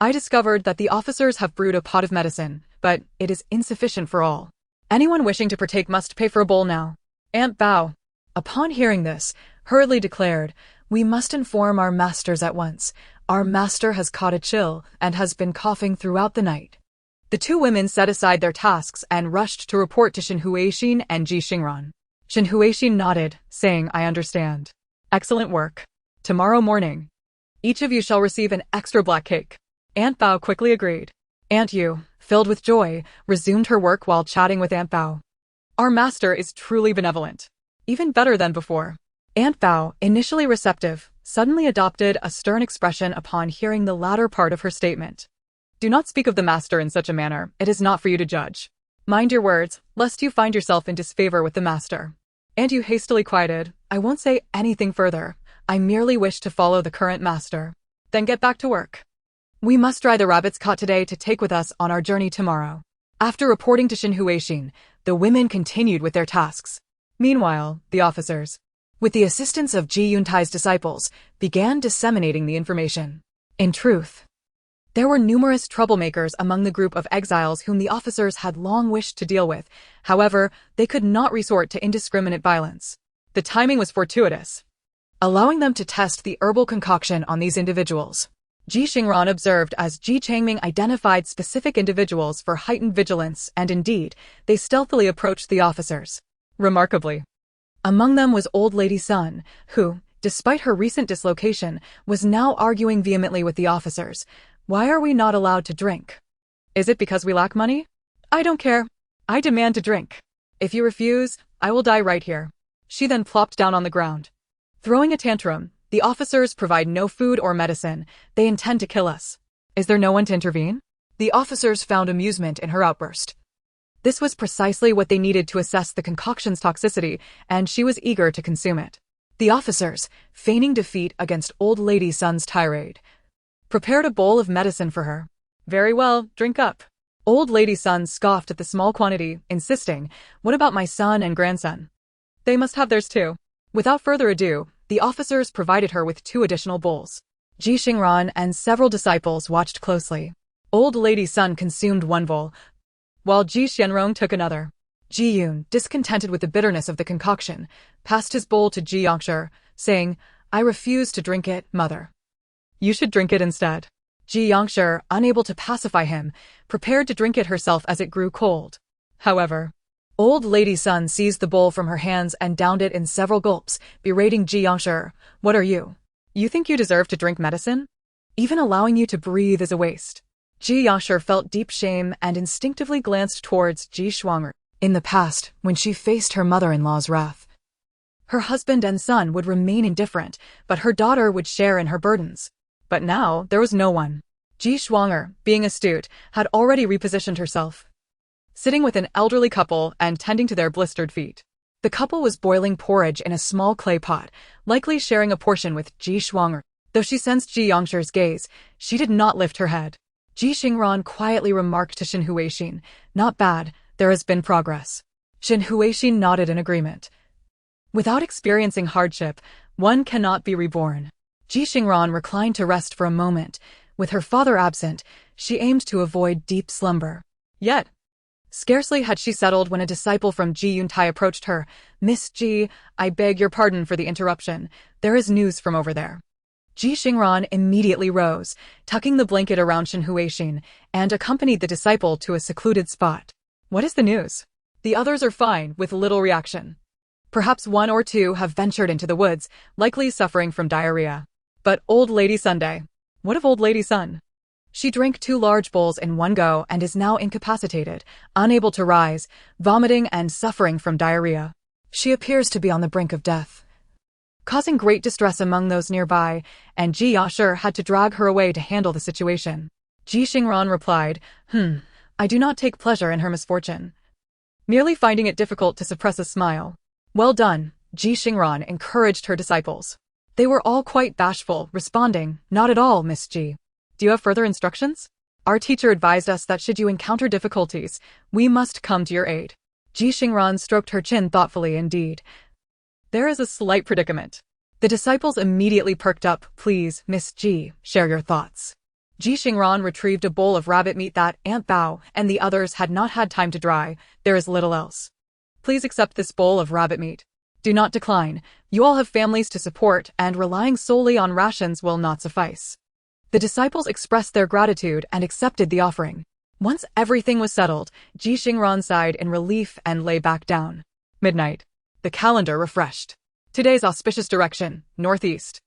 "I discovered that the officers have brewed a pot of medicine, but it is insufficient for all. Anyone wishing to partake must pay for a bowl now." Aunt Bao, upon hearing this, hurriedly declared, "We must inform our masters at once. Our master has caught a chill and has been coughing throughout the night." The two women set aside their tasks and rushed to report to Shen Huixin and Ji Xingran. Shen Huixin nodded, saying, "I understand. Excellent work. Tomorrow morning, each of you shall receive an extra black cake." Aunt Bao quickly agreed. Aunt Yu, filled with joy, resumed her work while chatting with Aunt Bao. "Our master is truly benevolent. Even better than before." Aunt Bao, initially receptive, suddenly adopted a stern expression upon hearing the latter part of her statement. "Do not speak of the master in such a manner. It is not for you to judge. Mind your words, lest you find yourself in disfavor with the master." Aunt Yu hastily quieted, "I won't say anything further. I merely wish to follow the current master. Then get back to work. We must dry the rabbits caught today to take with us on our journey tomorrow." After reporting to Shen Huixin, the women continued with their tasks. Meanwhile, the officers, with the assistance of Ji Yuntai's disciples, began disseminating the information. In truth, there were numerous troublemakers among the group of exiles whom the officers had long wished to deal with. However, they could not resort to indiscriminate violence. The timing was fortuitous, allowing them to test the herbal concoction on these individuals. Ji Xingran observed as Ji Xingran identified specific individuals for heightened vigilance, and indeed, they stealthily approached the officers. Remarkably, among them was Old Lady Sun, who, despite her recent dislocation, was now arguing vehemently with the officers. "Why are we not allowed to drink? Is it because we lack money? I don't care. I demand to drink. If you refuse, I will die right here. She then plopped down on the ground. Throwing a tantrum, the officers provide no food or medicine. They intend to kill us. Is there no one to intervene? The officers found amusement in her outburst. This was precisely what they needed to assess the concoction's toxicity, and she was eager to consume it. The officers, feigning defeat against Old Lady Sun's tirade, prepared a bowl of medicine for her. Very well, drink up. Old Lady Sun scoffed at the small quantity, insisting, what about my son and grandson? They must have theirs too. Without further ado, the officers provided her with 2 additional bowls. Ji Xingran and several disciples watched closely. Old Lady Sun consumed 1 bowl, while Ji Xingran took another. Ji Yun, discontented with the bitterness of the concoction, passed his bowl to Ji Yongshi, saying, I refuse to drink it, mother. You should drink it instead. Ji Yongshi, unable to pacify him, prepared to drink it herself as it grew cold. However, Old Lady Sun seized the bowl from her hands and downed it in several gulps, berating Ji Yongshi, what are you? You think you deserve to drink medicine? Even allowing you to breathe is a waste. Ji Yongshi felt deep shame and instinctively glanced towards Ji Xingran. In the past, when she faced her mother-in-law's wrath, her husband and son would remain indifferent, but her daughter would share in her burdens. But now, there was no one. Ji Xingran, being astute, had already repositioned herself, sitting with an elderly couple and tending to their blistered feet. The couple was boiling porridge in a small clay pot, likely sharing a portion with Ji Xingran. Though she sensed Ji Yongshi's gaze, she did not lift her head. Ji Xingran quietly remarked to Shen Huixin, not bad, there has been progress. Shen Huixin nodded in agreement. Without experiencing hardship, one cannot be reborn. Ji Xingran reclined to rest for a moment. With her father absent, she aimed to avoid deep slumber. Yet, scarcely had she settled when a disciple from Ji Yuntai approached her. Miss Ji, I beg your pardon for the interruption. There is news from over there. Ji Xingran immediately rose, tucking the blanket around Shen Huixin, and accompanied the disciple to a secluded spot. What is the news? The others are fine, with little reaction. Perhaps 1 or 2 have ventured into the woods, likely suffering from diarrhea. But Old Lady Sunday. What of Old Lady Sun? She drank 2 large bowls in one go and is now incapacitated, unable to rise, vomiting and suffering from diarrhea. She appears to be on the brink of death, causing great distress among those nearby, and Ji Yongshi had to drag her away to handle the situation. Ji Xingran replied, I do not take pleasure in her misfortune, merely finding it difficult to suppress a smile. Well done, Ji Xingran encouraged her disciples. They were all quite bashful, responding, not at all, Miss Ji. Do you have further instructions? Our teacher advised us that should you encounter difficulties, we must come to your aid. Ji Xingran stroked her chin thoughtfully indeed. There is a slight predicament. The disciples immediately perked up. Please, Miss Ji, share your thoughts. Ji Xingran retrieved a bowl of rabbit meat that Aunt Bao and the others had not had time to dry. There is little else. Please accept this bowl of rabbit meat. Do not decline. You all have families to support, and relying solely on rations will not suffice. The disciples expressed their gratitude and accepted the offering. Once everything was settled, Ji Xingran sighed in relief and lay back down. Midnight. The calendar refreshed. Today's auspicious direction, northeast.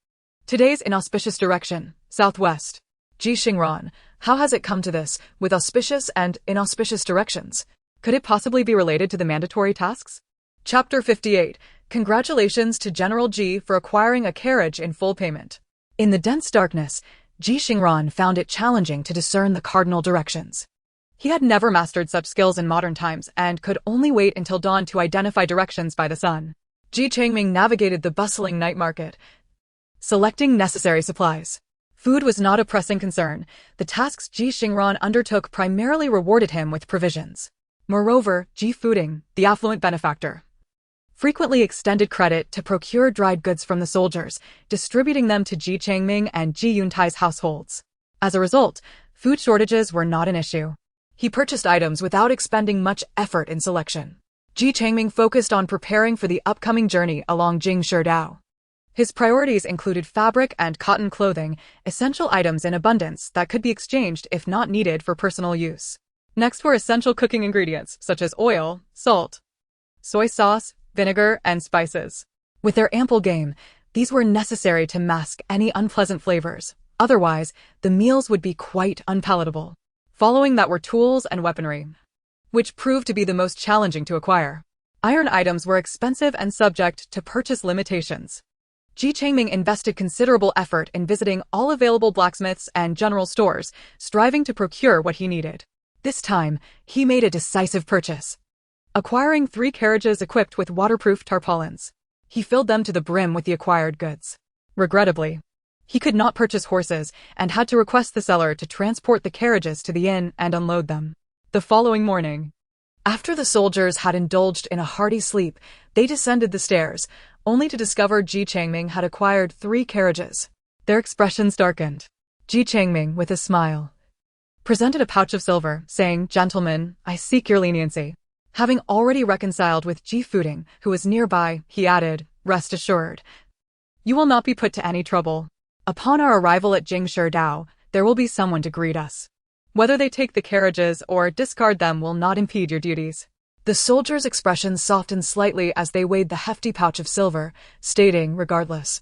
Today's inauspicious direction, southwest. Ji Xingran, how has it come to this, with auspicious and inauspicious directions? Could it possibly be related to the mandatory tasks? Chapter 58. Congratulations to General Ji for acquiring a carriage in full payment. In the dense darkness, Ji Xingran found it challenging to discern the cardinal directions. He had never mastered such skills in modern times and could only wait until dawn to identify directions by the sun. Ji Changming navigated the bustling night market, selecting necessary supplies. Food was not a pressing concern. The tasks Ji Xingran undertook primarily rewarded him with provisions. Moreover, Ji Fuding, the affluent benefactor, frequently extended credit to procure dried goods from the soldiers, distributing them to Ji Changming and Ji Yuntai's households. As a result, food shortages were not an issue. He purchased items without expending much effort in selection. Ji Changming focused on preparing for the upcoming journey along Jingshi Dao. His priorities included fabric and cotton clothing, essential items in abundance that could be exchanged if not needed for personal use. Next were essential cooking ingredients such as oil, salt, soy sauce, vinegar, and spices. With their ample game, these were necessary to mask any unpleasant flavors. Otherwise, the meals would be quite unpalatable. Following that were tools and weaponry. which proved to be the most challenging to acquire. Iron items were expensive and subject to purchase limitations. Ji Xingran invested considerable effort in visiting all available blacksmiths and general stores, striving to procure what he needed. This time, he made a decisive purchase, acquiring 3 carriages equipped with waterproof tarpaulins. He filled them to the brim with the acquired goods. Regrettably, he could not purchase horses and had to request the seller to transport the carriages to the inn and unload them. The following morning, after the soldiers had indulged in a hearty sleep, they descended the stairs, only to discover Ji Xingran had acquired 3 carriages. Their expressions darkened. Ji Xingran, with a smile, presented a pouch of silver, saying, "Gentlemen, I seek your leniency." Having already reconciled with Ji Fuding, who was nearby, he added, "Rest assured, you will not be put to any trouble. Upon our arrival at Jingshidao, there will be someone to greet us. Whether they take the carriages or discard them will not impede your duties." The soldiers' expressions softened slightly as they weighed the hefty pouch of silver, stating, "Regardless,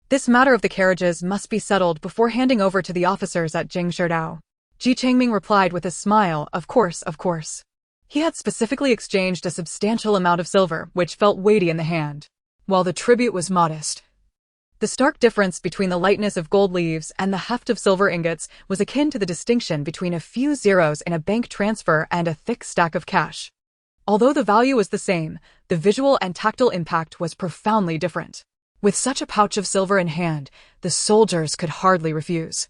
this matter of the carriages must be settled before handing over to the officers at Jingshidao." Ji Xingran replied with a smile, "Of course, of course." He had specifically exchanged a substantial amount of silver, which felt weighty in the hand, while the tribute was modest. The stark difference between the lightness of gold leaves and the heft of silver ingots was akin to the distinction between a few zeros in a bank transfer and a thick stack of cash. Although the value was the same, the visual and tactile impact was profoundly different. With such a pouch of silver in hand, the soldiers could hardly refuse.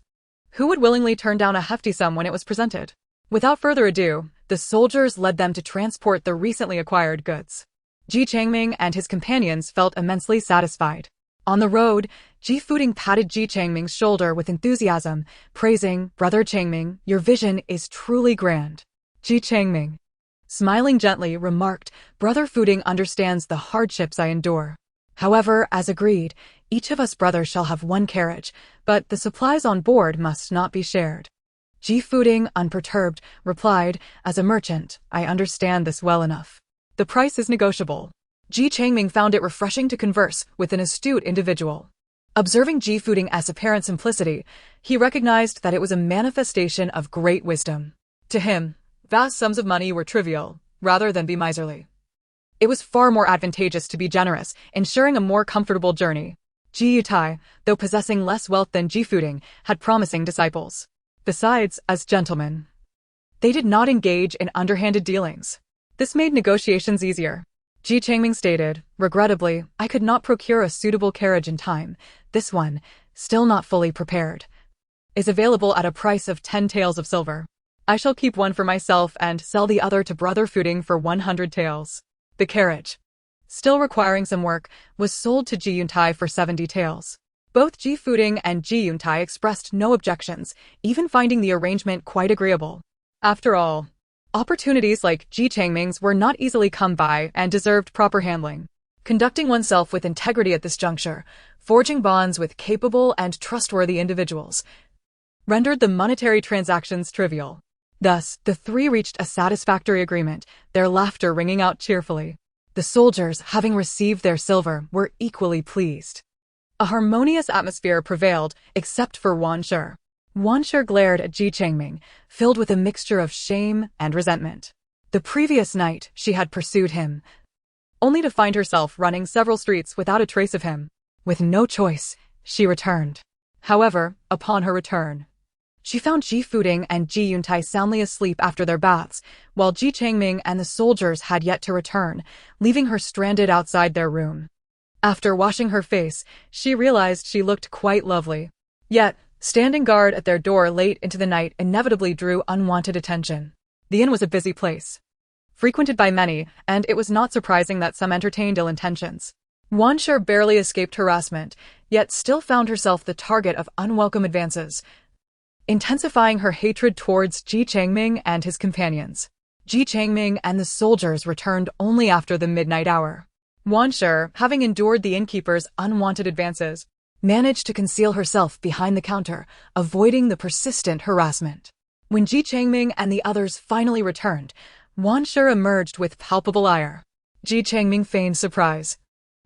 Who would willingly turn down a hefty sum when it was presented? Without further ado, the soldiers led them to transport the recently acquired goods. Ji Xingran and his companions felt immensely satisfied. On the road, Ji Fuding patted Ji Xingran's shoulder with enthusiasm, praising, "Brother Xingran, your vision is truly grand." Ji Xingran, smiling gently, remarked, "Brother Fuding understands the hardships I endure. However, as agreed, each of us brothers shall have 1 carriage, but the supplies on board must not be shared." Ji Fuding, unperturbed, replied, "As a merchant, I understand this well enough. The price is negotiable." Ji Xingran found it refreshing to converse with an astute individual. Observing Ji Fuding's apparent simplicity, he recognized that it was a manifestation of great wisdom. To him, vast sums of money were trivial, rather than be miserly. It was far more advantageous to be generous, ensuring a more comfortable journey. Ji Yutai, though possessing less wealth than Ji Fuding, had promising disciples. Besides, as gentlemen, they did not engage in underhanded dealings. This made negotiations easier. Ji Xingran stated, "Regrettably, I could not procure a suitable carriage in time. This one, still not fully prepared, is available at a price of 10 taels of silver. I shall keep one for myself and sell the other to Brother Fuding for 100 taels. The carriage, still requiring some work, was sold to Ji Yuntai for 70 taels. Both Ji Fuding and Ji Yuntai expressed no objections, even finding the arrangement quite agreeable. After all, opportunities like Ji Xingran's were not easily come by and deserved proper handling. Conducting oneself with integrity at this juncture, forging bonds with capable and trustworthy individuals, rendered the monetary transactions trivial. Thus, the 3 reached a satisfactory agreement, their laughter ringing out cheerfully. The soldiers, having received their silver, were equally pleased. A harmonious atmosphere prevailed, except for Wan Shi. Wan Shi glared at Ji Xingran, filled with a mixture of shame and resentment. The previous night, she had pursued him, only to find herself running several streets without a trace of him. With no choice, she returned. However, upon her return, she found Ji Fuding and Ji Yuntai soundly asleep after their baths, while Ji Xingran and the soldiers had yet to return, leaving her stranded outside their room. After washing her face, she realized she looked quite lovely. Yet, standing guard at their door late into the night inevitably drew unwanted attention. The inn was a busy place, frequented by many, and it was not surprising that some entertained ill intentions. Wan Shi barely escaped harassment, yet still found herself the target of unwelcome advances, intensifying her hatred towards Ji Xingran and his companions. Ji Xingran and the soldiers returned only after the midnight hour. Wan Shi, having endured the innkeeper's unwanted advances, managed to conceal herself behind the counter, avoiding the persistent harassment. When Ji Xingran and the others finally returned, Wan Shi emerged with palpable ire. Ji Xingran feigned surprise.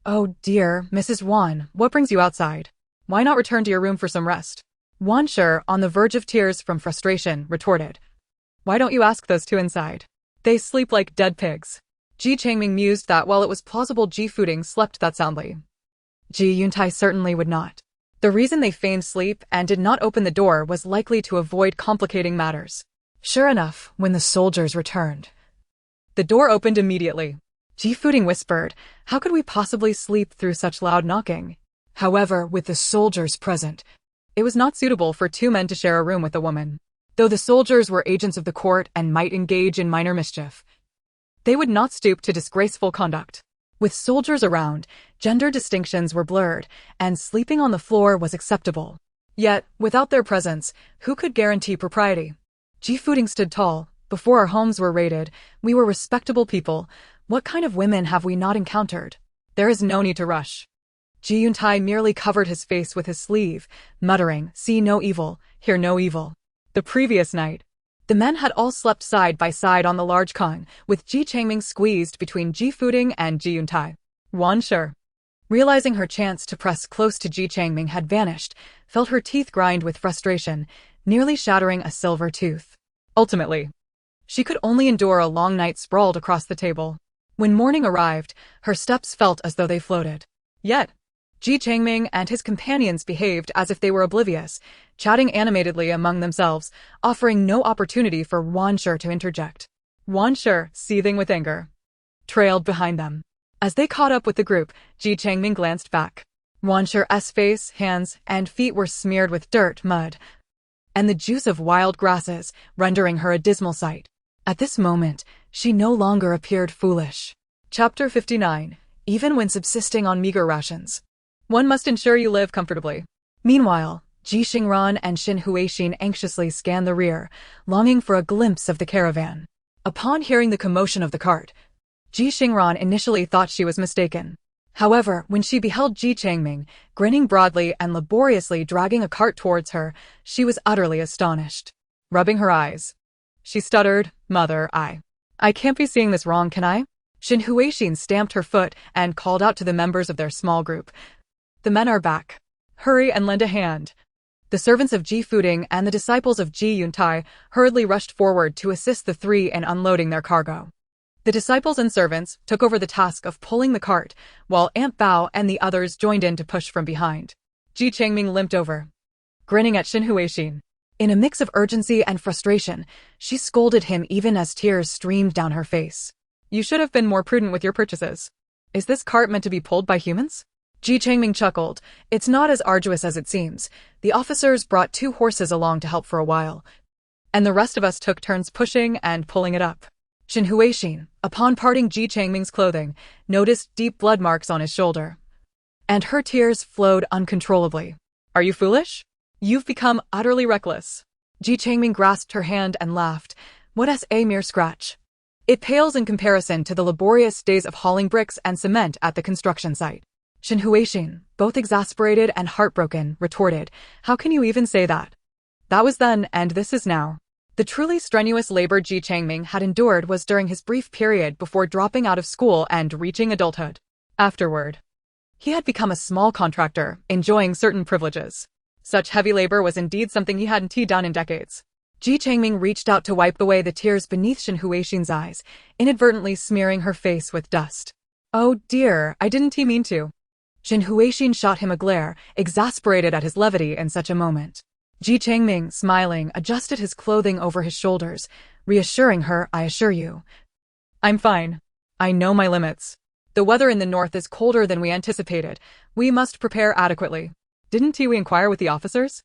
"Oh dear, Mrs. Wan, what brings you outside? Why not return to your room for some rest?" Wan Shi, on the verge of tears from frustration, retorted, "Why don't you ask those 2 inside? They sleep like dead pigs. Ji Changming mused that while it was plausible Ji Fuding slept that soundly, Ji Yuntai certainly would not. The reason they feigned sleep and did not open the door was likely to avoid complicating matters. Sure enough, when the soldiers returned, the door opened immediately. Ji Fuding whispered, "How could we possibly sleep through such loud knocking?" However, with the soldiers present, it was not suitable for two men to share a room with a woman. Though the soldiers were agents of the court and might engage in minor mischief, they would not stoop to disgraceful conduct. With soldiers around, gender distinctions were blurred, and sleeping on the floor was acceptable. Yet, without their presence, who could guarantee propriety? Ji Fuding stood tall. Before our homes were raided, we were respectable people. What kind of women have we not encountered? There is no need to rush. Ji Yuntai merely covered his face with his sleeve, muttering, "See no evil, hear no evil." The previous night, the men had all slept side by side on the large kang, with Ji Changming squeezed between Ji Fuding and Ji Yuntai. Wan Shi, realizing her chance to press close to Ji Changming had vanished, felt her teeth grind with frustration, nearly shattering a silver tooth. Ultimately, she could only endure a long night sprawled across the table. When morning arrived, her steps felt as though they floated. Yet, Ji Changming and his companions behaved as if they were oblivious, chatting animatedly among themselves, offering no opportunity for Wan Shi to interject. Wan Shi, seething with anger, trailed behind them. As they caught up with the group, Ji Changming glanced back. Wan Shi's face, hands, and feet were smeared with dirt, mud, and the juice of wild grasses, rendering her a dismal sight. At this moment, she no longer appeared foolish. Chapter 59. Even when subsisting on meager rations, one must ensure you live comfortably. Meanwhile, Ji Xingran and Xin Huixin anxiously scanned the rear, longing for a glimpse of the caravan. Upon hearing the commotion of the cart, Ji Xingran initially thought she was mistaken. However, when she beheld Ji Changming, grinning broadly and laboriously dragging a cart towards her, she was utterly astonished. Rubbing her eyes, she stuttered, "Mother, I can't be seeing this wrong, can I?" Xin Huixin stamped her foot and called out to the members of their small group. "The men are back. Hurry and lend a hand." The servants of Ji Fuding and the disciples of Ji Yuntai hurriedly rushed forward to assist the three in unloading their cargo. The disciples and servants took over the task of pulling the cart, while Aunt Bao and the others joined in to push from behind. Ji Changming limped over, grinning at Xin Huixin. In a mix of urgency and frustration, she scolded him even as tears streamed down her face. "You should have been more prudent with your purchases. Is this cart meant to be pulled by humans?" Ji Changming chuckled. "It's not as arduous as it seems. The officers brought 2 horses along to help for a while, and the rest of us took turns pushing and pulling it up." Xin Huixin, upon parting Ji Changming's clothing, noticed deep blood marks on his shoulder, and her tears flowed uncontrollably. "Are you foolish? You've become utterly reckless." Ji Changming grasped her hand and laughed. "What a mere scratch. It pales in comparison to the laborious days of hauling bricks and cement at the construction site." Xin Huixin, both exasperated and heartbroken, retorted, "How can you even say that? That was then and this is now." The truly strenuous labor Ji Changming had endured was during his brief period before dropping out of school and reaching adulthood. Afterward, he had become a small contractor, enjoying certain privileges. Such heavy labor was indeed something he hadn't done in decades. Ji Changming reached out to wipe away the tears beneath Xin Huixin's eyes, inadvertently smearing her face with dust. "Oh dear, I didn't mean to." Xin Huixin shot him a glare, exasperated at his levity in such a moment. Ji Changming, smiling, adjusted his clothing over his shoulders, reassuring her, "I assure you, I'm fine. I know my limits. The weather in the north is colder than we anticipated. We must prepare adequately. Didn't we inquire with the officers?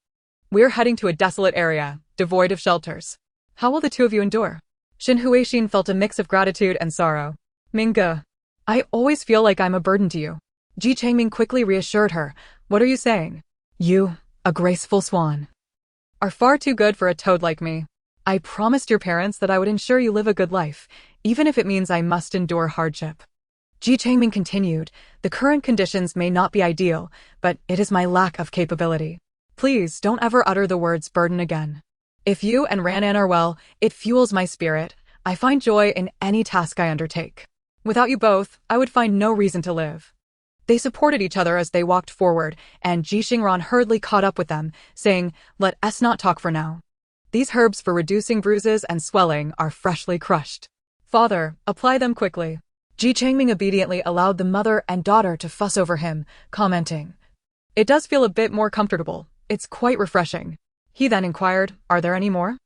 We're heading to a desolate area, devoid of shelters. How will the two of you endure?" Xin Huixin felt a mix of gratitude and sorrow. "Minge, I always feel like I'm a burden to you." Ji Changming quickly reassured her. "What are you saying? You, a graceful swan, are far too good for a toad like me. I promised your parents that I would ensure you live a good life, even if it means I must endure hardship." Ji Changming continued, "The current conditions may not be ideal, but it is my lack of capability. Please don't ever utter the words burden again. If you and Ranan are well, it fuels my spirit. I find joy in any task I undertake. Without you both, I would find no reason to live." They supported each other as they walked forward, and Ji Xingran hurriedly caught up with them, saying, "Let us not talk for now. These herbs for reducing bruises and swelling are freshly crushed. Father, apply them quickly. Ji Changming obediently allowed the mother and daughter to fuss over him, commenting, "It does feel a bit more comfortable. It's quite refreshing." He then inquired, "Are there any more?"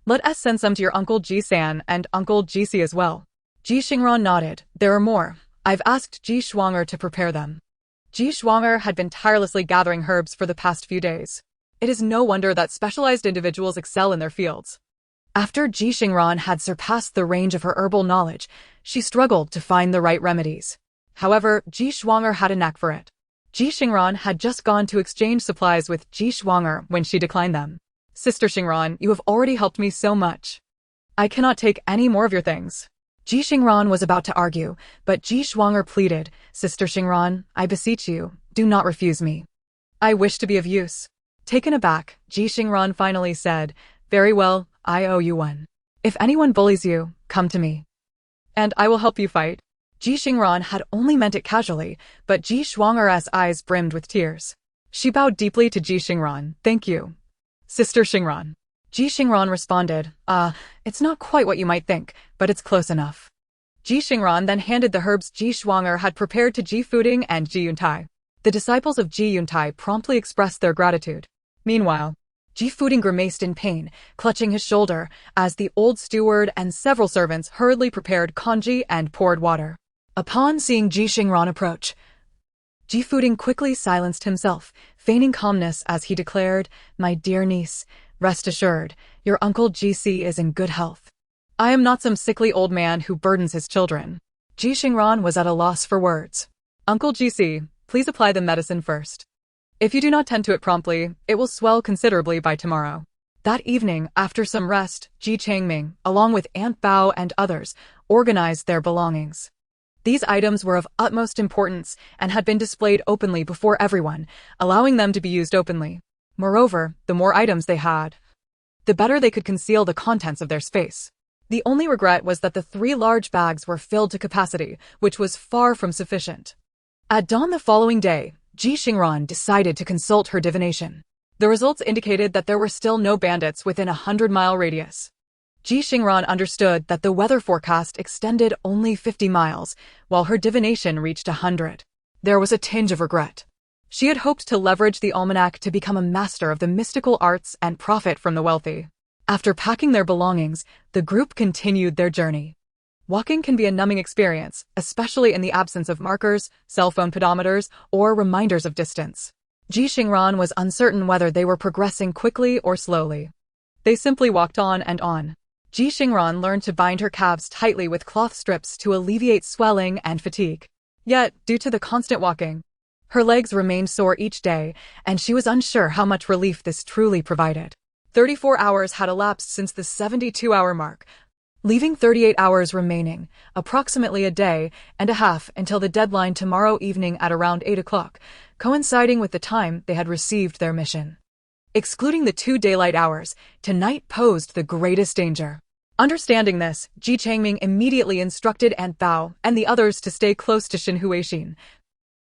"Let us send some to your Uncle Ji San and Uncle Ji Si as well." Ji Xingran nodded. "There are more. I've asked Ji Xingran to prepare them." Ji Xingran had been tirelessly gathering herbs for the past few days. It is no wonder that specialized individuals excel in their fields. After Ji Xingran had surpassed the range of her herbal knowledge, she struggled to find the right remedies. However, Ji Xingran had a knack for it. Ji Xingran had just gone to exchange supplies with Ji Xingran when she declined them. "Sister Xingran, you have already helped me so much. I cannot take any more of your things." Ji Xingran was about to argue, but Ji Xingran pleaded, "Sister Xingran, I beseech you, do not refuse me. I wish to be of use." Taken aback, Ji Xingran finally said, "Very well, I owe you one. If anyone bullies you, come to me, and I will help you fight." Ji Xingran had only meant it casually, but Ji Xingran's eyes brimmed with tears. She bowed deeply to Ji Xingran. "Thank you, Sister Xingran." Ji Xingran responded, "It's not quite what you might think, but it's close enough." Ji Xingran then handed the herbs Ji Xingran had prepared to Ji Fuding and Ji Yuntai. The disciples of Ji Yuntai promptly expressed their gratitude. Meanwhile, Ji Fuding grimaced in pain, clutching his shoulder, as the old steward and several servants hurriedly prepared congee and poured water. Upon seeing Ji Xingran approach, Ji Fuding quickly silenced himself, feigning calmness as he declared, "My dear niece, rest assured, your Uncle Ji Si is in good health. I am not some sickly old man who burdens his children." Ji Xingran was at a loss for words. "Uncle Ji Si, please apply the medicine first. If you do not tend to it promptly, it will swell considerably by tomorrow." That evening, after some rest, Ji Changming, along with Aunt Bao and others, organized their belongings. These items were of utmost importance and had been displayed openly before everyone, allowing them to be used openly. Moreover, the more items they had, the better they could conceal the contents of their space. The only regret was that the 3 large bags were filled to capacity, which was far from sufficient. At dawn the following day, Ji Xingran decided to consult her divination. The results indicated that there were still no bandits within a 100-mile radius. Ji Xingran understood that the weather forecast extended only 50 miles, while her divination reached 100. There was a tinge of regret. She had hoped to leverage the almanac to become a master of the mystical arts and profit from the wealthy. After packing their belongings, the group continued their journey. Walking can be a numbing experience, especially in the absence of markers, cell phone pedometers, or reminders of distance. Ji Xingran was uncertain whether they were progressing quickly or slowly. They simply walked on and on. Ji Xingran learned to bind her calves tightly with cloth strips to alleviate swelling and fatigue. Yet, due to the constant walking, her legs remained sore each day, and she was unsure how much relief this truly provided. 34 hours had elapsed since the 72-hour mark, leaving 38 hours remaining, approximately a day and a half until the deadline tomorrow evening at around 8 o'clock, coinciding with the time they had received their mission. Excluding the 2 daylight hours, tonight posed the greatest danger. Understanding this, Ji Changming immediately instructed Aunt Bao and the others to stay close to Xin Huixin,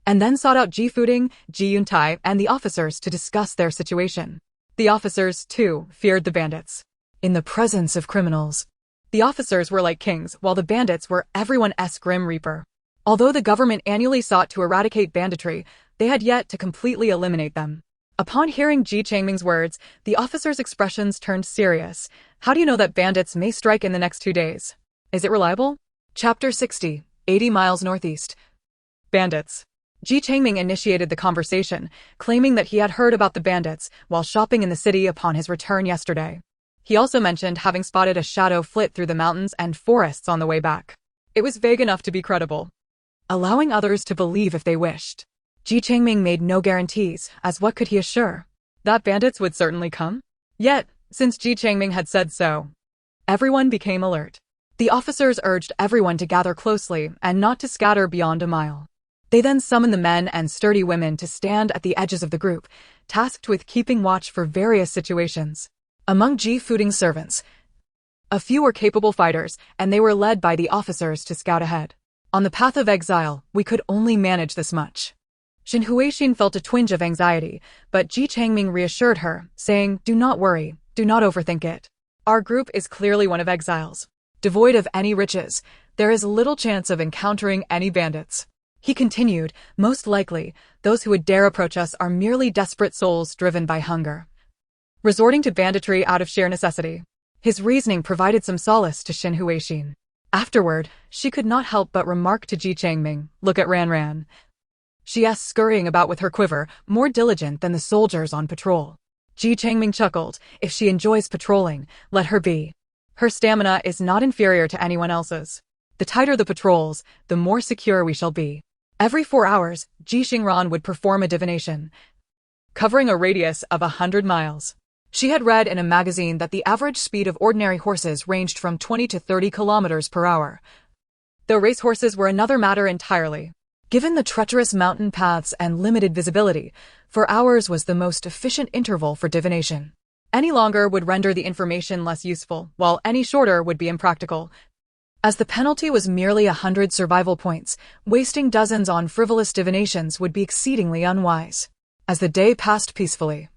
and then sought out Ji Fuding, Ji Yuntai, and the officers to discuss their situation. The officers, too, feared the bandits. In the presence of criminals, the officers were like kings, while the bandits were everyone's grim reaper. Although the government annually sought to eradicate banditry, they had yet to completely eliminate them. Upon hearing Ji Changming's words, the officers' expressions turned serious. "How do you know that bandits may strike in the next 2 days? Is it reliable?" Chapter 60, 80 miles northeast. Bandits. Ji Changming initiated the conversation, claiming that he had heard about the bandits while shopping in the city upon his return yesterday. He also mentioned having spotted a shadow flit through the mountains and forests on the way back. It was vague enough to be credible, allowing others to believe if they wished. Ji Changming made no guarantees, as what could he assure? That bandits would certainly come? Yet, since Ji Changming had said so, everyone became alert. The officers urged everyone to gather closely and not to scatter beyond a mile. They then summoned the men and sturdy women to stand at the edges of the group, tasked with keeping watch for various situations. Among Ji Fuding's servants, a few were capable fighters, and they were led by the officers to scout ahead. On the path of exile, we could only manage this much. Xin Huixin felt a twinge of anxiety, but Ji Changming reassured her, saying, "Do not worry, do not overthink it. Our group is clearly one of exiles. Devoid of any riches, there is little chance of encountering any bandits. He continued, most likely, those who would dare approach us are merely desperate souls driven by hunger, resorting to banditry out of sheer necessity. His reasoning provided some solace to Xin Huixin. Afterward, she could not help but remark to Ji Changming, "Look at Ran Ran. She is scurrying about with her quiver, more diligent than the soldiers on patrol." Ji Changming chuckled, "If she enjoys patrolling, let her be. Her stamina is not inferior to anyone else's. The tighter the patrols, the more secure we shall be." Every 4 hours, Ji Xingran would perform a divination, covering a radius of 100 miles. She had read in a magazine that the average speed of ordinary horses ranged from 20 to 30 kilometers per hour, though racehorses were another matter entirely. Given the treacherous mountain paths and limited visibility, 4 hours was the most efficient interval for divination. Any longer would render the information less useful, while any shorter would be impractical. As the penalty was merely 100 survival points, wasting dozens on frivolous divinations would be exceedingly unwise. As the day passed peacefully,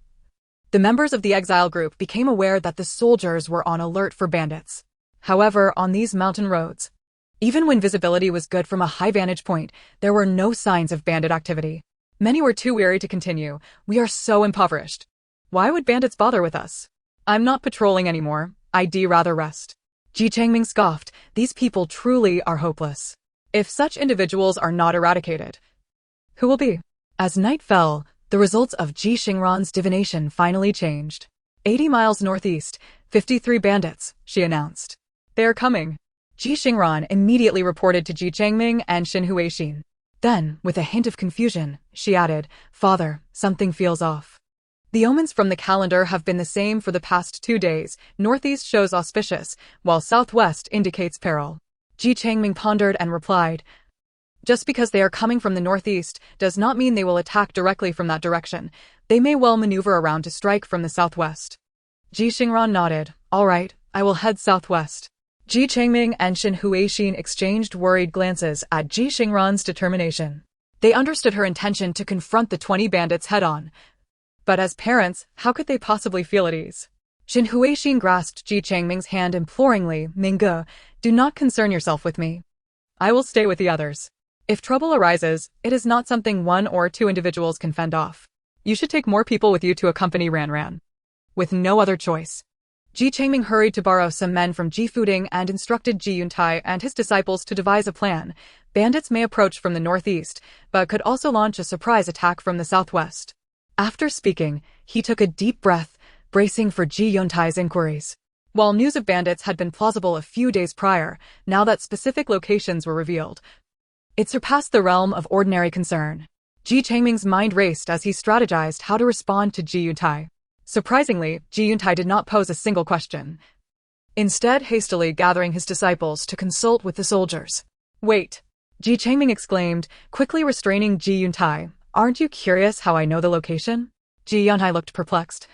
the members of the exile group became aware that the soldiers were on alert for bandits. However, on these mountain roads, even when visibility was good from a high vantage point, there were no signs of bandit activity. Many were too weary to continue. "We are so impoverished. Why would bandits bother with us? I'm not patrolling anymore. I'd rather rest." Ji Changming scoffed, "These people truly are hopeless. If such individuals are not eradicated, who will be?" As night fell, the results of Ji Xingran's divination finally changed. 80 miles northeast, 53 bandits, she announced. "They are coming." Ji Xingran immediately reported to Ji Changming and Xin Huixin. Then, with a hint of confusion, she added, "Father, something feels off. The omens from the calendar have been the same for the past 2 days. Northeast shows auspicious, while southwest indicates peril." Ji Changming pondered and replied, "Just because they are coming from the northeast does not mean they will attack directly from that direction. They may well maneuver around to strike from the southwest." Ji Xingran nodded. "All right, I will head southwest." Ji Changming and Xin Huixin exchanged worried glances at Ji Xingran's determination. They understood her intention to confront the 20 bandits head-on. But as parents, how could they possibly feel at ease? Xin Huixin grasped Ji Changming's hand imploringly. "Mingge, do not concern yourself with me. I will stay with the others. If trouble arises, it is not something 1 or 2 individuals can fend off. You should take more people with you to accompany Ran Ran." With no other choice, Ji Changming hurried to borrow some men from Ji Fuding and instructed Ji Yuntai and his disciples to devise a plan. Bandits may approach from the northeast, but could also launch a surprise attack from the southwest. After speaking, he took a deep breath, bracing for Ji Yuntai's inquiries. While news of bandits had been plausible a few days prior, now that specific locations were revealed, it surpassed the realm of ordinary concern. Ji Changming's mind raced as he strategized how to respond to Ji Yuntai. Surprisingly, Ji Yuntai did not pose a single question, instead hastily gathering his disciples to consult with the soldiers. "Wait!" Ji Changming exclaimed, quickly restraining Ji Yuntai. "Aren't you curious how I know the location?" Ji Yuntai looked perplexed.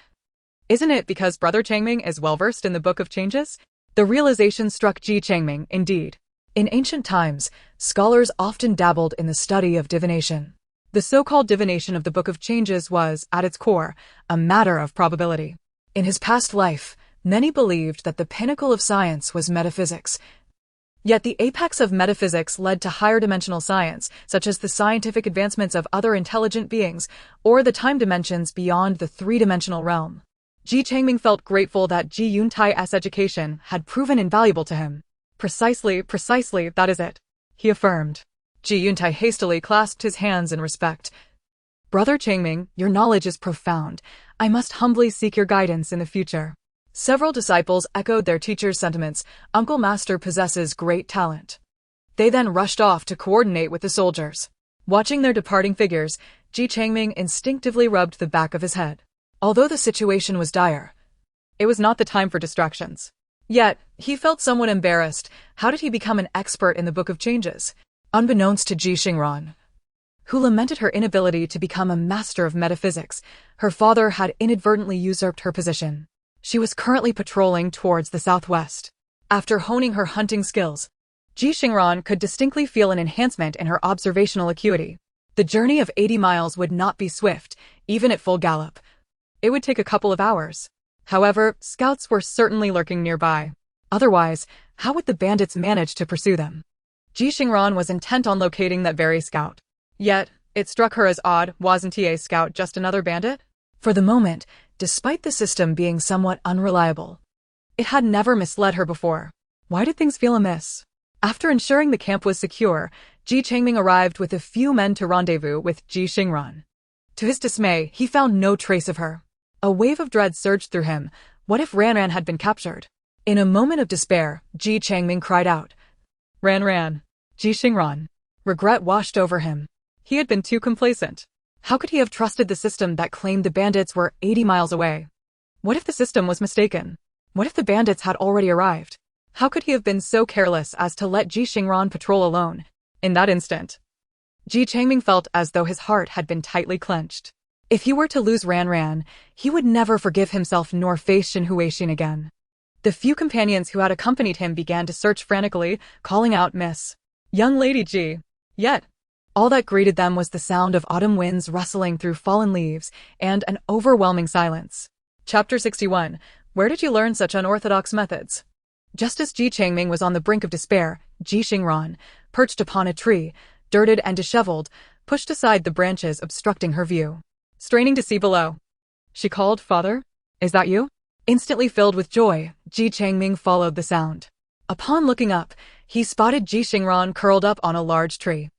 "Isn't it because Brother Changming is well-versed in the Book of Changes?" The realization struck Ji Changming, indeed. In ancient times, scholars often dabbled in the study of divination. The so-called divination of the Book of Changes was, at its core, a matter of probability. In his past life, many believed that the pinnacle of science was metaphysics. Yet the apex of metaphysics led to higher dimensional science, such as the scientific advancements of other intelligent beings, or the time dimensions beyond the 3-dimensional realm. Ji Changming felt grateful that Ji Yuntai's education had proven invaluable to him. Precisely, that is it," he affirmed. Ji Yuntai hastily clasped his hands in respect. "Brother Changming, your knowledge is profound. I must humbly seek your guidance in the future." Several disciples echoed their teacher's sentiments. Uncle Master possesses great talent. They then rushed off to coordinate with the soldiers. Watching their departing figures, Ji Changming instinctively rubbed the back of his head. Although the situation was dire, it was not the time for distractions. Yet, he felt somewhat embarrassed. How did he become an expert in the Book of Changes? Unbeknownst to Ji Xingran, who lamented her inability to become a master of metaphysics, her father had inadvertently usurped her position. She was currently patrolling towards the southwest. After honing her hunting skills, Ji Xingran could distinctly feel an enhancement in her observational acuity. The journey of 80 miles would not be swift, even at full gallop. It would take a couple of hours. However, scouts were certainly lurking nearby. Otherwise, How would the bandits manage to pursue them? Ji Xingran was intent on locating that very scout. Yet, it struck her as odd, wasn't a scout just another bandit? For the moment, despite the system being somewhat unreliable, it had never misled her before. Why did things feel amiss? After ensuring the camp was secure, Ji Changming arrived with a few men to rendezvous with Ji Xingran. To his dismay, he found no trace of her. A wave of dread surged through him. What if Ran had been captured? In a moment of despair, Ji Changming cried out, Ran, Ji Xingran. Regret washed over him. He had been too complacent. How could he have trusted the system that claimed the bandits were 80 miles away? What if the system was mistaken? What if the bandits had already arrived? How could he have been so careless as to let Ji Xingran patrol alone? In that instant, Ji Changming felt as though his heart had been tightly clenched. If he were to lose Ran, he would never forgive himself nor face Xin Huixin again. The few companions who had accompanied him began to search frantically, calling out Miss Young Lady Ji. Yet, all that greeted them was the sound of autumn winds rustling through fallen leaves and an overwhelming silence. Chapter 61. Where did you learn such unorthodox methods? Just as Ji Changming was on the brink of despair, Ji Xingran, perched upon a tree, dirted and disheveled, pushed aside the branches obstructing her view. Straining to see below, she called, Father? Is that you? Instantly filled with joy, Ji Changming followed the sound. Upon looking up, he spotted Ji Xingran curled up on a large tree.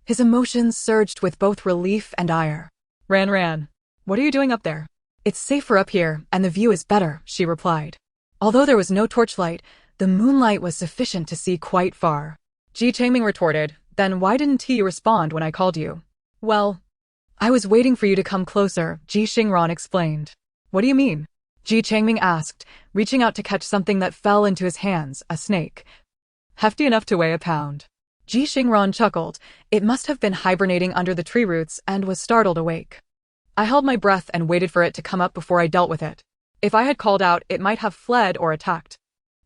His emotions surged with both relief and ire. Ran, what are you doing up there? It's safer up here, and the view is better, she replied. Although there was no torchlight, the moonlight was sufficient to see quite far. Ji Changming retorted, Then why didn't you respond when I called you? Well, I was waiting for you to come closer, Ji Xingran explained. What do you mean? Ji Changming asked, reaching out to catch something that fell into his hands, a snake. Hefty enough to weigh a pound. Ji Xingran chuckled. It must have been hibernating under the tree roots and was startled awake. I held my breath and waited for it to come up before I dealt with it. If I had called out, it might have fled or attacked,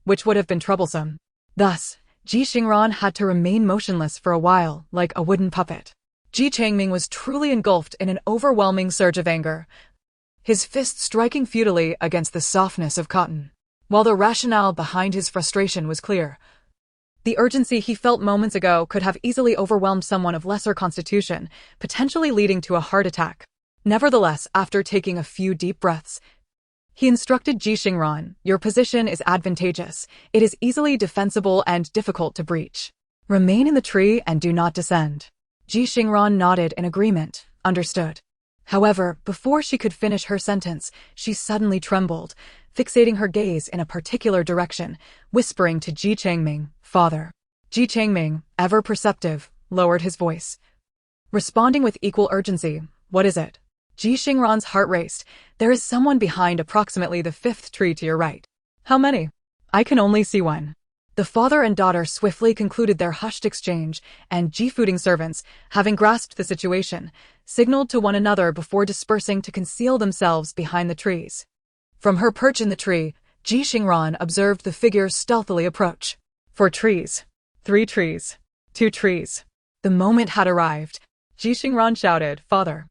which would have been troublesome. Thus, Ji Xingran had to remain motionless for a while, like a wooden puppet. Ji Changming was truly engulfed in an overwhelming surge of anger, his fist striking futilely against the softness of cotton. While the rationale behind his frustration was clear, the urgency he felt moments ago could have easily overwhelmed someone of lesser constitution, potentially leading to a heart attack. Nevertheless, after taking a few deep breaths, he instructed Ji Xingran, Your position is advantageous. It is easily defensible and difficult to breach. Remain in the tree and do not descend. Ji Xingran nodded in agreement, understood. However, before she could finish her sentence, she suddenly trembled, fixating her gaze in a particular direction, whispering to Ji Changming, Father. Ji Changming, ever perceptive, lowered his voice, responding with equal urgency, What is it? Ji Xingran's heart raced. There is someone behind approximately the 5th tree to your right. How many? I can only see one. The father and daughter swiftly concluded their hushed exchange, and Ji-footing servants, having grasped the situation, signaled to one another before dispersing to conceal themselves behind the trees. From her perch in the tree, Ji Xingran observed the figure stealthily approach. 4 trees. 3 trees. 2 trees. The moment had arrived. Ji Xingran shouted, Father.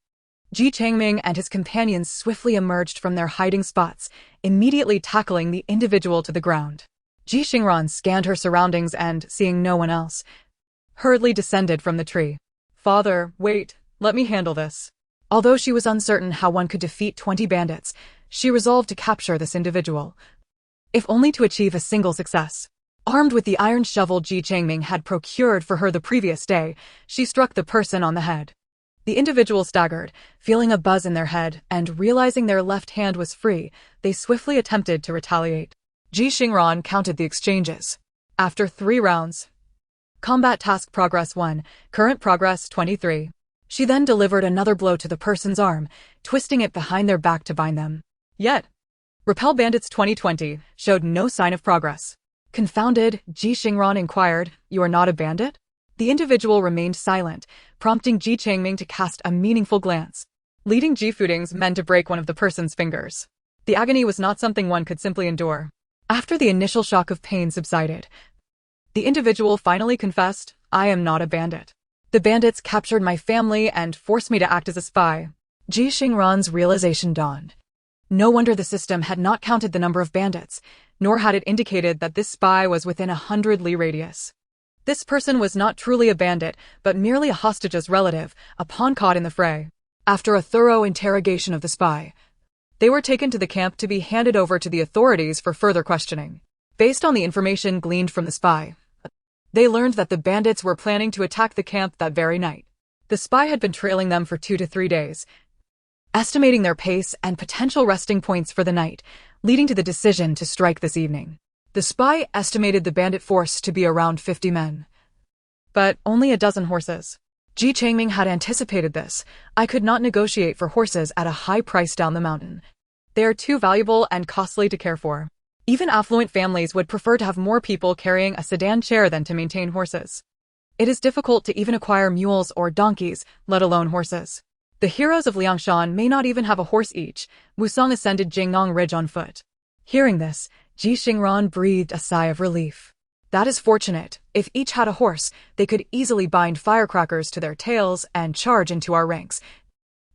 Ji Changming and his companions swiftly emerged from their hiding spots, immediately tackling the individual to the ground. Ji Xingran scanned her surroundings and, seeing no one else, hurriedly descended from the tree. Father, wait, let me handle this. Although she was uncertain how one could defeat 20 bandits, she resolved to capture this individual, if only to achieve a single success. Armed with the iron shovel Ji Changming had procured for her the previous day, she struck the person on the head. The individual staggered, feeling a buzz in their head, and realizing their left hand was free, they swiftly attempted to retaliate. Ji Xingran counted the exchanges. After 3 rounds. Combat Task Progress 1, Current Progress 23. She then delivered another blow to the person's arm, twisting it behind their back to bind them. Yet, Repel Bandits 2020 showed no sign of progress. Confounded, Ji Xingran inquired, You are not a bandit? The individual remained silent, prompting Ji Changming to cast a meaningful glance, leading Ji-footing's men to break one of the person's fingers. The agony was not something one could simply endure. After the initial shock of pain subsided, the individual finally confessed, I am not a bandit. The bandits captured my family and forced me to act as a spy. Ji Xingran's realization dawned. No wonder the system had not counted the number of bandits. nor had it indicated that this spy was within 100-li radius. This person was not truly a bandit, but merely a hostage's relative, a pawn caught in the fray. After a thorough interrogation of the spy, they were taken to the camp to be handed over to the authorities for further questioning. Based on the information gleaned from the spy, they learned that the bandits were planning to attack the camp that very night. The spy had been trailing them for 2 to 3 days, estimating their pace and potential resting points for the night, leading to the decision to strike this evening. The spy estimated the bandit force to be around 50 men, but only a dozen horses. Ji Xingran had anticipated this. I could not negotiate for horses at a high price down the mountain. They are too valuable and costly to care for. Even affluent families would prefer to have more people carrying a sedan chair than to maintain horses. It is difficult to even acquire mules or donkeys, let alone horses. The heroes of Liangshan may not even have a horse each. Wusong ascended Jingnong Ridge on foot. Hearing this, Ji Xingran breathed a sigh of relief. That is fortunate. If each had a horse, they could easily bind firecrackers to their tails and charge into our ranks,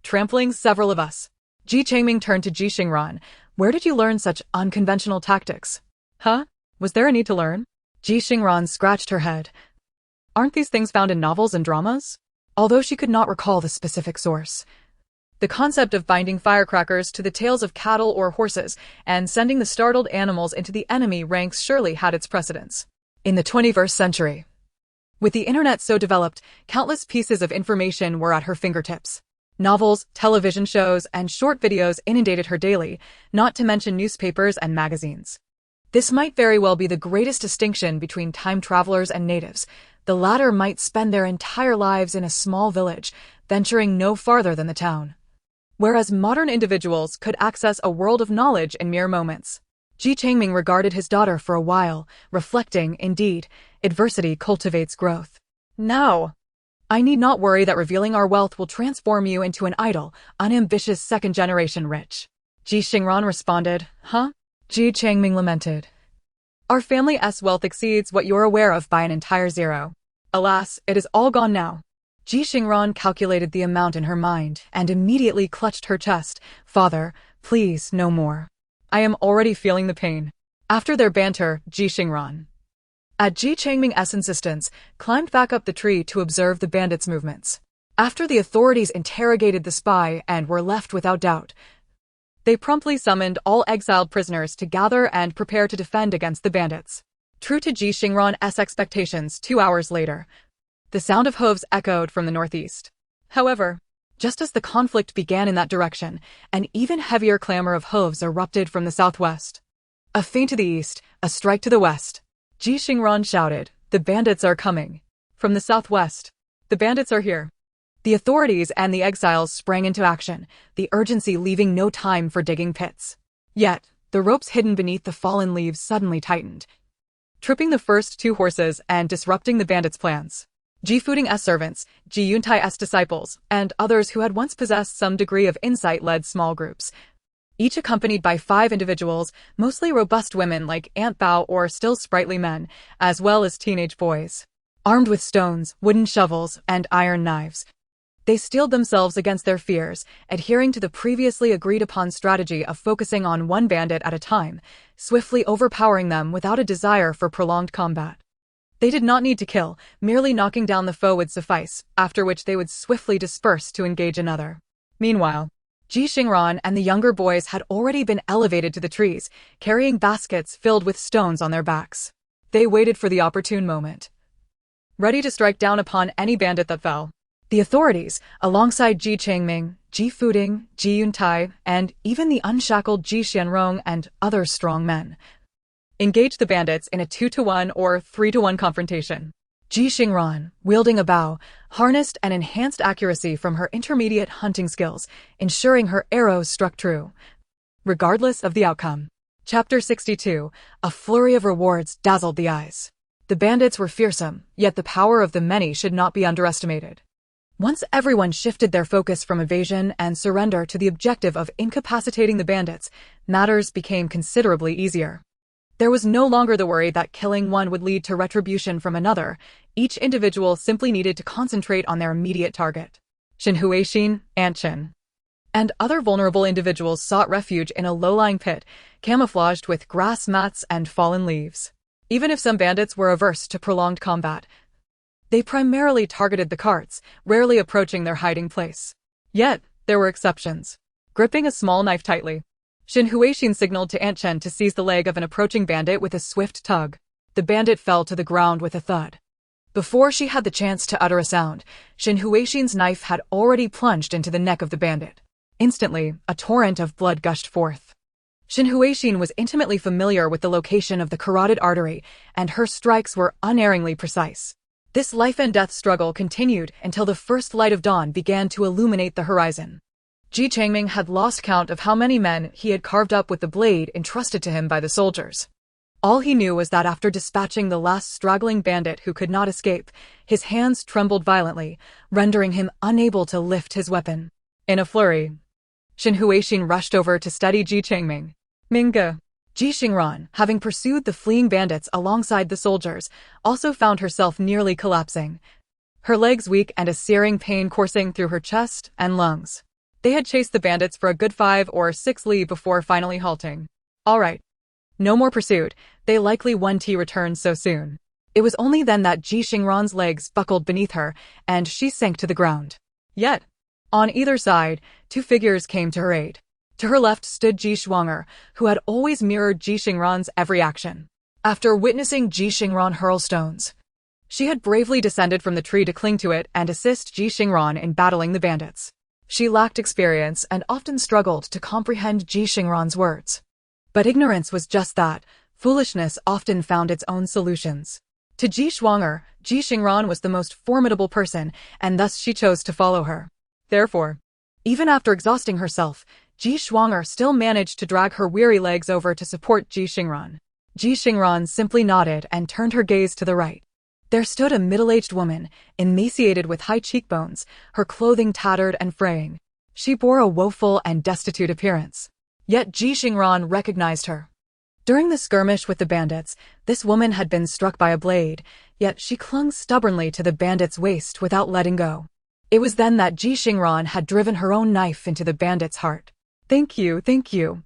trampling several of us. Ji Xingran turned to Ji Xingran. Where did you learn such unconventional tactics? Huh? Was there a need to learn? Ji Xingran scratched her head. Aren't these things found in novels and dramas? Although she could not recall the specific source, the concept of binding firecrackers to the tails of cattle or horses and sending the startled animals into the enemy ranks surely had its precedence. In the 21st century, with the internet so developed, countless pieces of information were at her fingertips. Novels, television shows, and short videos inundated her daily, not to mention newspapers and magazines. This might very well be the greatest distinction between time travelers and natives. The latter might spend their entire lives in a small village, venturing no farther than the town, whereas modern individuals could access a world of knowledge in mere moments. Ji Xingran regarded his daughter for a while, reflecting, indeed, adversity cultivates growth. Now, I need not worry that revealing our wealth will transform you into an idle, unambitious second-generation rich. Ji Xingran responded, Huh? Ji Xingran lamented. Our family's wealth exceeds what you're aware of by an entire zero. Alas, it is all gone now. Ji Xingran calculated the amount in her mind and immediately clutched her chest. Father, please, no more. I am already feeling the pain. After their banter, Ji Xingran, at Ji Xingran's insistence, climbed back up the tree to observe the bandits' movements. After the authorities interrogated the spy and were left without doubt, they promptly summoned all exiled prisoners to gather and prepare to defend against the bandits. True to Ji Xingran's expectations, 2 hours later, the sound of hooves echoed from the northeast. However, just as the conflict began in that direction, an even heavier clamor of hooves erupted from the southwest. A feint to the east, a strike to the west. Ji Xingran shouted, The bandits are coming. From the southwest. The bandits are here. The authorities and the exiles sprang into action, the urgency leaving no time for digging pits. Yet, the ropes hidden beneath the fallen leaves suddenly tightened, tripping the first 2 horses and disrupting the bandits' plans. Ji Fuding's servants, Ji Yuntai's disciples, and others who had once possessed some degree of insight led small groups, each accompanied by 5 individuals, mostly robust women like Aunt Bao or still sprightly men, as well as teenage boys. Armed with stones, wooden shovels, and iron knives, they steeled themselves against their fears, adhering to the previously agreed-upon strategy of focusing on one bandit at a time, swiftly overpowering them without a desire for prolonged combat. They did not need to kill, merely knocking down the foe would suffice, after which they would swiftly disperse to engage another. Meanwhile, Ji Xingran and the younger boys had already been elevated to the trees, carrying baskets filled with stones on their backs. They waited for the opportune moment, ready to strike down upon any bandit that fell. The authorities, alongside Ji Xingran, Ji Fuding, Ji Yuntai, and even the unshackled Ji Xianrong and other strong men, engaged the bandits in a 2-to-1 or 3-to-1 confrontation. Ji Xingran, wielding a bow, harnessed an enhanced accuracy from her intermediate hunting skills, ensuring her arrows struck true, regardless of the outcome. Chapter 62, A flurry of rewards dazzled the eyes. The bandits were fearsome, yet the power of the many should not be underestimated. Once everyone shifted their focus from evasion and surrender to the objective of incapacitating the bandits, matters became considerably easier. There was no longer the worry that killing one would lead to retribution from another. Each individual simply needed to concentrate on their immediate target. Xin Huixin, Aunt Chin. and other vulnerable individuals sought refuge in a low-lying pit, camouflaged with grass mats and fallen leaves. Even if some bandits were averse to prolonged combat, they primarily targeted the carts, rarely approaching their hiding place. Yet, there were exceptions. Gripping a small knife tightly, Shin Huixin signaled to Aunt Chen to seize the leg of an approaching bandit with a swift tug. The bandit fell to the ground with a thud. Before she had the chance to utter a sound, Shin Huixin's knife had already plunged into the neck of the bandit. Instantly, a torrent of blood gushed forth. Shin Huixin was intimately familiar with the location of the carotid artery, and her strikes were unerringly precise. This life-and-death struggle continued until the first light of dawn began to illuminate the horizon. Ji Xingran had lost count of how many men he had carved up with the blade entrusted to him by the soldiers. All he knew was that after dispatching the last straggling bandit who could not escape, his hands trembled violently, rendering him unable to lift his weapon. In a flurry, Shin Huixin rushed over to steady Ji Xingran. Minga. Ji Xingran, having pursued the fleeing bandits alongside the soldiers, also found herself nearly collapsing, her legs weak and a searing pain coursing through her chest and lungs. They had chased the bandits for a good 5 or 6 li before finally halting. All right. No more pursuit, they likely wouldn't return so soon. It was only then that Ji Xingran's legs buckled beneath her, and she sank to the ground. Yet, on either side, 2 figures came to her aid. To her left stood Ji Xingran, who had always mirrored Ji Xingran's every action. After witnessing Ji Xingran hurl stones, she had bravely descended from the tree to cling to it and assist Ji Xingran in battling the bandits. She lacked experience and often struggled to comprehend Ji Xingran's words. But ignorance was just that. Foolishness often found its own solutions. To Ji Xingran was the most formidable person, and thus she chose to follow her. Therefore, even after exhausting herself, Ji Xingran still managed to drag her weary legs over to support Ji Xingran. Ji Xingran simply nodded and turned her gaze to the right. There stood a middle-aged woman, emaciated with high cheekbones, her clothing tattered and fraying. She bore a woeful and destitute appearance. Yet Ji Xingran recognized her. During the skirmish with the bandits, this woman had been struck by a blade, yet she clung stubbornly to the bandit's waist without letting go. It was then that Ji Xingran had driven her own knife into the bandit's heart. Thank you,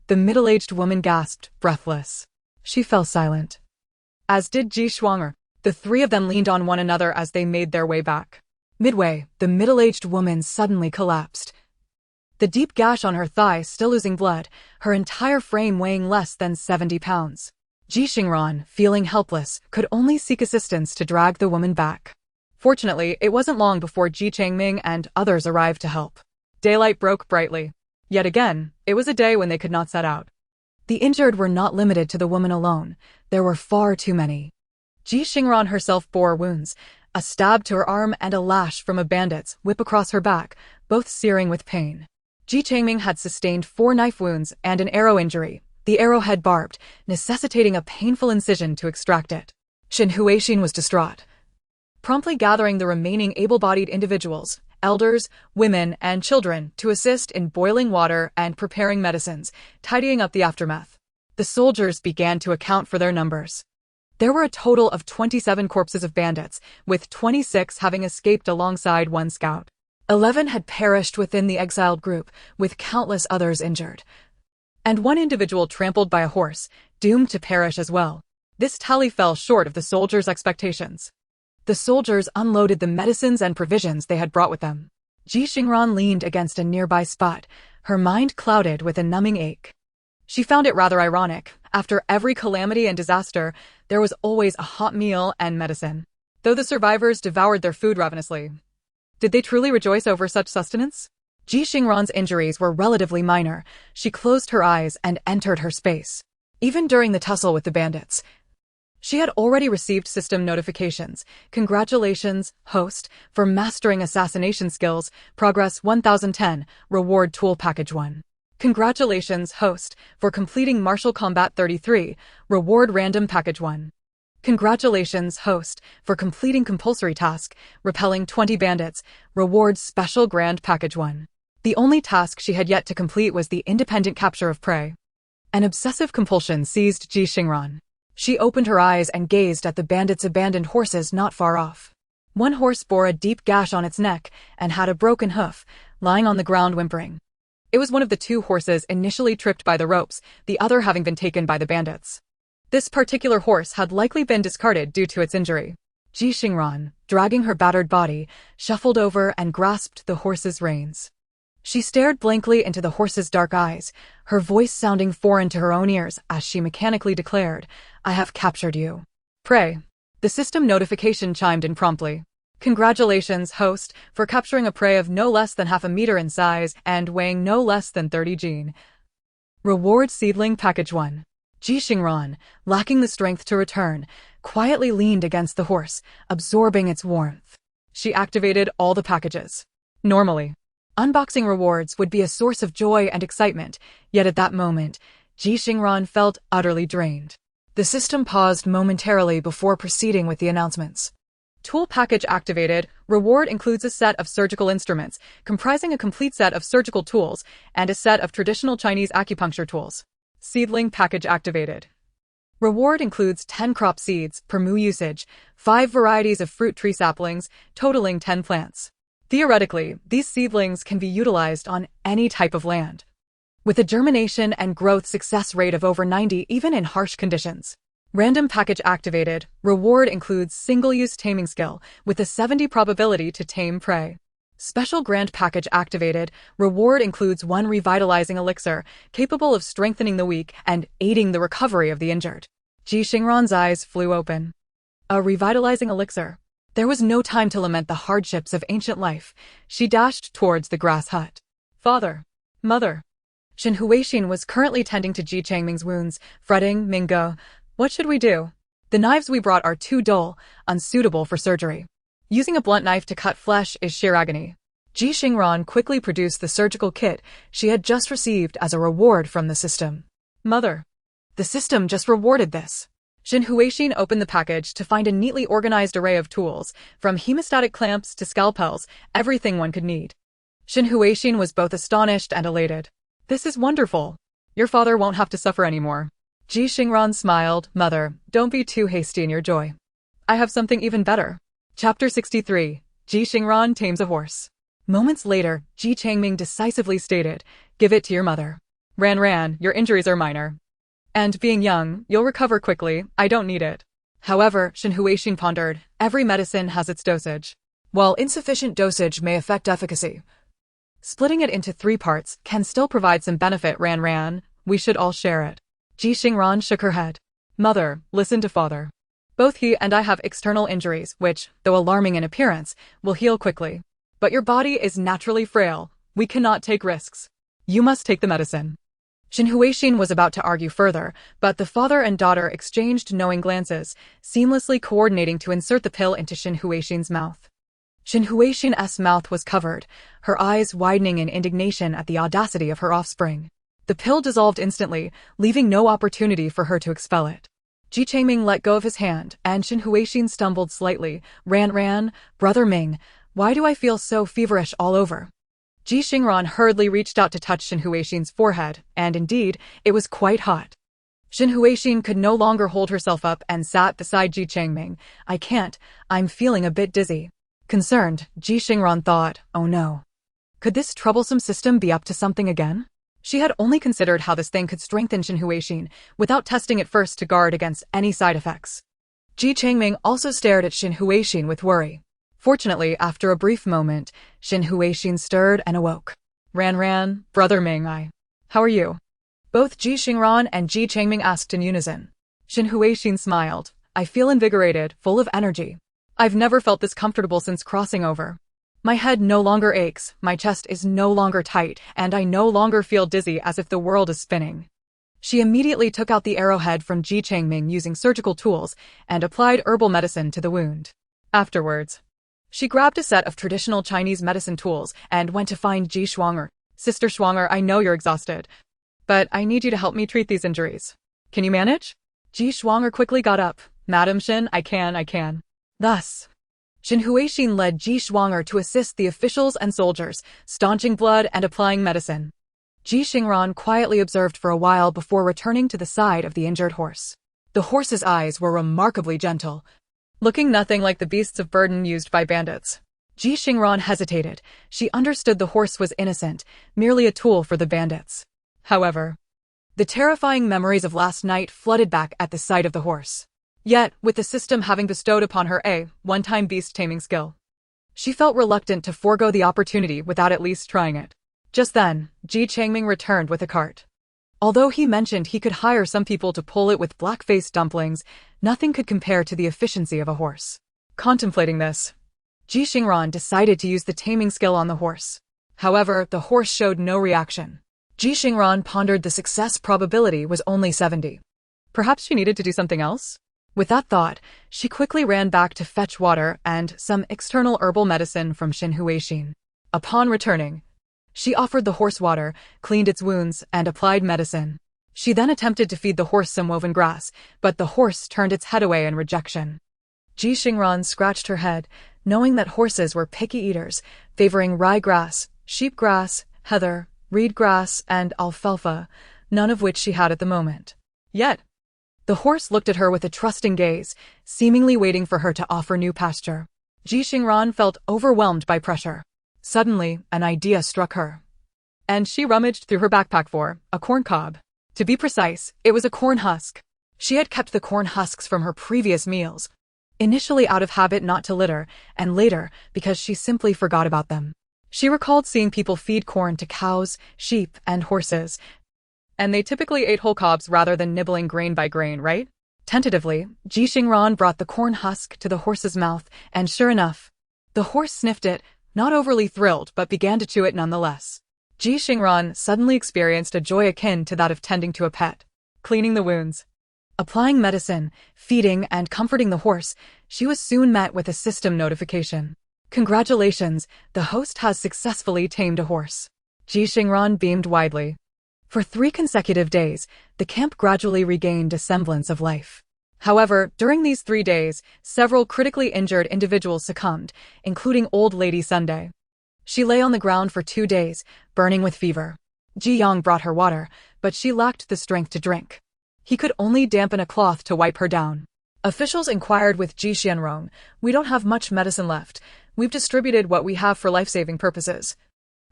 the middle-aged woman gasped, breathless. She fell silent. As did Ji Xingran. The 3 of them leaned on one another as they made their way back. Midway, the middle-aged woman suddenly collapsed. The deep gash on her thigh still oozing blood, her entire frame weighing less than 70 pounds. Ji Xingran, feeling helpless, could only seek assistance to drag the woman back. Fortunately, it wasn't long before Ji Xingran and others arrived to help. Daylight broke brightly. Yet again, it was a day when they could not set out. The injured were not limited to the woman alone. There were far too many. Ji Xingran herself bore wounds, a stab to her arm and a lash from a bandit's whip across her back, both searing with pain. Ji Xingran had sustained 4 knife wounds and an arrow injury, the arrowhead barbed, necessitating a painful incision to extract it. Shin Huixin was distraught. Promptly gathering the remaining able-bodied individuals, elders, women, and children to assist in boiling water and preparing medicines, tidying up the aftermath. The soldiers began to account for their numbers. There were a total of 27 corpses of bandits, with 26 having escaped alongside 1 scout. 11 had perished within the exiled group, with countless others injured. And 1 individual trampled by a horse, doomed to perish as well. This tally fell short of the soldiers' expectations. The soldiers unloaded the medicines and provisions they had brought with them. Ji Xingran leaned against a nearby spot, her mind clouded with a numbing ache. She found it rather ironic. After every calamity and disaster, there was always a hot meal and medicine. Though the survivors devoured their food ravenously, did they truly rejoice over such sustenance? Ji Xingran's injuries were relatively minor. She closed her eyes and entered her space. Even during the tussle with the bandits, she had already received system notifications. Congratulations, host, for mastering assassination skills, progress 1010, reward tool package 1. Congratulations, host, for completing martial combat 33, reward random package 1. Congratulations, host, for completing compulsory task, repelling 20 bandits, reward special grand package 1. The only task she had yet to complete was the independent capture of prey. An obsessive compulsion seized Ji Xingran. She opened her eyes and gazed at the bandits' abandoned horses not far off. 1 horse bore a deep gash on its neck and had a broken hoof, lying on the ground whimpering. It was one of the two horses initially tripped by the ropes, the other having been taken by the bandits. This particular horse had likely been discarded due to its injury. Ji Xingran, dragging her battered body, shuffled over and grasped the horse's reins. She stared blankly into the horse's dark eyes, her voice sounding foreign to her own ears as she mechanically declared, "I have captured you. Prey." The system notification chimed in promptly. "Congratulations, host, for capturing a prey of no less than half a meter in size and weighing no less than 30 gene. Reward Seedling Package 1. Ji Xingran, lacking the strength to return, quietly leaned against the horse, absorbing its warmth. She activated all the packages. Normally, unboxing rewards would be a source of joy and excitement, yet at that moment, Ji Xingran felt utterly drained. The system paused momentarily before proceeding with the announcements. Tool package activated. Reward includes a set of surgical instruments, comprising a complete set of surgical tools and a set of traditional Chinese acupuncture tools. Seedling package activated. Reward includes 10 crop seeds per mu usage, 5 varieties of fruit tree saplings, totaling 10 plants. Theoretically, these seedlings can be utilized on any type of land, with a germination and growth success rate of over 90 even in harsh conditions. Random package activated. Reward includes single-use taming skill with a 70 probability to tame prey. Special grant package activated. Reward includes 1 revitalizing elixir capable of strengthening the weak and aiding the recovery of the injured. Ji Xingran's eyes flew open. A revitalizing elixir. There was no time to lament the hardships of ancient life. She dashed towards the grass hut. "Father. Mother." Shen Huixin was currently tending to Ji Changming's wounds, fretting, "Mingo, what should we do? The knives we brought are too dull, unsuitable for surgery. Using a blunt knife to cut flesh is sheer agony." Ji Xingran quickly produced the surgical kit she had just received as a reward from the system. "Mother. The system just rewarded this." Shen Huixin opened the package to find a neatly organized array of tools, from hemostatic clamps to scalpels, everything one could need. Shen Huixin was both astonished and elated. "This is wonderful. Your father won't have to suffer anymore." Ji Xingran smiled. "Mother, don't be too hasty in your joy. I have something even better." Chapter 63. Ji Xingran tames a horse. Moments later, Ji Changming decisively stated, "Give it to your mother. Ran, your injuries are minor. And being young, you'll recover quickly, I don't need it." However, Shen Huixin pondered, every medicine has its dosage. While insufficient dosage may affect efficacy, splitting it into 3 parts can still provide some benefit. Ran, we should all share it. Ji Xingran shook her head. "Mother, listen to father. Both he and I have external injuries which, though alarming in appearance, will heal quickly. But your body is naturally frail. We cannot take risks. You must take the medicine." Shen Huixin was about to argue further, but the father and daughter exchanged knowing glances, seamlessly coordinating to insert the pill into Shen Huixin's mouth. Shen Huixin's mouth was covered, her eyes widening in indignation at the audacity of her offspring. The pill dissolved instantly, leaving no opportunity for her to expel it. Ji Changming let go of his hand, and Shen Huixin stumbled slightly. Ran, brother Ming, why do I feel so feverish all over?" Ji Xingran hurriedly reached out to touch Shen Huixin's forehead, and indeed, it was quite hot. Shen Huixin could no longer hold herself up and sat beside Ji Changming. "I can't, I'm feeling a bit dizzy." Concerned, Ji Xingran thought, oh no. Could this troublesome system be up to something again? She had only considered how this thing could strengthen Shen Huixin, without testing it first to guard against any side effects. Ji Changming also stared at Shen Huixin with worry. Fortunately, after a brief moment, Shen Huixin stirred and awoke. Ran, brother Ming, how are you?" Both Ji Xingran and Ji Changming asked in unison. Shen Huixin smiled. "I feel invigorated, full of energy. I've never felt this comfortable since crossing over. My head no longer aches, my chest is no longer tight, and I no longer feel dizzy as if the world is spinning." She immediately took out the arrowhead from Ji Changming using surgical tools and applied herbal medicine to the wound. Afterwards, she grabbed a set of traditional Chinese medicine tools and went to find Ji Xingran. "Sister Xingran, I know you're exhausted, but I need you to help me treat these injuries. Can you manage?" Ji Xingran quickly got up. "Madam Shen, I can. Thus, Shen Huixin led Ji Xingran to assist the officials and soldiers, staunching blood and applying medicine. Ji Xingran quietly observed for a while before returning to the side of the injured horse. The horse's eyes were remarkably gentle, looking nothing like the beasts of burden used by bandits. Ji Xingran hesitated. She understood the horse was innocent, merely a tool for the bandits. However, the terrifying memories of last night flooded back at the sight of the horse. Yet, with the system having bestowed upon her a one-time beast-taming skill, she felt reluctant to forego the opportunity without at least trying it. Just then, Ji Changming returned with a cart. Although he mentioned he could hire some people to pull it with black-faced dumplings, nothing could compare to the efficiency of a horse. Contemplating this, Ji Xingran decided to use the taming skill on the horse. However, the horse showed no reaction. Ji Xingran pondered the success probability was only 70. Perhaps she needed to do something else? With that thought, she quickly ran back to fetch water and some external herbal medicine from Xinhuaixin. Upon returning, she offered the horse water, cleaned its wounds, and applied medicine. She then attempted to feed the horse some woven grass, but the horse turned its head away in rejection. Ji Xingran scratched her head, knowing that horses were picky eaters, favoring ryegrass, sheepgrass, heather, reed grass, and alfalfa, none of which she had at the moment. Yet, the horse looked at her with a trusting gaze, seemingly waiting for her to offer new pasture. Ji Xingran felt overwhelmed by pressure. Suddenly, an idea struck her, and she rummaged through her backpack for a corn cob. To be precise, it was a corn husk. She had kept the corn husks from her previous meals, initially out of habit not to litter, and later because she simply forgot about them. She recalled seeing people feed corn to cows, sheep, and horses, and they typically ate whole cobs rather than nibbling grain by grain, right? Tentatively, Ji Xingran brought the corn husk to the horse's mouth, and sure enough, the horse sniffed it, not overly thrilled but began to chew it nonetheless. Ji Xingran suddenly experienced a joy akin to that of tending to a pet. Cleaning the wounds, applying medicine, feeding, and comforting the horse, she was soon met with a system notification. Congratulations, the host has successfully tamed a horse. Ji Xingran beamed widely. For 3 consecutive days, the camp gradually regained a semblance of life. However, during these 3 days, several critically injured individuals succumbed, including Old Lady Sunday. She lay on the ground for 2 days, burning with fever. Ji Yang brought her water, but she lacked the strength to drink. He could only dampen a cloth to wipe her down. Officials inquired with Ji Xianrong, "We don't have much medicine left. We've distributed what we have for life-saving purposes.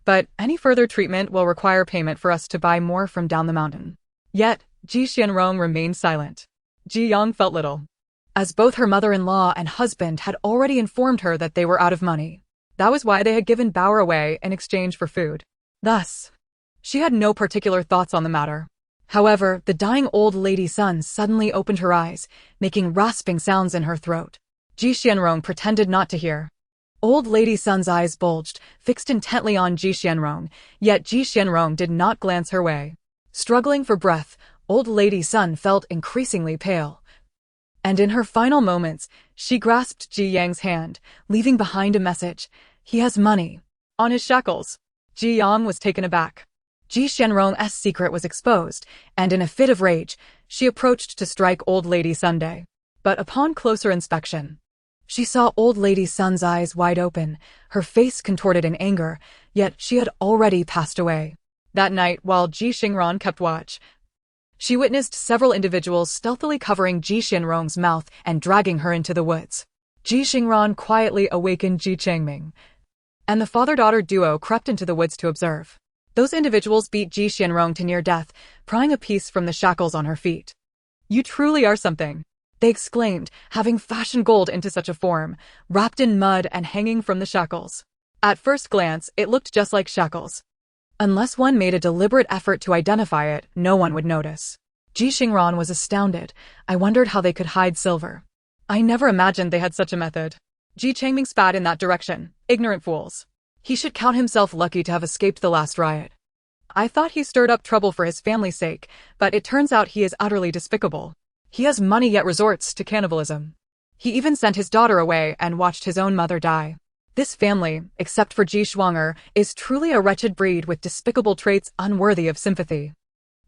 But any further treatment will require payment for us to buy more from down the mountain." Yet, Ji Xianrong remained silent. Ji Yang felt little, as both her mother-in-law and husband had already informed her that they were out of money. That was why they had given Bauer away in exchange for food. Thus, she had no particular thoughts on the matter. However, the dying old lady Sun suddenly opened her eyes, making rasping sounds in her throat. Ji Xianrong pretended not to hear. Old Lady Sun's eyes bulged, fixed intently on Ji Xianrong, yet Ji Xianrong did not glance her way. Struggling for breath, Old Lady Sun felt increasingly pale. And in her final moments, she grasped Ji Yang's hand, leaving behind a message. "He has money on his shackles." Ji Yang was taken aback. Ji Xianrong's secret was exposed, and in a fit of rage, she approached to strike Old Lady Sunday. But upon closer inspection, she saw Old Lady Sun's eyes wide open, her face contorted in anger, yet she had already passed away. That night, while Ji Xingran kept watch, she witnessed several individuals stealthily covering Ji Xianrong's mouth and dragging her into the woods. Ji Xingran quietly awakened Ji Changming, and the father-daughter duo crept into the woods to observe. Those individuals beat Ji Xianrong to near death, prying a piece from the shackles on her feet. "You truly are something," they exclaimed, having fashioned gold into such a form, wrapped in mud and hanging from the shackles. At first glance, it looked just like shackles. Unless one made a deliberate effort to identify it, no one would notice. Ji Xingran was astounded. I wondered how they could hide silver. I never imagined they had such a method. Ji Changming spat in that direction. Ignorant fools. He should count himself lucky to have escaped the last riot. I thought he stirred up trouble for his family's sake, but it turns out he is utterly despicable. He has money yet resorts to cannibalism. He even sent his daughter away and watched his own mother die. This family, except for Ji Shuang'er, is truly a wretched breed with despicable traits unworthy of sympathy.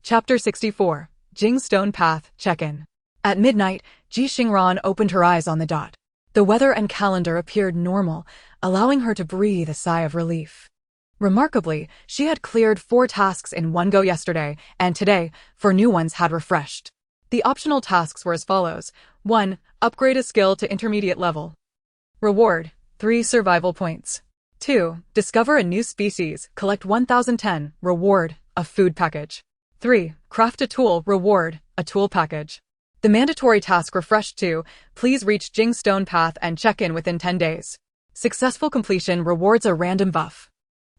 Chapter 64. Jing Stone Path, Check-in. At midnight, Ji Xingran opened her eyes on the dot. The weather and calendar appeared normal, allowing her to breathe a sigh of relief. Remarkably, she had cleared 4 tasks in one go yesterday, and today, 4 new ones had refreshed. The optional tasks were as follows. 1. Upgrade a skill to intermediate level. Reward: 3 survival points. 2. Discover a new species, collect 1010, reward, a food package. 3. Craft a tool, reward, a tool package. The mandatory task refreshed to, please reach Jing Stone Path and check in within 10 days. Successful completion rewards a random buff.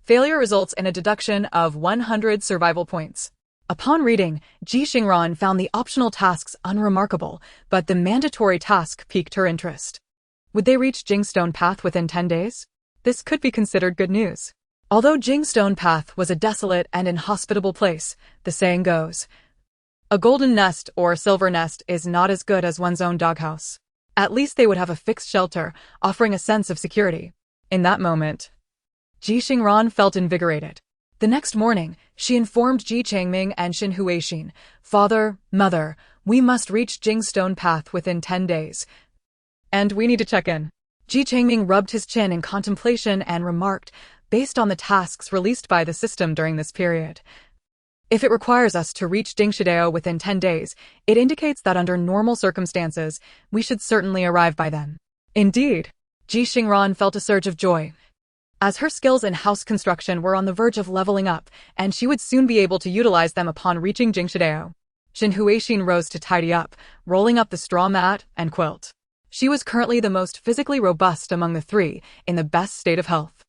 Failure results in a deduction of 100 survival points. Upon reading, Ji Xingran found the optional tasks unremarkable, but the mandatory task piqued her interest. Would they reach Jing Stone Path within 10 days? This could be considered good news. Although Jing Stone Path was a desolate and inhospitable place, the saying goes, a golden nest or silver nest is not as good as one's own doghouse. At least they would have a fixed shelter, offering a sense of security. In that moment, Ji Xingran felt invigorated. The next morning, she informed Ji Changming and Xin Huixin, Father, Mother, we must reach Jing Stone Path within 10 days. And we need to check in. Ji Changming rubbed his chin in contemplation and remarked, based on the tasks released by the system during this period, if it requires us to reach Dingshidao within 10 days, it indicates that under normal circumstances, we should certainly arrive by then. Indeed, Ji Xingran felt a surge of joy, as her skills in house construction were on the verge of leveling up, and she would soon be able to utilize them upon reaching Dingshidao. Xin Huixin rose to tidy up, rolling up the straw mat and quilt. She was currently the most physically robust among the three, in the best state of health.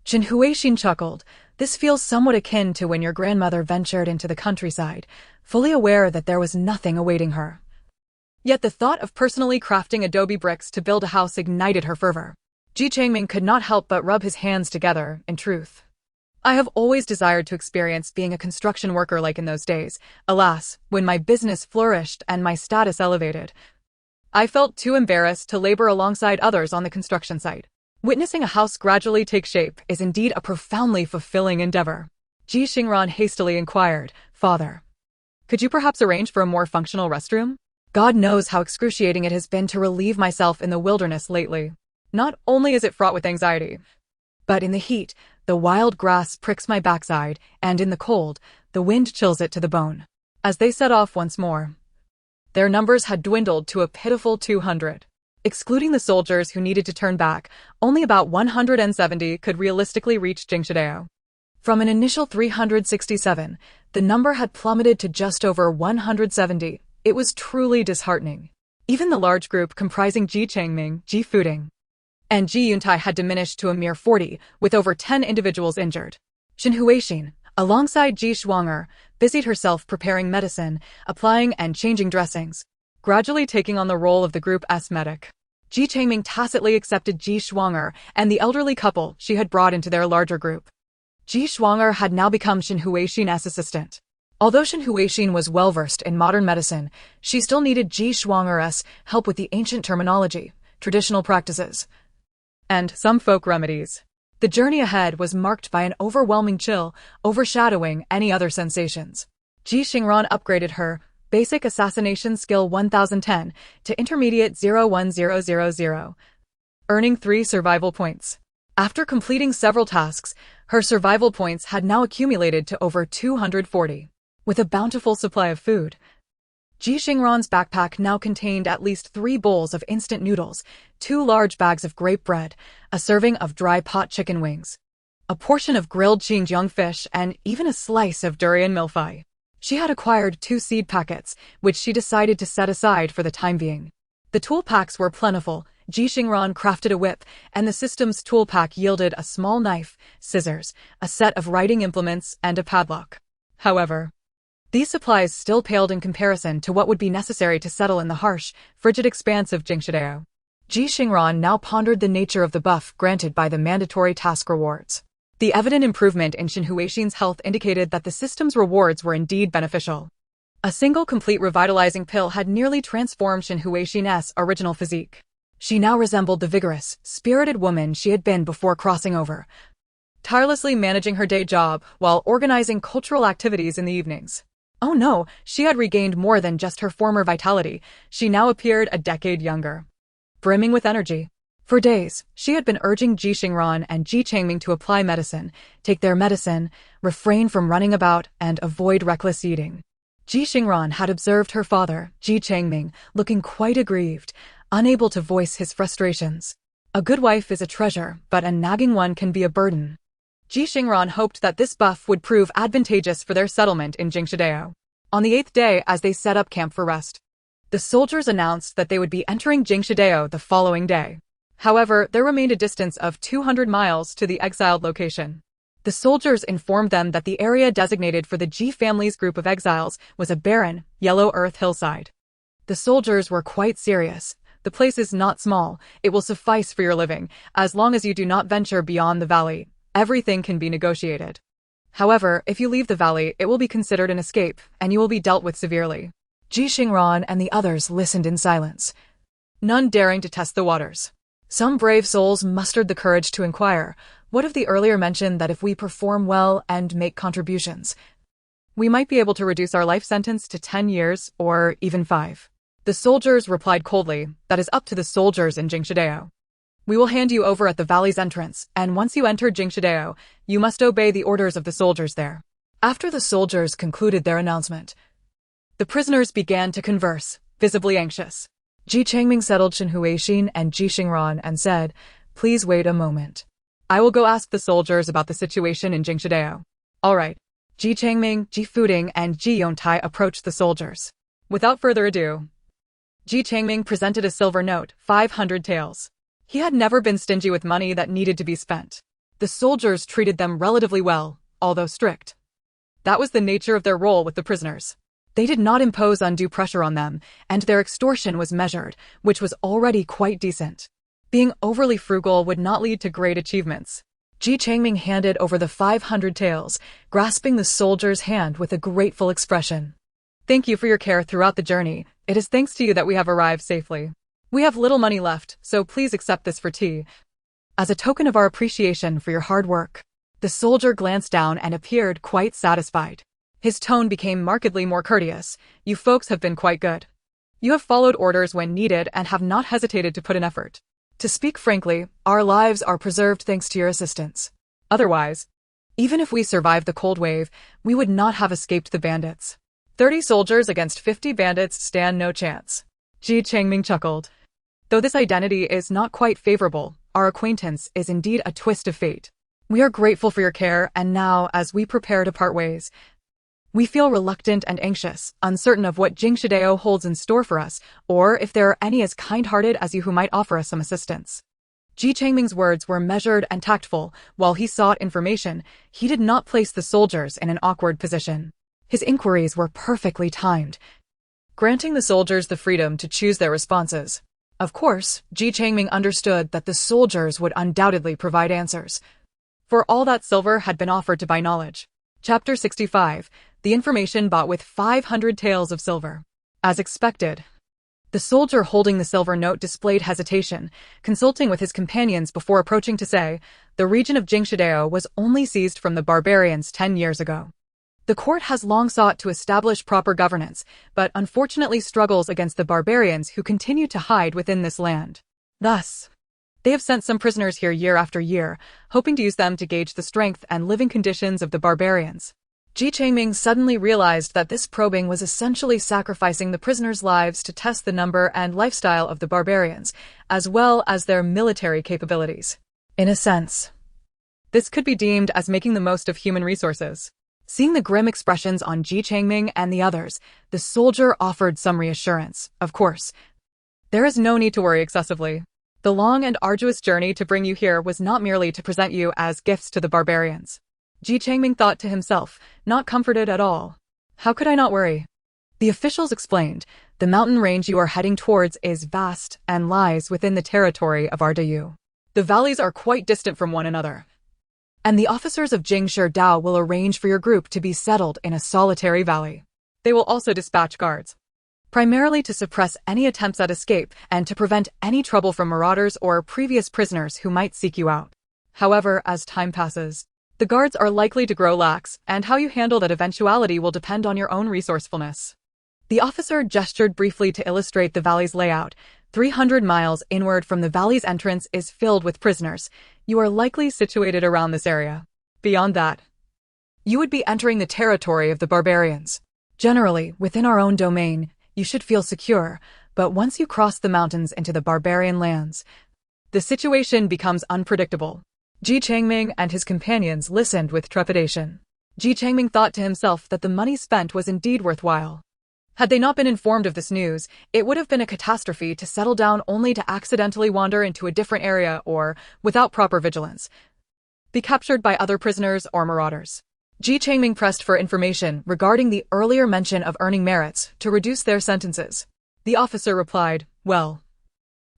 Xin Huixin chuckled. This feels somewhat akin to when your grandmother ventured into the countryside, fully aware that there was nothing awaiting her. Yet the thought of personally crafting adobe bricks to build a house ignited her fervor. Ji Changming could not help but rub his hands together, in truth. I have always desired to experience being a construction worker like in those days. Alas, when my business flourished and my status elevated, I felt too embarrassed to labor alongside others on the construction site. Witnessing a house gradually take shape is indeed a profoundly fulfilling endeavor. Ji Xingran hastily inquired, Father, could you perhaps arrange for a more functional restroom? God knows how excruciating it has been to relieve myself in the wilderness lately. Not only is it fraught with anxiety, but in the heat, the wild grass pricks my backside, and in the cold, the wind chills it to the bone. As they set off once more, their numbers had dwindled to a pitiful 200. Excluding the soldiers who needed to turn back, only about 170 could realistically reach Dingshidao. From an initial 367, the number had plummeted to just over 170. It was truly disheartening. Even the large group comprising Ji Changming, Ji Fuding, and Ji Yuntai had diminished to a mere 40, with over 10 individuals injured. Xin Huixin, alongside Ji Shuang'er, busied herself preparing medicine, applying and changing dressings, gradually taking on the role of the group's medic. Ji Changming tacitly accepted Ji Shuang'er and the elderly couple she had brought into their larger group. Ji Shuang'er had now become Xin Huixin's assistant. Although Xin Huixin was well-versed in modern medicine, she still needed Ji Shuang'er's help with the ancient terminology, traditional practices, and some folk remedies. The journey ahead was marked by an overwhelming chill, overshadowing any other sensations. Ji Xingran upgraded her Basic Assassination Skill 1010 to Intermediate 01000, earning 3 survival points. After completing several tasks, her survival points had now accumulated to over 240. With a bountiful supply of food, Ji Xingran's backpack now contained at least 3 bowls of instant noodles, 2 large bags of grape bread, a serving of dry pot chicken wings, a portion of grilled Xinjiang fish, and even a slice of durian milfai. She had acquired 2 seed packets, which she decided to set aside for the time being. The tool packs were plentiful. Ji Xingran crafted a whip, and the system's tool pack yielded a small knife, scissors, a set of writing implements, and a padlock. However, these supplies still paled in comparison to what would be necessary to settle in the harsh, frigid expanse of Dingshidao. Ji Xingran now pondered the nature of the buff granted by the mandatory task rewards. The evident improvement in Xin Huixin's health indicated that the system's rewards were indeed beneficial. A single complete revitalizing pill had nearly transformed Xin Huixin's original physique. She now resembled the vigorous, spirited woman she had been before crossing over, tirelessly managing her day job while organizing cultural activities in the evenings. Oh no, she had regained more than just her former vitality. She now appeared a decade younger, brimming with energy. For days, she had been urging Ji Xingran and Ji Changming to apply medicine, take their medicine, refrain from running about, and avoid reckless eating. Ji Xingran had observed her father, Ji Changming, looking quite aggrieved, unable to voice his frustrations. A good wife is a treasure, but a nagging one can be a burden. Ji Xingran hoped that this buff would prove advantageous for their settlement in Jingshidao. On the 8th day, as they set up camp for rest, the soldiers announced that they would be entering Jingshidao the following day. However, there remained a distance of 200 miles to the exiled location. The soldiers informed them that the area designated for the Ji family's group of exiles was a barren, yellow earth hillside. The soldiers were quite serious. The place is not small. It will suffice for your living. As long as you do not venture beyond the valley, everything can be negotiated. However, if you leave the valley, it will be considered an escape, and you will be dealt with severely. Ji Xingran and the others listened in silence, none daring to test the waters. Some brave souls mustered the courage to inquire, what of the earlier mention that if we perform well and make contributions, we might be able to reduce our life sentence to 10 years or even 5? The soldiers replied coldly, that is up to the soldiers in Jingshidao. We will hand you over at the valley's entrance, and once you enter Jingshidao, you must obey the orders of the soldiers there. After the soldiers concluded their announcement, the prisoners began to converse, visibly anxious. Ji Changming settled Shen Huixin and Ji Xingran and said, "Please wait a moment. I will go ask the soldiers about the situation in Jingshidao." All right. Ji Changming, Ji Fuding, and Ji Yongtai approached the soldiers. Without further ado, Ji Changming presented a silver note, 500 taels. He had never been stingy with money that needed to be spent. The soldiers treated them relatively well, although strict. That was the nature of their role with the prisoners. They did not impose undue pressure on them, and their extortion was measured, which was already quite decent. Being overly frugal would not lead to great achievements. Ji Changming handed over the 500 taels, grasping the soldier's hand with a grateful expression. "Thank you for your care throughout the journey. It is thanks to you that we have arrived safely. We have little money left, so please accept this for tea, as a token of our appreciation for your hard work." The soldier glanced down and appeared quite satisfied. His tone became markedly more courteous. "You folks have been quite good. You have followed orders when needed and have not hesitated to put in effort. To speak frankly, our lives are preserved thanks to your assistance. Otherwise, even if we survived the cold wave, we would not have escaped the bandits. 30 soldiers against 50 bandits stand no chance." Ji Changming chuckled. "Though this identity is not quite favorable, our acquaintance is indeed a twist of fate. We are grateful for your care, and now, as we prepare to part ways, we feel reluctant and anxious, uncertain of what Jingshidao holds in store for us, or if there are any as kind-hearted as you who might offer us some assistance." Ji Changming's words were measured and tactful. While he sought information, he did not place the soldiers in an awkward position. His inquiries were perfectly timed, granting the soldiers the freedom to choose their responses. Of course, Ji Changming understood that the soldiers would undoubtedly provide answers, for all that silver had been offered to buy knowledge. Chapter 65. The information bought with 500 taels of silver. As expected, the soldier holding the silver note displayed hesitation, consulting with his companions before approaching to say, "The region of Jingshidao was only seized from the barbarians 10 years ago. The court has long sought to establish proper governance, but unfortunately struggles against the barbarians who continue to hide within this land. Thus, they have sent some prisoners here year after year, hoping to use them to gauge the strength and living conditions of the barbarians." Ji Changming suddenly realized that this probing was essentially sacrificing the prisoners' lives to test the number and lifestyle of the barbarians, as well as their military capabilities. In a sense, this could be deemed as making the most of human resources. Seeing the grim expressions on Ji Changming and the others, the soldier offered some reassurance. "Of course, there is no need to worry excessively. The long and arduous journey to bring you here was not merely to present you as gifts to the barbarians." Ji Changming thought to himself, not comforted at all. How could I not worry? The officials explained, "The mountain range you are heading towards is vast and lies within the territory of Ardayu. The valleys are quite distant from one another, and the officers of Jingshidao will arrange for your group to be settled in a solitary valley. They will also dispatch guards, primarily to suppress any attempts at escape and to prevent any trouble from marauders or previous prisoners who might seek you out. However, as time passes, the guards are likely to grow lax, and how you handle that eventuality will depend on your own resourcefulness." The officer gestured briefly to illustrate the valley's layout. 300 miles inward from the valley's entrance is filled with prisoners. You are likely situated around this area. Beyond that, you would be entering the territory of the barbarians. Generally, within our own domain, you should feel secure, but once you cross the mountains into the barbarian lands, The situation becomes unpredictable. Ji Changming and his companions listened with trepidation. Ji Changming thought to himself that the money spent was indeed worthwhile. Had they not been informed of this news, it would have been a catastrophe to settle down only to accidentally wander into a different area or, without proper vigilance, be captured by other prisoners or marauders. Ji Changming pressed for information regarding the earlier mention of earning merits to reduce their sentences. The officer replied, "Well,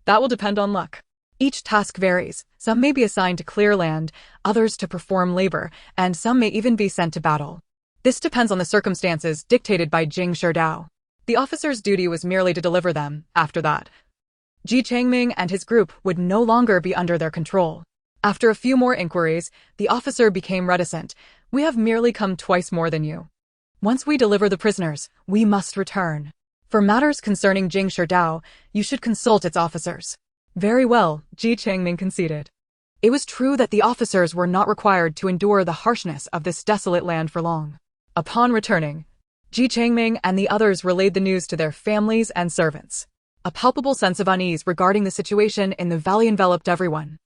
that will depend on luck. Each task varies. Some may be assigned to clear land, others to perform labor, and some may even be sent to battle. This depends on the circumstances dictated by Ji Xingran. The officer's duty was merely to deliver them. After that, Ji Changming and his group would no longer be under their control." After a few more inquiries, the officer became reticent. "We have merely come twice more than you. Once we deliver the prisoners, we must return. For matters concerning Ji Xingran, you should consult its officers." "Very well," Ji Changming conceded. It was true that the officers were not required to endure the harshness of this desolate land for long. Upon returning, Ji Changming and the others relayed the news to their families and servants. A palpable sense of unease regarding the situation in the valley enveloped everyone.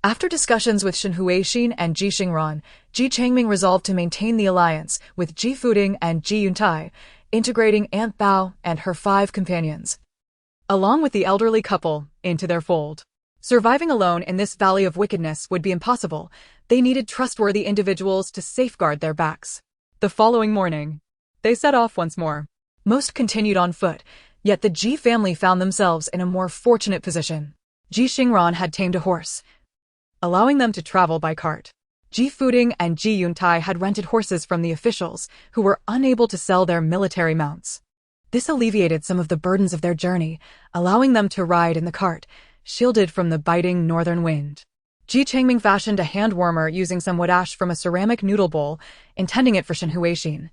After discussions with Shen Huixin and Ji Xingran, Ji Changming resolved to maintain the alliance with Ji Fuding and Ji Yuntai, integrating Aunt Bao and her 5 companions, along with the elderly couple, into their fold. Surviving alone in this valley of wickedness would be impossible. They needed trustworthy individuals to safeguard their backs. The following morning, they set off once more. Most continued on foot, yet the Ji family found themselves in a more fortunate position. Ji Xingran had tamed a horse, allowing them to travel by cart. Ji Fuding and Ji Yuntai had rented horses from the officials, who were unable to sell their military mounts. This alleviated some of the burdens of their journey, allowing them to ride in the cart, shielded from the biting northern wind. Ji Changming fashioned a hand warmer using some wood ash from a ceramic noodle bowl, intending it for Shen Huixin.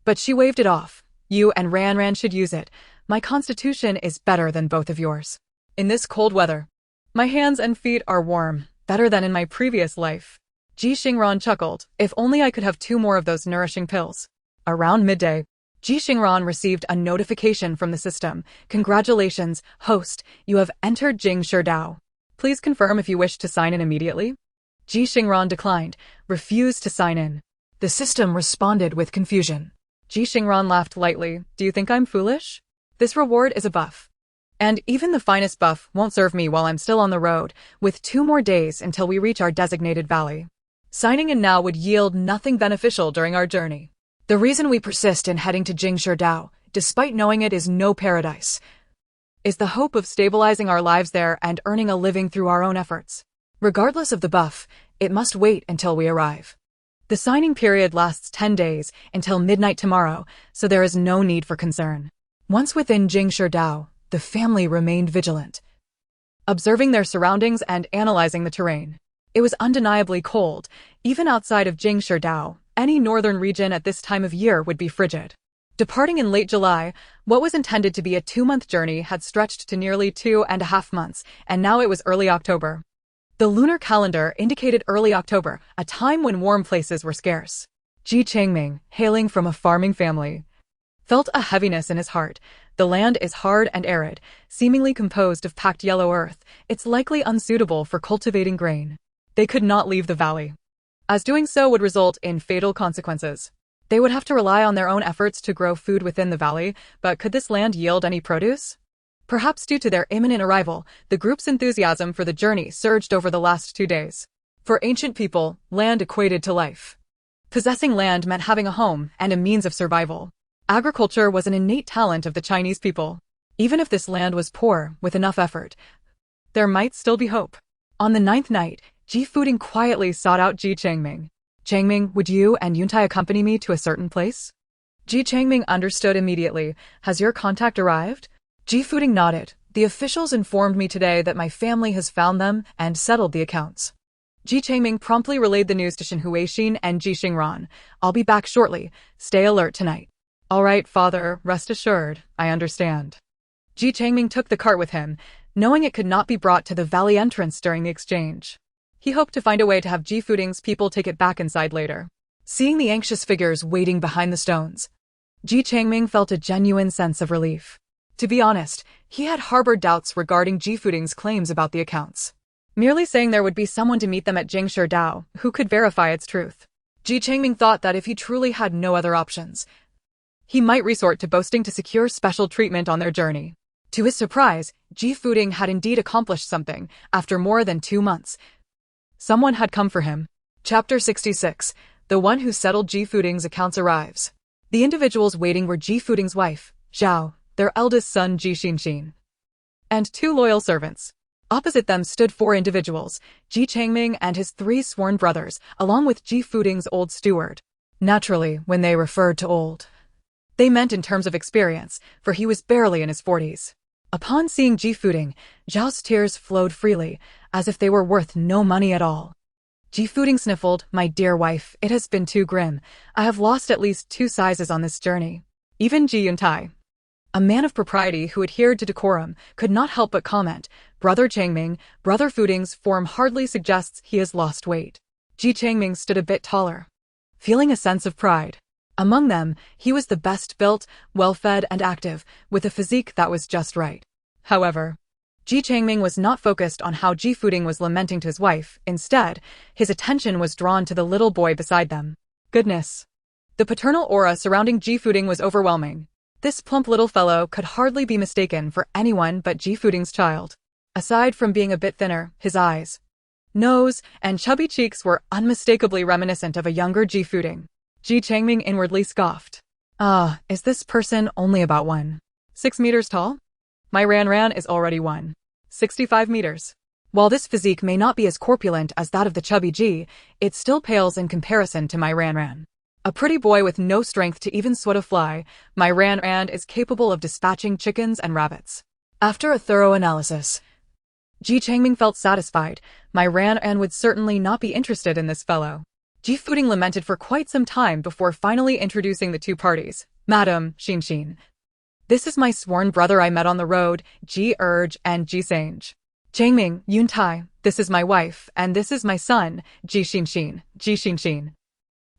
But she waved it off. "You and Ran should use it. My constitution is better than both of yours. In this cold weather, my hands and feet are warm, better than in my previous life." Ji Xingran chuckled. "If only I could have 2 more of those nourishing pills." Around midday, Ji Xingran received a notification from the system. "Congratulations, host, you have entered Ji Xingran. Please confirm if you wish to sign in immediately." Ji Xingran declined, refused to sign in. The system responded with confusion. Ji Xingran laughed lightly. "Do you think I'm foolish? This reward is a buff. And even the finest buff won't serve me while I'm still on the road, with 2 more days until we reach our designated valley. Signing in now would yield nothing beneficial during our journey. The reason we persist in heading to Ji Xingran, despite knowing it is no paradise, is the hope of stabilizing our lives there and earning a living through our own efforts. Regardless of the buff, it must wait until we arrive. The signing period lasts 10 days, until midnight tomorrow, so there is no need for concern." Once within Ji Xingran, the family remained vigilant, observing their surroundings and analyzing the terrain. It was undeniably cold. Even outside of Ji Xingran, any northern region at this time of year would be frigid. Departing in late July, what was intended to be a 2-month journey had stretched to nearly 2.5 months, and now it was early October. The lunar calendar indicated early October, a time when warm places were scarce. Ji Changming, hailing from a farming family, felt a heaviness in his heart. The land is hard and arid, seemingly composed of packed yellow earth. It's likely unsuitable for cultivating grain. They could not leave the valley, as doing so would result in fatal consequences. They would have to rely on their own efforts to grow food within the valley, but could this land yield any produce? Perhaps due to their imminent arrival, the group's enthusiasm for the journey surged over the last 2 days. For ancient people, land equated to life. Possessing land meant having a home and a means of survival. Agriculture was an innate talent of the Chinese people. Even if this land was poor, with enough effort, there might still be hope. On the 9th night, Ji Fuding quietly sought out Ji Changming. "Changming, would you and Yuntai accompany me to a certain place?" Ji Changming understood immediately. "Has your contact arrived?" Ji Fuding nodded. "The officials informed me today that my family has found them and settled the accounts." Ji Changming promptly relayed the news to Shen Huixin and Ji Xingran. "I'll be back shortly. Stay alert tonight." "All right, father, rest assured, I understand." Ji Changming took the cart with him, knowing it could not be brought to the valley entrance during the exchange. He hoped to find a way to have Ji Fuding's people take it back inside later. Seeing the anxious figures waiting behind the stones, Ji Changming felt a genuine sense of relief. To be honest, he had harbored doubts regarding Ji Fuding's claims about the accounts. merely saying there would be someone to meet them at Jingshi who could verify its truth. Ji Changming thought that if he truly had no other options, he might resort to boasting to secure special treatment on their journey. To his surprise, Ji Fuding had indeed accomplished something. After more than 2 months, someone had come for him. Chapter 66. The one who settled Ji Fuding's accounts arrives. The individuals waiting were Ji Fuding's wife, Zhao, their eldest son Ji Xingran, and 2 loyal servants. Opposite them stood 4 individuals, Ji Changming and his 3 sworn brothers, along with Ji Fuding's old steward. Naturally, when they referred to old, they meant in terms of experience, for he was barely in his 40s. Upon seeing Ji Fuding, Zhao's tears flowed freely, as if they were worth no money at all. Ji Fuding sniffled, "My dear wife, it has been too grim. I have lost at least 2 sizes on this journey." Even Ji Yuntai, a man of propriety who adhered to decorum, could not help but comment, "Brother Changming, Brother Fuding's form hardly suggests he has lost weight." Ji Changming stood a bit taller, feeling a sense of pride. Among them, he was the best built, well-fed and active, with a physique that was just right. However, Ji Changming was not focused on how Ji Fuding was lamenting to his wife. Instead, his attention was drawn to the little boy beside them. Goodness! The paternal aura surrounding Ji Fuding was overwhelming. This plump little fellow could hardly be mistaken for anyone but Ji Fuding's child. Aside from being a bit thinner, his eyes, nose, and chubby cheeks were unmistakably reminiscent of a younger Ji Fuding. Ji Changming inwardly scoffed. Is this person only about 1.6 meters tall? My Ran is already 1.65 meters. While this physique may not be as corpulent as that of the chubby Ji, it still pales in comparison to my Ran. A pretty boy with no strength to even swat a fly, my Ran is capable of dispatching chickens and rabbits. After a thorough analysis, Ji Changming felt satisfied. My Ran would certainly not be interested in this fellow. Ji Fuding lamented for quite some time before finally introducing the 2 parties. "Madam, Xingxin. This is my sworn brother I met on the road, Ji Urge and Ji Sange. Changming, Yuntai, this is my wife, and this is my son, Ji Xingxin."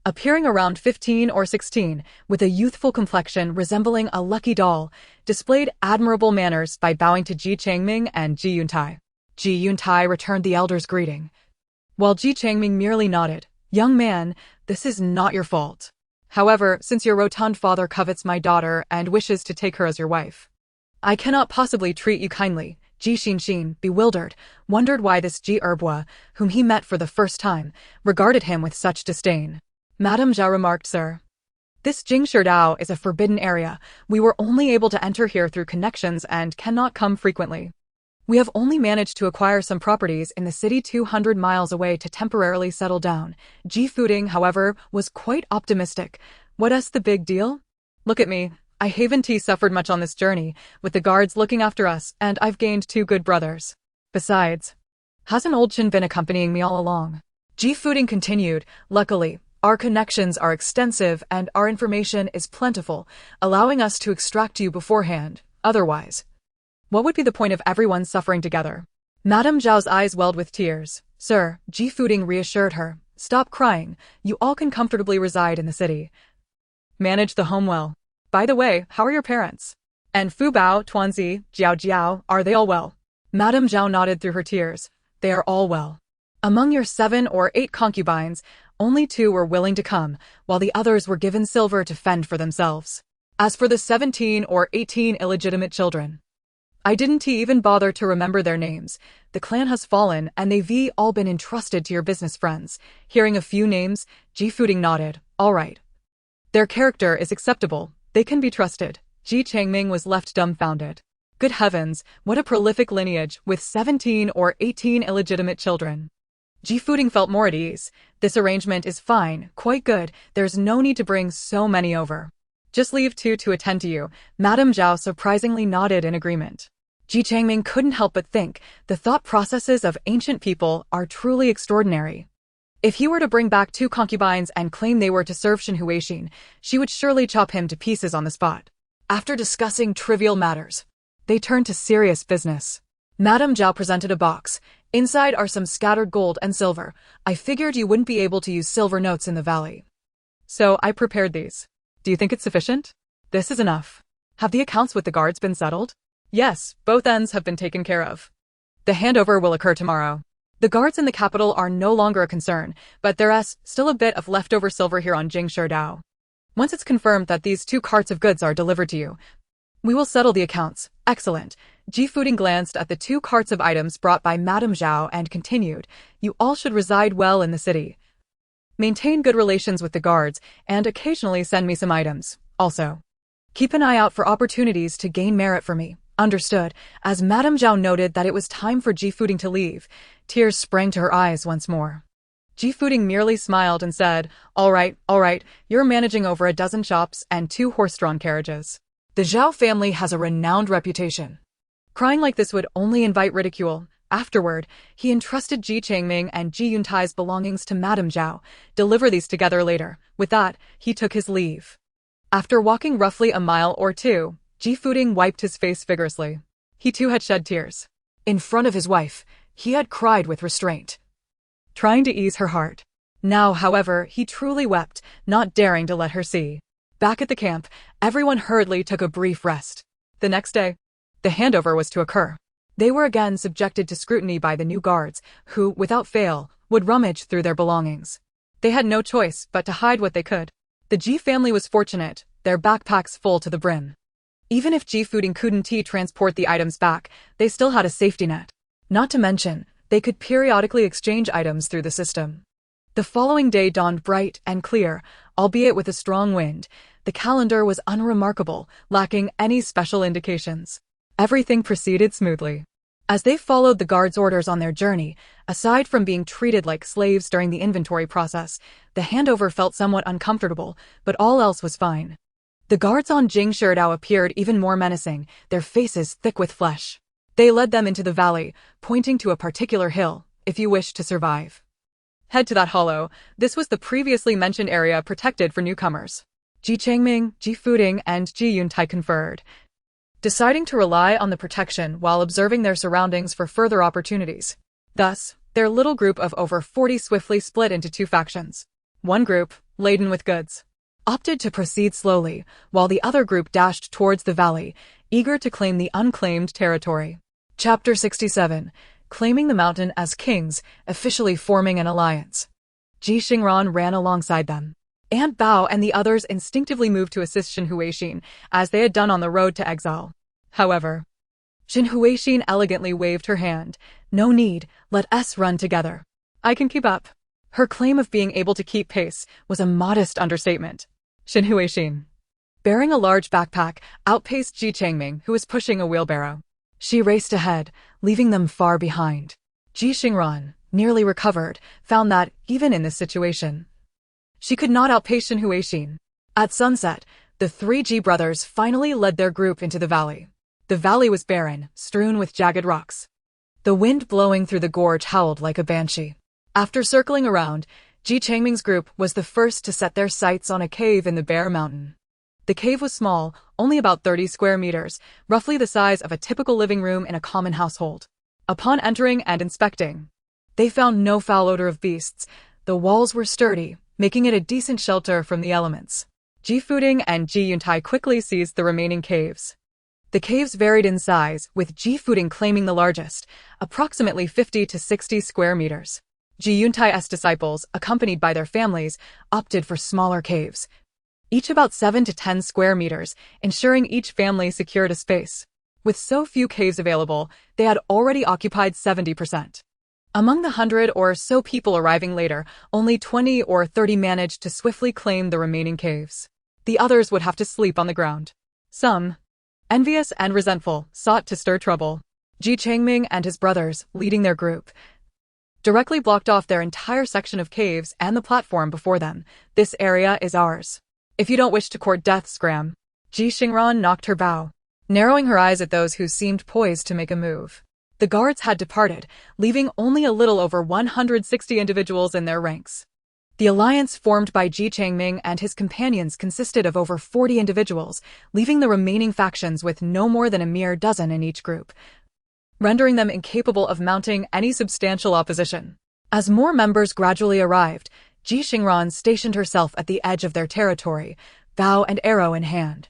Appearing around 15 or 16, with a youthful complexion resembling a lucky doll, displayed admirable manners by bowing to Ji Changming and Ji Yuntai. Ji Yuntai returned the elder's greeting, while Ji Changming merely nodded. "Young man, this is not your fault. However, since your rotund father covets my daughter and wishes to take her as your wife, I cannot possibly treat you kindly." Ji Xingxin, bewildered, wondered why this Ji Erbwa, whom he met for the first time, regarded him with such disdain. Madame Zhao remarked, "Sir, this Jingshi is a forbidden area. We were only able to enter here through connections and cannot come frequently. We have only managed to acquire some properties in the city 200 miles away to temporarily settle down." Ji Fuding, however, was quite optimistic. "What's the big deal? Look at me. I haven't suffered much on this journey, with the guards looking after us, and I've gained 2 good brothers. Besides, hasn't old Chen been accompanying me all along?" Ji Fuding continued, "Luckily, our connections are extensive and our information is plentiful, allowing us to extract you beforehand. Otherwise, what would be the point of everyone suffering together?" Madame Zhao's eyes welled with tears. "Sir," Ji Fuding reassured her, "stop crying. You all can comfortably reside in the city. Manage the home well. By the way, how are your parents? And Fu Bao, Tuanzi, Jiao, are they all well?" Madame Zhao nodded through her tears. "They are all well. Among your 7 or 8 concubines, only 2 were willing to come, while the others were given silver to fend for themselves. As for the 17 or 18 illegitimate children, I didn't even bother to remember their names. The clan has fallen and they've all been entrusted to your business friends." Hearing a few names, Ji Fuding nodded. "All right. Their character is acceptable. They can be trusted." Ji Changming was left dumbfounded. Good heavens, what a prolific lineage with 17 or 18 illegitimate children. Ji Fuding felt more at ease. "This arrangement is fine, quite good. There's no need to bring so many over. Just leave 2 to attend to you." Madame Zhao surprisingly nodded in agreement. Ji Changming couldn't help but think, the thought processes of ancient people are truly extraordinary. If he were to bring back 2 concubines and claim they were to serve Shen Huixin, she would surely chop him to pieces on the spot. After discussing trivial matters, they turned to serious business. Madame Zhao presented a box. "Inside are some scattered gold and silver. I figured you wouldn't be able to use silver notes in the valley, so I prepared these. Do you think it's sufficient?" "This is enough." "Have the accounts with the guards been settled?" "Yes, both ends have been taken care of. The handover will occur tomorrow." The guards in the capital are no longer a concern, but there's still a bit of leftover silver here on Jingsherdao. Once it's confirmed that these 2 carts of goods are delivered to you, we will settle the accounts. Excellent. Ji Xingran glanced at the 2 carts of items brought by Madame Zhao and continued, you all should reside well in the city. Maintain good relations with the guards, and occasionally send me some items. Also, keep an eye out for opportunities to gain merit for me. Understood. As Madame Zhao noted that it was time for Ji Xingran to leave, tears sprang to her eyes once more. Ji Xingran merely smiled and said, all right, you're managing over a dozen shops and 2 horse-drawn carriages. The Zhao family has a renowned reputation. Crying like this would only invite ridicule. Afterward, he entrusted Ji Changming and Ji Yuntai's belongings to Madame Zhao. Deliver these together later. With that, he took his leave. After walking roughly a mile or 2, Ji Xingran wiped his face vigorously. He too had shed tears. In front of his wife, he had cried with restraint, trying to ease her heart. Now, however, he truly wept, not daring to let her see. Back at the camp, everyone hurriedly took a brief rest. The next day, the handover was to occur. They were again subjected to scrutiny by the new guards, who, without fail, would rummage through their belongings. They had no choice but to hide what they could. The Ji family was fortunate, their backpacks full to the brim. Even if Ji Xingran couldn't transport the items back, they still had a safety net. Not to mention, they could periodically exchange items through the system. The following day dawned bright and clear, albeit with a strong wind. The calendar was unremarkable, lacking any special indications. Everything proceeded smoothly. As they followed the guards' orders on their journey, aside from being treated like slaves during the inventory process, the handover felt somewhat uncomfortable, but all else was fine. The guards on Jingsherdao appeared even more menacing, their faces thick with flesh. They led them into the valley, pointing to a particular hill. If you wish to survive, head to that hollow. This was the previously mentioned area protected for newcomers. Ji Changming, Ji Xingran, and Ji Yuntai conferred, deciding to rely on the protection while observing their surroundings for further opportunities. Thus, their little group of over 40 swiftly split into 2 factions. One group, laden with goods, opted to proceed slowly, while the other group dashed towards the valley, eager to claim the unclaimed territory. Chapter 67. Claiming the mountain as kings, officially forming an alliance. Ji Xingran ran alongside them. Aunt Bao and the others instinctively moved to assist Xin Huixin, as they had done on the road to exile. However, Xin Huixin elegantly waved her hand. No need, let us run together. I can keep up. Her claim of being able to keep pace was a modest understatement. Xin Huixin, bearing a large backpack, outpaced Ji Changming, who was pushing a wheelbarrow. She raced ahead, leaving them far behind. Ji Xingran, nearly recovered, found that, even in this situation, she could not outpace Xin Huixin. At sunset, the 3 Ji brothers finally led their group into the valley. The valley was barren, strewn with jagged rocks. The wind blowing through the gorge howled like a banshee. After circling around, Ji Changming's group was the first to set their sights on a cave in the bare mountain. The cave was small, only about 30 square meters, roughly the size of a typical living room in a common household. Upon entering and inspecting, they found no foul odor of beasts. The walls were sturdy, making it a decent shelter from the elements. Ji Xingran and Ji Yuntai quickly seized the remaining caves. The caves varied in size, with Ji Xingran claiming the largest, approximately 50 to 60 square meters. Ji Yuntai's disciples, accompanied by their families, opted for smaller caves, each about 7 to 10 square meters, ensuring each family secured a space. With so few caves available, they had already occupied 70%. Among the 100 or so people arriving later, only 20 or 30 managed to swiftly claim the remaining caves. The others would have to sleep on the ground. Some, envious and resentful, sought to stir trouble. Ji Changming and his brothers, leading their group, directly blocked off their entire section of caves and the platform before them. This area is ours. If you don't wish to court death, scram. Ji Xingran knocked her bow, narrowing her eyes at those who seemed poised to make a move. The guards had departed, leaving only a little over 160 individuals in their ranks. The alliance formed by Ji Changming and his companions consisted of over 40 individuals, leaving the remaining factions with no more than a mere dozen in each group, rendering them incapable of mounting any substantial opposition. As more members gradually arrived, Ji Xingran stationed herself at the edge of their territory, bow and arrow in hand,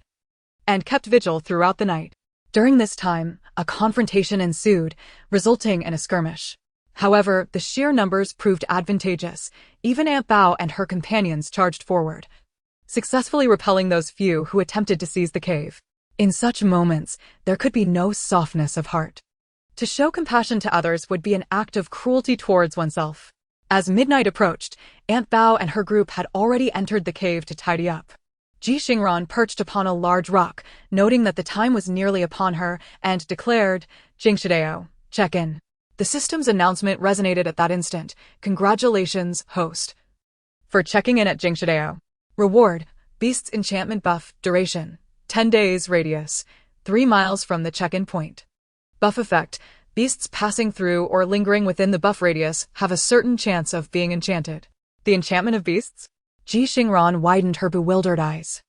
and kept vigil throughout the night. During this time, a confrontation ensued, resulting in a skirmish. However, the sheer numbers proved advantageous. Even Aunt Bao and her companions charged forward, successfully repelling those few who attempted to seize the cave. In such moments, there could be no softness of heart. To show compassion to others would be an act of cruelty towards oneself. As midnight approached, Aunt Bao and her group had already entered the cave to tidy up. Ji Xingran perched upon a large rock, noting that the time was nearly upon her, and declared, "Jingshidao, check in." The system's announcement resonated at that instant. "Congratulations, host, for checking in at Jingshidao. Reward, Beast's enchantment buff, duration, 10 days, radius, 3 miles from the check-in point. Buff effect, beasts passing through or lingering within the buff radius have a certain chance of being enchanted." The enchantment of beasts? Ji Xingran widened her bewildered eyes.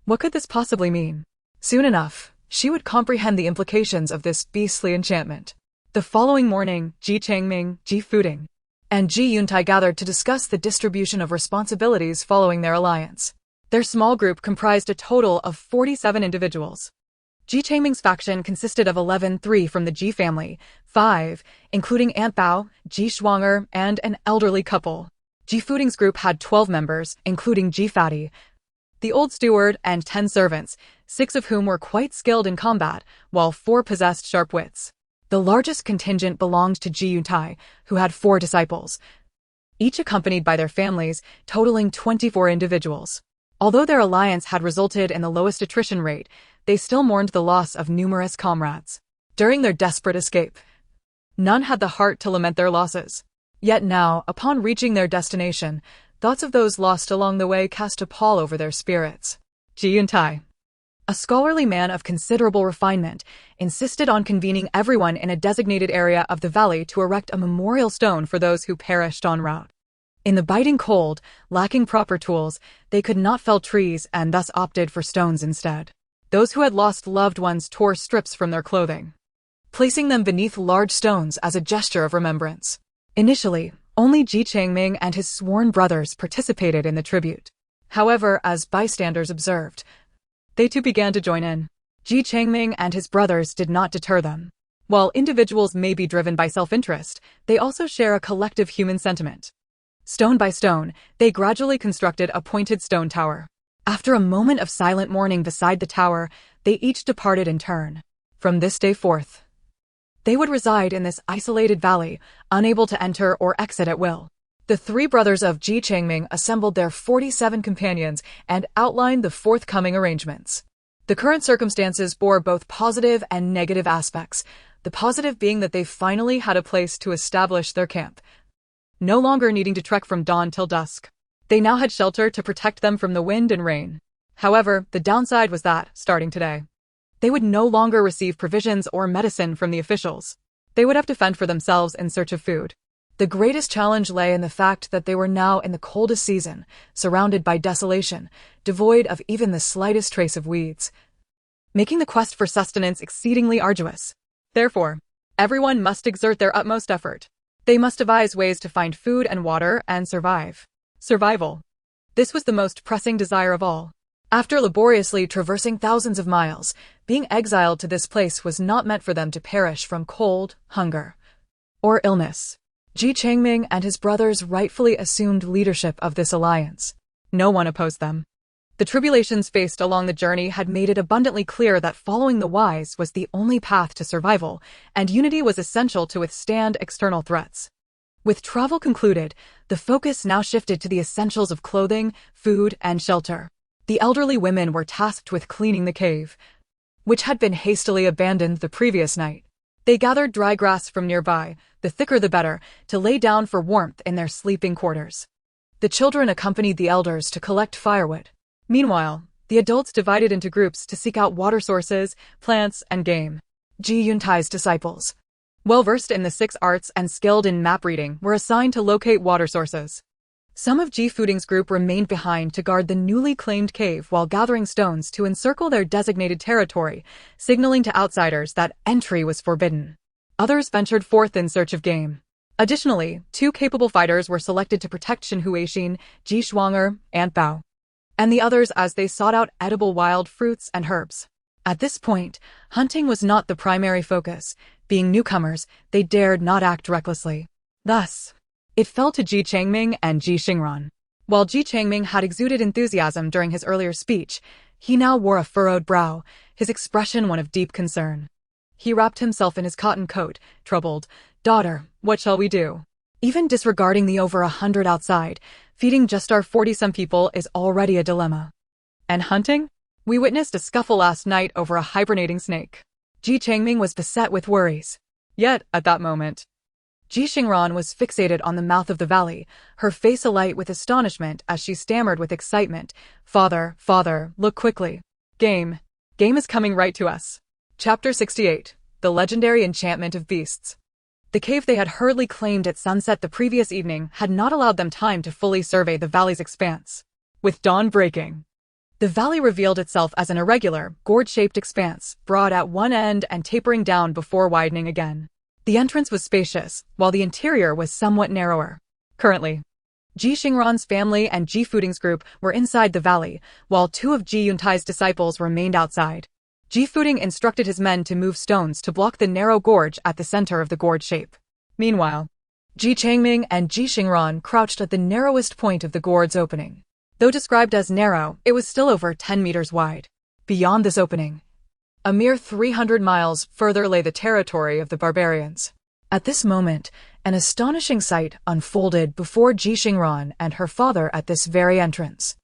What could this possibly mean? Soon enough, she would comprehend the implications of this beastly enchantment. The following morning, Ji Changming, Ji Fuding, and Ji Yuntai gathered to discuss the distribution of responsibilities following their alliance. Their small group comprised a total of 47 individuals. Ji Changming's faction consisted of 11, 3 from the Ji family, 5, including Aunt Bao, Ji Shuanger, and an elderly couple. Ji Fuding's group had 12 members, including Ji Fatty, the old steward, and 10 servants, 6 of whom were quite skilled in combat, while 4 possessed sharp wits. The largest contingent belonged to Ji Yuntai, who had 4 disciples, each accompanied by their families, totaling 24 individuals. Although their alliance had resulted in the lowest attrition rate, they still mourned the loss of numerous comrades. During their desperate escape, none had the heart to lament their losses. Yet now, upon reaching their destination, thoughts of those lost along the way cast a pall over their spirits. Ji Yuntai, a scholarly man of considerable refinement, insisted on convening everyone in a designated area of the valley to erect a memorial stone for those who perished en route. In the biting cold, lacking proper tools, they could not fell trees and thus opted for stones instead. Those who had lost loved ones tore strips from their clothing, placing them beneath large stones as a gesture of remembrance. Initially, only Ji Changming and his sworn brothers participated in the tribute. However, as bystanders observed, they too began to join in. Ji Changming and his brothers did not deter them. While individuals may be driven by self-interest, they also share a collective human sentiment. Stone by stone, they gradually constructed a pointed stone tower. After a moment of silent mourning beside the tower, they each departed in turn. From this day forth, they would reside in this isolated valley, unable to enter or exit at will. The 3 brothers of Ji Changming assembled their 47 companions and outlined the forthcoming arrangements. The current circumstances bore both positive and negative aspects, the positive being that they finally had a place to establish their camp, no longer needing to trek from dawn till dusk. They now had shelter to protect them from the wind and rain. However, the downside was that, starting today, they would no longer receive provisions or medicine from the officials. They would have to fend for themselves in search of food. The greatest challenge lay in the fact that they were now in the coldest season, surrounded by desolation, devoid of even the slightest trace of weeds, making the quest for sustenance exceedingly arduous. Therefore, everyone must exert their utmost effort. They must devise ways to find food and water and survive. Survival. This was the most pressing desire of all. After laboriously traversing thousands of miles, being exiled to this place was not meant for them to perish from cold, hunger, or illness. Ji Changming and his brothers rightfully assumed leadership of this alliance. No one opposed them. The tribulations faced along the journey had made it abundantly clear that following the wise was the only path to survival, and unity was essential to withstand external threats. With travel concluded, the focus now shifted to the essentials of clothing, food, and shelter. The elderly women were tasked with cleaning the cave, which had been hastily abandoned the previous night. They gathered dry grass from nearby, the thicker the better, to lay down for warmth in their sleeping quarters. The children accompanied the elders to collect firewood. Meanwhile, the adults divided into groups to seek out water sources, plants, and game. Ji Yuntai's disciples, well-versed in the 6 arts and skilled in map reading, were assigned to locate water sources. Some of Ji Fuding's group remained behind to guard the newly claimed cave while gathering stones to encircle their designated territory, signaling to outsiders that entry was forbidden. Others ventured forth in search of game. Additionally, 2 capable fighters were selected to protect Shen Huixin, Ji Shuanger, Aunt Bao, and the others as they sought out edible wild fruits and herbs. At this point, hunting was not the primary focus. Being newcomers, they dared not act recklessly. Thus, it fell to Ji Changming and Ji Xingran. While Ji Changming had exuded enthusiasm during his earlier speech, he now wore a furrowed brow, his expression one of deep concern. He wrapped himself in his cotton coat, troubled. "Daughter, what shall we do? Even disregarding the over 100 outside, feeding just our 40-some people is already a dilemma. And hunting? We witnessed a scuffle last night over a hibernating snake." Ji Changming was beset with worries. Yet, at that moment, Ji Xingran was fixated on the mouth of the valley, her face alight with astonishment as she stammered with excitement. "Father, father, look quickly. Game is coming right to us." Chapter 68. The Legendary Enchantment of Beasts. The cave they had hurriedly claimed at sunset the previous evening had not allowed them time to fully survey the valley's expanse. With dawn breaking, the valley revealed itself as an irregular, gourd-shaped expanse, broad at one end and tapering down before widening again. The entrance was spacious, while the interior was somewhat narrower. Currently, Ji Xingran's family and Ji Fuding's group were inside the valley, while two of Ji Yuntai's disciples remained outside. Ji Fuding instructed his men to move stones to block the narrow gorge at the center of the gourd shape. Meanwhile, Ji Changming and Ji Xingran crouched at the narrowest point of the gourd's opening. Though described as narrow, it was still over 10 meters wide. Beyond this opening, a mere 300 miles further lay the territory of the barbarians. At this moment, an astonishing sight unfolded before Ji Xingran and her father at this very entrance.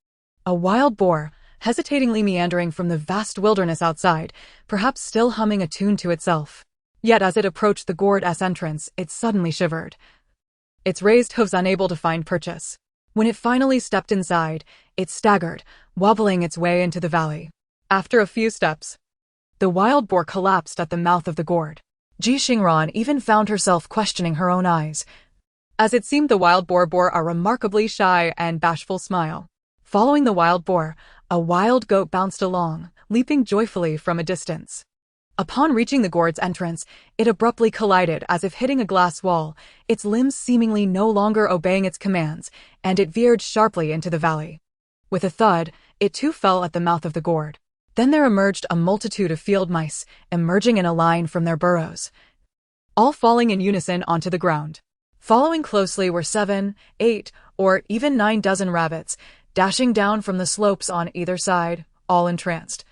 A wild boar, hesitatingly meandering from the vast wilderness outside, perhaps still humming a tune to itself. Yet as it approached the gourd's entrance, it suddenly shivered, its raised hooves unable to find purchase. When it finally stepped inside, it staggered, wobbling its way into the valley. After a few steps, the wild boar collapsed at the mouth of the gourd. Ji Xingran even found herself questioning her own eyes, as it seemed the wild boar bore a remarkably shy and bashful smile. Following the wild boar, a wild goat bounced along, leaping joyfully from a distance. Upon reaching the gourd's entrance, it abruptly collided as if hitting a glass wall, its limbs seemingly no longer obeying its commands, and it veered sharply into the valley. With a thud, it too fell at the mouth of the gourd. Then there emerged a multitude of field mice, emerging in a line from their burrows, all falling in unison onto the ground. Following closely were 7, 8, or even 9 dozen rabbits, dashing down from the slopes on either side, all entranced.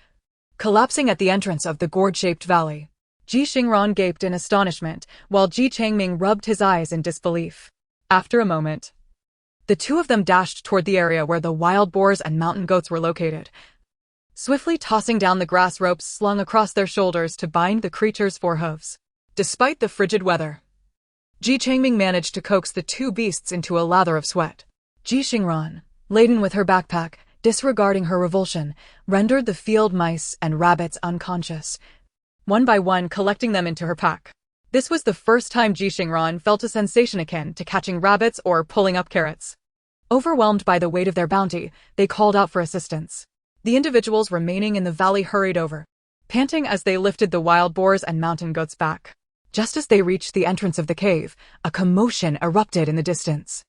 Collapsing at the entrance of the gourd-shaped valley, Ji Xingran gaped in astonishment, while Ji Changming rubbed his eyes in disbelief. After a moment, the two of them dashed toward the area where the wild boars and mountain goats were located, swiftly tossing down the grass ropes slung across their shoulders to bind the creatures' forehooves. Despite the frigid weather, Ji Changming managed to coax the two beasts into a lather of sweat. Ji Xingran, laden with her backpack, disregarding her revulsion, rendered the field mice and rabbits unconscious, one by one collecting them into her pack. This was the first time Ji Xingran felt a sensation akin to catching rabbits or pulling up carrots. Overwhelmed by the weight of their bounty, they called out for assistance. The individuals remaining in the valley hurried over, panting as they lifted the wild boars and mountain goats back. Just as they reached the entrance of the cave, a commotion erupted in the distance.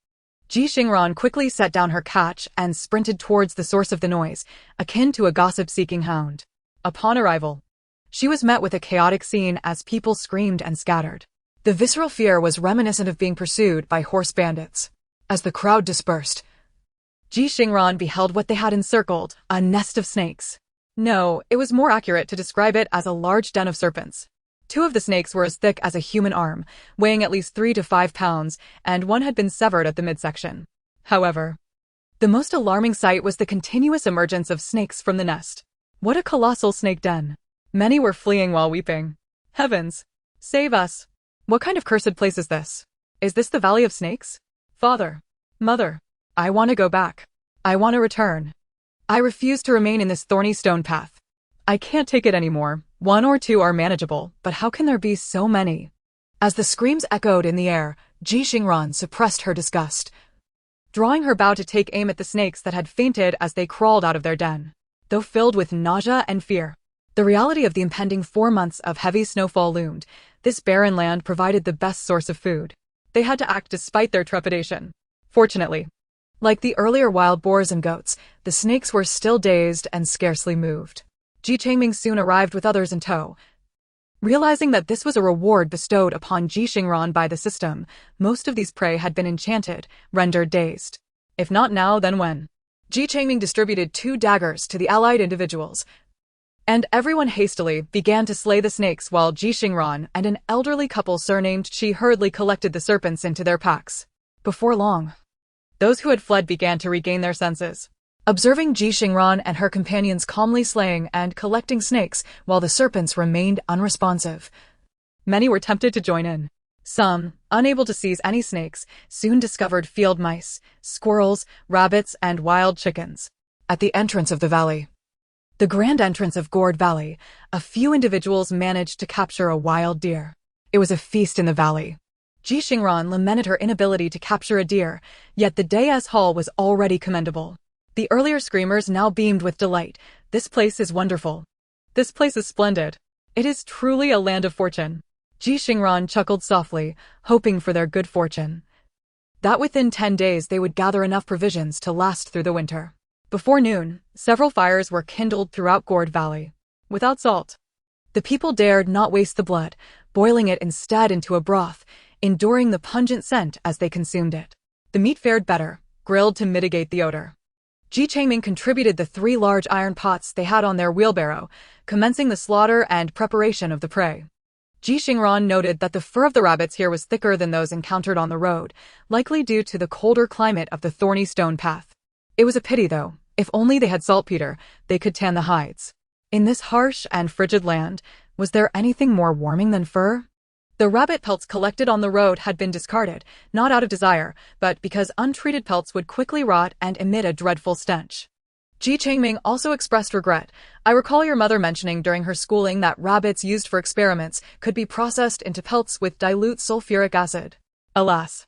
Ji Xingran quickly set down her catch and sprinted towards the source of the noise, akin to a gossip-seeking hound. Upon arrival, she was met with a chaotic scene as people screamed and scattered. The visceral fear was reminiscent of being pursued by horse bandits. As the crowd dispersed, Ji Xingran beheld what they had encircled, a nest of snakes. No, it was more accurate to describe it as a large den of serpents. 2 of the snakes were as thick as a human arm, weighing at least 3 to 5 pounds, and one had been severed at the midsection. However, the most alarming sight was the continuous emergence of snakes from the nest. What a colossal snake den! Many were fleeing while weeping. Heavens! Save us! What kind of cursed place is this? Is this the Valley of Snakes? Father! Mother! I want to go back. I want to return. I refuse to remain in this thorny stone path. I can't take it anymore. 1 or 2 are manageable, but how can there be so many? As the screams echoed in the air, Ji Xingran suppressed her disgust, drawing her bow to take aim at the snakes that had fainted as they crawled out of their den. Though filled with nausea and fear, the reality of the impending 4 months of heavy snowfall loomed. This barren land provided the best source of food. They had to act despite their trepidation. Fortunately, like the earlier wild boars and goats, the snakes were still dazed and scarcely moved. Ji Changming soon arrived with others in tow, Realizing that this was a reward bestowed upon Ji Xingran by the system, most of these prey had been enchanted, rendered dazed. If not now, then when? Ji Changming distributed 2 daggers to the allied individuals, and everyone hastily began to slay the snakes while Ji Xingran and an elderly couple surnamed Qi hurriedly collected the serpents into their packs. Before long, those who had fled began to regain their senses. Observing Ji Xingran and her companions calmly slaying and collecting snakes while the serpents remained unresponsive, many were tempted to join in. Some, unable to seize any snakes, soon discovered field mice, squirrels, rabbits, and wild chickens. At the entrance of the valley, the grand entrance of Gourd Valley, a few individuals managed to capture a wild deer. It was a feast in the valley. Ji Xingran lamented her inability to capture a deer, yet the day's haul was already commendable. The earlier screamers now beamed with delight. This place is wonderful. This place is splendid. It is truly a land of fortune. Ji Xingran chuckled softly, hoping for their good fortune, that within 10 days they would gather enough provisions to last through the winter. Before noon, several fires were kindled throughout Gourd Valley. Without salt, the people dared not waste the blood, boiling it instead into a broth, enduring the pungent scent as they consumed it. The meat fared better, grilled to mitigate the odor. Ji Changming contributed the 3 large iron pots they had on their wheelbarrow, commencing the slaughter and preparation of the prey. Ji Xingran noted that the fur of the rabbits here was thicker than those encountered on the road, likely due to the colder climate of the thorny stone path. It was a pity, though. If only they had saltpeter, they could tan the hides. In this harsh and frigid land, was there anything more warming than fur? The rabbit pelts collected on the road had been discarded, not out of desire, but because untreated pelts would quickly rot and emit a dreadful stench. Ji Changming also expressed regret. I recall your mother mentioning during her schooling that rabbits used for experiments could be processed into pelts with dilute sulfuric acid. Alas,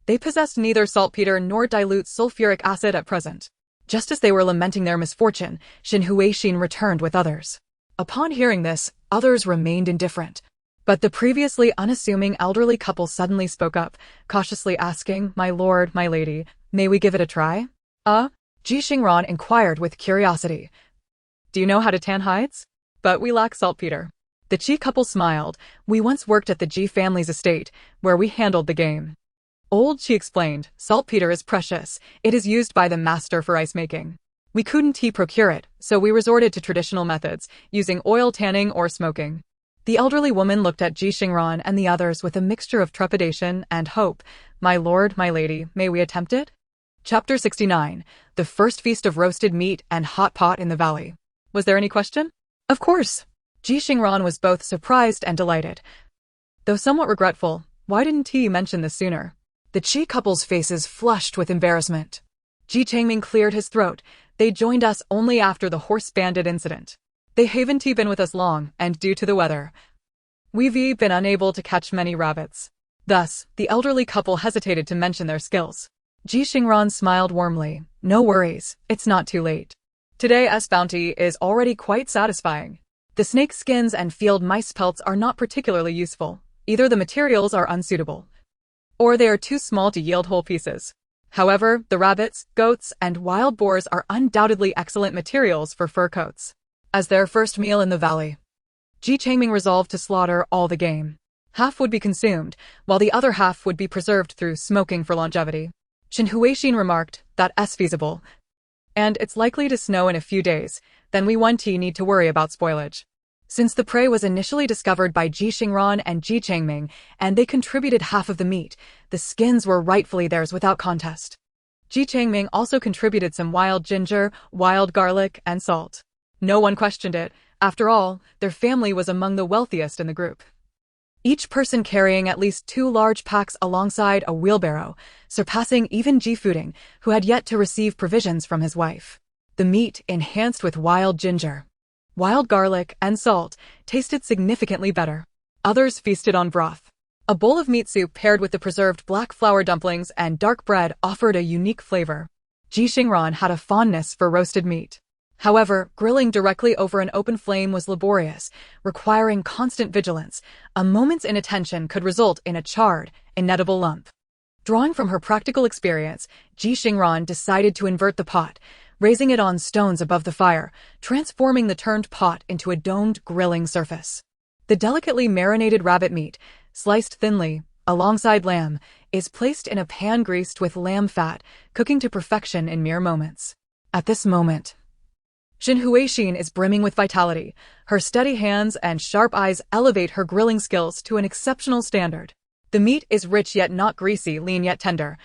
they possessed neither saltpeter nor dilute sulfuric acid at present. Just as they were lamenting their misfortune, Xin Huixin returned with others. Upon hearing this, others remained indifferent. But the previously unassuming elderly couple suddenly spoke up, cautiously asking, "My lord, my lady, may we give it a try?" Ji Xingran inquired with curiosity. "Do you know how to tan hides? But we lack saltpeter." The Qi couple smiled. "We once worked at the Ji family's estate, where we handled the game." Old Qi explained, "Saltpeter is precious. It is used by the master for ice making. We couldn't procure it, so we resorted to traditional methods, using oil tanning or smoking." The elderly woman looked at Ji Xingran and the others with a mixture of trepidation and hope. "My lord, my lady, may we attempt it?" Chapter 69. The first feast of roasted meat and hot pot in the valley. Was there any question? Of course. Ji Xingran was both surprised and delighted. Though somewhat regretful, why didn't he mention this sooner? The Qi couple's faces flushed with embarrassment. Ji Changming cleared his throat. They joined us only after the horse bandit incident. They haven't been with us long, and due to the weather, we've been unable to catch many rabbits. Thus, the elderly couple hesitated to mention their skills. Ji Xingran smiled warmly. "No worries, it's not too late. Today's bounty is already quite satisfying. The snake skins and field mice pelts are not particularly useful. Either the materials are unsuitable, or they are too small to yield whole pieces. However, the rabbits, goats, and wild boars are undoubtedly excellent materials for fur coats." As their first meal in the valley, Ji Changming resolved to slaughter all the game. Half would be consumed, while the other half would be preserved through smoking for longevity. Xin Huixin remarked, "That's feasible. And it's likely to snow in a few days, then we won't need to worry about spoilage." Since the prey was initially discovered by Ji Xingran and Ji Changming, and they contributed half of the meat, the skins were rightfully theirs without contest. Ji Changming also contributed some wild ginger, wild garlic, and salt. No one questioned it. After all, their family was among the wealthiest in the group. Each person carrying at least 2 large packs alongside a wheelbarrow, surpassing even Ji Fuding, who had yet to receive provisions from his wife. The meat, enhanced with wild ginger, wild garlic, and salt, tasted significantly better. Others feasted on broth. A bowl of meat soup paired with the preserved black flour dumplings and dark bread offered a unique flavor. Ji Xingran had a fondness for roasted meat. However, grilling directly over an open flame was laborious, requiring constant vigilance. A moment's inattention could result in a charred, inedible lump. Drawing from her practical experience, Ji Xingran decided to invert the pot, raising it on stones above the fire, transforming the turned pot into a domed grilling surface. The delicately marinated rabbit meat, sliced thinly, alongside lamb, is placed in a pan greased with lamb fat, cooking to perfection in mere moments. At this moment, Xin Huixin is brimming with vitality. Her steady hands and sharp eyes elevate her grilling skills to an exceptional standard. The meat is rich yet not greasy, lean yet tender,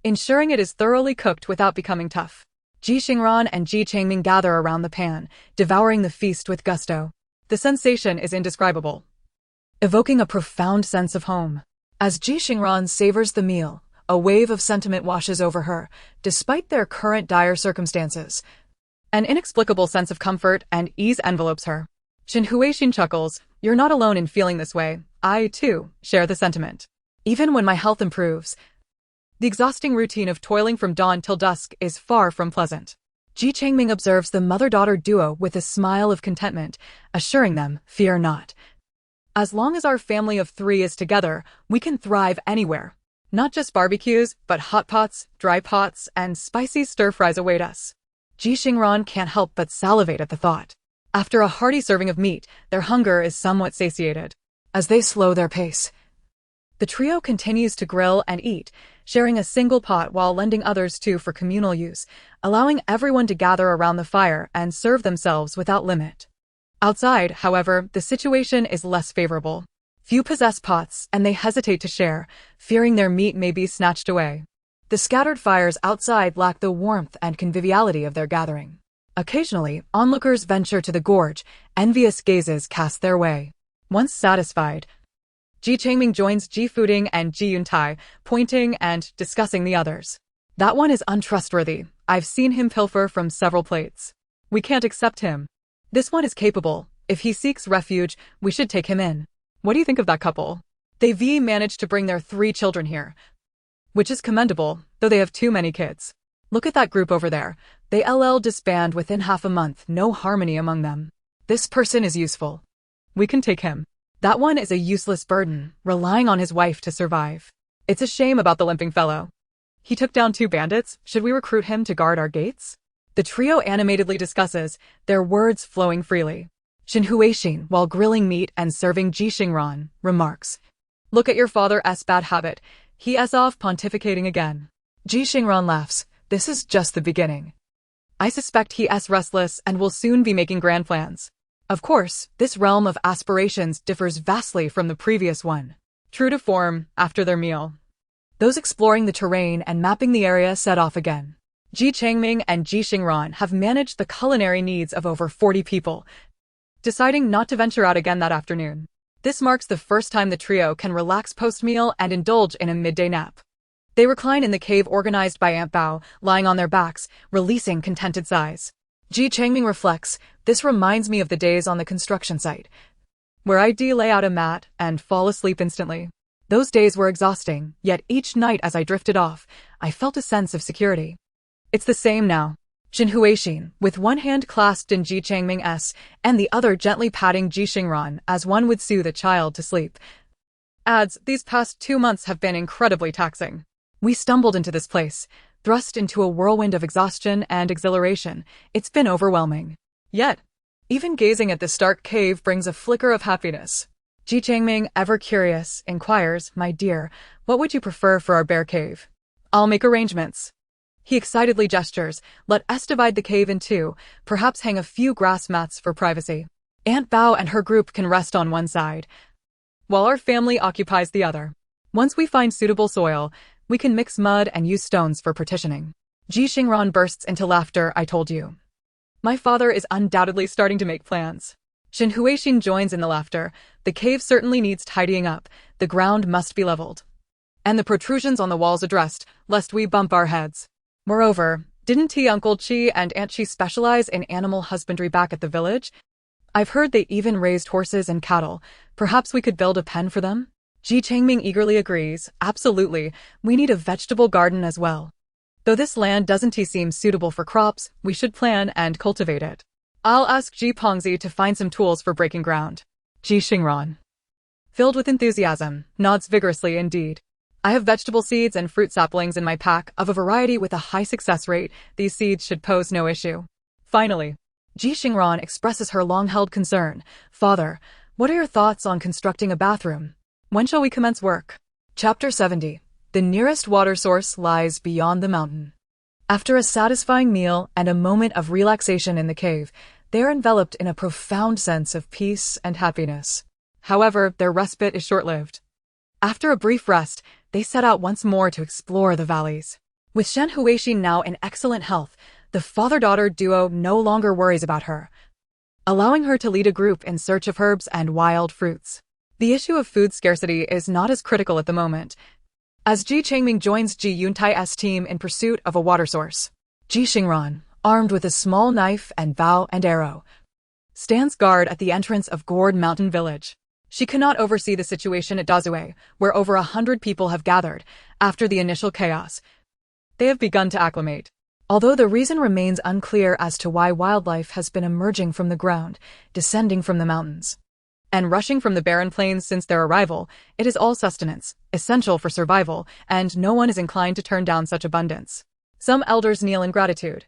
ensuring it is thoroughly cooked without becoming tough. Ji Xingran and Ji Changming gather around the pan, devouring the feast with gusto. The sensation is indescribable, evoking a profound sense of home. As Ji Xingran savors the meal, a wave of sentiment washes over her, despite their current dire circumstances. An inexplicable sense of comfort and ease envelopes her. Xin Huixin chuckles, "You're not alone in feeling this way. I, too, share the sentiment. Even when my health improves, the exhausting routine of toiling from dawn till dusk is far from pleasant." Ji Changming observes the mother-daughter duo with a smile of contentment, assuring them, "Fear not. As long as our family of 3 is together, we can thrive anywhere. Not just barbecues, but hot pots, dry pots, and spicy stir-fries await us." Ji Xingran can't help but salivate at the thought. After a hearty serving of meat, their hunger is somewhat satiated. As they slow their pace, the trio continues to grill and eat, sharing a single pot while lending others two for communal use, allowing everyone to gather around the fire and serve themselves without limit. Outside, however, the situation is less favorable. Few possess pots, and they hesitate to share, fearing their meat may be snatched away. The scattered fires outside lack the warmth and conviviality of their gathering. Occasionally, onlookers venture to the gorge, envious gazes cast their way. Once satisfied, Ji Changming joins Ji Fuding and Ji Yuntai, pointing and discussing the others. "That one is untrustworthy. I've seen him pilfer from several plates. We can't accept him. This one is capable. If he seeks refuge, we should take him in. What do you think of that couple? They've managed to bring their 3 children here, which is commendable, though they have too many kids. Look at that group over there. They disband within half a month, no harmony among them. This person is useful. We can take him. That one is a useless burden, relying on his wife to survive. It's a shame about the limping fellow. He took down 2 bandits. Should we recruit him to guard our gates?" The trio animatedly discusses, their words flowing freely. Xin Huixin, while grilling meat and serving Ji Xingran, remarks, "Look at your father's bad habit. He's off pontificating again." Ji Xingran laughs. "This is just the beginning. I suspect he's restless and will soon be making grand plans. Of course, this realm of aspirations differs vastly from the previous one." True to form, after their meal, those exploring the terrain and mapping the area set off again. Ji Changming and Ji Xingran have managed the culinary needs of over 40 people, deciding not to venture out again that afternoon. This marks the first time the trio can relax post-meal and indulge in a midday nap. They recline in the cave organized by Aunt Bao, lying on their backs, releasing contented sighs. Ji Changming reflects, "This reminds me of the days on the construction site, where I'd lay out a mat and fall asleep instantly. Those days were exhausting, yet each night as I drifted off, I felt a sense of security. It's the same now." Xin Huixin, with one hand clasped in Ji Changming's and the other gently patting Ji Xingran as one would soothe a child to sleep, adds, "These past 2 months have been incredibly taxing. We stumbled into this place, thrust into a whirlwind of exhaustion and exhilaration. It's been overwhelming. Yet, even gazing at the stark cave brings a flicker of happiness." Ji Changming, ever curious, inquires, "My dear, what would you prefer for our bear cave?" "I'll make arrangements." He excitedly gestures, "Let us divide the cave in 2, perhaps hang a few grass mats for privacy. Aunt Bao and her group can rest on one side, while our family occupies the other. Once we find suitable soil, we can mix mud and use stones for partitioning." Ji Xingran bursts into laughter. "I told you. My father is undoubtedly starting to make plans." Xin Huixin joins in the laughter. "The cave certainly needs tidying up. The ground must be leveled, and the protrusions on the walls addressed, lest we bump our heads. Moreover, didn't Uncle Chi and Aunt Chi specialize in animal husbandry back at the village? I've heard they even raised horses and cattle. Perhaps we could build a pen for them?" Ji Changming eagerly agrees, "Absolutely, we need a vegetable garden as well. Though this land doesn't seem suitable for crops, we should plan and cultivate it. I'll ask Ji Pongzi to find some tools for breaking ground." Ji Xingran, filled with enthusiasm, nods vigorously indeed. "I have vegetable seeds and fruit saplings in my pack of a variety with a high success rate. These seeds should pose no issue." Finally, Ji Xingran expresses her long-held concern. "Father, What are your thoughts on constructing a bathroom? When shall we commence work? Chapter 70. The nearest water source lies beyond the mountain. After a satisfying meal and a moment of relaxation in the cave, they are enveloped in a profound sense of peace and happiness. However, their respite is short-lived. After a brief rest, they set out once more to explore the valleys. With Shen Huixi now in excellent health, the father-daughter duo no longer worries about her, allowing her to lead a group in search of herbs and wild fruits. The issue of food scarcity is not as critical at the moment, as Ji Changming joins Ji Yuntai's team in pursuit of a water source. Ji Xingran, armed with a small knife and bow and arrow, stands guard at the entrance of Gourd Mountain Village. She cannot oversee the situation at Dazue, where over 100 people have gathered. After the initial chaos, they have begun to acclimate. Although the reason remains unclear as to why wildlife has been emerging from the ground, descending from the mountains, and rushing from the barren plains since their arrival, it is all sustenance, essential for survival, and no one is inclined to turn down such abundance. Some elders kneel in gratitude,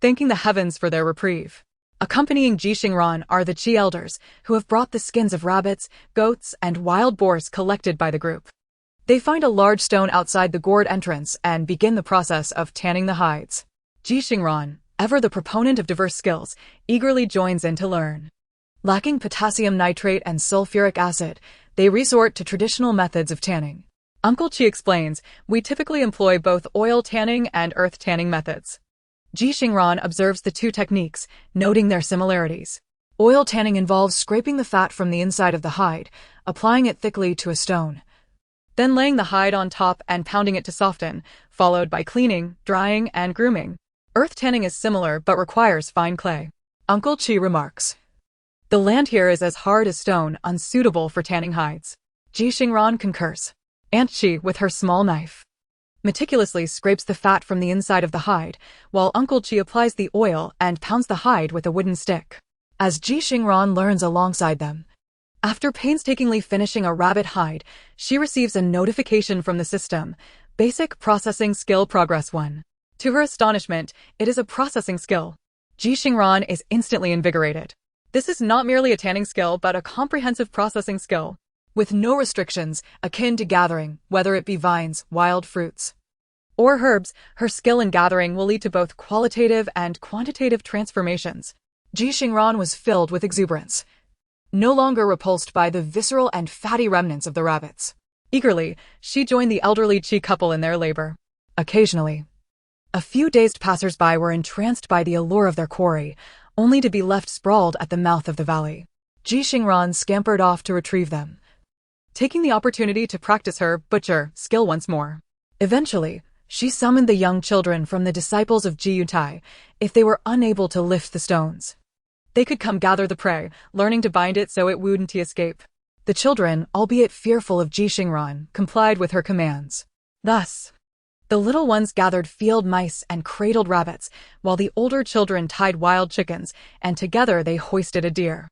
thanking the heavens for their reprieve. Accompanying Ji Xingran are the Qi elders, who have brought the skins of rabbits, goats, and wild boars collected by the group. They find a large stone outside the gourd entrance and begin the process of tanning the hides. Ji Xingran, ever the proponent of diverse skills, eagerly joins in to learn. Lacking potassium nitrate and sulfuric acid, they resort to traditional methods of tanning. Uncle Qi explains, we typically employ both oil tanning and earth tanning methods. Ji Xingran observes the two techniques, noting their similarities. Oil tanning involves scraping the fat from the inside of the hide, applying it thickly to a stone, then laying the hide on top and pounding it to soften, followed by cleaning, drying, and grooming. Earth tanning is similar but requires fine clay. Uncle Qi remarks, the land here is as hard as stone, unsuitable for tanning hides. Ji Xingran concurs. Aunt Qi, with her small knife, meticulously scrapes the fat from the inside of the hide, while Uncle Qi applies the oil and pounds the hide with a wooden stick. As Ji Xingran learns alongside them, after painstakingly finishing a rabbit hide, she receives a notification from the system, Basic Processing Skill Progress 1. To her astonishment, it is a processing skill. Ji Xingran is instantly invigorated. This is not merely a tanning skill but a comprehensive processing skill, with no restrictions, akin to gathering, whether it be vines, wild fruits, or herbs. Her skill in gathering will lead to both qualitative and quantitative transformations. Ji Xingran was filled with exuberance, no longer repulsed by the visceral and fatty remnants of the rabbits. Eagerly, she joined the elderly Qi couple in their labor. Occasionally, a few dazed passers-by were entranced by the allure of their quarry, only to be left sprawled at the mouth of the valley. Ji Xingran scampered off to retrieve them, taking the opportunity to practice her butcher skill once more. Eventually, she summoned the young children from the disciples of Ji Yuntai. If they were unable to lift the stones, they could come gather the prey, learning to bind it so it wouldn't escape. The children, albeit fearful of Ji Xingran, complied with her commands. Thus, the little ones gathered field mice and cradled rabbits, while the older children tied wild chickens, and together they hoisted a deer.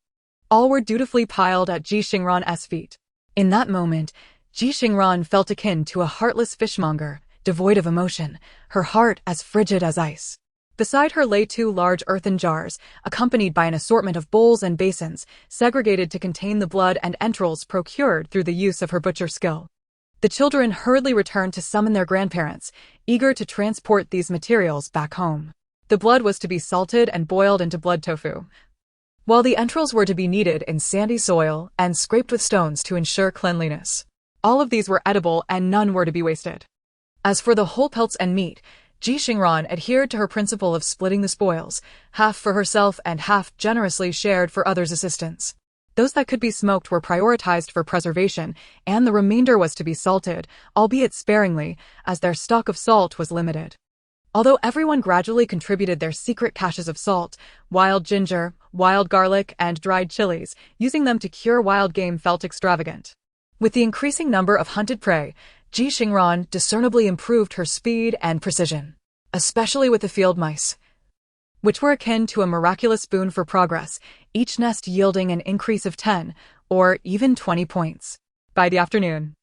All were dutifully piled at Ji Xingran's feet. In that moment, Ji Xingran felt akin to a heartless fishmonger, devoid of emotion, her heart as frigid as ice. Beside her lay 2 large earthen jars, accompanied by an assortment of bowls and basins, segregated to contain the blood and entrails procured through the use of her butcher skill. The children hurriedly returned to summon their grandparents, eager to transport these materials back home. The blood was to be salted and boiled into blood tofu, while the entrails were to be kneaded in sandy soil and scraped with stones to ensure cleanliness. All of these were edible and none were to be wasted. As for the whole pelts and meat, Ji Xingran adhered to her principle of splitting the spoils, half for herself and half generously shared for others' assistance. Those that could be smoked were prioritized for preservation, and the remainder was to be salted, albeit sparingly, as their stock of salt was limited. Although everyone gradually contributed their secret caches of salt, wild ginger, wild garlic, and dried chilies, using them to cure wild game felt extravagant. With the increasing number of hunted prey, Ji Xingran discernibly improved her speed and precision, especially with the field mice, which were akin to a miraculous boon for progress, each nest yielding an increase of 10 or even 20 points. By the afternoon,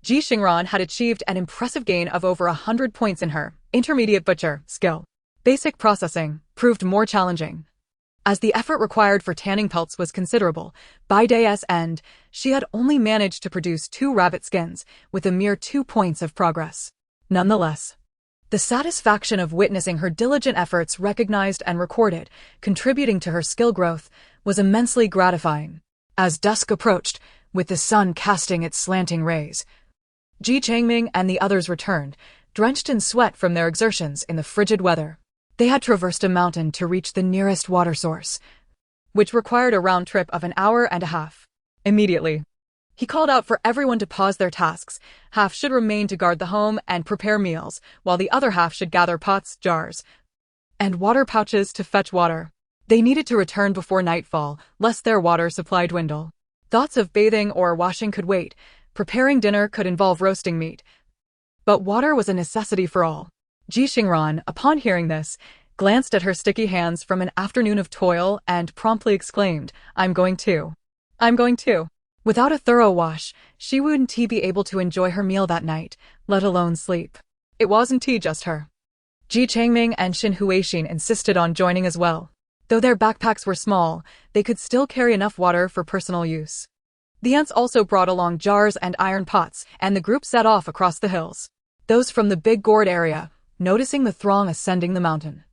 Ji Xingran had achieved an impressive gain of over 100 points in her intermediate butcher skill. Basic processing proved more challenging, As the effort required for tanning pelts was considerable, by day's end, she had only managed to produce 2 rabbit skins, with a mere 2 points of progress. Nonetheless, the satisfaction of witnessing her diligent efforts recognized and recorded, contributing to her skill growth, was immensely gratifying. As dusk approached, with the sun casting its slanting rays, Ji Xingran and the others returned, drenched in sweat from their exertions in the frigid weather. They had traversed a mountain to reach the nearest water source, which required a round trip of an hour and a half. Immediately, he called out for everyone to pause their tasks. Half should remain to guard the home and prepare meals, while the other half should gather pots, jars, and water pouches to fetch water. They needed to return before nightfall, lest their water supply dwindle. Thoughts of bathing or washing could wait. Preparing dinner could involve roasting meat. But water was a necessity for all. Ji Xingran, upon hearing this, glanced at her sticky hands from an afternoon of toil and promptly exclaimed, I'm going to. Without a thorough wash, she wouldn't be able to enjoy her meal that night, let alone sleep. It wasn't just her. Ji Xingran and Xin Huixin insisted on joining as well. Though their backpacks were small, they could still carry enough water for personal use. The ants also brought along jars and iron pots, and the group set off across the hills. Those from the Big Gourd area, noticing the throng ascending the mountain,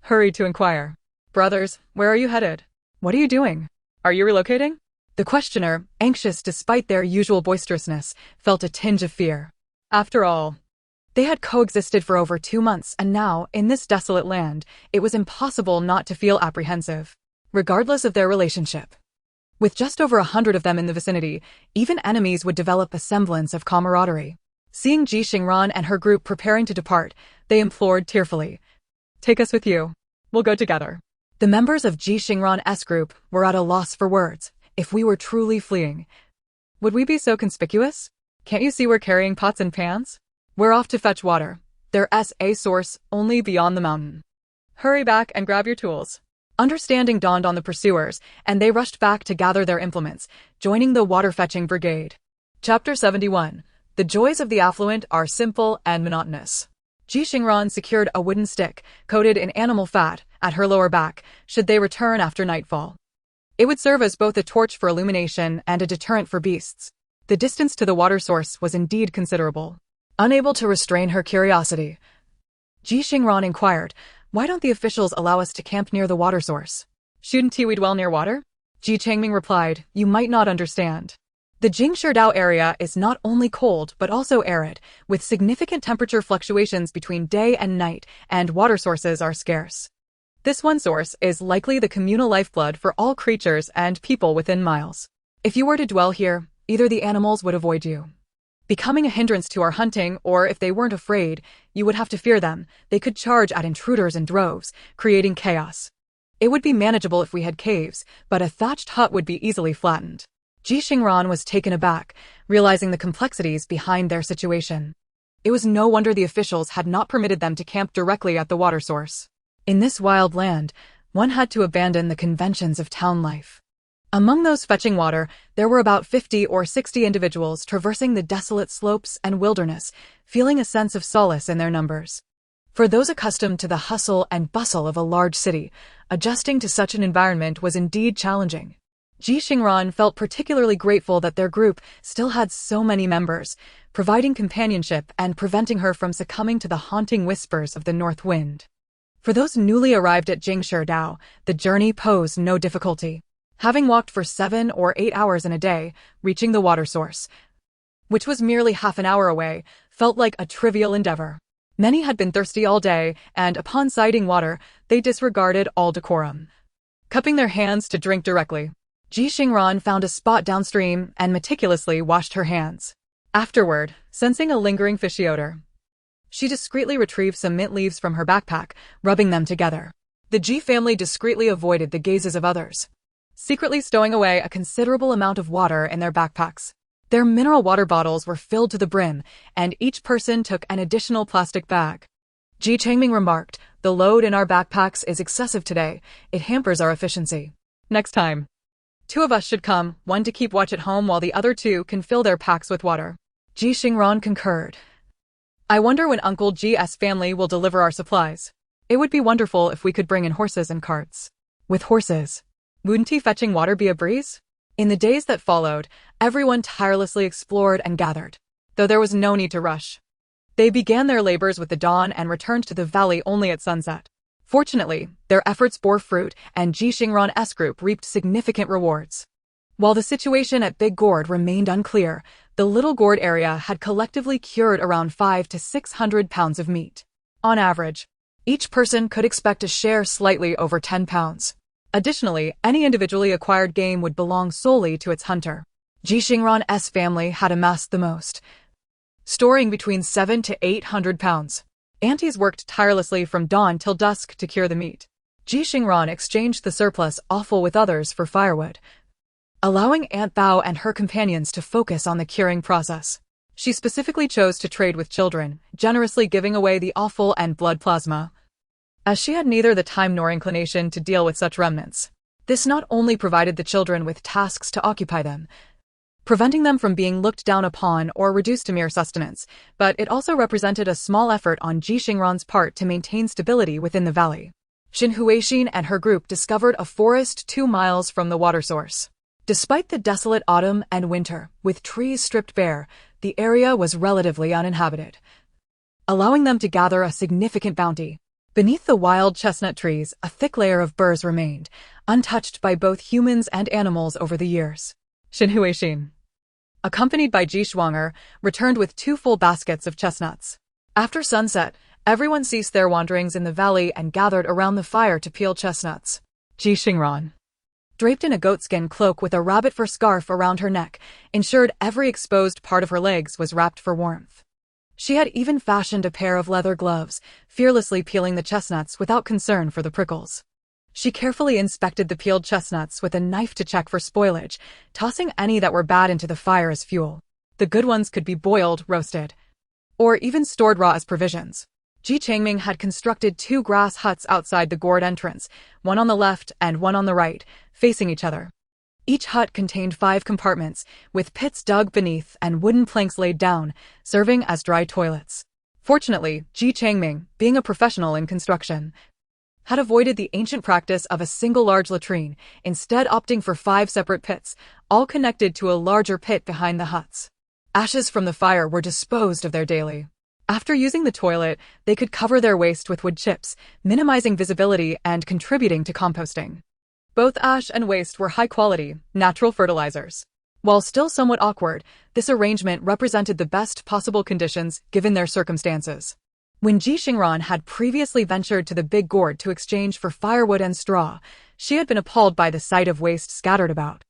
hurried to inquire, Brothers, where are you headed? What are you doing? Are you relocating? The questioner, anxious despite their usual boisterousness, felt a tinge of fear. After all, they had coexisted for over 2 months, and now, in this desolate land, it was impossible not to feel apprehensive, regardless of their relationship. With just over 100 of them in the vicinity, even enemies would develop a semblance of camaraderie. Seeing Ji Xingran and her group preparing to depart, they implored tearfully, Take us with you. We'll go together. The members of Ji Xingran's group were at a loss for words. If we were truly fleeing, would we be so conspicuous? Can't you see we're carrying pots and pans? We're off to fetch water. There's a source only beyond the mountain. Hurry back and grab your tools. Understanding dawned on the pursuers, and they rushed back to gather their implements, joining the water-fetching brigade. Chapter 71. The joys of the affluent are simple and monotonous. Ji Xingran secured a wooden stick, coated in animal fat, at her lower back, should they return after nightfall. It would serve as both a torch for illumination and a deterrent for beasts. The distance to the water source was indeed considerable. Unable to restrain her curiosity, Ji Xingran inquired, Why don't the officials allow us to camp near the water source? Shouldn't we dwell near water? Ji Xingran replied, You might not understand. The Jingsherdao area is not only cold but also arid, with significant temperature fluctuations between day and night, and water sources are scarce. This one source is likely the communal lifeblood for all creatures and people within miles. If you were to dwell here, either the animals would avoid you, becoming a hindrance to our hunting, or if they weren't afraid, you would have to fear them. They could charge at intruders in droves, creating chaos. It would be manageable if we had caves, but a thatched hut would be easily flattened. Ji Xingran was taken aback, realizing the complexities behind their situation. It was no wonder the officials had not permitted them to camp directly at the water source. In this wild land, one had to abandon the conventions of town life. Among those fetching water, there were about 50 or 60 individuals traversing the desolate slopes and wilderness, feeling a sense of solace in their numbers. For those accustomed to the hustle and bustle of a large city, adjusting to such an environment was indeed challenging. Ji Xingran felt particularly grateful that their group still had so many members, providing companionship and preventing her from succumbing to the haunting whispers of the north wind. For those newly arrived at Jingsherdao, the journey posed no difficulty. Having walked for 7 or 8 hours in a day, reaching the water source, which was merely half an hour away, felt like a trivial endeavor. Many had been thirsty all day, and upon sighting water, they disregarded all decorum, cupping their hands to drink directly. Ji Xingran found a spot downstream and meticulously washed her hands. Afterward, sensing a lingering fishy odor, she discreetly retrieved some mint leaves from her backpack, rubbing them together. The Ji family discreetly avoided the gazes of others, secretly stowing away a considerable amount of water in their backpacks. Their mineral water bottles were filled to the brim, and each person took an additional plastic bag. Ji Xingran remarked, The load in our backpacks is excessive today. It hampers our efficiency. Next time, 2 of us should come, one to keep watch at home while the other 2 can fill their packs with water. Ji Xingran concurred. I wonder when Uncle Ji's family will deliver our supplies. It would be wonderful if we could bring in horses and carts. with horses. Wouldn't he fetching water be a breeze? In the days that followed, everyone tirelessly explored and gathered, though there was no need to rush. They began their labors with the dawn and returned to the valley only at sunset. Fortunately, their efforts bore fruit, and Ji Xingran's group reaped significant rewards. While the situation at Big Gourd remained unclear, the Little Gourd area had collectively cured around 500 to 600 pounds of meat. On average, each person could expect to share slightly over 10 pounds. Additionally, any individually acquired game would belong solely to its hunter. Ji Xingran's family had amassed the most, storing between 700 to 800 pounds. Aunties worked tirelessly from dawn till dusk to cure the meat. Ji Xingran exchanged the surplus offal with others for firewood, allowing Aunt Bao and her companions to focus on the curing process. She specifically chose to trade with children, generously giving away the offal and blood plasma, as she had neither the time nor inclination to deal with such remnants. This not only provided the children with tasks to occupy them, preventing them from being looked down upon or reduced to mere sustenance, but it also represented a small effort on Ji Xingran's part to maintain stability within the valley. Xin Huixin and her group discovered a forest 2 miles from the water source. Despite the desolate autumn and winter, with trees stripped bare, the area was relatively uninhabited, allowing them to gather a significant bounty. Beneath the wild chestnut trees, a thick layer of burrs remained, untouched by both humans and animals over the years. Xin Huixin, accompanied by Ji Xingran, returned with 2 full baskets of chestnuts. After sunset, everyone ceased their wanderings in the valley and gathered around the fire to peel chestnuts. Ji Xingran, draped in a goatskin cloak with a rabbit fur scarf around her neck, ensured every exposed part of her legs was wrapped for warmth. She had even fashioned a pair of leather gloves, fearlessly peeling the chestnuts without concern for the prickles. She carefully inspected the peeled chestnuts with a knife to check for spoilage, tossing any that were bad into the fire as fuel. The good ones could be boiled, roasted, or even stored raw as provisions. Ji Changming had constructed 2 grass huts outside the gourd entrance, one on the left and one on the right, facing each other. Each hut contained 5 compartments, with pits dug beneath and wooden planks laid down, serving as dry toilets. Fortunately, Ji Changming, being a professional in construction, had avoided the ancient practice of a single large latrine, instead opting for 5 separate pits, all connected to a larger pit behind the huts. Ashes from the fire were disposed of there daily. After using the toilet, they could cover their waste with wood chips, minimizing visibility and contributing to composting. Both ash and waste were high-quality, natural fertilizers. While still somewhat awkward, this arrangement represented the best possible conditions given their circumstances. When Ji Xingran had previously ventured to the Big Gourd to exchange for firewood and straw, she had been appalled by the sight of waste scattered about.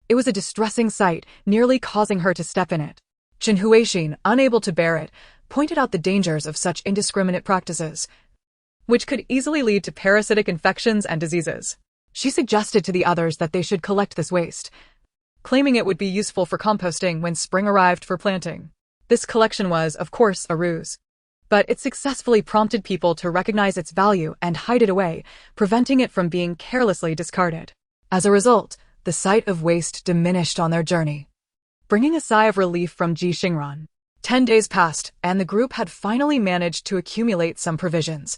It was a distressing sight, nearly causing her to step in it. Xin Huixin, unable to bear it, pointed out the dangers of such indiscriminate practices, which could easily lead to parasitic infections and diseases. She suggested to the others that they should collect this waste, claiming it would be useful for composting when spring arrived for planting. This collection was, of course, a ruse, but it successfully prompted people to recognize its value and hide it away, preventing it from being carelessly discarded. As a result, the sight of waste diminished on their journey, bringing a sigh of relief from Ji Xingran. 10 days passed, and the group had finally managed to accumulate some provisions,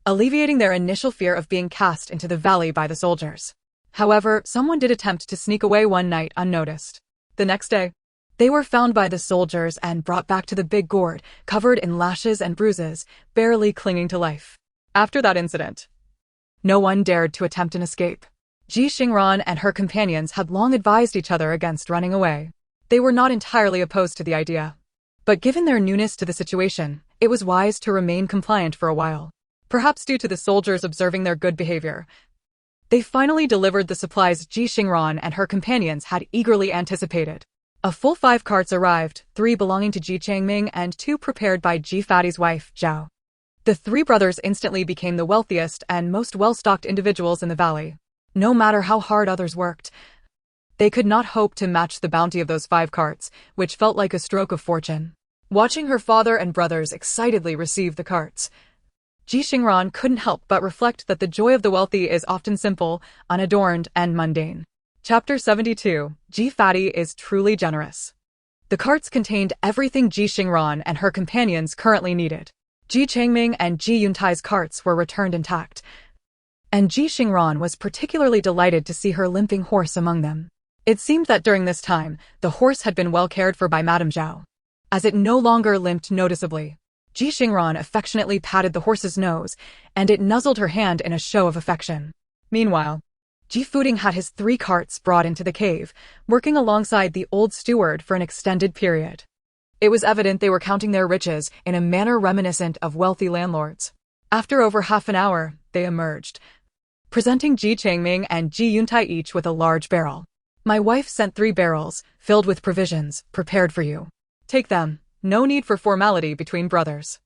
alleviating their initial fear of being cast into the valley by the soldiers. However, someone did attempt to sneak away one night unnoticed. The next day, they were found by the soldiers and brought back to the Big Gourd, covered in lashes and bruises, barely clinging to life. After that incident, no one dared to attempt an escape. Ji Xingran and her companions had long advised each other against running away. They were not entirely opposed to the idea, but given their newness to the situation, it was wise to remain compliant for a while. Perhaps due to the soldiers observing their good behavior, they finally delivered the supplies Ji Xingran and her companions had eagerly anticipated. A full 5 carts arrived, 3 belonging to Ji Changming and 2 prepared by Ji Fatty's wife, Zhao. The 3 brothers instantly became the wealthiest and most well-stocked individuals in the valley. No matter how hard others worked, they could not hope to match the bounty of those 5 carts, which felt like a stroke of fortune. Watching her father and brothers excitedly receive the carts, Ji Xingran couldn't help but reflect that the joy of the wealthy is often simple, unadorned, and mundane. Chapter 72, Ji Fatty is truly generous. The carts contained everything Ji Xingran and her companions currently needed. Ji Changming and Ji Yuntai's carts were returned intact, and Ji Xingran was particularly delighted to see her limping horse among them. It seemed that during this time, the horse had been well cared for by Madame Zhao, as it no longer limped noticeably. Ji Xingran affectionately patted the horse's nose, and it nuzzled her hand in a show of affection. Meanwhile, Ji Fuding had his 3 carts brought into the cave, working alongside the old steward for an extended period. It was evident they were counting their riches in a manner reminiscent of wealthy landlords. After over half an hour, they emerged, presenting Ji Changming and Ji Yuntai each with a large barrel. My wife sent 3 barrels, filled with provisions, prepared for you. Take them, no need for formality between brothers.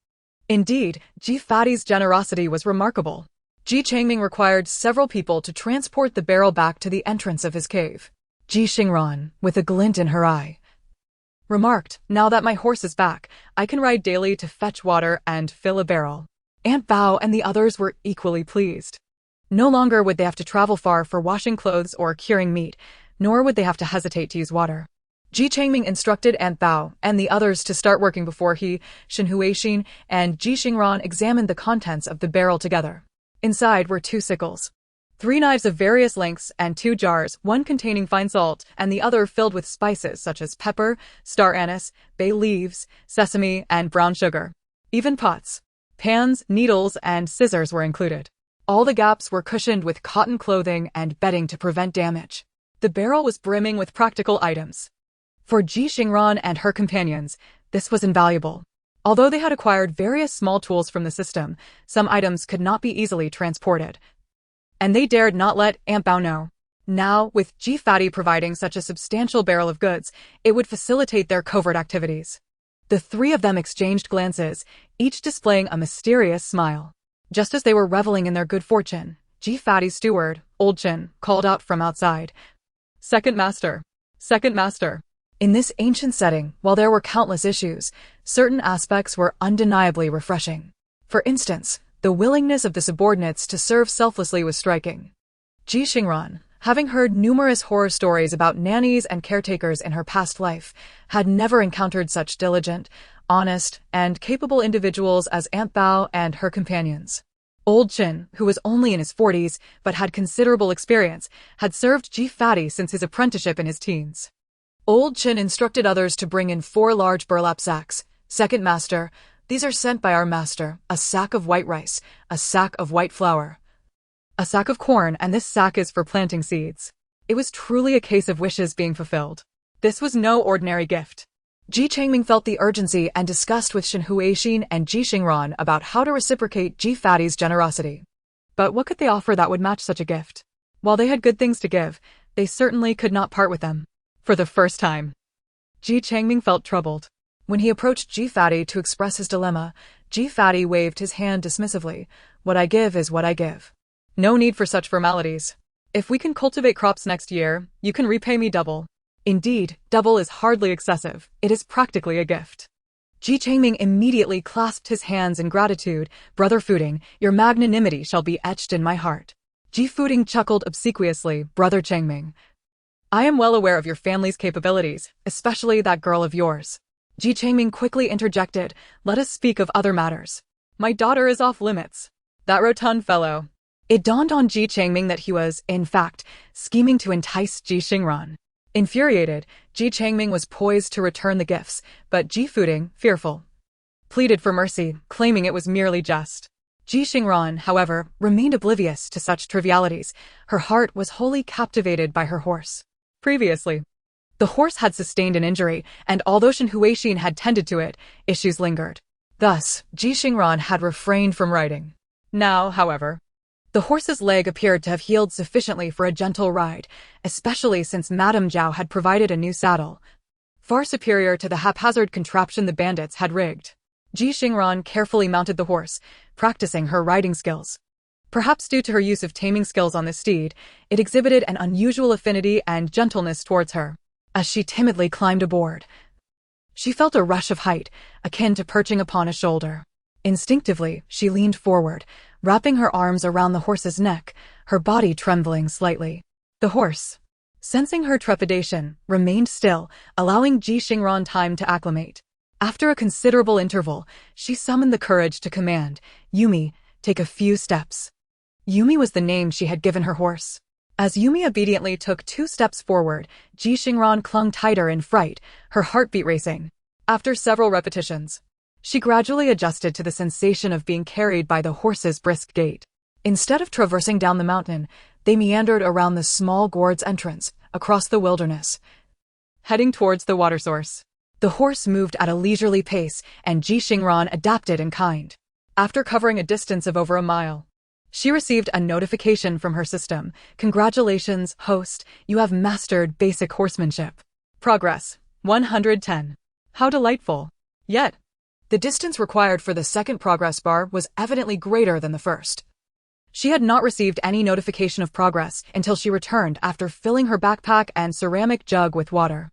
Indeed, Ji Fadi's generosity was remarkable. Ji Changming required several people to transport the barrel back to the entrance of his cave. Ji Xingran, with a glint in her eye, remarked, now that my horse is back, I can ride daily to fetch water and fill a barrel. Aunt Bao and the others were equally pleased. No longer would they have to travel far for washing clothes or curing meat, nor would they have to hesitate to use water. Ji Changming instructed Aunt Bao and the others to start working before he, Shen Huixin, and Ji Xingran examined the contents of the barrel together. Inside were 2 sickles, 3 knives of various lengths, and 2 jars, one containing fine salt and the other filled with spices such as pepper, star anise, bay leaves, sesame, and brown sugar. Even pots, pans, needles, and scissors were included. All the gaps were cushioned with cotton clothing and bedding to prevent damage. The barrel was brimming with practical items. For Ji Xingran and her companions, this was invaluable. Although they had acquired various small tools from the system, some items could not be easily transported, and they dared not let Aunt Bao know. Now, with Ji Fadi providing such a substantial barrel of goods, it would facilitate their covert activities. The 3 of them exchanged glances, each displaying a mysterious smile. Just as they were reveling in their good fortune, Ji Fadi's steward, Old Chin, called out from outside, Second Master! Second Master! In this ancient setting, while there were countless issues, certain aspects were undeniably refreshing. For instance, the willingness of the subordinates to serve selflessly was striking. Ji Xingran, having heard numerous horror stories about nannies and caretakers in her past life, had never encountered such diligent, honest, and capable individuals as Aunt Bao and her companions. Old Chin, who was only in his 40s but had considerable experience, had served Ji Fadi since his apprenticeship in his teens. Old Chin instructed others to bring in 4 large burlap sacks. Second Master, these are sent by our master, a sack of white rice, a sack of white flour, a sack of corn, and this sack is for planting seeds. It was truly a case of wishes being fulfilled. This was no ordinary gift. Ji Changming felt the urgency and discussed with Shen Huixin and Ji Xingran about how to reciprocate Ji Fadi's generosity. But what could they offer that would match such a gift? While they had good things to give, they certainly could not part with them. For the first time, Ji Changming felt troubled. When he approached Ji Fadi to express his dilemma, Ji Fadi waved his hand dismissively. What I give is what I give. No need for such formalities. If we can cultivate crops next year, you can repay me double. Indeed, double is hardly excessive. It is practically a gift. Ji Changming immediately clasped his hands in gratitude. Brother Fuding, your magnanimity shall be etched in my heart. Ji Fuding chuckled obsequiously. Brother Changming, I am well aware of your family's capabilities, especially that girl of yours. Ji Changming quickly interjected. Let us speak of other matters. My daughter is off limits. That rotund fellow. It dawned on Ji Changming that he was, in fact, scheming to entice Ji Xingran. Infuriated, Ji Changming was poised to return the gifts, but Ji Fuding, fearful, pleaded for mercy, claiming it was merely jest. Ji Xingran, however, remained oblivious to such trivialities. Her heart was wholly captivated by her horse. Previously, the horse had sustained an injury, and although Shen Huixin had tended to it, issues lingered. Thus, Ji Xingran had refrained from riding. Now, however, the horse's leg appeared to have healed sufficiently for a gentle ride, especially since Madame Zhao had provided a new saddle, far superior to the haphazard contraption the bandits had rigged. Ji Xingran carefully mounted the horse, practicing her riding skills. Perhaps due to her use of taming skills on the steed, it exhibited an unusual affinity and gentleness towards her. As she timidly climbed aboard, she felt a rush of height, akin to perching upon a shoulder. Instinctively, she leaned forward, wrapping her arms around the horse's neck, her body trembling slightly. The horse, sensing her trepidation, remained still, allowing Ji Xingran time to acclimate. After a considerable interval, she summoned the courage to command, Yumi, take a few steps. Yumi was the name she had given her horse. As Yumi obediently took 2 steps forward, Ji Xingran clung tighter in fright, her heartbeat racing. After several repetitions, she gradually adjusted to the sensation of being carried by the horse's brisk gait. Instead of traversing down the mountain, they meandered around the small gourd's entrance, across the wilderness, heading towards the water source. The horse moved at a leisurely pace, and Ji Xingran adapted in kind. After covering a distance of over a mile, she received a notification from her system. Congratulations, host, you have mastered basic horsemanship. Progress, 110. How delightful. Yet, the distance required for the second progress bar was evidently greater than the first. She had not received any notification of progress until she returned after filling her backpack and ceramic jug with water.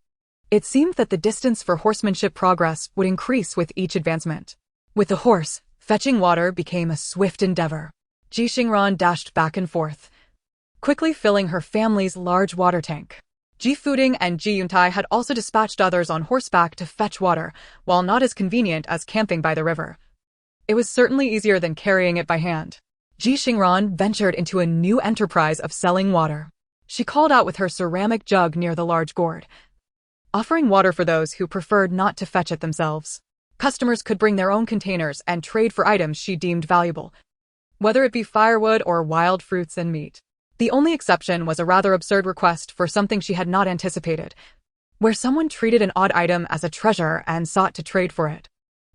It seemed that the distance for horsemanship progress would increase with each advancement. With the horse, fetching water became a swift endeavor. Ji Xingran dashed back and forth, quickly filling her family's large water tank. Ji Fuding and Ji Yuntai had also dispatched others on horseback to fetch water, while not as convenient as camping by the river. It was certainly easier than carrying it by hand. Ji Xingran ventured into a new enterprise of selling water. She called out with her ceramic jug near the large gourd, offering water for those who preferred not to fetch it themselves. Customers could bring their own containers and trade for items she deemed valuable, whether it be firewood or wild fruits and meat. The only exception was a rather absurd request for something she had not anticipated, where someone treated an odd item as a treasure and sought to trade for it.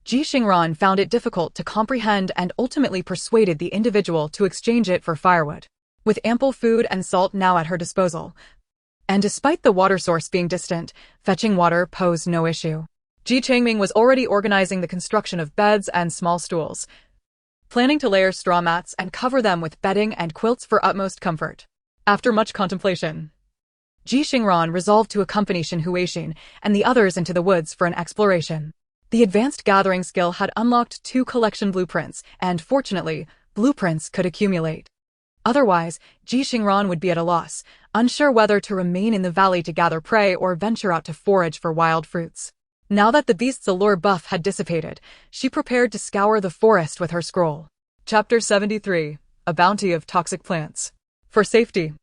Ji Xingran found it difficult to comprehend and ultimately persuaded the individual to exchange it for firewood. With ample food and salt now at her disposal, and despite the water source being distant, fetching water posed no issue. Ji Changming was already organizing the construction of beds and small stools, planning to layer straw mats and cover them with bedding and quilts for utmost comfort. After much contemplation, Ji Xingran resolved to accompany Shen Huixin and the others into the woods for an exploration. The advanced gathering skill had unlocked 2 collection blueprints, and fortunately, blueprints could accumulate. Otherwise, Ji Xingran would be at a loss, unsure whether to remain in the valley to gather prey or venture out to forage for wild fruits. Now that the beast's allure buff had dissipated, she prepared to scour the forest with her scroll. Chapter 73. A Bounty of Toxic Plants. For safety,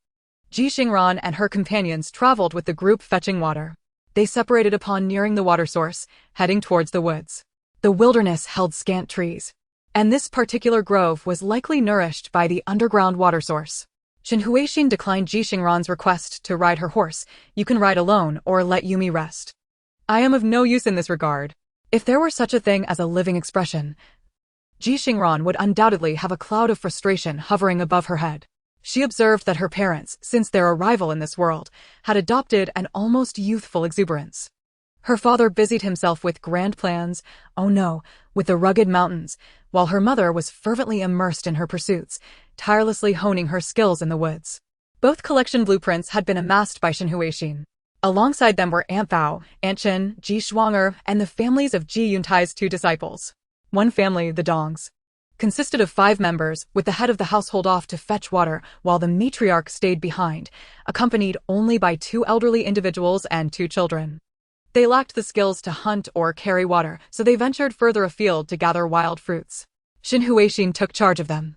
Ji Xingran and her companions traveled with the group fetching water. They separated upon nearing the water source, heading towards the woods. The wilderness held scant trees, and this particular grove was likely nourished by the underground water source. Shen Huixin declined Ji Xingran's request to ride her horse. You can ride alone or let Yumi rest. I am of no use in this regard. If there were such a thing as a living expression, Ji Xingran would undoubtedly have a cloud of frustration hovering above her head. She observed that her parents, since their arrival in this world, had adopted an almost youthful exuberance. Her father busied himself with grand plans, oh no, with the rugged mountains, while her mother was fervently immersed in her pursuits, tirelessly honing her skills in the woods. Both collection blueprints had been amassed by Shen Huixin. Alongside them were Aunt Bao, Aunt Chen, Ji Shuang'er, and the families of Ji Yuntai's 2 disciples. One family, the Dongs, consisted of 5 members, with the head of the household off to fetch water, while the matriarch stayed behind, accompanied only by 2 elderly individuals and 2 children. They lacked the skills to hunt or carry water, so they ventured further afield to gather wild fruits. Shen Huixin took charge of them,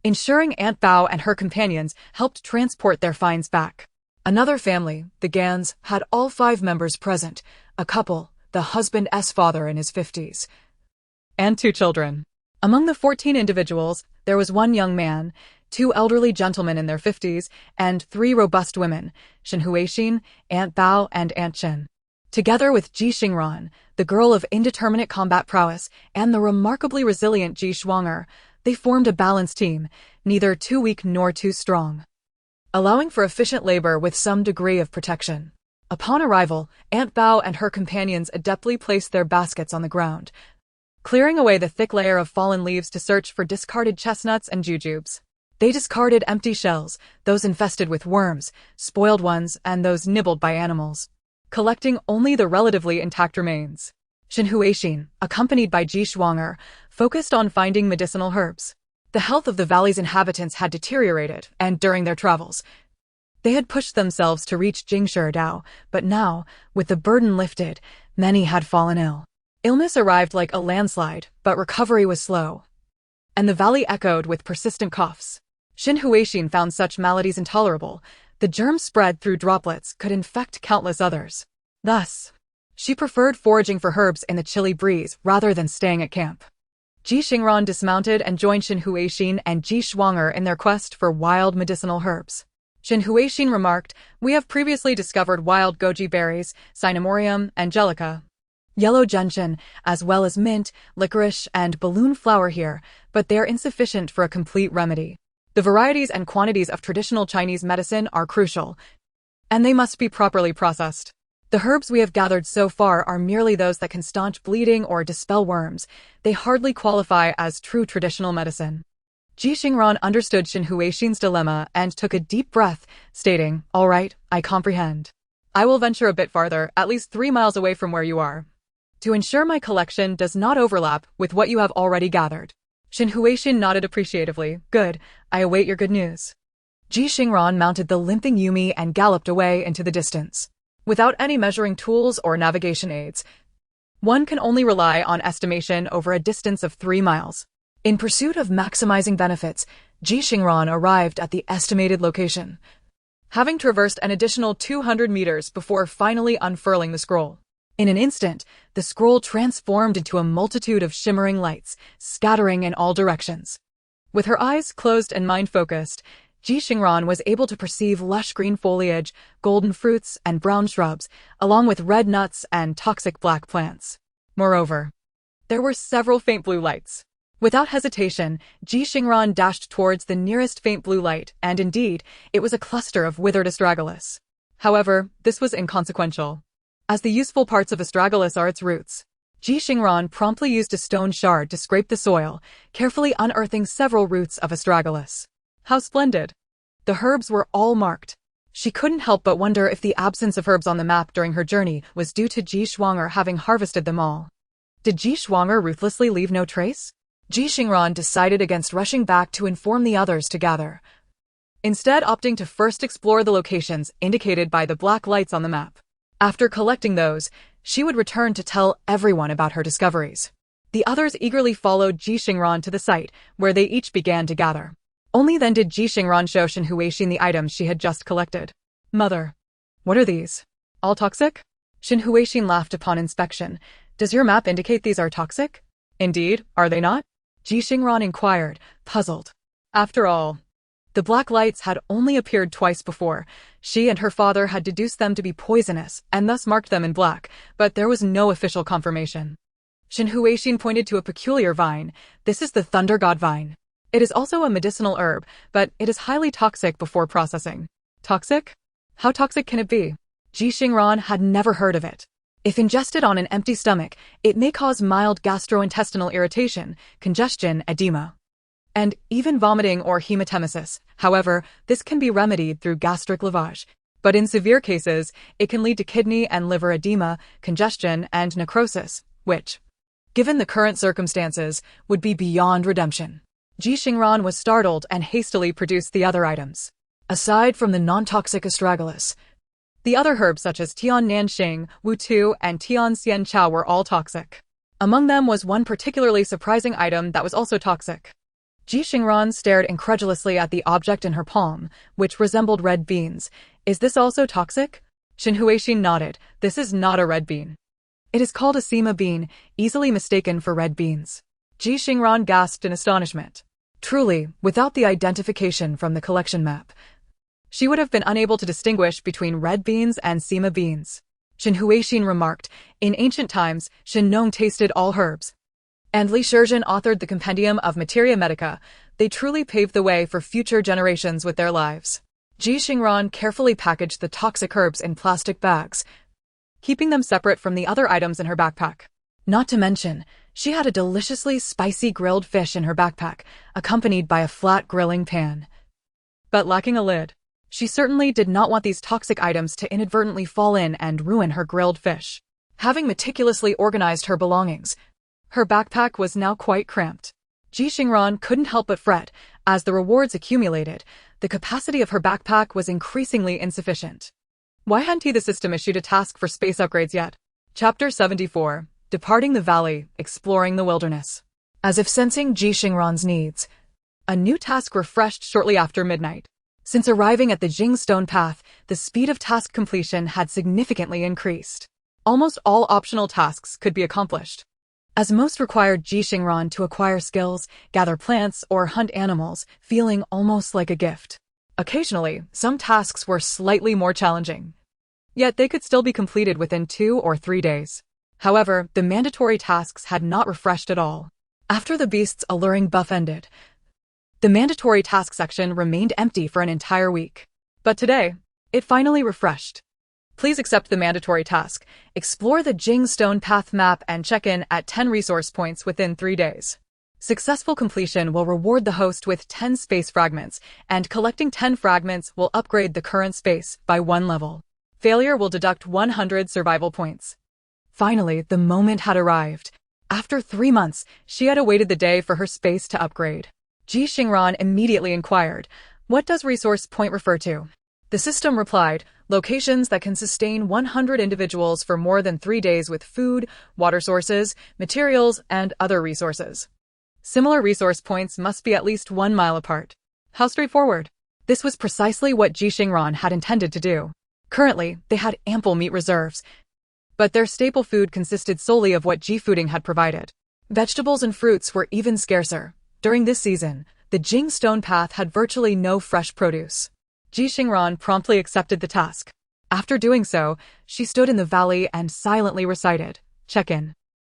ensuring Aunt Bao and her companions helped transport their finds back. Another family, the Gans, had all 5 members present, a couple, the husband's father in his 50s, and 2 children. Among the 14 individuals, there was 1 young man, 2 elderly gentlemen in their 50s, and 3 robust women, Shen Huixin, Aunt Bao, and Aunt Chen. Together with Ji Xingran, the girl of indeterminate combat prowess, and the remarkably resilient Ji Shuang'er, they formed a balanced team, neither too weak nor too strong, allowing for efficient labor with some degree of protection. Upon arrival, Aunt Bao and her companions adeptly placed their baskets on the ground, clearing away the thick layer of fallen leaves to search for discarded chestnuts and jujubes. They discarded empty shells, those infested with worms, spoiled ones, and those nibbled by animals, collecting only the relatively intact remains. Shen Huixin, accompanied by Ji Shuang'er, focused on finding medicinal herbs. The health of the valley's inhabitants had deteriorated, and during their travels, they had pushed themselves to reach Jingshi Dao, but now, with the burden lifted, many had fallen ill. Illness arrived like a landslide, but recovery was slow, and the valley echoed with persistent coughs. Xin Huixin found such maladies intolerable. The germ spread through droplets could infect countless others. Thus, she preferred foraging for herbs in the chilly breeze rather than staying at camp. Ji Xingran dismounted and joined Xin Huixin and Ji Xingran in their quest for wild medicinal herbs. Xin Huixin remarked, "We have previously discovered wild goji berries, Cinnamorium, angelica, yellow gentian, as well as mint, licorice, and balloon flower here, but they are insufficient for a complete remedy. The varieties and quantities of traditional Chinese medicine are crucial, and they must be properly processed. The herbs we have gathered so far are merely those that can staunch bleeding or dispel worms. They hardly qualify as true traditional medicine." Ji Xingran understood Xin Huixin's dilemma and took a deep breath, stating, "All right, I comprehend. I will venture a bit farther, at least 3 miles away from where you are, to ensure my collection does not overlap with what you have already gathered." Xin Huixin nodded appreciatively. "Good, I await your good news." Ji Xingran mounted the limping Yumi and galloped away into the distance. Without any measuring tools or navigation aids, one can only rely on estimation over a distance of 3 miles. In pursuit of maximizing benefits, Ji Xingran arrived at the estimated location, having traversed an additional 200 meters before finally unfurling the scroll. In an instant, the scroll transformed into a multitude of shimmering lights, scattering in all directions. With her eyes closed and mind focused, Ji Xingran was able to perceive lush green foliage, golden fruits, and brown shrubs, along with red nuts and toxic black plants. Moreover, there were several faint blue lights. Without hesitation, Ji Xingran dashed towards the nearest faint blue light, and indeed, it was a cluster of withered astragalus. However, this was inconsequential, as the useful parts of astragalus are its roots. Ji Xingran promptly used a stone shard to scrape the soil, carefully unearthing several roots of astragalus. How splendid! The herbs were all marked. She couldn't help but wonder if the absence of herbs on the map during her journey was due to Ji Xingran having harvested them all. Did Ji Xingran ruthlessly leave no trace? Ji Xingran decided against rushing back to inform the others to gather, instead opting to first explore the locations indicated by the black lights on the map. After collecting those, she would return to tell everyone about her discoveries. The others eagerly followed Ji Xingran to the site, where they each began to gather. Only then did Ji Xingran show Xin Huixin the items she had just collected. "Mother, what are these? All toxic?" Xin Huixin laughed upon inspection. "Does your map indicate these are toxic?" "Indeed, are they not?" Ji Xingran inquired, puzzled. After all, the black lights had only appeared twice before. She and her father had deduced them to be poisonous and thus marked them in black, but there was no official confirmation. Xin Huixin pointed to a peculiar vine. "This is the thunder god vine. It is also a medicinal herb, but it is highly toxic before processing." "Toxic? How toxic can it be?" Ji Xingran had never heard of it. If ingested on an empty stomach, it may cause mild gastrointestinal irritation, congestion, edema, and even vomiting or hematemesis. However, this can be remedied through gastric lavage. But in severe cases, it can lead to kidney and liver edema, congestion, and necrosis, which, given the current circumstances, would be beyond redemption. Ji Xingran was startled and hastily produced the other items. Aside from the non-toxic astragalus, the other herbs such as Tian Nanxing, Wu Tu, and Tian Xian Chao were all toxic. Among them was one particularly surprising item that was also toxic. Ji Xingran stared incredulously at the object in her palm, which resembled red beans. "Is this also toxic?" Xin Huixin nodded. "This is not a red bean. It is called a sima bean, easily mistaken for red beans." Ji Xingran gasped in astonishment. Truly, without the identification from the collection map, she would have been unable to distinguish between red beans and sima beans. Xin Huixin remarked, "In ancient times, Xin Nong tasted all herbs, and Li Shizhen authored the Compendium of Materia Medica. They truly paved the way for future generations with their lives." Ji Xingran carefully packaged the toxic herbs in plastic bags, keeping them separate from the other items in her backpack. Not to mention, she had a deliciously spicy grilled fish in her backpack, accompanied by a flat grilling pan. But lacking a lid, she certainly did not want these toxic items to inadvertently fall in and ruin her grilled fish. Having meticulously organized her belongings, her backpack was now quite cramped. Ji Xingran couldn't help but fret. As the rewards accumulated, the capacity of her backpack was increasingly insufficient. Why hadn't the system issued a task for space upgrades yet? Chapter 74. Departing the valley, exploring the wilderness. As if sensing Ji Xingran's needs, A new task refreshed shortly after midnight. Since arriving at the Jing Stone Path, the speed of task completion had significantly increased. Almost all optional tasks could be accomplished, as most required Ji Xingran to acquire skills, gather plants, or hunt animals, feeling almost like a gift. Occasionally, some tasks were slightly more challenging, yet they could still be completed within 2 or 3 days. However, the mandatory tasks had not refreshed at all. After the beast's alluring buff ended, the mandatory task section remained empty for an entire week. But today, it finally refreshed. Please accept the mandatory task. Explore the Jing Stone Path map and check in at 10 resource points within 3 days. Successful completion will reward the host with 10 space fragments, and collecting 10 fragments will upgrade the current space by 1 level. Failure will deduct 100 survival points. Finally, the moment had arrived. After 3 months, she had awaited the day for her space to upgrade. Ji Xingran immediately inquired, "What does resource point refer to?" The system replied, "Locations that can sustain 100 individuals for more than 3 days with food, water sources, materials, and other resources. Similar resource points must be at least 1 mile apart." How straightforward. This was precisely what Ji Xingran had intended to do. Currently, they had ample meat reserves, but their staple food consisted solely of what Ji Fooding had provided. Vegetables and fruits were even scarcer. During this season, the Jing Stone Path had virtually no fresh produce. Ji Xingran promptly accepted the task. After doing so, she stood in the valley and silently recited, "Check in."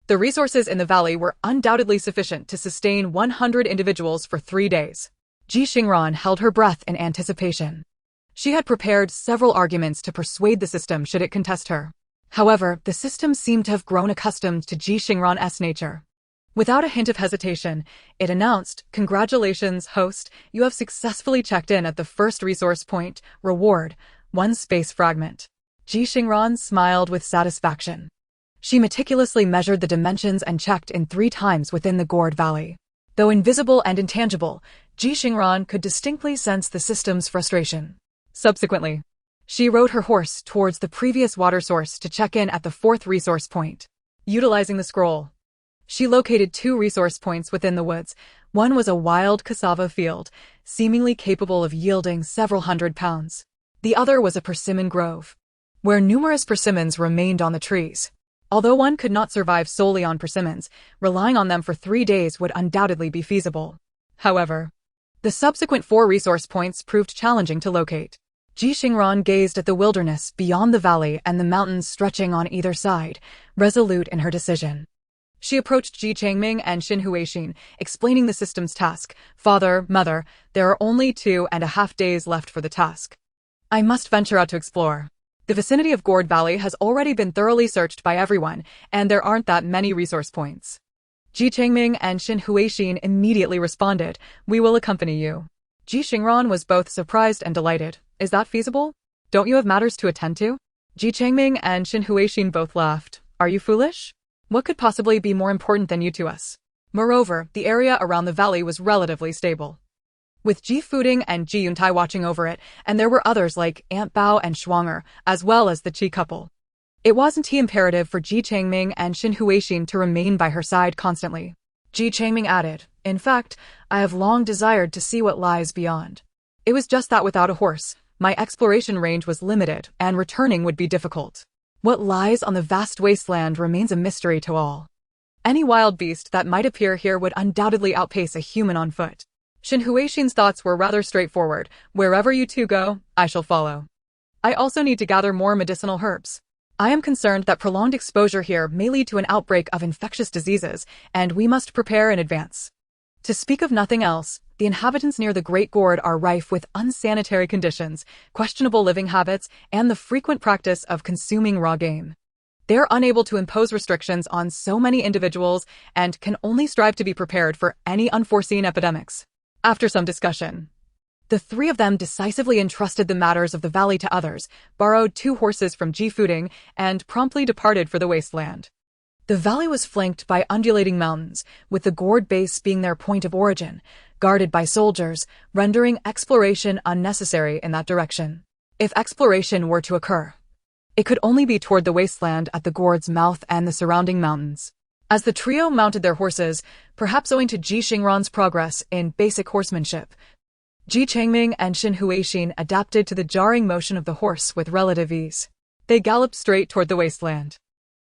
The resources in the valley were undoubtedly sufficient to sustain 100 individuals for 3 days. Ji Xingran held her breath in anticipation. She had prepared several arguments to persuade the system should it contest her. However, the system seemed to have grown accustomed to Ji Xingran's nature. Without a hint of hesitation, it announced, "Congratulations, host, you have successfully checked in at the first resource point. Reward, 1 space fragment." Ji Xingran smiled with satisfaction. She meticulously measured the dimensions and checked in 3 times within the Gourd Valley. Though invisible and intangible, Ji Xingran could distinctly sense the system's frustration. Subsequently, she rode her horse towards the previous water source to check in at the 4th resource point. Utilizing the scroll, she located 2 resource points within the woods. One was a wild cassava field, seemingly capable of yielding several hundred pounds. The other was a persimmon grove, where numerous persimmons remained on the trees. Although one could not survive solely on persimmons, relying on them for 3 days would undoubtedly be feasible. However, the subsequent 4 resource points proved challenging to locate. Ji Xingran gazed at the wilderness beyond the valley and the mountains stretching on either side, resolute in her decision. She approached Ji Changming and Xin Huixin, explaining the system's task. "Father, mother, there are only 2.5 days left for the task. I must venture out to explore. The vicinity of Gourd Valley has already been thoroughly searched by everyone, and there aren't that many resource points." Ji Changming and Xin Huixin immediately responded, "We will accompany you." Ji Xingran was both surprised and delighted. "Is that feasible? Don't you have matters to attend to?" Ji Changming and Xin Huixin both laughed. "Are you foolish? What could possibly be more important than you to us?" Moreover, the area around the valley was relatively stable, with Ji Fooding and Ji Yuntai watching over it, and there were others like Aunt Bao and Shuanger, as well as the Qi couple. It wasn't imperative for Ji Changming and Xin Huixin to remain by her side constantly. Ji Changming added, "In fact, I have long desired to see what lies beyond. It was just that without a horse, my exploration range was limited, and returning would be difficult. What lies on the vast wasteland remains a mystery to all. Any wild beast that might appear here would undoubtedly outpace a human on foot." Xin Huixin's thoughts were rather straightforward. "Wherever you two go, I shall follow. I also need to gather more medicinal herbs. I am concerned that prolonged exposure here may lead to an outbreak of infectious diseases, and we must prepare in advance. To speak of nothing else, the inhabitants near the Great Gourd are rife with unsanitary conditions, questionable living habits, and the frequent practice of consuming raw game. They are unable to impose restrictions on so many individuals and can only strive to be prepared for any unforeseen epidemics." After some discussion, the 3 of them decisively entrusted the matters of the valley to others, borrowed 2 horses from Ji Fooding, and promptly departed for the wasteland. The valley was flanked by undulating mountains, with the Gourd base being their point of origin, guarded by soldiers, rendering exploration unnecessary in that direction. If exploration were to occur, it could only be toward the wasteland at the Gourd's mouth and the surrounding mountains. As the trio mounted their horses, perhaps owing to Ji Xingran's progress in basic horsemanship, Ji Changming and Xin Huixin adapted to the jarring motion of the horse with relative ease. They galloped straight toward the wasteland.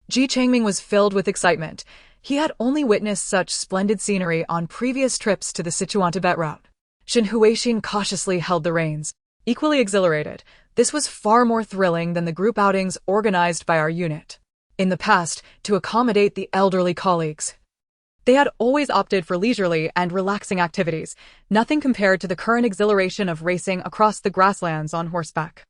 Ji Changming was filled with excitement. He had only witnessed such splendid scenery on previous trips to the Sichuan-Tibet route. Xin Huixin cautiously held the reins. Equally exhilarated, this was far more thrilling than the group outings organized by our unit in the past to accommodate the elderly colleagues. They had always opted for leisurely and relaxing activities, nothing compared to the current exhilaration of racing across the grasslands on horseback.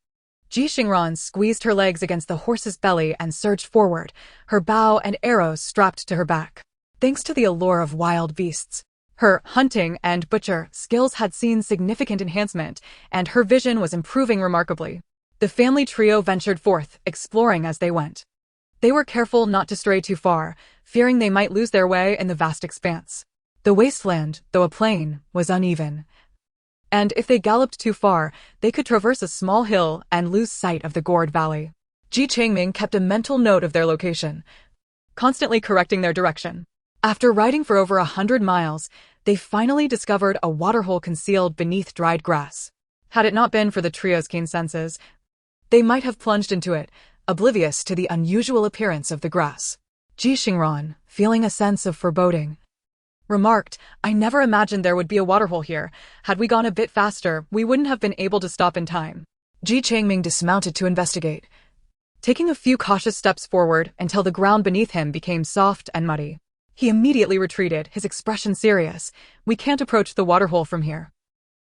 Ji Xingran squeezed her legs against the horse's belly and surged forward, her bow and arrows strapped to her back. Thanks to the allure of wild beasts, her hunting and butcher skills had seen significant enhancement, and her vision was improving remarkably. The family trio ventured forth, exploring as they went. They were careful not to stray too far, fearing they might lose their way in the vast expanse. The wasteland, though a plain, was uneven, and if they galloped too far, they could traverse a small hill and lose sight of the gourd valley. Ji Changming kept a mental note of their location, constantly correcting their direction. After riding for over 100 miles, they finally discovered a waterhole concealed beneath dried grass. Had it not been for the trio's keen senses, they might have plunged into it, oblivious to the unusual appearance of the grass. Ji Xingran, feeling a sense of foreboding, remarked, "I never imagined there would be a waterhole here. Had we gone a bit faster, we wouldn't have been able to stop in time." Ji Changming dismounted to investigate, taking a few cautious steps forward until the ground beneath him became soft and muddy. He immediately retreated, his expression serious. "We can't approach the waterhole from here.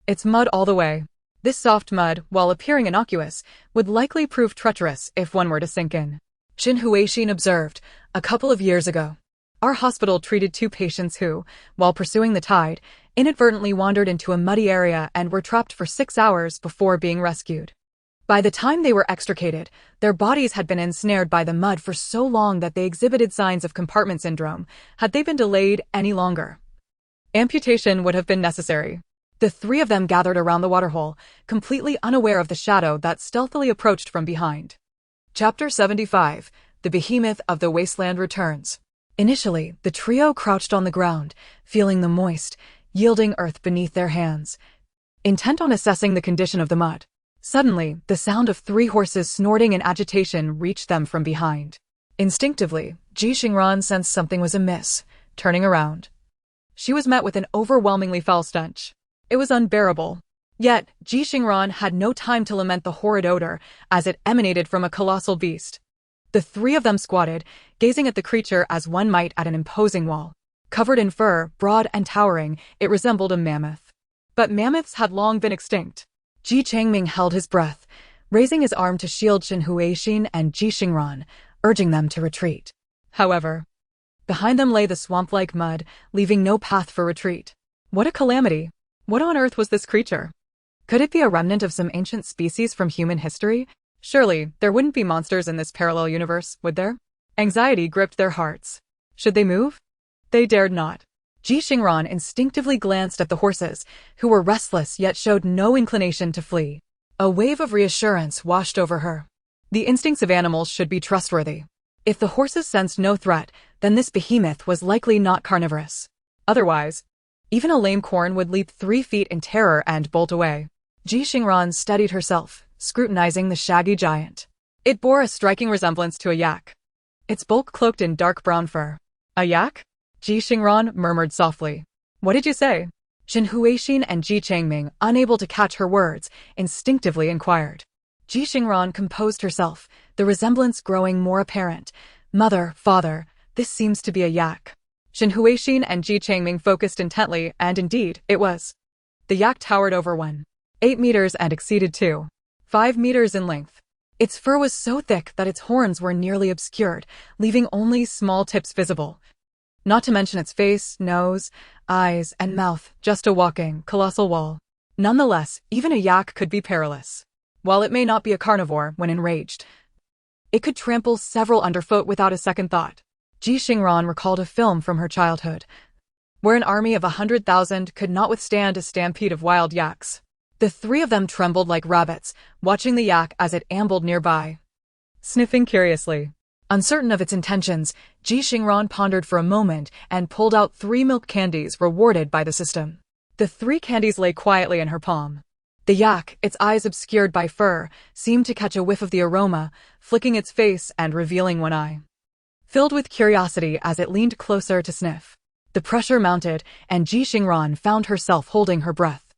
It's mud all the way." This soft mud, while appearing innocuous, would likely prove treacherous if one were to sink in. Xin Huixin observed, "A couple of years ago, our hospital treated 2 patients who, while pursuing the tide, inadvertently wandered into a muddy area and were trapped for 6 hours before being rescued. By the time they were extricated, their bodies had been ensnared by the mud for so long that they exhibited signs of compartment syndrome. Had they been delayed any longer, amputation would have been necessary." The 3 of them gathered around the waterhole, completely unaware of the shadow that stealthily approached from behind. Chapter 75, The Behemoth of the Wasteland returns. Initially, the trio crouched on the ground, feeling the moist, yielding earth beneath their hands, intent on assessing the condition of the mud. Suddenly, the sound of 3 horses snorting in agitation reached them from behind. Instinctively, Ji Xingran sensed something was amiss. Turning around, she was met with an overwhelmingly foul stench. It was unbearable. Yet, Ji Xingran had no time to lament the horrid odor, as it emanated from a colossal beast. The 3 of them squatted, gazing at the creature as one might at an imposing wall. Covered in fur, broad and towering, it resembled a mammoth. But mammoths had long been extinct. Ji Changming held his breath, raising his arm to shield Xin Huixin and Ji Xingran, urging them to retreat. However, behind them lay the swamp-like mud, leaving no path for retreat. What a calamity! What on earth was this creature? Could it be a remnant of some ancient species from human history? Surely, there wouldn't be monsters in this parallel universe, would there? Anxiety gripped their hearts. Should they move? They dared not. Ji Xingran instinctively glanced at the horses, who were restless yet showed no inclination to flee. A wave of reassurance washed over her. The instincts of animals should be trustworthy. If the horses sensed no threat, then this behemoth was likely not carnivorous. Otherwise, even a lame corn would leap 3 feet in terror and bolt away. Ji Xingran steadied herself, scrutinizing the shaggy giant. It bore a striking resemblance to a yak, its bulk cloaked in dark brown fur. "A yak?" Ji Xingran murmured softly. "What did you say?" Xin Huixin and Ji Changming, unable to catch her words, instinctively inquired. Ji Xingran composed herself, the resemblance growing more apparent. "Mother, father, this seems to be a yak." Xin Huixin and Ji Changming focused intently, and indeed, it was. The yak towered over 1.8 meters and exceeded 2.5 meters in length. Its fur was so thick that its horns were nearly obscured, leaving only small tips visible. Not to mention its face, nose, eyes, and mouth, just a walking, colossal wall. Nonetheless, even a yak could be perilous. While it may not be a carnivore when enraged, it could trample several underfoot without a second thought. Ji Xingran recalled a film from her childhood, where an army of 100,000 could not withstand a stampede of wild yaks. The 3 of them trembled like rabbits, watching the yak as it ambled nearby, sniffing curiously. Uncertain of its intentions, Ji Xingran pondered for a moment and pulled out 3 milk candies rewarded by the system. The 3 candies lay quietly in her palm. The yak, its eyes obscured by fur, seemed to catch a whiff of the aroma, flicking its face and revealing one eye. Filled with curiosity as it leaned closer to sniff. The pressure mounted, and Ji Xingran found herself holding her breath.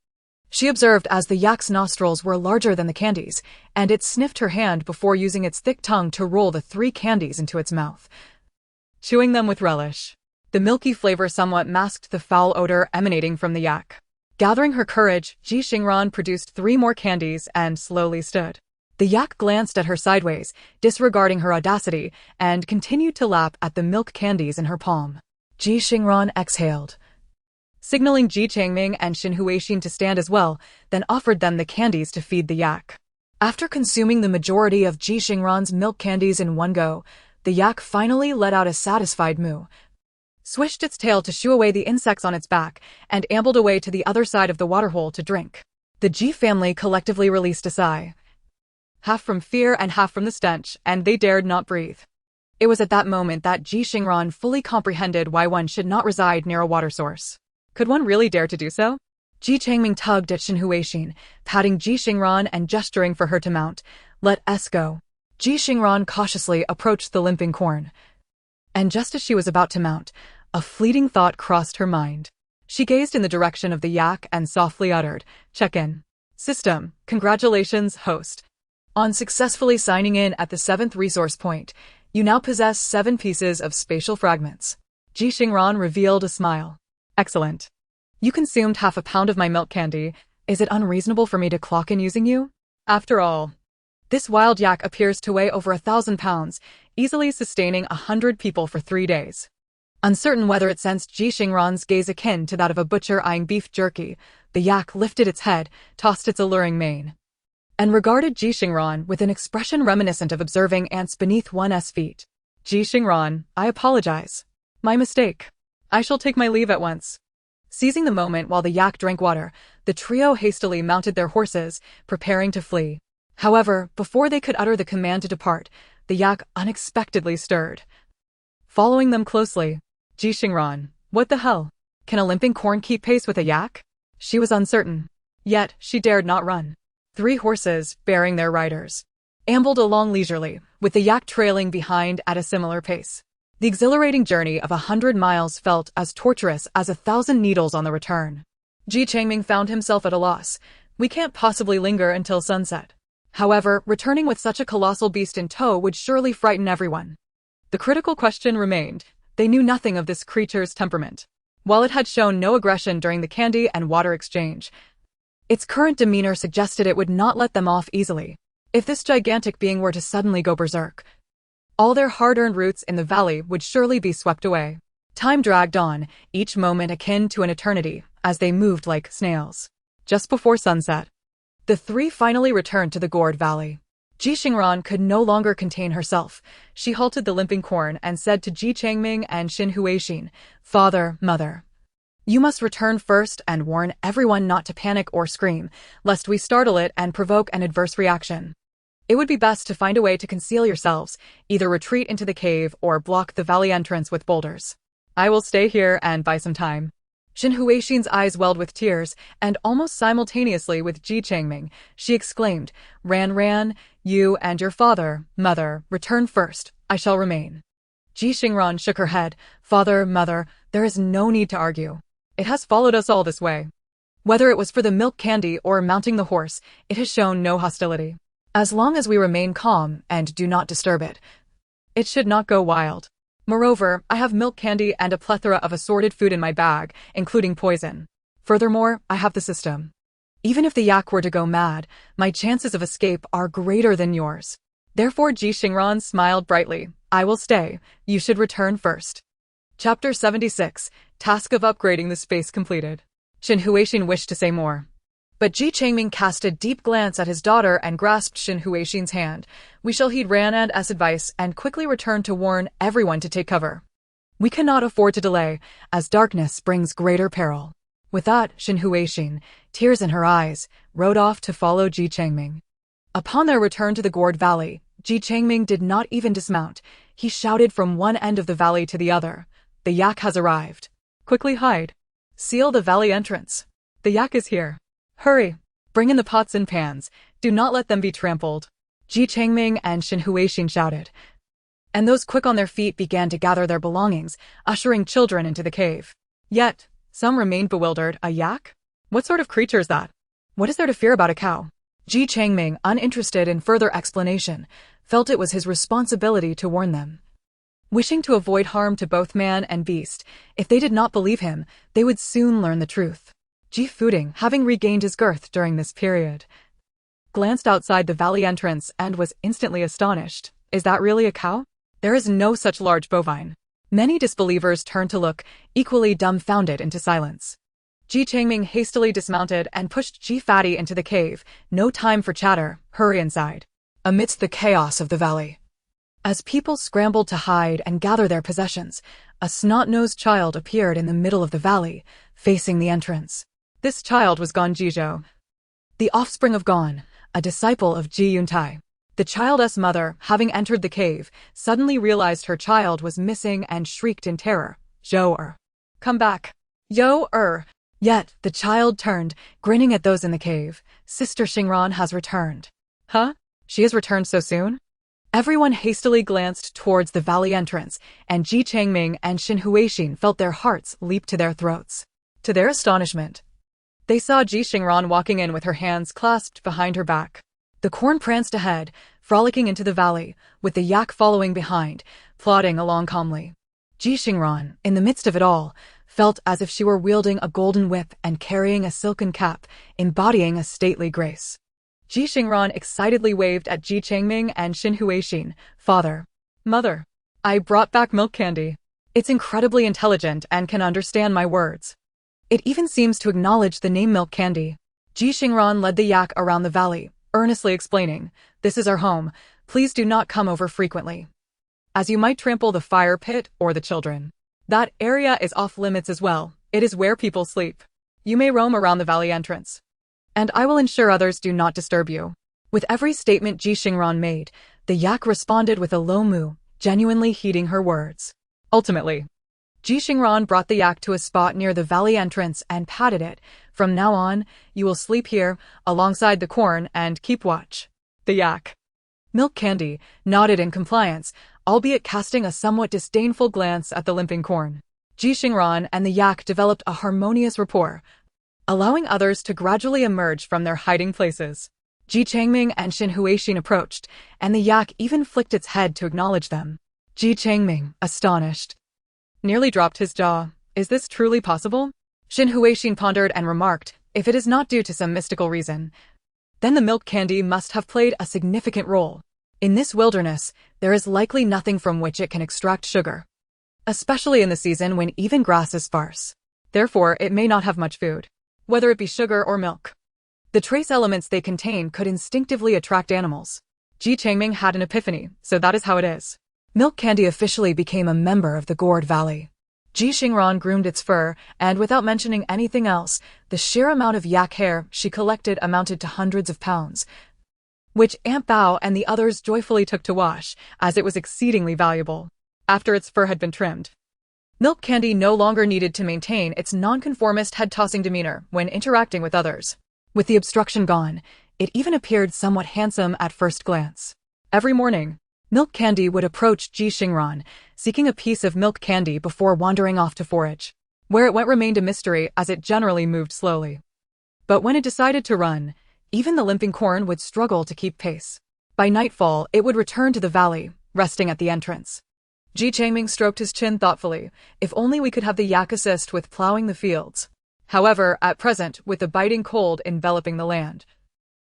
She observed as the yak's nostrils were larger than the candies, and it sniffed her hand before using its thick tongue to roll the 3 candies into its mouth, chewing them with relish. The milky flavor somewhat masked the foul odor emanating from the yak. Gathering her courage, Ji Xingran produced 3 more candies and slowly stood. The yak glanced at her sideways, disregarding her audacity, and continued to lap at the milk candies in her palm. Ji Xingran exhaled, signaling Ji Changming and Xin Huixin to stand as well, then offered them the candies to feed the yak. After consuming the majority of Ji Xingran's milk candies in one go, the yak finally let out a satisfied moo, swished its tail to shoo away the insects on its back, and ambled away to the other side of the waterhole to drink. The Ji family collectively released a sigh, half from fear and half from the stench, and they dared not breathe. It was at that moment that Ji Xingran fully comprehended why one should not reside near a water source. Could one really dare to do so? Ji Changming tugged at Xin Huixin, patting Ji Xingran and gesturing for her to mount. Let us go. Ji Xingran cautiously approached the limping corn. And just as she was about to mount, a fleeting thought crossed her mind. She gazed in the direction of the yak and softly uttered, "Check-in. System, congratulations, host. On successfully signing in at the 7th resource point, you now possess 7 pieces of spatial fragments." Ji Xingran revealed a smile. Excellent. You consumed half a pound of my milk candy. Is it unreasonable for me to clock in using you? After all, this wild yak appears to weigh over 1,000 pounds, easily sustaining 100 people for 3 days. Uncertain whether it sensed Ji Xingran's gaze akin to that of a butcher eyeing beef jerky, the yak lifted its head, tossed its alluring mane, and regarded Ji Xingran with an expression reminiscent of observing ants beneath one's feet. Ji Xingran, I apologize. My mistake. I shall take my leave at once. Seizing the moment while the yak drank water, the trio hastily mounted their horses, preparing to flee. However, before they could utter the command to depart, the yak unexpectedly stirred. Following them closely, Ji Xingran, what the hell? Can a limping corn keep pace with a yak? She was uncertain. Yet, she dared not run. 3 horses, bearing their riders, ambled along leisurely, with the yak trailing behind at a similar pace. The exhilarating journey of 100 miles felt as torturous as 1,000 needles on the return. Ji Changming found himself at a loss. We can't possibly linger until sunset. However, returning with such a colossal beast in tow would surely frighten everyone. The critical question remained. They knew nothing of this creature's temperament. While it had shown no aggression during the candy and water exchange, its current demeanor suggested it would not let them off easily. If this gigantic being were to suddenly go berserk, all their hard-earned roots in the valley would surely be swept away. Time dragged on, each moment akin to an eternity, as they moved like snails. Just before sunset, the 3 finally returned to the gourd valley. Ji Xingran could no longer contain herself. She halted the limping corn and said to Ji Changming and Xin Huixin, Father, Mother, you must return first and warn everyone not to panic or scream, lest we startle it and provoke an adverse reaction. It would be best to find a way to conceal yourselves, either retreat into the cave or block the valley entrance with boulders. I will stay here and buy some time. Xin Huixin's eyes welled with tears, and almost simultaneously with Ji Changming, she exclaimed, Ran, you and your father, Mother, return first. I shall remain. Ji Xingran shook her head. Father, Mother, there is no need to argue. It has followed us all this way. Whether it was for the milk candy or mounting the horse, it has shown no hostility. As long as we remain calm and do not disturb it, it should not go wild. Moreover, I have milk candy and a plethora of assorted food in my bag, including poison. Furthermore, I have the system. Even if the yak were to go mad, my chances of escape are greater than yours. Therefore, Ji Xingran smiled brightly. I will stay. You should return first. Chapter 76, Task of Upgrading the Space completed. Xin Huixin wished to say more, but Ji Changming cast a deep glance at his daughter and grasped Xin Huixin's hand. We shall heed Ran and S advice and quickly return to warn everyone to take cover. We cannot afford to delay, as darkness brings greater peril. With that, Xin Huixin, tears in her eyes, rode off to follow Ji Changming. Upon their return to the gourd valley, Ji Changming did not even dismount. He shouted from one end of the valley to the other. The yak has arrived. Quickly hide. Seal the valley entrance. The yak is here. Hurry. Bring in the pots and pans. Do not let them be trampled. Ji Xingran and Shin Huixin shouted. And those quick on their feet began to gather their belongings, ushering children into the cave. Yet, some remained bewildered. A yak? What sort of creature is that? What is there to fear about a cow? Ji Xingran, uninterested in further explanation, felt it was his responsibility to warn them. Wishing to avoid harm to both man and beast, if they did not believe him, they would soon learn the truth. Ji Fuding, having regained his girth during this period, glanced outside the valley entrance and was instantly astonished. Is that really a cow? There is no such large bovine. Many disbelievers turned to look, equally dumbfounded, into silence. Ji Xingran hastily dismounted and pushed Ji Fatty into the cave. No time for chatter, hurry inside. Amidst the chaos of the valley, as people scrambled to hide and gather their possessions, a snot-nosed child appeared in the middle of the valley, facing the entrance. This child was Gon Jizhou, the offspring of Gon, a disciple of Ji Yuntai. The child's mother, having entered the cave, suddenly realized her child was missing and shrieked in terror. Zhou-er. Come back. Yo-er. Yet, the child turned, grinning at those in the cave. Sister Xingran has returned. Huh? She has returned so soon? Everyone hastily glanced towards the valley entrance, and Ji Xingran and Shin Huixin felt their hearts leap to their throats. To their astonishment, they saw Ji Xingran walking in with her hands clasped behind her back. The corn pranced ahead, frolicking into the valley, with the yak following behind, plodding along calmly. Ji Xingran, in the midst of it all, felt as if she were wielding a golden whip and carrying a silken cap, embodying a stately grace. Ji Xingran excitedly waved at Ji Xingran and Shin Huixin. Father. Mother. I brought back milk candy. It's incredibly intelligent and can understand my words. It even seems to acknowledge the name milk candy. Ji Xingran led the yak around the valley, earnestly explaining, This is our home. Please do not come over frequently, as you might trample the fire pit or the children. That area is off limits as well. It is where people sleep. You may roam around the valley entrance, and I will ensure others do not disturb you. With every statement Ji Xingran made, the yak responded with a low moo, genuinely heeding her words. Ultimately, Ji Xingran brought the yak to a spot near the valley entrance and patted it. From now on, you will sleep here, alongside the corn, and keep watch. The yak, Milk Candy, nodded in compliance, albeit casting a somewhat disdainful glance at the limping corn. Ji Xingran and the yak developed a harmonious rapport, allowing others to gradually emerge from their hiding places. Ji Xingran and Shin Huixin approached, and the yak even flicked its head to acknowledge them. Ji Xingran, astonished, nearly dropped his jaw. Is this truly possible? Shin Huixin pondered and remarked, if it is not due to some mystical reason, then the milk candy must have played a significant role. In this wilderness, there is likely nothing from which it can extract sugar, especially in the season when even grass is sparse. Therefore, it may not have much food, whether it be sugar or milk. The trace elements they contain could instinctively attract animals. Ji Xingran had an epiphany, so that is how it is. Milk Candy officially became a member of the Gourd Valley. Ji Xingran groomed its fur, and without mentioning anything else, the sheer amount of yak hair she collected amounted to hundreds of pounds, which Aunt Bao and the others joyfully took to wash, as it was exceedingly valuable. After its fur had been trimmed, Milk Candy no longer needed to maintain its nonconformist head-tossing demeanor when interacting with others. With the obstruction gone, it even appeared somewhat handsome at first glance. Every morning, Milk Candy would approach Ji Xingran, seeking a piece of milk candy before wandering off to forage. Where it went remained a mystery, as it generally moved slowly. But when it decided to run, even the limping corn would struggle to keep pace. By nightfall, it would return to the valley, resting at the entrance. Ji Xingran stroked his chin thoughtfully. If only we could have the yak assist with plowing the fields. However, at present, with the biting cold enveloping the land,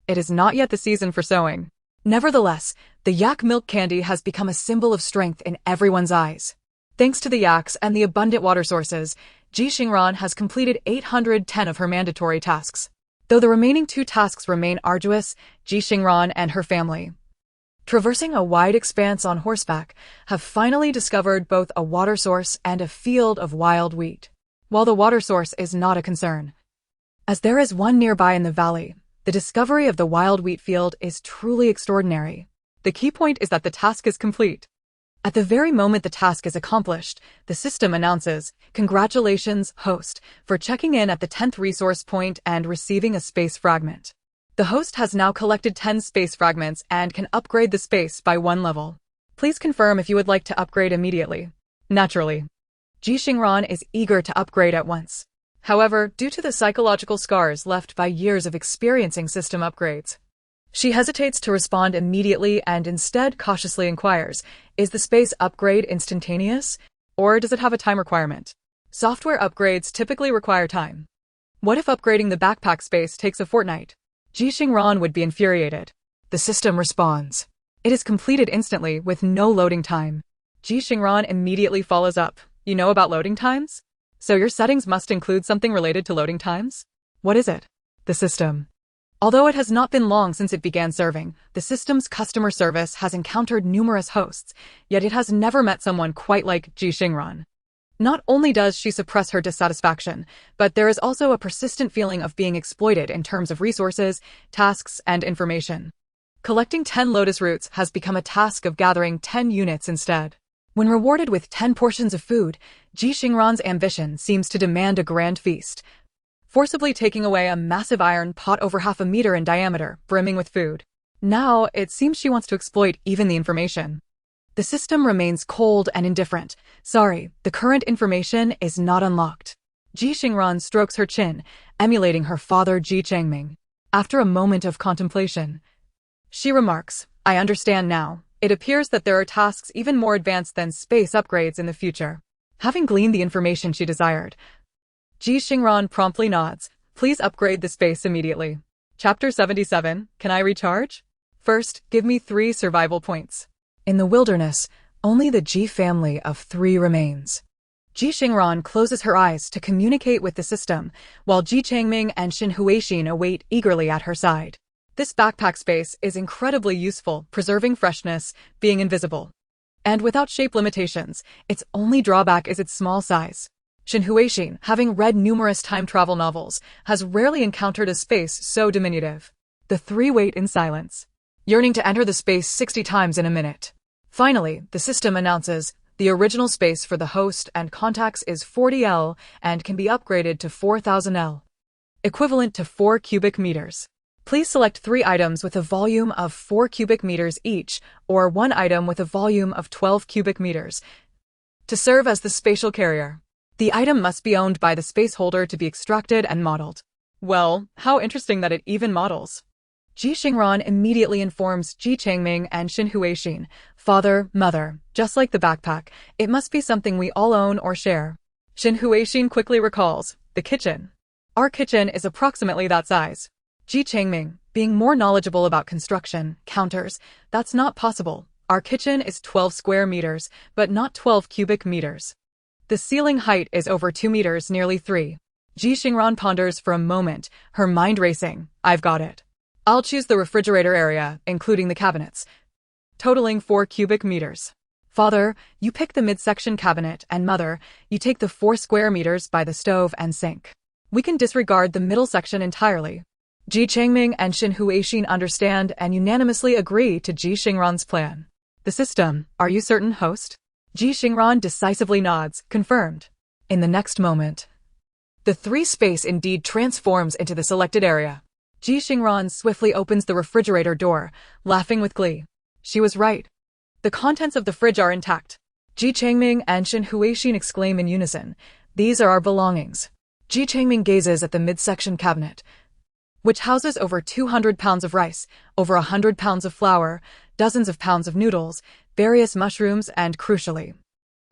it is not yet the season for sowing. Nevertheless, the yak milk candy has become a symbol of strength in everyone's eyes. Thanks to the yaks and the abundant water sources, Ji Xingran has completed 810 of her mandatory tasks. Though the remaining 2 tasks remain arduous, Ji Xingran and her family, traversing a wide expanse on horseback, have finally discovered both a water source and a field of wild wheat. While the water source is not a concern, as there is one nearby in the valley, the discovery of the wild wheat field is truly extraordinary. The key point is that the task is complete, At the very moment the task is accomplished, the system announces, "Congratulations, host, for checking in at the 10th resource point and receiving a space fragment. The host has now collected 10 space fragments and can upgrade the space by 1 level. Please confirm if you would like to upgrade immediately." Naturally, Ji Xingran is eager to upgrade at once. However, due to the psychological scars left by years of experiencing system upgrades, she hesitates to respond immediately and instead cautiously inquires, is the space upgrade instantaneous, or does it have a time requirement? Software upgrades typically require time. What if upgrading the backpack space takes a fortnight? Ji Xingran would be infuriated. The system responds. It is completed instantly with no loading time. Ji Xingran immediately follows up. You know about loading times? So your settings must include something related to loading times? What is it? The system. Although it has not been long since it began serving, the system's customer service has encountered numerous hosts, yet it has never met someone quite like Ji Xingran. Not only does she suppress her dissatisfaction, but there is also a persistent feeling of being exploited in terms of resources, tasks, and information. Collecting 10 lotus roots has become a task of gathering 10 units instead. When rewarded with 10 portions of food, Ji Xingran's ambition seems to demand a grand feast, forcibly taking away a massive iron pot over 1/2 meter in diameter, brimming with food. Now, it seems she wants to exploit even the information. The system remains cold and indifferent. Sorry, the current information is not unlocked. Ji Xingran strokes her chin, emulating her father Ji Changming. After a moment of contemplation, she remarks, I understand now. It appears that there are tasks even more advanced than space upgrades in the future. Having gleaned the information she desired, Ji Xingran promptly nods. Please upgrade the space immediately. Chapter 77, Can I recharge? First, give me 3 survival points. In the wilderness, only the Ji family of 3 remains. Ji Xingran closes her eyes to communicate with the system, while Ji Changming and Xin Huixin await eagerly at her side. This backpack space is incredibly useful, preserving freshness, being invisible. And without shape limitations, its only drawback is its small size. Xin Huixin, having read numerous time travel novels, has rarely encountered a space so diminutive. The 3 wait in silence, yearning to enter the space 60 times in a minute. Finally, the system announces, the original space for the host and contacts is 40 L and can be upgraded to 4000 L, equivalent to 4 cubic meters. Please select 3 items with a volume of 4 cubic meters each, or 1 item with a volume of 12 cubic meters, to serve as the spatial carrier. The item must be owned by the space holder to be extracted and modeled. Well, how interesting that it even models. Ji Xingran immediately informs Ji Changming and Xin Huixin, father, mother, just like the backpack, it must be something we all own or share. Xin Huixin quickly recalls, the kitchen. Our kitchen is approximately that size. Ji Changming, being more knowledgeable about construction, counters, that's not possible. Our kitchen is 12 square meters, but not 12 cubic meters. The ceiling height is over 2 meters, nearly 3. Ji Xingran ponders for a moment, her mind racing. I've got it. I'll choose the refrigerator area, including the cabinets, totaling 4 cubic meters. Father, you pick the midsection cabinet, and mother, you take the 4 square meters by the stove and sink. We can disregard the middle section entirely. Ji Changming and Xin Huixin understand and unanimously agree to Ji Xingran's plan. The system, are you certain, host? Ji Xingran decisively nods, confirmed. In the next moment, the 3 space indeed transforms into the selected area. Ji Xingran swiftly opens the refrigerator door, laughing with glee. She was right. The contents of the fridge are intact. Ji Changming and Xin Huixin exclaim in unison, these are our belongings. Ji Changming gazes at the midsection cabinet, which houses over 200 pounds of rice, over 100 pounds of flour, dozens of pounds of noodles, various mushrooms, and, crucially,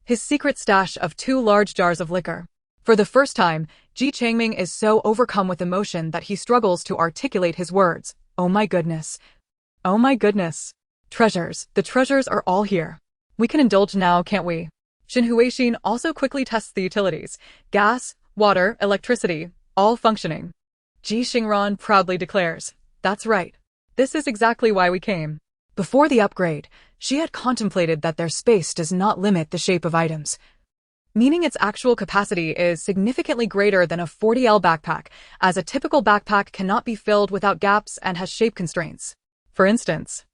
his secret stash of 2 large jars of liquor. For the first time, Ji Changming is so overcome with emotion that he struggles to articulate his words. Oh my goodness. Oh my goodness. Treasures. The treasures are all here. We can indulge now, can't we? Xin Huixin also quickly tests the utilities. Gas, water, electricity, all functioning. Ji Xingran proudly declares, that's right. This is exactly why we came. Before the upgrade, she had contemplated that their space does not limit the shape of items, meaning its actual capacity is significantly greater than a 40L backpack, as a typical backpack cannot be filled without gaps and has shape constraints. For instance,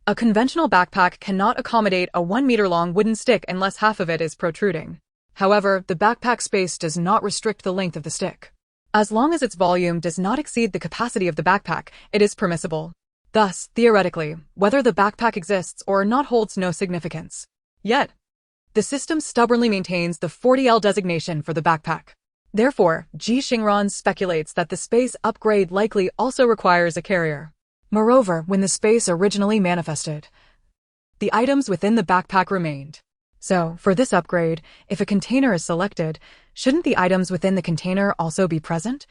A conventional backpack cannot accommodate a 1-meter-long wooden stick unless half of it is protruding. However, the backpack space does not restrict the length of the stick. As long as its volume does not exceed the capacity of the backpack, it is permissible. Thus, theoretically, whether the backpack exists or not holds no significance. Yet, the system stubbornly maintains the 40L designation for the backpack. Therefore, Ji Xingran speculates that the space upgrade likely also requires a carrier. Moreover, when the space originally manifested, the items within the backpack remained. So, for this upgrade, if a container is selected, shouldn't the items within the container also be present?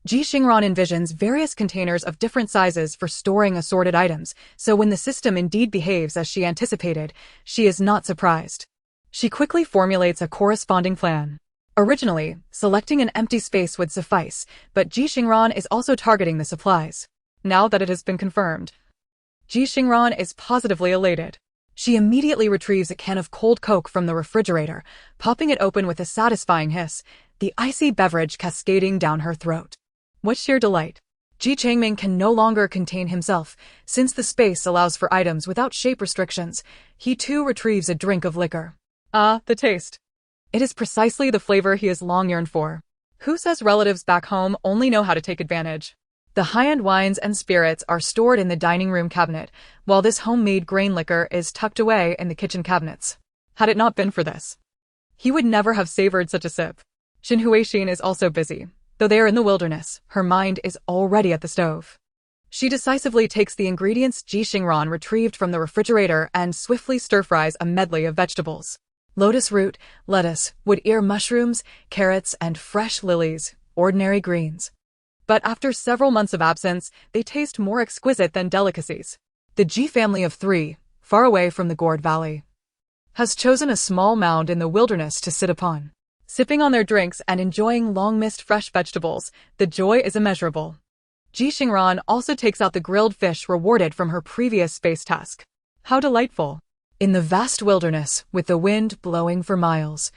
Ji Xingran envisions various containers of different sizes for storing assorted items, so when the system indeed behaves as she anticipated, she is not surprised. She quickly formulates a corresponding plan. Originally, selecting an empty space would suffice, but Ji Xingran is also targeting the supplies. Now that it has been confirmed, Ji Xingran is positively elated. She immediately retrieves a can of cold Coke from the refrigerator, popping it open with a satisfying hiss, the icy beverage cascading down her throat. What sheer delight! Ji Changming can no longer contain himself. Since the space allows for items without shape restrictions, he too retrieves a drink of liquor. Ah, the taste! It is precisely the flavor he has long yearned for. Who says relatives back home only know how to take advantage? The high-end wines and spirits are stored in the dining room cabinet, while this homemade grain liquor is tucked away in the kitchen cabinets. Had it not been for this, he would never have savored such a sip. Xin Huixin is also busy. Though they are in the wilderness, her mind is already at the stove. She decisively takes the ingredients Ji Xingran retrieved from the refrigerator and swiftly stir-fries a medley of vegetables. Lotus root, lettuce, wood ear mushrooms, carrots, and fresh lilies, ordinary greens. But after several months of absence, they taste more exquisite than delicacies. The Ji family of 3, far away from the gourd valley, has chosen a small mound in the wilderness to sit upon. Sipping on their drinks and enjoying long-missed fresh vegetables, the joy is immeasurable. Ji Xingran also takes out the grilled fish rewarded from her previous space task. How delightful! In the vast wilderness, with the wind blowing for miles,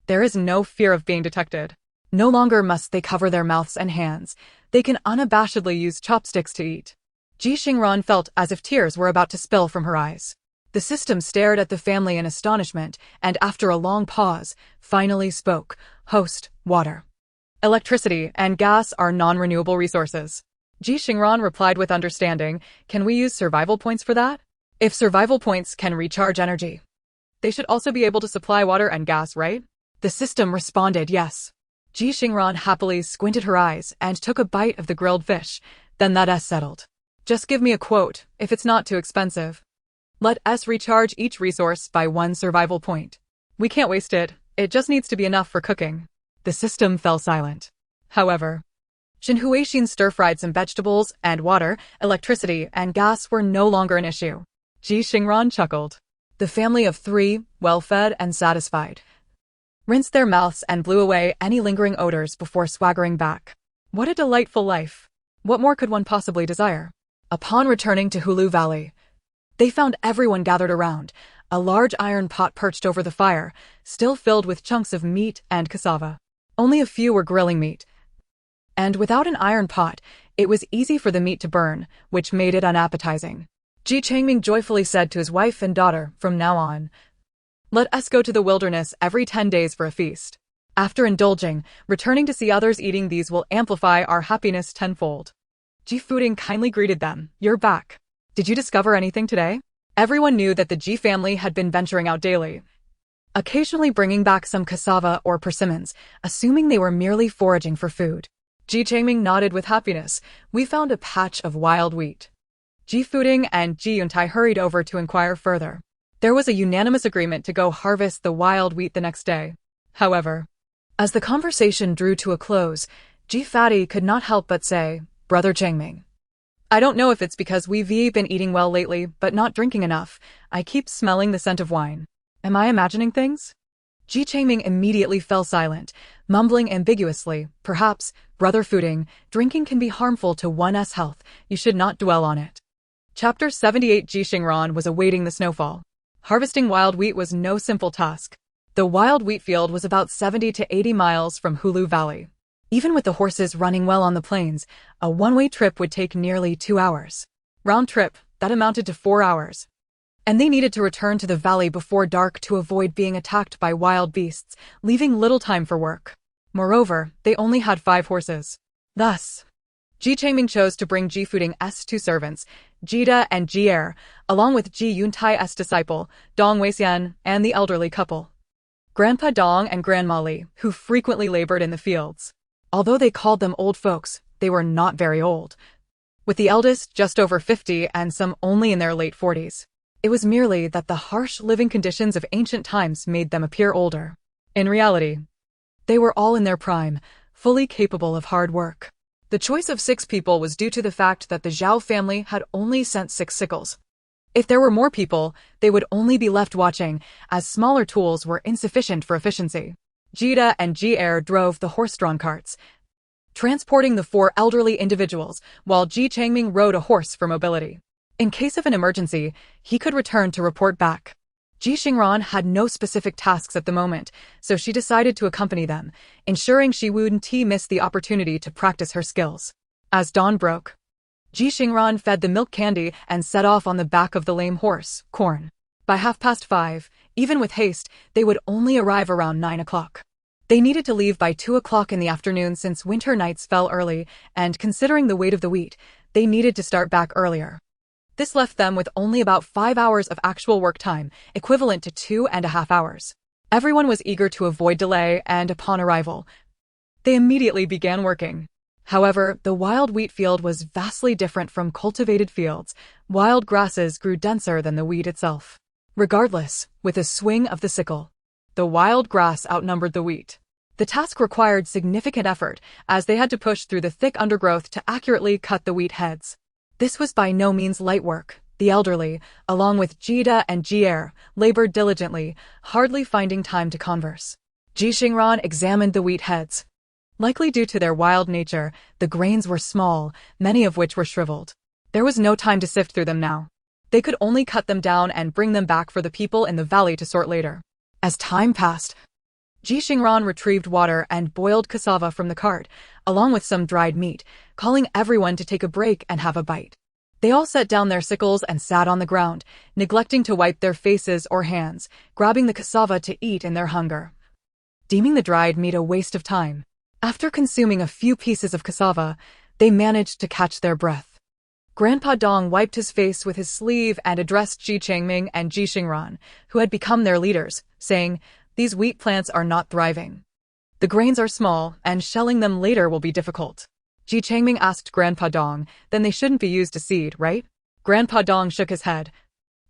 there is no fear of being detected. No longer must they cover their mouths and hands. They can unabashedly use chopsticks to eat. Ji Xingran felt as if tears were about to spill from her eyes. The system stared at the family in astonishment, and after a long pause, finally spoke. Host, water, electricity, and gas are non-renewable resources. Ji Xingran replied with understanding. Can we use survival points for that? If survival points can recharge energy, they should also be able to supply water and gas, right? The system responded yes. Ji Xingran happily squinted her eyes and took a bite of the grilled fish. Then that S settled. Just give me a quote, if it's not too expensive. Let S recharge each resource by 1 survival point. We can't waste it. It just needs to be enough for cooking. The system fell silent. However, Xin Huixin stir-fried some vegetables, and water, electricity, and gas were no longer an issue. Ji Xingran chuckled. The family of 3, well-fed and satisfied, rinsed their mouths and blew away any lingering odors before swaggering back. What a delightful life! What more could one possibly desire? Upon returning to Hulu Valley, they found everyone gathered around, a large iron pot perched over the fire, still filled with chunks of meat and cassava. Only a few were grilling meat, and without an iron pot, it was easy for the meat to burn, which made it unappetizing. Ji Changming joyfully said to his wife and daughter, from now on, let us go to the wilderness every 10 days for a feast. After indulging, returning to see others eating these will amplify our happiness tenfold. Ji Fuding kindly greeted them. You're back. Did you discover anything today? Everyone knew that the Ji family had been venturing out daily, occasionally bringing back some cassava or persimmons, assuming they were merely foraging for food. Ji Changming nodded with happiness. We found a patch of wild wheat. Ji Fuding and Ji Yuntai hurried over to inquire further. There was a unanimous agreement to go harvest the wild wheat the next day. However, as the conversation drew to a close, Ji Fatty could not help but say, Brother Changming, I don't know if it's because we've been eating well lately, but not drinking enough. I keep smelling the scent of wine. Am I imagining things? Ji Changming immediately fell silent, mumbling ambiguously, perhaps, Brother Fuding, drinking can be harmful to one's health. You should not dwell on it. Chapter 78. Ji Xingran was awaiting the snowfall. Harvesting wild wheat was no simple task. The wild wheat field was about 70 to 80 miles from Hulu Valley. Even with the horses running well on the plains, a one-way trip would take nearly 2 hours. Round trip, That amounted to 4 hours. And they needed to return to the valley before dark to avoid being attacked by wild beasts, leaving little time for work. Moreover, they only had 5 horses. Thus, Ji Changming chose to bring Ji Fuding's 2 servants, Jida and Ji along with Ji Yuntai's disciple, Donghua, and the elderly couple, Grandpa Dong and Grandma Li, who frequently labored in the fields. Although they called them old folks, they were not very old, with the eldest just over 50 and some only in their late 40s. It was merely that the harsh living conditions of ancient times made them appear older. In reality, they were all in their prime, fully capable of hard work. The choice of 6 people was due to the fact that the Zhao family had only sent 6 sickles. If there were more people, they would only be left watching, as smaller tools were insufficient for efficiency. Jida and Ji drove the horse-drawn carts, transporting the 4 elderly individuals, while Ji Changming rode a horse for mobility. In case of an emergency, he could return to report back. Ji Xingran had no specific tasks at the moment, so she decided to accompany them, ensuring she wouldn't miss the opportunity to practice her skills. As dawn broke, Ji Xingran fed the milk candy and set off on the back of the lame horse, Corn. By 5:30, even with haste, they would only arrive around 9 o'clock. They needed to leave by 2 o'clock in the afternoon since winter nights fell early, and considering the weight of the wheat, they needed to start back earlier. This left them with only about 5 hours of actual work time, equivalent to 2.5 hours. Everyone was eager to avoid delay, and upon arrival, they immediately began working. However, the wild wheat field was vastly different from cultivated fields. Wild grasses grew denser than the wheat itself. Regardless, with a swing of the sickle, the wild grass outnumbered the wheat. The task required significant effort, as they had to push through the thick undergrowth to accurately cut the wheat heads. This was by no means light work. The elderly, along with Jida and Ji labored diligently, hardly finding time to converse. Ji Xingran examined the wheat heads. Likely due to their wild nature, the grains were small, many of which were shriveled. There was no time to sift through them now. They could only cut them down and bring them back for the people in the valley to sort later. As time passed, Ji Xingran retrieved water and boiled cassava from the cart, along with some dried meat, calling everyone to take a break and have a bite. They all set down their sickles and sat on the ground, neglecting to wipe their faces or hands, grabbing the cassava to eat in their hunger, deeming the dried meat a waste of time. After consuming a few pieces of cassava, they managed to catch their breath. Grandpa Dong wiped his face with his sleeve and addressed Ji Changming and Ji Xingran, who had become their leaders, saying, "These wheat plants are not thriving. The grains are small, and shelling them later will be difficult." Ji Changming asked Grandpa Dong, "Then they shouldn't be used to seed, right?" Grandpa Dong shook his head,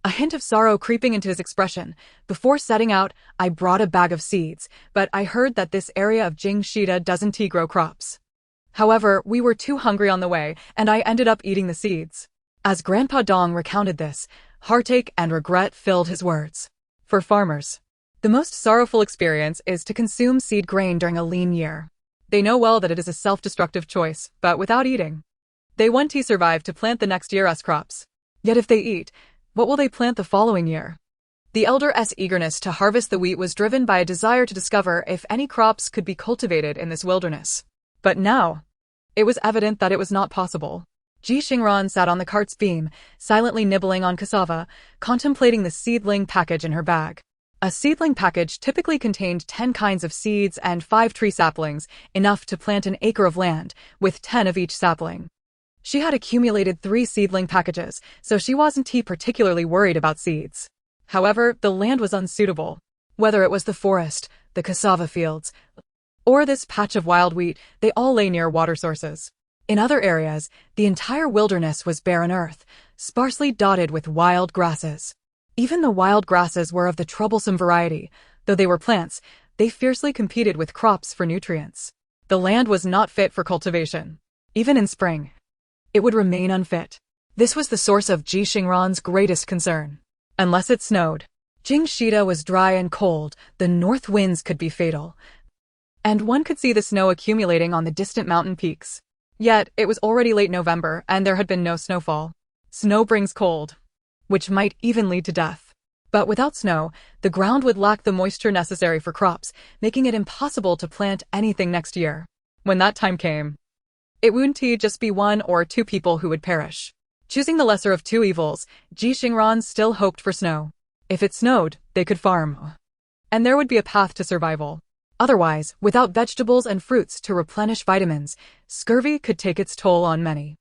a hint of sorrow creeping into his expression. "Before setting out, I brought a bag of seeds, but I heard that this area of Jingshida doesn't grow crops. However, we were too hungry on the way, and I ended up eating the seeds." As Grandpa Dong recounted this, heartache and regret filled his words. For farmers, the most sorrowful experience is to consume seed grain during a lean year. They know well that it is a self-destructive choice, but without eating, they won't survive to plant the next year's crops. Yet if they eat, what will they plant the following year? The elder's eagerness to harvest the wheat was driven by a desire to discover if any crops could be cultivated in this wilderness. But now, it was evident that it was not possible. Ji Xingran sat on the cart's beam, silently nibbling on cassava, contemplating the seedling package in her bag. A seedling package typically contained 10 kinds of seeds and 5 tree saplings, enough to plant an acre of land, with 10 of each sapling. She had accumulated 3 seedling packages, so she wasn't particularly worried about seeds. However, the land was unsuitable. Whether it was the forest, the cassava fields, or this patch of wild wheat, they all lay near water sources. In other areas, the entire wilderness was barren earth, sparsely dotted with wild grasses. Even the wild grasses were of the troublesome variety. Though they were plants, they fiercely competed with crops for nutrients. The land was not fit for cultivation. Even in spring, it would remain unfit. This was the source of Ji Xingran's greatest concern. Unless it snowed, Jingshida was dry and cold, the north winds could be fatal, and one could see the snow accumulating on the distant mountain peaks. Yet, it was already late November, and there had been no snowfall. Snow brings cold, which might even lead to death. But without snow, the ground would lack the moisture necessary for crops, making it impossible to plant anything next year. When that time came, it wouldn't just be 1 or 2 people who would perish. Choosing the lesser of two evils, Ji Xingran still hoped for snow. If it snowed, they could farm. And there would be a path to survival. Otherwise, without vegetables and fruits to replenish vitamins, scurvy could take its toll on many.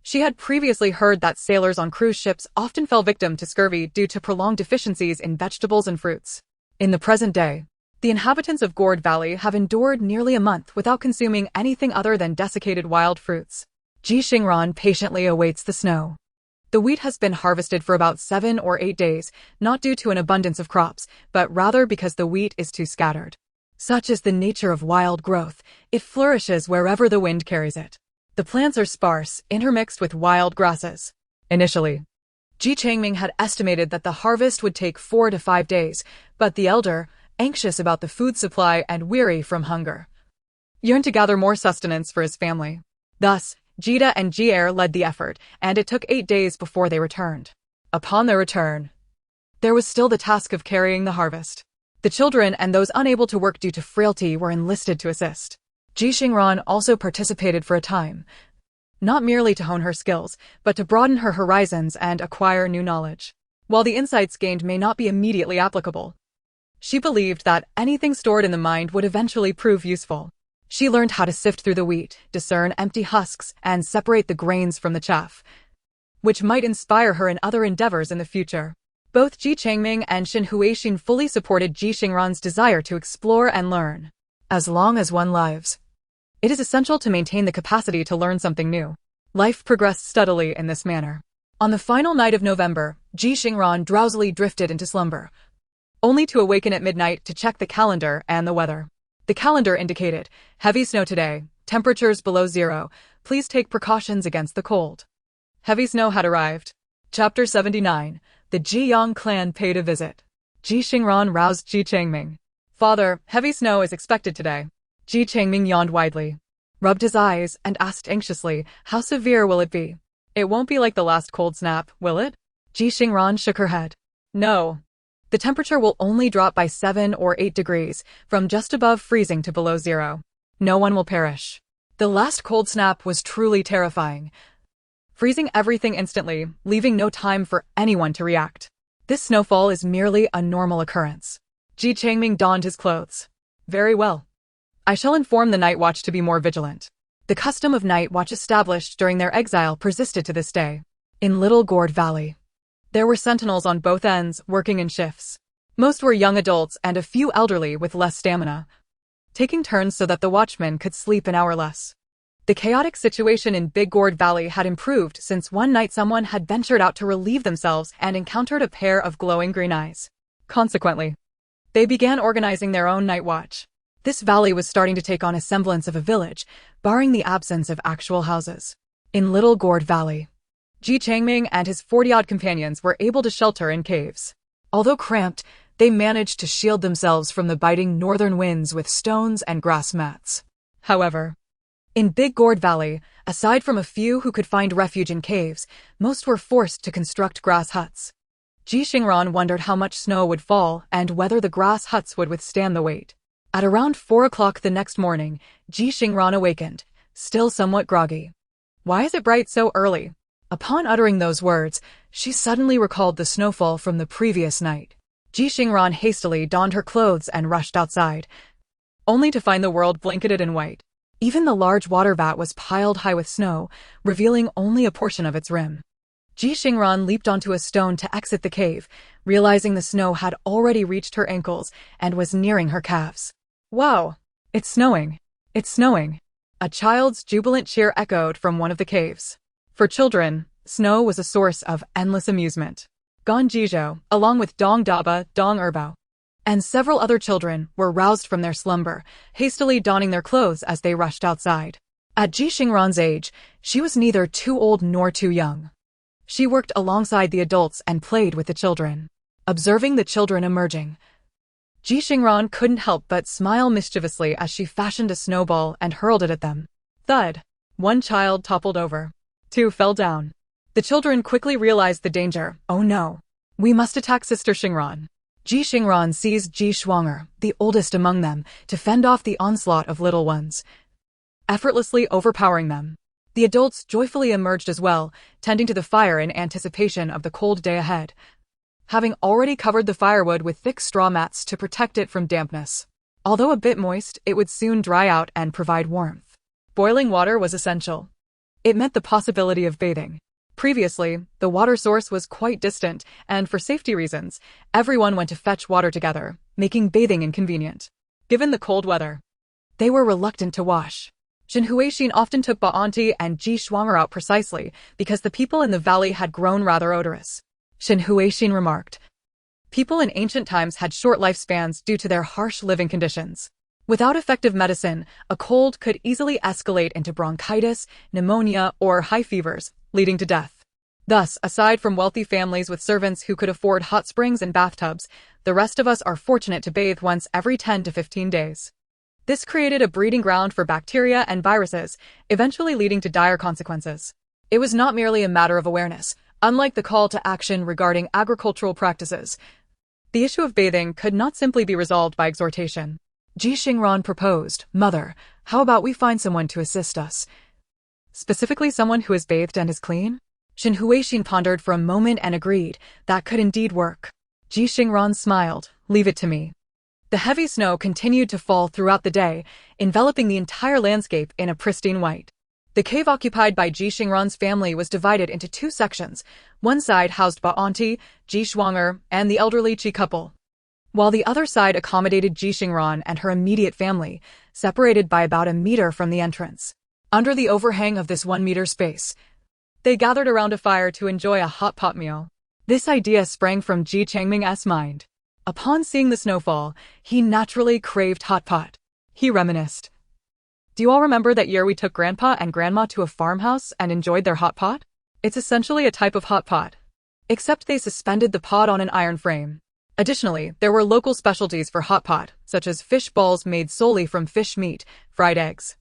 She had previously heard that sailors on cruise ships often fell victim to scurvy due to prolonged deficiencies in vegetables and fruits. In the present day, the inhabitants of Gourd Valley have endured nearly a month without consuming anything other than desiccated wild fruits. Ji Xingran patiently awaits the snow. The wheat has been harvested for about 7 or 8 days, not due to an abundance of crops, but rather because the wheat is too scattered. Such is the nature of wild growth, it flourishes wherever the wind carries it. The plants are sparse, intermixed with wild grasses. Initially, Ji Xingran had estimated that the harvest would take 4 to 5 days, but the elder, anxious about the food supply and weary from hunger, yearned to gather more sustenance for his family. Thus, Jida and Jier led the effort, and it took 8 days before they returned. Upon their return, there was still the task of carrying the harvest. The children and those unable to work due to frailty were enlisted to assist. Ji Xingran also participated for a time, not merely to hone her skills, but to broaden her horizons and acquire new knowledge. While the insights gained may not be immediately applicable, she believed that anything stored in the mind would eventually prove useful. She learned how to sift through the wheat, discern empty husks, and separate the grains from the chaff, which might inspire her in other endeavors in the future. Both Ji Xingran and Shin Huixin fully supported Ji Xingran's desire to explore and learn. As long as one lives, it is essential to maintain the capacity to learn something new. Life progressed steadily in this manner. On the final night of November, Ji Xingran drowsily drifted into slumber, only to awaken at midnight to check the calendar and the weather. The calendar indicated heavy snow today, temperatures below zero, please take precautions against the cold. Heavy snow had arrived. Chapter 79. The Jiyang clan paid a visit. Ji Xingran roused Ji Xingran. Father, heavy snow is expected today. Ji Xingran yawned widely, rubbed his eyes, and asked anxiously, how severe will it be? It won't be like the last cold snap, will it? Ji Xingran shook her head. No. The temperature will only drop by 7 or 8 degrees, from just above freezing to below zero. No one will perish. The last cold snap was truly terrifying, freezing everything instantly, leaving no time for anyone to react. This snowfall is merely a normal occurrence. Ji Xingran donned his clothes. Very well. I shall inform the night watch to be more vigilant. The custom of night watch established during their exile persisted to this day. In Little Gourd Valley, there were sentinels on both ends, working in shifts. Most were young adults and a few elderly with less stamina, taking turns so that the watchmen could sleep an hour less. The chaotic situation in Big Gourd Valley had improved since one night someone had ventured out to relieve themselves and encountered a pair of glowing green eyes. Consequently, they began organizing their own night watch. This valley was starting to take on a semblance of a village, barring the absence of actual houses. In Little Gourd Valley, Ji Xingran and his 40-odd companions were able to shelter in caves. Although cramped, they managed to shield themselves from the biting northern winds with stones and grass mats. However, in Big Gourd Valley, aside from a few who could find refuge in caves, most were forced to construct grass huts. Ji Xingran wondered how much snow would fall and whether the grass huts would withstand the weight. At around 4 o'clock the next morning, Ji Xingran awakened, still somewhat groggy. Why is it bright so early? Upon uttering those words, she suddenly recalled the snowfall from the previous night. Ji Xingran hastily donned her clothes and rushed outside, only to find the world blanketed in white. Even the large water vat was piled high with snow, revealing only a portion of its rim. Ji Xingran leaped onto a stone to exit the cave, realizing the snow had already reached her ankles and was nearing her calves. Wow! It's snowing! It's snowing! A child's jubilant cheer echoed from one of the caves. For children, snow was a source of endless amusement. Gon Jizhou, along with Dong Daba, Dong Erbao, and several other children were roused from their slumber, hastily donning their clothes as they rushed outside. At Ji Xingran's age, she was neither too old nor too young. She worked alongside the adults and played with the children. Observing the children emerging, Ji Xingran couldn't help but smile mischievously as she fashioned a snowball and hurled it at them. Thud! One child toppled over. 2 fell down. The children quickly realized the danger. Oh no! We must attack Sister Xingran. Ji Xingran seized Ji Shuanger, the oldest among them, to fend off the onslaught of little ones, effortlessly overpowering them. The adults joyfully emerged as well, tending to the fire in anticipation of the cold day ahead, having already covered the firewood with thick straw mats to protect it from dampness. Although a bit moist, it would soon dry out and provide warmth. Boiling water was essential. It meant the possibility of bathing. Previously, the water source was quite distant, and for safety reasons, everyone went to fetch water together, making bathing inconvenient. Given the cold weather, they were reluctant to wash. Shin Huixin often took Ba'anti and Ji Xingran out precisely because the people in the valley had grown rather odorous. Shin Huixin remarked, people in ancient times had short lifespans due to their harsh living conditions. Without effective medicine, a cold could easily escalate into bronchitis, pneumonia, or high fevers, leading to death. Thus, aside from wealthy families with servants who could afford hot springs and bathtubs, the rest of us are fortunate to bathe once every 10 to 15 days. This created a breeding ground for bacteria and viruses, eventually leading to dire consequences. It was not merely a matter of awareness. Unlike the call to action regarding agricultural practices, the issue of bathing could not simply be resolved by exhortation. Ji Xingran proposed, "Mother, how about we find someone to assist us? Specifically someone who is bathed and is clean?" Shin Huixin pondered for a moment and agreed, that could indeed work. Ji Xingran smiled, "Leave it to me." The heavy snow continued to fall throughout the day, enveloping the entire landscape in a pristine white. The cave occupied by Ji Xingran's family was divided into two sections. One side housed Ba'anti, Ji Xingran, and the elderly Qi couple, while the other side accommodated Ji Xingran and her immediate family, separated by about a meter from the entrance. Under the overhang of this 1 meter space, they gathered around a fire to enjoy a hot pot meal. This idea sprang from Ji Changming's mind. Upon seeing the snowfall, he naturally craved hot pot. He reminisced. Do you all remember that year we took Grandpa and Grandma to a farmhouse and enjoyed their hot pot? It's essentially a type of hot pot, except they suspended the pot on an iron frame. Additionally, there were local specialties for hot pot, such as fish balls made solely from fish meat, fried eggs,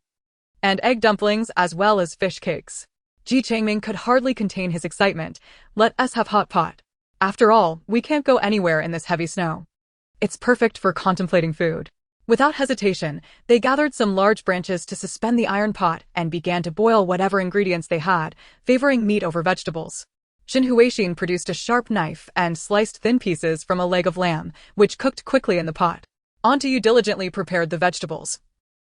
and egg dumplings as well as fish cakes. Ji Changming could hardly contain his excitement. Let us have hot pot. After all, we can't go anywhere in this heavy snow. It's perfect for contemplating food. Without hesitation, they gathered some large branches to suspend the iron pot and began to boil whatever ingredients they had, favoring meat over vegetables. Shin Huixin produced a sharp knife and sliced thin pieces from a leg of lamb, which cooked quickly in the pot. Auntie Yu diligently prepared the vegetables,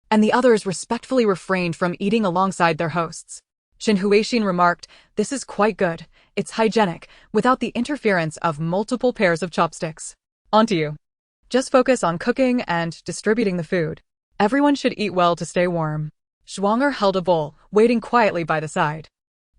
and the others respectfully refrained from eating alongside their hosts. Shin Huixin remarked, "This is quite good. It's hygienic, without the interference of multiple pairs of chopsticks. Auntie Yu, just focus on cooking and distributing the food. Everyone should eat well to stay warm." Xingran held a bowl, waiting quietly by the side.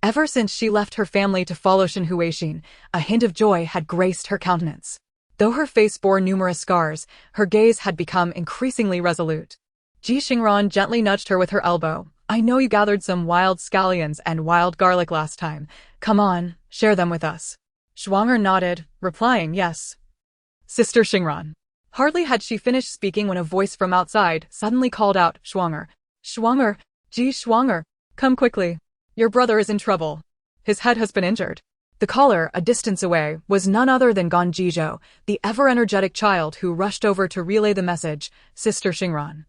Ever since she left her family to follow Shin Huixin, a hint of joy had graced her countenance. Though her face bore numerous scars, her gaze had become increasingly resolute. Ji Xingran gently nudged her with her elbow. "I know you gathered some wild scallions and wild garlic last time. Come on, share them with us." Xingran nodded, replying yes. "Sister Xingran." Hardly had she finished speaking when a voice from outside suddenly called out, "Xingran! Xingran! Ji Xingran! Come quickly. Your brother is in trouble. His head has been injured." The caller, a distance away, was none other than Gan Jizhou, the ever-energetic child who rushed over to relay the message, "Sister Xingran.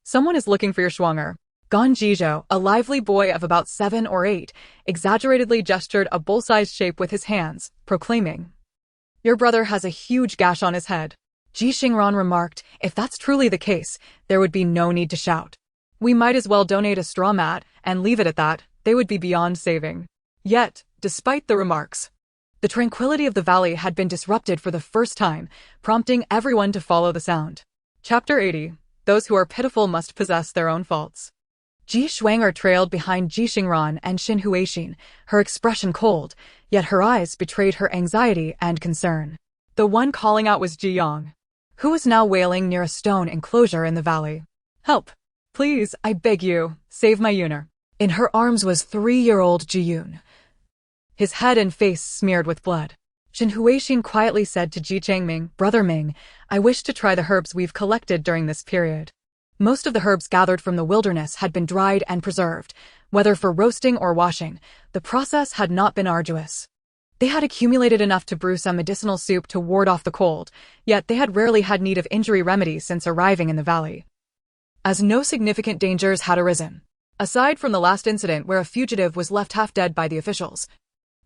Someone is looking for your Xingran." Gan Jizhou, a lively boy of about 7 or 8, exaggeratedly gestured a bowl-sized shape with his hands, proclaiming, "Your brother has a huge gash on his head." Ji Xingran remarked, "If that's truly the case, there would be no need to shout. We might as well donate a straw mat and leave it at that. They would be beyond saving." Yet, despite the remarks, the tranquility of the valley had been disrupted for the first time, prompting everyone to follow the sound. Chapter 80. Those who are pitiful must possess their own faults. Ji Xingran trailed behind Ji Xingran and Shin Huixin, her expression cold, yet her eyes betrayed her anxiety and concern. The one calling out was Ji Yang, who was now wailing near a stone enclosure in the valley. "Help! Please, I beg you, save my Yuner." In her arms was 3-year-old Ji Yun, his head and face smeared with blood. Shin Huixin quietly said to Ji Changming, "Brother Ming, I wish to try the herbs we've collected during this period." Most of the herbs gathered from the wilderness had been dried and preserved. Whether for roasting or washing, the process had not been arduous. They had accumulated enough to brew some medicinal soup to ward off the cold, yet they had rarely had need of injury remedy since arriving in the valley, as no significant dangers had arisen. Aside from the last incident where a fugitive was left half dead by the officials,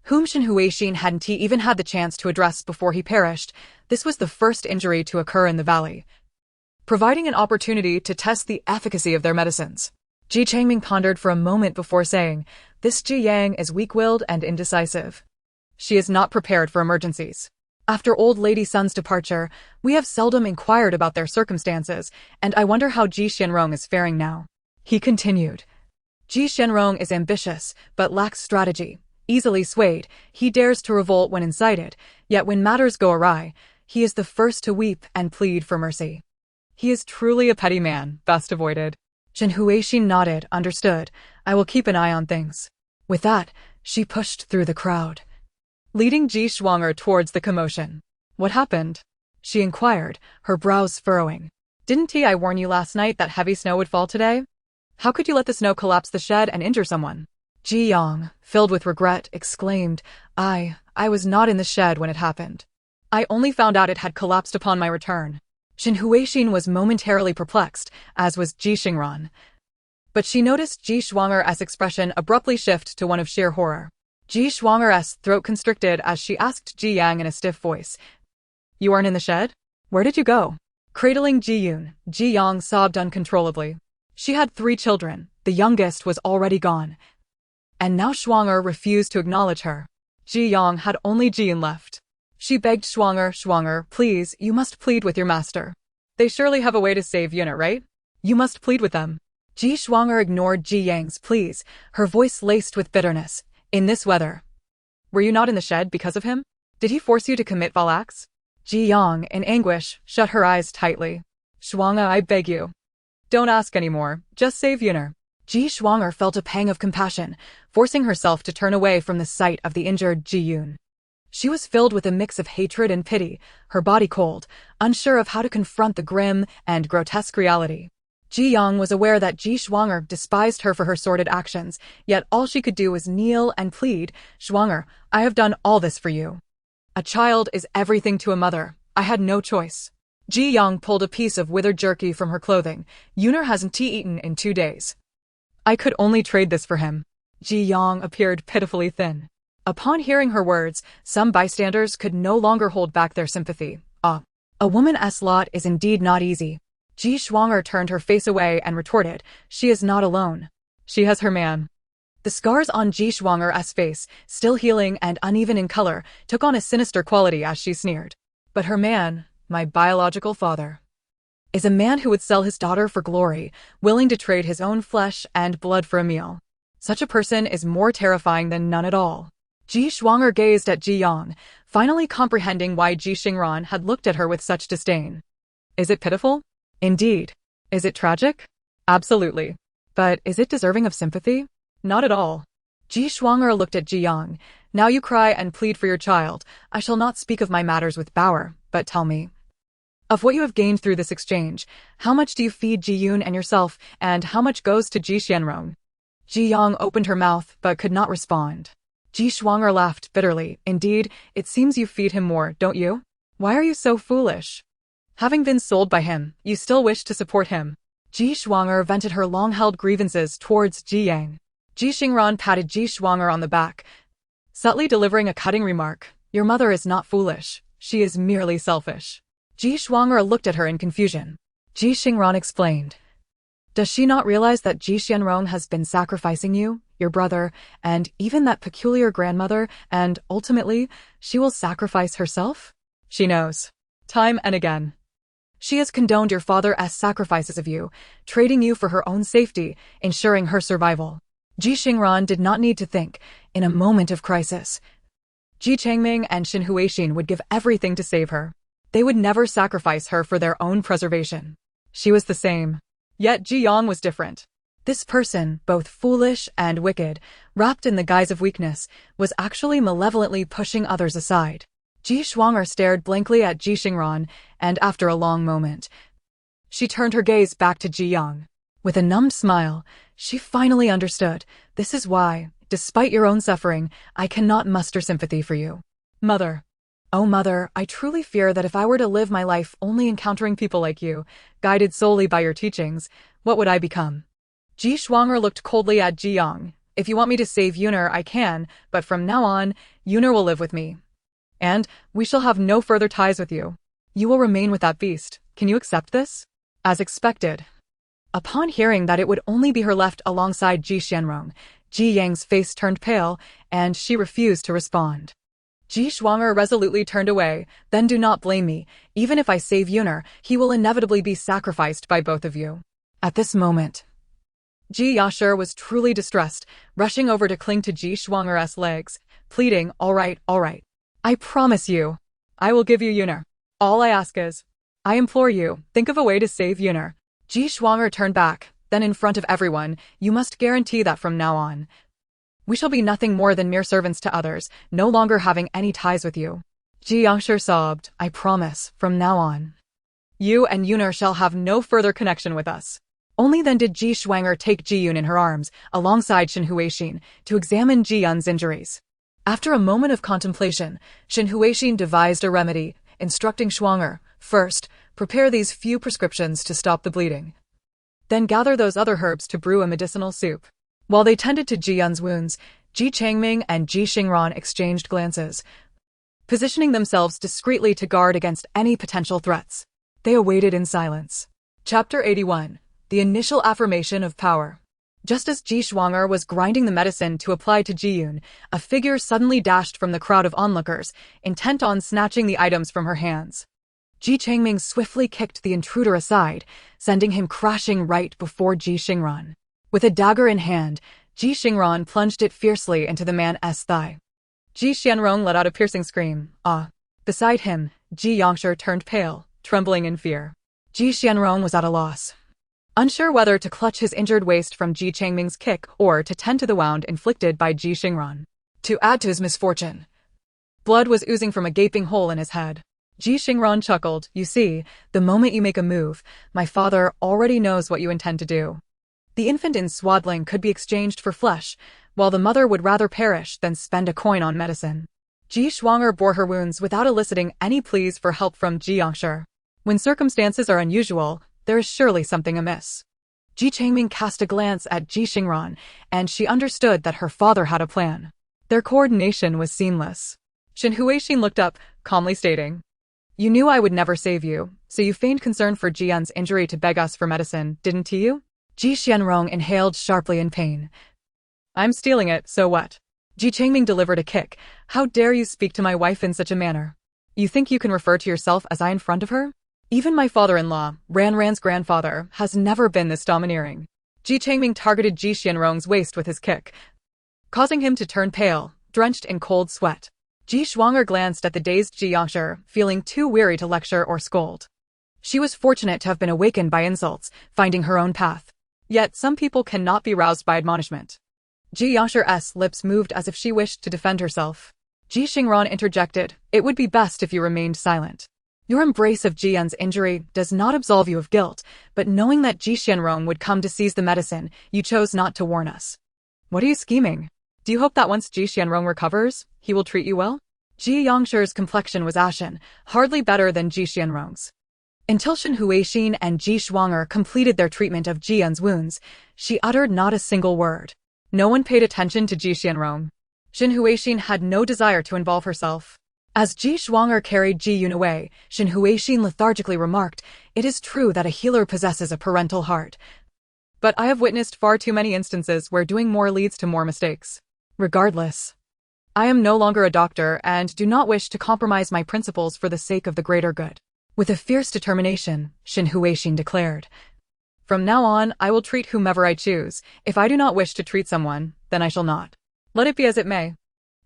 whom Shen Huixin hadn't even had the chance to address before he perished, this was the first injury to occur in the valley, providing an opportunity to test the efficacy of their medicines. Ji Changming pondered for a moment before saying, "This Ji Yang is weak-willed and indecisive. She is not prepared for emergencies. After old lady Sun's departure, we have seldom inquired about their circumstances, and I wonder how Ji Xingran is faring now." He continued. Ji Xingran is ambitious, but lacks strategy. Easily swayed, he dares to revolt when incited, yet when matters go awry, he is the first to weep and plead for mercy. He is truly a petty man, best avoided. Shen Huixin nodded, understood. I will keep an eye on things. With that, she pushed through the crowd, leading Ji Xingran towards the commotion. What happened? She inquired, her brows furrowing. Didn't I warn you last night that heavy snow would fall today? How could you let the snow collapse the shed and injure someone? Ji Yang, filled with regret, exclaimed, I was not in the shed when it happened. I only found out it had collapsed upon my return. Shen Huixin was momentarily perplexed, as was Ji Xingran. But she noticed Ji Xingran's expression abruptly shift to one of sheer horror. Ji Xingran's throat constricted as she asked Ji Yang in a stiff voice, You aren't in the shed? Where did you go? Cradling Ji Yun, Ji Yang sobbed uncontrollably. She had 3 children, the youngest was already gone. And now Xingran refused to acknowledge her. Ji Yang had only Ji Yun left. She begged Xingran, please, you must plead with your master. They surely have a way to save Yun, right? You must plead with them. Ji Xingran ignored Ji Yang's pleas, her voice laced with bitterness. In this weather. Were you not in the shed because of him? Did he force you to commit foul acts? Ji Yang, in anguish, shut her eyes tightly. Xingran, I beg you. Don't ask anymore, just save Yun'er. Ji Xingran felt a pang of compassion, forcing herself to turn away from the sight of the injured Ji Yun. She was filled with a mix of hatred and pity, her body cold, unsure of how to confront the grim and grotesque reality. Ji Yang was aware that Ji Xingran despised her for her sordid actions, yet all she could do was kneel and plead, Xingran, I have done all this for you. A child is everything to a mother. I had no choice. Ji Yang pulled a piece of withered jerky from her clothing. Yun'er hasn't eaten in 2 days. I could only trade this for him. Ji Yang appeared pitifully thin. Upon hearing her words, some bystanders could no longer hold back their sympathy. A woman's lot is indeed not easy. Ji Xingran turned her face away and retorted, She is not alone. She has her man. The scars on Ji Xingran's face, still healing and uneven in color, took on a sinister quality as she sneered. But her man, my biological father, is a man who would sell his daughter for glory, willing to trade his own flesh and blood for a meal. Such a person is more terrifying than none at all. Ji Xingran gazed at Ji Yang, finally comprehending why Ji Xingran had looked at her with such disdain. Is it pitiful? Indeed. Is it tragic? Absolutely. But is it deserving of sympathy? Not at all. Ji Xingran looked at Ji Yang. Now you cry and plead for your child. I shall not speak of my matters with Bauer, but tell me. Of what you have gained through this exchange, how much do you feed Ji Yun and yourself, and how much goes to Ji Xingran? Ji Yang opened her mouth, but could not respond. Ji Xingran laughed bitterly. Indeed, it seems you feed him more, don't you? Why are you so foolish? Having been sold by him, you still wish to support him. Ji Xingran vented her long-held grievances towards Ji Yang. Ji Xingran patted Ji Xingran on the back, subtly delivering a cutting remark. Your mother is not foolish. She is merely selfish. Ji Xingran looked at her in confusion. Ji Xingran explained. Does she not realize that Ji Xingran has been sacrificing you, your brother, and even that peculiar grandmother, and, ultimately, she will sacrifice herself? She knows. Time and again. She has condoned your father's sacrifices of you, trading you for her own safety, ensuring her survival. Ji Xingran did not need to think. In a moment of crisis, Ji Changming and Shen Huixin would give everything to save her. They would never sacrifice her for their own preservation. She was the same. Yet Ji Yang was different. This person, both foolish and wicked, wrapped in the guise of weakness, was actually malevolently pushing others aside. Ji Xingran stared blankly at Ji Xingran, and after a long moment, she turned her gaze back to Ji Yang. With a numbed smile, she finally understood. This is why, despite your own suffering, I cannot muster sympathy for you. Mother. Oh mother, I truly fear that if I were to live my life only encountering people like you, guided solely by your teachings, what would I become? Ji Xingran looked coldly at Ji Yang. If you want me to save Yuner, I can, but from now on, Yuner will live with me. And we shall have no further ties with you. You will remain with that beast. Can you accept this? As expected. Upon hearing that it would only be her left alongside Ji Xingran, Ji Yang's face turned pale, and she refused to respond. Ji Xingran resolutely turned away. Then do not blame me. Even if I save Yuner, he will inevitably be sacrificed by both of you. At this moment, Ji Yashir was truly distressed, rushing over to cling to Ji Xingran's legs, pleading, all right. I promise you, I will give you Yuner. All I ask is, I implore you, think of a way to save Yuner. Ji Xingran turned back, then in front of everyone, you must guarantee that from now on, we shall be nothing more than mere servants to others, no longer having any ties with you. Ji Yangshir sobbed, I promise, from now on, you and Yuner shall have no further connection with us. Only then did Ji Xingran take Ji Yun in her arms, alongside Shen Huixin, to examine Ji Yun's injuries. After a moment of contemplation, Shen Huixin devised a remedy, instructing Xingran, first, prepare these few prescriptions to stop the bleeding. Then gather those other herbs to brew a medicinal soup. While they tended to Ji Yun's wounds, Ji Changming and Ji Xingran exchanged glances, positioning themselves discreetly to guard against any potential threats. They awaited in silence. Chapter 81. The Initial Affirmation of Power. Just as Ji Xingran was grinding the medicine to apply to Ji Yun, a figure suddenly dashed from the crowd of onlookers, intent on snatching the items from her hands. Ji Changming swiftly kicked the intruder aside, sending him crashing right before Ji Xingran. With a dagger in hand, Ji Xingran plunged it fiercely into the man's thigh. Ji Xianrong let out a piercing scream. Ah! Beside him, Ji Yangshir turned pale, trembling in fear. Ji Xianrong was at a loss, unsure whether to clutch his injured waist from Ji Changming's kick or to tend to the wound inflicted by Ji Xingran. To add to his misfortune, blood was oozing from a gaping hole in his head. Ji Xingran chuckled, you see, the moment you make a move, my father already knows what you intend to do. The infant in swaddling could be exchanged for flesh, while the mother would rather perish than spend a coin on medicine. Ji Xingran bore her wounds without eliciting any pleas for help from Ji Yangshir. When circumstances are unusual, there is surely something amiss. Ji Changming cast a glance at Ji Xingran, and she understood that her father had a plan. Their coordination was seamless. Shen Huixin looked up, calmly stating, you knew I would never save you, so you feigned concern for Ji Yun's injury to beg us for medicine, didn't you? Ji Xianrong inhaled sharply in pain. I'm stealing it, so what? Ji Changming delivered a kick. How dare you speak to my wife in such a manner? You think you can refer to yourself as I in front of her? Even my father-in-law, Ran's grandfather, has never been this domineering. Ji Changming targeted Ji Xianrong's waist with his kick, causing him to turn pale, drenched in cold sweat. Ji Xingran glanced at the dazed Ji Yangshir, feeling too weary to lecture or scold. She was fortunate to have been awakened by insults, finding her own path. Yet some people cannot be roused by admonishment. Ji Yangshir's lips moved as if she wished to defend herself. Ji Xingran interjected, it would be best if you remained silent. Your embrace of Ji Yun's injury does not absolve you of guilt, but knowing that Ji Xianrong would come to seize the medicine, you chose not to warn us. What are you scheming? Do you hope that once Ji Xianrong recovers, he will treat you well? Ji Yangshir's complexion was ashen, hardly better than Ji Xianrong's. Until Shen Huixin and Ji Xingran completed their treatment of Ji Yun's wounds, she uttered not a single word. No one paid attention to Ji Xianrong. Shen Huixin had no desire to involve herself. As Ji Xingran carried Ji Yun away, Shen Huixin lethargically remarked, it is true that a healer possesses a parental heart. But I have witnessed far too many instances where doing more leads to more mistakes. Regardless, I am no longer a doctor and do not wish to compromise my principles for the sake of the greater good. With a fierce determination, Shen Huixin declared, from now on, I will treat whomever I choose. If I do not wish to treat someone, then I shall not. Let it be as it may.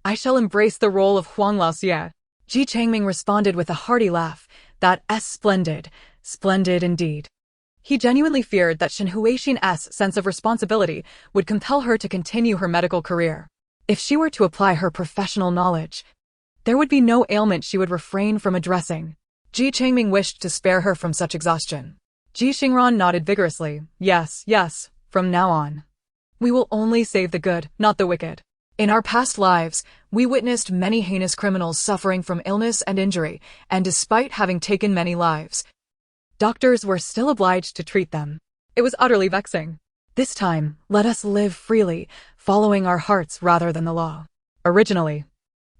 I shall embrace the role of Huang Laoxie. Ji Changming responded with a hearty laugh. That's splendid. Splendid indeed. He genuinely feared that Shen Huixin's sense of responsibility would compel her to continue her medical career. If she were to apply her professional knowledge, there would be no ailment she would refrain from addressing. Ji Changming wished to spare her from such exhaustion. Ji Xingran nodded vigorously. Yes, from now on. We will only save the good, not the wicked. In our past lives, we witnessed many heinous criminals suffering from illness and injury, and despite having taken many lives, doctors were still obliged to treat them. It was utterly vexing. This time, let us live freely, following our hearts rather than the law. Originally,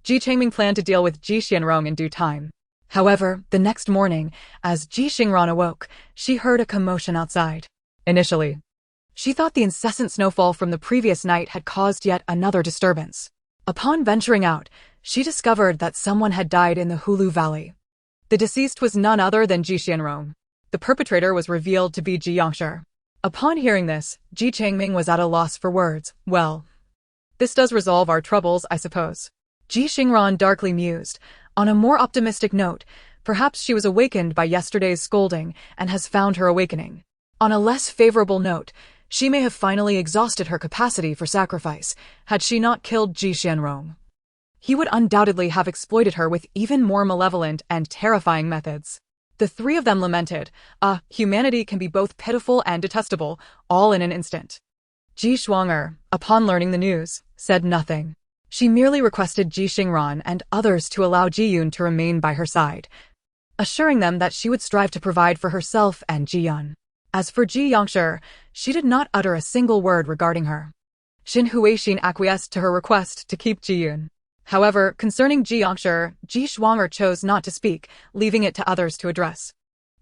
Ji Changming planned to deal with Ji Xingran in due time. However, the next morning, as Ji Xingran awoke, she heard a commotion outside. Initially, she thought the incessant snowfall from the previous night had caused yet another disturbance. Upon venturing out, she discovered that someone had died in the Hulu Valley. The deceased was none other than Ji Xingran. The perpetrator was revealed to be Ji Xingran. Upon hearing this, Ji Changming was at a loss for words. Well, this does resolve our troubles, I suppose. Ji Xingran darkly mused. On a more optimistic note, perhaps she was awakened by yesterday's scolding and has found her awakening. On a less favorable note, she may have finally exhausted her capacity for sacrifice, had she not killed Ji Xingran. He would undoubtedly have exploited her with even more malevolent and terrifying methods. The three of them lamented, humanity can be both pitiful and detestable, all in an instant. Ji Xingran, upon learning the news, said nothing. She merely requested Ji Xingran and others to allow Ji Yun to remain by her side, assuring them that she would strive to provide for herself and Ji Yun. As for Ji Yangshi, she did not utter a single word regarding her. Xin Huixin acquiesced to her request to keep Ji Yun. However, concerning Ji Yangshi, Ji Xingran chose not to speak, leaving it to others to address.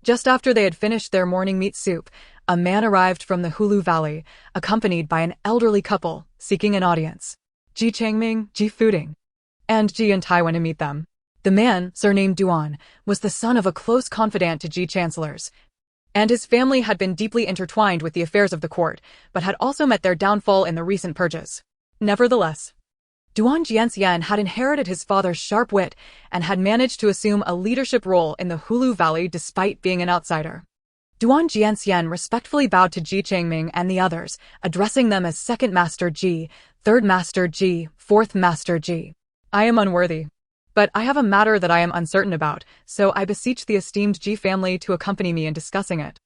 Just after they had finished their morning meat soup, a man arrived from the Hulu Valley, accompanied by an elderly couple, seeking an audience. Ji Changming, Ji Fuding, and Ji Yun went to meet them. The man, surnamed Duan, was the son of a close confidant to Ji Chancellor's, and his family had been deeply intertwined with the affairs of the court, but had also met their downfall in the recent purges. Nevertheless, Duan Jianxian had inherited his father's sharp wit and had managed to assume a leadership role in the Hulu Valley despite being an outsider. Duan Jianxian respectfully bowed to Ji Changming and the others, addressing them as Second Master Ji, Third Master Ji, Fourth Master Ji. I am unworthy, but I have a matter that I am uncertain about, so I beseech the esteemed Ji family to accompany me in discussing it.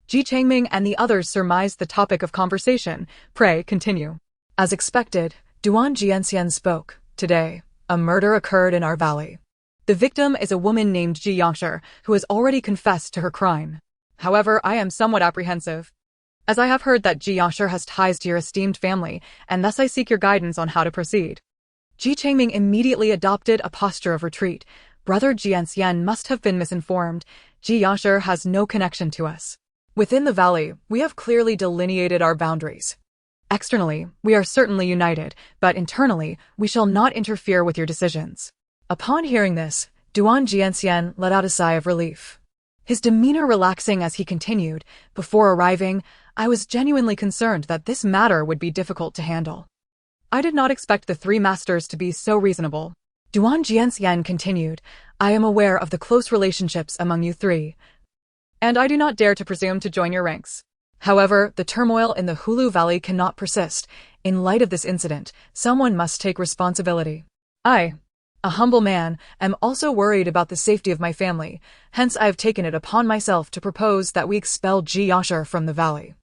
Ji Changming and the others surmised the topic of conversation. Pray, continue. As expected, Duan Jianxian spoke. Today, a murder occurred in our valley. The victim is a woman named Ji Yangshi, who has already confessed to her crime. However, I am somewhat apprehensive, as I have heard that Ji Yangshi has ties to your esteemed family, and thus I seek your guidance on how to proceed. Ji Changming immediately adopted a posture of retreat. Brother Jianxian must have been misinformed. Ji Yangshi has no connection to us. Within the valley, we have clearly delineated our boundaries. Externally, we are certainly united, but internally, we shall not interfere with your decisions. Upon hearing this, Duan Jianxian let out a sigh of relief, his demeanor relaxing as he continued. Before arriving, I was genuinely concerned that this matter would be difficult to handle. I did not expect the three masters to be so reasonable. Duan Jianxian continued, I am aware of the close relationships among you three, and I do not dare to presume to join your ranks. However, the turmoil in the Hulu Valley cannot persist. In light of this incident, someone must take responsibility. I, a humble man, am also worried about the safety of my family, hence I have taken it upon myself to propose that we expel Ji Yangshi from the valley.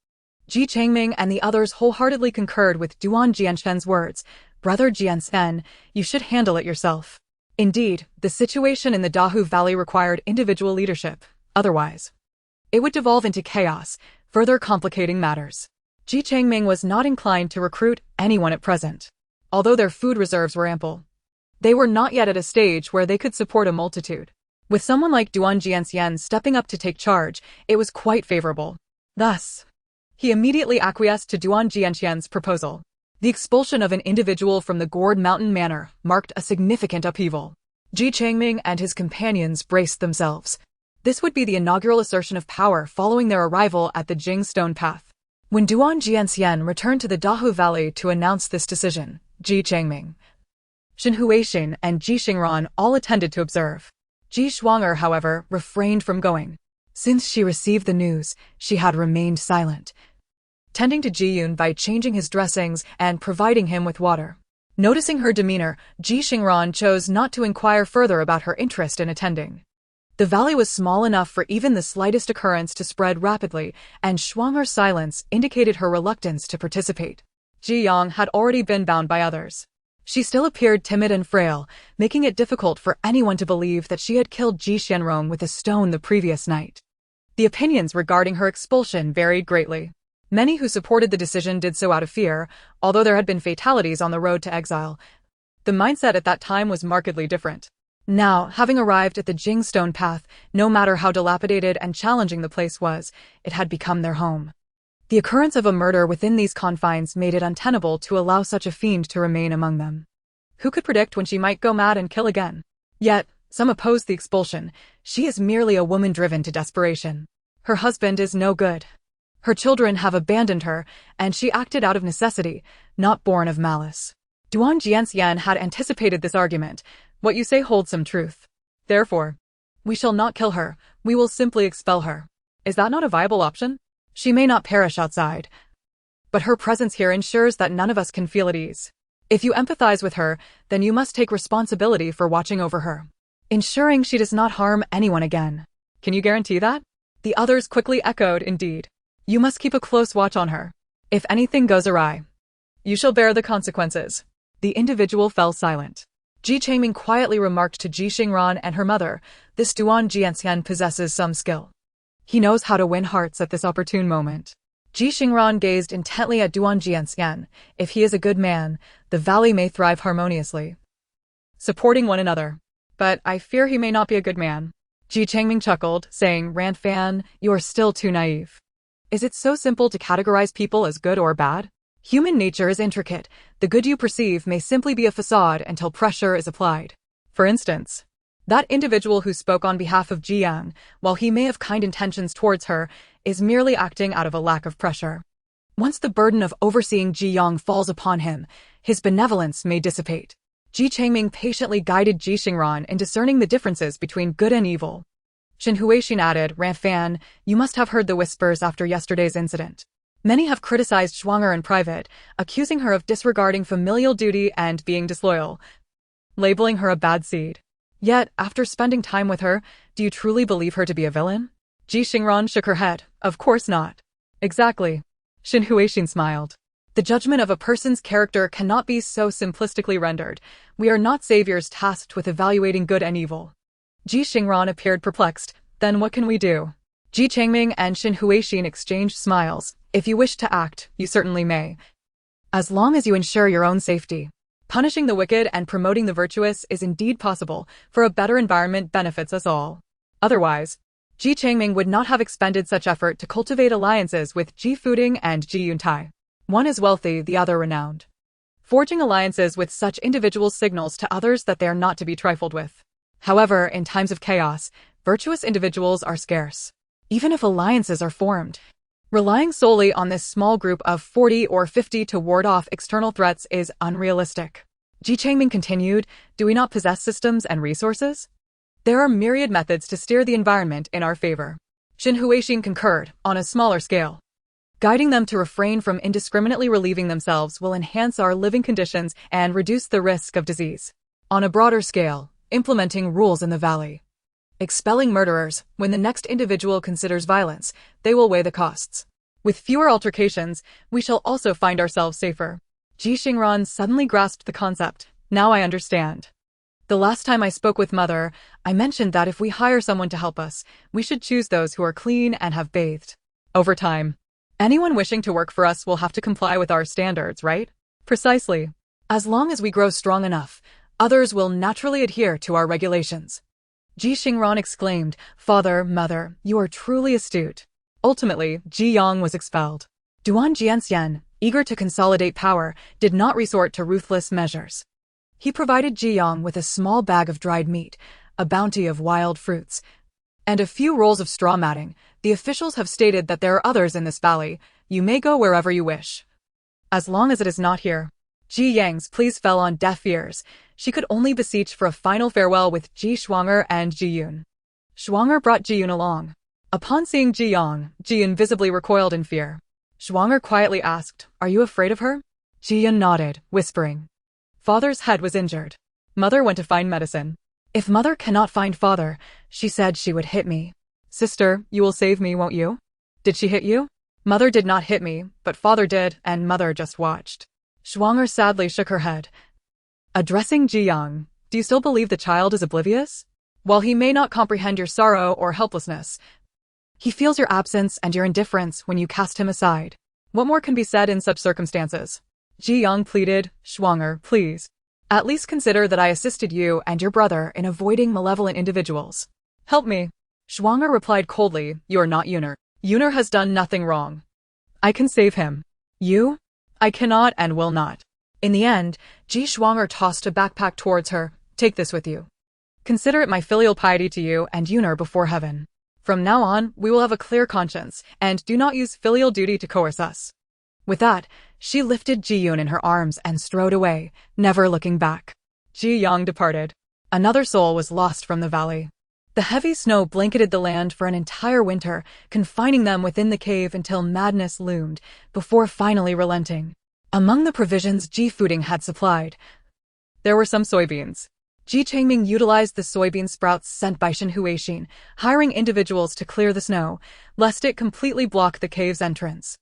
Ji Changming and the others wholeheartedly concurred with Duan Jianxian's words. Brother Jianxian, you should handle it yourself. Indeed, the situation in the Dahu Valley required individual leadership. Otherwise, it would devolve into chaos, further complicating matters. Ji Changming was not inclined to recruit anyone at present. Although their food reserves were ample, they were not yet at a stage where they could support a multitude. With someone like Duan Jianxian stepping up to take charge, it was quite favorable. Thus, he immediately acquiesced to Duan Jianxian's proposal. The expulsion of an individual from the Gourd Mountain Manor marked a significant upheaval. Ji Changming and his companions braced themselves. This would be the inaugural assertion of power following their arrival at the Jing Stone Path. When Duan Jianxian returned to the Dahu Valley to announce this decision, Ji Changming, Xin Huixin, and Ji Xingran all attended to observe. Ji Xingran, however, refrained from going. Since she received the news, she had remained silent, tending to Ji Yun by changing his dressings and providing him with water. Noticing her demeanor, Ji Xingran chose not to inquire further about her interest in attending. The valley was small enough for even the slightest occurrence to spread rapidly, and Xingran's silence indicated her reluctance to participate. Ji Yang had already been bound by others. She still appeared timid and frail, making it difficult for anyone to believe that she had killed Ji Xingran with a stone the previous night. The opinions regarding her expulsion varied greatly. Many who supported the decision did so out of fear, although there had been fatalities on the road to exile. The mindset at that time was markedly different. Now, having arrived at the Jingstone path, no matter how dilapidated and challenging the place was, it had become their home. The occurrence of a murder within these confines made it untenable to allow such a fiend to remain among them. Who could predict when she might go mad and kill again? Yet, some opposed the expulsion. She is merely a woman driven to desperation. Her husband is no good. Her children have abandoned her, and she acted out of necessity, not born of malice. Duan Jianxian had anticipated this argument. What you say holds some truth. Therefore, we shall not kill her, we will simply expel her. Is that not a viable option? She may not perish outside, but her presence here ensures that none of us can feel at ease. If you empathize with her, then you must take responsibility for watching over her, ensuring she does not harm anyone again. Can you guarantee that? The others quickly echoed, indeed. You must keep a close watch on her. If anything goes awry, you shall bear the consequences. The individual fell silent. Ji Xingran quietly remarked to Ji Xingran and her mother, this Duan Jianxian possesses some skill. He knows how to win hearts at this opportune moment. Ji Xingran gazed intently at Duan Jianxian. If he is a good man, the valley may thrive harmoniously, supporting one another. But I fear he may not be a good man. Ji Xingran chuckled, saying, Ranfan, you are still too naive. Is it so simple to categorize people as good or bad? Human nature is intricate. The good you perceive may simply be a facade until pressure is applied. For instance, that individual who spoke on behalf of Ji Yang, while he may have kind intentions towards her, is merely acting out of a lack of pressure. Once the burden of overseeing Ji Yang falls upon him, his benevolence may dissipate. Ji Xingran patiently guided Ji Xingran in discerning the differences between good and evil. Shen Huixin added, Ranfan, you must have heard the whispers after yesterday's incident. Many have criticized Zhuang'er in private, accusing her of disregarding familial duty and being disloyal, labeling her a bad seed. Yet, after spending time with her, do you truly believe her to be a villain? Ji Xingran shook her head. Of course not. Exactly. Shen Huixin smiled. The judgment of a person's character cannot be so simplistically rendered. We are not saviors tasked with evaluating good and evil. Ji Xingran appeared perplexed. Then what can we do? Ji Xingran and Shen Huixin exchanged smiles. If you wish to act, you certainly may, as long as you ensure your own safety. Punishing the wicked and promoting the virtuous is indeed possible, for a better environment benefits us all. Otherwise, Ji Xingran would not have expended such effort to cultivate alliances with Ji Fuding and Ji Yuntai. One is wealthy, the other renowned. Forging alliances with such individuals signals to others that they are not to be trifled with. However, in times of chaos, virtuous individuals are scarce. Even if alliances are formed, relying solely on this small group of 40 or 50 to ward off external threats is unrealistic. Ji Xingran continued, do we not possess systems and resources? There are myriad methods to steer the environment in our favor. Shen Huixin concurred, on a smaller scale. Guiding them to refrain from indiscriminately relieving themselves will enhance our living conditions and reduce the risk of disease. On a broader scale, implementing rules in the valley. Expelling murderers, when the next individual considers violence, they will weigh the costs. With fewer altercations, we shall also find ourselves safer. Ji Xingran suddenly grasped the concept. Now I understand. The last time I spoke with Mother, I mentioned that if we hire someone to help us, we should choose those who are clean and have bathed. Over time, anyone wishing to work for us will have to comply with our standards, right? Precisely. As long as we grow strong enough, others will naturally adhere to our regulations. Ji Xingran exclaimed, Father, Mother, you are truly astute. Ultimately, Ji Yang was expelled. Duan Jianxian, eager to consolidate power, did not resort to ruthless measures. He provided Ji Yang with a small bag of dried meat, a bounty of wild fruits, and a few rolls of straw matting. The officials have stated that there are others in this valley. You may go wherever you wish, as long as it is not here. Ji Yang's pleas fell on deaf ears. She could only beseech for a final farewell with Ji Zhuang'er and Ji Yun. Zhuang'er brought Ji Yun along. Upon seeing Ji Yang, Ji Yun visibly recoiled in fear. Zhuang'er quietly asked, Are you afraid of her? Ji Yun nodded, whispering. Father's head was injured. Mother went to find medicine. If Mother cannot find Father, she said she would hit me. Sister, you will save me, won't you? Did she hit you? Mother did not hit me, but Father did, and Mother just watched. Zhuang'er sadly shook her head. Addressing Ji Yang, do you still believe the child is oblivious? While he may not comprehend your sorrow or helplessness, he feels your absence and your indifference when you cast him aside. What more can be said in such circumstances? Ji Yang pleaded, Schwanger, please. At least consider that I assisted you and your brother in avoiding malevolent individuals. Help me. Schwanger replied coldly, you are not Yuner. Yuner has done nothing wrong. I can save him. You? I cannot and will not. In the end, Ji Schwanger tossed a backpack towards her. Take this with you. Consider it my filial piety to you and Yuner before heaven. From now on, we will have a clear conscience, and do not use filial duty to coerce us. With that, she lifted Ji Yun in her arms and strode away, never looking back. Ji Yang departed. Another soul was lost from the valley. The heavy snow blanketed the land for an entire winter, confining them within the cave until madness loomed, before finally relenting. Among the provisions Ji Fuding had supplied, there were some soybeans. Ji Changming utilized the soybean sprouts sent by Shen Huixin, hiring individuals to clear the snow, lest it completely block the cave's entrance.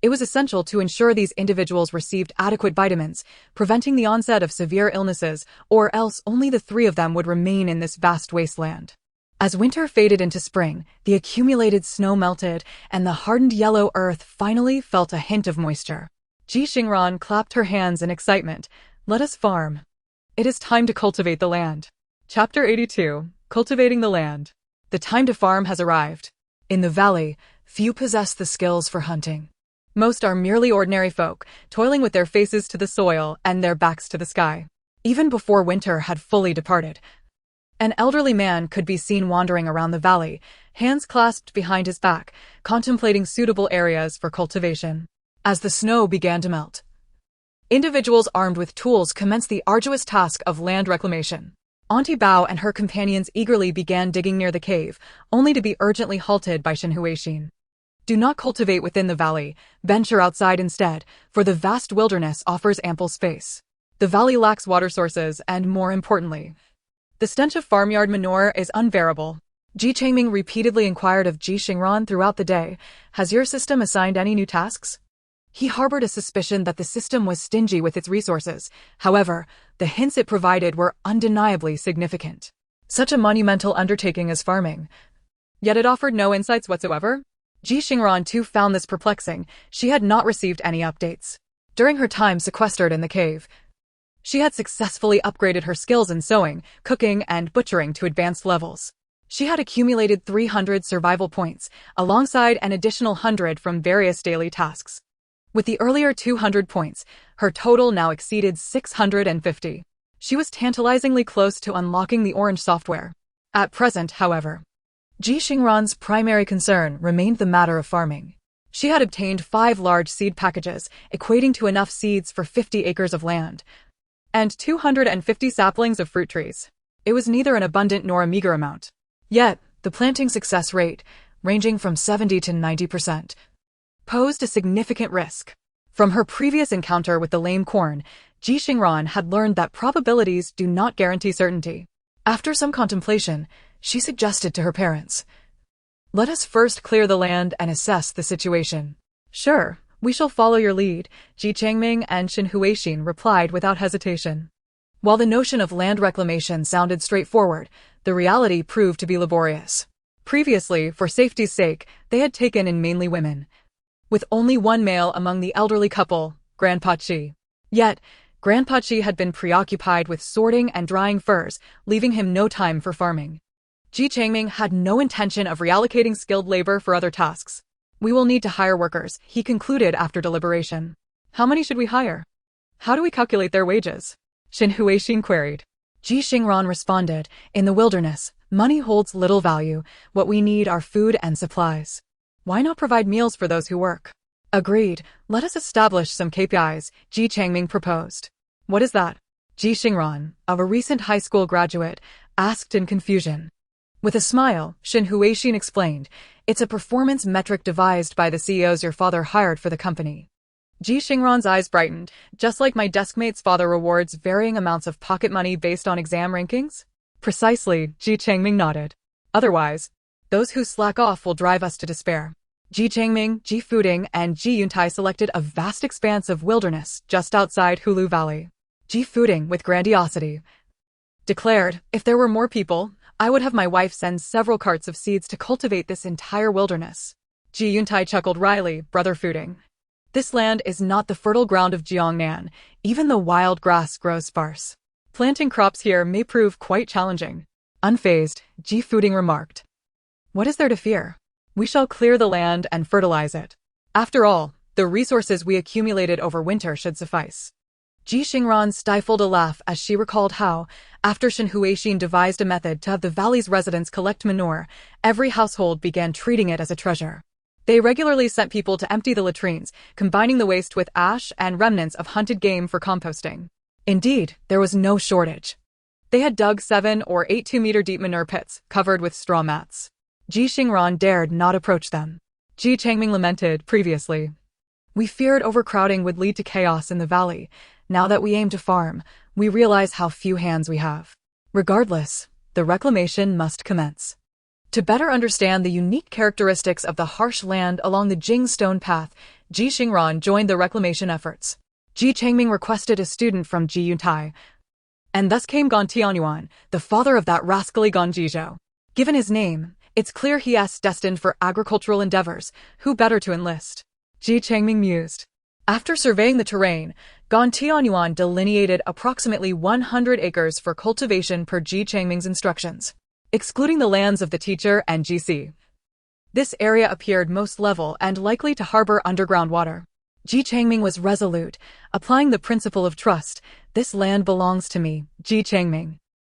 It was essential to ensure these individuals received adequate vitamins, preventing the onset of severe illnesses, or else only the three of them would remain in this vast wasteland. As winter faded into spring, the accumulated snow melted, and the hardened yellow earth finally felt a hint of moisture. Ji Xingran clapped her hands in excitement. Let us farm. It is time to cultivate the land. Chapter 82, Cultivating the Land. The time to farm has arrived. In the valley, few possess the skills for hunting. Most are merely ordinary folk, toiling with their faces to the soil and their backs to the sky. Even before winter had fully departed, an elderly man could be seen wandering around the valley, hands clasped behind his back, contemplating suitable areas for cultivation. As the snow began to melt, individuals armed with tools commenced the arduous task of land reclamation. Auntie Bao and her companions eagerly began digging near the cave, only to be urgently halted by Shen Huixin. Do not cultivate within the valley, venture outside instead, for the vast wilderness offers ample space. The valley lacks water sources and, more importantly, the stench of farmyard manure is unbearable. Ji Changming repeatedly inquired of Ji Xingran throughout the day, has your system assigned any new tasks? He harbored a suspicion that the system was stingy with its resources. However, the hints it provided were undeniably significant. Such a monumental undertaking as farming. Yet it offered no insights whatsoever. Ji Xingran too found this perplexing. She had not received any updates. During her time sequestered in the cave, she had successfully upgraded her skills in sewing, cooking, and butchering to advanced levels. She had accumulated 300 survival points, alongside an additional 100 from various daily tasks. With the earlier 200 points, her total now exceeded 650. She was tantalizingly close to unlocking the orange software. At present, however, Ji Xingran's primary concern remained the matter of farming. She had obtained 5 large seed packages, equating to enough seeds for 50 acres of land, and 250 saplings of fruit trees. It was neither an abundant nor a meager amount. Yet, the planting success rate, ranging from 70 to 90%, posed a significant risk. From her previous encounter with the lame corn, Ji Xingran had learned that probabilities do not guarantee certainty. After some contemplation, she suggested to her parents, let us first clear the land and assess the situation. Sure, we shall follow your lead, Ji Changming and Shen Huixin replied without hesitation. While the notion of land reclamation sounded straightforward, the reality proved to be laborious. Previously, for safety's sake, they had taken in mainly women, with only one male among the elderly couple, Grandpa Chi. Yet, Grandpa Chi had been preoccupied with sorting and drying furs, leaving him no time for farming. Ji Changming had no intention of reallocating skilled labor for other tasks. We will need to hire workers, he concluded after deliberation. How many should we hire? How do we calculate their wages? Shen Huixin queried. Ji Xingran responded, in the wilderness, money holds little value. What we need are food and supplies. Why not provide meals for those who work? Agreed. Let us establish some KPIs, Ji Changming proposed. What is that? Ji Xingran, of a recent high school graduate, asked in confusion. With a smile, Shen Huixin explained, it's a performance metric devised by the CEOs your father hired for the company. Ji Xingran's eyes brightened, just like my deskmate's father rewards varying amounts of pocket money based on exam rankings? Precisely, Ji Changming nodded. Otherwise, those who slack off will drive us to despair. Ji Changming, Ji Fuding, and Ji Yuntai selected a vast expanse of wilderness just outside Hulu Valley. Ji Fuding, with grandiosity, declared, if there were more people, I would have my wife send several carts of seeds to cultivate this entire wilderness. Ji Yuntai chuckled wryly, Brother Fuding, This land is not the fertile ground of Jiangnan. Even the wild grass grows sparse. Planting crops here may prove quite challenging. Unfazed, Ji Xingran remarked. What is there to fear? We shall clear the land and fertilize it. After all, the resources we accumulated over winter should suffice. Ji Xingran stifled a laugh as she recalled how, after Shen Huixin devised a method to have the valley's residents collect manure, every household began treating it as a treasure. They regularly sent people to empty the latrines, combining the waste with ash and remnants of hunted game for composting. Indeed, there was no shortage. They had dug 7 or 8 2-meter-deep manure pits, covered with straw mats. Ji Xingran dared not approach them. Ji Changming lamented previously. We feared overcrowding would lead to chaos in the valley. Now that we aim to farm, we realize how few hands we have. Regardless, the reclamation must commence. To better understand the unique characteristics of the harsh land along the Jing Stone Path, Ji Xingran joined the reclamation efforts. Ji Changming requested a student from Ji Yuntai, and thus came Gan Tianyuan, the father of that rascally Gan Jizhou. Given his name, it's clear he is destined for agricultural endeavors. Who better to enlist? Ji Changming mused. After surveying the terrain, Gan Tianyuan delineated approximately 100 acres for cultivation per Ji Changming's instructions, excluding the lands of the teacher and GC. This area appeared most level and likely to harbor underground water. Ji Changming was resolute, applying the principle of trust. This land belongs to me, Ji Changming.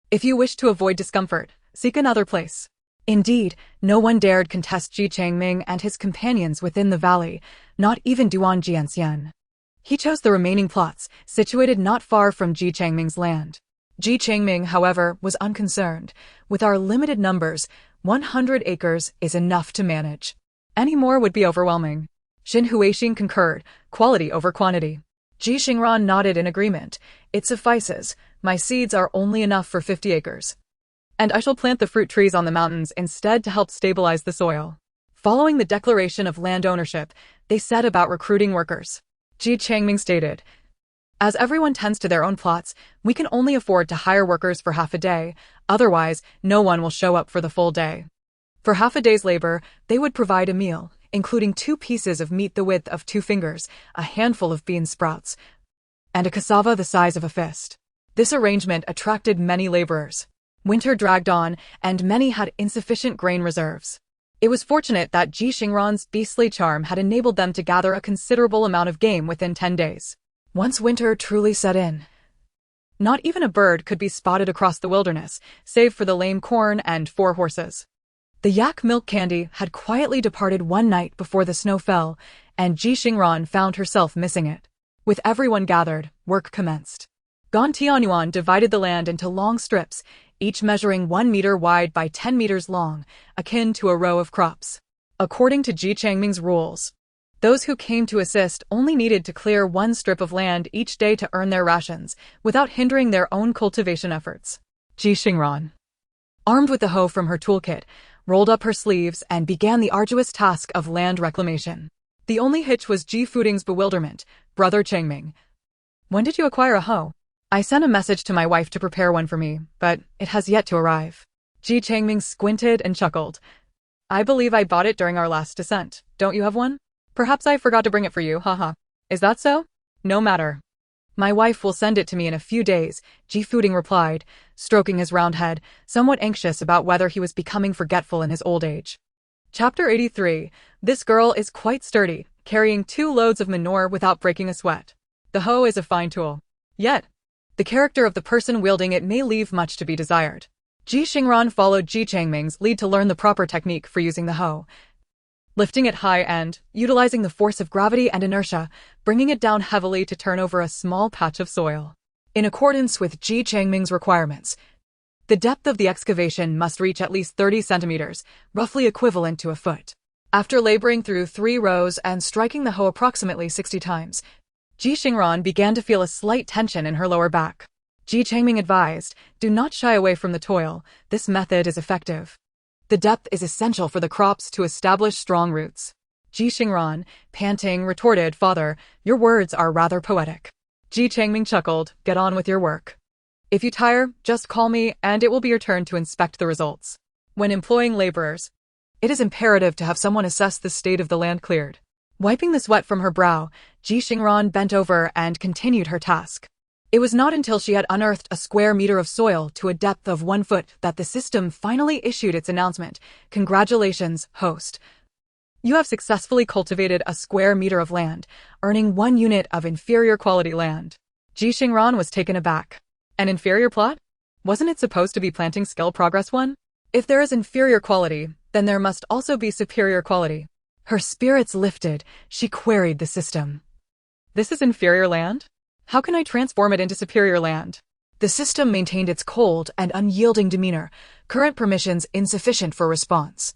If you wish to avoid discomfort, seek another place. Indeed, no one dared contest Ji Changming and his companions within the valley, not even Duan Jianxian. He chose the remaining plots, situated not far from Ji Changming's land. Ji Changming, however, was unconcerned. With our limited numbers, 100 acres is enough to manage. Any more would be overwhelming. Shen Huixin concurred, quality over quantity. Ji Xingran nodded in agreement. It suffices. My seeds are only enough for 50 acres. And I shall plant the fruit trees on the mountains instead to help stabilize the soil. Following the declaration of land ownership, they set about recruiting workers. Ji Changming stated, as everyone tends to their own plots, we can only afford to hire workers for half a day, otherwise no one will show up for the full day. For half a day's labor, they would provide a meal, including 2 pieces of meat the width of 2 fingers, a handful of bean sprouts, and a cassava the size of a fist. This arrangement attracted many laborers. Winter dragged on, and many had insufficient grain reserves. It was fortunate that Ji Xingran's beastly charm had enabled them to gather a considerable amount of game within 10 days. Once winter truly set in, not even a bird could be spotted across the wilderness, save for the lame corn and 4 horses. The yak milk candy had quietly departed one night before the snow fell, and Ji Xingran found herself missing it. With everyone gathered, work commenced. Gan Tianyuan divided the land into long strips, each measuring 1 meter wide by 10 meters long, akin to a row of crops. According to Ji Changming's rules, those who came to assist only needed to clear 1 strip of land each day to earn their rations, without hindering their own cultivation efforts. Ji Xingran, armed with the hoe from her toolkit, rolled up her sleeves and began the arduous task of land reclamation. The only hitch was Ji Fuding's bewilderment. Brother Changming, when did you acquire a hoe? I sent a message to my wife to prepare one for me, but it has yet to arrive. Ji Changming squinted and chuckled. I believe I bought it during our last descent. Don't you have one? Perhaps I forgot to bring it for you, haha. Is that so? No matter. My wife will send it to me in a few days, Ji Fuding replied, stroking his round head, somewhat anxious about whether he was becoming forgetful in his old age. Chapter 83. This girl is quite sturdy, carrying 2 loads of manure without breaking a sweat. The hoe is a fine tool. Yet, the character of the person wielding it may leave much to be desired. Ji Xingran followed Ji Changming's lead to learn the proper technique for using the hoe. Lifting it high and, utilizing the force of gravity and inertia, bringing it down heavily to turn over a small patch of soil. In accordance with Ji Changming's requirements, the depth of the excavation must reach at least 30 centimeters, roughly equivalent to a foot. After laboring through 3 rows and striking the hoe approximately 60 times, Ji Xingran began to feel a slight tension in her lower back. Ji Changming advised, do not shy away from the toil, this method is effective. The depth is essential for the crops to establish strong roots. Ji Xingran, panting, retorted, Father, your words are rather poetic. Ji Changming chuckled, get on with your work. If you tire, just call me and it will be your turn to inspect the results. When employing laborers, it is imperative to have someone assess the state of the land cleared. Wiping the sweat from her brow, Ji Xingran bent over and continued her task. It was not until she had unearthed a square meter of soil to a depth of 1 foot that the system finally issued its announcement. Congratulations, host. You have successfully cultivated a square meter of land, earning 1 unit of inferior quality land. Ji Xingran was taken aback. An inferior plot? Wasn't it supposed to be planting skill progress 1? If there is inferior quality, then there must also be superior quality. Her spirits lifted, she queried the system. This is inferior land? How can I transform it into superior land? The system maintained its cold and unyielding demeanor, current permissions insufficient for response.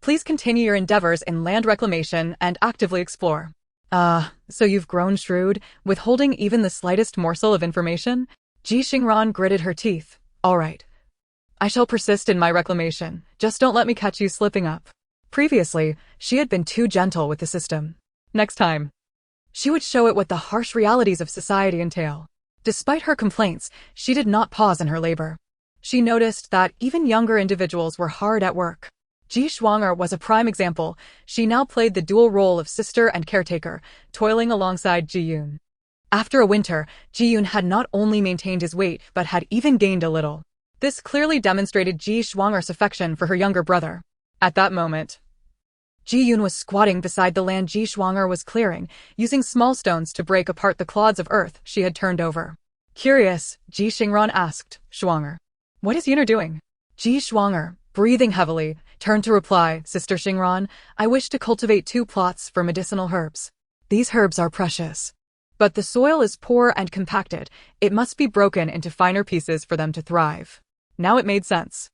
Please continue your endeavors in land reclamation and actively explore. So you've grown shrewd, withholding even the slightest morsel of information? Ji Xingran gritted her teeth. All right. I shall persist in my reclamation, just don't let me catch you slipping up. Previously, she had been too gentle with the system. Next time, she would show it what the harsh realities of society entail. Despite her complaints, she did not pause in her labor. She noticed that even younger individuals were hard at work. Ji Xingran was a prime example. She now played the dual role of sister and caretaker, toiling alongside Ji Yun. After a winter, Ji Yun had not only maintained his weight but had even gained a little. This clearly demonstrated Ji Xingran's affection for her younger brother. At that moment, Ji Yun was squatting beside the land Ji Xingran was clearing, using small stones to break apart the clods of earth she had turned over. Curious, Ji Xingran asked, Xingran, what is Yun doing? Ji Xingran, breathing heavily, turned to reply, Sister Xingran, I wish to cultivate 2 plots for medicinal herbs. These herbs are precious. But the soil is poor and compacted. It must be broken into finer pieces for them to thrive. Now it made sense.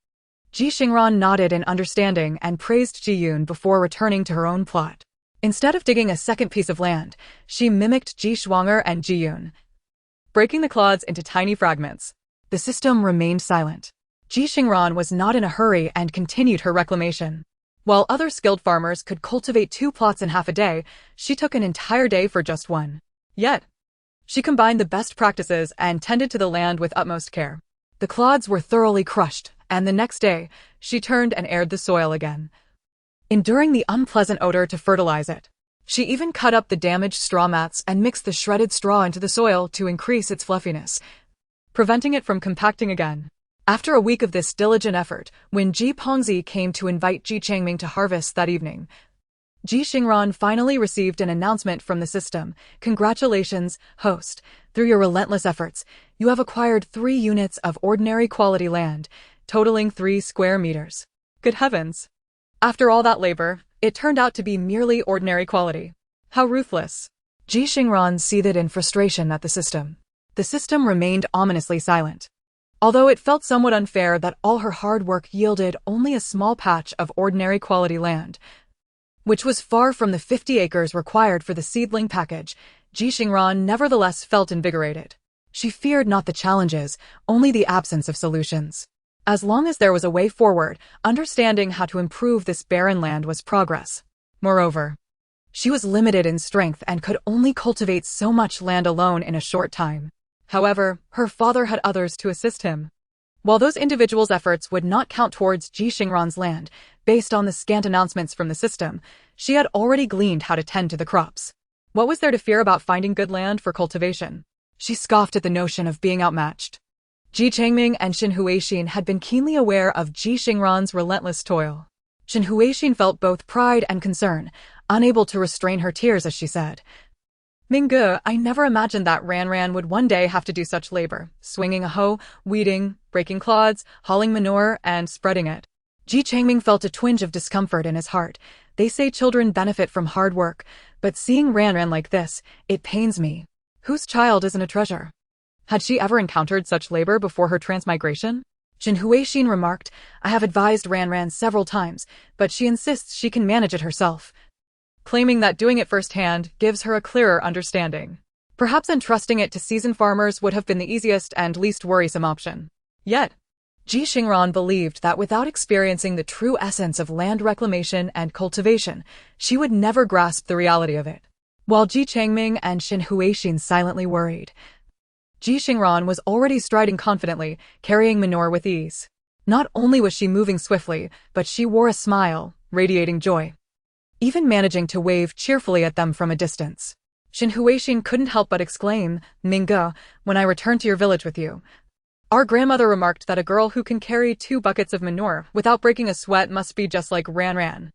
Ji Xingran nodded in understanding and praised Ji Yun before returning to her own plot. Instead of digging a second piece of land, she mimicked Ji Xingran and Ji Yun, breaking the clods into tiny fragments. The system remained silent. Ji Xingran was not in a hurry and continued her reclamation. While other skilled farmers could cultivate 2 plots in half a day, she took an entire day for just 1. Yet, she combined the best practices and tended to the land with utmost care. The clods were thoroughly crushed, and the next day, she turned and aired the soil again, enduring the unpleasant odor to fertilize it. She even cut up the damaged straw mats and mixed the shredded straw into the soil to increase its fluffiness, preventing it from compacting again. After a week of this diligent effort, when Ji Pengzi came to invite Ji Changming to harvest that evening, Ji Xingran finally received an announcement from the system. Congratulations, host. Through your relentless efforts, you have acquired 3 units of ordinary quality land, totaling 3 square meters. Good heavens! After all that labor, it turned out to be merely ordinary quality. How ruthless! Ji Xingran seethed in frustration at the system. The system remained ominously silent. Although it felt somewhat unfair that all her hard work yielded only a small patch of ordinary quality land, which was far from the 50 acres required for the seedling package, Ji Xingran nevertheless felt invigorated. She feared not the challenges, only the absence of solutions. As long as there was a way forward, understanding how to improve this barren land was progress. Moreover, she was limited in strength and could only cultivate so much land alone in a short time. However, her father had others to assist him. While those individuals' efforts would not count towards Ji Xingran's land, based on the scant announcements from the system, she had already gleaned how to tend to the crops. What was there to fear about finding good land for cultivation? She scoffed at the notion of being outmatched. Ji Changming and Xin Huixin had been keenly aware of Ji Xingran's relentless toil. Xin Huixin felt both pride and concern, unable to restrain her tears as she said, Mingge, I never imagined that Ran would one day have to do such labor, swinging a hoe, weeding, breaking clods, hauling manure, and spreading it. Ji Changming felt a twinge of discomfort in his heart. They say children benefit from hard work, but seeing Ran like this, it pains me. Whose child isn't a treasure? Had she ever encountered such labor before her transmigration? Xin Huixin remarked, I have advised Ran several times, but she insists she can manage it herself, claiming that doing it firsthand gives her a clearer understanding. Perhaps entrusting it to seasoned farmers would have been the easiest and least worrisome option. Yet, Ji Xingran believed that without experiencing the true essence of land reclamation and cultivation, she would never grasp the reality of it. While Ji Changming and Xin Huixin silently worried, Ji Xingran was already striding confidently, carrying manure with ease. Not only was she moving swiftly, but she wore a smile, radiating joy. even managing to wave cheerfully at them from a distance. Xin Huixin couldn't help but exclaim, "Minge, when I return to your village with you. Our grandmother remarked that a girl who can carry 2 buckets of manure without breaking a sweat must be just like Ran.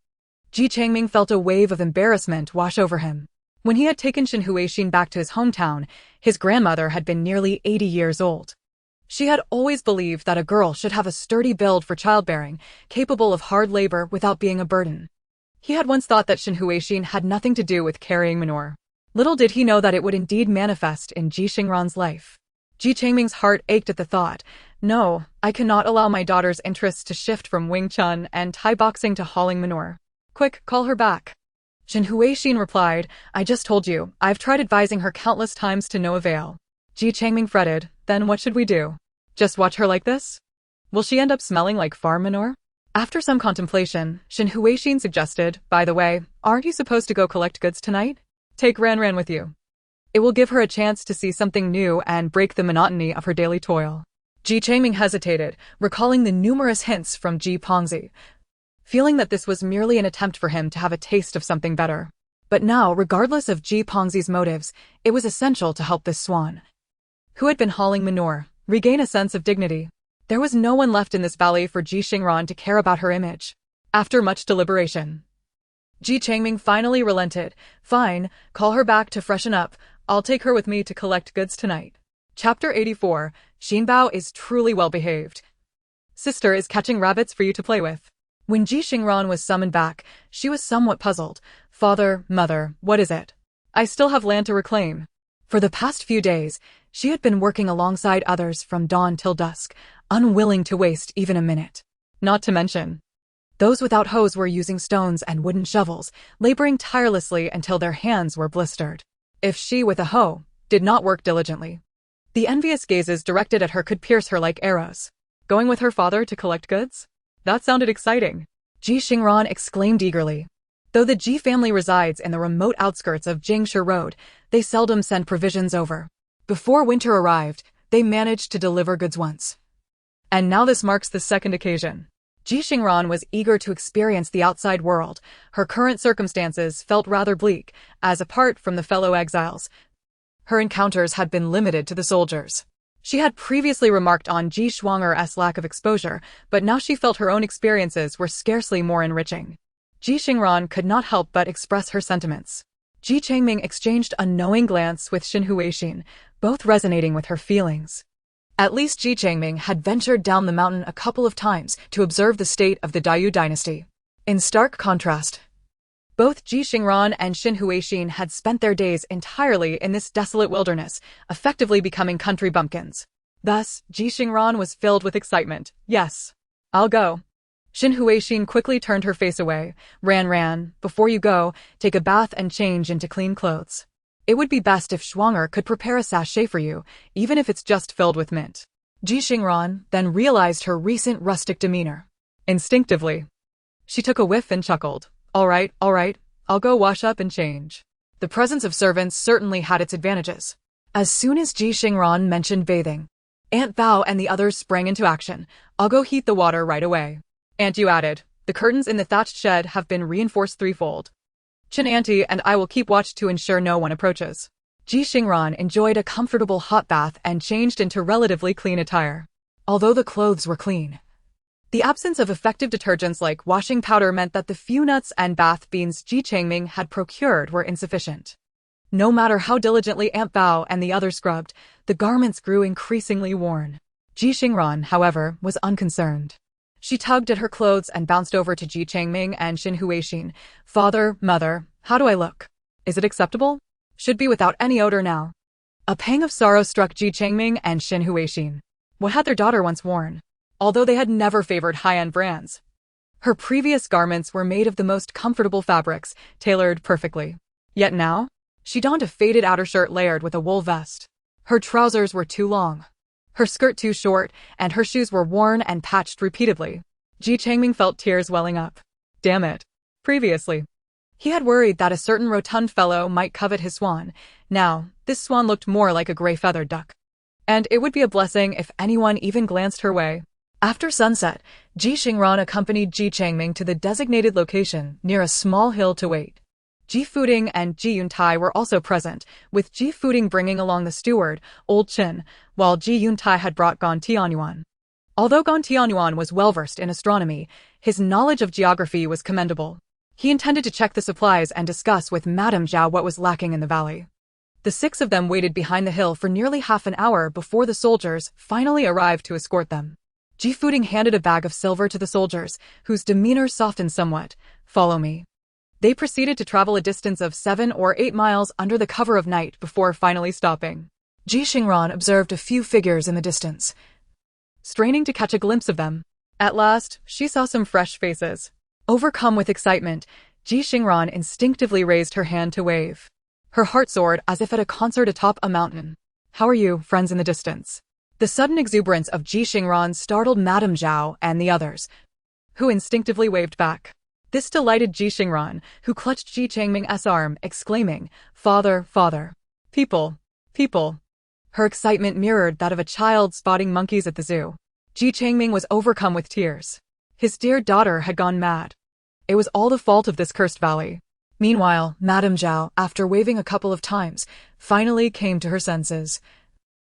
Ji Changming felt a wave of embarrassment wash over him. When he had taken Xin Huixin back to his hometown, his grandmother had been nearly 80 years old. She had always believed that a girl should have a sturdy build for childbearing, capable of hard labor without being a burden. He had once thought that Xin Huixin had nothing to do with carrying manure. Little did he know that it would indeed manifest in Ji Xingran's life. Ji Changming's heart ached at the thought. No, I cannot allow my daughter's interests to shift from Wing Chun and Thai boxing to hauling manure. Quick, call her back. Xin Huixin replied, I just told you, I've tried advising her countless times to no avail. Ji Changming fretted, then what should we do? Just watch her like this? Will she end up smelling like farm manure? After some contemplation, Xin Huixin suggested, by the way, aren't you supposed to go collect goods tonight? Take Ran with you. It will give her a chance to see something new and break the monotony of her daily toil. Ji Changming hesitated, recalling the numerous hints from Ji Pongzi, feeling that this was merely an attempt for him to have a taste of something better. But now, regardless of Ji Pongzi's motives, it was essential to help this swan, who had been hauling manure, regain a sense of dignity. There was no one left in this valley for Ji Xingran to care about her image. After much deliberation, Ji Changming finally relented. Fine, call her back to freshen up. I'll take her with me to collect goods tonight. Chapter 84, Xinbao is truly well behaved. Sister is catching rabbits for you to play with. When Ji Xingran was summoned back, she was somewhat puzzled. Father, mother, what is it? I still have land to reclaim. For the past few days, she had been working alongside others from dawn till dusk, unwilling to waste even a minute. Not to mention, those without hoes were using stones and wooden shovels, laboring tirelessly until their hands were blistered. If she, with a hoe, did not work diligently, the envious gazes directed at her could pierce her like arrows. Going with her father to collect goods? That sounded exciting. Ji Xingran exclaimed eagerly. Though the Ji family resides in the remote outskirts of Jingshe Road, they seldom send provisions over. Before winter arrived, they managed to deliver goods once. And now this marks the second occasion. Ji Xingran was eager to experience the outside world. Her current circumstances felt rather bleak, as apart from the fellow exiles, her encounters had been limited to the soldiers. She had previously remarked on Ji Xingran's lack of exposure, but now she felt her own experiences were scarcely more enriching. Ji Xingran could not help but express her sentiments. Ji Changming exchanged a knowing glance with Xin Huixin, both resonating with her feelings. At least Ji Changming had ventured down the mountain a couple of times to observe the state of the Dayu dynasty. In stark contrast, both Ji Xingran and Xin Huixin had spent their days entirely in this desolate wilderness, effectively becoming country bumpkins. Thus, Ji Xingran was filled with excitement. Yes, I'll go. Xin Huixin quickly turned her face away. Ran, before you go, take a bath and change into clean clothes. It would be best if Schwanger could prepare a sachet for you, even if it's just filled with mint. Ji Xingran then realized her recent rustic demeanor. Instinctively, she took a whiff and chuckled. All right, I'll go wash up and change. The presence of servants certainly had its advantages. As soon as Ji Xingran mentioned bathing, Aunt Bao and the others sprang into action. I'll go heat the water right away. Aunt Yu added, the curtains in the thatched shed have been reinforced threefold. Chin Auntie and I will keep watch to ensure no one approaches. Ji Xingran enjoyed a comfortable hot bath and changed into relatively clean attire. Although the clothes were clean, the absence of effective detergents like washing powder meant that the few nuts and bath beans Ji Changming had procured were insufficient. No matter how diligently Aunt Bao and the others scrubbed, the garments grew increasingly worn. Ji Xingran, however, was unconcerned. She tugged at her clothes and bounced over to Ji Changming and Xin Huixin. Father, mother, how do I look? Is it acceptable? Should be without any odor now. A pang of sorrow struck Ji Changming and Xin Huixin. What had their daughter once worn? Although they had never favored high-end brands, her previous garments were made of the most comfortable fabrics, tailored perfectly. Yet now, she donned a faded outer shirt layered with a wool vest. Her trousers were too long, her skirt too short, and her shoes were worn and patched repeatedly. Ji Changming felt tears welling up. Damn it. Previously, he had worried that a certain rotund fellow might covet his swan. Now, this swan looked more like a gray-feathered duck. And it would be a blessing if anyone even glanced her way. After sunset, Ji Xingran accompanied Ji Changming to the designated location near a small hill to wait. Ji Fuding and Ji Yuntai were also present, with Ji Fuding bringing along the steward, Old Qin, while Ji Yuntai had brought Gan Tianyuan. Although Gan Tianyuan was well-versed in astronomy, his knowledge of geography was commendable. He intended to check the supplies and discuss with Madame Zhao what was lacking in the valley. The six of them waited behind the hill for nearly half an hour before the soldiers finally arrived to escort them. Ji Fuding handed a bag of silver to the soldiers, whose demeanor softened somewhat. "Follow me." They proceeded to travel a distance of 7 or 8 miles under the cover of night before finally stopping. Ji Xingran observed a few figures in the distance, straining to catch a glimpse of them. At last, she saw some fresh faces. Overcome with excitement, Ji Xingran instinctively raised her hand to wave. Her heart soared as if at a concert atop a mountain. "How are you, friends in the distance?" The sudden exuberance of Ji Xingran startled Madame Zhao and the others, who instinctively waved back. This delighted Ji Xingran, who clutched Ji Changming's arm, exclaiming, "Father, father! People! People!" Her excitement mirrored that of a child spotting monkeys at the zoo. Ji Changming was overcome with tears. His dear daughter had gone mad. It was all the fault of this cursed valley. Meanwhile, Madame Zhao, after waving a couple of times, finally came to her senses.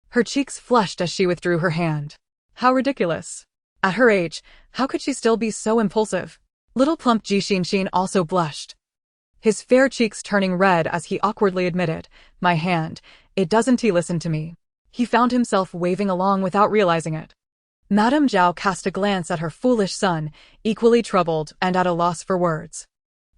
Her cheeks flushed as she withdrew her hand. How ridiculous! At her age, how could she still be so impulsive? Little plump Ji Xingxin also blushed, his fair cheeks turning red as he awkwardly admitted, "My hand, it doesn't listen to me." He found himself waving along without realizing it. Madame Zhao cast a glance at her foolish son, equally troubled and at a loss for words.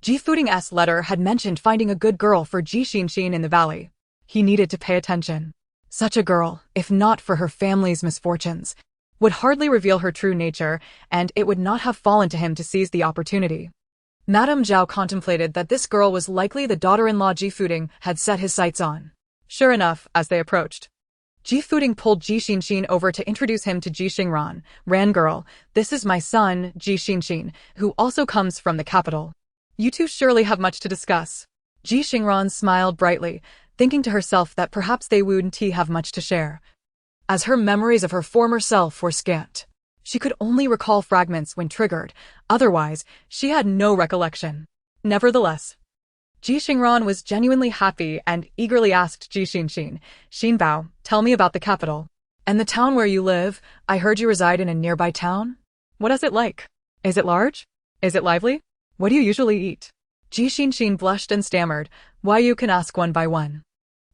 Ji Fuding's letter had mentioned finding a good girl for Ji Xingxin in the valley. He needed to pay attention. Such a girl, if not for her family's misfortunes, would hardly reveal her true nature, and it would not have fallen to him to seize the opportunity. Madame Zhao contemplated that this girl was likely the daughter-in-law Ji Fuding had set his sights on. Sure enough, as they approached, Ji Fuding pulled Ji Xingxin over to introduce him to Ji Xingran. "Ran girl, this is my son, Ji Xingxin, who also comes from the capital. You two surely have much to discuss." Ji Xingran smiled brightly, thinking to herself that perhaps they wouldn't have much to share, as her memories of her former self were scant. She could only recall fragments when triggered, otherwise, she had no recollection. Nevertheless, Ji Xingran was genuinely happy and eagerly asked Ji Xingxin, "Xinbao, tell me about the capital. And the town where you live. I heard you reside in a nearby town. What is it like? Is it large? Is it lively? What do you usually eat?" Ji Xingxin blushed and stammered, "Why, you can ask one by one.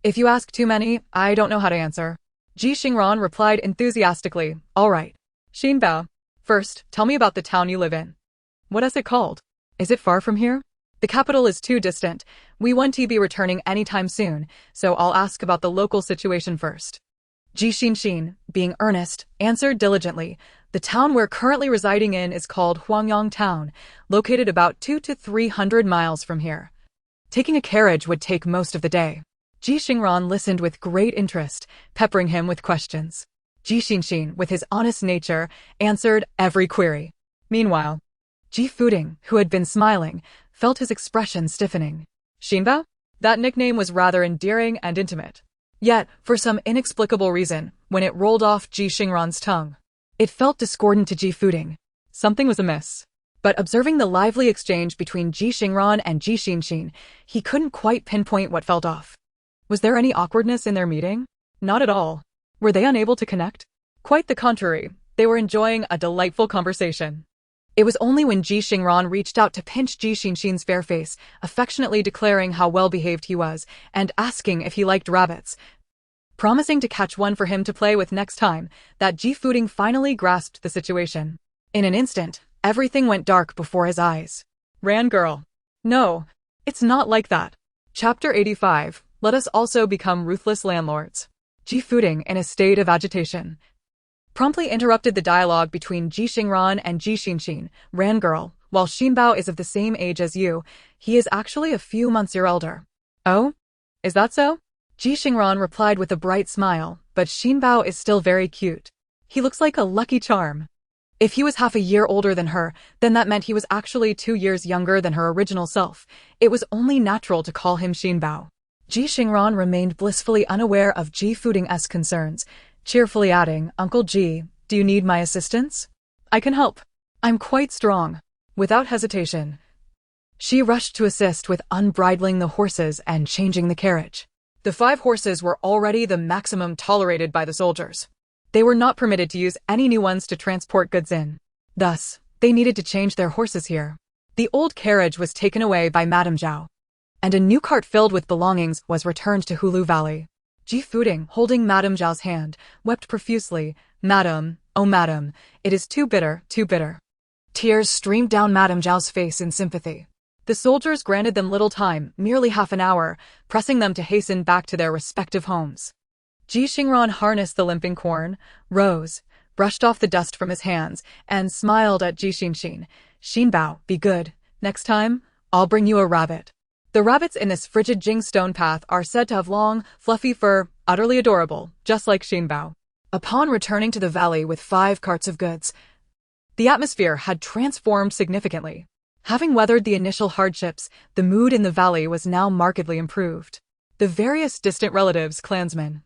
If you ask too many, I don't know how to answer." Ji Xingran replied enthusiastically, "All right. Xinbao, first, tell me about the town you live in. What is it called? Is it far from here? The capital is too distant. We want to be returning anytime soon, so I'll ask about the local situation first." Ji Xingxin, being earnest, answered diligently, "The town we're currently residing in is called Huangyang Town, located about 200 to 300 miles from here. Taking a carriage would take most of the day." Ji Xingran listened with great interest, peppering him with questions. Ji Xingxin, with his honest nature, answered every query. Meanwhile, Ji Fuding, who had been smiling, felt his expression stiffening. Xinbao? That nickname was rather endearing and intimate. Yet, for some inexplicable reason, when it rolled off Ji Xingran's tongue, it felt discordant to Ji Fuding. Something was amiss. But observing the lively exchange between Ji Xingran and Ji Xingxin, he couldn't quite pinpoint what felt off. Was there any awkwardness in their meeting? Not at all. Were they unable to connect? Quite the contrary, they were enjoying a delightful conversation. It was only when Ji Xingran reached out to pinch Ji Xingxin's fair face, affectionately declaring how well-behaved he was, and asking if he liked rabbits, promising to catch one for him to play with next time, that Ji Fuding finally grasped the situation. In an instant, everything went dark before his eyes. "Ran girl. No, it's not like that." Chapter 85, Let Us Also Become Ruthless Landlords. Ji Fuding, in a state of agitation, promptly interrupted the dialogue between Ji Xingran and Ji Xingxin. "Ran girl, while Xinbao is of the same age as you, he is actually a few months your elder." "Oh? Is that so?" Ji Xingran replied with a bright smile, "But Xinbao is still very cute. He looks like a lucky charm." If he was half a year older than her, then that meant he was actually 2 years younger than her original self. It was only natural to call him Xinbao. Ji Xingran remained blissfully unaware of Ji Fuding's concerns, cheerfully adding, "Uncle Ji, do you need my assistance? I can help." I'm quite strong. Without hesitation, she rushed to assist with unbridling the horses and changing the carriage. The 5 horses were already the maximum tolerated by the soldiers. They were not permitted to use any new ones to transport goods in. Thus, they needed to change their horses here. The old carriage was taken away by Madame Zhao, and a new cart filled with belongings was returned to Hulu Valley. Ji Xingran, holding Madame Zhao's hand, wept profusely. "Madam, oh madam, it is too bitter, too bitter." Tears streamed down Madame Zhao's face in sympathy. The soldiers granted them little time, merely half an hour, pressing them to hasten back to their respective homes. Ji Xingran harnessed the limping corn, rose, brushed off the dust from his hands, and smiled at Ji Xingran. "Xinbao, be good. Next time, I'll bring you a rabbit." The rabbits in this frigid Jing stone path are said to have long, fluffy fur, utterly adorable, just like Xinbao. Upon returning to the valley with 5 carts of goods, the atmosphere had transformed significantly. Having weathered the initial hardships, the mood in the valley was now markedly improved. The various distant relatives, clansmen,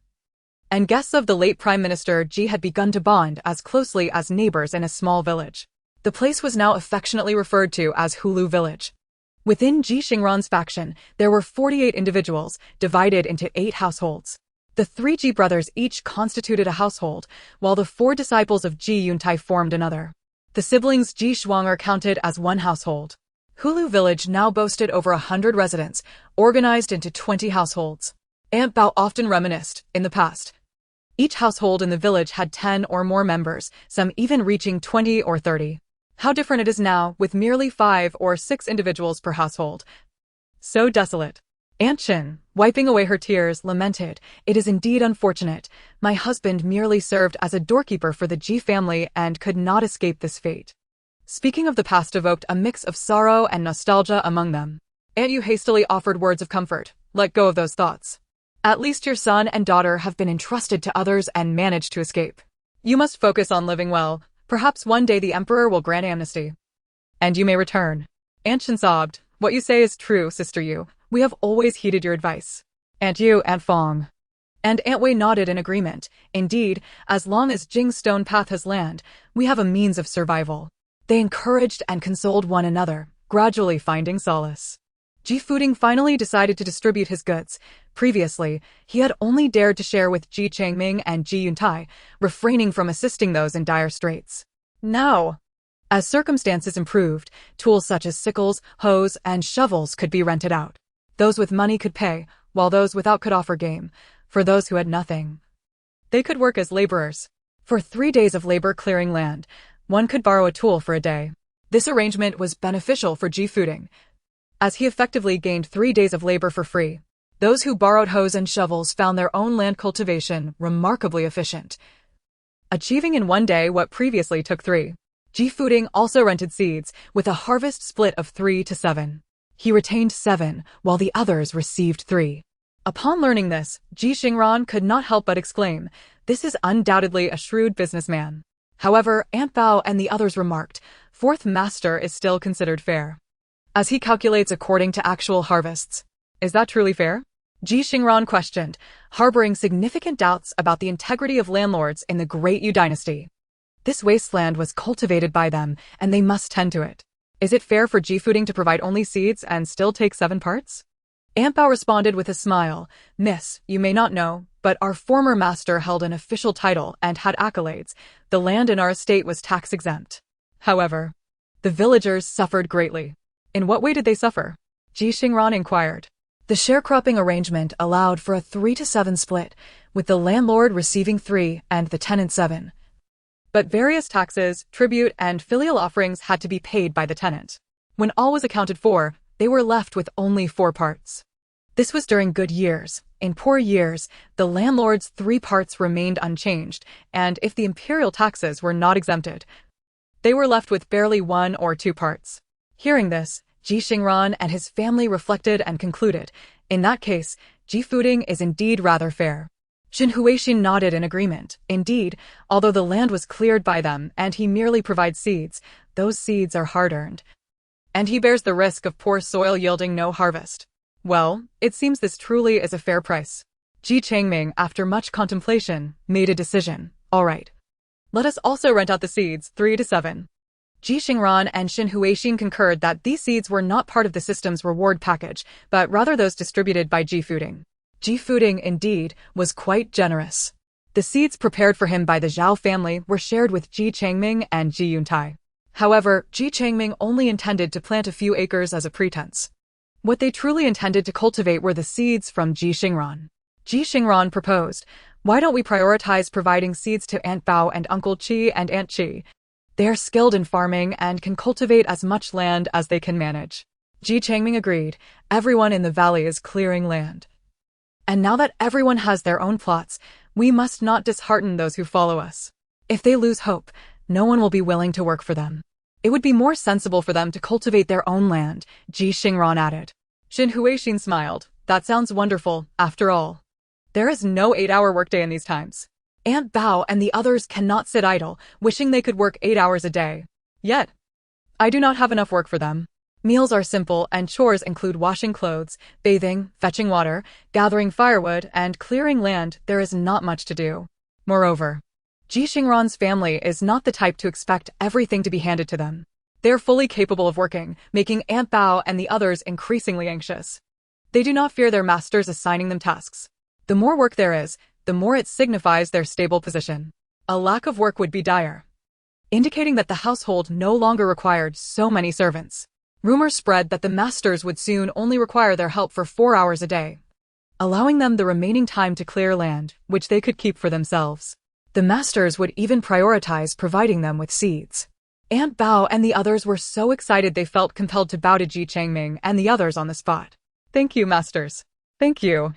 and guests of the late Prime Minister Ji had begun to bond as closely as neighbors in a small village. The place was now affectionately referred to as Hulu Village. Within Ji Xingran's faction, there were 48 individuals, divided into 8 households. The 3 Ji brothers each constituted a household, while the 4 disciples of Ji Yuntai formed another. The siblings Ji Shuang are counted as one household. Hulu Village now boasted over 100 residents, organized into 20 households. Aunt Bao often reminisced, in the past, each household in the village had 10 or more members, some even reaching 20 or 30. How different it is now, with merely 5 or 6 individuals per household. So desolate. Aunt Chin, wiping away her tears, lamented, "It is indeed unfortunate. My husband merely served as a doorkeeper for the Ji family and could not escape this fate." Speaking of the past evoked a mix of sorrow and nostalgia among them. Aunt Yu hastily offered words of comfort. "Let go of those thoughts. At least your son and daughter have been entrusted to others and managed to escape. You must focus on living well. Perhaps one day the emperor will grant amnesty, and you may return." Aunt Chin sobbed, "What you say is true, Sister Yu. We have always heeded your advice." Aunt Yu, Aunt Fong, and Aunt Wei nodded in agreement. "Indeed, as long as Jing's stone path has land, we have a means of survival." They encouraged and consoled one another, gradually finding solace. Ji Xingran finally decided to distribute his goods. Previously, he had only dared to share with Ji Changming and Ji Yuntai, refraining from assisting those in dire straits. Now, as circumstances improved, tools such as sickles, hoes, and shovels could be rented out. Those with money could pay, while those without could offer game. For those who had nothing, they could work as laborers. For 3 days of labor clearing land, one could borrow a tool for a day. This arrangement was beneficial for Ji Xingran, as he effectively gained 3 days of labor for free. Those who borrowed hoes and shovels found their own land cultivation remarkably efficient, achieving in 1 day what previously took 3. Ji Xingran also rented seeds, with a harvest split of 3 to 7. He retained 7, while the others received 3. Upon learning this, Ji Xingran could not help but exclaim, "This is undoubtedly a shrewd businessman." However, Aunt Bao and the others remarked, "Fourth master is still considered fair, as he calculates according to actual harvests. Is that truly fair?" Ji Xingran questioned, harboring significant doubts about the integrity of landlords in the Great Yu dynasty. This wasteland was cultivated by them, and they must tend to it. Is it fair for Ji Xingran to provide only seeds and still take 7 parts? Aunt Bao responded with a smile, "Miss, you may not know, but our former master held an official title and had accolades. The land in our estate was tax-exempt. However, the villagers suffered greatly." "In what way did they suffer?" Ji Xingran inquired. The sharecropping arrangement allowed for a 3 to 7 split, with the landlord receiving 3 and the tenant 7. But various taxes, tribute, and filial offerings had to be paid by the tenant. When all was accounted for, they were left with only 4 parts. This was during good years. In poor years, the landlord's 3 parts remained unchanged, and if the imperial taxes were not exempted, they were left with barely 1 or 2 parts. Hearing this, Ji Xingran and his family reflected and concluded, in that case, Ji Xingran is indeed rather fair. Xin Huixin nodded in agreement. Indeed, although the land was cleared by them and he merely provides seeds, those seeds are hard-earned, and he bears the risk of poor soil yielding no harvest. Well, it seems this truly is a fair price. Ji Changming, after much contemplation, made a decision. All right. Let us also rent out the seeds, 3 to 7. Ji Xingran and Xin Huixin concurred that these seeds were not part of the system's reward package, but rather those distributed by Ji Fuding. Ji Fuding, indeed, was quite generous. The seeds prepared for him by the Zhao family were shared with Ji Changming and Ji Yuntai. However, Ji Changming only intended to plant a few acres as a pretense. What they truly intended to cultivate were the seeds from Ji Xingran. Ji Xingran proposed, "Why don't we prioritize providing seeds to Aunt Bao and Uncle Qi and Aunt Qi? They are skilled in farming and can cultivate as much land as they can manage." Ji Changming agreed. Everyone in the valley is clearing land. And now that everyone has their own plots, we must not dishearten those who follow us. If they lose hope, no one will be willing to work for them. It would be more sensible for them to cultivate their own land, Ji Xingran added. Xin Huixin smiled. That sounds wonderful, after all. There is no 8-hour workday in these times. Aunt Bao and the others cannot sit idle, wishing they could work 8 hours a day. Yet, I do not have enough work for them. Meals are simple and chores include washing clothes, bathing, fetching water, gathering firewood, and clearing land. There is not much to do. Moreover, Ji Xingran's family is not the type to expect everything to be handed to them. They are fully capable of working, making Aunt Bao and the others increasingly anxious. They do not fear their masters assigning them tasks. The more work there is, the more it signifies their stable position. A lack of work would be dire, indicating that the household no longer required so many servants. Rumors spread that the masters would soon only require their help for 4 hours a day, allowing them the remaining time to clear land, which they could keep for themselves. The masters would even prioritize providing them with seeds. Aunt Bao and the others were so excited they felt compelled to bow to Ji Changming and the others on the spot. "Thank you, masters. Thank you."